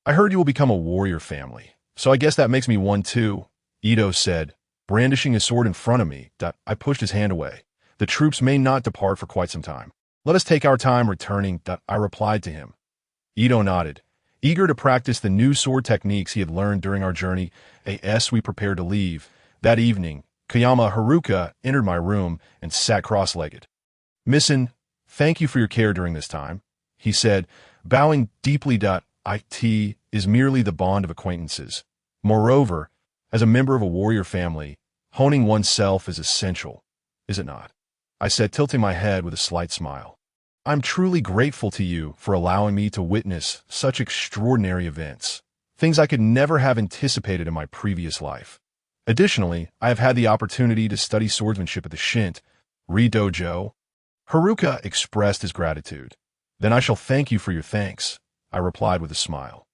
I heard you will become a warrior family, so I guess that makes me one too," Ito said, brandishing his sword in front of me. I pushed his hand away. "The troops may not depart for quite some time. Let us take our time returning," I replied to him. Ito nodded, eager to practice the new sword techniques he had learned during our journey. As we prepared to leave, that evening, Kayama Haruka entered my room and sat cross-legged. "Missen, thank you for your care during this time," he said, bowing deeply. It is merely the bond of acquaintances. Moreover, as a member of a warrior family, honing oneself is essential, is it not? I said, tilting my head with a slight smile. "I'm truly grateful to you for allowing me to witness such extraordinary events, things I could never have anticipated in my previous life. Additionally, I have had the opportunity to study swordsmanship at the Shinto-ri Dojo." Haruka expressed his gratitude. "Then I shall thank you for your thanks," I replied with a smile.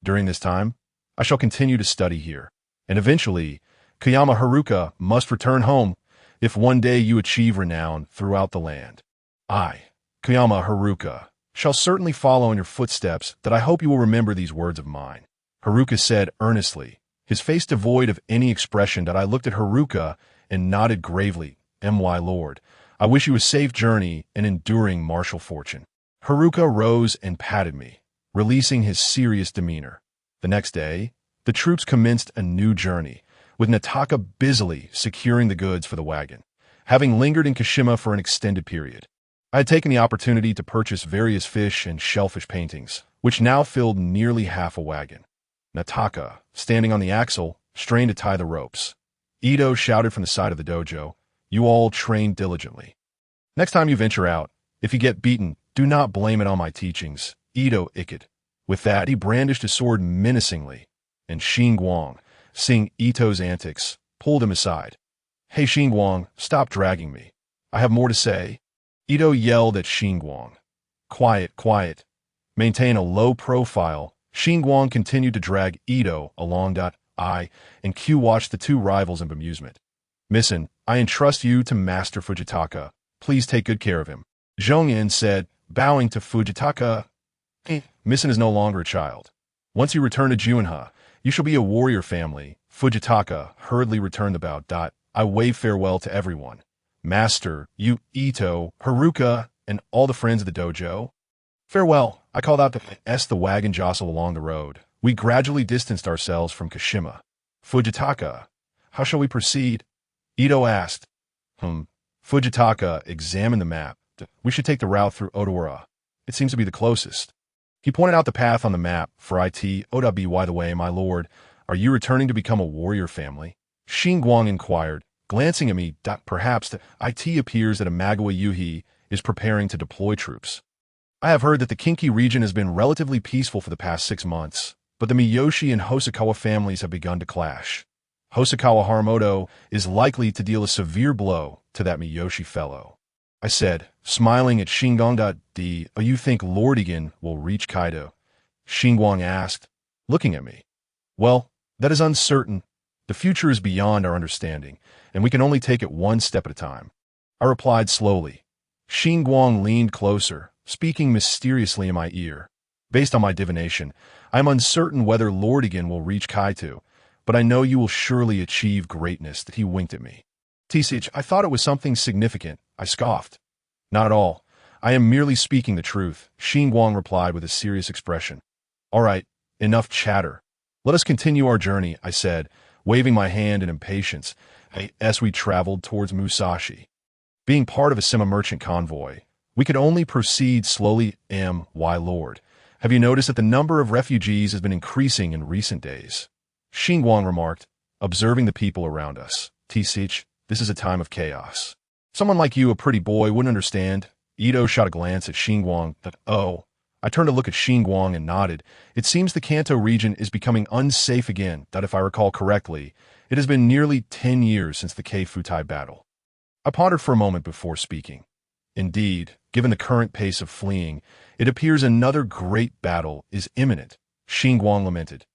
"During this time, I shall continue to study here, and eventually, Kayama Haruka must return home if one day you achieve renown throughout the land. I, Kayama Haruka, shall certainly follow in your footsteps. I hope you will remember these words of mine," Haruka said earnestly, his face devoid of any expression. I looked at Haruka and nodded gravely. "My lord, I wish you a safe journey and enduring martial fortune." Haruka rose and patted me, releasing his serious demeanor. The next day, the troops commenced a new journey, with Nataka busily securing the goods for the wagon, having lingered in Kashima for an extended period. I had taken the opportunity to purchase various fish and shellfish paintings, which now filled nearly half a wagon. Nataka, standing on the axle, strained to tie the ropes. Ito shouted from the side of the dojo, "You all train diligently. Next time you venture out, if you get beaten, do not blame it on my teachings." Ito icked. With that, he brandished his sword menacingly, and Xinguang, seeing Ito's antics, pulled him aside. "Hey Xinguang, stop dragging me. I have more to say." Ito yelled at Xinguang. "Quiet, quiet. Maintain a low profile." Xinguang continued to drag Ito along. I and Q watched the two rivals in bemusement. "Missin, I entrust you to Master Fujitaka. Please take good care of him." Zhongyan said, bowing to Fujitaka. "Missin is no longer a child. Once you return to Juinha, you shall be a warrior family." Fujitaka hurriedly returned the bow. I wave farewell to everyone. "Master, you, Ito, Haruka, and all the friends of the dojo. Farewell." I called out to the wagon jostle along the road. We gradually distanced ourselves from Kashima. "Fujitaka, how shall we proceed?" Ito asked. Fujitaka examined the map. "We should take the route through Odawara. It seems to be the closest." He pointed out the path on the map for it. By the way, my lord, are you returning to become a warrior family?" Xinguang inquired, glancing at me. "Perhaps it appears that Imagawa Yuhi is preparing to deploy troops. I have heard that the Kinki region has been relatively peaceful for the past 6 months, but the Miyoshi and Hosokawa families have begun to clash. Hosokawa Haramoto is likely to deal a severe blow to that Miyoshi fellow." I said, smiling at Xinguang. "Do you think Lord Egan will reach Kaido?" Xinguang asked, looking at me. "Well, that is uncertain. The future is beyond our understanding, and we can only take it one step at a time," I replied slowly. Xinguang leaned closer, speaking mysteriously in my ear. "Based on my divination, I am uncertain whether Lord Egan will reach Kaito, but I know you will surely achieve greatness." That he winked at me. "Tisich, I thought it was something significant," I scoffed. "Not at all. I am merely speaking the truth," Xinguang replied with a serious expression. "All right, enough chatter. Let us continue our journey," I said, waving my hand in impatience as we traveled towards Musashi. Being part of a semi-merchant convoy, we could only proceed slowly. "My lord, have you noticed that the number of refugees has been increasing in recent days?" Xinguang remarked, observing the people around us. "Tisich, this is a time of chaos. Someone like you, a pretty boy, wouldn't understand." Ito shot a glance at Xinguang. "Oh." I turned to look at Xinguang and nodded. "It seems the Kanto region is becoming unsafe again. If I recall correctly, it has been nearly 10 years since the Keifutai battle." I pondered for a moment before speaking. Indeed, given the current pace of fleeing, it appears another great battle is imminent, Xinguang lamented.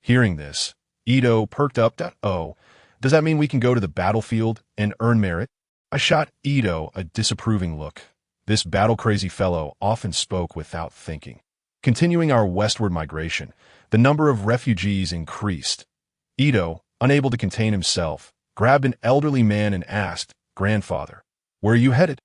Hearing this, Ito perked up. "Oh, does that mean we can go to the battlefield and earn merit?" I shot Ito a disapproving look. This battle-crazy fellow often spoke without thinking. Continuing our westward migration, the number of refugees increased. Ito, unable to contain himself, grabbed an elderly man and asked, "Grandfather, where are you headed?"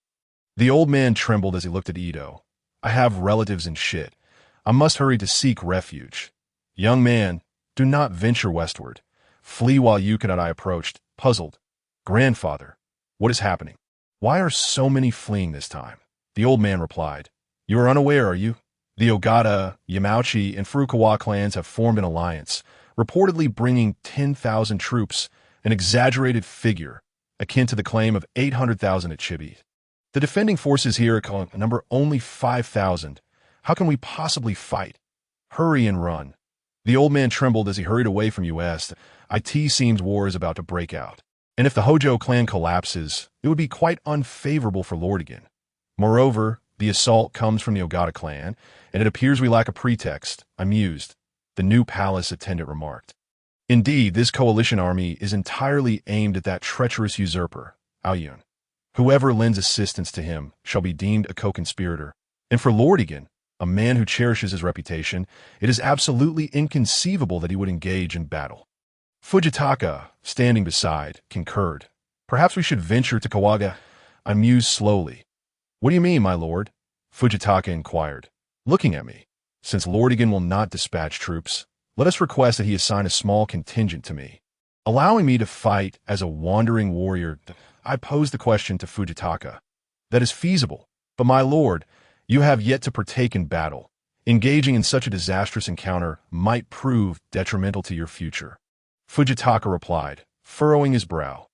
The old man trembled as he looked at Ito. "I have relatives in shit. I must hurry to seek refuge." "Young man, do not venture westward. Flee while you cannot." I approached, puzzled. "Grandfather, what is happening? Why are so many fleeing this time?" The old man replied, "You are unaware, are you? The Ogata, Yamauchi, and Furukawa clans have formed an alliance, reportedly bringing 10,000 troops, an exaggerated figure, akin to the claim of 800,000 at Chibi. The defending forces here number only 5,000. How can we possibly fight? Hurry and run." The old man trembled as he hurried away from us. It seems war is about to break out. And if the Hojo clan collapses, it would be quite unfavorable for Lord Egan. Moreover, the assault comes from the Ogata clan, and it appears we lack a pretext. I mused. The new palace attendant remarked. "Indeed, this coalition army is entirely aimed at that treacherous usurper, Aoyun. Whoever lends assistance to him shall be deemed a co-conspirator. And for Lord Egan, a man who cherishes his reputation, it is absolutely inconceivable that he would engage in battle." Fujitaka, standing beside, concurred. "Perhaps we should venture to Kawaga." I mused slowly. "What do you mean, my lord?" Fujitaka inquired, looking at me. "Since Lord Egan will not dispatch troops, let us request that he assign a small contingent to me, allowing me to fight as a wandering warrior." I posed the question to Fujitaka. "That is feasible, but my lord, you have yet to partake in battle. Engaging in such a disastrous encounter might prove detrimental to your future." Fujitaka replied, furrowing his brow.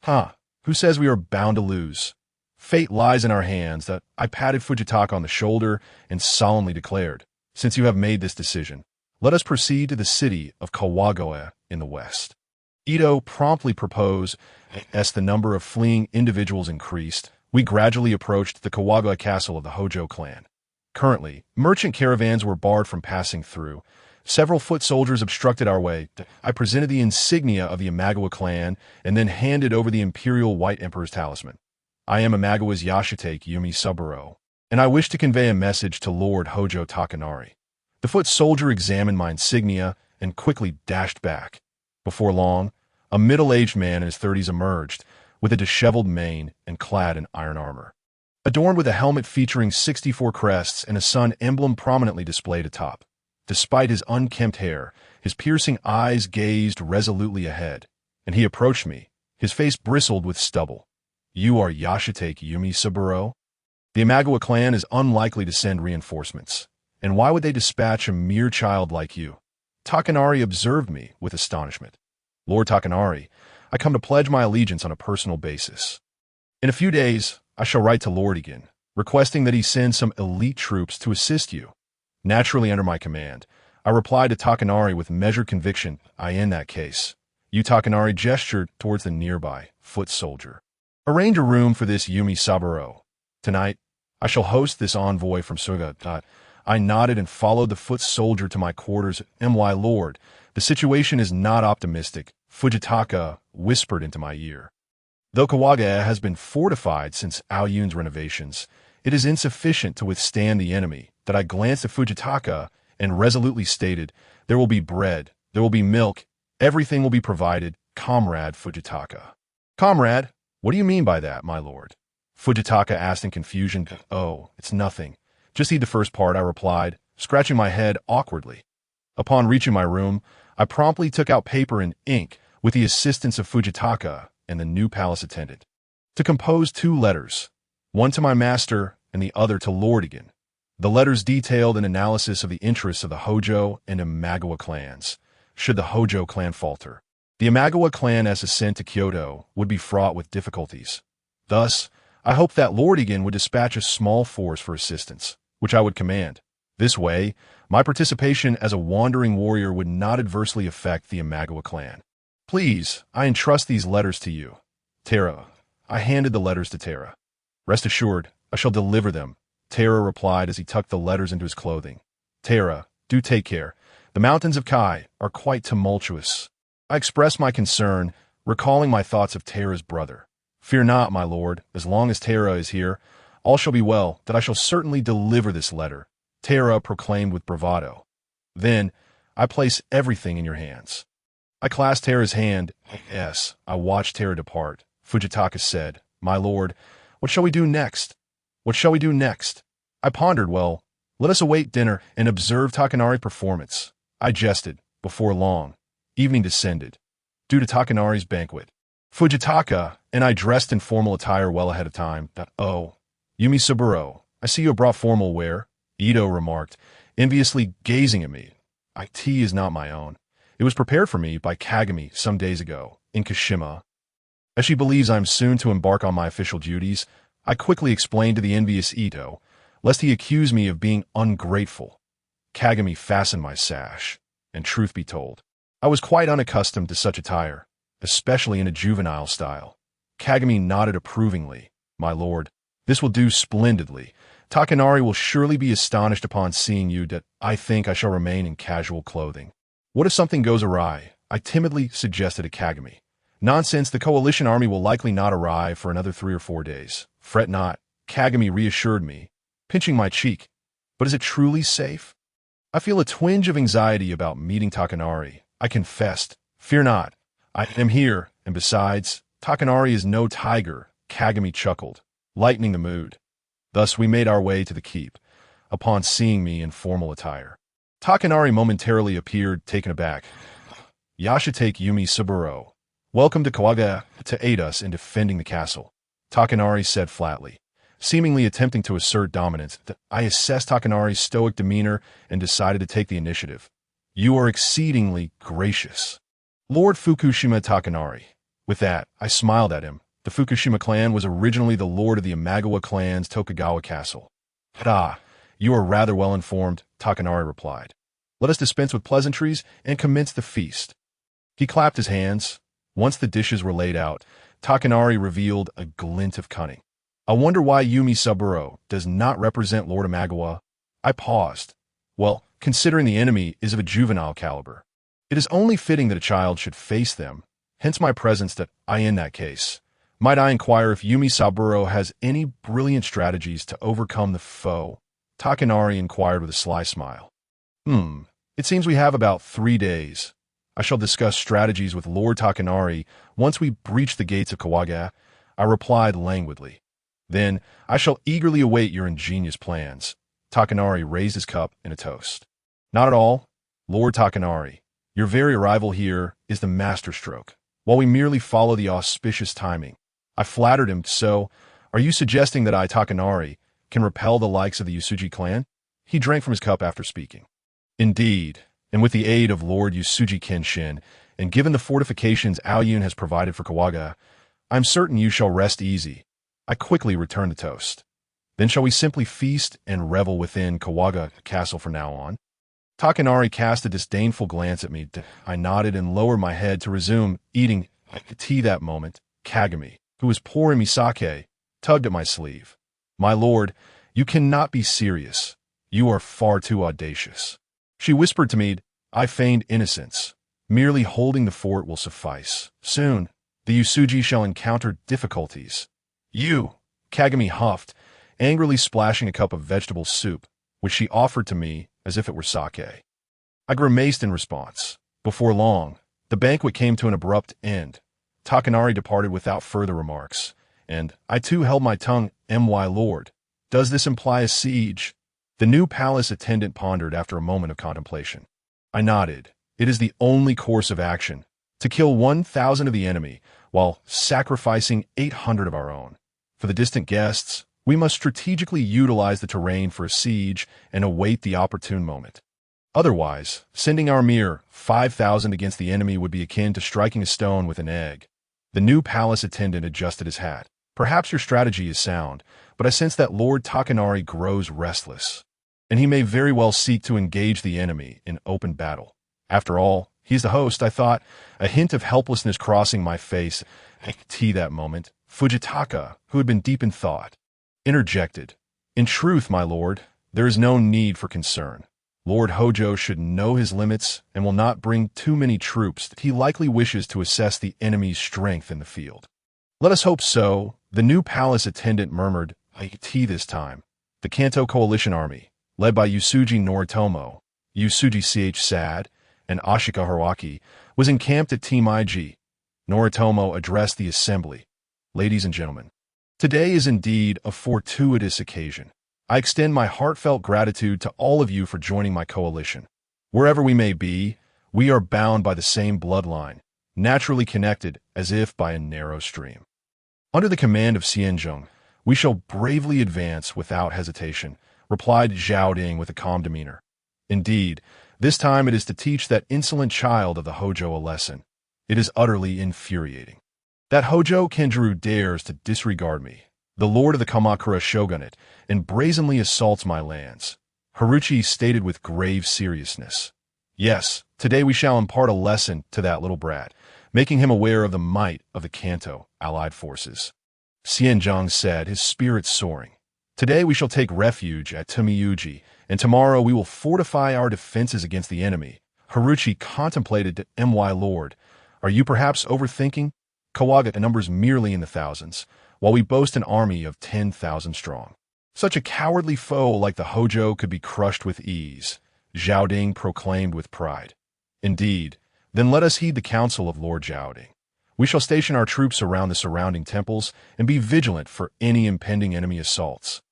Huh, who says we are bound to lose? Fate lies in our hands. I patted Fujitaka on the shoulder and solemnly declared, since you have made this decision, let us proceed to the city of Kawagoe in the west. Ito promptly proposed. As the number of fleeing individuals increased, we gradually approached the Kawagoe castle of the Hojo clan. Currently, merchant caravans were barred from passing through. Several foot soldiers obstructed our way. I presented the insignia of the Imagawa clan and then handed over the Imperial White Emperor's talisman. I am Imagawa's Yashitake Yumi Saburo, and I wish to convey a message to Lord Hojo Takanari. The foot soldier examined my insignia and quickly dashed back. Before long, a middle-aged man in his 30s emerged, with a disheveled mane and clad in iron armor. Adorned with a helmet featuring 64 crests and a sun emblem prominently displayed atop. Despite his unkempt hair, his piercing eyes gazed resolutely ahead, and he approached me. His face bristled with stubble. You are Yashitake Yumi Saburo? The Imagawa clan is unlikely to send reinforcements, and why would they dispatch a mere child like you? Takanari observed me with astonishment. Lord Takanari, I come to pledge my allegiance on a personal basis. In a few days, I shall write to Lord Egan, requesting that he send some elite troops to assist you. Naturally under my command, I replied to Takanari with measured conviction. In that case. You Takanari gestured towards the nearby foot soldier. Arrange a room for this Yumi Saburo. Tonight, I shall host this envoy from Suga. I nodded and followed the foot soldier to my quarters. My lord, the situation is not optimistic, Fujitaka whispered into my ear. Though Kawagoe has been fortified since Aoyun's renovations, it is insufficient to withstand the enemy. That I glanced at Fujitaka and resolutely stated, there will be bread, there will be milk, everything will be provided, Comrade Fujitaka. Comrade? What do you mean by that, my lord? Fujitaka asked in confusion. Oh, it's nothing. Just eat the first part, I replied, scratching my head awkwardly. Upon reaching my room, I promptly took out paper and ink with the assistance of Fujitaka and the new palace attendant, to compose 2 letters, one to my master and the other to Lord Egan. The letters detailed an analysis of the interests of the Hojo and Imagawa clans, should the Hojo clan falter. The Imagawa clan as ascent to Kyoto would be fraught with difficulties. Thus, I hoped that Lord Egan would dispatch a small force for assistance, which I would command. This way, my participation as a wandering warrior would not adversely affect the Imagawa clan. Please, I entrust these letters to you. Tara. I handed the letters to Tara. Rest assured, I shall deliver them, Tara replied as he tucked the letters into his clothing. Tara, do take care. The mountains of Kai are quite tumultuous. I expressed my concern, recalling my thoughts of Tara's brother. Fear not, my lord, as long as Tara is here, all shall be well, that I shall certainly deliver this letter, Tara proclaimed with bravado. Then, I place everything in your hands. I clasped Tara's hand. Yes, I watched Tara depart. Fujitaka said, My lord, what shall we do next? What shall we do next? I pondered, well, let us await dinner and observe Takanari's performance. I jested. Before long, evening descended, due to Takanari's banquet. Fujitaka and I dressed in formal attire well ahead of time. Oh, Yumi Saburo, I see you have brought formal wear, Ito remarked, enviously gazing at me. Tea is not my own. It was prepared for me by Kagami some days ago, in Kashima. As she believes I am soon to embark on my official duties, I quickly explained to the envious Ito, lest he accuse me of being ungrateful. Kagami fastened my sash, and truth be told, I was quite unaccustomed to such attire, especially in a juvenile style. Kagami nodded approvingly. My lord, this will do splendidly. Takanari will surely be astonished upon seeing you. I think I shall remain in casual clothing. What if something goes awry? I timidly suggested to Kagami. Nonsense, the coalition army will likely not arrive for another 3 or 4 days. Fret not, Kagami reassured me, pinching my cheek. But is it truly safe? I feel a twinge of anxiety about meeting Takanari. I confessed. Fear not. I am here, and besides, Takanari is no tiger, Kagami chuckled, lightening the mood. Thus we made our way to the keep, upon seeing me in formal attire. Takanari momentarily appeared, taken aback. Yashitake Yumi Saburo, welcome to Kawagoe to aid us in defending the castle, Takanari said flatly, seemingly attempting to assert dominance. I assessed Takanari's stoic demeanor and decided to take the initiative. You are exceedingly gracious. Lord Fukushima Takanari. With that, I smiled at him. The Fukushima clan was originally the lord of the Imagawa clan's Tokugawa castle. Ah, you are rather well informed, Takanari replied. Let us dispense with pleasantries and commence the feast. He clapped his hands. Once the dishes were laid out, Takanari revealed a glint of cunning. I wonder why Yumi Saburo does not represent Lord Imagawa. I paused. Well, considering the enemy is of a juvenile caliber, it is only fitting that a child should face them, hence my presence that in that case. Might I inquire if Yumi Saburo has any brilliant strategies to overcome the foe? Takanari inquired with a sly smile. It seems we have about 3 days. I shall discuss strategies with Lord Takanari once we breach the gates of Kawaga, I replied languidly. Then I shall eagerly await your ingenious plans. Takanari raised his cup in a toast. Not at all, Lord Takanari. Your very arrival here is the masterstroke, while we merely follow the auspicious timing. I flattered him, so, are you suggesting that I, Takanari, can repel the likes of the Yusuji clan? He drank from his cup after speaking. Indeed, and with the aid of Lord Yusuji Kenshin, and given the fortifications Aoyun has provided for Kawaga, I'm certain you shall rest easy. I quickly returned the toast. Then shall we simply feast and revel within Kawaga Castle from now on? Takanari cast a disdainful glance at me. I nodded and lowered my head to resume eating tea. That moment, Kagami, who was pouring me sake, tugged at my sleeve. My lord, you cannot be serious. You are far too audacious. She whispered to me. I feigned innocence. Merely holding the fort will suffice. Soon, the Yusuji shall encounter difficulties. You, Kagami huffed, angrily splashing a cup of vegetable soup, which she offered to me as if it were sake. I grimaced in response. Before long, the banquet came to an abrupt end. Takanari departed without further remarks, and I too held my tongue. My lord, does this imply a siege? The new palace attendant pondered after a moment of contemplation. I nodded. It is the only course of action, to kill 1,000 of the enemy, while sacrificing 800 of our own. For the distant guests, we must strategically utilize the terrain for a siege and await the opportune moment. Otherwise, sending our mere 5,000 against the enemy would be akin to striking a stone with an egg. The new palace attendant adjusted his hat. Perhaps your strategy is sound, but I sense that Lord Takanari grows restless, and he may very well seek to engage the enemy in open battle. After all, he's the host, I thought, a hint of helplessness crossing my face. That moment, Fujitaka, who had been deep in thought, interjected. In truth, my lord, there is no need for concern. Lord Hojo should know his limits and will not bring too many troops. He likely wishes to assess the enemy's strength in the field. Let us hope so, the new palace attendant murmured. This time, the Kanto coalition army, led by Yusuji Noritomo, Yusuji Ch. Sad, and Ashika Hiroaki, was encamped at Team IG. Noritomo addressed the assembly. Ladies and gentlemen, today is indeed a fortuitous occasion. I extend my heartfelt gratitude to all of you for joining my coalition. Wherever we may be, we are bound by the same bloodline, naturally connected as if by a narrow stream. Under the command of Xianzheng, we shall bravely advance without hesitation, replied Zhao Ding with a calm demeanor. Indeed, this time it is to teach that insolent child of the Hojo a lesson. It is utterly infuriating. That Hojo Kenjuru dares to disregard me, the lord of the Kamakura shogunate, and brazenly assaults my lands. Haruchi stated with grave seriousness. Yes, today we shall impart a lesson to that little brat, making him aware of the might of the Kanto allied forces. Xianzheng said, his spirits soaring. Today we shall take refuge at Tomiyuji, and tomorrow we will fortify our defenses against the enemy. Haruchi contemplated. My lord, are you perhaps overthinking? Kawaga numbers merely in the thousands, while we boast an army of 10,000 strong. Such a cowardly foe like the Hojo could be crushed with ease, Zhao Ding proclaimed with pride. Indeed, then let us heed the counsel of Lord Zhao Ding. We shall station our troops around the surrounding temples and be vigilant for any impending enemy assaults.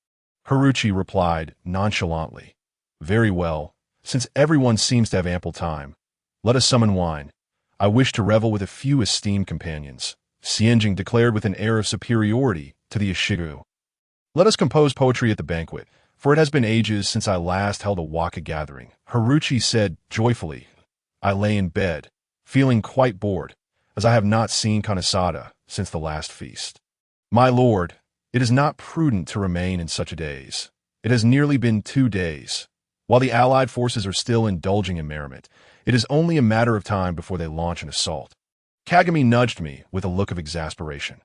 Haruchi replied nonchalantly. Very well, since everyone seems to have ample time. Let us summon wine. I wish to revel with a few esteemed companions, Xianjing declared with an air of superiority to the Ishigu. Let us compose poetry at the banquet, for it has been ages since I last held a waka gathering, Haruchi said joyfully. I lay in bed, feeling quite bored, as I have not seen Kanesada since the last feast. My lord, it is not prudent to remain in such a daze. It has nearly been 2 days. While the Allied forces are still indulging in merriment, it is only a matter of time before they launch an assault. Kagami nudged me with a look of exasperation.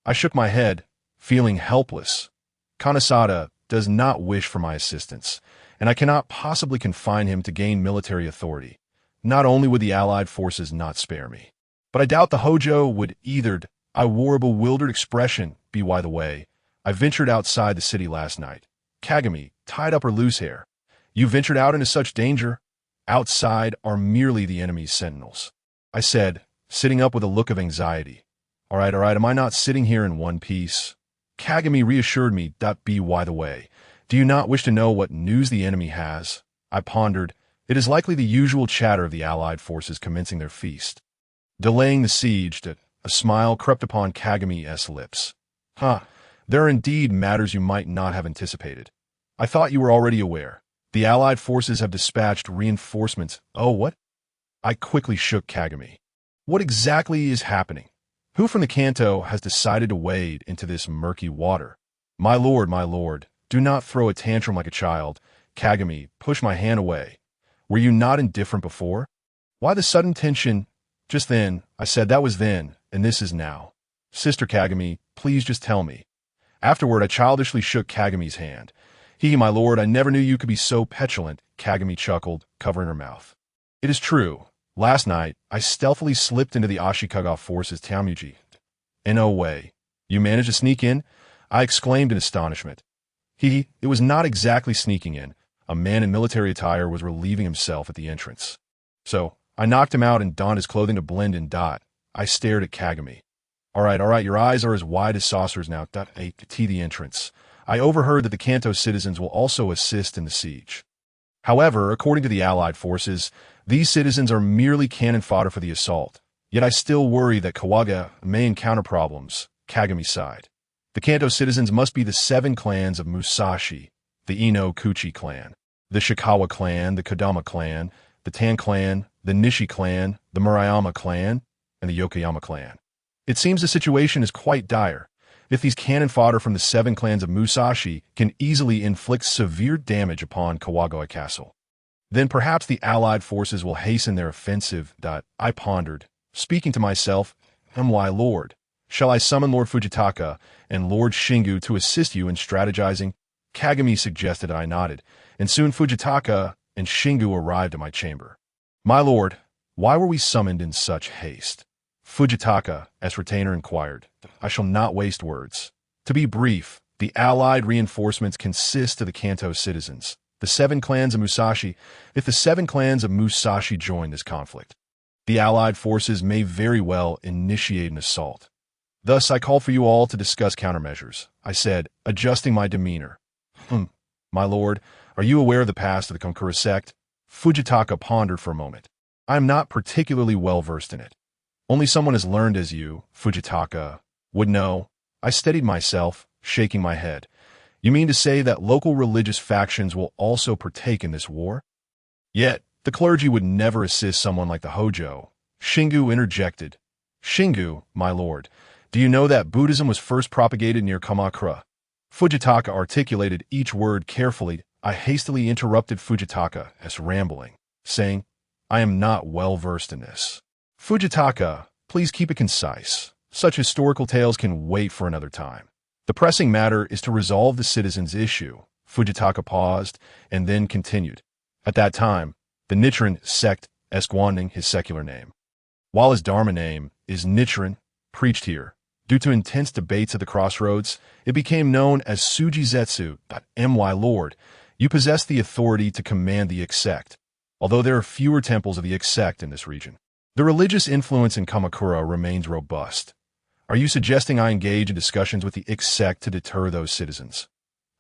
I shook my head, feeling helpless. Kanesada does not wish for my assistance, and I cannot possibly confine him to gain military authority. Not only would the Allied forces not spare me, but I doubt the Hojo would either. I wore a bewildered expression, by the way. I ventured outside the city last night. Kagami tied up her loose hair. You ventured out into such danger? Outside are merely the enemy's sentinels, I said, sitting up with a look of anxiety. All right, am I not sitting here in one piece? Kagami reassured me. By the way, do you not wish to know what news the enemy has? I pondered. It is likely the usual chatter of the Allied forces commencing their feast. Delaying the siege, a smile crept upon Kagami's lips. There are indeed matters you might not have anticipated. I thought you were already aware. The Allied forces have dispatched reinforcements. Oh, what? I quickly shook Kagami. What exactly is happening? Who from the Kanto has decided to wade into this murky water? My lord, do not throw a tantrum like a child. Kagami pushed my hand away. Were you not indifferent before? Why the sudden tension? Just then, I said. That was then, and this is now. Sister Kagami, please just tell me. Afterward, I childishly shook Kagami's hand. My lord, I never knew you could be so petulant, Kagami chuckled, covering her mouth. It is true. Last night, I stealthily slipped into the Ashikaga forces' Tamuji. No way. You managed to sneak in? I exclaimed in astonishment. It was not exactly sneaking in. A man in military attire was relieving himself at the entrance. So, I knocked him out and donned his clothing to blend in. I stared at Kagami. All right, your eyes are as wide as saucers now. The entrance. I overheard that the Kanto citizens will also assist in the siege. However, according to the Allied forces, these citizens are merely cannon fodder for the assault. Yet I still worry that Kawaga may encounter problems. Kagami sighed. The Kanto citizens must be the 7 clans of Musashi, the Ino-Kuchi clan, the Shikawa clan, the Kodama clan, the Tan clan, the Nishi clan, the Murayama clan, and the Yokoyama clan. It seems the situation is quite dire. If these cannon fodder from the 7 clans of Musashi can easily inflict severe damage upon Kawagoe Castle, then perhaps the Allied forces will hasten their offensive. I pondered, speaking to myself, why, Lord? Shall I summon Lord Fujitaka and Lord Shingu to assist you in strategizing? Kagami suggested. I nodded, and soon Fujitaka and Shingu arrived at my chamber. My lord, why were we summoned in such haste? Fujitaka, as retainer, inquired. I shall not waste words. To be brief, the Allied reinforcements consist of the Kanto citizens, the 7 clans of Musashi. If the 7 clans of Musashi join this conflict, the Allied forces may very well initiate an assault. Thus, I call for you all to discuss countermeasures, I said, adjusting my demeanor. My lord, are you aware of the past of the Kamakura sect? Fujitaka pondered for a moment. I am not particularly well versed in it. Only someone as learned as you, Fujitaka, would know. I steadied myself, shaking my head. You mean to say that local religious factions will also partake in this war? Yet, the clergy would never assist someone like the Hojo. Shingu interjected. Shingu, my lord, do you know that Buddhism was first propagated near Kamakura? Fujitaka articulated each word carefully. I hastily interrupted Fujitaka as rambling, saying, I am not well versed in this. Fujitaka, please keep it concise. Such historical tales can wait for another time. The pressing matter is to resolve the citizens' issue. Fujitaka paused and then continued. At that time, the Nichiren sect, Esquanding his secular name, while his Dharma name is Nichiren, preached here. Due to intense debates at the crossroads, it became known as Sujizetsu. My lord, you possess the authority to command the Ikki sect, although there are fewer temples of the Ikki sect in this region. The religious influence in Kamakura remains robust. Are you suggesting I engage in discussions with the Ikki sect to deter those citizens?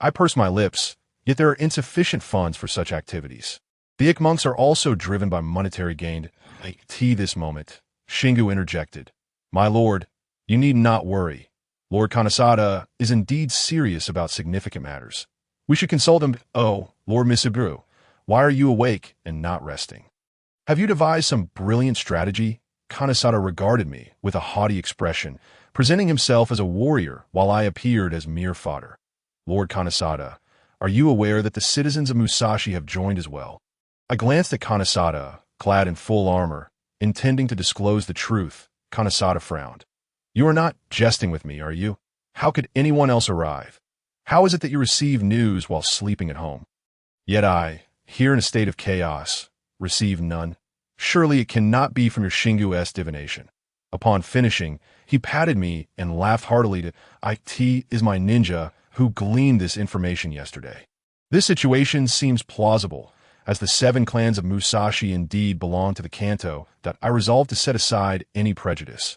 I purse my lips, yet there are insufficient funds for such activities. The Ikki monks are also driven by monetary gain. This moment, Shingu interjected. My lord, you need not worry. Lord Kanesada is indeed serious about significant matters. We should consult him. Oh, Lord Misaburo, why are you awake and not resting? Have you devised some brilliant strategy? Kanesada regarded me with a haughty expression, presenting himself as a warrior while I appeared as mere fodder. Lord Kanesada, are you aware that the citizens of Musashi have joined as well? I glanced at Kanesada, clad in full armor, intending to disclose the truth. Kanesada frowned. You are not jesting with me, are you? How could anyone else arrive? How is it that you receive news while sleeping at home? Yet I, here in a state of chaos, receive none. Surely it cannot be from your Shingu-S divination. Upon finishing, he patted me and laughed heartily to, "It is my ninja who gleaned this information yesterday." This situation seems plausible, as the 7 clans of Musashi indeed belong to the Kanto, that I resolved to set aside any prejudice.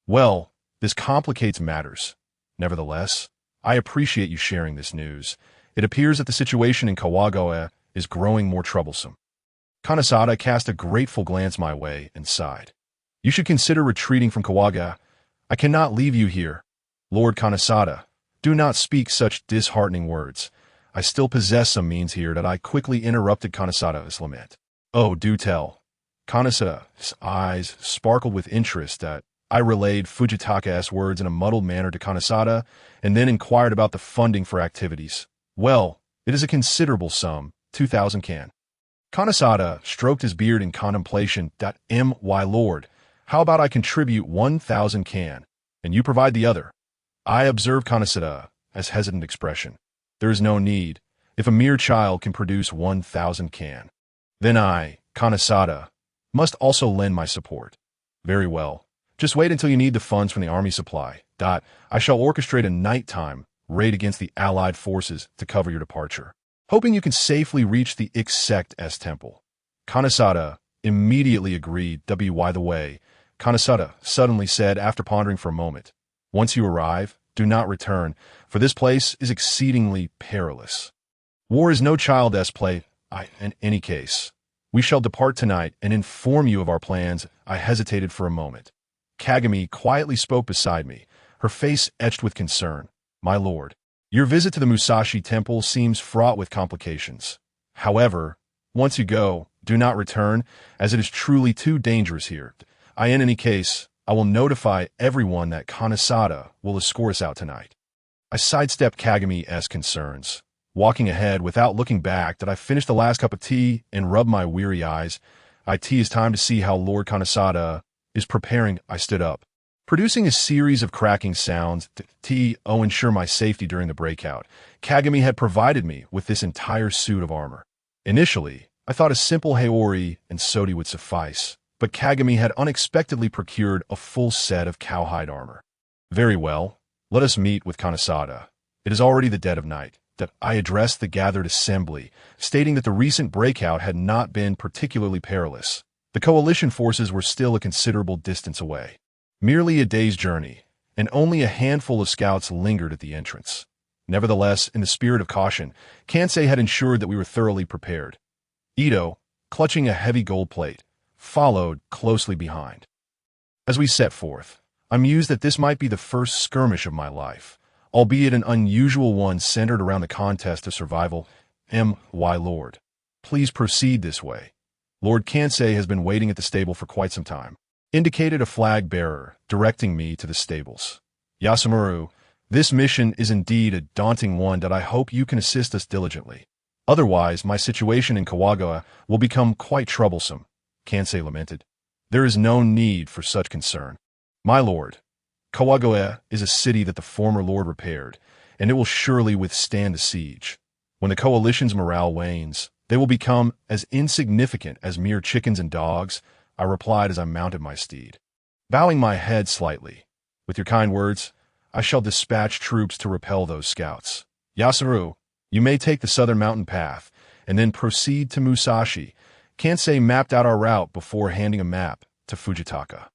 Well, this complicates matters. Nevertheless, I appreciate you sharing this news. It appears that the situation in Kawagoe is growing more troublesome. Kanesada cast a grateful glance my way and sighed. You should consider retreating from Kawagoe. I cannot leave you here. Lord Kanesada, do not speak such disheartening words. I still possess some means here that I quickly interrupted Kanesada's lament. Oh, do tell. Kanesada's eyes sparkled with interest that I relayed Fujitaka's words in a muddled manner to Kanesada and then inquired about the funding for activities. Well, it is a considerable sum, 2,000 kan. Kanesada stroked his beard in contemplation. My lord, how about I contribute 1,000 kan, and you provide the other? I observed Kanesada's hesitant expression. There is no need. If a mere child can produce 1,000 kan, then I, Kanesada, must also lend my support. Very well. Just wait until you need the funds from the army supply. I shall orchestrate a nighttime raid against the allied forces to cover your departure, hoping you can safely reach the Ix-Sect-S temple. Kanesada immediately agreed. By the way, Kanesada suddenly said after pondering for a moment, once you arrive, do not return, for this place is exceedingly perilous. War is no child's play. In any case, we shall depart tonight and inform you of our plans. I hesitated for a moment. Kagami quietly spoke beside me, her face etched with concern. My lord, your visit to the Musashi temple seems fraught with complications. However, once you go, do not return, as it is truly too dangerous here. In any case, I will notify everyone that Kanesada will escort us out tonight. I sidestepped Kagami's concerns, walking ahead without looking back. I finished the last cup of tea and rubbed my weary eyes. It is time to see how Lord Kanesada is preparing. I stood up, producing a series of cracking sounds to ensure my safety during the breakout. Kagami had provided me with this entire suit of armor. Initially, I thought a simple haori and sodi would suffice, but Kagami had unexpectedly procured a full set of cowhide armor. Very well, let us meet with Kanesada. It is already the dead of night. I addressed the gathered assembly, stating that the recent breakout had not been particularly perilous. The coalition forces were still a considerable distance away. Merely a day's journey, and only a handful of scouts lingered at the entrance. Nevertheless, in the spirit of caution, Kansei had ensured that we were thoroughly prepared. Ito, clutching a heavy gold plate, followed closely behind. As we set forth, I mused that this might be the first skirmish of my life, albeit an unusual one centered around the contest of survival. My lord, please proceed this way. Lord Kansei has been waiting at the stable for quite some time. Indicated a flag bearer, directing me to the stables. Yasumaro, this mission is indeed a daunting one. I hope you can assist us diligently. Otherwise, my situation in Kawagoe will become quite troublesome, Kansei lamented. There is no need for such concern. My lord, Kawagoe is a city that the former lord repaired, and it will surely withstand a siege. When the coalition's morale wanes, they will become as insignificant as mere chickens and dogs, I replied as I mounted my steed. Bowing my head slightly, with your kind words, I shall dispatch troops to repel those scouts. Yasuru, you may take the southern mountain path, and then proceed to Musashi. Kansei mapped out our route before handing a map to Fujitaka.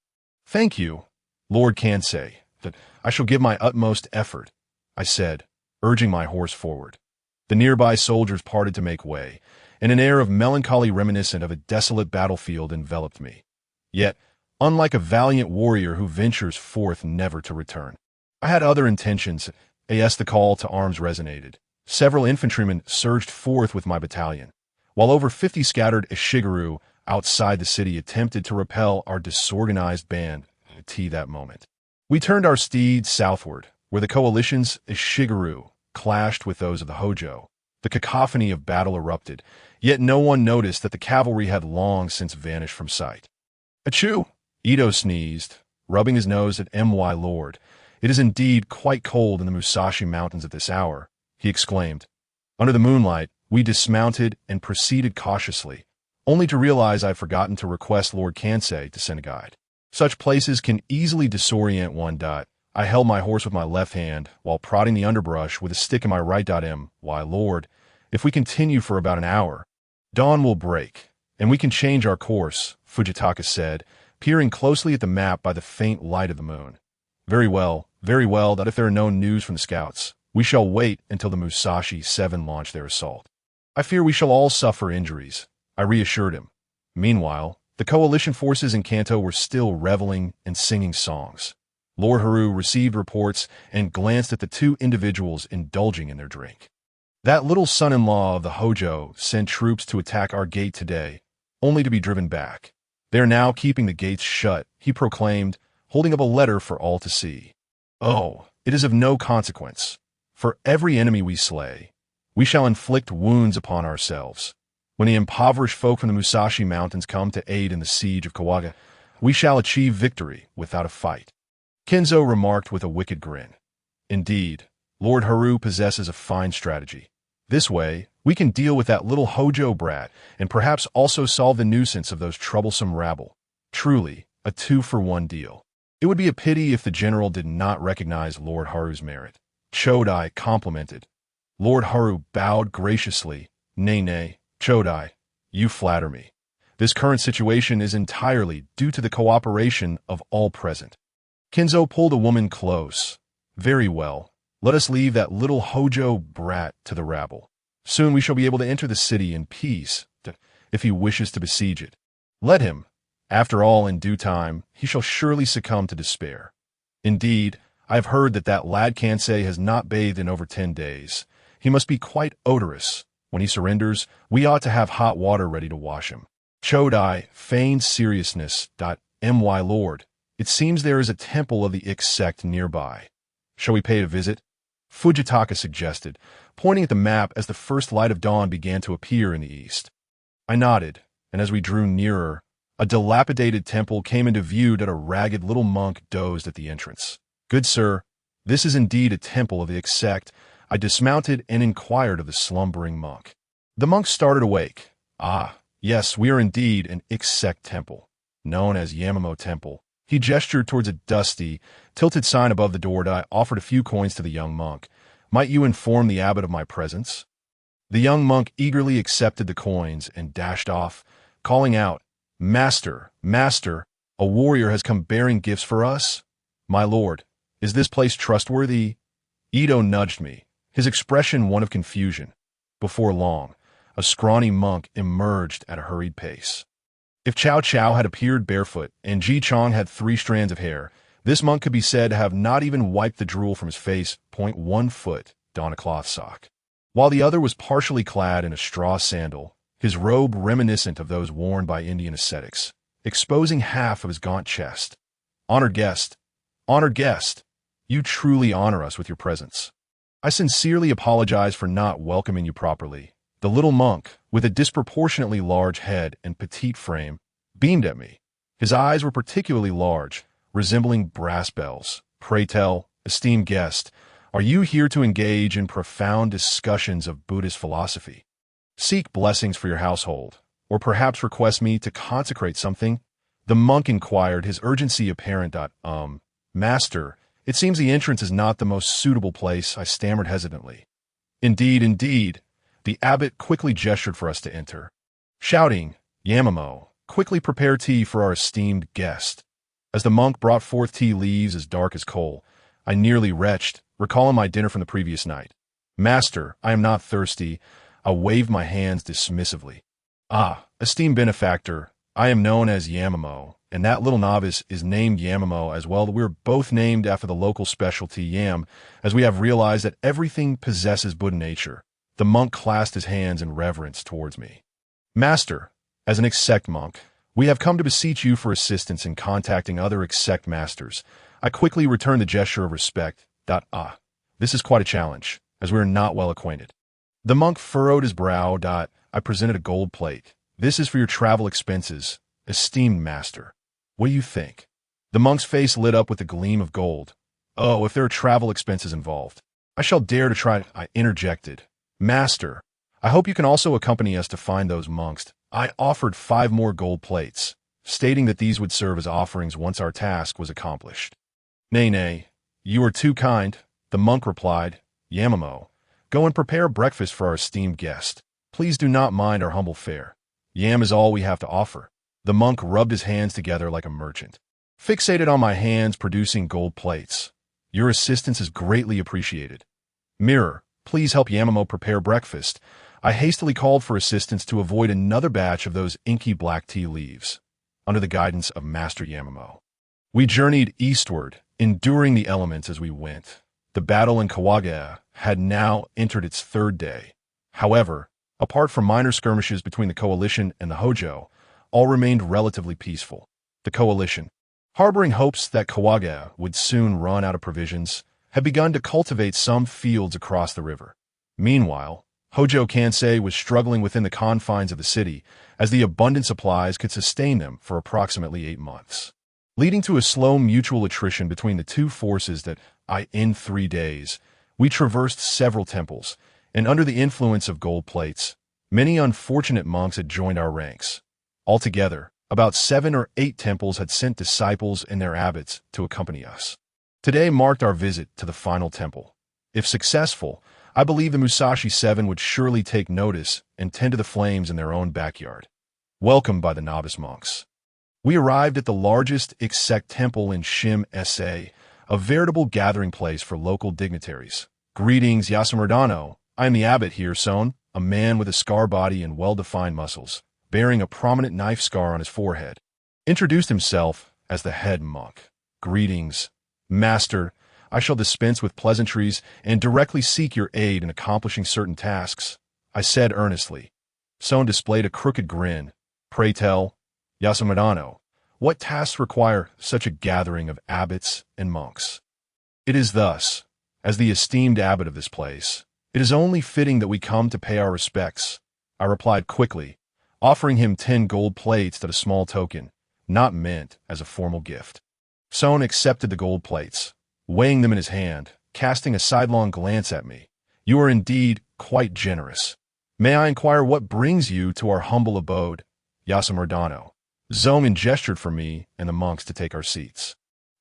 Thank you, Lord Kansei, that I shall give my utmost effort, I said, urging my horse forward. The nearby soldiers parted to make way, and an air of melancholy reminiscent of a desolate battlefield enveloped me. Yet, unlike a valiant warrior who ventures forth never to return, I had other intentions. As the call to arms resonated, several infantrymen surged forth with my battalion. While over 50 scattered Ishigaru, outside the city attempted to repel our disorganized band that moment. We turned our steeds southward, where the coalition's Ishigaru clashed with those of the Hojo. The cacophony of battle erupted, yet no one noticed that the cavalry had long since vanished from sight. Achoo! Ito sneezed, rubbing his nose at M.Y. Lord. It is indeed quite cold in the Musashi Mountains at this hour, he exclaimed. Under the moonlight, we dismounted and proceeded cautiously, only to realize I'd forgotten to request Lord Kansei to send a guide. Such places can easily disorient one. I held my horse with my left hand while prodding the underbrush with a stick in my right. Why, Lord, if we continue for about an hour, dawn will break, and we can change our course, Fujitaka said, peering closely at the map by the faint light of the moon. Very well, that if there are no news from the scouts, we shall wait until the Musashi 7 launch their assault. I fear we shall all suffer injuries, I reassured him. Meanwhile, the coalition forces in Kanto were still reveling and singing songs. Lord Haru received reports and glanced at the two individuals indulging in their drink. That little son-in-law of the Hojo sent troops to attack our gate today, only to be driven back. They are now keeping the gates shut, he proclaimed, holding up a letter for all to see. Oh, it is of no consequence. For every enemy we slay, we shall inflict wounds upon ourselves. When the impoverished folk from the Musashi Mountains come to aid in the siege of Kawaga, we shall achieve victory without a fight. Kenzo remarked with a wicked grin. Indeed, Lord Haru possesses a fine strategy. This way, we can deal with that little Hojo brat and perhaps also solve the nuisance of those troublesome rabble. Truly, a 2-for-1 deal. It would be a pity if the general did not recognize Lord Haru's merit. Chodai complimented. Lord Haru bowed graciously. Nay, Chodai, you flatter me. This current situation is entirely due to the cooperation of all present. Kenzo pulled a woman close. Very well. Let us leave that little Hojo brat to the rabble. Soon we shall be able to enter the city in peace, if he wishes to besiege it. Let him. After all, in due time, he shall surely succumb to despair. Indeed, I have heard that lad Kansei has not bathed in over 10 days. He must be quite odorous. When he surrenders, we ought to have hot water ready to wash him. Chodai feigned seriousness. My lord, it seems there is a temple of the Ikks sect nearby. Shall we pay a visit? Fujitaka suggested, pointing at the map as the first light of dawn began to appear in the east. I nodded, and as we drew nearer, a dilapidated temple came into view that a ragged little monk dozed at the entrance. Good sir, this is indeed a temple of the Ikks sect. I dismounted and inquired of the slumbering monk. The monk started awake. Ah, yes, we are indeed an Ikks sect temple, known as Yamamo Temple. He gestured towards a dusty, tilted sign above the door. I offered a few coins to the young monk. Might you inform the abbot of my presence? The young monk eagerly accepted the coins and dashed off, calling out, Master, a warrior has come bearing gifts for us. My lord, is this place trustworthy? Ito nudged me, his expression one of confusion. Before long, a scrawny monk emerged at a hurried pace. If Chow Chow had appeared barefoot and Ji Chong had 3 strands of hair, this monk could be said to have not even wiped the drool from his face. 1 foot, don a cloth sock. While the other was partially clad in a straw sandal, his robe reminiscent of those worn by Indian ascetics, exposing half of his gaunt chest. Honored guest, you truly honor us with your presence. I sincerely apologize for not welcoming you properly. The little monk, with a disproportionately large head and petite frame, beamed at me. His eyes were particularly large, resembling brass bells. Pray tell, esteemed guest, are you here to engage in profound discussions of Buddhist philosophy? Seek blessings for your household, or perhaps request me to consecrate something? The monk inquired, his urgency apparent. Master, it seems the entrance is not the most suitable place, I stammered hesitantly. Indeed. The abbot quickly gestured for us to enter. Shouting, Yamamo, quickly prepare tea for our esteemed guest. As the monk brought forth tea leaves as dark as coal, I nearly retched, recalling my dinner from the previous night. Master, I am not thirsty. I waved my hands dismissively. Ah, esteemed benefactor, I am known as Yamamo, and that little novice is named Yamamo as well. We're both named after the local specialty yam, as we have realized that everything possesses Buddha nature. The monk clasped his hands in reverence towards me. Master, As an Exect monk, we have come to beseech you for assistance in contacting other Exect masters. I quickly returned the gesture of respect. This is quite a challenge, as we are not well acquainted. The monk furrowed his brow. I presented a gold plate. This is for your travel expenses, esteemed master. What do you think? The monk's face lit up with a gleam of gold. Oh, if there are travel expenses involved, I shall dare to try. I interjected. Master, I hope you can also accompany us to find those monks. I offered 5 more gold plates, stating that these would serve as offerings once our task was accomplished. Nay, you are too kind, the monk replied. Yamamo, go and prepare breakfast for our esteemed guest. Please do not mind our humble fare. Yam is all we have to offer. The monk rubbed his hands together like a merchant, fixated on my hands producing gold plates. Your assistance is greatly appreciated. Mirror, please help Yamamo prepare breakfast. I hastily called for assistance to avoid another batch of those inky black tea leaves, under the guidance of Master Yamamo. We journeyed eastward, enduring the elements as we went. The battle in Kawaga had now entered its 3rd day. However, apart from minor skirmishes between the Coalition and the Hojo, all remained relatively peaceful. The Coalition, harboring hopes that Kawaga would soon run out of provisions, had begun to cultivate some fields across the river. Meanwhile, Hojo Kansei was struggling within the confines of the city, as the abundant supplies could sustain them for approximately 8 months, leading to a slow mutual attrition between the two forces that, in 3 days, we traversed several temples, and under the influence of gold plates, many unfortunate monks had joined our ranks. Altogether, about 7 or 8 temples had sent disciples and their abbots to accompany us. Today marked our visit to the final temple. If successful, I believe the Musashi 7 would surely take notice and tend to the flames in their own backyard. Welcomed by the novice monks, we arrived at the largest Exect temple in Shim-sa, a veritable gathering place for local dignitaries. Greetings, Yasamurdano. I am the abbot here, Son, a man with a scar body and well-defined muscles, bearing a prominent knife scar on his forehead. Introduced himself as the head monk. Greetings, Master. I shall dispense with pleasantries and directly seek your aid in accomplishing certain tasks, I said earnestly. Son displayed a crooked grin. Pray tell, Yasamurdano, what tasks require such a gathering of abbots and monks? It is thus, as the esteemed abbot of this place, it is only fitting that we come to pay our respects, I replied quickly, offering him 10 gold plates as a small token, not meant as a formal gift. Son accepted the gold plates, weighing them in his hand, casting a sidelong glance at me. You are indeed quite generous. May I inquire what brings you to our humble abode, Yasamurdano? Zomin gestured for me and the monks to take our seats.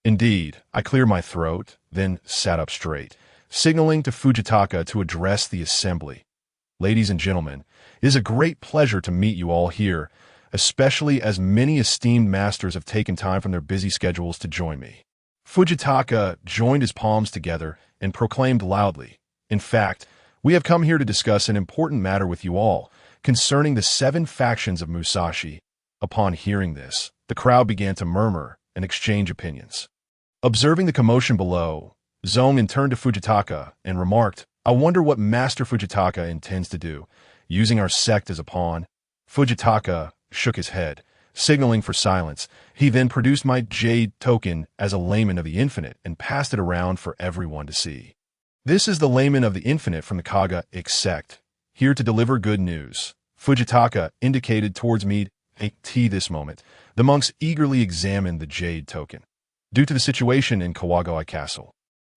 Indeed, I cleared my throat, then sat up straight, signaling to Fujitaka to address the assembly. Ladies and gentlemen, it is a great pleasure to meet you all here, especially as many esteemed masters have taken time from their busy schedules to join me. Fujitaka joined his palms together and proclaimed loudly, in fact, we have come here to discuss an important matter with you all, concerning the 7 factions of Musashi. Upon hearing this, the crowd began to murmur and exchange opinions. Observing the commotion below, Zongin turned to Fujitaka and remarked, I wonder what Master Fujitaka intends to do, using our sect as a pawn. Fujitaka shook his head, signaling for silence. He then produced my jade token as a layman of the infinite and passed it around for everyone to see. This is the layman of the infinite from the Kaga Exect, here to deliver good news. Fujitaka indicated towards me at this moment. The monks eagerly examined the jade token. Due to the situation in Kawagai Castle,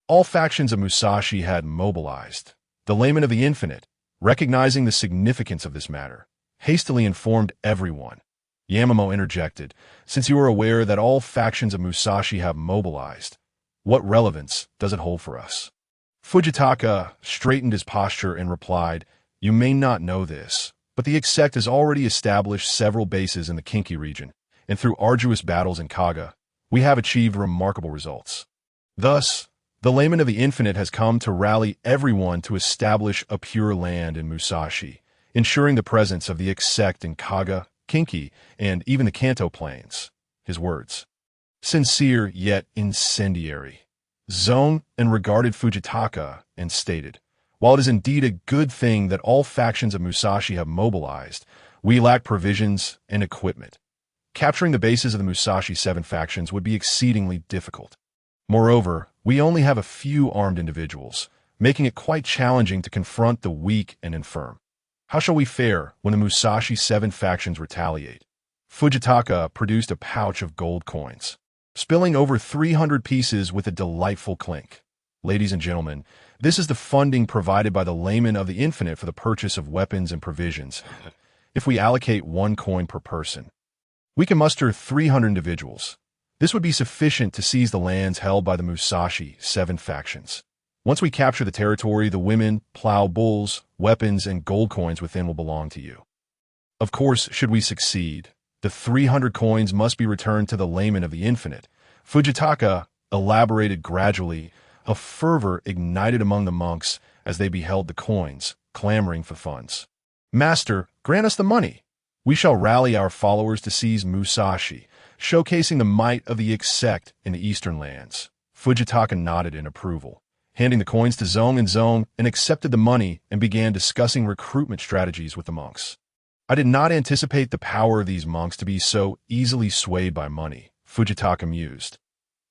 all factions of Musashi had mobilized. The layman of the infinite, recognizing the significance of this matter, hastily informed everyone. Yamamo interjected, since you are aware that all factions of Musashi have mobilized, what relevance does it hold for us? Fujitaka straightened his posture and replied, you may not know this, but the Exect has already established several bases in the Kinki region, and through arduous battles in Kaga, we have achieved remarkable results. Thus, the layman of the infinite has come to rally everyone to establish a pure land in Musashi, ensuring the presence of the Exect in Kaga, Kinki, and even the Kanto plains. His words, sincere yet incendiary. Zone and regarded Fujitaka and stated, while it is indeed a good thing that all factions of Musashi have mobilized, We lack provisions and equipment. Capturing the bases of the Musashi 7 factions would be exceedingly difficult. Moreover, we only have a few armed individuals, making it quite challenging to confront the weak and infirm. How shall we fare when the Musashi 7 factions retaliate? Fujitaka produced a pouch of gold coins, spilling over 300 pieces with a delightful clink. Ladies and gentlemen, this is the funding provided by the layman of the Infinite for the purchase of weapons and provisions. If we allocate 1 coin per person, we can muster 300 individuals. This would be sufficient to seize the lands held by the Musashi 7 factions. Once we capture the territory, the women, plow bulls, weapons, and gold coins within will belong to you. Of course, should we succeed, the 300 coins must be returned to the layman of the Infinite. Fujitaka elaborated gradually. A fervor ignited among the monks as they beheld the coins, clamoring for funds. Master, grant us the money. We shall rally our followers to seize Musashi, showcasing the might of the X sect in the eastern lands. Fujitaka nodded in approval, handing the coins to Zong, and Zong accepted the money and began discussing recruitment strategies with the monks. I did not anticipate the power of these monks to be so easily swayed by money, Fujitaka mused.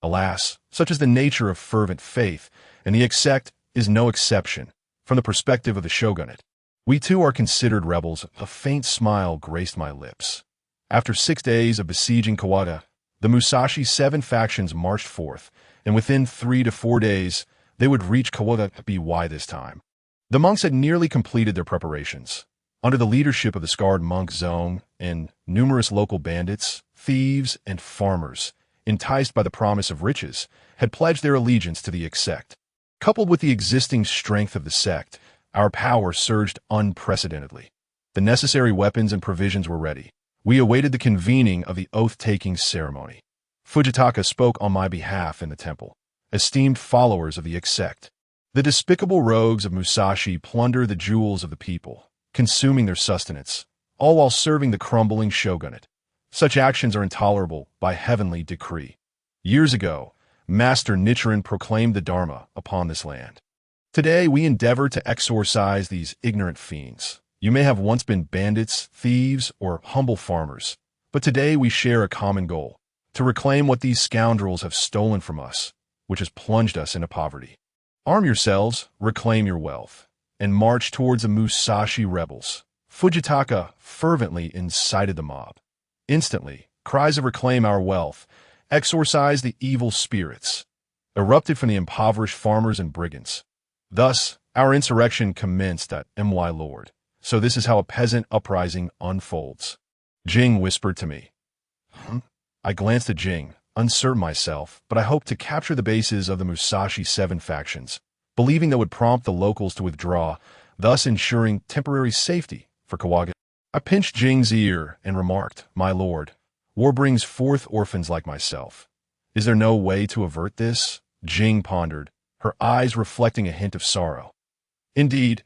Alas, such is the nature of fervent faith, and the X sect is no exception. From the perspective of the shogunate, we too are considered rebels. A faint smile graced my lips. After 6 days of besieging Kawada, the Musashi 7 factions marched forth, and within 3 to 4 days, they would reach Kawada by this time. The monks had nearly completed their preparations. Under the leadership of the scarred monk Zong and numerous local bandits, thieves, and farmers, enticed by the promise of riches, had pledged their allegiance to the X sect. Coupled with the existing strength of the sect, our power surged unprecedentedly. The necessary weapons and provisions were ready. We awaited the convening of the oath-taking ceremony. Fujitaka spoke on my behalf in the temple. Esteemed followers of the X sect, the despicable rogues of Musashi plunder the jewels of the people, consuming their sustenance, all while serving the crumbling shogunate. Such actions are intolerable by heavenly decree. Years ago, Master Nichiren proclaimed the Dharma upon this land. Today, we endeavor to exorcise these ignorant fiends. You may have once been bandits, thieves, or humble farmers, but today we share a common goal, to reclaim what these scoundrels have stolen from us, which has plunged us into poverty. Arm yourselves, reclaim your wealth, and march towards the Musashi rebels. Fujitaka fervently incited the mob. Instantly, cries of reclaim our wealth, exorcise the evil spirits, erupted from the impoverished farmers and brigands. Thus, our insurrection commenced at My Lord. So this is how a peasant uprising unfolds. Jing whispered to me. I glanced at Jing, uncertain myself, but I hoped to capture the bases of the Musashi 7 factions, believing that would prompt the locals to withdraw, thus ensuring temporary safety for Kawaga. I pinched Jing's ear and remarked, My lord, war brings forth orphans like myself. Is there no way to avert this? Jing pondered, her eyes reflecting a hint of sorrow. Indeed,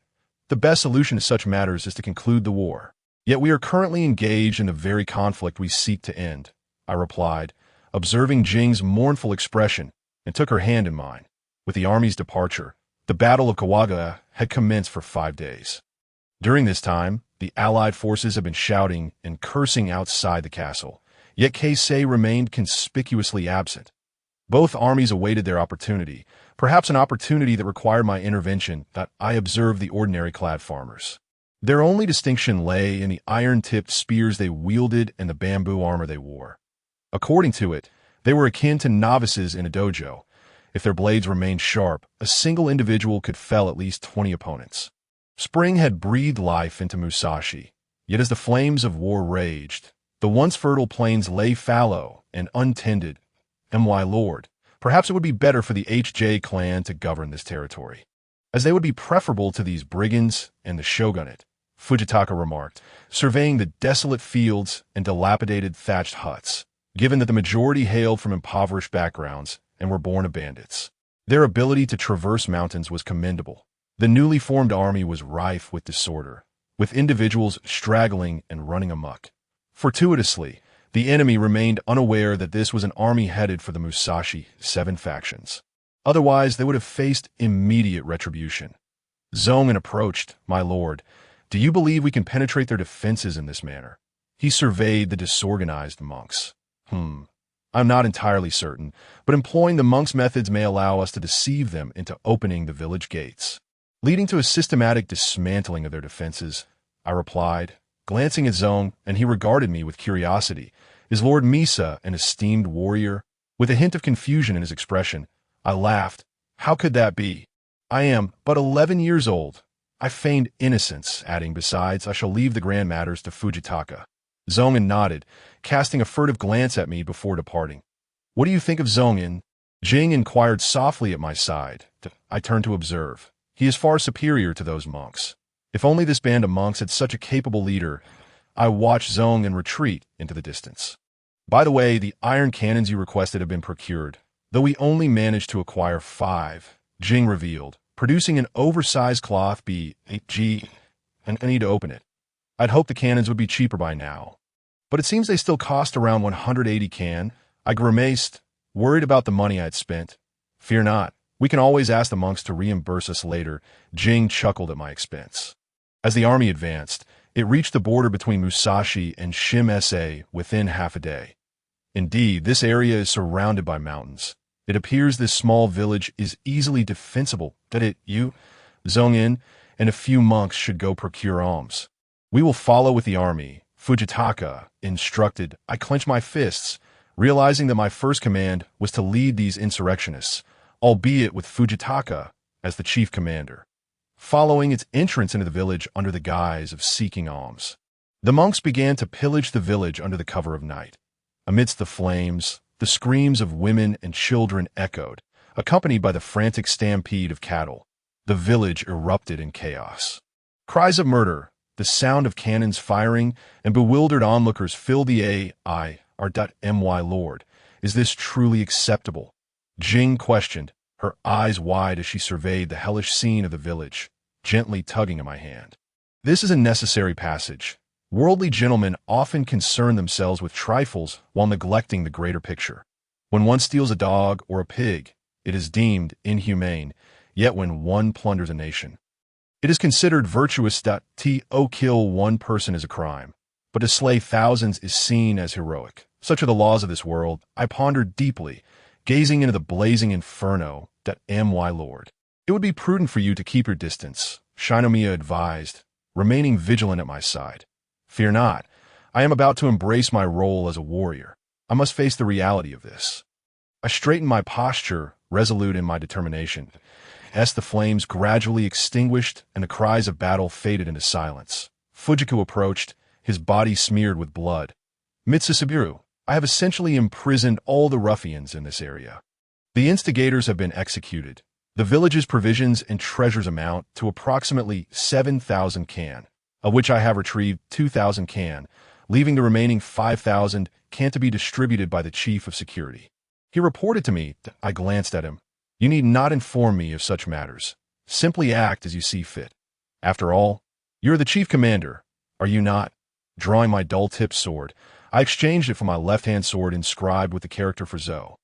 the best solution to such matters is to conclude the war. Yet we are currently engaged in the very conflict we seek to end, I replied, observing Jing's mournful expression, and took her hand in mine. With the army's departure, the Battle of Kawaga had commenced for 5 days. During this time, the Allied forces had been shouting and cursing outside the castle, yet Keisei remained conspicuously absent. Both armies awaited their opportunity, perhaps an opportunity that required my intervention, that I observed the ordinary-clad farmers. Their only distinction lay in the iron-tipped spears they wielded and the bamboo armor they wore. According to it, they were akin to novices in a dojo. If their blades remained sharp, a single individual could fell at least 20 opponents. Spring had breathed life into Musashi, yet as the flames of war raged, the once fertile plains lay fallow and untended. My lord, perhaps it would be better for the HJ clan to govern this territory, as they would be preferable to these brigands and the shogunate, Fujitaka remarked, surveying the desolate fields and dilapidated thatched huts, given that the majority hailed from impoverished backgrounds and were born of bandits. Their ability to traverse mountains was commendable. The newly formed army was rife with disorder, with individuals straggling and running amok. Fortuitously, the enemy remained unaware that this was an army headed for the Musashi 7 factions. Otherwise, they would have faced immediate retribution. Zongen approached, My lord. Do you believe we can penetrate their defenses in this manner? He surveyed the disorganized monks. I'm not entirely certain, but employing the monks' methods may allow us to deceive them into opening the village gates, leading to a systematic dismantling of their defenses, I replied, glancing at Zong, and he regarded me with curiosity. Is Lord Misa an esteemed warrior? With a hint of confusion in his expression, I laughed. How could that be? I am but 11 years old. I feigned innocence, adding, besides, I shall leave the grand matters to Fujitaka. Zongen nodded, casting a furtive glance at me before departing. What do you think of Zongen? Jing inquired softly at my side. I turned to observe. He is far superior to those monks. If only this band of monks had such a capable leader. I watched Zongen retreat into the distance. By the way, the iron cannons you requested have been procured, though we only managed to acquire 5, Jing revealed, producing an oversized cloth BG, and I need to open it. I'd hoped the cannons would be cheaper by now. But it seems they still cost around 180 can. I grimaced, worried about the money I had spent. Fear not. We can always ask the monks to reimburse us later. Jing chuckled at my expense. As the army advanced, it reached the border between Musashi and Shim-sa within half a day. Indeed, this area is surrounded by mountains. It appears this small village is easily defensible, that you, Zongen, and a few monks should go procure alms. We will follow with the army, Fujitaka instructed. I clenched my fists, realizing that my first command was to lead these insurrectionists, albeit with Fujitaka as the chief commander, following its entrance into the village under the guise of seeking alms. The monks began to pillage the village under the cover of night. Amidst the flames, the screams of women and children echoed, accompanied by the frantic stampede of cattle. The village erupted in chaos. Cries of murder, the sound of cannons firing, and bewildered onlookers filled the R.My lord. Is this truly acceptable? Jing questioned, her eyes wide as she surveyed the hellish scene of the village, gently tugging at my hand. This is a necessary passage. Worldly gentlemen often concern themselves with trifles while neglecting the greater picture. When one steals a dog or a pig, it is deemed inhumane, yet when one plunders a nation, it is considered virtuous. To kill one person is a crime, but to slay thousands is seen as heroic. Such are the laws of this world. I pondered deeply, gazing into the blazing inferno. My lord. It would be prudent for you to keep your distance, Shinomiya advised, remaining vigilant at my side. Fear not. I am about to embrace my role as a warrior. I must face the reality of this. I straightened my posture, resolute in my determination. As the flames gradually extinguished and the cries of battle faded into silence, Fujiku approached, his body smeared with blood. Mitsusabiru, I have essentially imprisoned all the ruffians in this area. The instigators have been executed. The village's provisions and treasures amount to approximately 7,000 can, of which I have retrieved 2,000 can, leaving the remaining 5,000 can to be distributed by the chief of security. He reported to me. I glanced at him. You need not inform me of such matters. Simply act as you see fit. After all, you're the chief commander, are you not? Drawing my dull-tipped sword, I exchanged it for my left-hand sword inscribed with the character for Zo.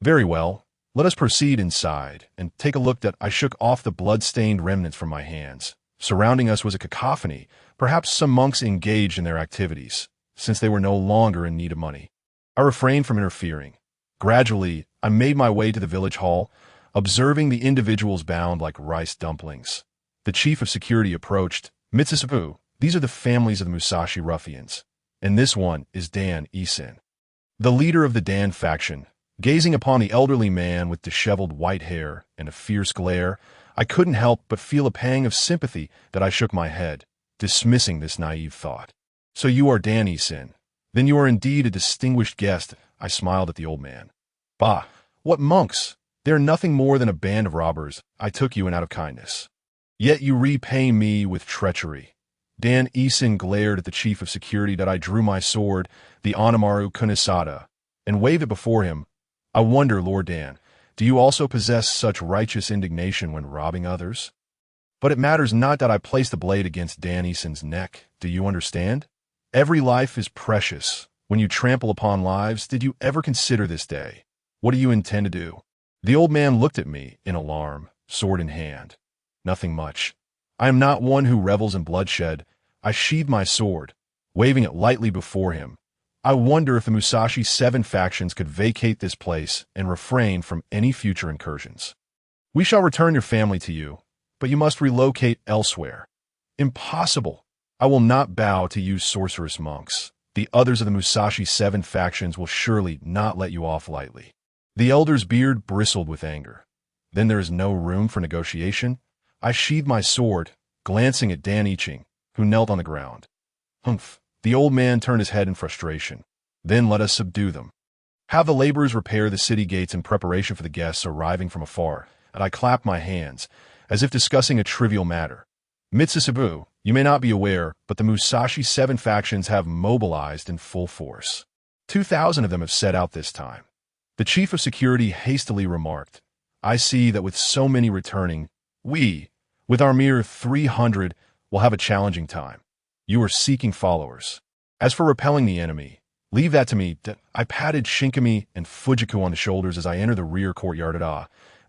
Very well, let us proceed inside and take a look. I shook off the blood-stained remnants from my hands. Surrounding us was a cacophony, perhaps some monks engaged in their activities, since they were no longer in need of money. I refrained from interfering. Gradually, I made my way to the village hall, observing the individuals bound like rice dumplings. The chief of security approached. Mitsusabu, these are the families of the Musashi ruffians, and this one is Dan Isin, the leader of the Dan faction. Gazing upon the elderly man with disheveled white hair and a fierce glare, I couldn't help but feel a pang of sympathy. That I shook my head, dismissing this naive thought. So you are Dan Isin. Then you are indeed a distinguished guest. I smiled at the old man. Bah, what monks! They are nothing more than a band of robbers. I took you in out of kindness. Yet you repay me with treachery. Dan Isin glared at the chief of security. That I drew my sword, the Onamaru Kunisada, and waved it before him. I wonder, Lord Dan, do you also possess such righteous indignation when robbing others? But it matters not that I place the blade against Dan Isin's neck. Do you understand? Every life is precious. When you trample upon lives, did you ever consider this day? What do you intend to do? The old man looked at me in alarm, sword in hand. Nothing much. I am not one who revels in bloodshed. I sheathe my sword, waving it lightly before him. I wonder if the Musashi 7 factions could vacate this place and refrain from any future incursions. We shall return your family to you, but you must relocate elsewhere. Impossible. I will not bow to you sorceress monks. The others of the Musashi 7 factions will surely not let you off lightly. The elder's beard bristled with anger. Then there is no room for negotiation? I sheathed my sword, glancing at Dan Iching, who knelt on the ground. Humph. The old man turned his head in frustration. Then let us subdue them. Have the laborers repair the city gates in preparation for the guests arriving from afar, and I clapped my hands, as if discussing a trivial matter. Mitsusabu, you may not be aware, but the Musashi 7 factions have mobilized in full force. 2,000 of them have set out this time. The chief of security hastily remarked, I see that with so many returning, we, with our mere 300, will have a challenging time. You are seeking followers. As for repelling the enemy, leave that to me. I patted Shinkami and Fujiku on the shoulders as I entered the rear courtyard.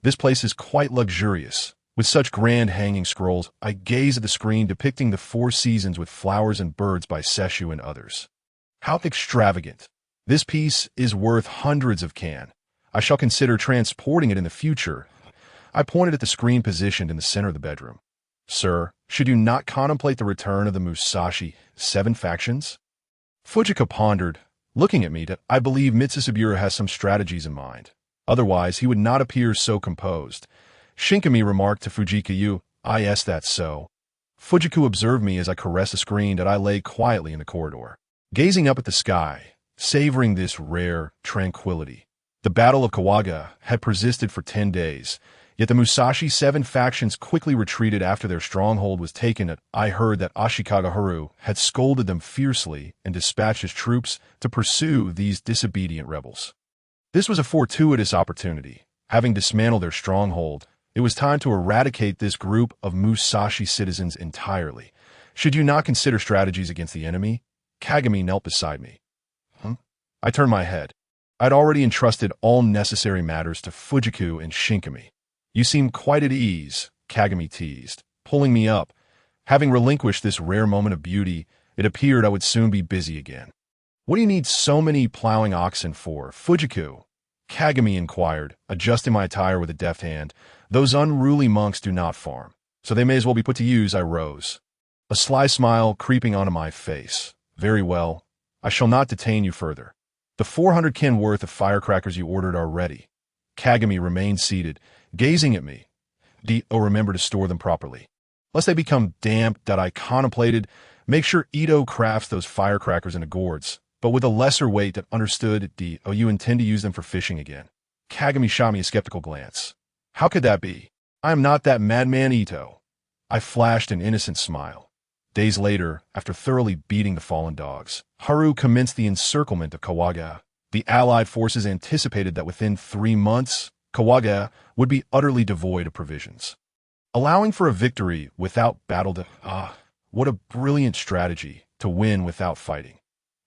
This place is quite luxurious. With such grand hanging scrolls, I gaze at the screen depicting the 4 seasons with flowers and birds by Sesshu and others. How extravagant. This piece is worth hundreds of kan. I shall consider transporting it in the future. I pointed at the screen positioned in the center of the bedroom. Sir, should you not contemplate the return of the Musashi 7 factions? Fujika pondered, looking at me. I believe Mitsusaburo has some strategies in mind. Otherwise, he would not appear so composed. Shinkami remarked to Fujika, yes, that's so. Fujiku observed me as I caressed the screen that I lay quietly in the corridor, gazing up at the sky, savoring this rare tranquility. The Battle of Kawaga had persisted for 10 days, yet the Musashi 7 factions quickly retreated after their stronghold was taken. I heard that Ashikaga Haru had scolded them fiercely and dispatched his troops to pursue these disobedient rebels. This was a fortuitous opportunity. Having dismantled their stronghold, it was time to eradicate this group of Musashi citizens entirely. Should you not consider strategies against the enemy? Kagami knelt beside me. I turned my head. I'd already entrusted all necessary matters to Fujiku and Shinkami. You seem quite at ease, Kagami teased, pulling me up. Having relinquished this rare moment of beauty, it appeared I would soon be busy again. What do you need so many plowing oxen for, Fujiku? Kagami inquired, adjusting my attire with a deft hand. Those unruly monks do not farm, so they may as well be put to use. I rose, a sly smile creeping onto my face. Very well. I shall not detain you further. The 400 kin worth of firecrackers you ordered are ready. Kagami remained seated, gazing at me. Remember to store them properly, lest they become damp. I contemplated. Make sure Ito crafts those firecrackers into gourds, but with a lesser weight. Understood. You intend to use them for fishing again? Kagami shot me a skeptical glance. How could that be? I am not that madman Ito. I flashed an innocent smile. Days later, after thoroughly beating the fallen dogs, Haru commenced the encirclement of Kawaga. The Allied forces anticipated that within 3 months, Kawaga would be utterly devoid of provisions, allowing for a victory without battle. What a brilliant strategy to win without fighting.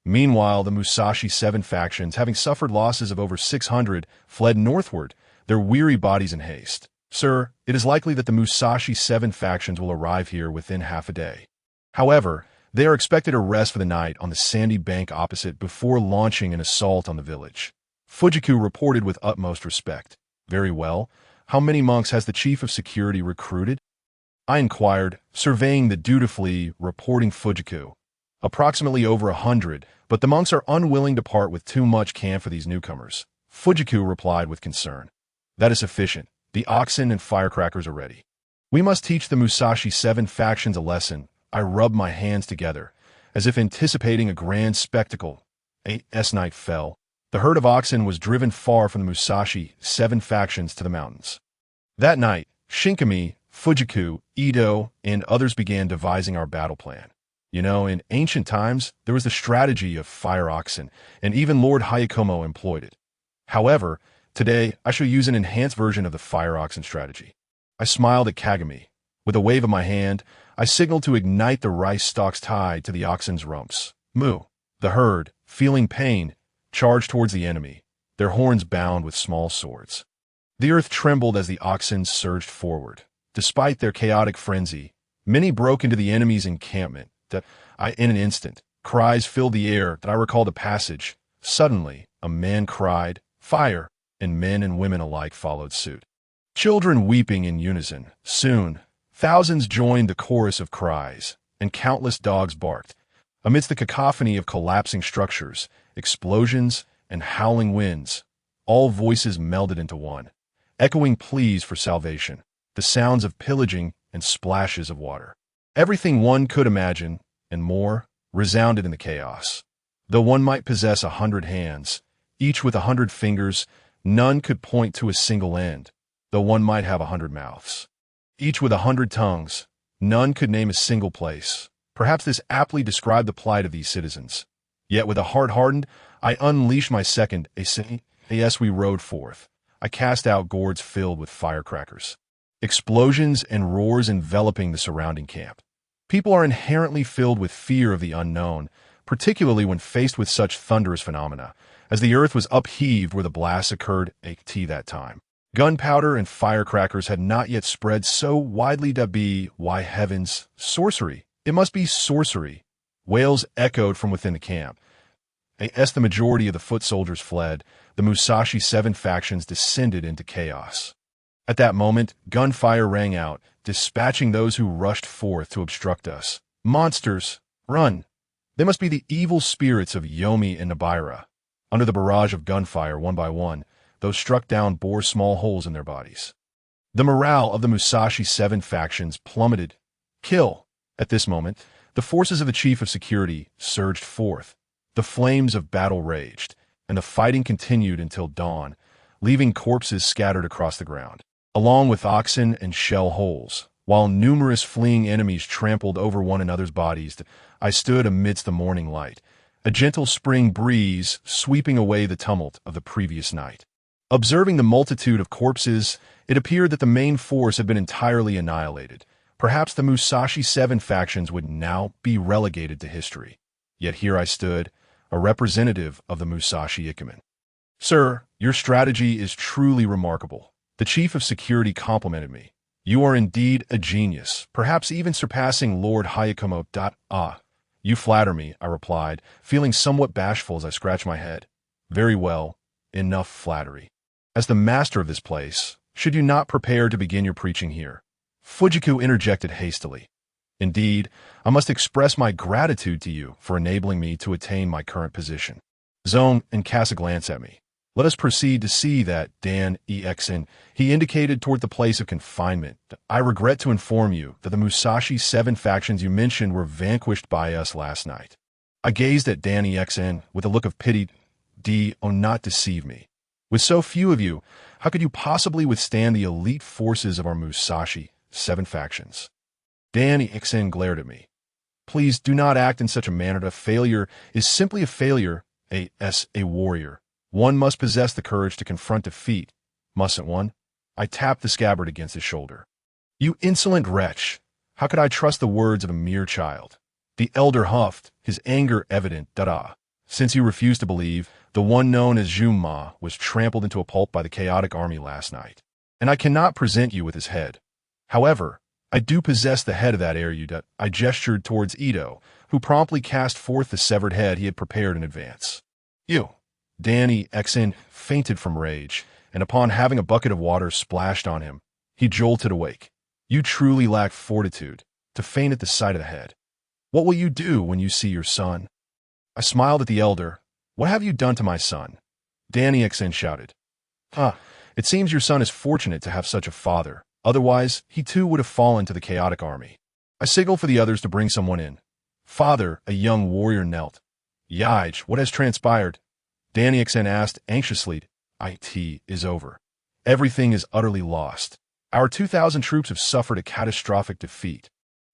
Meanwhile, the Musashi 7 factions, having suffered losses of over 600, fled northward, their weary bodies in haste. Sir, it is likely that the Musashi 7 factions will arrive here within half a day. However, they are expected to rest for the night on the sandy bank opposite before launching an assault on the village. Fujiku reported with utmost respect. Very well. How many monks has the chief of security recruited? I inquired, surveying the dutifully reporting Fujiku. Approximately over 100, but the monks are unwilling to part with too much can for these newcomers. Fujiku replied with concern. That is sufficient. The oxen and firecrackers are ready. We must teach the Musashi 7 factions a lesson. I rubbed my hands together, as if anticipating a grand spectacle. Night fell. The herd of oxen was driven far from the Musashi 7 factions to the mountains. That night, Shinkami, Fujiku, Ito, and others began devising our battle plan. In ancient times, there was the strategy of fire oxen, and even Lord Hayakomo employed it. However, today, I shall use an enhanced version of the fire oxen strategy. I smiled at Kagami. With a wave of my hand, I signaled to ignite the rice stalks tied to the oxen's rumps. Moo. The herd, feeling pain, charged towards the enemy, their horns bound with small swords. The earth trembled as the oxen surged forward. Despite their chaotic frenzy, Many broke into the enemy's encampment. In an instant, cries filled the air that I recalled a passage. Suddenly, a man cried, "Fire!" and men and women alike followed suit. Children weeping in unison. Soon, thousands joined the chorus of cries, and countless dogs barked. Amidst the cacophony of collapsing structures, explosions, and howling winds, all voices melded into one, echoing pleas for salvation, the sounds of pillaging and splashes of water. Everything one could imagine, and more, resounded in the chaos. Though one might possess 100 hands, each with 100 fingers, none could point to a single end. Though one might have 100 mouths, each with 100 tongues, none could name a single place. Perhaps this aptly described the plight of these citizens. Yet with a heart hardened, I unleashed my second as we rode forth. I cast out gourds filled with firecrackers. Explosions and roars enveloping the surrounding camp. People are inherently filled with fear of the unknown, particularly when faced with such thunderous phenomena, as the earth was upheaved where the blasts occurred at that time. Gunpowder and firecrackers had not yet spread so widely to be, why heavens, sorcery. It must be sorcery. Wails echoed from within the camp. As the majority of the foot soldiers fled, the Musashi 7 factions descended into chaos. At that moment, gunfire rang out, dispatching those who rushed forth to obstruct us. Monsters! Run! They must be the evil spirits of Yomi and Nabira. Under the barrage of gunfire, one by one, those struck down bore small holes in their bodies. The morale of the Musashi 7 factions plummeted. Kill! At this moment, the forces of the chief of security surged forth. The flames of battle raged, and the fighting continued until dawn, leaving corpses scattered across the ground, along with oxen and shell holes. While numerous fleeing enemies trampled over one another's bodies, I stood amidst the morning light, a gentle spring breeze sweeping away the tumult of the previous night. Observing the multitude of corpses, it appeared that the main force had been entirely annihilated. Perhaps the Musashi 7 factions would now be relegated to history. Yet here I stood, a representative of the Musashi Ikemen. Sir, your strategy is truly remarkable. The chief of security complimented me. You are indeed a genius, perhaps even surpassing Lord Hayakumo. You flatter me, I replied, feeling somewhat bashful as I scratched my head. Very well, enough flattery. As the master of this place, should you not prepare to begin your preaching here? Fujiku interjected hastily. Indeed, I must express my gratitude to you for enabling me to attain my current position. Zone and cast a glance at me. Let us proceed to see that Dan Exen, he indicated toward the place of confinement. I regret to inform you that the Musashi 7 factions you mentioned were vanquished by us last night. I gazed at Dan Exen with a look of pity. Not deceive me. With so few of you, how could you possibly withstand the elite forces of our Musashi 7 factions? Dan Exen glared at me. Please do not act in such a manner. A failure is simply a failure. A warrior. One must possess the courage to confront defeat, mustn't one? I tapped the scabbard against his shoulder. You insolent wretch! How could I trust the words of a mere child? The elder huffed, his anger evident. Since you refuse to believe, the one known as Juma was trampled into a pulp by the chaotic army last night, and I cannot present you with his head. However, I do possess the head of that Aryuda. I gestured towards Ito, who promptly cast forth the severed head he had prepared in advance. You! Danny Exen fainted from rage, and upon having a bucket of water splashed on him, he jolted awake. You truly lack fortitude to faint at the sight of the head. What will you do when you see your son? I smiled at the elder. What have you done to my son? Danny Exen shouted. It seems your son is fortunate to have such a father. Otherwise, he too would have fallen to the chaotic army. I signaled for the others to bring someone in. Father, a young warrior knelt. Yij, what has transpired? Danny Exen asked anxiously. It is over. Everything is utterly lost. Our 2,000 troops have suffered a catastrophic defeat.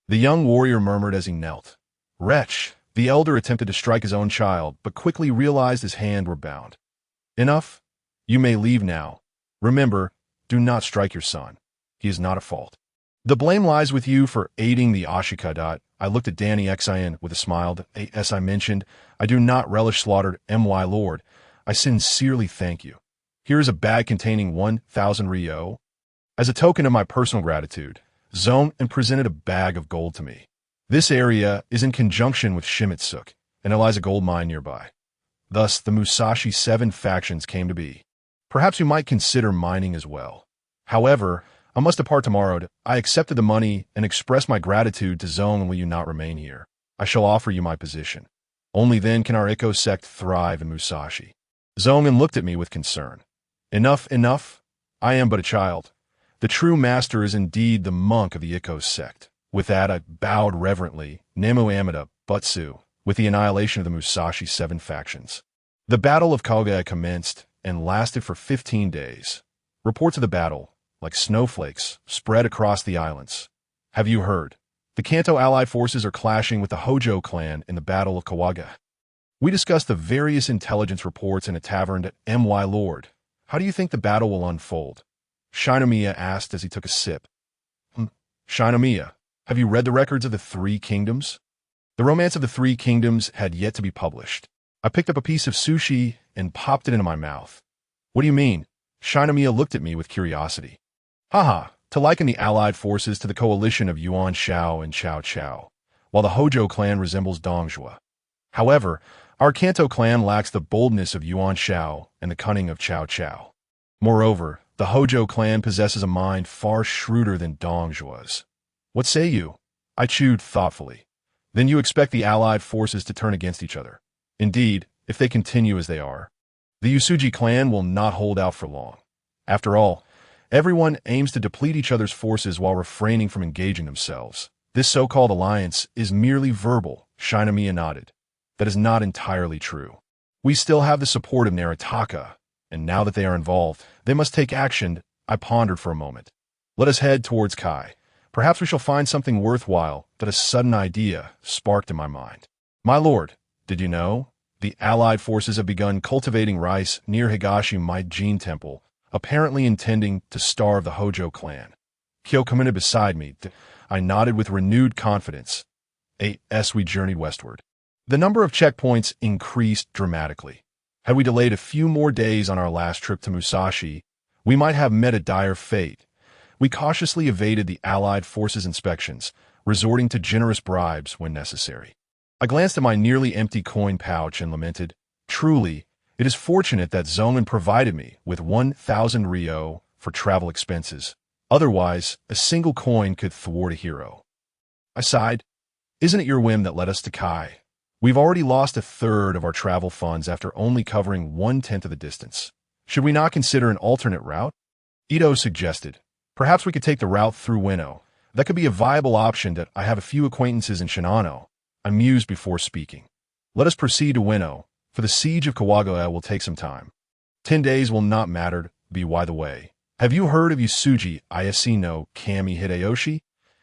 The young warrior murmured as he knelt. Wretch! The elder attempted to strike his own child, but quickly realized his hands were bound. Enough. You may leave now. Remember, do not strike your son. He is not at fault. The blame lies with you for aiding the Ashika. I looked at Danny Exen with a smile. As I mentioned, I do not relish slaughtered my lord. I sincerely thank you. Here is a bag containing 1,000 ryo. As a token of my personal gratitude, Zone and presented a bag of gold to me. This area is in conjunction with Shimetsuk, and there lies a gold mine nearby. Thus, the Musashi 7 factions came to be. Perhaps you might consider mining as well. However, I must depart tomorrow. I accepted the money and expressed my gratitude to Zone and will you not remain here. I shall offer you my position. Only then can our Ikko sect thrive in Musashi. Zongan looked at me with concern. Enough, enough. I am but a child. The true master is indeed the monk of the Ikko sect. With that, I bowed reverently, Nemu Amida, Butsu, with the annihilation of the Musashi 7 factions. The Battle of Kagoya commenced and lasted for 15 days. Reports of the battle, like snowflakes, spread across the islands. Have you heard? The Kanto allied forces are clashing with the Hojo clan in the Battle of Kawaga. We discussed the various intelligence reports in a tavern at M.Y. Lord. How do you think the battle will unfold? Shinomiya asked as he took a sip. Shinomiya, have you read the records of the Three Kingdoms? The Romance of the Three Kingdoms had yet to be published. I picked up a piece of sushi and popped it into my mouth. What do you mean? Shinomiya looked at me with curiosity. Haha, to liken the allied forces to the coalition of Yuan Shao and Chao Chao, while the Hojo clan resembles Dongjua. However, our Kanto clan lacks the boldness of Yuan Shao and the cunning of Chao Chao. Moreover, the Hojo clan possesses a mind far shrewder than Dongjua's. What say you? I chewed thoughtfully. Then you expect the allied forces to turn against each other. Indeed, if they continue as they are, the Usuji clan will not hold out for long. After all, everyone aims to deplete each other's forces while refraining from engaging themselves. This so-called alliance is merely verbal, Shinomiya nodded. That is not entirely true. We still have the support of Naritaka, and now that they are involved, they must take action. I pondered for a moment. Let us head towards Kai. Perhaps we shall find something worthwhile that a sudden idea sparked in my mind. My lord, did you know? The allied forces have begun cultivating rice near Higashi Maijin Temple, apparently intending to starve the Hojo clan. Kyo commented beside me. I nodded with renewed confidence. As we journeyed westward, the number of checkpoints increased dramatically. Had we delayed a few more days on our last trip to Musashi, we might have met a dire fate. We cautiously evaded the allied forces' inspections, resorting to generous bribes when necessary. I glanced at my nearly empty coin pouch and lamented, truly, it is fortunate that Zongan provided me with 1,000 ryo for travel expenses. Otherwise, a single coin could thwart a hero. I sighed. Isn't it your whim that led us to Kai? We've already lost a third of our travel funds after only covering 1/10 of the distance. Should we not consider an alternate route? Ito suggested. Perhaps we could take the route through Ueno. That could be a viable option that I have a few acquaintances in Shinano. I mused before speaking. Let us proceed to Ueno, for the siege of Kawagoya will take some time. 10 days will not matter, by the way. Have you heard of Usuji Ayasino Kami Hideyoshi?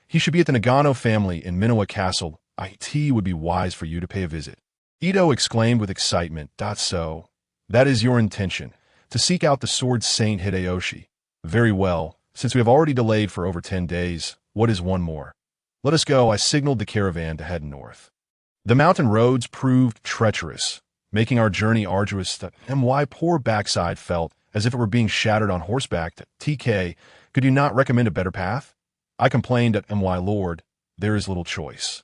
He should be at the Nagano family in Minowa Castle. It would be wise for you to pay a visit. Ito exclaimed with excitement. So, that is your intention, to seek out the sword saint Hideyoshi. Very well. Since we have already delayed for over 10 days, what is one more? Let us go. I signaled the caravan to head north. The mountain roads proved treacherous, making our journey arduous, and my poor backside felt as if it were being shattered on horseback. TK, could you not recommend a better path? I complained at M.Y. Lord, there is little choice.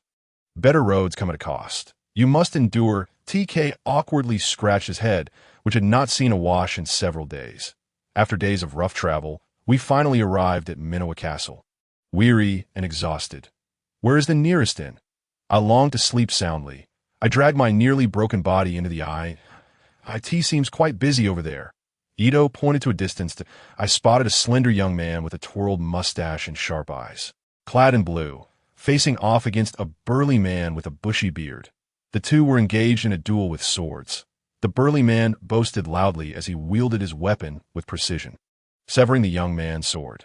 Better roads come at a cost. You must endure. TK awkwardly scratched his head, which had not seen a wash in several days. After days of rough travel, we finally arrived at Minowa Castle, weary and exhausted. Where is the nearest inn? I longed to sleep soundly. I dragged my nearly broken body into the eye. IT seems quite busy over there. Ito pointed to a distance. I spotted a slender young man with a twirled mustache and sharp eyes, clad in blue, facing off against a burly man with a bushy beard. The two were engaged in a duel with swords. The burly man boasted loudly as he wielded his weapon with precision, severing the young man's sword.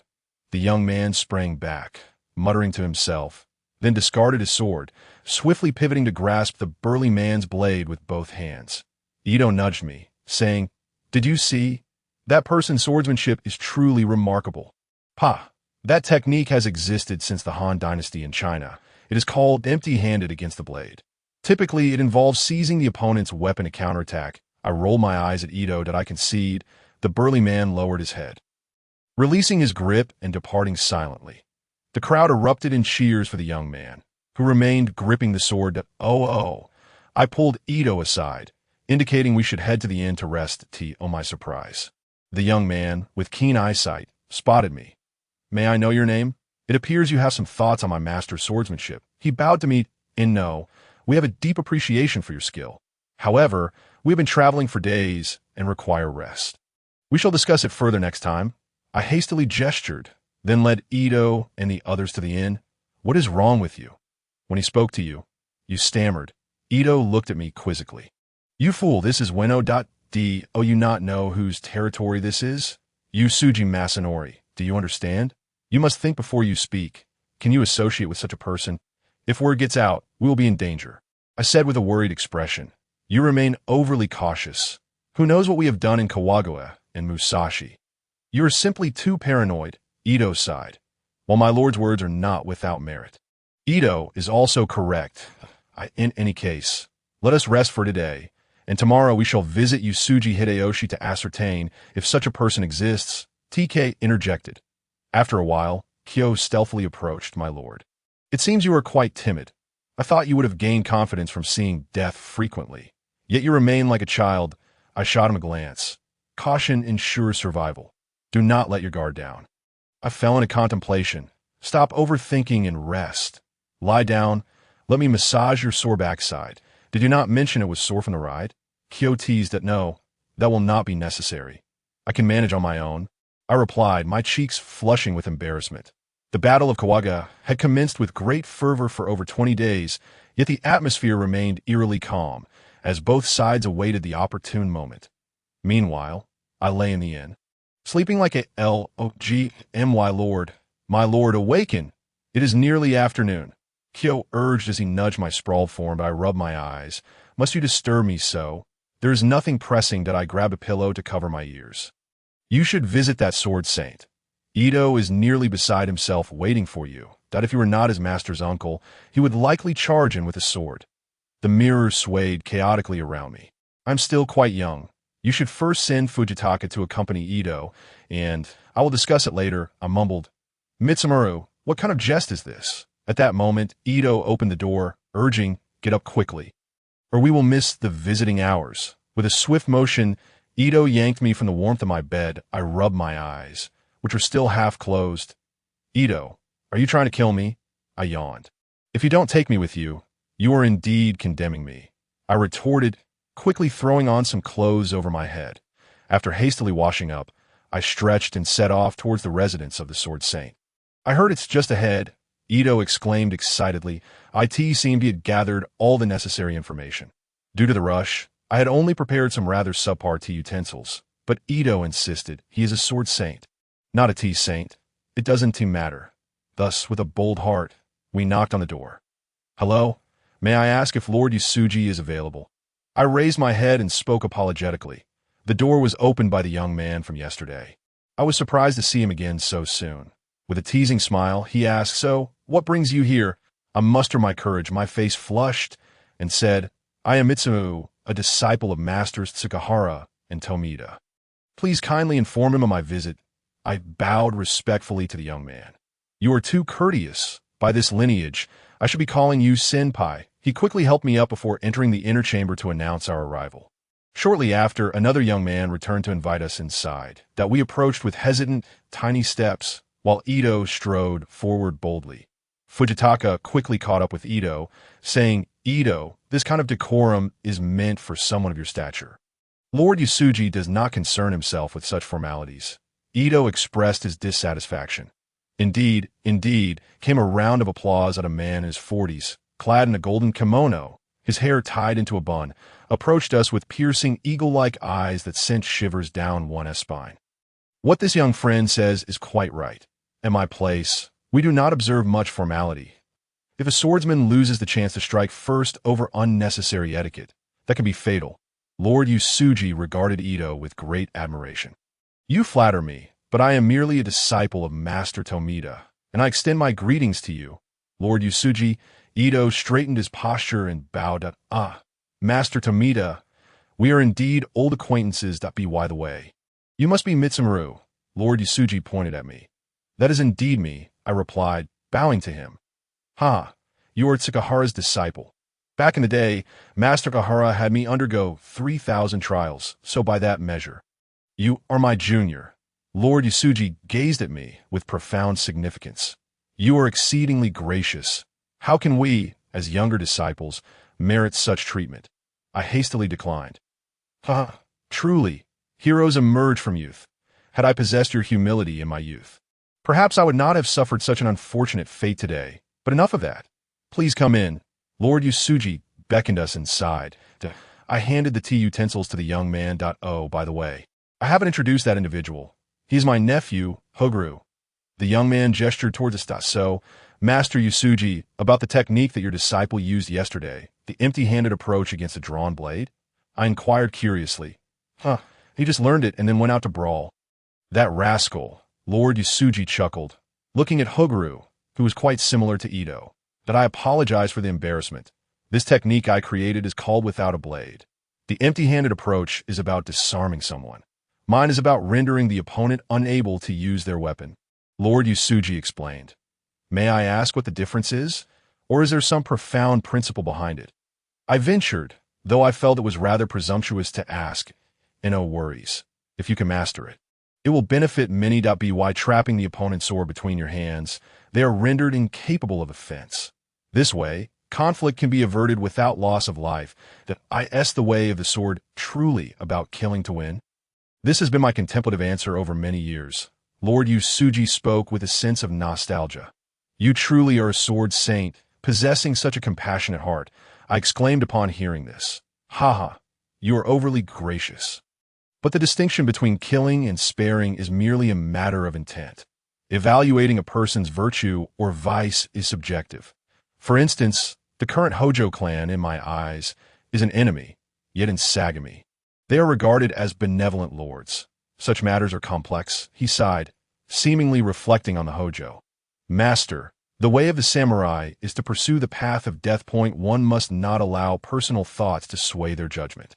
The young man sprang back, muttering to himself, then discarded his sword, swiftly pivoting to grasp the burly man's blade with both hands. Ito nudged me, saying, "Did you see? That person's swordsmanship is truly remarkable. Pa, that technique has existed since the Han Dynasty in China. It is called empty-handed against the blade. Typically, it involves seizing the opponent's weapon to counterattack." I rolled my eyes at Ito. Did I concede? The burly man lowered his head, releasing his grip and departing silently. The crowd erupted in cheers for the young man, who remained gripping the sword. I pulled Ito aside, indicating we should head to the inn to rest. To my surprise, the young man, with keen eyesight, spotted me. May I know your name? It appears you have some thoughts on my master's swordsmanship. He bowed to me. No, we have a deep appreciation for your skill. However, we have been traveling for days and require rest. We shall discuss it further next time. I hastily gestured, then led Ito and the others to the inn. What is wrong with you? When he spoke to you, you stammered. Ito looked at me quizzically. You fool, this is Weno. Do you not know whose territory this is? Yusuji Masanori, do you understand? You must think before you speak. Can you associate with such a person? If word gets out, we will be in danger. I said with a worried expression. You remain overly cautious. Who knows what we have done in Kawagoe and Musashi? You are simply too paranoid, Ito sighed. While my lord's words are not without merit. Ito is also correct. In any case, let us rest for today, and tomorrow we shall visit Yusuji Hideyoshi to ascertain if such a person exists. TK interjected. After a while, Kyo stealthily approached my lord. It seems you are quite timid. I thought you would have gained confidence from seeing death frequently. Yet you remain like a child. I shot him a glance. Caution ensures survival. Do not let your guard down. I fell into contemplation. Stop overthinking and rest. Lie down. Let me massage your sore backside. Did you not mention it was sore from the ride? Kyo teased that no, that will not be necessary. I can manage on my own. I replied, my cheeks flushing with embarrassment. The Battle of Kawagoe had commenced with great fervor for over 20 days, yet the atmosphere remained eerily calm, as both sides awaited the opportune moment. Meanwhile, I lay in the inn, sleeping like a lord. My lord, awaken! It is nearly afternoon. Kyo urged as he nudged my sprawled form, but I rubbed my eyes. Must you disturb me so? There is nothing pressing that I grab a pillow to cover my ears. You should visit that sword saint. Ito is nearly beside himself waiting for you, that if you were not his master's uncle, he would likely charge in with a sword. The mirrors swayed chaotically around me. I'm still quite young. You should first send Fujitaka to accompany Ito, and I will discuss it later. I mumbled. Mitsumuru, what kind of jest is this? At that moment, Ito opened the door, urging, get up quickly, or we will miss the visiting hours. With a swift motion, Ito yanked me from the warmth of my bed. I rubbed my eyes, which were still half closed. Ito, are you trying to kill me? I yawned. If you don't take me with you, you are indeed condemning me. I retorted, quickly throwing on some clothes over my head. After hastily washing up, I stretched and set off towards the residence of the Sword Saint. I heard it's just ahead, Ito exclaimed excitedly. IT seemed he had gathered all the necessary information. Due to the rush, I had only prepared some rather subpar tea utensils, but Ito insisted he is a sword saint, not a tea saint. It doesn't matter. Thus, with a bold heart, we knocked on the door. Hello? May I ask if Lord Yusuji is available? I raised my head and spoke apologetically. The door was opened by the young man from yesterday. I was surprised to see him again so soon. With a teasing smile, he asked, so, what brings you here? I mustered my courage, my face flushed, and said, I am Mitsumu, a disciple of Masters Tsukahara and Tomita. Please kindly inform him of my visit. I bowed respectfully to the young man. You are too courteous. By this lineage, I should be calling you senpai. He quickly helped me up before entering the inner chamber to announce our arrival. Shortly after, another young man returned to invite us inside, that we approached with hesitant, tiny steps, while Ito strode forward boldly. Fujitaka quickly caught up with Ito, saying, Ito, this kind of decorum is meant for someone of your stature. Lord Yusuji does not concern himself with such formalities. Ito expressed his dissatisfaction. Indeed, came a round of applause at a man in his 40s, clad in a golden kimono, his hair tied into a bun, approached us with piercing eagle-like eyes that sent shivers down one's spine. What this young friend says is quite right. At my place, we do not observe much formality. If a swordsman loses the chance to strike first over unnecessary etiquette, that can be fatal. Lord Yusuji regarded Ito with great admiration. You flatter me, but I am merely a disciple of Master Tomita, and I extend my greetings to you. Lord Yusuji, Ito straightened his posture and bowed. Master Tomita, we are indeed old acquaintances. By the way, you must be Mitsumuru. Lord Yusuji pointed at me. That is indeed me, I replied, bowing to him. "Ha, you are Tsukahara's disciple. Back in the day, Master Kahara had me undergo 3,000 trials, so by that measure, you are my junior." Lord Yusuji gazed at me with profound significance. "You are exceedingly gracious. How can we, as younger disciples, merit such treatment?" I hastily declined. "Ha, truly, heroes emerge from youth. Had I possessed your humility in my youth, perhaps I would not have suffered such an unfortunate fate today. But enough of that. Please come in." Lord Yusuji beckoned us inside. I handed the tea utensils to the young man. "Oh, by the way, I haven't introduced that individual. He's my nephew, Hoguru." The young man gestured towards us. "So, Master Yusuji, about the technique that your disciple used yesterday, the empty-handed approach against a drawn blade?" I inquired curiously. He just learned it and then went out to brawl." "That rascal," Lord Yusuji chuckled, looking at Hoguru, who was quite similar to Ito. "That I apologize for the embarrassment. This technique I created is called without a blade. The empty-handed approach is about disarming someone. Mine is about rendering the opponent unable to use their weapon." Lord Yusuji explained. "May I ask what the difference is? Or is there some profound principle behind it?" I ventured, though I felt it was rather presumptuous to ask. "No worries, if you can master it. It will benefit many. By trapping the opponent's sword between your hands, they are rendered incapable of offense. This way, conflict can be averted without loss of life. That is the way of the sword truly about killing to win." This has been my contemplative answer over many years. Lord Yusuji spoke with a sense of nostalgia. "You truly are a sword saint, possessing such a compassionate heart," I exclaimed upon hearing this. "Ha, you are overly gracious. But the distinction between killing and sparing is merely a matter of intent. Evaluating a person's virtue or vice is subjective. For instance, the current Hojo clan, in my eyes, is an enemy, yet in Sagami, they are regarded as benevolent lords. Such matters are complex," he sighed, seemingly reflecting on the Hojo. "Master, the way of the samurai is to pursue the path of death. One must not allow personal thoughts to sway their judgment.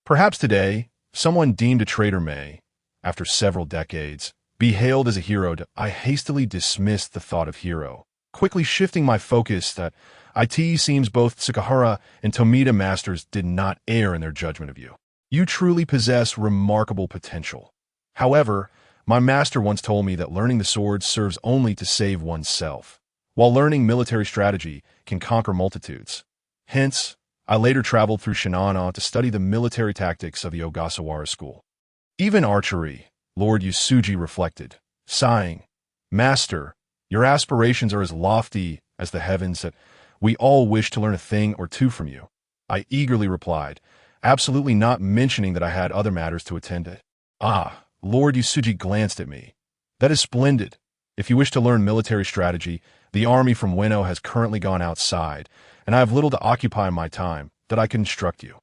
Perhaps today, someone deemed a traitor may, after several decades, be hailed as a hero. I hastily dismissed the thought of hero, quickly shifting my focus that it seems both Tsukahara and Tomita masters did not err in their judgment of you. You truly possess remarkable potential. However, my master once told me that learning the sword serves only to save oneself, while learning military strategy can conquer multitudes. Hence, I later traveled through Shinano to study the military tactics of the Ogasawara school. Even archery," Lord Yusuji reflected, sighing. "Master, your aspirations are as lofty as the heavens that we all wish to learn a thing or two from you." I eagerly replied, absolutely not mentioning that I had other matters to attend to. Lord Yusuji glanced at me. "That is splendid. If you wish to learn military strategy, the army from Ueno has currently gone outside, and I have little to occupy my time that I can instruct you."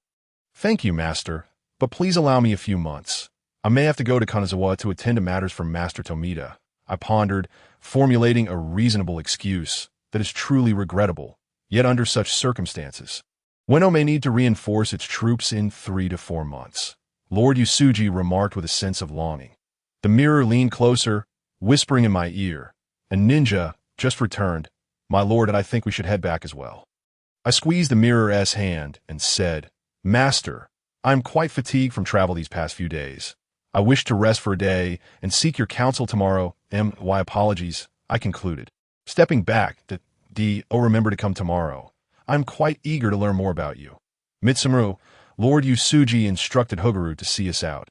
"Thank you, Master, but please allow me a few months. I may have to go to Kanazawa to attend to matters for Master Tomita." I pondered, formulating a reasonable excuse that is truly regrettable, yet under such circumstances. "Ueno may need to reinforce its troops in 3 to 4 months. Lord Yusuji remarked with a sense of longing. The mirror leaned closer, whispering in my ear, "A ninja just returned, my lord, and I think we should head back as well." I squeezed the mirror's hand and said, "Master, I am quite fatigued from travel these past few days. I wish to rest for a day and seek your counsel tomorrow. My apologies," I concluded, stepping back. Remember to come tomorrow. I'm quite eager to learn more about you." "Mitsumuru," Lord Yusuji instructed Hoguru to see us out.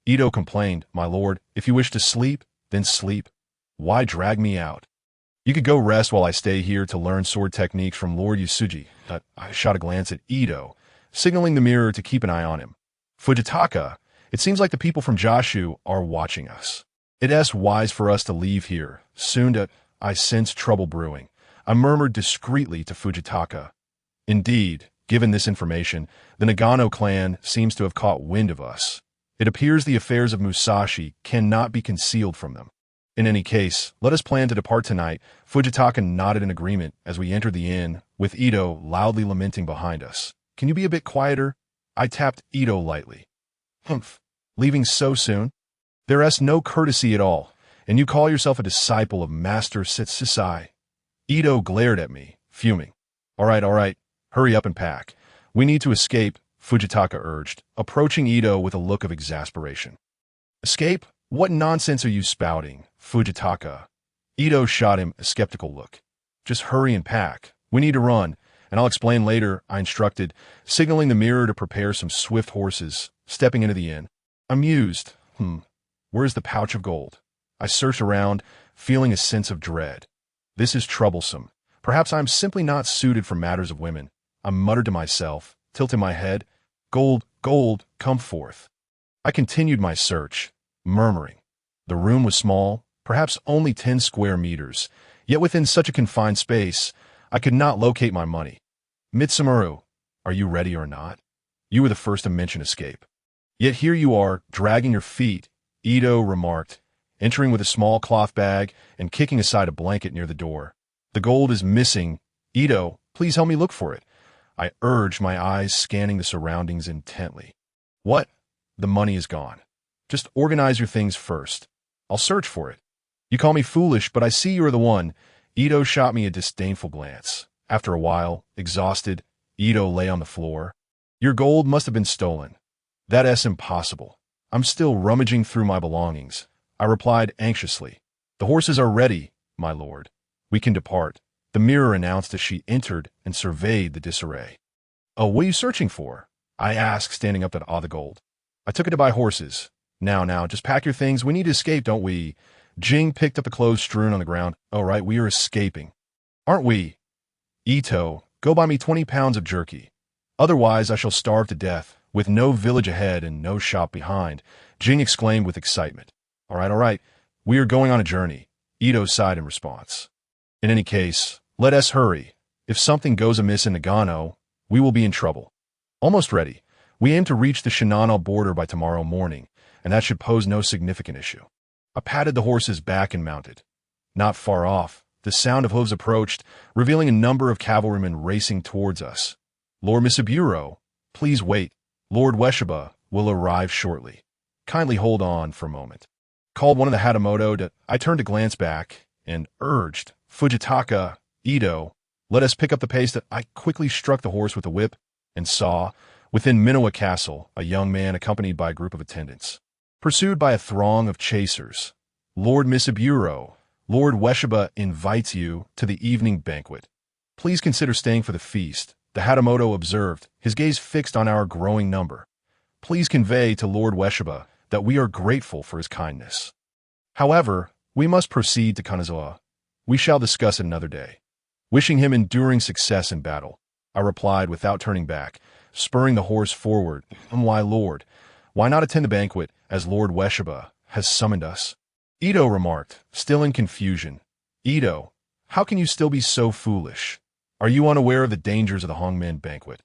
Ito complained, "My lord, if you wish to sleep, then sleep. Why drag me out? You could go rest while I stay here to learn sword techniques from Lord Yusuji." I shot a glance at Ito, signaling the mirror to keep an eye on him. "Fujitaka, it seems like the people from Jashu are watching us. It is wise for us to leave here soon. I sense trouble brewing." I murmured discreetly to Fujitaka. Indeed, given this information, the Nagano clan seems to have caught wind of us. It appears the affairs of Musashi cannot be concealed from them. In any case, let us plan to depart tonight. Fujitaka nodded in agreement as we entered the inn, with Ito loudly lamenting behind us. "Can you be a bit quieter?" I tapped Ito lightly. "Humph, leaving so soon? There is no courtesy at all, and you call yourself a disciple of Master Setsisai." Ito glared at me, fuming. All right, hurry up and pack. We need to escape, Fujitaka urged, approaching Ito with a look of exasperation. Escape? What nonsense are you spouting, Fujitaka? Ito shot him a skeptical look. Just hurry and pack. We need to run, and I'll explain later, I instructed, signaling the mirror to prepare some swift horses, stepping into the inn. Amused. Where's the pouch of gold? I searched around, feeling a sense of dread. This is troublesome. Perhaps I'm simply not suited for matters of women. I muttered to myself, tilting my head. Gold, gold, come forth. I continued my search, murmuring. The room was small, perhaps only 10 square meters, yet within such a confined space, I could not locate my money. Mitsumuru, are you ready or not? You were the first to mention escape. Yet here you are, dragging your feet, Ito remarked, entering with a small cloth bag and kicking aside a blanket near the door. The gold is missing. Ito, please help me look for it. I urged, my eyes scanning the surroundings intently. What? The money is gone. Just organize your things first. I'll search for it. You call me foolish, but I see you're the one. Ito shot me a disdainful glance. After a while, exhausted, Ito lay on the floor. Your gold must have been stolen. That's impossible. I'm still rummaging through my belongings. I replied anxiously. The horses are ready, my lord. We can depart, the mirror announced as she entered and surveyed the disarray. Oh, what are you searching for? I asked, standing up to awe the gold. I took it to buy horses. Now, just pack your things. We need to escape, don't we? Jing picked up the clothes strewn on the ground. Oh, right, we are escaping. Aren't we? Ito, go buy me 20 pounds of jerky. Otherwise, I shall starve to death, with no village ahead and no shop behind, Jing exclaimed with excitement. All right, we are going on a journey, Ito sighed in response. In any case, let us hurry. If something goes amiss in Nagano, we will be in trouble. Almost ready. We aim to reach the Shinano border by tomorrow morning, and that should pose no significant issue. I patted the horse's back and mounted. Not far off, the sound of hooves approached, revealing a number of cavalrymen racing towards us. Lord Misaburo, please wait. Lord Ueshiba will arrive shortly. Kindly hold on for a moment. Called one of the Hatamoto. I turned to glance back and urged, Fujitaka, Ito, let us pick up the pace. That I quickly struck the horse with a whip and saw, within Minowa Castle, a young man accompanied by a group of attendants. Pursued by a throng of chasers. Lord Misaburo, Lord Ueshiba invites you to the evening banquet. Please consider staying for the feast, the Hatamoto observed, his gaze fixed on our growing number. Please convey to Lord Ueshiba that we are grateful for his kindness. However, we must proceed to Kanazawa. We shall discuss it another day. Wishing him enduring success in battle, I replied without turning back, spurring the horse forward. Why, Lord? Why not attend the banquet, as Lord Ueshiba has summoned us? Ito remarked, still in confusion. Ito, how can you still be so foolish? Are you unaware of the dangers of the Hongmen banquet?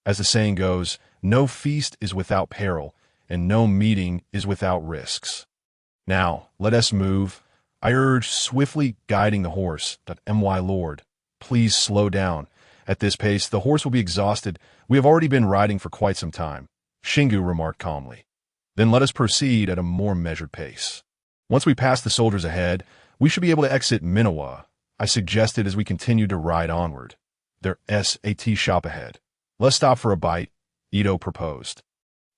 As the saying goes, no feast is without peril, and no meeting is without risks. Now, let us move, I urged, swiftly guiding the horse. My lord, please slow down. At this pace, the horse will be exhausted. We have already been riding for quite some time, Shingu remarked calmly. Then let us proceed at a more measured pace. Once we pass the soldiers ahead, we should be able to exit Minowa, I suggested as we continued to ride onward. There's a tea shop ahead. Let's stop for a bite, Ito proposed.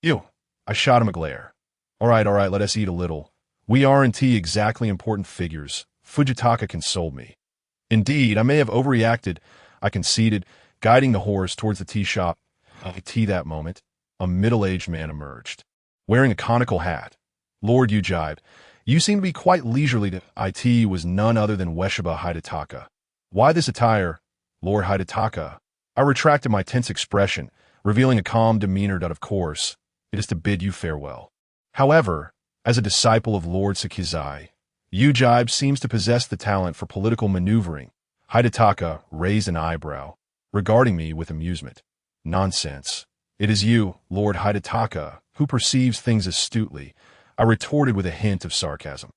Ew, I shot him a glare. All right, let us eat a little. We aren't exactly important figures, Fujitaka consoled me. Indeed, I may have overreacted, I conceded, guiding the horse towards the tea shop. That moment, a middle-aged man emerged, wearing a conical hat. Lord Ujibe, you seem to be quite leisurely. It was none other than Ueshiba Hidetaka. Why this attire, Lord Hidetaka? I retracted my tense expression, revealing a calm demeanor. Of course, it is to bid you farewell. However, as a disciple of Lord Sakizai, Ujibe seems to possess the talent for political maneuvering. Hidetaka raised an eyebrow, regarding me with amusement. Nonsense. It is you, Lord Hidetaka, who perceives things astutely, I retorted with a hint of sarcasm.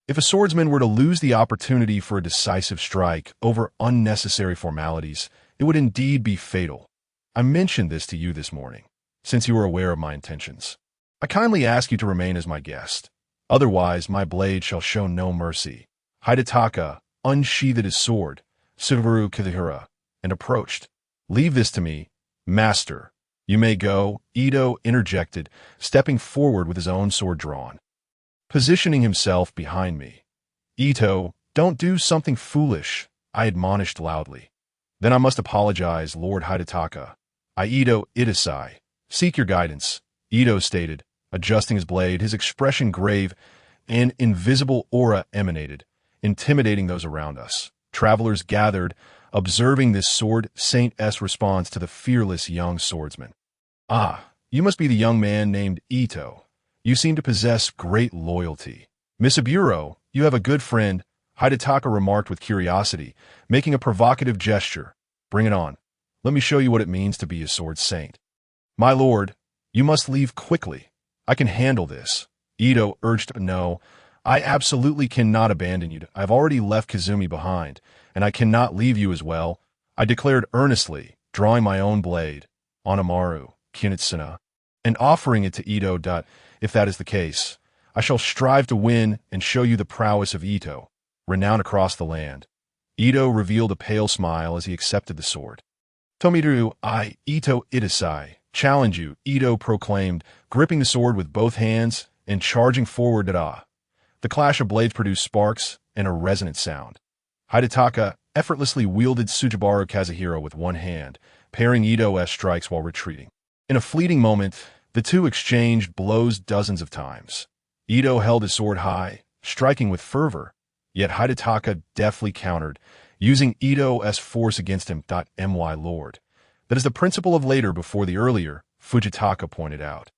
If a swordsman were to lose the opportunity for a decisive strike over unnecessary formalities, it would indeed be fatal. I mentioned this to you this morning, since you were aware of my intentions. I kindly ask you to remain as my guest. Otherwise, my blade shall show no mercy. Hidetaka unsheathed his sword, Subaru Kizahira, and approached. "Leave this to me, master. You may go," Ito interjected, stepping forward with his own sword drawn. Positioning himself behind me. "Ito, don't do something foolish," I admonished loudly. "Then I must apologize, Lord Hidetaka. I Ito Itasai. Seek your guidance," Ito stated, adjusting his blade, his expression grave. An invisible aura emanated, intimidating those around us. Travelers gathered, observing this sword saint's response to the fearless young swordsman. "Ah, you must be the young man named Ito. You seem to possess great loyalty. Misaburo, you have a good friend," Hidetaka remarked with curiosity, making a provocative gesture. "Bring it on. Let me show you what it means to be a sword saint." "My lord, you must leave quickly. I can handle this," Ito urged. "No, I absolutely cannot abandon you. I've already left Kazumi behind, and I cannot leave you as well," I declared earnestly, drawing my own blade, Onamaru, Kunitsuna, and offering it to Ito. "If that is the case, I shall strive to win and show you the prowess of Ito, renowned across the land." Ito revealed a pale smile as he accepted the sword. "Tomiru, I, Ito Itasai, challenge you," Ito proclaimed, gripping the sword with both hands and charging forward. The clash of blades produced sparks and a resonant sound. Hidetaka effortlessly wielded Tsujibaru Kazuhira with one hand, parrying Ito's strikes while retreating. In a fleeting moment, the two exchanged blows dozens of times. Ito held his sword high, striking with fervor, yet Hidetaka deftly countered, using Ito's force against him. My lord. That is the principle of later before the earlier, Fujitaka pointed out.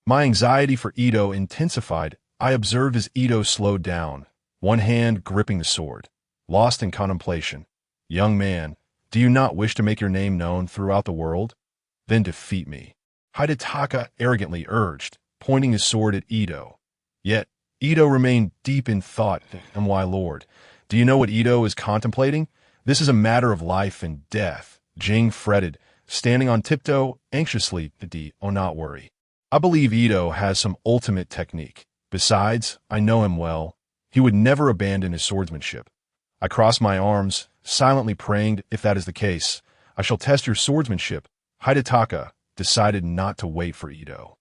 My anxiety for Ito intensified. I observed as Ito slowed down, one hand gripping the sword, lost in contemplation. "Young man, do you not wish to make your name known throughout the world? Then defeat me," Hidetaka arrogantly urged, pointing his sword at Ito. Yet, Ito remained deep in thought. "My lord, do you know what Ito is contemplating? This is a matter of life and death," Jing fretted, standing on tiptoe anxiously. "Oh, not worry. I believe Ito has some ultimate technique. Besides, I know him well. He would never abandon his swordsmanship." I crossed my arms, silently praying. "If that is the case, I shall test your swordsmanship." Hidetaka decided not to wait for Ito.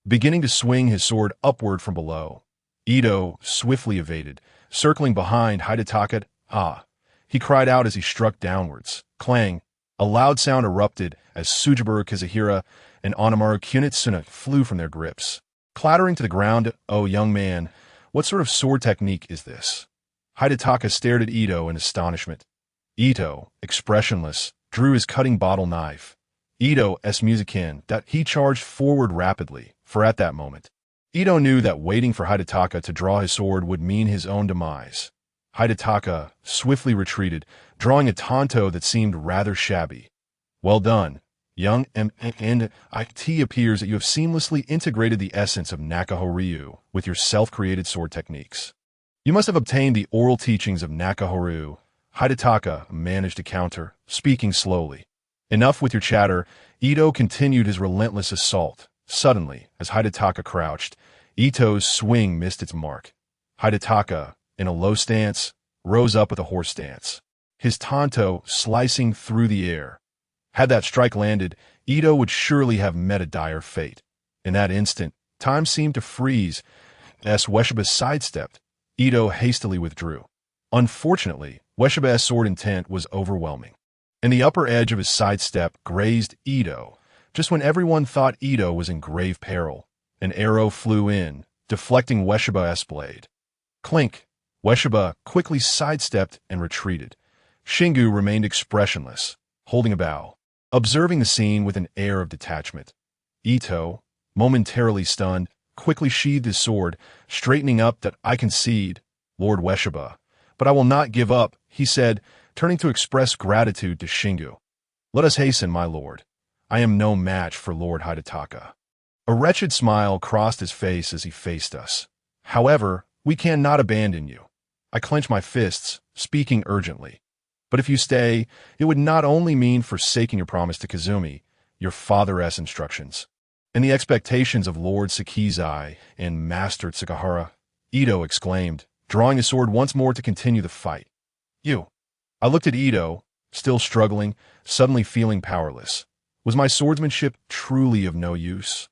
Beginning to swing his sword upward from below, Ito swiftly evaded, circling behind Hidetaka. "Ah!" he cried out as he struck downwards. Clang! A loud sound erupted as Tsujibaru Kazuhira and Onamaru Kunitsuna flew from their grips. Clattering to the ground. "Oh, young man, what sort of sword technique is this?" Hidetaka stared at Ito in astonishment. Ito, expressionless, drew his cutting bottle knife. Ito's musikin. He charged forward rapidly, for at that moment, Ito knew that waiting for Hidetaka to draw his sword would mean his own demise. Hidetaka swiftly retreated, drawing a tanto that seemed rather shabby. "Well done, young and it appears that you have seamlessly integrated the essence of Nakaho-ryu with your self-created sword techniques. You must have obtained the oral teachings of Nakaho-ryu," Hidetaka managed to counter, speaking slowly. "Enough with your chatter." Ito continued his relentless assault. Suddenly, as Hidetaka crouched, Ito's swing missed its mark. Hidetaka, in a low stance, rose up with a horse stance, his tanto slicing through the air. Had that strike landed, Ito would surely have met a dire fate. In that instant, time seemed to freeze. As Ueshiba sidestepped, Ito hastily withdrew. Unfortunately, Ueshiba's sword intent was overwhelming, and the upper edge of his sidestep grazed Ito. Just when everyone thought Ito was in grave peril, an arrow flew in, deflecting Ueshiba's blade. Clink! Ueshiba quickly sidestepped and retreated. Shingu remained expressionless, holding a bow, observing the scene with an air of detachment. Ito, momentarily stunned, quickly sheathed his sword, straightening up. "I concede, Lord Ueshiba, but I will not give up," he said, turning to express gratitude to Shingu. "Let us hasten, my lord. I am no match for Lord Hidetaka." A wretched smile crossed his face as he faced us. "However, we cannot abandon you." I clenched my fists, speaking urgently. "But if you stay, it would not only mean forsaking your promise to Kazumi, your father's instructions, and the expectations of Lord Sakizai and Master Tsukahara," Ito exclaimed, drawing his sword once more to continue the fight. "You, I looked at Ito, still struggling, suddenly feeling powerless. Was my swordsmanship truly of no use?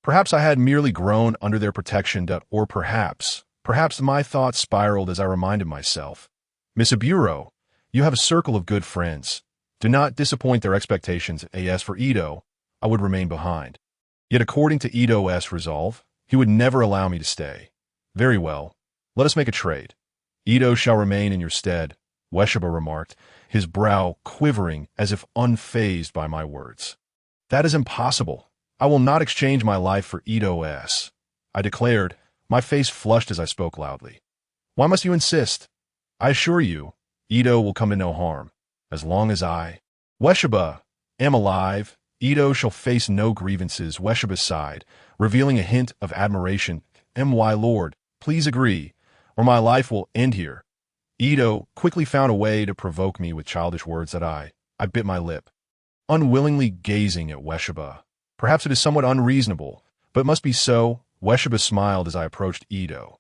Perhaps I had merely grown under their protection, or perhaps my thoughts spiraled as I reminded myself. Misaburo, you have a circle of good friends. Do not disappoint their expectations. As for Ito, I would remain behind. Yet according to Ito's resolve, he would never allow me to stay. Very well, let us make a trade. Ito shall remain in your stead, Ueshiba remarked, his brow quivering as if unfazed by my words. That is impossible. I will not exchange my life for Ito's, I declared, my face flushed as I spoke loudly. Why must you insist? I assure you, Ito will come to no harm, as long as Ueshiba, am alive. Ito shall face no grievances. Ueshiba sighed, revealing a hint of admiration. My lord, please agree, or my life will end here. Ito quickly found a way to provoke me with childish words that I bit my lip, unwillingly gazing at Ueshiba. Perhaps it is somewhat unreasonable, but it must be so. Ueshiba smiled as I approached Ito.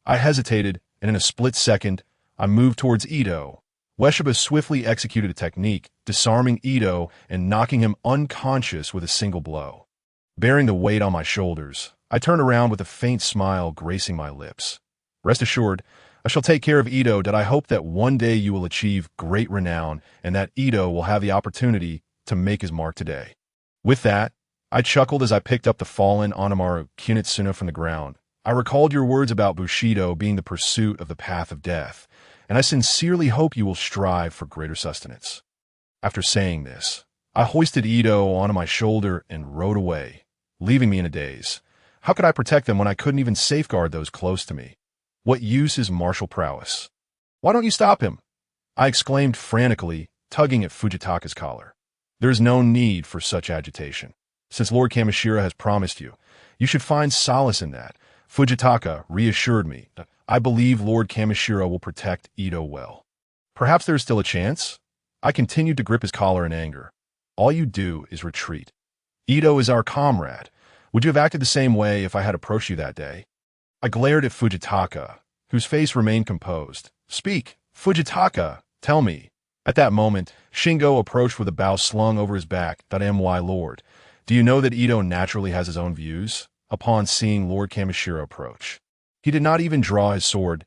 I hesitated, and in a split second, I moved towards Ito. Ueshiba swiftly executed a technique, disarming Ito and knocking him unconscious with a single blow. Bearing the weight on my shoulders, I turned around with a faint smile gracing my lips. Rest assured, I shall take care of Ito. That I hope that one day you will achieve great renown and that Ito will have the opportunity to make his mark today. With that, I chuckled as I picked up the fallen Onamaru Kunitsuna from the ground. I recalled your words about Bushido being the pursuit of the path of death, and I sincerely hope you will strive for greater sustenance. After saying this, I hoisted Ito onto my shoulder and rode away, leaving me in a daze. How could I protect them when I couldn't even safeguard those close to me? What use is martial prowess? Why don't you stop him? I exclaimed frantically, tugging at Fujitaka's collar. There is no need for such agitation. Since Lord Kamishira has promised you, you should find solace in that. Fujitaka reassured me. I believe Lord Kamishira will protect Ito well. Perhaps there is still a chance? I continued to grip his collar in anger. All you do is retreat. Ito is our comrade. Would you have acted the same way if I had approached you that day? I glared at Fujitaka, whose face remained composed. Speak, Fujitaka, tell me. At that moment, Shingo approached with a bow slung over his back. My lord, do you know that Ito naturally has his own views? Upon seeing Lord Kamishira approach, he did not even draw his sword.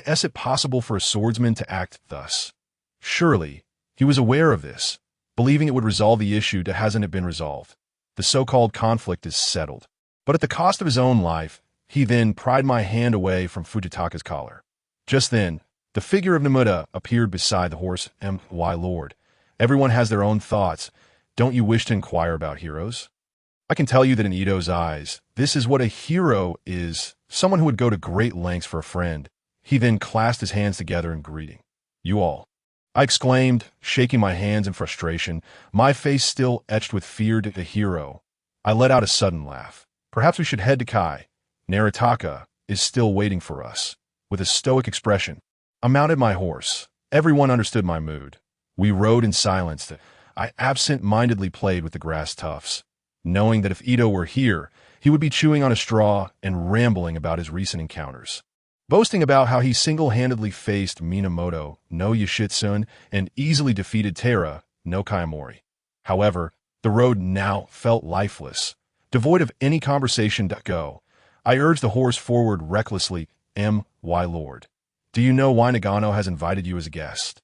Is it possible for a swordsman to act thus? Surely, he was aware of this, believing it would resolve the issue. Hasn't it been resolved? The so-called conflict is settled. But at the cost of his own life, he then pried my hand away from Fujitaka's collar. Just then, the figure of Namuda appeared beside the horse. My lord, everyone has their own thoughts. Don't you wish to inquire about heroes? I can tell you that in Ito's eyes, this is what a hero is, someone who would go to great lengths for a friend. He then clasped his hands together in greeting. You all, I exclaimed, shaking my hands in frustration, my face still etched with fear. The hero. I let out a sudden laugh. Perhaps we should head to Kai. Naritaka is still waiting for us. With a stoic expression, I mounted my horse. Everyone understood my mood. We rode in silence. I absent-mindedly played with the grass tufts, knowing that if Ito were here, he would be chewing on a straw and rambling about his recent encounters, boasting about how he single-handedly faced Minamoto no Yoshitsune and easily defeated Tera no Kayamori. However, the road now felt lifeless, devoid of any conversation. Go. I urged the horse forward recklessly. My lord, do you know why Nagano has invited you as a guest?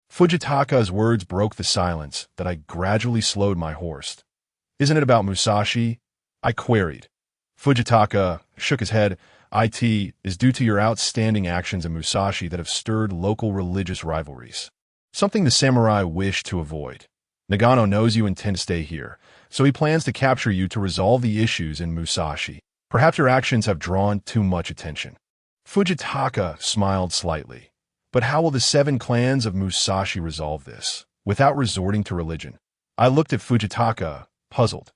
Fujitaka's words broke the silence that I gradually slowed my horse. Isn't it about Musashi? I queried. Fujitaka shook his head. It is due to your outstanding actions in Musashi that have stirred local religious rivalries, something the samurai wish to avoid. Nagano knows you intend to stay here, so he plans to capture you to resolve the issues in Musashi. Perhaps your actions have drawn too much attention. Fujitaka smiled slightly. But how will the 7 clans of Musashi resolve this, without resorting to religion? I looked at Fujitaka, puzzled.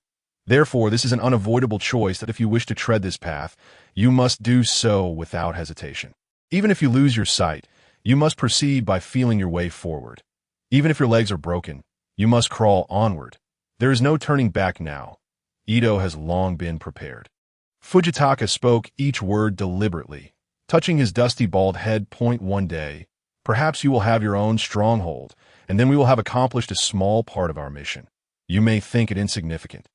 Therefore, this is an unavoidable choice that if you wish to tread this path, you must do so without hesitation. Even if you lose your sight, you must proceed by feeling your way forward. Even if your legs are broken, you must crawl onward. There is no turning back now. Ito has long been prepared. Fujitaka spoke each word deliberately, touching his dusty bald head. One day, Perhaps you will have your own stronghold, and then we will have accomplished a small part of our mission. You may think it insignificant,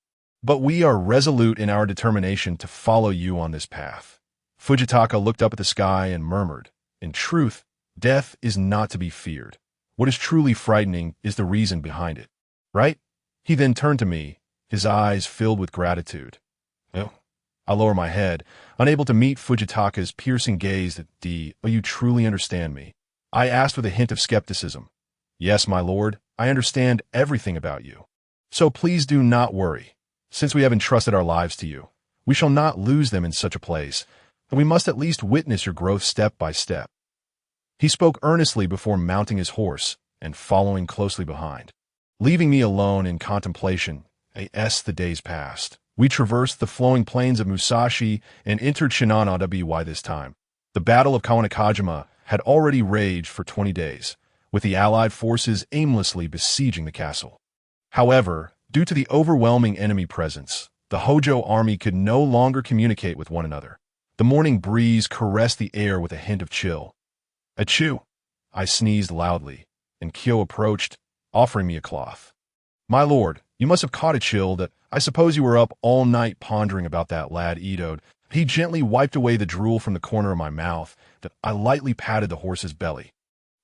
but we are resolute in our determination to follow you on this path." Fujitaka looked up at the sky and murmured, "In truth, death is not to be feared. What is truly frightening is the reason behind it. Right?" He then turned to me, his eyes filled with gratitude. "Oh." I lower my head, unable to meet Fujitaka's piercing gaze. "Oh, you truly understand me?" I asked with a hint of skepticism. "Yes, my lord, I understand everything about you. So please do not worry. Since we have entrusted our lives to you, we shall not lose them in such a place, and we must at least witness your growth step by step." He spoke earnestly before mounting his horse and following closely behind. Leaving me alone in contemplation, as the days passed, we traversed the flowing plains of Musashi and entered Shinano by this time. The Battle of Kawanakajima had already raged for 20 days, with the Allied forces aimlessly besieging the castle. However, due to the overwhelming enemy presence, the Hojo army could no longer communicate with one another. The morning breeze caressed the air with a hint of chill. "Achoo!" I sneezed loudly, and Kyo approached, offering me a cloth. "My lord, you must have caught a chill. That I suppose you were up all night pondering about that lad Edo." He gently wiped away the drool from the corner of my mouth. That I lightly patted the horse's belly.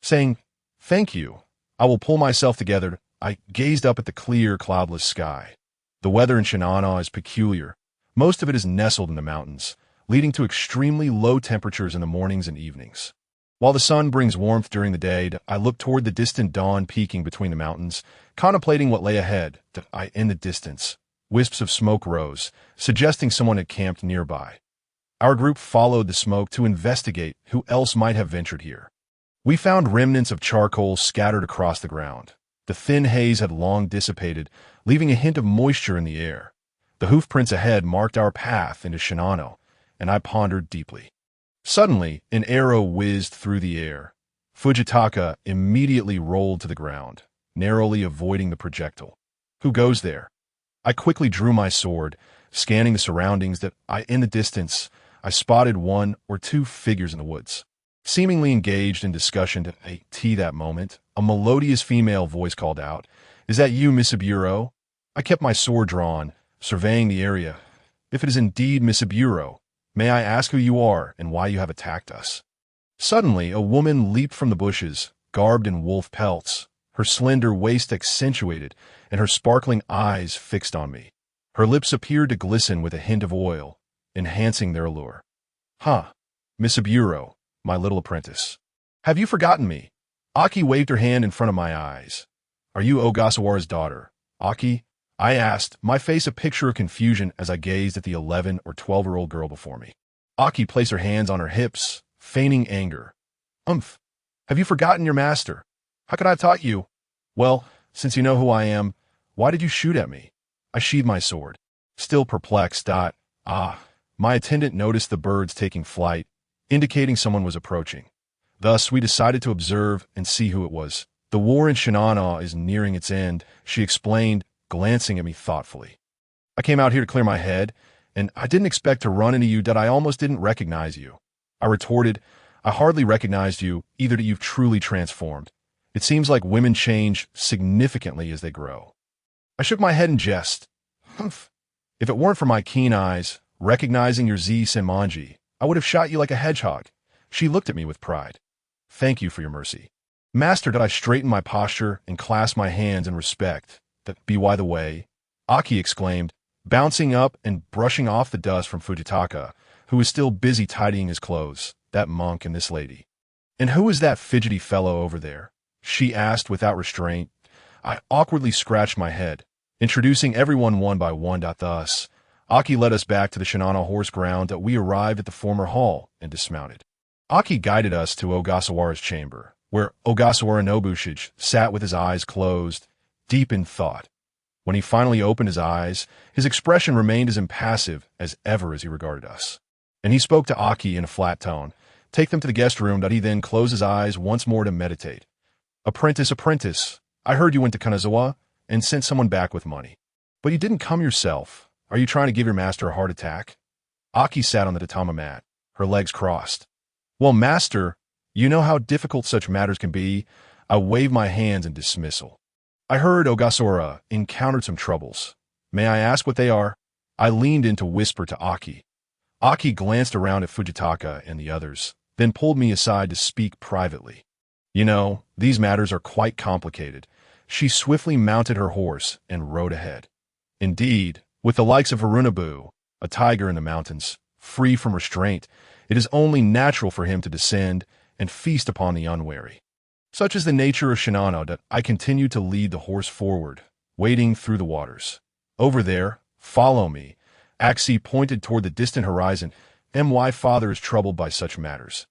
Saying, "Thank you, I will pull myself together." I gazed up at the clear, cloudless sky. The weather in Shinano is peculiar. Most of it is nestled in the mountains, leading to extremely low temperatures in the mornings and evenings. While the sun brings warmth during the day, I looked toward the distant dawn peeking between the mountains, contemplating what lay ahead. In the distance, wisps of smoke rose, suggesting someone had camped nearby. Our group followed the smoke to investigate who else might have ventured here. We found remnants of charcoal scattered across the ground. The thin haze had long dissipated, leaving a hint of moisture in the air. The hoofprints ahead marked our path into Shinano, and I pondered deeply. Suddenly, an arrow whizzed through the air. Fujitaka immediately rolled to the ground, narrowly avoiding the projectile. "Who goes there?" I quickly drew my sword, scanning the surroundings. In the distance, I spotted one or two figures in the woods. Seemingly engaged in discussion that moment, a melodious female voice called out, "Is that you, Misaburo?" I kept my sword drawn, surveying the area. "If it is indeed Misaburo, may I ask who you are and why you have attacked us?" Suddenly, a woman leaped from the bushes, garbed in wolf pelts, her slender waist accentuated and her sparkling eyes fixed on me. Her lips appeared to glisten with a hint of oil, enhancing their allure. "Huh, Misaburo, my little apprentice. Have you forgotten me?" Aki waved her hand in front of my eyes. "Are you Ogasawara's daughter, Aki?" I asked, my face a picture of confusion as I gazed at the 11 or 12-year-old girl before me. Aki placed her hands on her hips, feigning anger. Have you forgotten your master? How could I have taught you?" "Well, since you know who I am, why did you shoot at me?" I sheathed my sword. Still perplexed. My attendant noticed the birds taking flight, indicating someone was approaching. Thus, we decided to observe and see who it was. "The war in Shinano is nearing its end," she explained, glancing at me thoughtfully. "I came out here to clear my head, and I didn't expect to run into you. That I almost didn't recognize you." I retorted, "I hardly recognized you, either that you've truly transformed. It seems like women change significantly as they grow." I shook my head in jest. "If it weren't for my keen eyes, recognizing your Senmonji, I would have shot you like a hedgehog." She looked at me with pride. "Thank you for your mercy." "Master," I straightened my posture and clasped my hands in respect. "By the way," Aki exclaimed, bouncing up and brushing off the dust from Fujitaka, who was still busy tidying his clothes, "that monk and this lady." "And who is that fidgety fellow over there?" she asked without restraint. I awkwardly scratched my head, introducing everyone one by one. Thus, Aki led us back to the Shinano horse ground. We arrived at the former hall and dismounted. Aki guided us to Ogasawara's chamber, where Ogasawara Nobushige sat with his eyes closed, deep in thought. When he finally opened his eyes, his expression remained as impassive as ever as he regarded us. And he spoke to Aki in a flat tone, "Take them to the guest room." He then closed his eyes once more to meditate. Apprentice, I heard you went to Kanazawa and sent someone back with money. But you didn't come yourself. Are you trying to give your master a heart attack?" Aki sat on the tatama mat, her legs crossed. "Well, master," You know how difficult such matters can be. I waved my hands in dismissal. I heard Ogasora encountered some troubles. May I ask what they are? I leaned in to whisper to Aki. Aki glanced around at Fujitaka and the others, then pulled me aside to speak privately. You know, these matters are quite complicated. She swiftly mounted her horse and rode ahead. Indeed, with the likes of Harunobu, a tiger in the mountains, free from restraint, it is only natural for him to descend and feast upon the unwary. Such is the nature of Shinano that I continued to lead the horse forward, wading through the waters. Over there, follow me. Axie pointed toward the distant horizon. My father is troubled by such matters.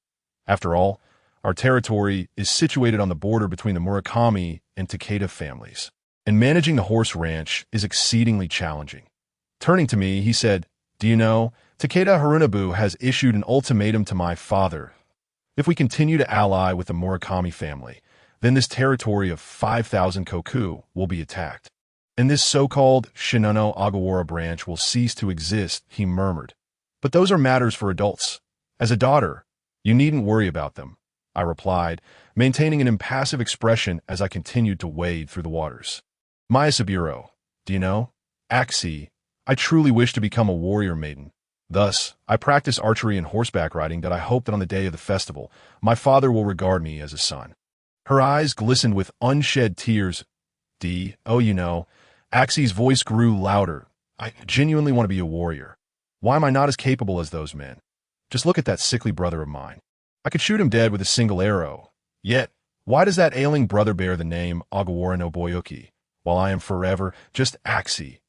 After all, our territory is situated on the border between the Murakami and Takeda families, and managing the horse ranch is exceedingly challenging. Turning to me, he said, "Do you know, Takeda Harunobu has issued an ultimatum to my father. If we continue to ally with the Murakami family, then this territory of 5,000 koku will be attacked. And this so-called Shinano Agawara branch will cease to exist," he murmured. "But those are matters for adults. As a daughter, you needn't worry about them," I replied, maintaining an impassive expression as I continued to wade through the waters. "Mayasaburo, do you know? Axie, I truly wish to become a warrior maiden. Thus, I practice archery and horseback riding that I hope that on the day of the festival, my father will regard me as a son." Her eyes glistened with unshed tears. "Oh, you know," Axie's voice grew louder. "I genuinely want to be a warrior. Why am I not as capable as those men? Just look at that sickly brother of mine. I could shoot him dead with a single arrow. Yet, why does that ailing brother bear the name Agawara no Boyuki, while I am forever just Axie?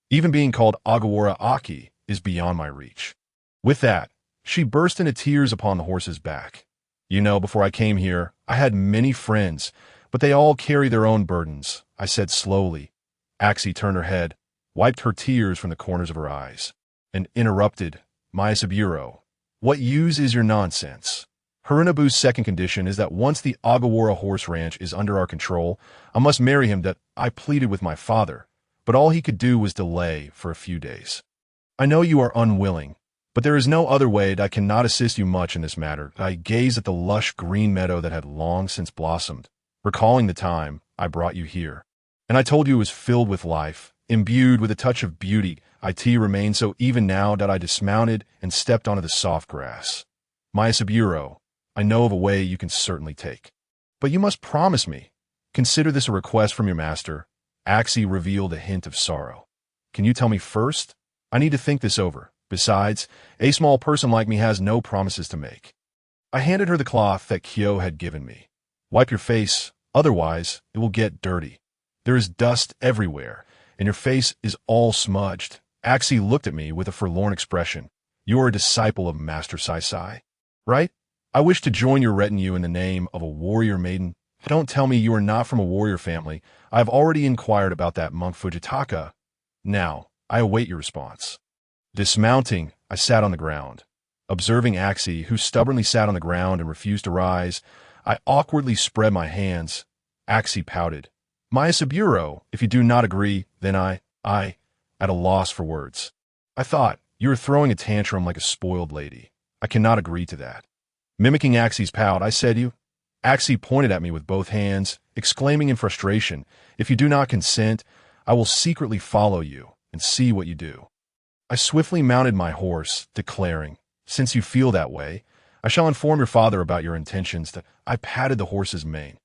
Even being called Agawara Aki is beyond my reach." With that, she burst into tears upon the horse's back. "You know, before I came here, I had many friends, but they all carry their own burdens," I said slowly. Axie turned her head, wiped her tears from the corners of her eyes, and interrupted, "Mayasaburo, what use is your nonsense? Harunobu's second condition is that once the Agawara horse ranch is under our control, I must marry him. That I pleaded with my father, but all he could do was delay for a few days. I know you are unwilling, but there is no other way that I cannot assist you much in this matter." I gazed at the lush green meadow that had long since blossomed, recalling the time I brought you here. "And I told you it was filled with life, imbued with a touch of beauty. It remained so even now that I dismounted and stepped onto the soft grass. Mayasaburo, I know of a way you can certainly take. But you must promise me. Consider this a request from your master." Axie revealed a hint of sorrow. "Can you tell me first? I need to think this over. Besides, a small person like me has no promises to make." I handed her the cloth that Kyo had given me. "Wipe your face, otherwise it will get dirty. There is dust everywhere, and your face is all smudged." Axie looked at me with a forlorn expression. "You are a disciple of Master Saisai, right? I wish to join your retinue in the name of a warrior maiden. Don't tell me you are not from a warrior family. I have already inquired about that monk Fujitaka. Now, I await your response." Dismounting, I sat on the ground. Observing Axie, who stubbornly sat on the ground and refused to rise, I awkwardly spread my hands. Axie pouted. "Mayasaburo, if you do not agree, then I, at a loss for words. I thought, you are throwing a tantrum like a spoiled lady. I cannot agree to that." Mimicking Axie's pout, I said, "You." Axie pointed at me with both hands, exclaiming in frustration, "If you do not consent, I will secretly follow you and see what you do." I swiftly mounted my horse, declaring, "Since you feel that way, I shall inform your father about your intentions." That I patted the horse's mane.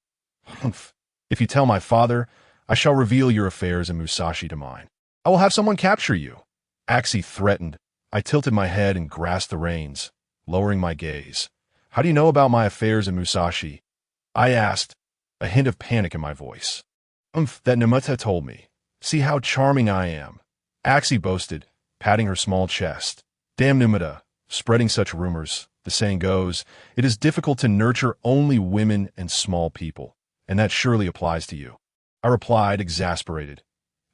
"Humph. If you tell my father, I shall reveal your affairs in Musashi to mine. I will have someone capture you," Axie threatened. I tilted my head and grasped the reins, lowering my gaze. "How do you know about my affairs in Musashi?" I asked, a hint of panic in my voice. That Namata told me. See how charming I am," Axie boasted, patting her small chest. "Damn Numata, spreading such rumors. The saying goes, it is difficult to nurture only women and small people, and that surely applies to you," I replied, exasperated.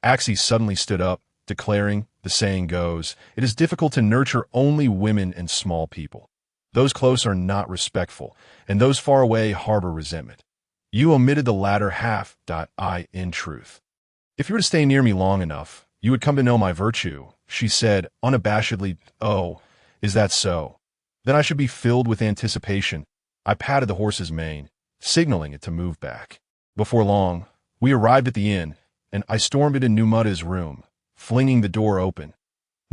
Axie suddenly stood up, declaring, "The saying goes, it is difficult to nurture only women and small people. Those close are not respectful, and those far away harbor resentment. You omitted the latter half. In truth, if you were to stay near me long enough, you would come to know my virtue," she said unabashedly. "Oh, is that so? Then I should be filled with anticipation." I patted the horse's mane, signaling it to move back. Before long, we arrived at the inn, and I stormed into Numuta's room, flinging the door open.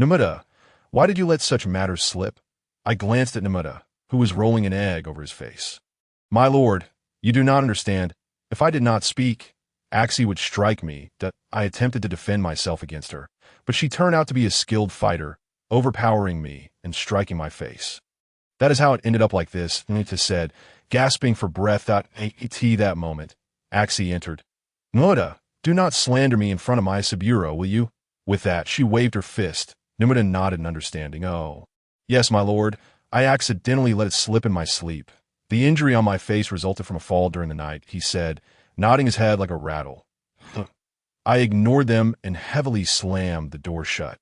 Numuta, why did you let such matters slip? I glanced at Numuta, who was rolling an egg over his face. My lord, you do not understand. If I did not speak, Axie would strike me. I attempted to defend myself against her, but she turned out to be a skilled fighter, overpowering me and striking my face. That is how it ended up like this, Numuta said, gasping for breath at that moment. Axie entered. Numuta, do not slander me in front of my Saburo, will you? With that, she waved her fist. Numuta nodded in understanding. Oh, yes, my lord. I accidentally let it slip in my sleep. The injury on my face resulted from a fall during the night, he said, nodding his head like a rattle. I ignored them and heavily slammed the door shut.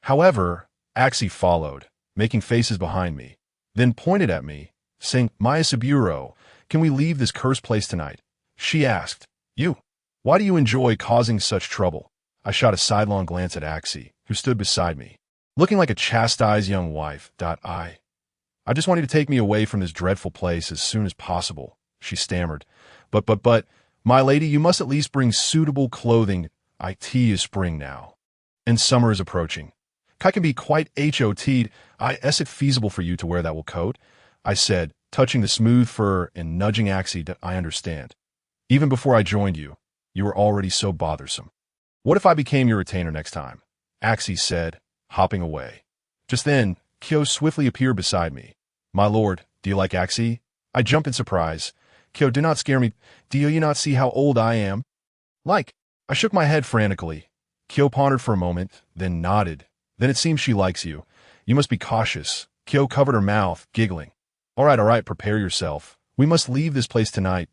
However, Axie followed, making faces behind me, then pointed at me, saying, Maya Saburo, can we leave this cursed place tonight? She asked, You, why do you enjoy causing such trouble? I shot a sidelong glance at Axie, who stood beside me, looking like a chastised young wife. I just want you to take me away from this dreadful place as soon as possible, she stammered. But, my lady, you must at least bring suitable clothing. It is spring now, and summer is approaching. I can be quite hot. Is it feasible for you to wear that wool coat? I said, touching the smooth fur and nudging Axie. I understand. Even before I joined you, you were already so bothersome. What if I became your retainer next time? Axie said, hopping away. Just then, Kyo swiftly appeared beside me. My lord, do you like Axie? I jumped in surprise. Kyo, do not scare me. Do you not see how old I am? Like. I shook my head frantically. Kyo pondered for a moment, then nodded. Then it seems she likes you. You must be cautious. Kyo covered her mouth, giggling. All right, prepare yourself. We must leave this place tonight.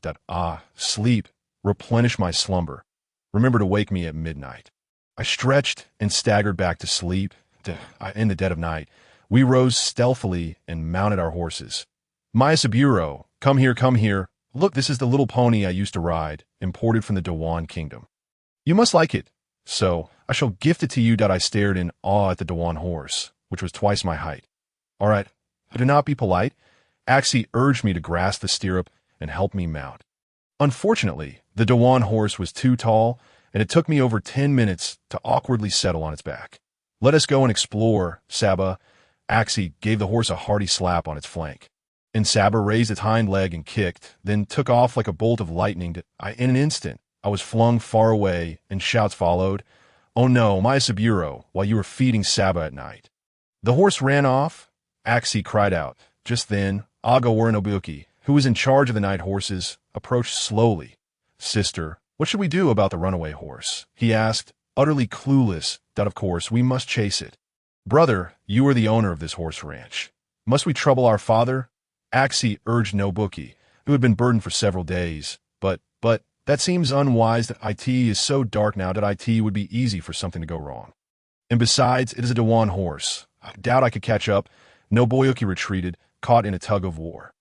Sleep. Replenish my slumber. Remember to wake me at midnight. I stretched and staggered back to sleep. In the dead of night, we rose stealthily and mounted our horses. Maya Saburo, come here. Look, this is the little pony I used to ride, imported from the Dawan kingdom. You must like it. So, I shall gift it to you. I stared in awe at the Dawan horse, which was twice my height. All right, do not be polite. Axie urged me to grasp the stirrup and help me mount. Unfortunately, the Dawan horse was too tall, and it took me over 10 minutes to awkwardly settle on its back. Let us go and explore, Saba. Axie gave the horse a hearty slap on its flank. And Saba raised its hind leg and kicked, then took off like a bolt of lightning. In an instant, I was flung far away, and shouts followed. Oh no, Maya Saburo, while you were feeding Saba at night. The horse ran off, Axie cried out. Just then, Aga Waranobuki, who was in charge of the night horses, approached slowly. Sister, what should we do about the runaway horse? He asked, utterly clueless that of course we must chase it. Brother, you are the owner of this horse ranch. Must we trouble our father? Axie urged Nobuki, who had been burdened for several days. But, that seems unwise. That it is so dark now that it would be easy for something to go wrong. And besides, it is a Dawan horse. I doubt I could catch up. Nobuyuki retreated, caught in a tug of war.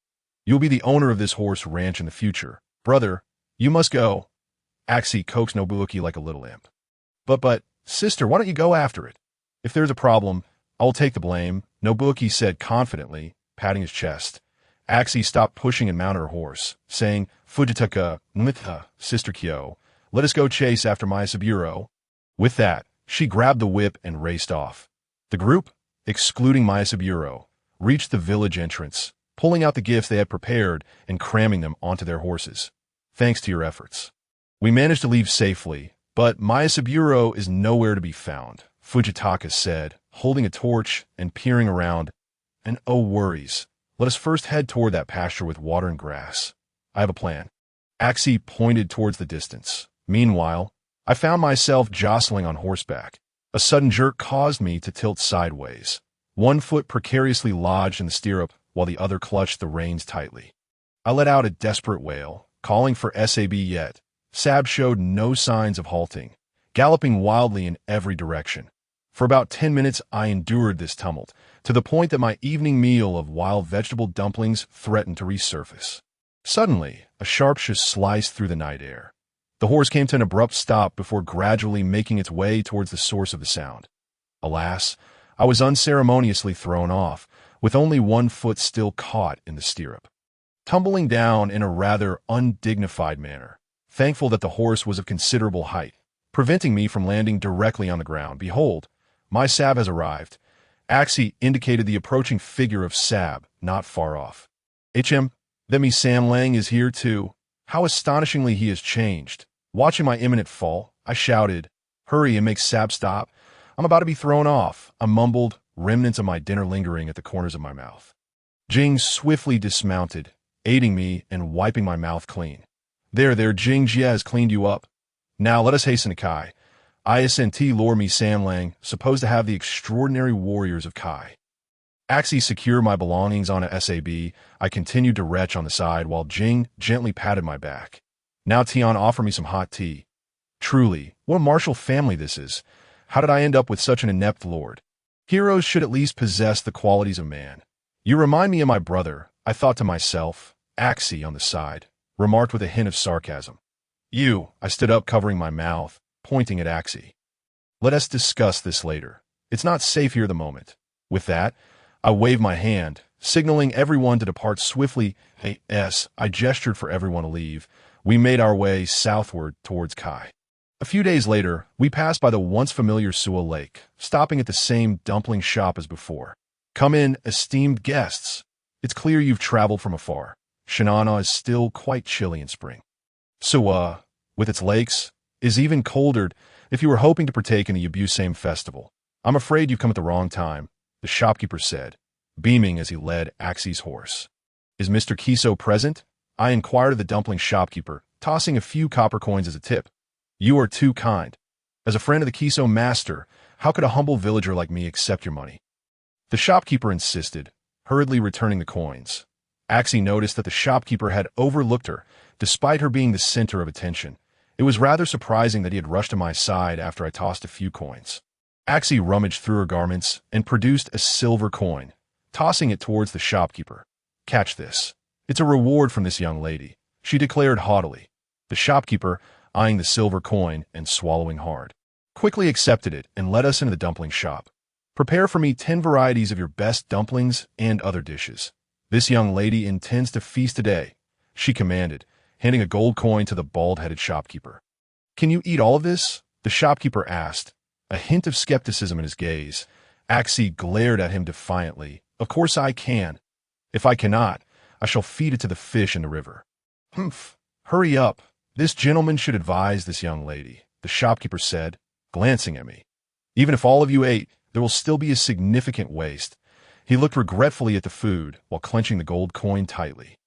You'll be the owner of this horse ranch in the future. Brother, you must go. Axie coaxed Nobuyuki like a little imp. But, sister, why don't you go after it? If there's a problem, I'll take the blame, Nobuyuki said confidently, patting his chest. Axie stopped pushing and mounted her horse, saying, Fujitaka, Nmitha, Sister Kyo, let us go chase after Maya Saburo. With that, she grabbed the whip and raced off. The group, excluding Maya Saburo, reached the village entrance, pulling out the gifts they had prepared and cramming them onto their horses. Thanks to your efforts. We managed to leave safely, but Maya Saburo is nowhere to be found, Fujitaka said, holding a torch and peering around. And oh worries. Let us first head toward that pasture with water and grass. I have a plan. Axie pointed towards the distance. Meanwhile, I found myself jostling on horseback. A sudden jerk caused me to tilt sideways. One foot precariously lodged in the stirrup while the other clutched the reins tightly. I let out a desperate wail, calling for Sab yet. Sab showed no signs of halting, galloping wildly in every direction. For about 10 minutes I endured this tumult, to the point that my evening meal of wild vegetable dumplings threatened to resurface. Suddenly, a sharp shot sliced through the night air. The horse came to an abrupt stop before gradually making its way towards the source of the sound. Alas, I was unceremoniously thrown off, with only one foot still caught in the stirrup. tumbling down in a rather undignified manner. Thankful that the horse was of considerable height, preventing me from landing directly on the ground. Behold, my Sab has arrived. Axie indicated the approaching figure of Sab, not far off. HM, that me Sam Lang is here too. How astonishingly he has changed. Watching my imminent fall, I shouted, "Hurry and make Sab stop. I'm about to be thrown off," I mumbled, remnants of my dinner lingering at the corners of my mouth. Jing swiftly dismounted, aiding me and wiping my mouth clean. There, Jing Jia has cleaned you up. Now let us hasten to Kai. ISNT lore me Sam Lang, supposed to have the extraordinary warriors of Kai. Axie secured my belongings on a SAB. I continued to retch on the side while Jing gently patted my back. Now Tian offered me some hot tea. Truly, what a martial family this is. How did I end up with such an inept lord? Heroes should at least possess the qualities of man. You remind me of my brother, I thought to myself. Axie on the side remarked with a hint of sarcasm. I stood up covering my mouth, pointing at Axie. Let us discuss this later. It's not safe here at the moment. With that, I waved my hand, signaling everyone to depart swiftly. I gestured for everyone to leave. We made our way southward towards Kai. A few days later, we passed by the once familiar Suo Lake, stopping at the same dumpling shop as before. Come in, esteemed guests. It's clear you've traveled from afar. Shinana is still quite chilly in spring. Suo, with its lakes, is even colder if you were hoping to partake in the Yabusame festival. I'm afraid you've come at the wrong time, the shopkeeper said, beaming as he led Axie's horse. Is Mr. Kiso present? I inquired of the dumpling shopkeeper, tossing a few copper coins as a tip. You are too kind. As a friend of the Kiso master, how could a humble villager like me accept your money? The shopkeeper insisted, hurriedly returning the coins. Axie noticed that the shopkeeper had overlooked her, despite her being the center of attention. It was rather surprising that he had rushed to my side after I tossed a few coins. Axie rummaged through her garments and produced a silver coin, tossing it towards the shopkeeper. Catch this. It's a reward from this young lady, she declared haughtily. The shopkeeper, eyeing the silver coin and swallowing hard, quickly accepted it and led us into the dumpling shop. Prepare for me 10 varieties of your best dumplings and other dishes. This young lady intends to feast today, she commanded, handing a gold coin to the bald-headed shopkeeper. Can you eat all of this? The shopkeeper asked, a hint of skepticism in his gaze. Axie glared at him defiantly. Of course I can. If I cannot, I shall feed it to the fish in the river. Humph. Hurry up. This gentleman should advise this young lady, the shopkeeper said, glancing at me. Even if all of you ate, there will still be a significant waste. He looked regretfully at the food while clenching the gold coin tightly.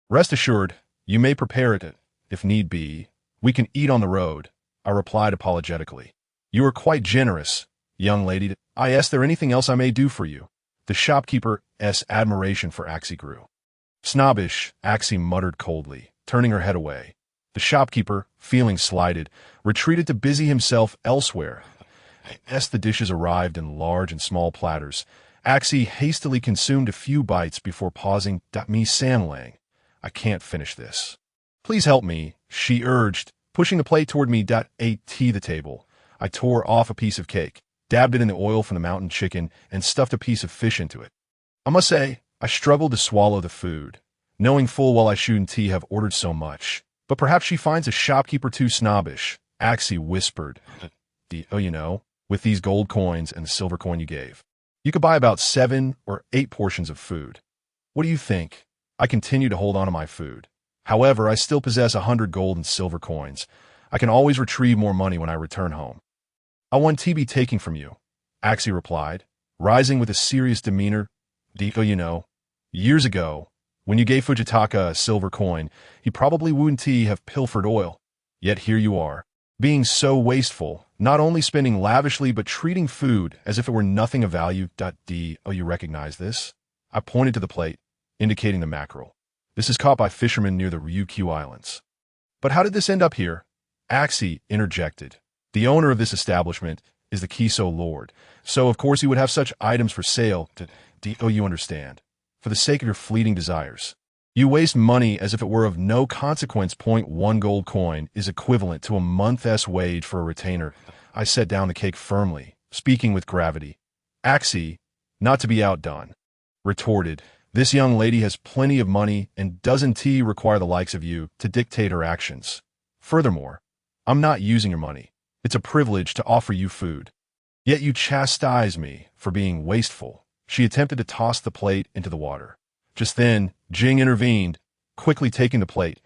Rest assured, you may prepare it, if need be. We can eat on the road, I replied apologetically. You are quite generous, young lady. I ask there anything else I may do for you? The shopkeeper's admiration for Axie grew. Snobbish, Axie muttered coldly, turning her head away. The shopkeeper, feeling slighted, retreated to busy himself elsewhere. As the dishes arrived in large and small platters, Axie hastily consumed a few bites before pausing. Me Sam Lang, I can't finish this. Please help me, she urged, pushing the plate toward me. The table. I tore off a piece of cake, dabbed it in the oil from the mountain chicken, and stuffed a piece of fish into it. I must say, I struggled to swallow the food, knowing full well I shouldn't have ordered so much. But perhaps she finds a shopkeeper too snobbish, Axie whispered. With these gold coins and the silver coin you gave, you could buy about 7 or 8 portions of food. What do you think? I continue to hold on to my food. However, I still possess 100 gold and silver coins. I can always retrieve more money when I return home. I want to be taking from you, Axie replied, rising with a serious demeanor. Years ago, when you gave Fujitaka a silver coin, he probably wouldn't have pilfered oil. Yet here you are, being so wasteful, not only spending lavishly but treating food as if it were nothing of value. You recognize this? I pointed to the plate, indicating the mackerel. This is caught by fishermen near the Ryukyu Islands. But how did this end up here? Axie interjected. The owner of this establishment is the Kiso Lord, so of course he would have such items for sale. You understand. For the sake of your fleeting desires. You waste money as if it were of no consequence. 1 gold coin is equivalent to a month's wage for a retainer. I set down the cake firmly, speaking with gravity. Axie, not to be outdone, retorted, This young lady has plenty of money and doesn't require the likes of you to dictate her actions. Furthermore, I'm not using your money. It's a privilege to offer you food. Yet you chastise me for being wasteful." She attempted to toss the plate into the water. Just then, Jing intervened, quickly taking the plate.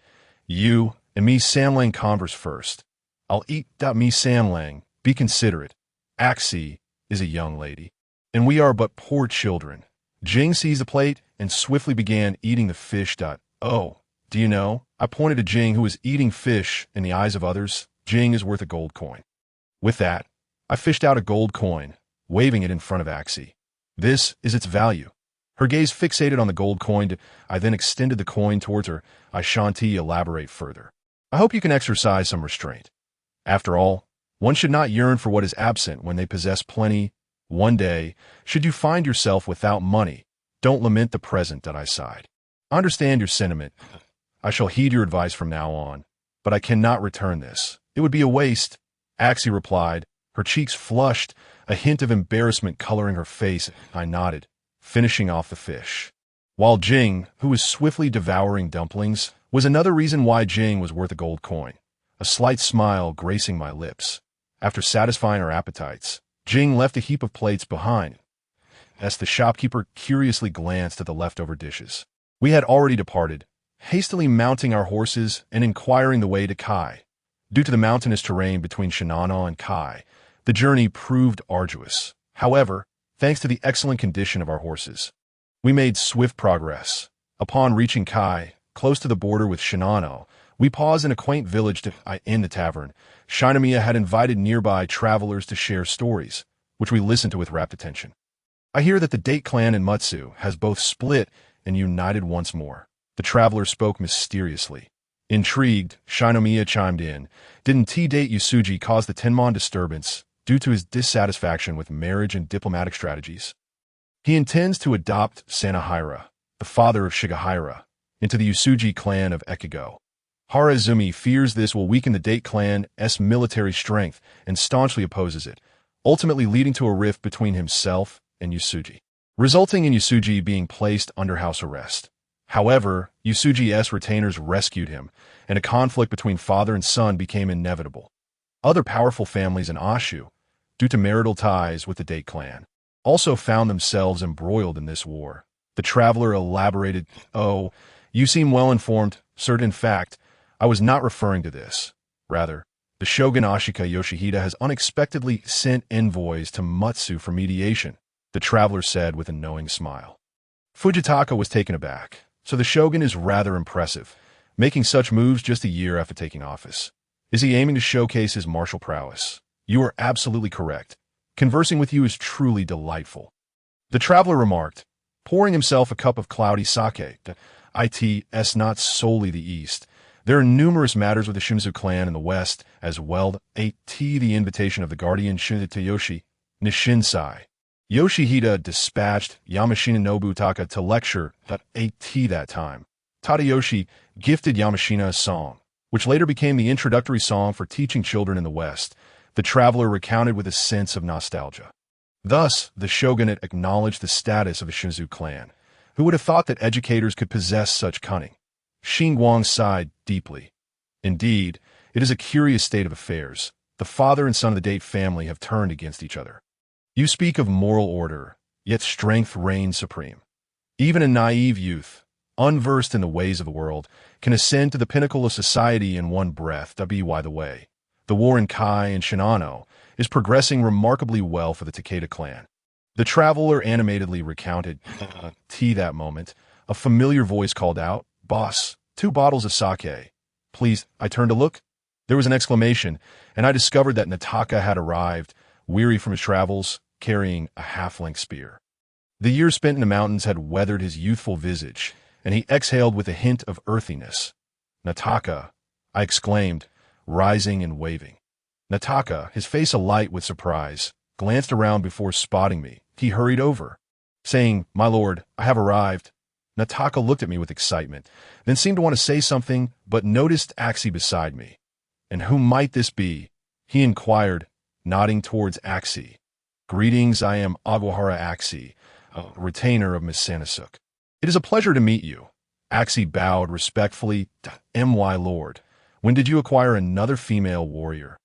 "You and me Samlang converse first. I'll eat that me Samlang. Be considerate. Axie is a young lady, and we are but poor children." Jing seized the plate and swiftly began eating the fish. "Oh, do you know?" I pointed to Jing, who was eating fish. "In the eyes of others, Jing is worth a gold coin." With that, I fished out a gold coin, waving it in front of Axie. "This is its value." Her gaze fixated on the gold coin. I then extended the coin towards her. "I shan't elaborate further. I hope you can exercise some restraint. After all, one should not yearn for what is absent when they possess plenty. One day, should you find yourself without money, don't lament the present." I sighed. "I understand your sentiment. I shall heed your advice from now on, but I cannot return this. It would be a waste." Axie replied, her cheeks flushed, a hint of embarrassment coloring her face. I nodded, finishing off the fish. While Jing, who was swiftly devouring dumplings, was another reason why Jing was worth a gold coin. A slight smile gracing my lips. After satisfying our appetites, Jing left a heap of plates behind, as the shopkeeper curiously glanced at the leftover dishes. We had already departed, hastily mounting our horses and inquiring the way to Kai. Due to the mountainous terrain between Shinano and Kai, the journey proved arduous. However, thanks to the excellent condition of our horses, we made swift progress. Upon reaching Kai, close to the border with Shinano, we paused in a quaint village to in the tavern. Shinomiya had invited nearby travelers to share stories, which we listened to with rapt attention. "I hear that the Date clan in Mutsu has both split and united once more." The traveler spoke mysteriously. Intrigued, Shinomiya chimed in. "Didn't Date Yusuji cause the Tenmon disturbance due to his dissatisfaction with marriage and diplomatic strategies? He intends to adopt Sanahira, the father of Shigahira, into the Yusuji clan of Ekigo. Harazumi fears this will weaken the Date clan's military strength and staunchly opposes it, ultimately leading to a rift between himself and Yusuji, resulting in Yusuji being placed under house arrest. However, Yusuji's retainers rescued him, and a conflict between father and son became inevitable. Other powerful families in Ashu, due to marital ties with the Date clan, also found themselves embroiled in this war. The traveler elaborated, "Oh, you seem well informed, sir. In fact, I was not referring to this. Rather, the Shogun Ashika Yoshihide has unexpectedly sent envoys to Mutsu for mediation," the traveler said with a knowing smile. Fujitaka was taken aback. "So the Shogun is rather impressive, making such moves just a year after taking office. Is he aiming to showcase his martial prowess?" "You are absolutely correct. Conversing with you is truly delightful," the traveler remarked, pouring himself a cup of cloudy sake. "It's not solely the East. There are numerous matters with the Shimizu clan in the West as well. The invitation of the guardian Shinitoyoshi Nishinsai. Yoshihide dispatched Yamashina Nobutaka to lecture at that time. Tadayoshi gifted Yamashina a song, which later became the introductory song for teaching children in the West," the traveler recounted with a sense of nostalgia. Thus, the shogunate acknowledged the status of the Shimizu clan. Who would have thought that educators could possess such cunning? Xinguang sighed deeply. "Indeed, it is a curious state of affairs. The father and son of the Date family have turned against each other. You speak of moral order, yet strength reigns supreme. Even a naive youth, unversed in the ways of the world, can ascend to the pinnacle of society in one breath. By the way, the war in Kai and Shinano is progressing remarkably well for the Takeda clan." The traveler animatedly recounted. That moment, a familiar voice called out, "Boss, 2 bottles of sake. Please." I turned to look. There was an exclamation, and I discovered that Nataka had arrived, weary from his travels, carrying a half-length spear. The years spent in the mountains had weathered his youthful visage, and he exhaled with a hint of earthiness. "Nataka," I exclaimed, rising and waving. Nataka, his face alight with surprise, glanced around before spotting me. He hurried over, saying, "My lord, I have arrived." Nataka looked at me with excitement, then seemed to want to say something, but noticed Axie beside me. "And who might this be?" he inquired, nodding towards Axie. "Greetings, I am Aguahara Axie, a retainer of Miss Sanasuk." It is a pleasure to meet you. Axi bowed respectfully. My lord, when did you acquire another female warrior?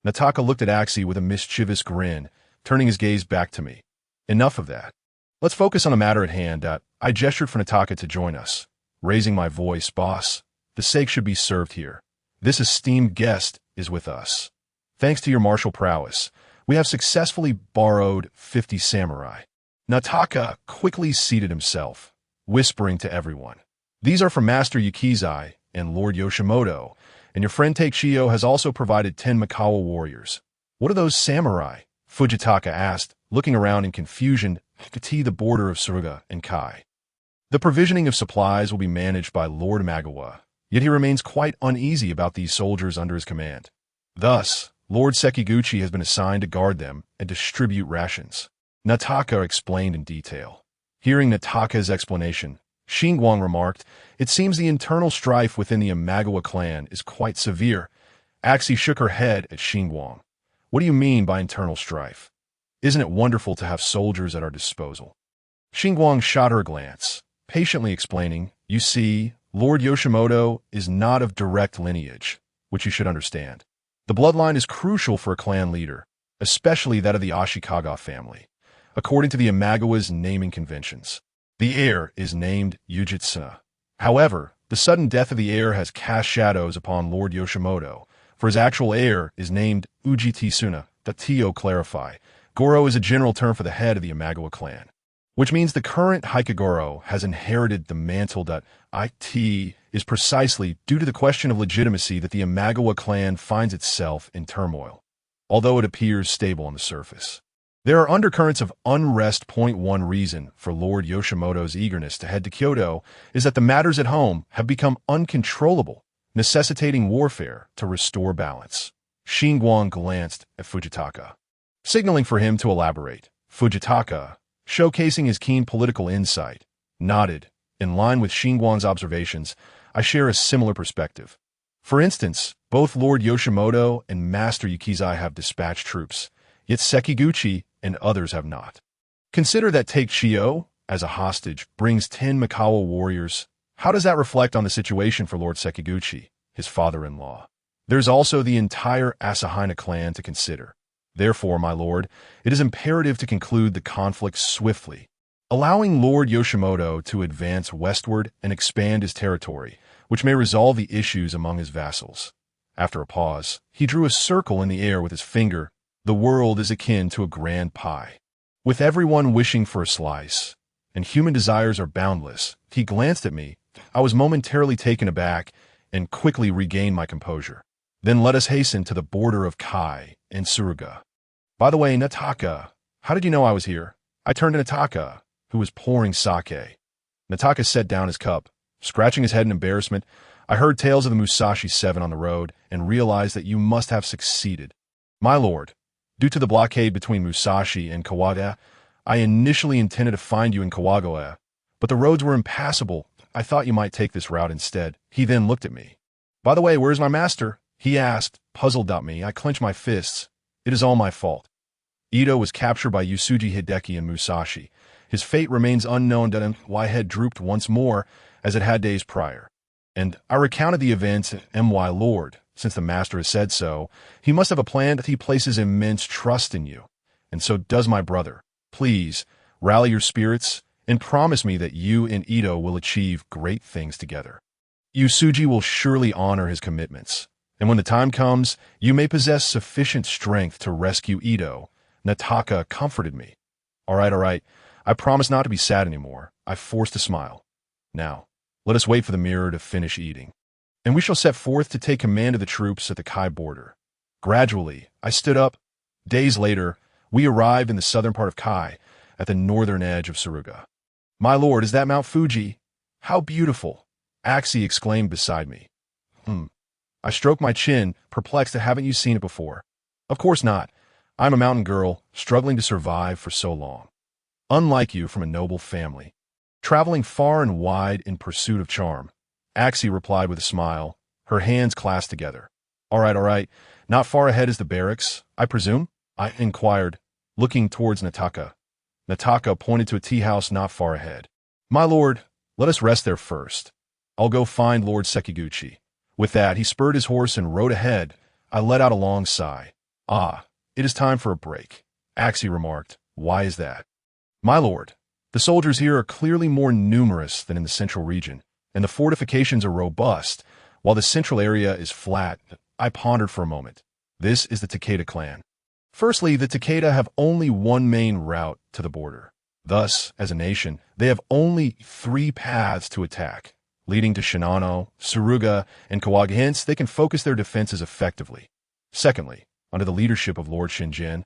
Nataka looked at Axi with a mischievous grin, turning his gaze back to me. Enough of that. Let's focus on the matter at hand. I gestured for Nataka to join us. Raising my voice, boss, the steak should be served here. This esteemed guest is with us. Thanks to your martial prowess, we have successfully borrowed 50 samurai. Nataka quickly seated himself, whispering to everyone. These are from Master Yukizai and Lord Yoshimoto, and your friend Takeshio has also provided 10 Mikawa warriors. What are those samurai? Fujitaka asked, looking around in confusion to the border of Suruga and Kai. The provisioning of supplies will be managed by Lord Magawa, yet he remains quite uneasy about these soldiers under his command. Thus, Lord Sekiguchi has been assigned to guard them and distribute rations. Nataka explained in detail. Hearing Nataka's explanation, Xinguang remarked, it seems the internal strife within the Imagawa clan is quite severe. Axi shook her head at Xinguang. What do you mean by internal strife? Isn't it wonderful to have soldiers at our disposal? Xinguang shot her a glance, patiently explaining, you see, Lord Yoshimoto is not of direct lineage, which you should understand. The bloodline is crucial for a clan leader, especially that of the Ashikaga family. According to the Imagawa's naming conventions, the heir is named Ujitsuna. However, the sudden death of the heir has cast shadows upon Lord Yoshimoto, for his actual heir is named Ujitisuna. Tio clarify. Goro is a general term for the head of the Imagawa clan, which means the current Hikigoro has inherited the mantle. It is precisely due to the question of legitimacy that the Imagawa clan finds itself in turmoil, although it appears stable on the surface. There are undercurrents of unrest. One reason for Lord Yoshimoto's eagerness to head to Kyoto is that the matters at home have become uncontrollable, necessitating warfare to restore balance. Xinguang glanced at Fujitaka, signaling for him to elaborate. Fujitaka, showcasing his keen political insight, nodded. In line with Xinguang's observations, I share a similar perspective. For instance, both Lord Yoshimoto and Master Yukizai have dispatched troops, yet Sekiguchi and others have not. Consider that Takeshio, as a hostage, brings 10 Mikawa warriors. How does that reflect on the situation for Lord Sekiguchi, his father-in-law? There's also the entire Asahina clan to consider. Therefore, my lord, it is imperative to conclude the conflict swiftly, allowing Lord Yoshimoto to advance westward and expand his territory, which may resolve the issues among his vassals. After a pause, he drew a circle in the air with his finger. The world is akin to a grand pie, with everyone wishing for a slice, and human desires are boundless. He glanced at me. I was momentarily taken aback and quickly regained my composure. Then let us hasten to the border of Kai and Suruga. By the way, Nataka, how did you know I was here? I turned to Nataka, who was pouring sake. Nataka set down his cup. Scratching his head in embarrassment, I heard tales of the Musashi 7 on the road and realized that you must have succeeded. My lord, due to the blockade between Musashi and Kawagoe, I initially intended to find you in Kawagoe, but the roads were impassable. I thought you might take this route instead. He then looked at me. By the way, where's my master? He asked, puzzled at me. I clenched my fists. It is all my fault. Ito was captured by Yusuji Hideki and Musashi. His fate remains unknown. My head drooped once more, as it had days prior. And I recounted the events. My lord, since the master has said so, he must have a plan that he places immense trust in you. And so does my brother. Please, rally your spirits and promise me that you and Ito will achieve great things together. Yusuji will surely honor his commitments. And when the time comes, you may possess sufficient strength to rescue Ito. Nataka comforted me. All right. I promise not to be sad anymore. I forced a smile. Now, let us wait for the mirror to finish eating, and we shall set forth to take command of the troops at the Kai border. Gradually, I stood up. Days later, we arrived in the southern part of Kai, at the northern edge of Suruga. My lord, is that Mount Fuji? How beautiful! Axi exclaimed beside me. I stroked my chin, perplexed at haven't you seen it before? Of course not. I'm a mountain girl, struggling to survive for so long. Unlike you, from a noble family, traveling far and wide in pursuit of charm. Axi replied with a smile, her hands clasped together. All right. Not far ahead is the barracks, I presume? I inquired, looking towards Nataka. Nataka pointed to a tea house not far ahead. My lord, Let us rest there first. I'll go find Lord Sekiguchi. With that, he spurred his horse and rode ahead. I let out a long sigh. Ah, it is time for a break. Axii remarked. Why is that? My lord, the soldiers here are clearly more numerous than in the central region, and the fortifications are robust, while the central area is flat. I pondered for a moment. This is the Takeda clan. Firstly, the Takeda have only one main route to the border. Thus, as a nation, they have only 3 paths to attack, leading to Shinano, Suruga, and Kawaga. Hence, they can focus their defenses effectively. Secondly, under the leadership of Lord Shinjin,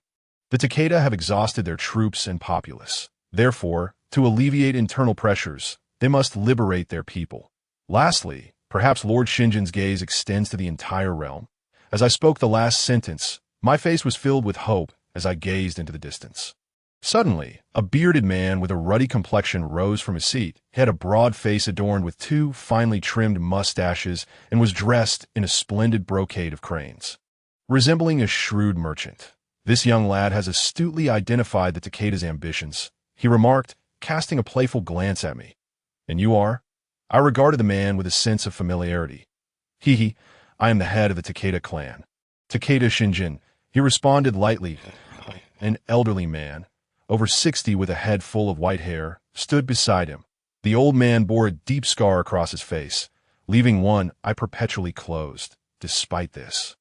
the Takeda have exhausted their troops and populace. Therefore, to alleviate internal pressures, they must liberate their people. Lastly, perhaps Lord Shinjin's gaze extends to the entire realm. As I spoke the last sentence, my face was filled with hope as I gazed into the distance. Suddenly, a bearded man with a ruddy complexion rose from his seat. He had a broad face adorned with 2 finely trimmed mustaches and was dressed in a splendid brocade of cranes. Resembling a shrewd merchant, this young lad has astutely identified the Takeda's ambitions. He remarked, casting a playful glance at me. And you are? I regarded the man with a sense of familiarity. He, I am the head of the Takeda clan. Takeda Shinjin, he responded lightly. An elderly man, over 60 with a head full of white hair, stood beside him. The old man bore a deep scar across his face, leaving one eye perpetually closed. Despite this,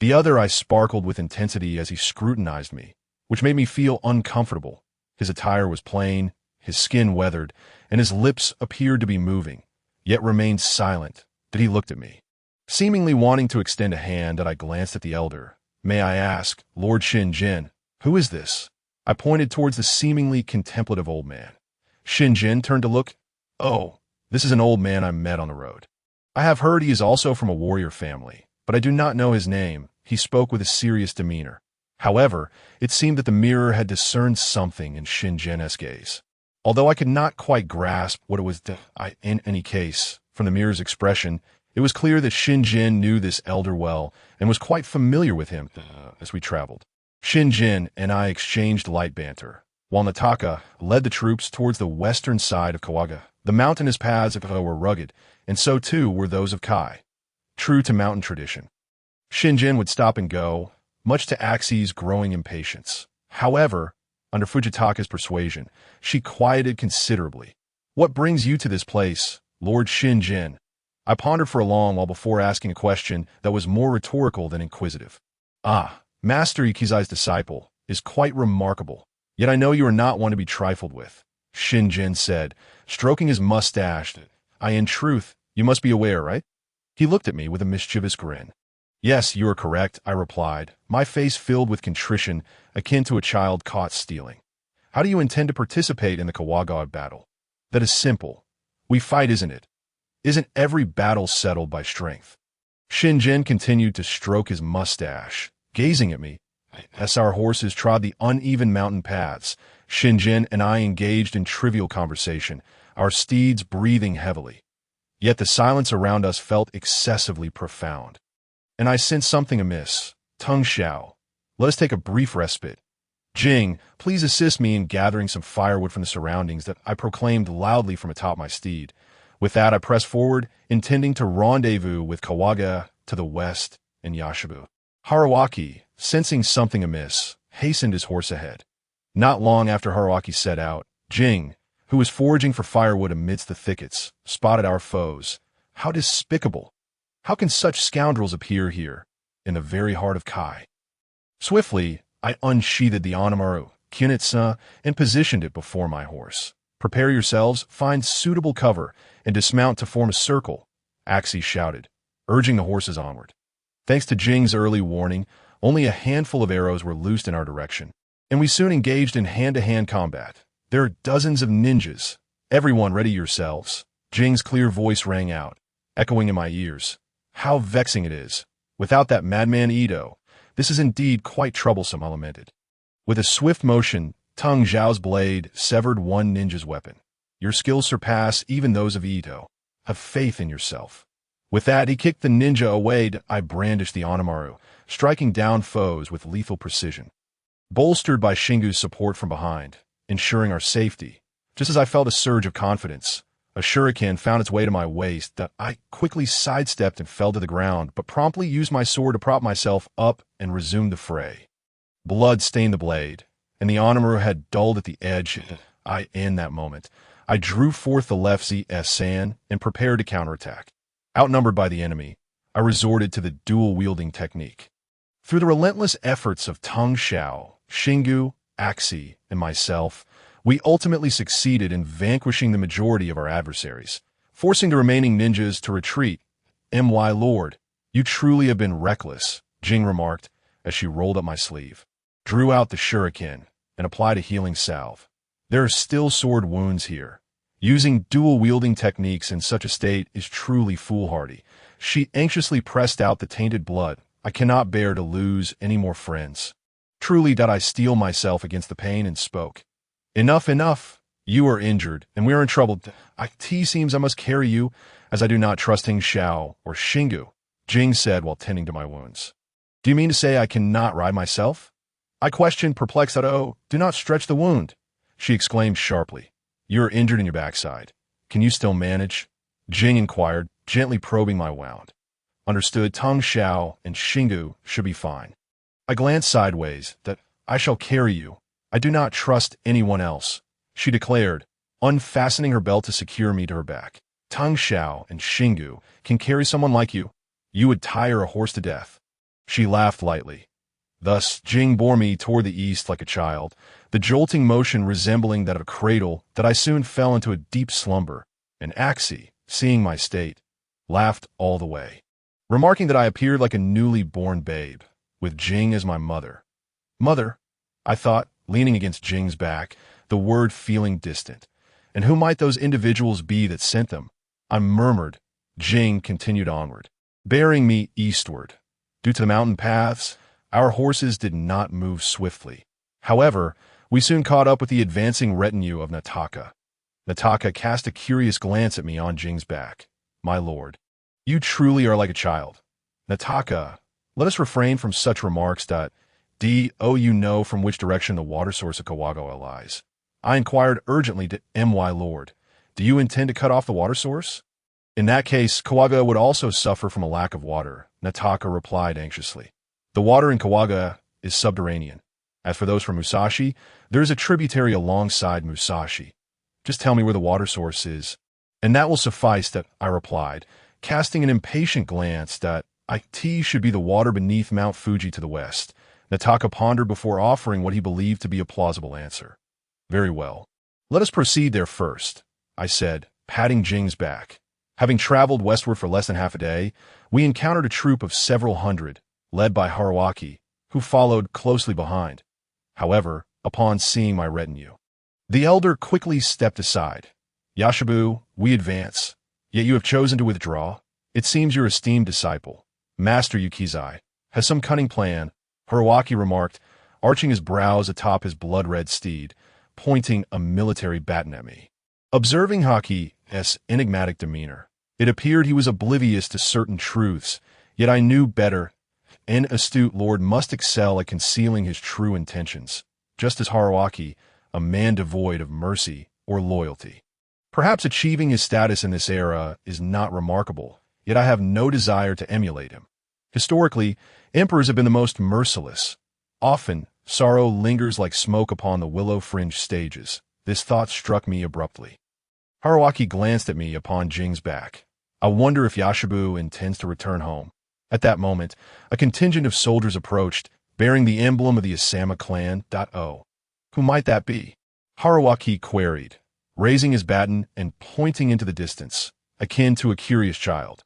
the other eye sparkled with intensity as he scrutinized me, which made me feel uncomfortable. His attire was plain, his skin weathered, and his lips appeared to be moving, yet remained silent. That he looked at me, seemingly wanting to extend a hand. That I glanced at the elder. May I ask, Lord Shinjin, who is this? I pointed towards the seemingly contemplative old man. Shinjin turned to look. Oh, this is an old man I met on the road. I have heard he is also from a warrior family, but I do not know his name. He spoke with a serious demeanor. However, it seemed that the mirror had discerned something in Shinjin's gaze. Although I could not quite grasp what it was, in any case, from the mirror's expression, it was clear that Shinjin knew this elder well and was quite familiar with him as we traveled. Shinjin and I exchanged light banter, while Nataka led the troops towards the western side of Kawaga. The mountainous paths of Kawaga were rugged, and so too were those of Kai. True to mountain tradition, Shinjin would stop and go, much to Axii's growing impatience. However, under Fujitaka's persuasion, she quieted considerably. What brings you to this place, Lord Shinjin? I pondered for a long while before asking a question that was more rhetorical than inquisitive. Ah, Master Ikizai's disciple is quite remarkable, yet I know you are not one to be trifled with, Shinjin said, stroking his mustache. In truth, you must be aware, right? He looked at me with a mischievous grin. Yes, you are correct, I replied, my face filled with contrition akin to a child caught stealing. How do you intend to participate in the Kawaga battle? That is simple. We fight, isn't it? Isn't every battle settled by strength? Shinjin continued to stroke his mustache, gazing at me. As our horses trod the uneven mountain paths, Shinjin and I engaged in trivial conversation, our steeds breathing heavily. Yet the silence around us felt excessively profound. And I sensed something amiss. Tung Xiao, let us take a brief respite. Jing, please assist me in gathering some firewood from the surroundings, that I proclaimed loudly from atop my steed. With that, I pressed forward, intending to rendezvous with Kawaga to the west and Yashibu. Haruaki, sensing something amiss, hastened his horse ahead. Not long after Haruaki set out, Jing, who was foraging for firewood amidst the thickets, spotted our foes. How despicable! How can such scoundrels appear here, in the very heart of Kai? Swiftly, I unsheathed the Anamaru, Kunitsa, and positioned it before my horse. Prepare yourselves, find suitable cover, and dismount to form a circle, Axii shouted, urging the horses onward. Thanks to Jing's early warning, only a handful of arrows were loosed in our direction, and we soon engaged in hand-to-hand combat. There are dozens of ninjas. Everyone ready yourselves. Jing's clear voice rang out, echoing in my ears. How vexing it is. Without that madman Ito, this is indeed quite troublesome, I lamented. With a swift motion, Tung Xiao's blade severed one ninja's weapon. Your skills surpass even those of Ito. Have faith in yourself. With that, he kicked the ninja away. I brandished the Anamaru, striking down foes with lethal precision. Bolstered by Shingu's support from behind, ensuring our safety, just as I felt a surge of confidence, A shuriken found its way to my waist that I quickly sidestepped and fell to the ground, but promptly used my sword to prop myself up and resumed the fray. Blood stained the blade, and the armor had dulled at the edge. In that moment, I drew forth the left ZS San and prepared to counterattack. Outnumbered by the enemy, I resorted to the dual-wielding technique. Through the relentless efforts of Tang Xiao, Xingu, Axi, and myself, we ultimately succeeded in vanquishing the majority of our adversaries, forcing the remaining ninjas to retreat. My lord, you truly have been reckless, Jing remarked as she rolled up my sleeve, drew out the shuriken, and applied a healing salve. There are still sword wounds here. Using dual-wielding techniques in such a state is truly foolhardy. She anxiously pressed out the tainted blood. I cannot bear to lose any more friends. Truly did I steel myself against the pain and spoke. Enough, enough. You are injured, and we are in trouble. It seems I must carry you, as I do not trust Hing Xiao or Xingu, Jing said while tending to my wounds. Do you mean to say I cannot ride myself? I questioned, perplexed at, do not stretch the wound. She exclaimed sharply. You are injured in your backside. Can you still manage? Jing inquired, gently probing my wound. Understood, Tang Xiao and Xingu should be fine. I glanced sideways. That I shall carry you. I do not trust anyone else, she declared, unfastening her belt to secure me to her back. Tang Xiao and Xingu can carry someone like you. You would tire a horse to death. She laughed lightly. Thus, Jing bore me toward the east like a child, the jolting motion resembling that of a cradle, that I soon fell into a deep slumber, and Axi, seeing my state, laughed all the way, remarking that I appeared like a newly born babe, with Jing as my mother. Mother, I thought, leaning against Jing's back, the word feeling distant. And who might those individuals be that sent them? I murmured. Jing continued onward, bearing me eastward. Due to the mountain paths, our horses did not move swiftly. However, we soon caught up with the advancing retinue of Nataka. Nataka cast a curious glance at me on Jing's back. My lord, you truly are like a child. Nataka, let us refrain from such remarks. You know from which direction the water source of Kawagoa lies. I inquired urgently to my lord. Do you intend to cut off the water source? In that case, Kawagoa would also suffer from a lack of water, Nataka replied anxiously. The water in Kawagoa is subterranean. As for those from Musashi, there is a tributary alongside Musashi. Just tell me where the water source is, and that will suffice, I replied, casting an impatient glance that it should be the water beneath Mount Fuji to the west. Nataka pondered before offering what he believed to be a plausible answer. Very well. Let us proceed there first, I said, patting Jing's back. Having traveled westward for less than half a day, we encountered a troop of several hundred, led by Haruaki, who followed closely behind. However, upon seeing my retinue, the elder quickly stepped aside. Yashabu, we advance. Yet you have chosen to withdraw. It seems your esteemed disciple, Master Yukizai, has some cunning plan, Haruaki remarked, arching his brows atop his blood-red steed, pointing a military baton at me. Observing Haki's enigmatic demeanor, it appeared he was oblivious to certain truths, yet I knew better. An astute lord must excel at concealing his true intentions, just as Haruaki, a man devoid of mercy or loyalty. Perhaps achieving his status in this era is not remarkable, yet I have no desire to emulate him. Historically, emperors have been the most merciless. Often, sorrow lingers like smoke upon the willow-fringed stages. This thought struck me abruptly. Haruaki glanced at me upon Jing's back. I wonder if Yashabu intends to return home. At that moment, a contingent of soldiers approached, bearing the emblem of the Asama clan. Who might that be? Haruaki queried, raising his baton and pointing into the distance, akin to a curious child.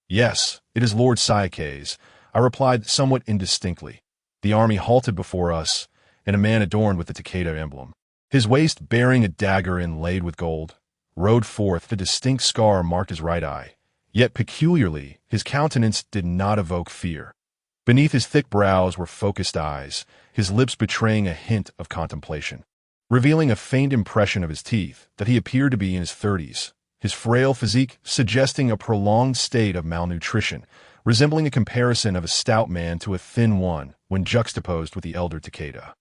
Yes, it is Lord Sayakaze, I replied somewhat indistinctly. The army halted before us, and a man adorned with the Takeda emblem, his waist bearing a dagger inlaid with gold, rode forth. The distinct scar marked his right eye. Yet peculiarly, his countenance did not evoke fear. Beneath his thick brows were focused eyes, his lips betraying a hint of contemplation, revealing a faint impression of his teeth that he appeared to be in his 30s, his frail physique suggesting a prolonged state of malnutrition, resembling a comparison of a stout man to a thin one when juxtaposed with the elder Takeda.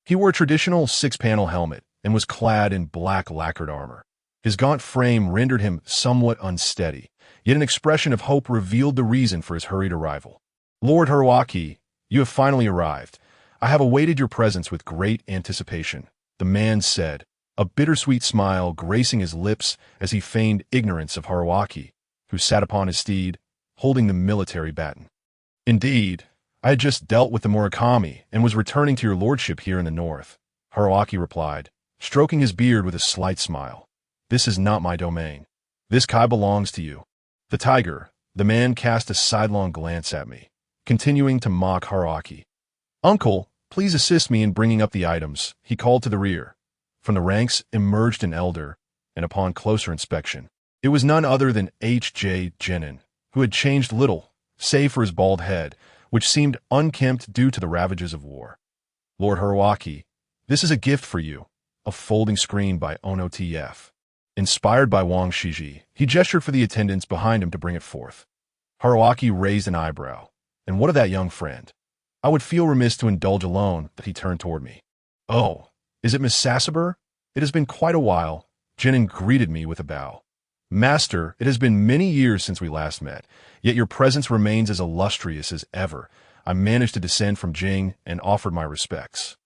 He wore a traditional six-panel helmet and was clad in black lacquered armor. His gaunt frame rendered him somewhat unsteady, yet an expression of hope revealed the reason for his hurried arrival. "Lord Haruaki, you have finally arrived. I have awaited your presence with great anticipation," the man said, a bittersweet smile gracing his lips as he feigned ignorance of Haruaki, who sat upon his steed, holding the military baton. "Indeed, I had just dealt with the Murakami and was returning to your lordship here in the north," Haruaki replied, stroking his beard with a slight smile. "This is not my domain. This Kai belongs to you." The tiger, the man cast a sidelong glance at me, continuing to mock Haruaki. "Uncle, please assist me in bringing up the items," he called to the rear. From the ranks emerged an elder, and upon closer inspection, it was none other than H.J. Genin, who had changed little, save for his bald head, which seemed unkempt due to the ravages of war. "Lord Haruaki, this is a gift for you," a folding screen by Ono TF. Inspired by Wang Shiji, he gestured for the attendants behind him to bring it forth. Haruaki raised an eyebrow. "And what of that young friend?" I would feel remiss to indulge alone, but he turned toward me. "Oh, is it Miss Sasaber? It has been quite a while." Genin greeted me with a bow. "Master, it has been many years since we last met, yet your presence remains as illustrious as ever." I managed to descend from Jing and offered my respects.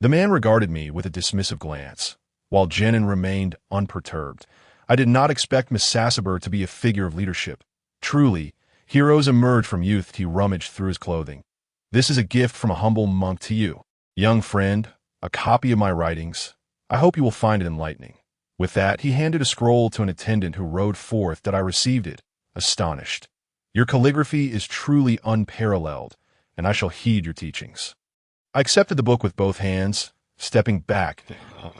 The man regarded me with a dismissive glance, while Genin remained unperturbed. I did not expect Miss Sasaber to be a figure of leadership. Truly, heroes emerge from youth. He rummaged through his clothing. "This is a gift from a humble monk to you, young friend, a copy of my writings. I hope you will find it enlightening." With that, he handed a scroll to an attendant who rode forth that I received it, astonished. "Your calligraphy is truly unparalleled, and I shall heed your teachings." I accepted the book with both hands, stepping back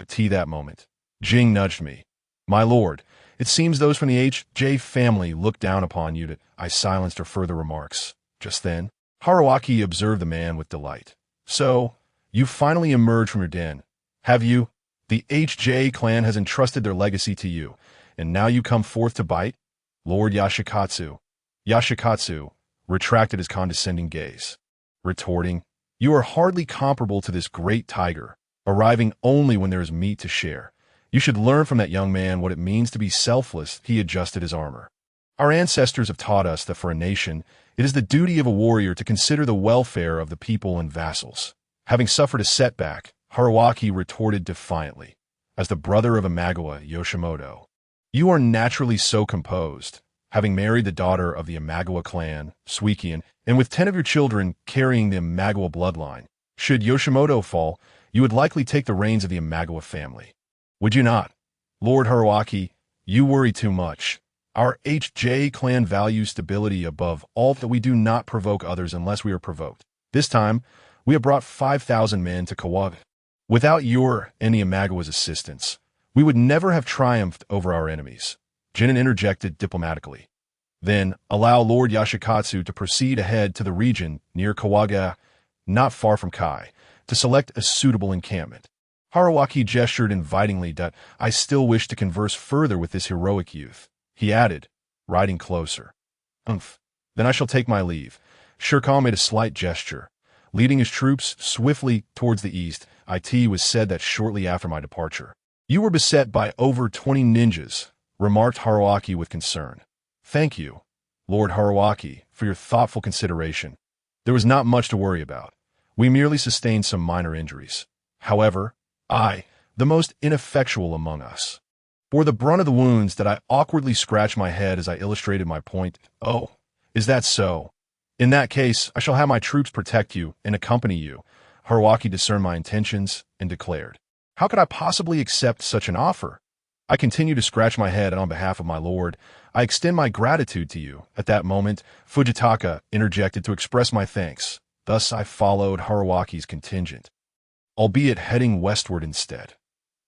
to that moment. Jing nudged me. "My lord, it seems those from the H.J. family look down upon you." I silenced her further remarks. Just then, Haruaki observed the man with delight. "So, you've finally emerged from your den, have you? The H.J. clan has entrusted their legacy to you, and now you come forth to bite?" Lord Yashikatsu retracted his condescending gaze, retorting, "You are hardly comparable to this great tiger, arriving only when there is meat to share. You should learn from that young man what it means to be selfless." He adjusted his armor. "Our ancestors have taught us that for a nation, it is the duty of a warrior to consider the welfare of the people and vassals." Having suffered a setback, Haruaki retorted defiantly, "As the brother of Imagawa Yoshimoto, you are naturally so composed, having married the daughter of the Imagawa clan, Suikian, and with 10 of your children carrying the Imagawa bloodline. Should Yoshimoto fall, you would likely take the reins of the Imagawa family. Would you not? Lord Haruaki, you worry too much. Our H.J. clan values stability above all, that we do not provoke others unless we are provoked. This time, we have brought 5,000 men to Kawaga. Without your and the Imagawa's assistance, we would never have triumphed over our enemies." Genin interjected diplomatically. "Then allow Lord Yashikatsu to proceed ahead to the region near Kawaga, not far from Kai, to select a suitable encampment." Haruaki gestured invitingly that I still wished to converse further with this heroic youth. He added, riding closer, "Umph, then I shall take my leave." Shirkan made a slight gesture, leading his troops swiftly towards the east. It was said that shortly after my departure, "You were beset by over 20 ninjas," remarked Haruaki with concern. "Thank you, Lord Haruaki, for your thoughtful consideration. There was not much to worry about. We merely sustained some minor injuries. However, I, the most ineffectual among us, bore the brunt of the wounds." That I awkwardly scratched my head as I illustrated my point. "Oh, is that so? In that case, I shall have my troops protect you and accompany you." Haruaki discerned my intentions and declared, "How could I possibly accept such an offer?" I continued to scratch my head, and on behalf of my lord, "I extend my gratitude to you." At that moment, Fujitaka interjected to express my thanks. Thus I followed Haruaki's contingent, albeit heading westward instead.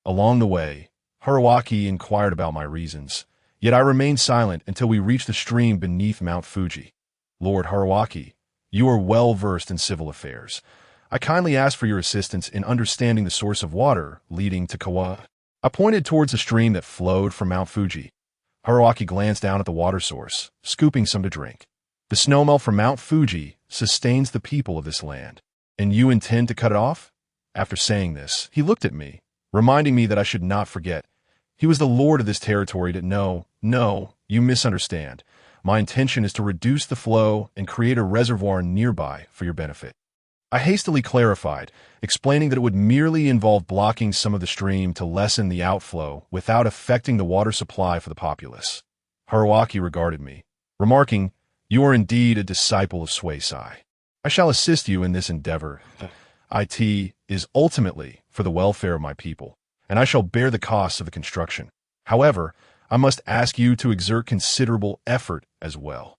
Along the way, Haruaki inquired about my reasons, yet I remained silent until we reached the stream beneath Mount Fuji. "Lord Haruaki, you are well versed in civil affairs. I kindly ask for your assistance in understanding the source of water leading to Kawa." I pointed towards the stream that flowed from Mount Fuji. Haruaki glanced down at the water source, scooping some to drink. "The snowmelt from Mount Fuji sustains the people of this land, and you intend to cut it off?" After saying this, he looked at me, reminding me that I should not forget. He was the lord of this territory. No, you misunderstand. My intention is to reduce the flow and create a reservoir nearby for your benefit. I hastily clarified, explaining that it would merely involve blocking some of the stream to lessen the outflow without affecting the water supply for the populace. Haruaki regarded me, remarking, "You are indeed a disciple of Suisai. I shall assist you in this endeavor. It is ultimately for the welfare of my people, and I shall bear the costs of the construction. However, I must ask you to exert considerable effort as well."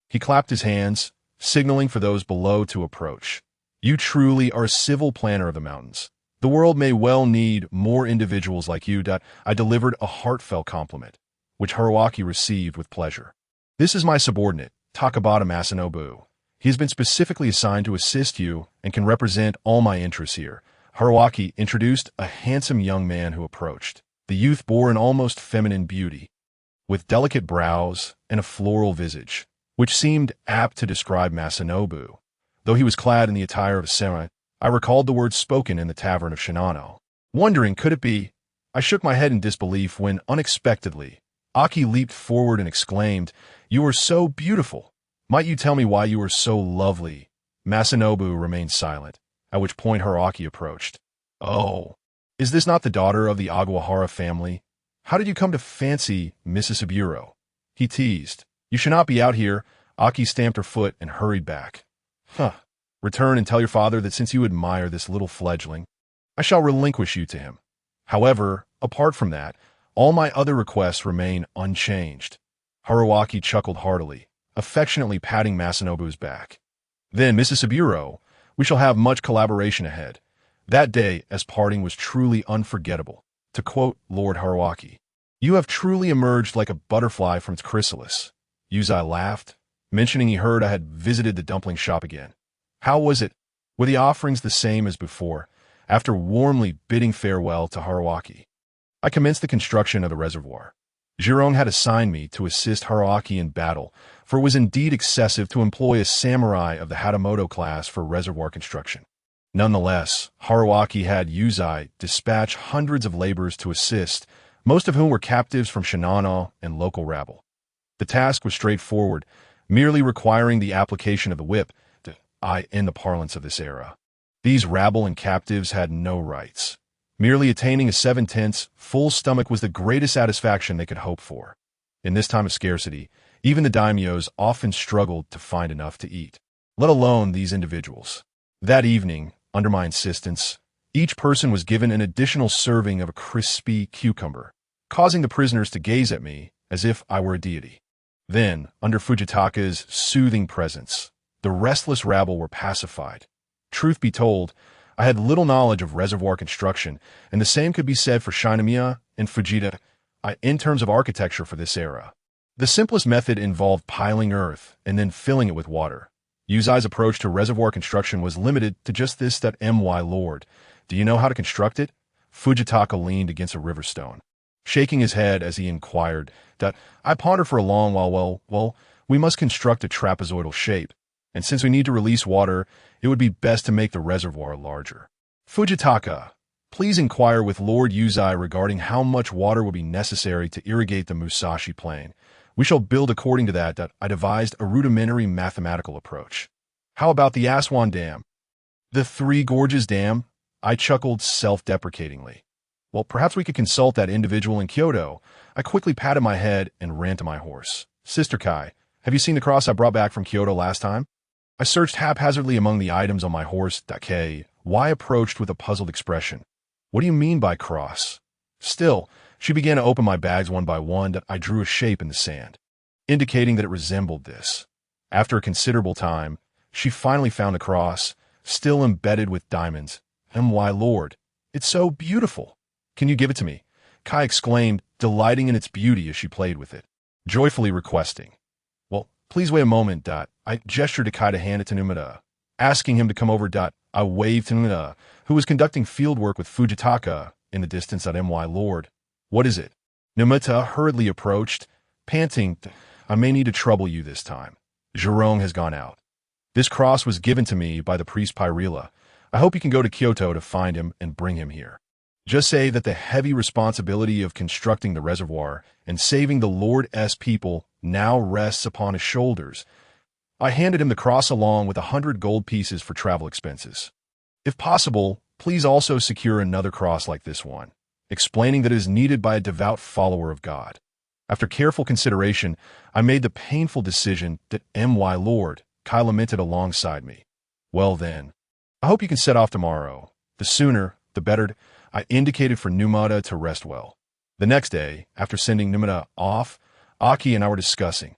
He clapped his hands, signaling for those below to approach. "You truly are a civil planner of the mountains. The world may well need more individuals like you." I delivered a heartfelt compliment, which Haruaki received with pleasure. "This is my subordinate, Takabata Masanobu. He has been specifically assigned to assist you and can represent all my interests here." Haruaki introduced a handsome young man who approached. The youth bore an almost feminine beauty, with delicate brows and a floral visage, which seemed apt to describe Masanobu. Though he was clad in the attire of a samurai, I recalled the words spoken in the tavern of Shinano. Wondering, could it be? I shook my head in disbelief when, unexpectedly, Aki leaped forward and exclaimed, "You are so beautiful. Might you tell me why you are so lovely?" Masanobu remained silent, at which point Haruaki approached. "Oh, is this not the daughter of the Aguahara family? How did you come to fancy Mrs. Saburo?" he teased. "You should not be out here." Aki stamped her foot and hurried back. Return and tell your father that since you admire this little fledgling, I shall relinquish you to him. However, apart from that, all my other requests remain unchanged." Haruaki chuckled heartily, affectionately patting Masanobu's back. "Then, Mrs. Saburo, we shall have much collaboration ahead. That day, as parting, was truly unforgettable. To quote Lord Haruaki, 'You have truly emerged like a butterfly from its chrysalis.'" Yuzai laughed, mentioning he heard I had visited the dumpling shop again. "How was it? Were the offerings the same as before?" After warmly bidding farewell to Haruaki, I commenced the construction of the reservoir. Jirong had assigned me to assist Haruaki in battle, for it was indeed excessive to employ a samurai of the Hatamoto class for reservoir construction. Nonetheless, Haruaki had Yuzai dispatch hundreds of laborers to assist, most of whom were captives from Shinano and local rabble. The task was straightforward, merely requiring the application of the whip, in the parlance of this era. These rabble and captives had no rights. Merely attaining a 7/10 full stomach was the greatest satisfaction they could hope for. In this time of scarcity, even the daimyos often struggled to find enough to eat, let alone these individuals. That evening, under my insistence, each person was given an additional serving of a crispy cucumber, causing the prisoners to gaze at me as if I were a deity. Then, under Fujitaka's soothing presence, the restless rabble were pacified. Truth be told, I had little knowledge of reservoir construction, and the same could be said for Shinomiya and Fujita in terms of architecture for this era. The simplest method involved piling earth and then filling it with water. Yuzai's approach to reservoir construction was limited to just this: "My lord, do you know how to construct it?" Fujitaka leaned against a river stone, shaking his head as he inquired. I pondered for a long while. Well, we must construct a trapezoidal shape, and since we need to release water, it would be best to make the reservoir larger. "Fujitaka, please inquire with Lord Yuzai regarding how much water will be necessary to irrigate the Musashi Plain. We shall build according to that. I devised a rudimentary mathematical approach. How about the Aswan Dam? The Three Gorges Dam?" I chuckled self-deprecatingly. "Well, perhaps we could consult that individual in Kyoto." I quickly patted my head and ran to my horse. "Sister Kai, have you seen the cross I brought back from Kyoto last time?" I searched haphazardly among the items on my horse. Why approached with a puzzled expression. "What do you mean by cross?" Still, she began to open my bags one by one. I drew a shape in the sand, indicating that it resembled this. After a considerable time, she finally found the cross, still embedded with diamonds. "My lord, it's so beautiful. Can you give it to me?" Kai exclaimed, delighting in its beauty as she played with it, joyfully requesting. "Well, please wait a moment." I gestured to Kai to hand it to Numida, asking him to come over. I waved to Numida, who was conducting field work with Fujitaka in the distance. "My lord, what is it?" Numida hurriedly approached, panting. "I may need to trouble you this time. Jirong has gone out. This cross was given to me by the priest Pyrila. I hope you can go to Kyoto to find him and bring him here." Just say that the heavy responsibility of constructing the reservoir and saving the Lord's people now rests upon his shoulders. I handed him the cross along with 100 gold pieces for travel expenses. If possible, please also secure another cross like this one, explaining that it is needed by a devout follower of God. After careful consideration, I made the painful decision that my Lord, Kai lamented alongside me. Well then, I hope you can set off tomorrow. The sooner, the better. I indicated for Numata to rest well. The next day, after sending Numata off, Aki and I were discussing.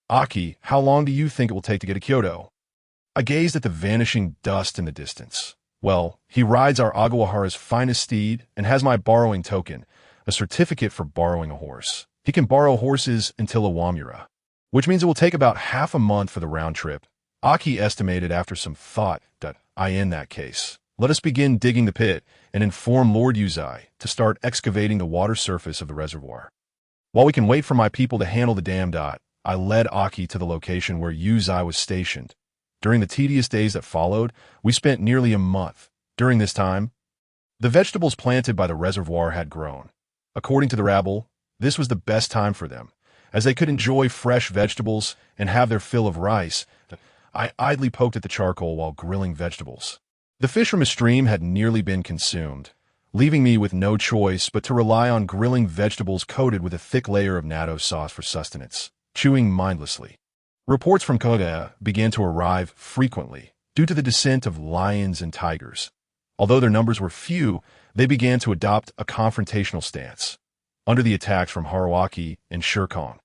Aki, how long do you think it will take to get to Kyoto? I gazed at the vanishing dust in the distance. Well, he rides our Agawahara's finest steed and has my borrowing token, a certificate for borrowing a horse. He can borrow horses until Iwamura, which means it will take about half a month for the round trip. Aki estimated after some thought that in that case, let us begin digging the pit and inform Lord Yuzai to start excavating the water surface of the reservoir. While we can wait for my people to handle the dam. I led Aki to the location where Yuzai was stationed. During the tedious days that followed, we spent nearly a month. During this time, the vegetables planted by the reservoir had grown. According to the rabble, this was the best time for them, as they could enjoy fresh vegetables and have their fill of rice. I idly poked at the charcoal while grilling vegetables. The fish from a stream had nearly been consumed, leaving me with no choice but to rely on grilling vegetables coated with a thick layer of natto sauce for sustenance, chewing mindlessly. Reports from Koga began to arrive frequently due to the descent of lions and tigers. Although their numbers were few, they began to adopt a confrontational stance under the attacks from Haruaki and Shirkan.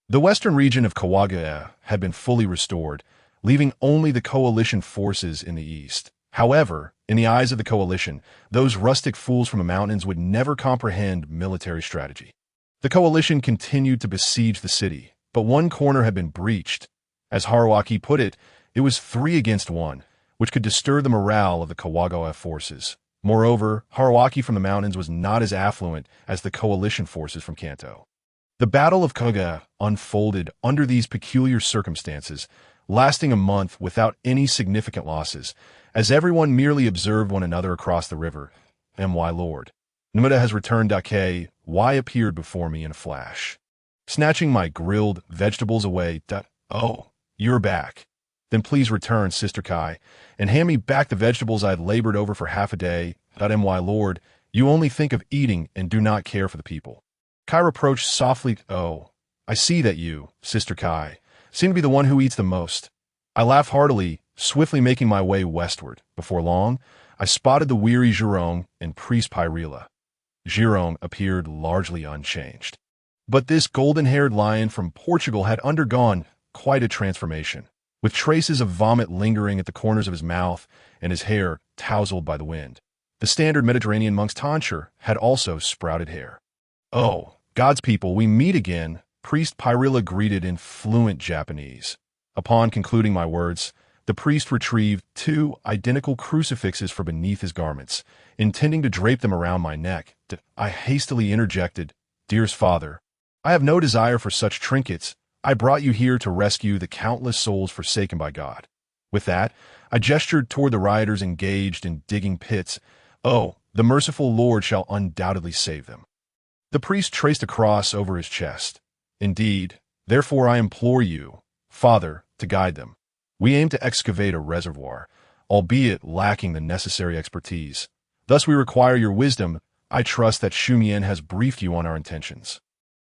The western region of Kawaga had been fully restored, leaving only the coalition forces in the east. However, in the eyes of the coalition, those rustic fools from the mountains would never comprehend military strategy. The coalition continued to besiege the city, but one corner had been breached. As Haruaki put it, it was 3 against 1, which could disturb the morale of the Kawaga forces. Moreover, Haruaki from the mountains was not as affluent as the coalition forces from Kanto. The Battle of Koga unfolded under these peculiar circumstances, lasting a month without any significant losses, as everyone merely observed one another across the river. My Lord, Numata has returned. Dake, Y appeared before me in a flash. Snatching my grilled vegetables away. Oh, you're back. Then please return, Sister Kai, and hand me back the vegetables I had labored over for half a day. My Lord, you only think of eating and do not care for the people. Kai reproached softly. Oh, I see that you, Sister Kai, seem to be the one who eats the most. I laughed heartily, swiftly making my way westward. Before long, I spotted the weary Girong and priest Pyrila. Girong appeared largely unchanged. But this golden-haired lion from Portugal had undergone quite a transformation, with traces of vomit lingering at the corners of his mouth and his hair tousled by the wind. The standard Mediterranean monk's tonsure had also sprouted hair. Oh, God's people, we meet again, priest Pyrila greeted in fluent Japanese. Upon concluding my words, the priest retrieved 2 identical crucifixes from beneath his garments, intending to drape them around my neck. I hastily interjected, "Dearest Father, I have no desire for such trinkets. I brought you here to rescue the countless souls forsaken by God." With that, I gestured toward the rioters engaged in digging pits. Oh, the merciful Lord shall undoubtedly save them. The priest traced a cross over his chest. Indeed, therefore I implore you, Father, to guide them. We aim to excavate a reservoir, albeit lacking the necessary expertise. Thus we require your wisdom. I trust that Shumien has briefed you on our intentions.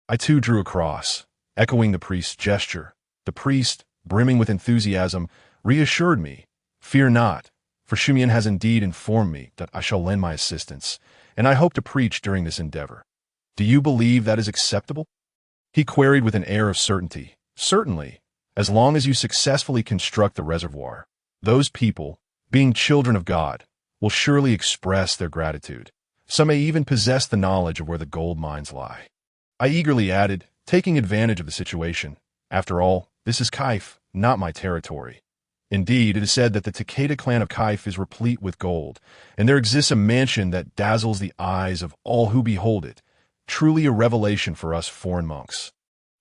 I too drew a cross, echoing the priest's gesture. The priest, brimming with enthusiasm, reassured me. Fear not, for Shumien has indeed informed me that I shall lend my assistance, and I hope to preach during this endeavor. Do you believe that is acceptable? He queried with an air of certainty. Certainly, as long as you successfully construct the reservoir. Those people, being children of God, will surely express their gratitude. Some may even possess the knowledge of where the gold mines lie. I eagerly added, taking advantage of the situation. After all, this is Kaif, not my territory. Indeed, it is said that the Takeda clan of Kaif is replete with gold, and there exists a mansion that dazzles the eyes of all who behold it. Truly a revelation for us foreign monks.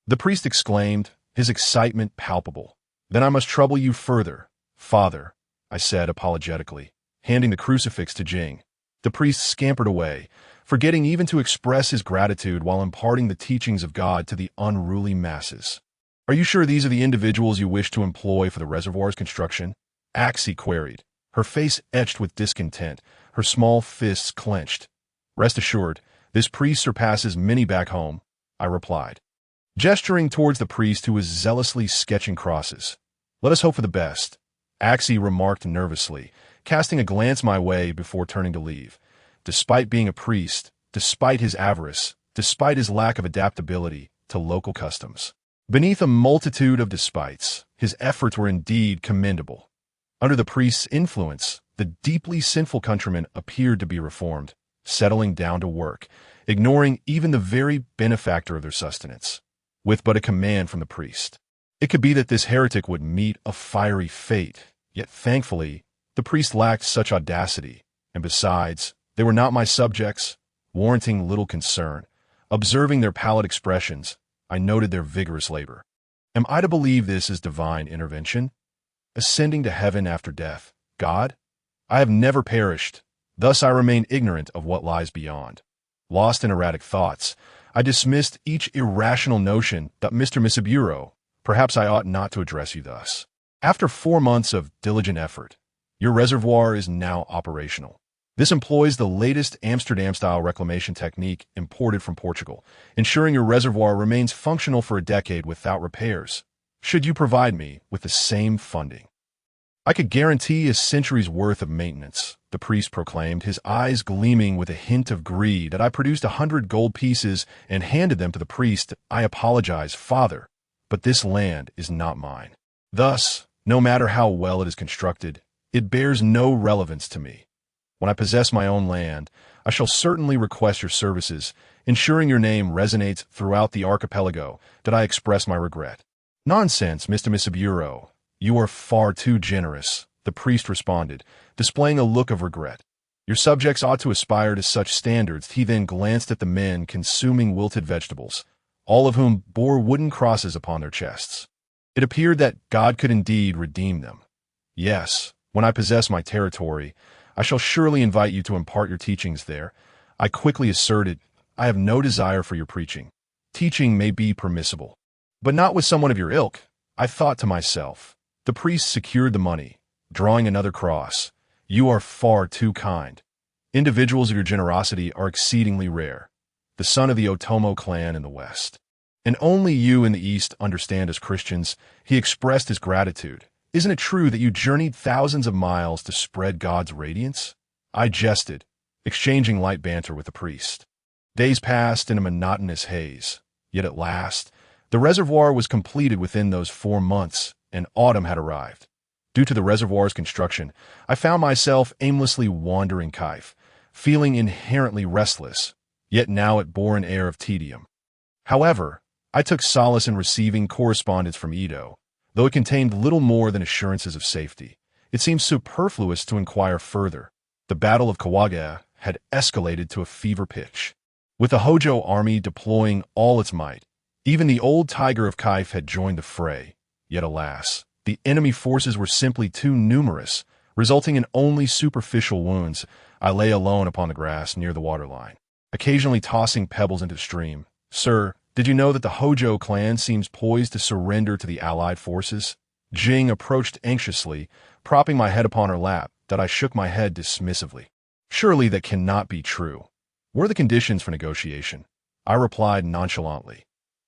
The priest exclaimed, his excitement palpable. Then I must trouble you further, Father, I said apologetically, handing the crucifix to Jing. The priest scampered away, forgetting even to express his gratitude while imparting the teachings of God to the unruly masses. "Are you sure these are the individuals you wish to employ for the reservoir's construction?" Axie queried, her face etched with discontent, her small fists clenched. "Rest assured, this priest surpasses many back home," I replied, gesturing towards the priest who was zealously sketching crosses. "Let us hope for the best," Axie remarked nervously, casting a glance my way before turning to leave. Despite being a priest, despite his avarice, despite his lack of adaptability to local customs, beneath a multitude of despites, his efforts were indeed commendable. Under the priest's influence, the deeply sinful countrymen appeared to be reformed, settling down to work, ignoring even the very benefactor of their sustenance, with but a command from the priest. It could be that this heretic would meet a fiery fate, yet thankfully, the priest lacked such audacity, and besides, they were not my subjects, warranting little concern. Observing their pallid expressions, I noted their vigorous labor. Am I to believe this is divine intervention? Ascending to heaven after death, God? I have never perished, thus I remain ignorant of what lies beyond. Lost in erratic thoughts, I dismissed each irrational notion that Mr. Misaburo, perhaps I ought not to address you thus. After 4 months of diligent effort, your reservoir is now operational. This employs the latest Amsterdam-style reclamation technique imported from Portugal, ensuring your reservoir remains functional for a decade without repairs, should you provide me with the same funding. I could guarantee a century's worth of maintenance, the priest proclaimed, his eyes gleaming with a hint of greed. That I produced 100 gold pieces and handed them to the priest. "I apologize, Father, but this land is not mine. Thus, no matter how well it is constructed, it bears no relevance to me. When I possess my own land, I shall certainly request your services, ensuring your name resonates throughout the archipelago. That I express my regret." "Nonsense, Mr. Misaburo. You are far too generous," the priest responded, displaying a look of regret. "Your subjects ought to aspire to such standards." He then glanced at the men consuming wilted vegetables, all of whom bore wooden crosses upon their chests. It appeared that God could indeed redeem them. "Yes, when I possess my territory, I shall surely invite you to impart your teachings there," I quickly asserted. "I have no desire for your preaching. Teaching may be permissible, but not with someone of your ilk," I thought to myself. The priest secured the money, drawing another cross. "You are far too kind. Individuals of your generosity are exceedingly rare. The son of the Otomo clan in the West. And only you in the East understand as Christians." He expressed his gratitude. "Isn't it true that you journeyed thousands of miles to spread God's radiance?" I jested, exchanging light banter with the priest. Days passed in a monotonous haze. Yet at last, the reservoir was completed within those 4 months, and autumn had arrived. Due to the reservoir's construction, I found myself aimlessly wandering Kaif, feeling inherently restless, yet now it bore an air of tedium. However, I took solace in receiving correspondence from Edo. Though it contained little more than assurances of safety, it seemed superfluous to inquire further. The Battle of Kawaga had escalated to a fever pitch. With the Hojo army deploying all its might, even the old tiger of Kaif had joined the fray. Yet alas, the enemy forces were simply too numerous, resulting in only superficial wounds. I lay alone upon the grass near the waterline, occasionally tossing pebbles into the stream. "Sir, did you know that the Hojo clan seems poised to surrender to the Allied forces?" Jing approached anxiously, propping my head upon her lap. That I shook my head dismissively. "Surely that cannot be true. What are the conditions for negotiation?" I replied nonchalantly.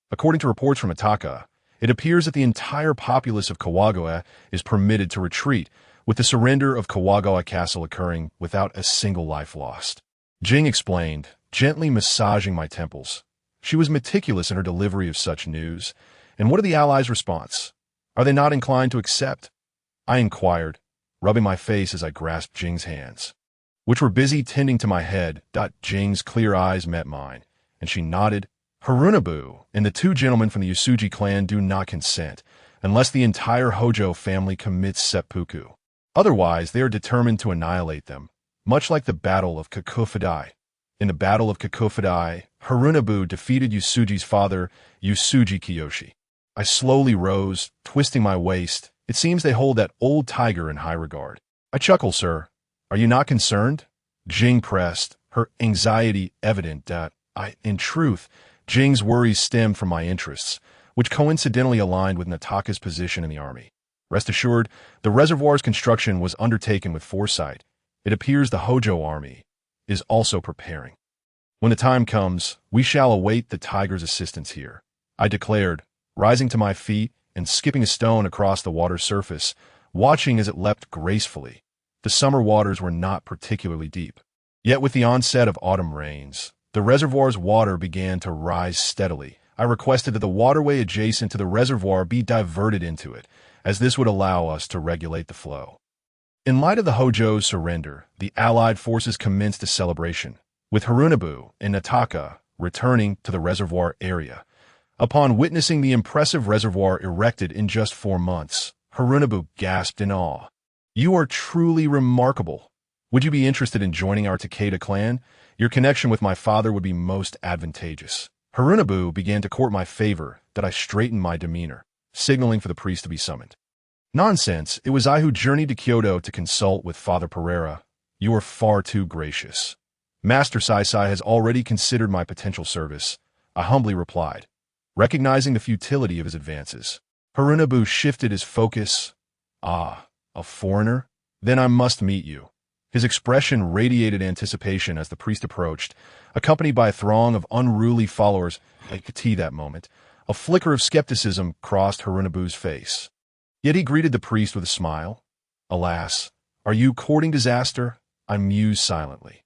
"According to reports from Ataka, it appears that the entire populace of Kawagoe is permitted to retreat, with the surrender of Kawagoe Castle occurring without a single life lost." Jing explained, gently massaging my temples. She was meticulous in her delivery of such news. "And what are the Allies' response? Are they not inclined to accept?" I inquired, rubbing my face as I grasped Jing's hands, which were busy tending to my head. Jing's clear eyes met mine, and she nodded. "Harunobu and the 2 gentlemen from the Yusuji clan do not consent, unless the entire Hojo family commits seppuku. Otherwise, they are determined to annihilate them, much like the Battle of Kakufadai. In the Battle of Kakufadai, Harunobu defeated Yusuji's father, Yusuji Kiyoshi." I slowly rose, twisting my waist. "It seems they hold that old tiger in high regard." "I chuckle, sir. Are you not concerned?" Jing pressed, her anxiety evident. In truth, Jing's worries stemmed from my interests, which coincidentally aligned with Nataka's position in the army. Rest assured, the reservoir's construction was undertaken with foresight. It appears the Hojo army is also preparing. When the time comes, we shall await the tiger's assistance here, I declared, rising to my feet and skipping a stone across the water's surface, watching as it leapt gracefully. The summer waters were not particularly deep. Yet with the onset of autumn rains, the reservoir's water began to rise steadily. I requested that the waterway adjacent to the reservoir be diverted into it, as this would allow us to regulate the flow. In light of the Hojo's surrender, the Allied forces commenced a celebration, with Harunobu and Nataka returning to the reservoir area. Upon witnessing the impressive reservoir erected in just 4 months, Harunobu gasped in awe. "You are truly remarkable. Would you be interested in joining our Takeda clan? Your connection with my father would be most advantageous." Harunobu began to court my favor that I straightened my demeanor, signaling for the priest to be summoned. "Nonsense, it was I who journeyed to Kyoto to consult with Father Pereira. You are far too gracious. Master Saisai has already considered my potential service," I humbly replied, recognizing the futility of his advances. Harunobu shifted his focus. "Ah, a foreigner? Then I must meet you." His expression radiated anticipation as the priest approached, accompanied by a throng of unruly followers. I could see that moment. A flicker of skepticism crossed Harunobu's face. Yet he greeted the priest with a smile. "Alas, are you courting disaster?" I mused silently.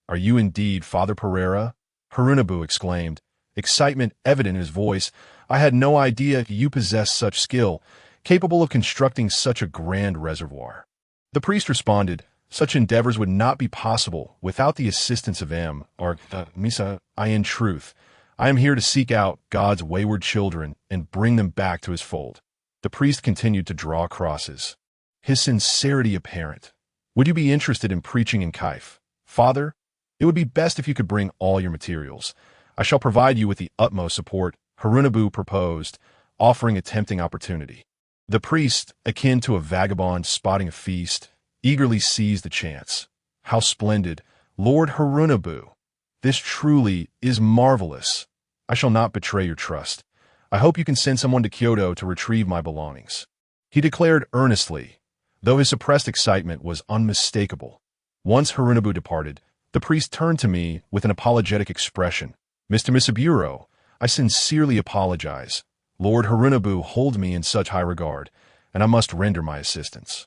"Are you indeed Father Pereira?" Harunobu exclaimed, excitement evident in his voice. "I had no idea you possessed such skill, capable of constructing such a grand reservoir." The priest responded, "Such endeavors would not be possible without the assistance of Misa. In truth, I am here to seek out God's wayward children and bring them back to his fold." The priest continued to draw crosses, his sincerity apparent. "Would you be interested in preaching in Kaif? Father, it would be best if you could bring all your materials. I shall provide you with the utmost support," Harunobu proposed, offering a tempting opportunity. The priest, akin to a vagabond spotting a feast, eagerly seized the chance. "How splendid! Lord Harunobu! This truly is marvelous. I shall not betray your trust. I hope you can send someone to Kyoto to retrieve my belongings," he declared earnestly, though his suppressed excitement was unmistakable. Once Harunobu departed, the priest turned to me with an apologetic expression. "Mr. Misaburo, I sincerely apologize. Lord Harunobu holds me in such high regard, and I must render my assistance.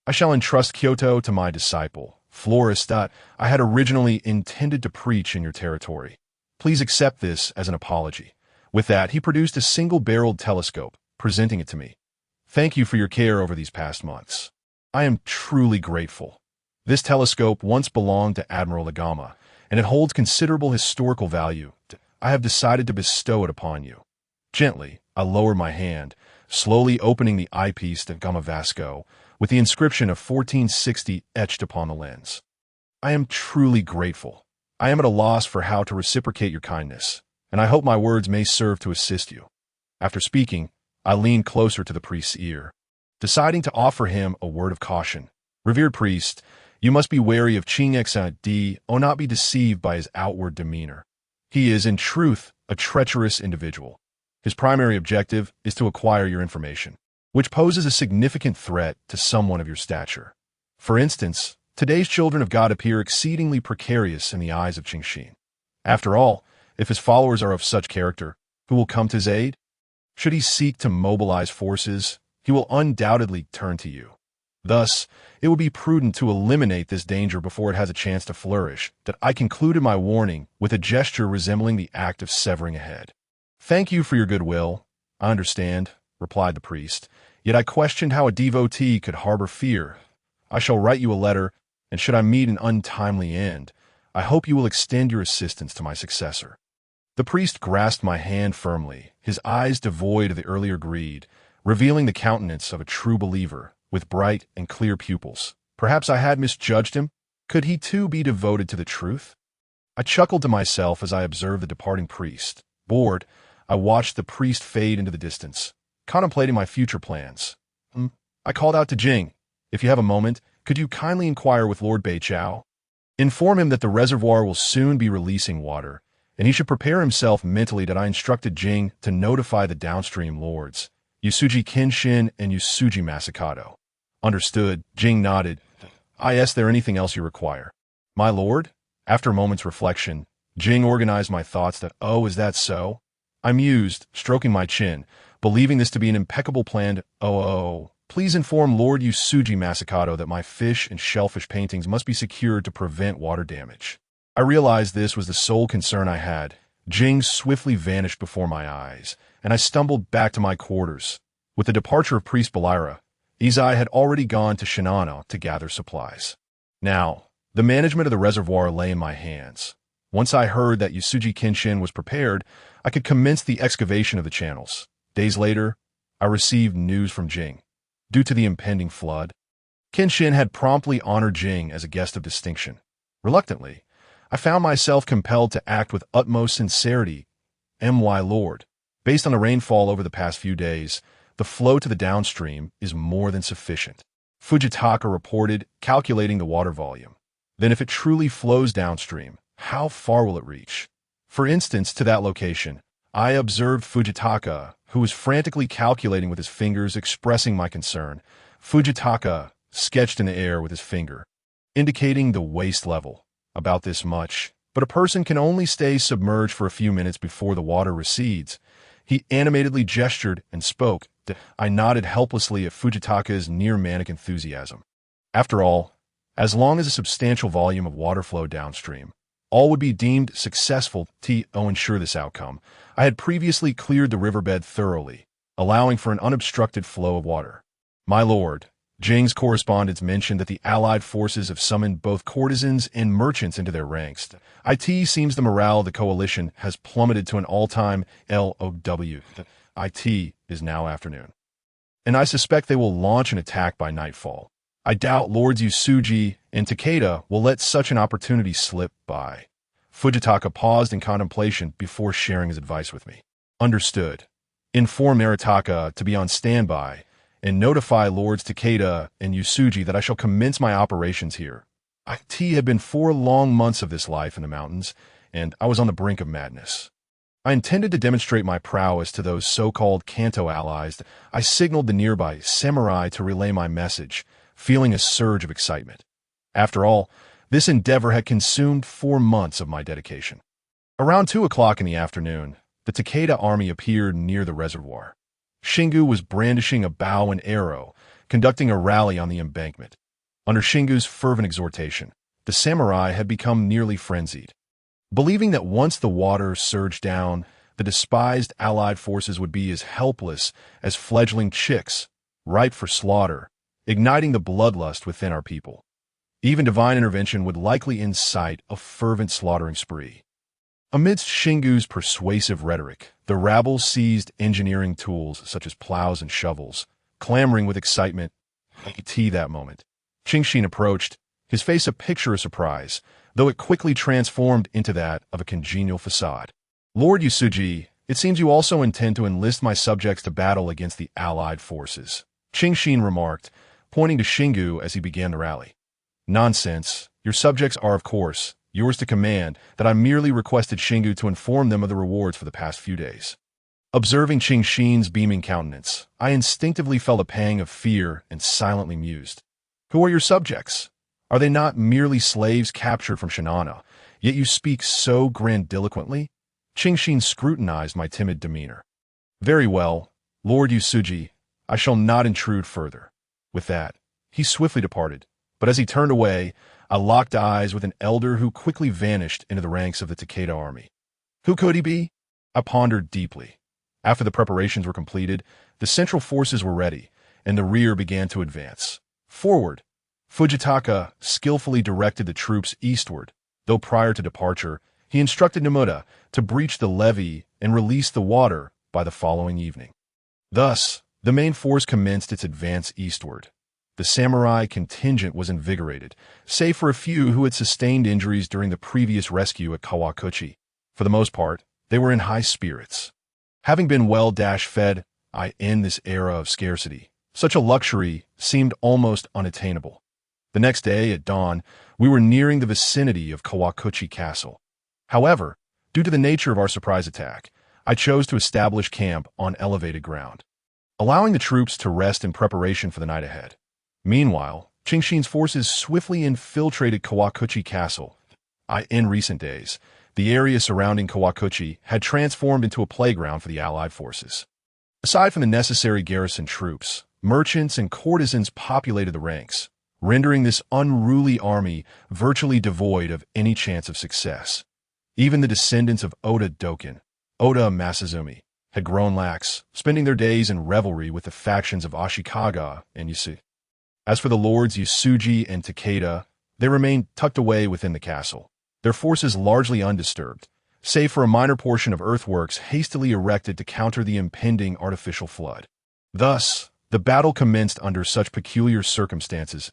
I shall entrust Kyoto to my disciple, Florist. I had originally intended to preach in your territory. Please accept this as an apology." With that, he produced a single-barreled telescope, presenting it to me. "Thank you for your care over these past months. I am truly grateful. This telescope once belonged to Admiral Agama, and it holds considerable historical value. I have decided to bestow it upon you." Gently, I lowered my hand, slowly opening the eyepiece to Gama Vasco, with the inscription of 1460 etched upon the lens. "I am truly grateful. I am at a loss for how to reciprocate your kindness, and I hope my words may serve to assist you." After speaking, I leaned closer to the priest's ear, deciding to offer him a word of caution. "Revered priest, you must be wary of Ching Xid, not be deceived by his outward demeanor. He is, in truth, a treacherous individual. His primary objective is to acquire your information, which poses a significant threat to someone of your stature. For instance, today's children of God appear exceedingly precarious in the eyes of Qingxin. After all, if his followers are of such character, who will come to his aid? Should he seek to mobilize forces, he will undoubtedly turn to you. Thus, it would be prudent to eliminate this danger before it has a chance to flourish. That I concluded my warning with a gesture resembling the act of severing a head. "Thank you for your goodwill. I understand," replied the priest, "yet I questioned how a devotee could harbor fear. I shall write you a letter, and should I meet an untimely end, I hope you will extend your assistance to my successor." The priest grasped my hand firmly, his eyes devoid of the earlier greed, revealing the countenance of a true believer, with bright and clear pupils. Perhaps I had misjudged him. Could he too be devoted to the truth? I chuckled to myself as I observed the departing priest. Bored, I watched the priest fade into the distance, contemplating my future plans. I called out to Jing. "If you have a moment, could you kindly inquire with Lord Beichao?" Inform him that the reservoir will soon be releasing water, and he should prepare himself mentally that I instructed Jing to notify the downstream lords, Yusuji Kenshin and Yusuji Masakato. Understood, Jing nodded. Is there anything else you require? My lord? After a moment's reflection, Jing organized my thoughts that, oh, is that so? I mused, stroking my chin, believing this to be an impeccable plan. Please inform Lord Yusuji Masakato that my fish and shellfish paintings must be secured to prevent water damage. I realized this was the sole concern I had. Jing swiftly vanished before my eyes, and I stumbled back to my quarters. With the departure of Priest Belira, Izai had already gone to Shinano to gather supplies. Now, the management of the reservoir lay in my hands. Once I heard that Yusuji Kenshin was prepared, I could commence the excavation of the channels. Days later, I received news from Jing. Due to the impending flood, Kenshin had promptly honored Jing as a guest of distinction. Reluctantly, I found myself compelled to act with utmost sincerity. My lord, based on the rainfall over the past few days, the flow to the downstream is more than sufficient. Fujitaka reported, calculating the water volume. Then if it truly flows downstream, how far will it reach? For instance, to that location, I observed Fujitaka, who was frantically calculating with his fingers, expressing my concern. Fujitaka sketched in the air with his finger, indicating the waist level. About this much, but a person can only stay submerged for a few minutes before the water recedes. He animatedly gestured and spoke. I nodded helplessly at Fujitaka's near-manic enthusiasm. After all, as long as a substantial volume of water flowed downstream, all would be deemed successful to ensure this outcome. I had previously cleared the riverbed thoroughly, allowing for an unobstructed flow of water. My lord, Jing's correspondence mentioned that the Allied forces have summoned both courtesans and merchants into their ranks. It seems the morale of the coalition has plummeted to an all-time low. It is now afternoon, and I suspect they will launch an attack by nightfall. I doubt Lords Yusuji and Takeda will let such an opportunity slip by. Fujitaka paused in contemplation before sharing his advice with me. Understood. Inform Arataka to be on standby, and notify Lords Takeda and Yusuji that I shall commence my operations here. It had been 4 long months of this life in the mountains, and I was on the brink of madness. I intended to demonstrate my prowess to those so-called Kanto allies. I signaled the nearby samurai to relay my message, feeling a surge of excitement. After all, this endeavor had consumed 4 months of my dedication. Around 2 o'clock in the afternoon, the Takeda army appeared near the reservoir. Shingu was brandishing a bow and arrow, conducting a rally on the embankment. Under Shingu's fervent exhortation, the samurai had become nearly frenzied. Believing that once the water surged down, the despised Allied forces would be as helpless as fledgling chicks, ripe for slaughter, igniting the bloodlust within our people. Even divine intervention would likely incite a fervent slaughtering spree. Amidst Shingu's persuasive rhetoric, the rabble seized engineering tools such as plows and shovels, clamoring with excitement. That moment, Chingshin approached, his face a picture of surprise, though it quickly transformed into that of a congenial facade. Lord Yusuji, it seems you also intend to enlist my subjects to battle against the Allied forces, Chingshin remarked, pointing to Shingu as he began the rally. Nonsense. Your subjects are, of course, yours to command, that I merely requested Shingu to inform them of the rewards for the past few days. Observing Chingshin's beaming countenance, I instinctively felt a pang of fear and silently mused. Who are your subjects? Are they not merely slaves captured from Shinano, yet you speak so grandiloquently? Chingshin scrutinized my timid demeanor. Very well, Lord Yusuji, I shall not intrude further. With that, he swiftly departed, but as he turned away, I locked eyes with an elder who quickly vanished into the ranks of the Takeda army. Who could he be? I pondered deeply. After the preparations were completed, the central forces were ready, and the rear began to advance. Forward! Fujitaka skillfully directed the troops eastward, though prior to departure, he instructed Nomura to breach the levee and release the water by the following evening. Thus, the main force commenced its advance eastward. The samurai contingent was invigorated, save for a few who had sustained injuries during the previous rescue at Kawakuchi. For the most part, they were in high spirits. Having been well-fed, in this era of scarcity, such a luxury seemed almost unattainable. The next day, at dawn, we were nearing the vicinity of Kawakuchi Castle. However, due to the nature of our surprise attack, I chose to establish camp on elevated ground, allowing the troops to rest in preparation for the night ahead. Meanwhile, Qingshin's forces swiftly infiltrated Kawakuchi Castle. In recent days, the area surrounding Kawakuchi had transformed into a playground for the Allied forces. Aside from the necessary garrison troops, merchants and courtesans populated the ranks, rendering this unruly army virtually devoid of any chance of success. Even the descendants of Oda Doken, Oda Masazumi, had grown lax, spending their days in revelry with the factions of Ashikaga and Yusui. As for the lords Yasuji and Takeda, they remained tucked away within the castle, their forces largely undisturbed, save for a minor portion of earthworks hastily erected to counter the impending artificial flood. Thus, the battle commenced under such peculiar circumstances.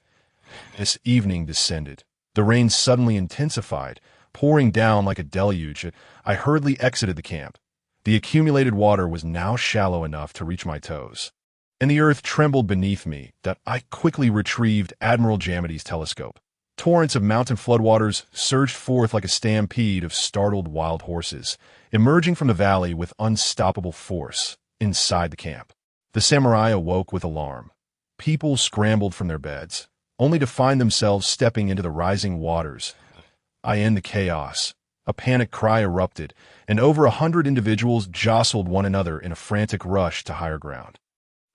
As evening descended, the rain suddenly intensified, pouring down like a deluge. I hurriedly exited the camp. The accumulated water was now shallow enough to reach my toes, and the earth trembled beneath me that I quickly retrieved Admiral Jamity's telescope. Torrents of mountain floodwaters surged forth like a stampede of startled wild horses, emerging from the valley with unstoppable force inside the camp. The samurai awoke with alarm. People scrambled from their beds, only to find themselves stepping into the rising waters. In the chaos, a panic cry erupted, and over 100 individuals jostled one another in a frantic rush to higher ground.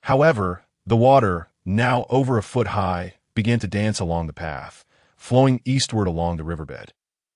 However, the water, now over a foot high, began to dance along the path, flowing eastward along the riverbed.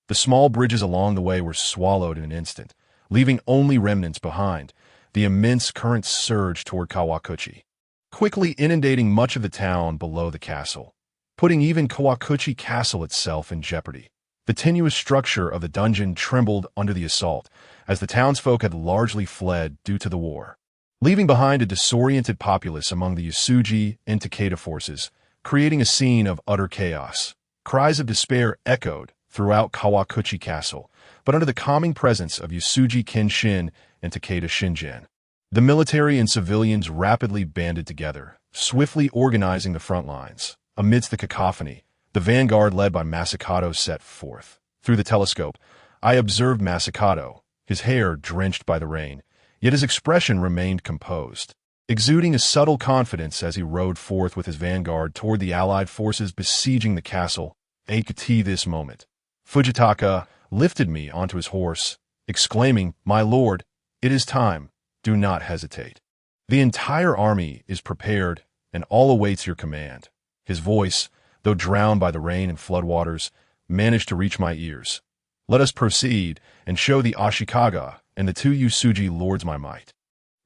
The small bridges along the way were swallowed in an instant, leaving only remnants behind. The immense current surged toward Kawakuchi, quickly inundating much of the town below the castle, putting even Kawakuchi Castle itself in jeopardy. The tenuous structure of the dungeon trembled under the assault, as the townsfolk had largely fled due to the war, leaving behind a disoriented populace among the Yasuji and Takeda forces, creating a scene of utter chaos. Cries of despair echoed throughout Kawakuchi Castle, but under the calming presence of Yasuji Kenshin and Takeda Shingen, the military and civilians rapidly banded together, swiftly organizing the front lines. Amidst the cacophony, the vanguard led by Masakato set forth. Through the telescope, I observed Masakato, his hair drenched by the rain, yet his expression remained composed, exuding a subtle confidence as he rode forth with his vanguard toward the Allied forces besieging the castle. At this moment, Fujitaka lifted me onto his horse, exclaiming, "My lord, it is time. Do not hesitate. The entire army is prepared and all awaits your command." His voice, though drowned by the rain and floodwaters, managed to reach my ears. "Let us proceed and show the Ashikaga and the 2 Yasuji lords my might."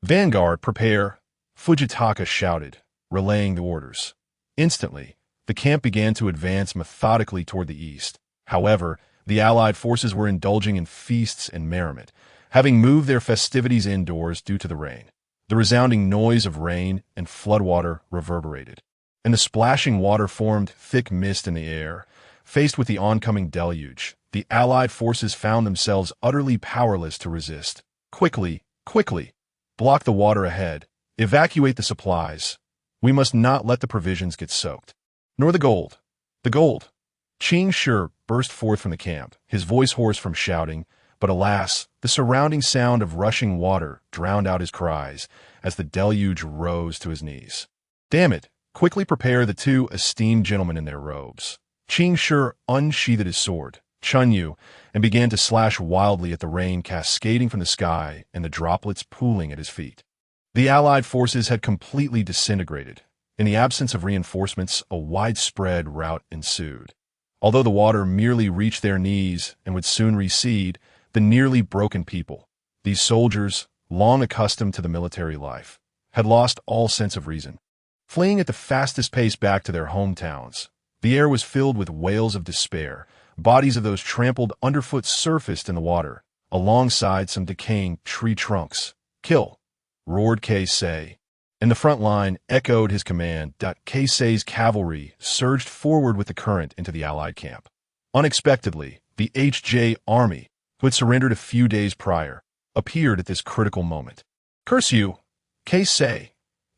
"Vanguard, prepare," Fujitaka shouted, relaying the orders. Instantly, the camp began to advance methodically toward the east. However, the Allied forces were indulging in feasts and merriment, having moved their festivities indoors due to the rain. The resounding noise of rain and floodwater reverberated, and the splashing water formed thick mist in the air. Faced with the oncoming deluge, the Allied forces found themselves utterly powerless to resist. Quickly, block the water ahead. Evacuate the supplies. We must not let the provisions get soaked. Nor the gold. The gold. Qing Shi burst forth from the camp, his voice hoarse from shouting, but alas, the surrounding sound of rushing water drowned out his cries as the deluge rose to his knees. "Damn it! Quickly prepare the 2 esteemed gentlemen in their robes." Qing Shi unsheathed his sword, Chunyu, and began to slash wildly at the rain cascading from the sky and the droplets pooling at his feet. The Allied forces had completely disintegrated. In the absence of reinforcements, a widespread rout ensued. Although the water merely reached their knees and would soon recede, the nearly broken people, these soldiers, long accustomed to the military life, had lost all sense of reason. Fleeing at the fastest pace back to their hometowns, the air was filled with wails of despair. Bodies of those trampled underfoot surfaced in the water, alongside some decaying tree trunks. "Kill!" roared Keisei. And the front line echoed his command. Keisei's cavalry surged forward with the current into the Allied camp. Unexpectedly, the HJ army, who had surrendered a few days prior, appeared at this critical moment. "Curse you, Keisei!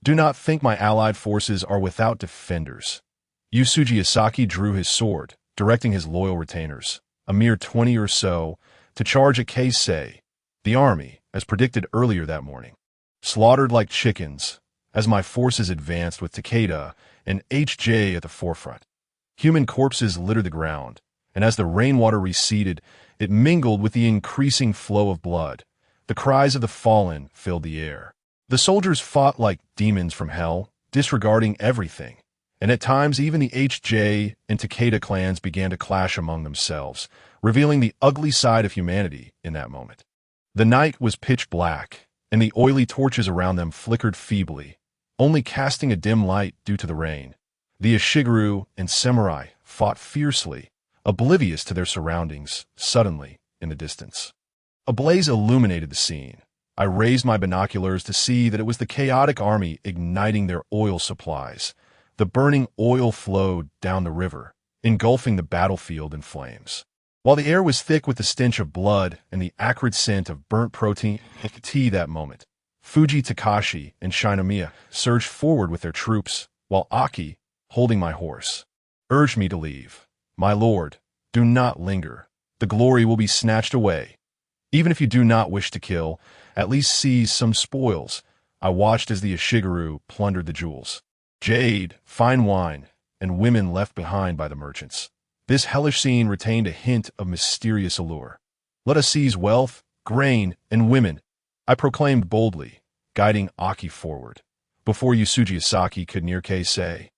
Do not think my Allied forces are without defenders. Yusuji Asaki drew his sword, directing his loyal retainers, a mere 20 or so, to charge at Keisei, the army, as predicted earlier that morning. Slaughtered like chickens, as my forces advanced with Takeda and HJ at the forefront. Human corpses littered the ground, and as the rainwater receded, it mingled with the increasing flow of blood. The cries of the fallen filled the air. The soldiers fought like demons from hell, disregarding everything, and at times even the HJ and Takeda clans began to clash among themselves, revealing the ugly side of humanity in that moment. The night was pitch black, and the oily torches around them flickered feebly, only casting a dim light due to the rain. The Ishigaru and samurai fought fiercely, oblivious to their surroundings, suddenly, in the distance. A blaze illuminated the scene. I raised my binoculars to see that it was the chaotic army igniting their oil supplies. The burning oil flowed down the river, engulfing the battlefield in flames. While the air was thick with the stench of blood and the acrid scent of burnt protein tea that moment, Fuji Takashi and Shinomiya surged forward with their troops, while Aki, holding my horse, urged me to leave. My lord, do not linger. The glory will be snatched away. Even if you do not wish to kill, at least seize some spoils. I watched as the Ishigaru plundered the jewels. Jade, fine wine, and women left behind by the merchants. This hellish scene retained a hint of mysterious allure. Let us seize wealth, grain, and women, I proclaimed boldly, guiding Aki forward. Before Yusuji Asaki could near Keisei,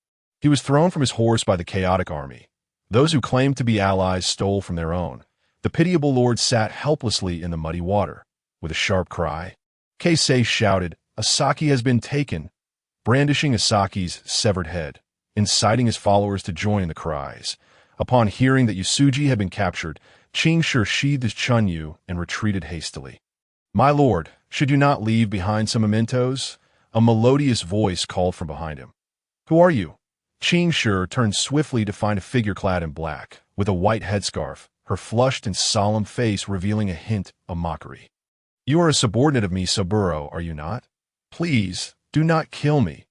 he was thrown from his horse by the chaotic army. Those who claimed to be allies stole from their own. The pitiable lord sat helplessly in the muddy water. With a sharp cry, Keisei shouted, "Asaki has been taken," brandishing Asaki's severed head, inciting his followers to join in the cries. Upon hearing that Yusuji had been captured, Qingshi sheathed his chunyu and retreated hastily. "My lord, should you not leave behind some mementos?" A melodious voice called from behind him. "Who are you?" Qingshi turned swiftly to find a figure clad in black, with a white headscarf, her flushed and solemn face revealing a hint of mockery. "You are a subordinate of me, Saburo, are you not? Please, do not kill me."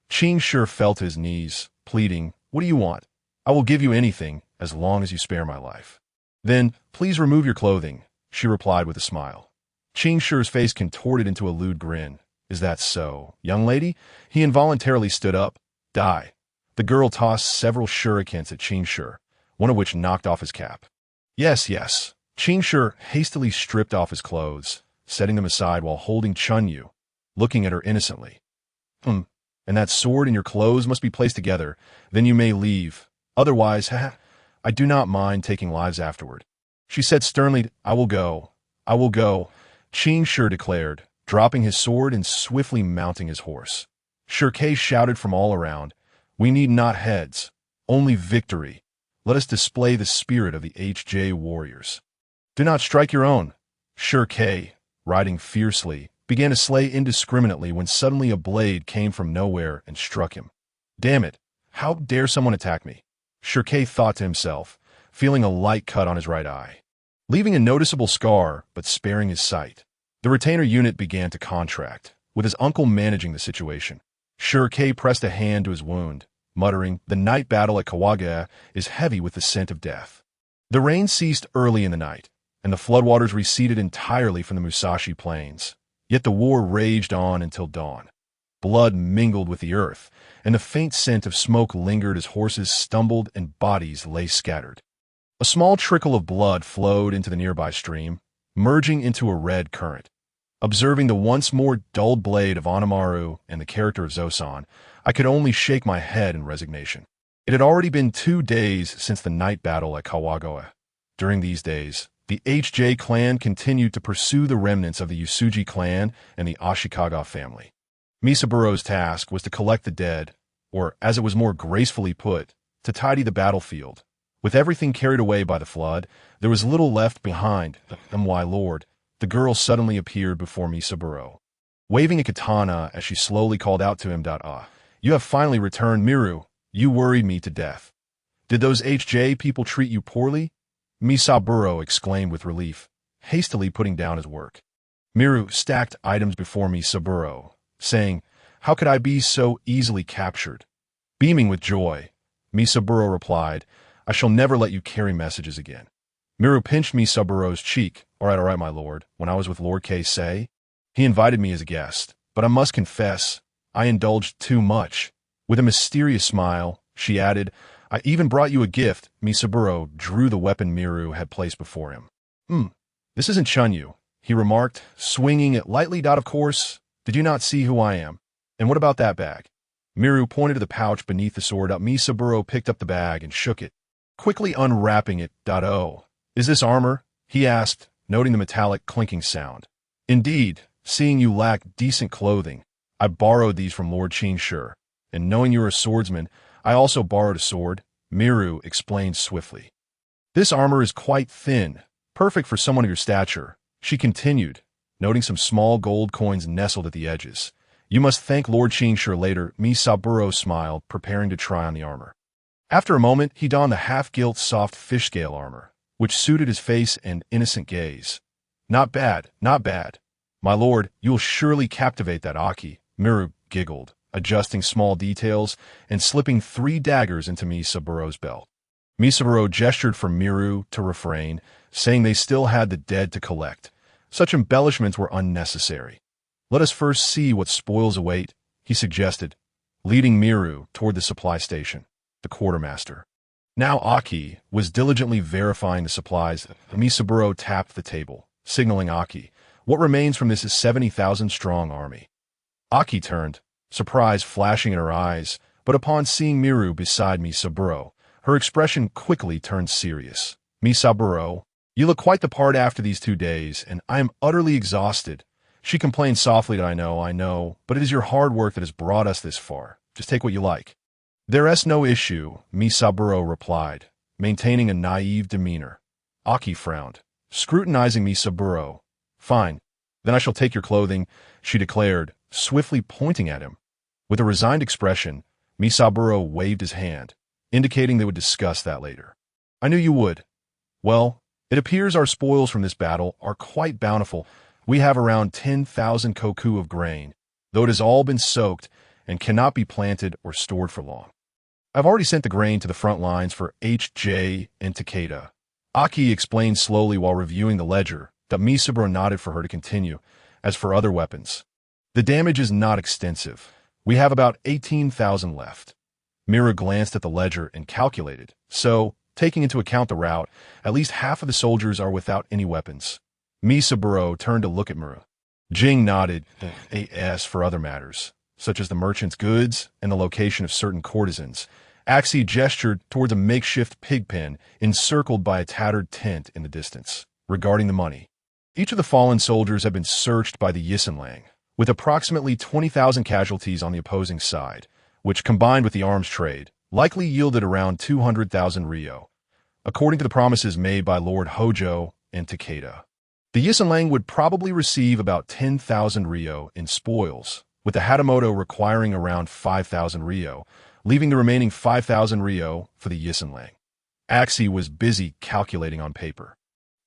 Qingshi fell to his knees, pleading, "What do you want? I will give you anything, as long as you spare my life." "Then, please remove your clothing," she replied with a smile. Qingshi's face contorted into a lewd grin. "Is that so, young lady?" He involuntarily stood up. "Die." The girl tossed several shurikens at Qingshi, one of which knocked off his cap. "Yes, yes." Qingshi hastily stripped off his clothes, setting them aside while holding Chunyu, looking at her innocently. And that sword and your clothes must be placed together, then you may leave. Otherwise, I do not mind taking lives afterward." She said sternly, "I will go. I will go," Qingshi declared, dropping his sword and swiftly mounting his horse. Shirkei shouted from all around, "We need not heads, only victory. Let us display the spirit of the HJ warriors. Do not strike your own." Shirkei, riding fiercely, began to slay indiscriminately when suddenly a blade came from nowhere and struck him. "Damn it, how dare someone attack me?" Shirkei thought to himself, feeling a light cut on his right eye, leaving a noticeable scar but sparing his sight. The retainer unit began to contract, with his uncle managing the situation. Shirkei pressed a hand to his wound, muttering, "The night battle at Kawaga is heavy with the scent of death." The rain ceased early in the night, and the floodwaters receded entirely from the Musashi Plains. Yet the war raged on until dawn. Blood mingled with the earth, and the faint scent of smoke lingered as horses stumbled and bodies lay scattered. A small trickle of blood flowed into the nearby stream, merging into a red current. Observing the once more dulled blade of Onamaru and the character of Zosan, I could only shake my head in resignation. It had already been 2 days since the night battle at Kawagoe. During these days, the HJ clan continued to pursue the remnants of the Yusuji clan and the Ashikaga family. Misaburo's task was to collect the dead, or, as it was more gracefully put, to tidy the battlefield. With everything carried away by the flood, there was little left behind. My lord, the girl suddenly appeared before Misaburo, waving a katana as she slowly called out to him, "You have finally returned, Miru. You worried me to death. Did those HJ people treat you poorly?" Misaburo exclaimed with relief, hastily putting down his work. Miru stacked items before Misaburo, saying, "How could I be so easily captured?" Beaming with joy, Misaburo replied, "I shall never let you carry messages again." Miru pinched Misaburo's cheek. All right, my lord. When I was with Lord Keisei, he invited me as a guest, but I must confess, I indulged too much. With a mysterious smile, she added, "I even brought you a gift." Misaburo drew the weapon Miru had placed before him. This isn't Chunyu," he remarked, swinging it lightly. "Of course, did you not see who I am? And what about that bag?" Miru pointed to the pouch beneath the sword. Misaburo picked up the bag and shook it, quickly unwrapping it. "Oh, is this armor?" he asked, noting the metallic clinking sound. "Indeed, seeing you lack decent clothing, I borrowed these from Lord Qingshi, and knowing you're a swordsman, I also borrowed a sword," Miru explained swiftly. "This armor is quite thin, perfect for someone of your stature," she continued, noting some small gold coins nestled at the edges. "You must thank Lord Qingshi later." Misaburo smiled, preparing to try on the armor. After a moment, he donned the half-gilt soft fish-scale armor, which suited his face and innocent gaze. Not bad. My lord, you will surely captivate that Aki," Miru giggled, adjusting small details and slipping 3 daggers into Misaburo's belt. Misaburo gestured for Miru to refrain, saying they still had the dead to collect. Such embellishments were unnecessary. "Let us first see what spoils await," he suggested, leading Miru toward the supply station. The quartermaster, now Aki, was diligently verifying the supplies. Misaburo tapped the table, signaling Aki, "What remains from this is 70,000-strong army." Aki turned, surprise flashing in her eyes, but upon seeing Miru beside Misaburo, her expression quickly turned serious. "Misaburo, you look quite the part after these 2 days, and I am utterly exhausted." She complained softly. "I know, but it is your hard work that has brought us this far. Just take what you like." "There's no issue," Misaburo replied, maintaining a naive demeanor. Aki frowned, scrutinizing Misaburo. "Fine, then I shall take your clothing," she declared, swiftly pointing at him. With a resigned expression, Misaburo waved his hand, indicating they would discuss that later. "I knew you would. Well, it appears our spoils from this battle are quite bountiful. We have around 10,000 koku of grain, though it has all been soaked and cannot be planted or stored for long. I've already sent the grain to the front lines for HJ and Takeda." Aki explained slowly while reviewing the ledger. Misaburo nodded for her to continue. "As for other weapons, the damage is not extensive. We have about 18,000 left." Miru glanced at the ledger and calculated. "So, taking into account the rout, at least half of the soldiers are without any weapons." Misaburo turned to look at Miru. Jing nodded. "As for other matters, such as the merchant's goods and the location of certain courtesans," Axie gestured towards a makeshift pig pen encircled by a tattered tent in the distance. "Regarding the money, each of the fallen soldiers have been searched by the Yisenlang, with approximately 20,000 casualties on the opposing side, which, combined with the arms trade, likely yielded around 200,000 ryo, according to the promises made by Lord Hojo and Takeda. The Yisenlang would probably receive about 10,000 ryo in spoils, with the Hatamoto requiring around 5,000 ryo, leaving the remaining 5,000 ryo for the Yisenlang." Axie was busy calculating on paper.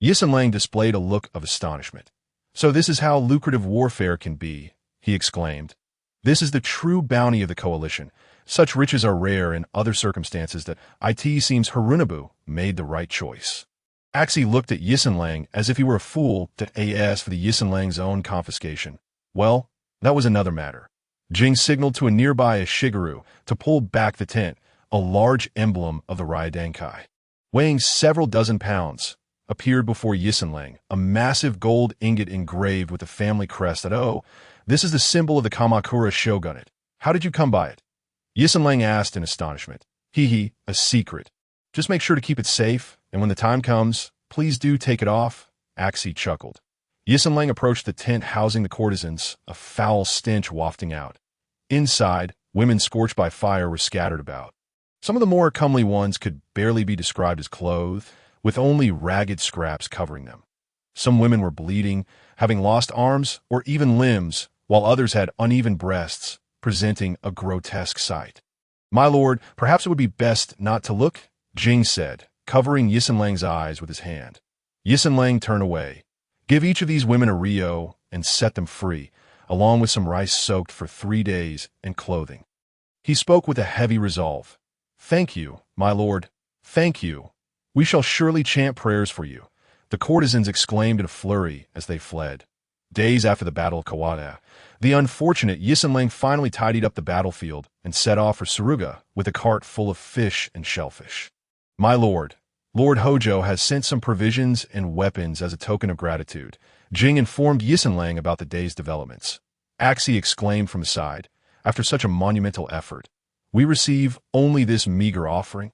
Yisenlang displayed a look of astonishment. "So this is how lucrative warfare can be," he exclaimed. "This is the true bounty of the coalition. Such riches are rare in other circumstances that it seems Harunobu made the right choice." Axie looked at Yisenlang as if he were a fool to ask for the Yisenlang's own confiscation. Well, that was another matter. Jing signaled to a nearby Shigeru to pull back the tent, a large emblem of the Ryodankai, weighing several dozen pounds, appeared before Yisenlang, a massive gold ingot engraved with the family crest. "Oh, this is the symbol of the Kamakura shogunate. How did you come by it?" Yisenlang asked in astonishment. A secret. Just make sure to keep it safe, and when the time comes, please do take it off." Axie chuckled. Yisenlang approached the tent housing the courtesans, a foul stench wafting out. Inside, women scorched by fire were scattered about. Some of the more comely ones could barely be described as clothed, with only ragged scraps covering them. Some women were bleeding, having lost arms or even limbs, while others had uneven breasts, presenting a grotesque sight. "My lord, perhaps it would be best not to look," Jing said, covering Yisenlang's eyes with his hand. Yisenlang turned away. "Give each of these women a ryo and set them free, along with some rice soaked for 3 days and clothing." He spoke with a heavy resolve. "Thank you, my lord. Thank you. We shall surely chant prayers for you," the courtesans exclaimed in a flurry as they fled. Days after the Battle of Kawada, the unfortunate Yisenlang finally tidied up the battlefield and set off for Suruga with a cart full of fish and shellfish. "My lord, Lord Hojo has sent some provisions and weapons as a token of gratitude," Jing informed Yisenlang about the day's developments. Axie exclaimed from his side, "After such a monumental effort, we receive only this meager offering?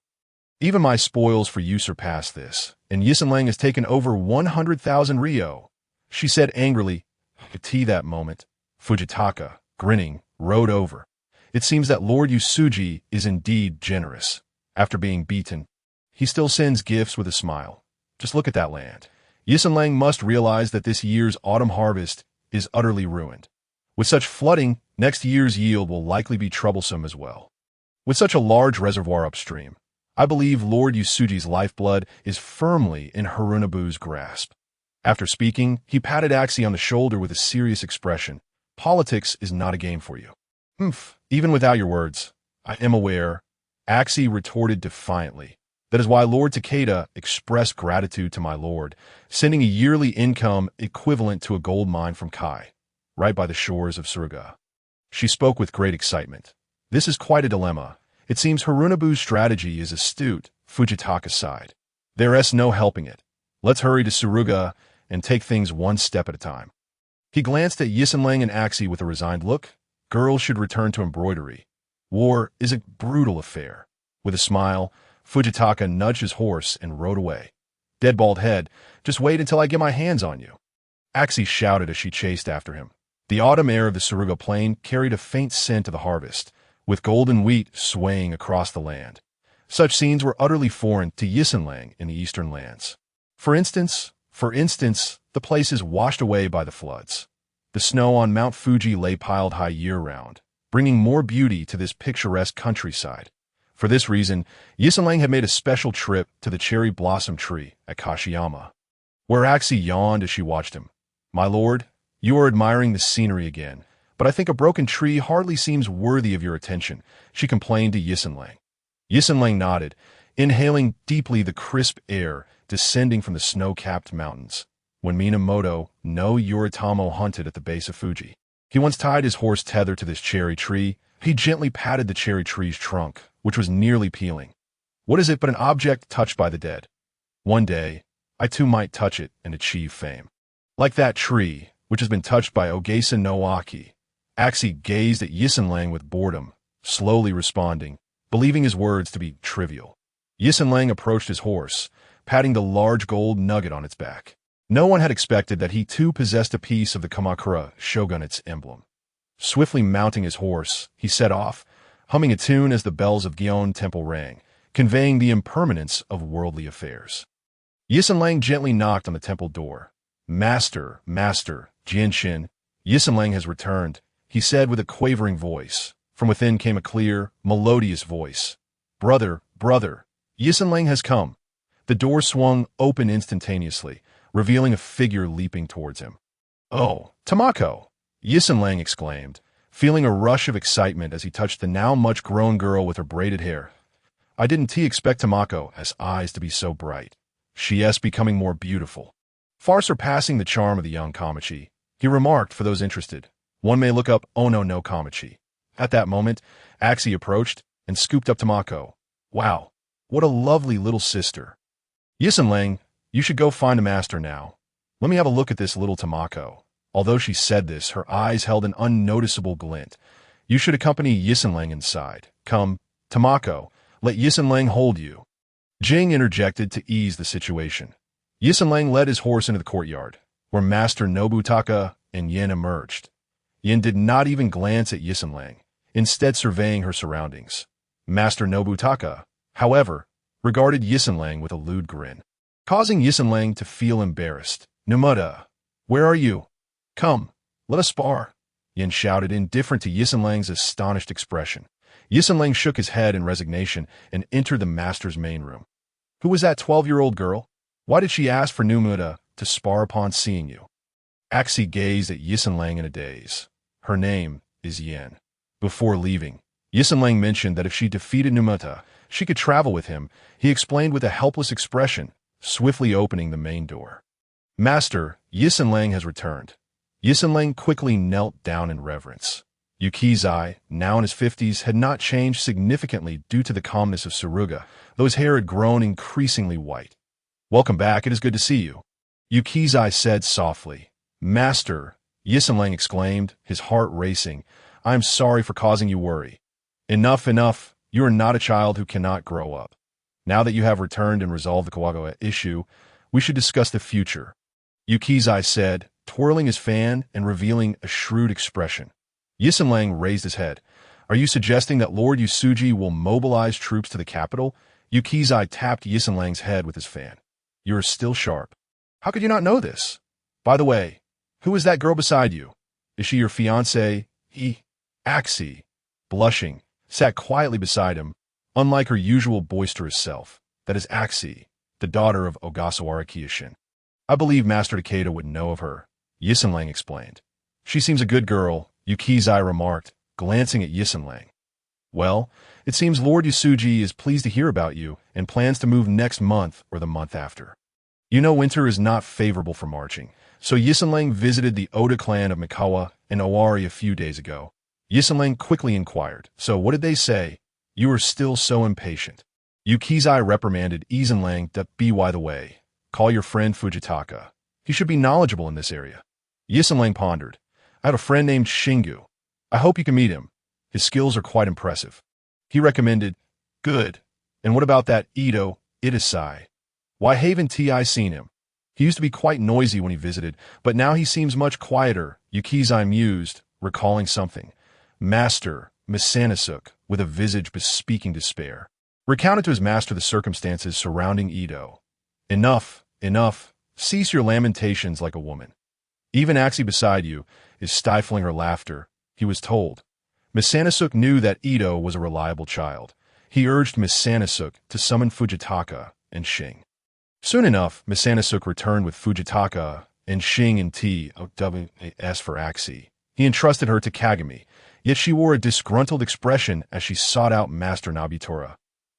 Even my spoils for you surpass this, and Yisenlang has taken over 100,000 ryo," she said angrily. At that moment, Fujitaka, grinning, rode over. "It seems that Lord Yusuji is indeed generous. After being beaten, he still sends gifts with a smile. Just look at that land. Yisenlang must realize that this year's autumn harvest is utterly ruined. With such flooding, next year's yield will likely be troublesome as well. With such a large reservoir upstream, I believe Lord Yusuji's lifeblood is firmly in Harunobu's grasp." After speaking, he patted Axie on the shoulder with a serious expression. "Politics is not a game for you." Even without your words, I am aware," Axie retorted defiantly. "That is why Lord Takeda expressed gratitude to my lord, sending a yearly income equivalent to a gold mine from Kai, right by the shores of Suruga." She spoke with great excitement. "This is quite a dilemma. It seems Harunobu's strategy is astute," Fujitaka sighed. "There's no helping it. Let's hurry to Suruga and take things one step at a time." He glanced at Yisenlang and Axie with a resigned look. Girls should return to embroidery. War is a brutal affair. With a smile, Fujitaka nudged his horse and rode away. "Dead bald head, just wait until I get my hands on you," Axie shouted as she chased after him. The autumn air of the Suruga plain carried a faint scent of the harvest, with golden wheat swaying across the land. Such scenes were utterly foreign to Yisenlang in the eastern lands. For instance, the place is washed away by the floods. The snow on Mount Fuji lay piled high year-round, bringing more beauty to this picturesque countryside. For this reason, Yisenlang had made a special trip to the cherry blossom tree at Kashiyama, where Axie yawned as she watched him. "My lord, you are admiring the scenery again, but I think a broken tree hardly seems worthy of your attention," she complained to Yisenlang. Yisenlang nodded, inhaling deeply the crisp air descending from the snow-capped mountains. When Minamoto no Yoritomo hunted at the base of Fuji, he once tied his horse tether to this cherry tree. He gently patted the cherry tree's trunk, which was nearly peeling. What is it but an object touched by the dead? One day, I too might touch it and achieve fame. Like that tree, which has been touched by Ogesa no Aki. Axie gazed at Yisenlang with boredom, slowly responding, believing his words to be trivial. Yisenlang approached his horse, patting the large gold nugget on its back. No one had expected that he too possessed a piece of the Kamakura shogunate's emblem. Swiftly mounting his horse, he set off, humming a tune as the bells of Gion Temple rang, conveying the impermanence of worldly affairs. Yisenlang gently knocked on the temple door. "Master, Master, Jinshin, Yisenlang has returned," he said with a quavering voice. From within came a clear, melodious voice. "Brother, brother, Yisenlang has come." The door swung open instantaneously, revealing a figure leaping towards him. "Oh, Tamako!" Yisenlang exclaimed, feeling a rush of excitement as he touched the now much-grown girl with her braided hair. I didn't expect Tamako's eyes to be so bright. She's becoming more beautiful, far surpassing the charm of the young Kamachi. He remarked for those interested. One may look up Ono no Kamachi. At that moment, Axie approached and scooped up Tamako. "Wow, what a lovely little sister." "Yisenlang, you should go find a master now. Let me have a look at this little Tamako." Although she said this, her eyes held an unnoticeable glint. "You should accompany Yisenlang inside. Come, Tamako, let Yisenlang hold you." Jing interjected to ease the situation. Yisenlang led his horse into the courtyard, where Master Nobutaka and Yin emerged. Yin did not even glance at Yisenlang, instead surveying her surroundings. Master Nobutaka, however, regarded Yisenlang with a lewd grin, causing Yisenlang to feel embarrassed. "Numata, where are you? Come, let us spar," Yin shouted, indifferent to Yisenlang's astonished expression. Yisenlang shook his head in resignation and entered the master's main room. "Who was that 12-year-old girl? Why did she ask for Numata to spar upon seeing you?" Axie gazed at Yisenlang in a daze. "Her name is Yin." Before leaving, Yisenlang mentioned that if she defeated Numata, She could travel with him, he explained with a helpless expression, swiftly opening the main door. Master, Yisenlang has returned. Yisenlang quickly knelt down in reverence. Yukizai, now in his 50s, had not changed significantly due to the calmness of Suruga, though his hair had grown increasingly white. Welcome back, it is good to see you. Yukizai said softly. Master, Yisenlang exclaimed, his heart racing, I am sorry for causing you worry. Enough, enough, you are not a child who cannot grow up. Now that you have returned and resolved the Kawagoe issue, we should discuss the future. Yukizai said, twirling his fan and revealing a shrewd expression. Yisenlang raised his head. Are you suggesting that Lord Yusuji will mobilize troops to the capital? Yukizai tapped Yisenlang's head with his fan. You are still sharp. How could you not know this? By the way, who is that girl beside you? Is she your fiancée? Axie, blushing, sat quietly beside him, unlike her usual boisterous self. That is Axie, the daughter of Ogasawara Kiyoshin. I believe Master Takeda would know of her, Yisenlang explained. She seems a good girl, Yukizai remarked, glancing at Yisenlang. Well, it seems Lord Yusuji is pleased to hear about you and plans to move next month or the month after. You know winter is not favorable for marching, so Yisenlang visited the Oda clan of Mikawa and Owari a few days ago. Yisenlang quickly inquired, so what did they say? You are still so impatient. Yukizai reprimanded Yisenlang to be by the way. Call your friend Fujitaka. He should be knowledgeable in this area. Yisenlang pondered. I have a friend named Shingu. I hope you can meet him. His skills are quite impressive. He recommended, good. And what about that Ito Itasai? Why haven't T.I. seen him? He used to be quite noisy when he visited, but now he seems much quieter, Yukizai mused, recalling something. Master, Misanasuk, with a visage bespeaking despair, recounted to his master the circumstances surrounding Ito. Enough, enough, cease your lamentations like a woman. Even Axie beside you is stifling her laughter, he was told. Misanasuk knew that Ito was a reliable child. He urged Misanasuk to summon Fujitaka and Shing. Soon enough, Misanasuk returned with Fujitaka and Shing in TOWS for Axie. He entrusted her to Kagami, yet she wore a disgruntled expression as she sought out Master Nabitora.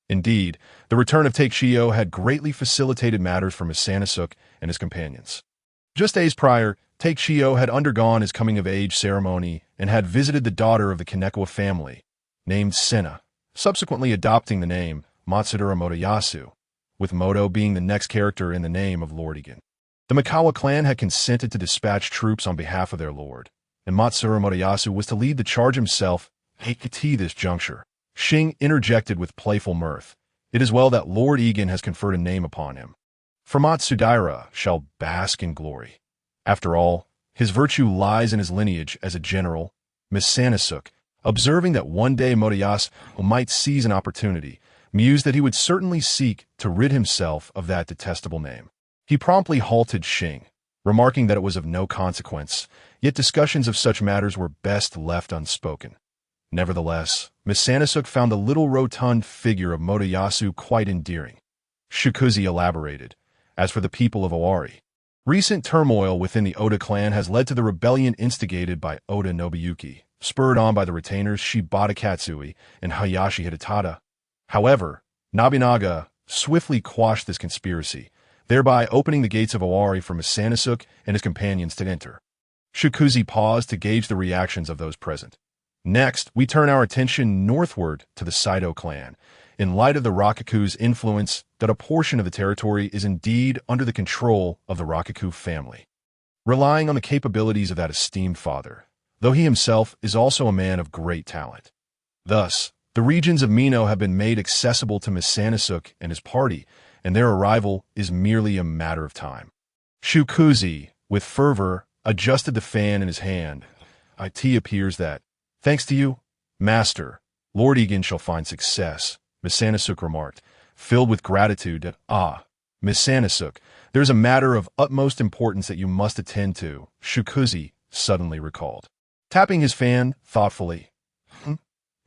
Indeed, the return of Takeshio had greatly facilitated matters for Misanasuk and his companions. Just days prior, Takeshio had undergone his coming-of-age ceremony and had visited the daughter of the Kanekawa family, named Senna, subsequently adopting the name Matsudora Motoyasu, with Moto being the next character in the name of Lord Egan. The Mikawa clan had consented to dispatch troops on behalf of their lord, and Matsura Motoyasu was to lead the charge himself at this juncture. Shing interjected with playful mirth. It is well that Lord Egan has conferred a name upon him. For Matsudaira shall bask in glory. After all, his virtue lies in his lineage as a general. Misanasuk, observing that one day Motoyasu might seize an opportunity, mused that he would certainly seek to rid himself of that detestable name. He promptly halted Shing, remarking that it was of no consequence, yet discussions of such matters were best left unspoken. Nevertheless, Misanasuk found the little rotund figure of Motoyasu quite endearing. Shukuzi elaborated. As for the people of Owari, recent turmoil within the Oda clan has led to the rebellion instigated by Oda Nobuyuki, spurred on by the retainers Shibata Katsui and Hayashi Hidetada. However, Nobunaga swiftly quashed this conspiracy, thereby opening the gates of Owari for Misanasuk and his companions to enter. Shukuzi paused to gauge the reactions of those present. Next, we turn our attention northward to the Saito clan, in light of the Rokkaku's influence that a portion of the territory is indeed under the control of the Rokkaku family. Relying on the capabilities of that esteemed father, though he himself is also a man of great talent. Thus, the regions of Mino have been made accessible to Misanasuk and his party, and their arrival is merely a matter of time. Shukuzi, with fervor, adjusted the fan in his hand. It appears that, thanks to you, Master, Lord Egan shall find success, Misanasuk remarked, filled with gratitude that, Misanasuk, there is a matter of utmost importance that you must attend to, Shukuzi suddenly recalled. Tapping his fan thoughtfully,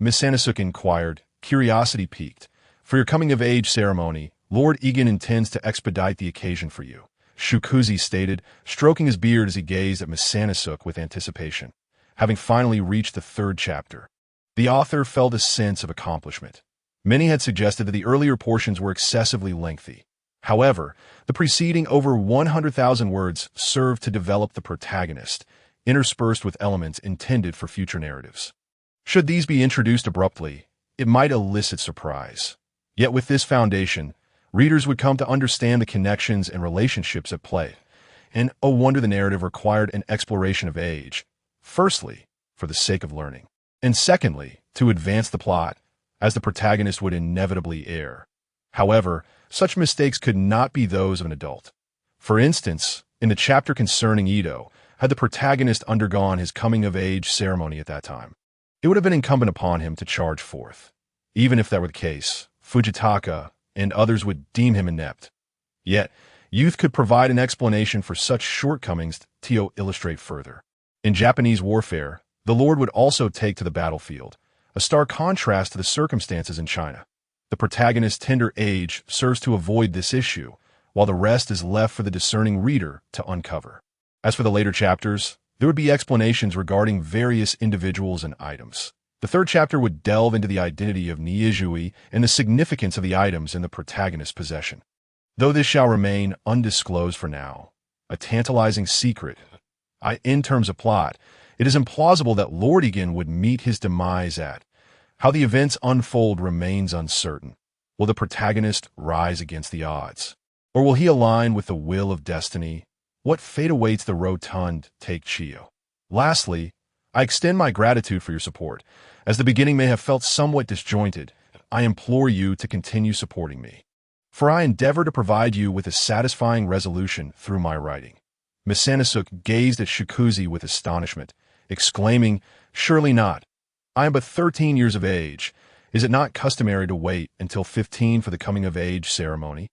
Misanasuk inquired, curiosity piqued. For your coming-of-age ceremony, Lord Egan intends to expedite the occasion for you, Shukuzi stated, stroking his beard as he gazed at Misanasuk with anticipation. Having finally reached the third chapter, the author felt a sense of accomplishment. Many had suggested that the earlier portions were excessively lengthy. However, the preceding over 100,000 words served to develop the protagonist, interspersed with elements intended for future narratives. Should these be introduced abruptly, it might elicit surprise. Yet with this foundation, readers would come to understand the connections and relationships at play. And oh wonder the narrative required an exploration of age, firstly, for the sake of learning, and secondly, to advance the plot, as the protagonist would inevitably err. However, such mistakes could not be those of an adult. For instance, in the chapter concerning Ito, had the protagonist undergone his coming-of-age ceremony at that time, it would have been incumbent upon him to charge forth. Even if that were the case, Fujitaka and others would deem him inept. Yet, youth could provide an explanation for such shortcomings to illustrate further. In Japanese warfare, the Lord would also take to the battlefield, a stark contrast to the circumstances in China. The protagonist's tender age serves to avoid this issue, while the rest is left for the discerning reader to uncover. As for the later chapters, there would be explanations regarding various individuals and items. The third chapter would delve into the identity of Niizui and the significance of the items in the protagonist's possession. Though this shall remain undisclosed for now, a tantalizing secret, in terms of plot, it is implausible that Lord Egan would meet his demise at. How the events unfold remains uncertain. Will the protagonist rise against the odds? Or will he align with the will of destiny? What fate awaits the rotund Take-Chiyo? Lastly, I extend my gratitude for your support. As the beginning may have felt somewhat disjointed, I implore you to continue supporting me. For I endeavor to provide you with a satisfying resolution through my writing. Misanasook gazed at Shikuzi with astonishment, exclaiming, "Surely not. I am but 13 years of age. Is it not customary to wait until 15 for the coming-of-age ceremony?"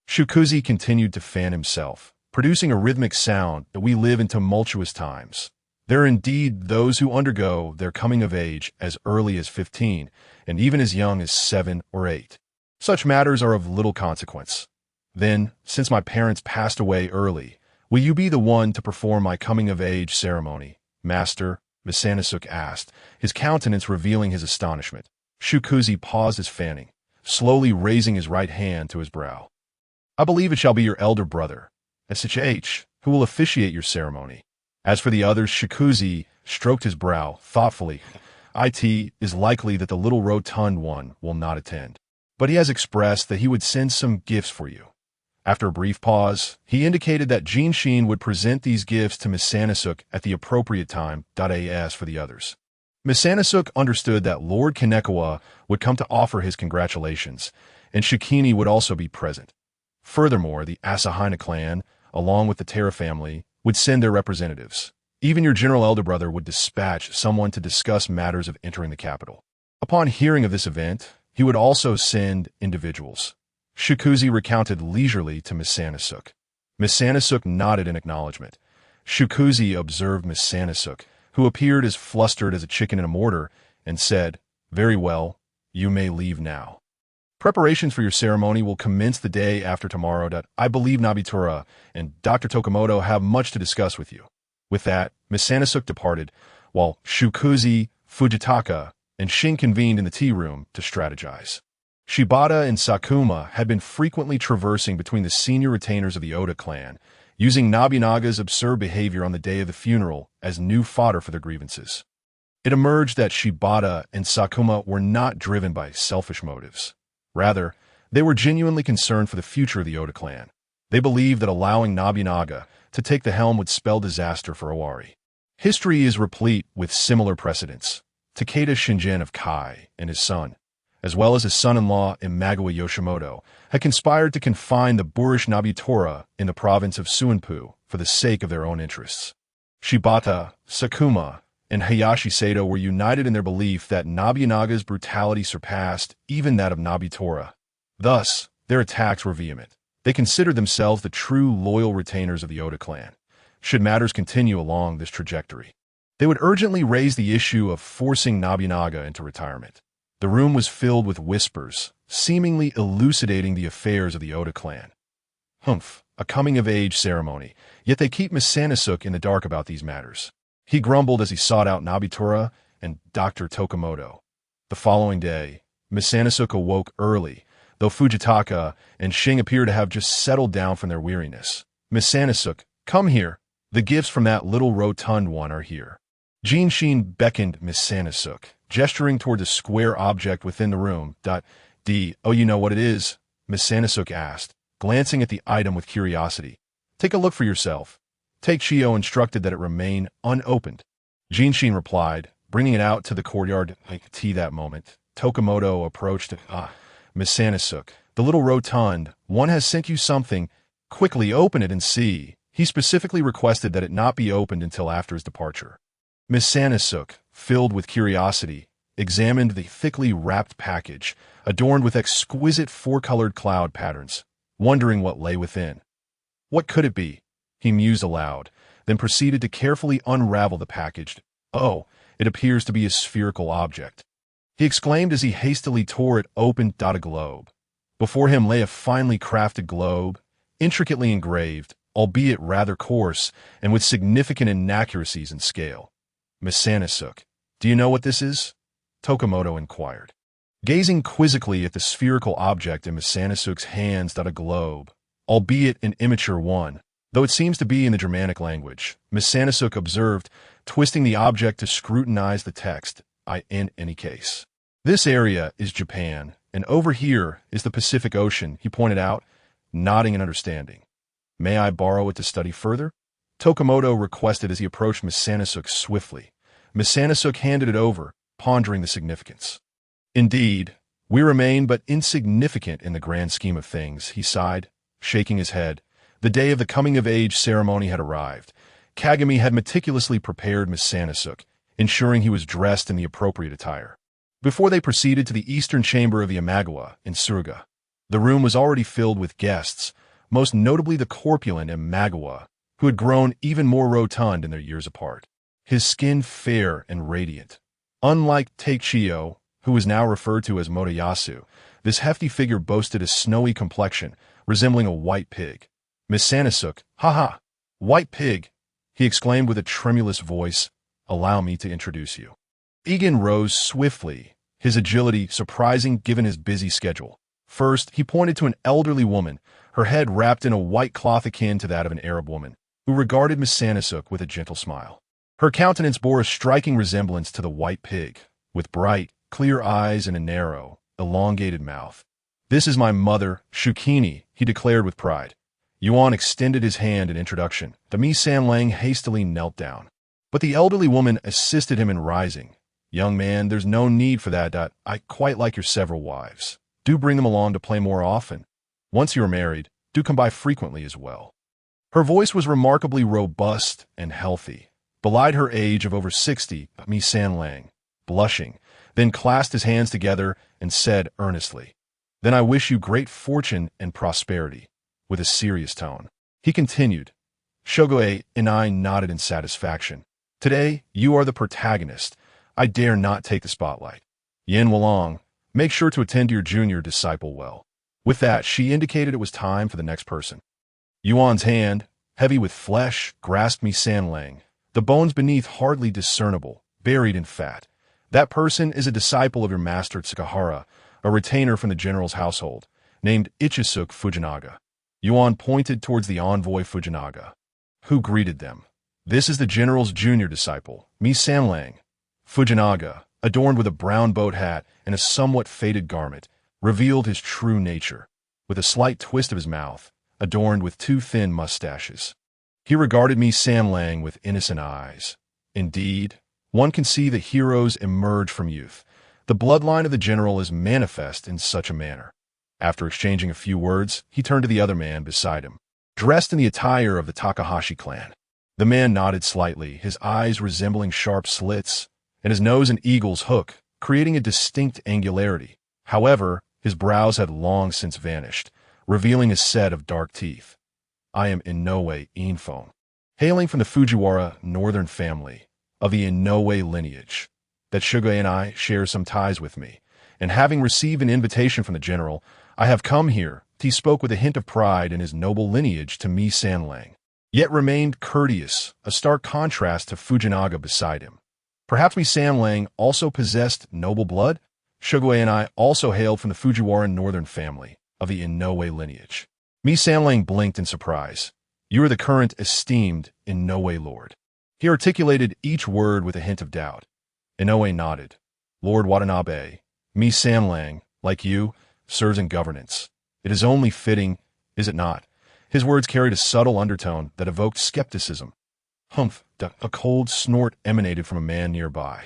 Shikuzi continued to fan himself, producing a rhythmic sound that we live in tumultuous times. There are indeed those who undergo their coming-of-age as early as 15, and even as young as 7 or 8. Such matters are of little consequence. Then, since my parents passed away early, will you be the one to perform my coming-of-age ceremony, Master? Misanasook asked, his countenance revealing his astonishment. Shikuzi paused his fanning, slowly raising his right hand to his brow. "I believe it shall be your elder brother, SHH, who will officiate your ceremony. As for the others," Shikuzi stroked his brow thoughtfully. "It is likely that the little rotund one will not attend, but he has expressed that he would send some gifts for you." After a brief pause, he indicated that Jinshin would present these gifts to Misanasook at the appropriate time. As for the others, Misanasook understood that Lord Kanekawa would come to offer his congratulations, and Shikini would also be present. Furthermore, the Asahina clan, along with the Tera family, would send their representatives. Even your general elder brother would dispatch someone to discuss matters of entering the capital. Upon hearing of this event, he would also send individuals. Shikuzi recounted leisurely to Misanasook. Misanasook nodded in acknowledgement. Shikuzi observed Misanasook, who appeared as flustered as a chicken in a mortar, and said, "Very well, you may leave now. Preparations for your ceremony will commence the day after tomorrow. I believe Nabitora and Dr. Tokamoto have much to discuss with you." With that, Misanasook departed, while Shikuzi, Fujitaka, and Shin convened in the tea room to strategize. Shibata and Sakuma had been frequently traversing between the senior retainers of the Oda clan, using Nobunaga's absurd behavior on the day of the funeral as new fodder for their grievances. It emerged that Shibata and Sakuma were not driven by selfish motives. Rather, they were genuinely concerned for the future of the Oda clan. They believed that allowing Nobunaga to take the helm would spell disaster for Owari. History is replete with similar precedents. Takeda Shingen of Kai and his son, as well as his son-in-law Imagawa Yoshimoto, had conspired to confine the boorish Nabitora in the province of Suanpu for the sake of their own interests. Shibata, Sakuma, and Hayashi Sato were united in their belief that Nobunaga's brutality surpassed even that of Nabitora. Thus, their attacks were vehement. They considered themselves the true loyal retainers of the Oda clan, should matters continue along this trajectory. They would urgently raise the issue of forcing Nobunaga into retirement. The room was filled with whispers, seemingly elucidating the affairs of the Oda clan. A coming-of-age ceremony, yet they keep Misanasook in the dark about these matters. He grumbled as he sought out Nabitora and Dr. Tokamoto. The following day, Misanasook awoke early, though Fujitaka and Shing appear to have just settled down from their weariness. Misanasook, come here. The gifts from that little rotund one are here. Jinshin beckoned Misanasook, gesturing toward the square object within the room. Oh, you know what it is? Misanasook asked, glancing at the item with curiosity. Take a look for yourself. Take-Shio instructed that it remain unopened. Jinshin replied, bringing it out to the courtyard. Tea that moment. Tokumoto approached. Misanasook, the little rotund, one has sent you something. Quickly open it and see. He specifically requested that it not be opened until after his departure. Misanasook, filled with curiosity, examined the thickly wrapped package, adorned with exquisite four-colored cloud patterns, wondering what lay within. What could it be? He mused aloud, then proceeded to carefully unravel the package. Oh, it appears to be a spherical object. He exclaimed as he hastily tore it open. A globe. Before him lay a finely crafted globe, intricately engraved, albeit rather coarse, and with significant inaccuracies in scale. Misanasook, do you know what this is? Tokumoto inquired. Gazing quizzically at the spherical object in Misanasook's hands. A globe, albeit an immature one, though it seems to be in the Germanic language, Misanasook observed, twisting the object to scrutinize the text. In any case. This area is Japan, and over here is the Pacific Ocean, he pointed out, nodding in understanding. May I borrow it to study further? Tokumoto requested as he approached Misanasook swiftly. Misanasook handed it over, pondering the significance. Indeed, we remain but insignificant in the grand scheme of things, he sighed, shaking his head. The day of the coming-of-age ceremony had arrived. Kagami had meticulously prepared Misanasook, ensuring he was dressed in the appropriate attire. Before they proceeded to the eastern chamber of the Imagawa in Suruga, the room was already filled with guests, most notably the corpulent Imagawa, who had grown even more rotund in their years apart. His skin fair and radiant. Unlike Take-Shio, who was now referred to as Motoyasu, this hefty figure boasted a snowy complexion, resembling a white pig. Misanasook, ha! White pig, he exclaimed with a tremulous voice. Allow me to introduce you. Egan rose swiftly, his agility surprising given his busy schedule. First, he pointed to an elderly woman, her head wrapped in a white cloth akin to that of an Arab woman, who regarded Misanasook with a gentle smile. Her countenance bore a striking resemblance to the white pig, with bright, clear eyes and a narrow, elongated mouth. This is my mother, Shukini, he declared with pride. Yuan extended his hand in introduction. Mi Sanlang hastily knelt down. But the elderly woman assisted him in rising. Young man, there's no need for that. I quite like your several wives. Do bring them along to play more often. Once you are married, do come by frequently as well. Her voice was remarkably robust and healthy, belied her age of over 60. Mi Sanlang, blushing, then clasped his hands together and said earnestly, Then I wish you great fortune and prosperity, with a serious tone. He continued. Shogoe and I nodded in satisfaction. Today, you are the protagonist. I dare not take the spotlight. Yin Wolong, make sure to attend to your junior disciple well. With that, she indicated it was time for the next person. Yuan's hand, heavy with flesh, grasped Mi Sanlang, the bones beneath hardly discernible, buried in fat. That person is a disciple of your master Tsukahara, a retainer from the general's household, named Ichisuke Fujinaga. Yuan pointed towards the envoy Fujinaga, who greeted them. This is the general's junior disciple, Mi Sanlang. Fujinaga, adorned with a brown boat hat and a somewhat faded garment, revealed his true nature, with a slight twist of his mouth, adorned with two thin mustaches. He regarded Mi Sanlang with innocent eyes. Indeed, one can see the heroes emerge from youth. The bloodline of the general is manifest in such a manner. After exchanging a few words, he turned to the other man beside him, dressed in the attire of the Takahashi clan. The man nodded slightly, his eyes resembling sharp slits, and his nose an eagle's hook, creating a distinct angularity. However, his brows had long since vanished, revealing a set of dark teeth. I am Inoue Infone, hailing from the Fujiwara northern family, of the Inoue lineage. That Shogoe and I share some ties with me, and having received an invitation from the general, I have come here. He spoke with a hint of pride in his noble lineage to Mi Sanlang, yet remained courteous, a stark contrast to Fujinaga beside him. Perhaps Mi Sanlang also possessed noble blood? Shugue and I also hailed from the Fujiwara northern family of the Inoue lineage. Mi Sanlang blinked in surprise. You are the current esteemed Inoue lord. He articulated each word with a hint of doubt. Inoue nodded. Lord Watanabe, Mi Sanlang, like you, serves in governance. It is only fitting, is it not? His words carried a subtle undertone that evoked skepticism. Humph! A cold snort emanated from a man nearby.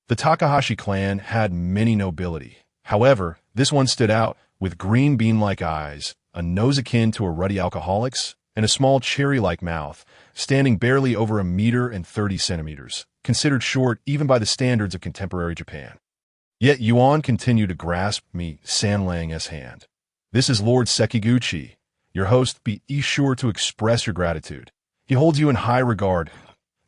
The Takahashi clan had many nobility. However, this one stood out, with green bean-like eyes, a nose akin to a ruddy alcoholic's, and a small cherry-like mouth, standing barely over 1.30 meters, considered short even by the standards of contemporary Japan. Yet Yuan continued to grasp Mi Sanlang's hand. This is Lord Sekiguchi. Your host, be sure to express your gratitude. He holds you in high regard.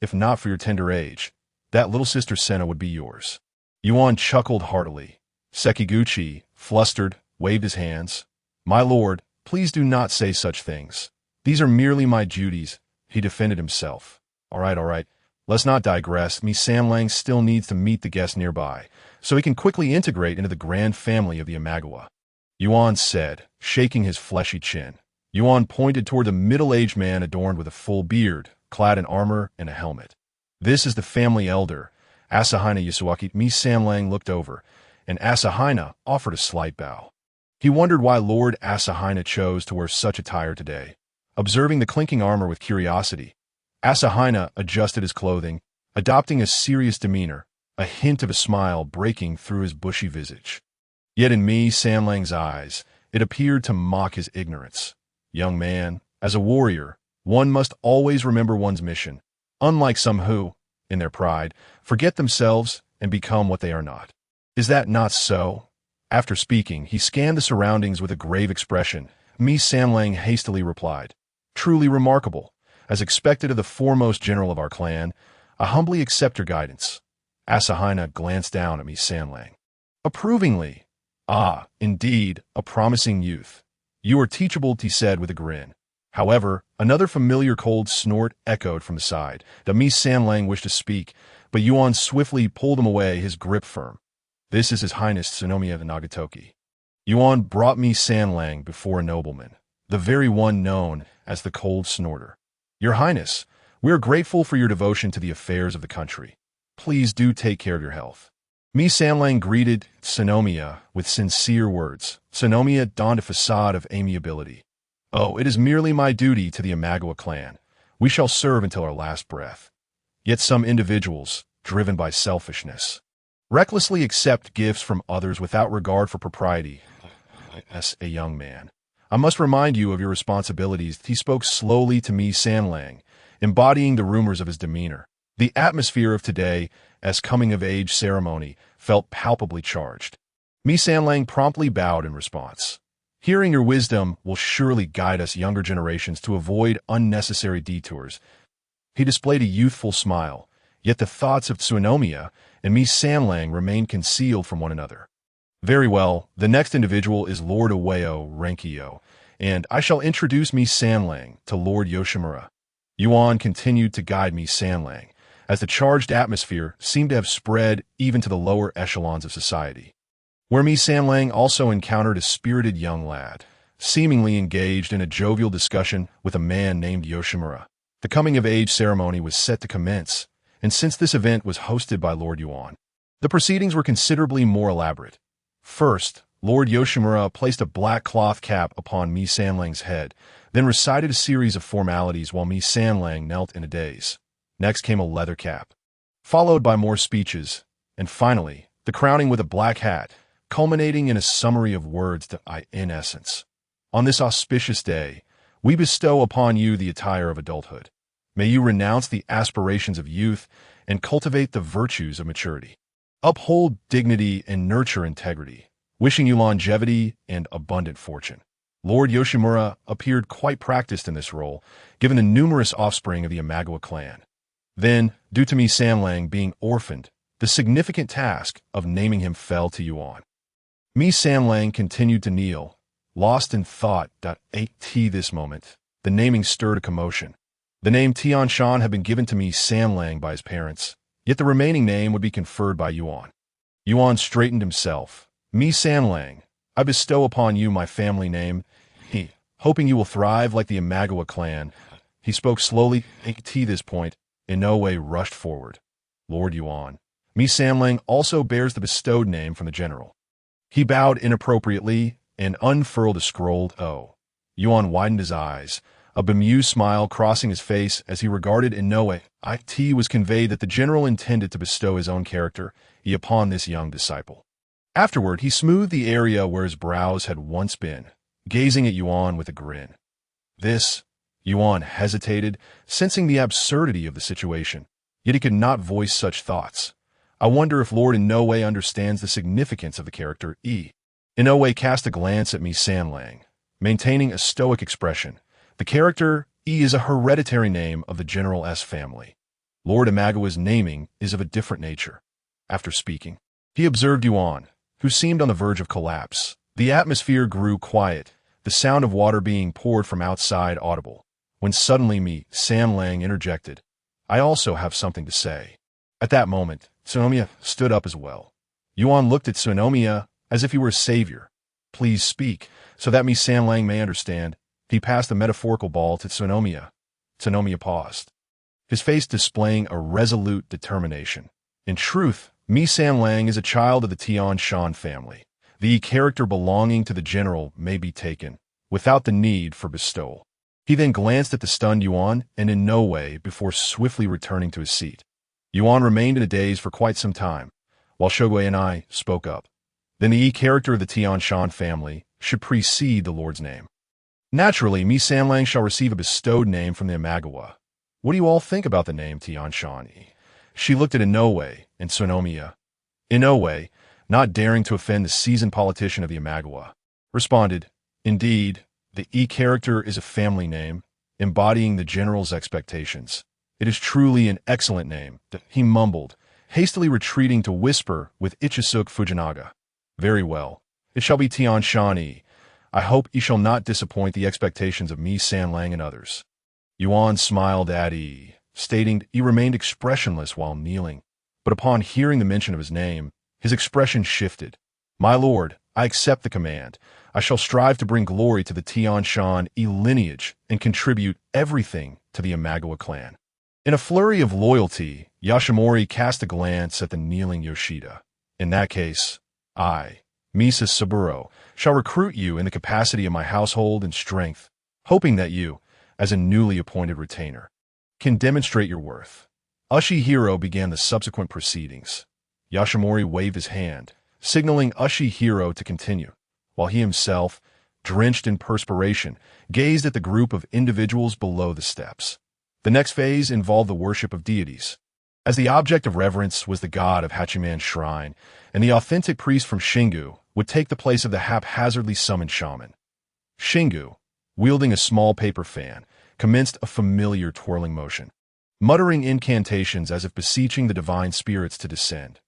If not for your tender age, that little sister Senna would be yours. Yuan chuckled heartily. Sekiguchi, flustered, waved his hands. My lord, please do not say such things. These are merely my duties, he defended himself. All right. Let's not digress. Mi Sanlang still needs to meet the guest nearby, so he can quickly integrate into the grand family of the Imagawa. Yuan said, shaking his fleshy chin. Yuan pointed toward the middle-aged man adorned with a full beard, clad in armor and a helmet. This is the family elder, Asahina Yasuaki. Mi Sanlang looked over, and Asahina offered a slight bow. He wondered why Lord Asahina chose to wear such attire today. Observing the clinking armor with curiosity, Asahina adjusted his clothing, adopting a serious demeanor, a hint of a smile breaking through his bushy visage. Yet in Mi Sanlang's eyes, it appeared to mock his ignorance. Young man, as a warrior, one must always remember one's mission, unlike some who, in their pride, forget themselves and become what they are not. Is that not so? After speaking, he scanned the surroundings with a grave expression. Mi Sanlang hastily replied, Truly remarkable. As expected of the foremost general of our clan, I humbly accept your guidance. Asahina glanced down at Mi Sanlang. Approvingly. Ah, indeed, a promising youth. You are teachable, he said with a grin. However, another familiar cold snort echoed from the side. The Mi Sanlang wished to speak, but Yuan swiftly pulled him away, his grip firm. This is His Highness Tsunomiya Nagatoki. Yuan brought Mi Sanlang before a nobleman, the very one known as the Cold Snorter. Your Highness, we are grateful for your devotion to the affairs of the country. Please do take care of your health. Mi Sanlang greeted Tsunomiya with sincere words. Tsunomiya donned a facade of amiability. Oh, it is merely my duty to the Imagawa clan. We shall serve until our last breath. Yet some individuals, driven by selfishness, recklessly accept gifts from others without regard for propriety. As a young man, I must remind you of your responsibilities. He spoke slowly to Mi Sanlang, embodying the rumors of his demeanor. The atmosphere of today, as coming-of-age ceremony, felt palpably charged. Mi Sanlang promptly bowed in response. Hearing your wisdom will surely guide us younger generations to avoid unnecessary detours. He displayed a youthful smile, yet the thoughts of Tsunomiya and Mi Sanlang remained concealed from one another. Very well, the next individual is Lord Ueo Renkyo, and I shall introduce Mi Sanlang to Lord Yoshimura. Yuan continued to guide Mi Sanlang, as the charged atmosphere seemed to have spread even to the lower echelons of society, where Mi Sanlang also encountered a spirited young lad, seemingly engaged in a jovial discussion with a man named Yoshimura. The coming-of-age ceremony was set to commence, and since this event was hosted by Lord Yuan, the proceedings were considerably more elaborate. First, Lord Yoshimura placed a black cloth cap upon Mi Sanlang's head, then recited a series of formalities while Mi Sanlang knelt in a daze. Next came a leather cap, followed by more speeches, and finally, the crowning with a black hat, culminating in a summary of words that in essence, on this auspicious day, we bestow upon you the attire of adulthood. May you renounce the aspirations of youth and cultivate the virtues of maturity. Uphold dignity and nurture integrity, wishing you longevity and abundant fortune. Lord Yoshimura appeared quite practiced in this role, given the numerous offspring of the Imagawa clan. Then, due to Mi Sanlang being orphaned, the significant task of naming him fell to Yuan. Mi Sanlang continued to kneel, lost in thought. At this moment, the naming stirred a commotion. The name Tianshan had been given to Mi Sanlang by his parents, yet the remaining name would be conferred by Yuan. Yuan straightened himself, Me Sanlang, I bestow upon you my family name, he, hoping you will thrive like the Imagawa clan. He spoke slowly, and to this point, Inoue rushed forward. Lord Yuan. Me Sanlang also bears the bestowed name from the general. He bowed inappropriately and unfurled a scrolled O. Yuan widened his eyes, a bemused smile crossing his face as he regarded Inoue. It was conveyed that the general intended to bestow his own character upon this young disciple. Afterward, he smoothed the area where his brows had once been, gazing at Yuan with a grin. This, Yuan hesitated, sensing the absurdity of the situation, yet he could not voice such thoughts. I wonder if Lord Inoue understands the significance of the character E. Inoue cast a glance at me Sanlang, maintaining a stoic expression. The character E is a hereditary name of the General S family. Lord Imagawa's naming is of a different nature. After speaking, he observed Yuan, who seemed on the verge of collapse. The atmosphere grew quiet, the sound of water being poured from outside audible, when suddenly me Sanlang interjected. I also have something to say. At that moment, Tsunomiya stood up as well. Yuan looked at Tsunomiya as if he were a savior. Please speak, so that me Sanlang may understand. He passed the metaphorical ball to Tsunomiya. Tsunomiya paused, his face displaying a resolute determination. In truth, me Sanlang is a child of the Tian Shan family. The character belonging to the general may be taken, without the need for bestowal. He then glanced at the stunned Yuan and in no way before swiftly returning to his seat. Yuan remained in a daze for quite some time, while Shogui and I spoke up. Then the character of the Tian Shan family should precede the Lord's name. Naturally, me Sanlang shall receive a bestowed name from the Imagawa. What do you all think about the name Tian Shan? She looked at Inoue and Tsunomiya. Inoue, not daring to offend the seasoned politician of the Imagawa, responded, Indeed, the E character is a family name, embodying the general's expectations. It is truly an excellent name, he mumbled, hastily retreating to whisper with Ichisuke Fujinaga. Very well. It shall be Tian Shan E. I hope he shall not disappoint the expectations of me Sanlang and others. Yuan smiled at E, stating he remained expressionless while kneeling, but upon hearing the mention of his name, his expression shifted. My lord, I accept the command. I shall strive to bring glory to the Tian Shan E lineage and contribute everything to the Imagawa clan. In a flurry of loyalty, Yashimori cast a glance at the kneeling Yoshida. In that case, I, Misa Saburo, shall recruit you in the capacity of my household and strength, hoping that you, as a newly appointed retainer, can demonstrate your worth. Ushihiro began the subsequent proceedings. Yashimori waved his hand, signaling Ushihiro to continue, while he himself, drenched in perspiration, gazed at the group of individuals below the steps. The next phase involved the worship of deities. As the object of reverence was the god of Hachiman's shrine, and the authentic priest from Shingu would take the place of the haphazardly summoned shaman. Shingu, wielding a small paper fan, commenced a familiar twirling motion, muttering incantations as if beseeching the divine spirits to descend.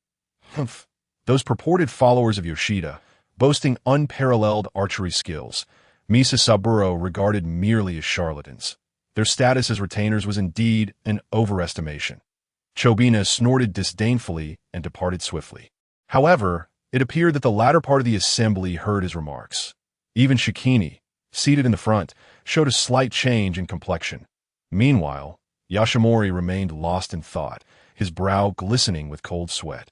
Humph! Those purported followers of Yoshida, boasting unparalleled archery skills, Misa Saburo regarded merely as charlatans. Their status as retainers was indeed an overestimation. Chobina snorted disdainfully and departed swiftly. However, it appeared that the latter part of the assembly heard his remarks. Even Shikini, seated in the front, showed a slight change in complexion. Meanwhile, Yashimori remained lost in thought, his brow glistening with cold sweat.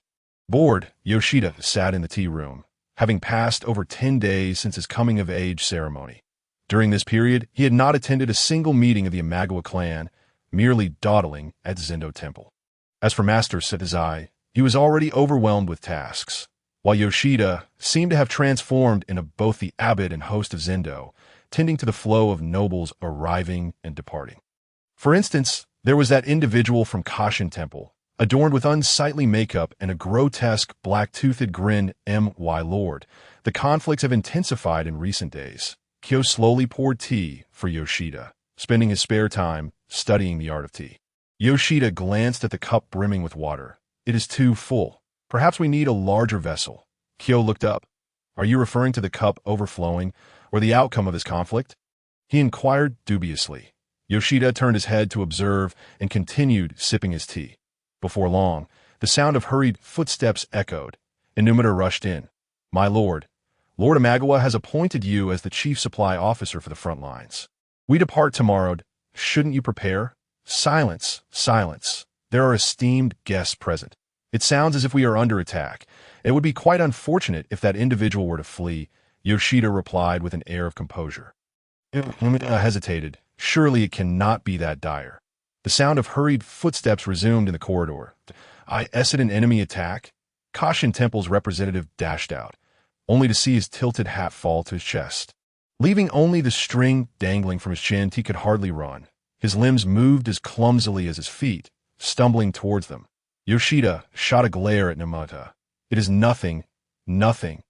Bored, Yoshida sat in the tea room, having passed over 10 days since his coming-of-age ceremony. During this period, he had not attended a single meeting of the Imagawa clan, merely dawdling at Zendo Temple. As for Master Setazai, he was already overwhelmed with tasks, while Yoshida seemed to have transformed into both the abbot and host of Zendo, tending to the flow of nobles arriving and departing. For instance, there was that individual from Kashin Temple, adorned with unsightly makeup and a grotesque black-toothed grin. My lord, the conflicts have intensified in recent days. Kyo slowly poured tea for Yoshida, spending his spare time studying the art of tea. Yoshida glanced at the cup brimming with water. It is too full. Perhaps we need a larger vessel. Kyo looked up. Are you referring to the cup overflowing, or the outcome of this conflict? He inquired dubiously. Yoshida turned his head to observe and continued sipping his tea. Before long, the sound of hurried footsteps echoed, and Numida rushed in. My lord, Lord Imagawa has appointed you as the chief supply officer for the front lines. We depart tomorrow. Shouldn't you prepare? Silence, silence. There are esteemed guests present. It sounds as if we are under attack. It would be quite unfortunate if that individual were to flee, Yoshida replied with an air of composure. Umeda hesitated. Surely it cannot be that dire. The sound of hurried footsteps resumed in the corridor. Is it an enemy attack? Kashin Temple's representative dashed out, only to see his tilted hat fall to his chest. Leaving only the string dangling from his chin, he could hardly run. His limbs moved as clumsily as his feet, stumbling towards them. Yoshida shot a glare at Numata. It is nothing, nothing.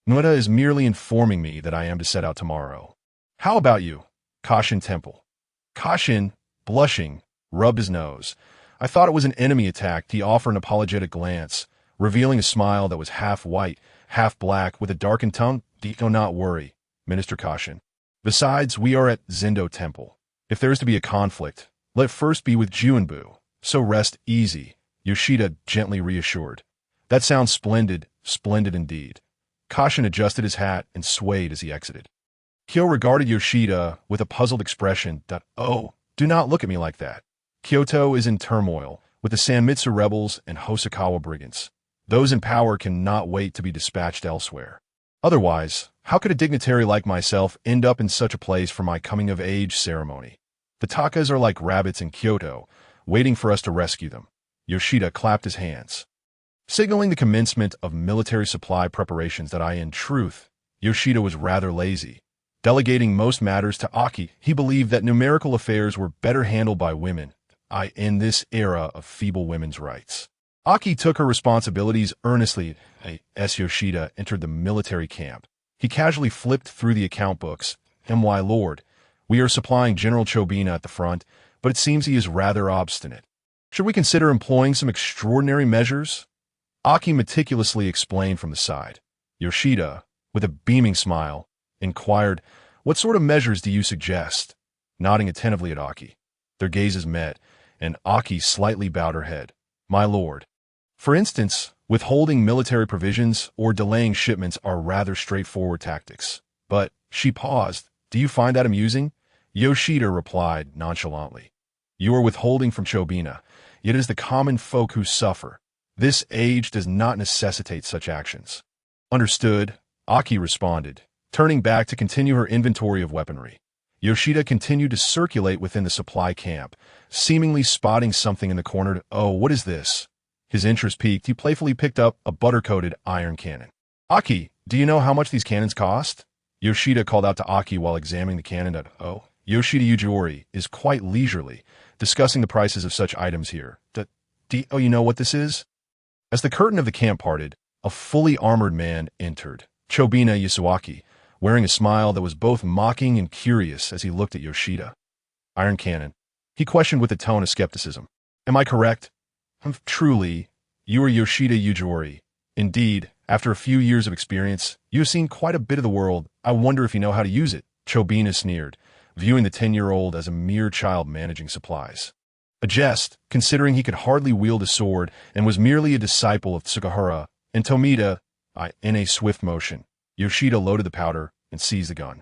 Numata is merely informing me that I am to set out tomorrow. How about you? Kashin Temple. Kashin, blushing, rubbed his nose. I thought it was an enemy attack. He offered an apologetic glance, revealing a smile that was half white, half black, with a darkened tongue. Do not worry, Minister Kashin. Besides, we are at Zendo Temple. If there is to be a conflict, let it first be with Juinbu. So rest easy, Yoshida gently reassured. That sounds splendid, splendid indeed. Kashin adjusted his hat and swayed as he exited. Kyo regarded Yoshida with a puzzled expression. Oh, do not look at me like that. Kyoto is in turmoil, with the Sanmitsu rebels and Hosokawa brigands. Those in power cannot wait to be dispatched elsewhere. Otherwise, how could a dignitary like myself end up in such a place for my coming-of-age ceremony? The Takas are like rabbits in Kyoto, waiting for us to rescue them. Yoshida clapped his hands, signaling the commencement of military supply preparations. That in truth, Yoshida was rather lazy. Delegating most matters to Aki, he believed that numerical affairs were better handled by women, in this era of feeble women's rights. Aki took her responsibilities earnestly. As Yoshida entered the military camp, he casually flipped through the account books. My lord, we are supplying General Chobina at the front, but it seems he is rather obstinate. Should we consider employing some extraordinary measures? Aki meticulously explained from the side. Yoshida, with a beaming smile, inquired, what sort of measures do you suggest? Nodding attentively at Aki. Their gazes met, and Aki slightly bowed her head. My lord. For instance, withholding military provisions or delaying shipments are rather straightforward tactics. But, she paused, do you find that amusing? Yoshida replied nonchalantly. You are withholding from Chobina. It is the common folk who suffer. This age does not necessitate such actions. Understood, Aki responded, turning back to continue her inventory of weaponry. Yoshida continued to circulate within the supply camp, seemingly spotting something in the corner. Oh, what is this? His interest piqued. He playfully picked up a butter-coated iron cannon. Aki, do you know how much these cannons cost? Yoshida called out to Aki while examining the cannon. Oh, Yoshida Yujori is quite leisurely, discussing the prices of such items here. Oh, you know what this is? As the curtain of the camp parted, a fully armored man entered, Chobina Yasuaki, wearing a smile that was both mocking and curious as he looked at Yoshida. Iron cannon, he questioned with a tone of skepticism. Am I correct? Truly, you are Yoshida Yujori. Indeed, after a few years of experience, you have seen quite a bit of the world. I wonder if you know how to use it, Chobina sneered, viewing the 10-year-old as a mere child managing supplies. A jest, considering he could hardly wield a sword and was merely a disciple of Tsukahara and Tomita. In a swift motion, Yoshida loaded the powder and seized the gun.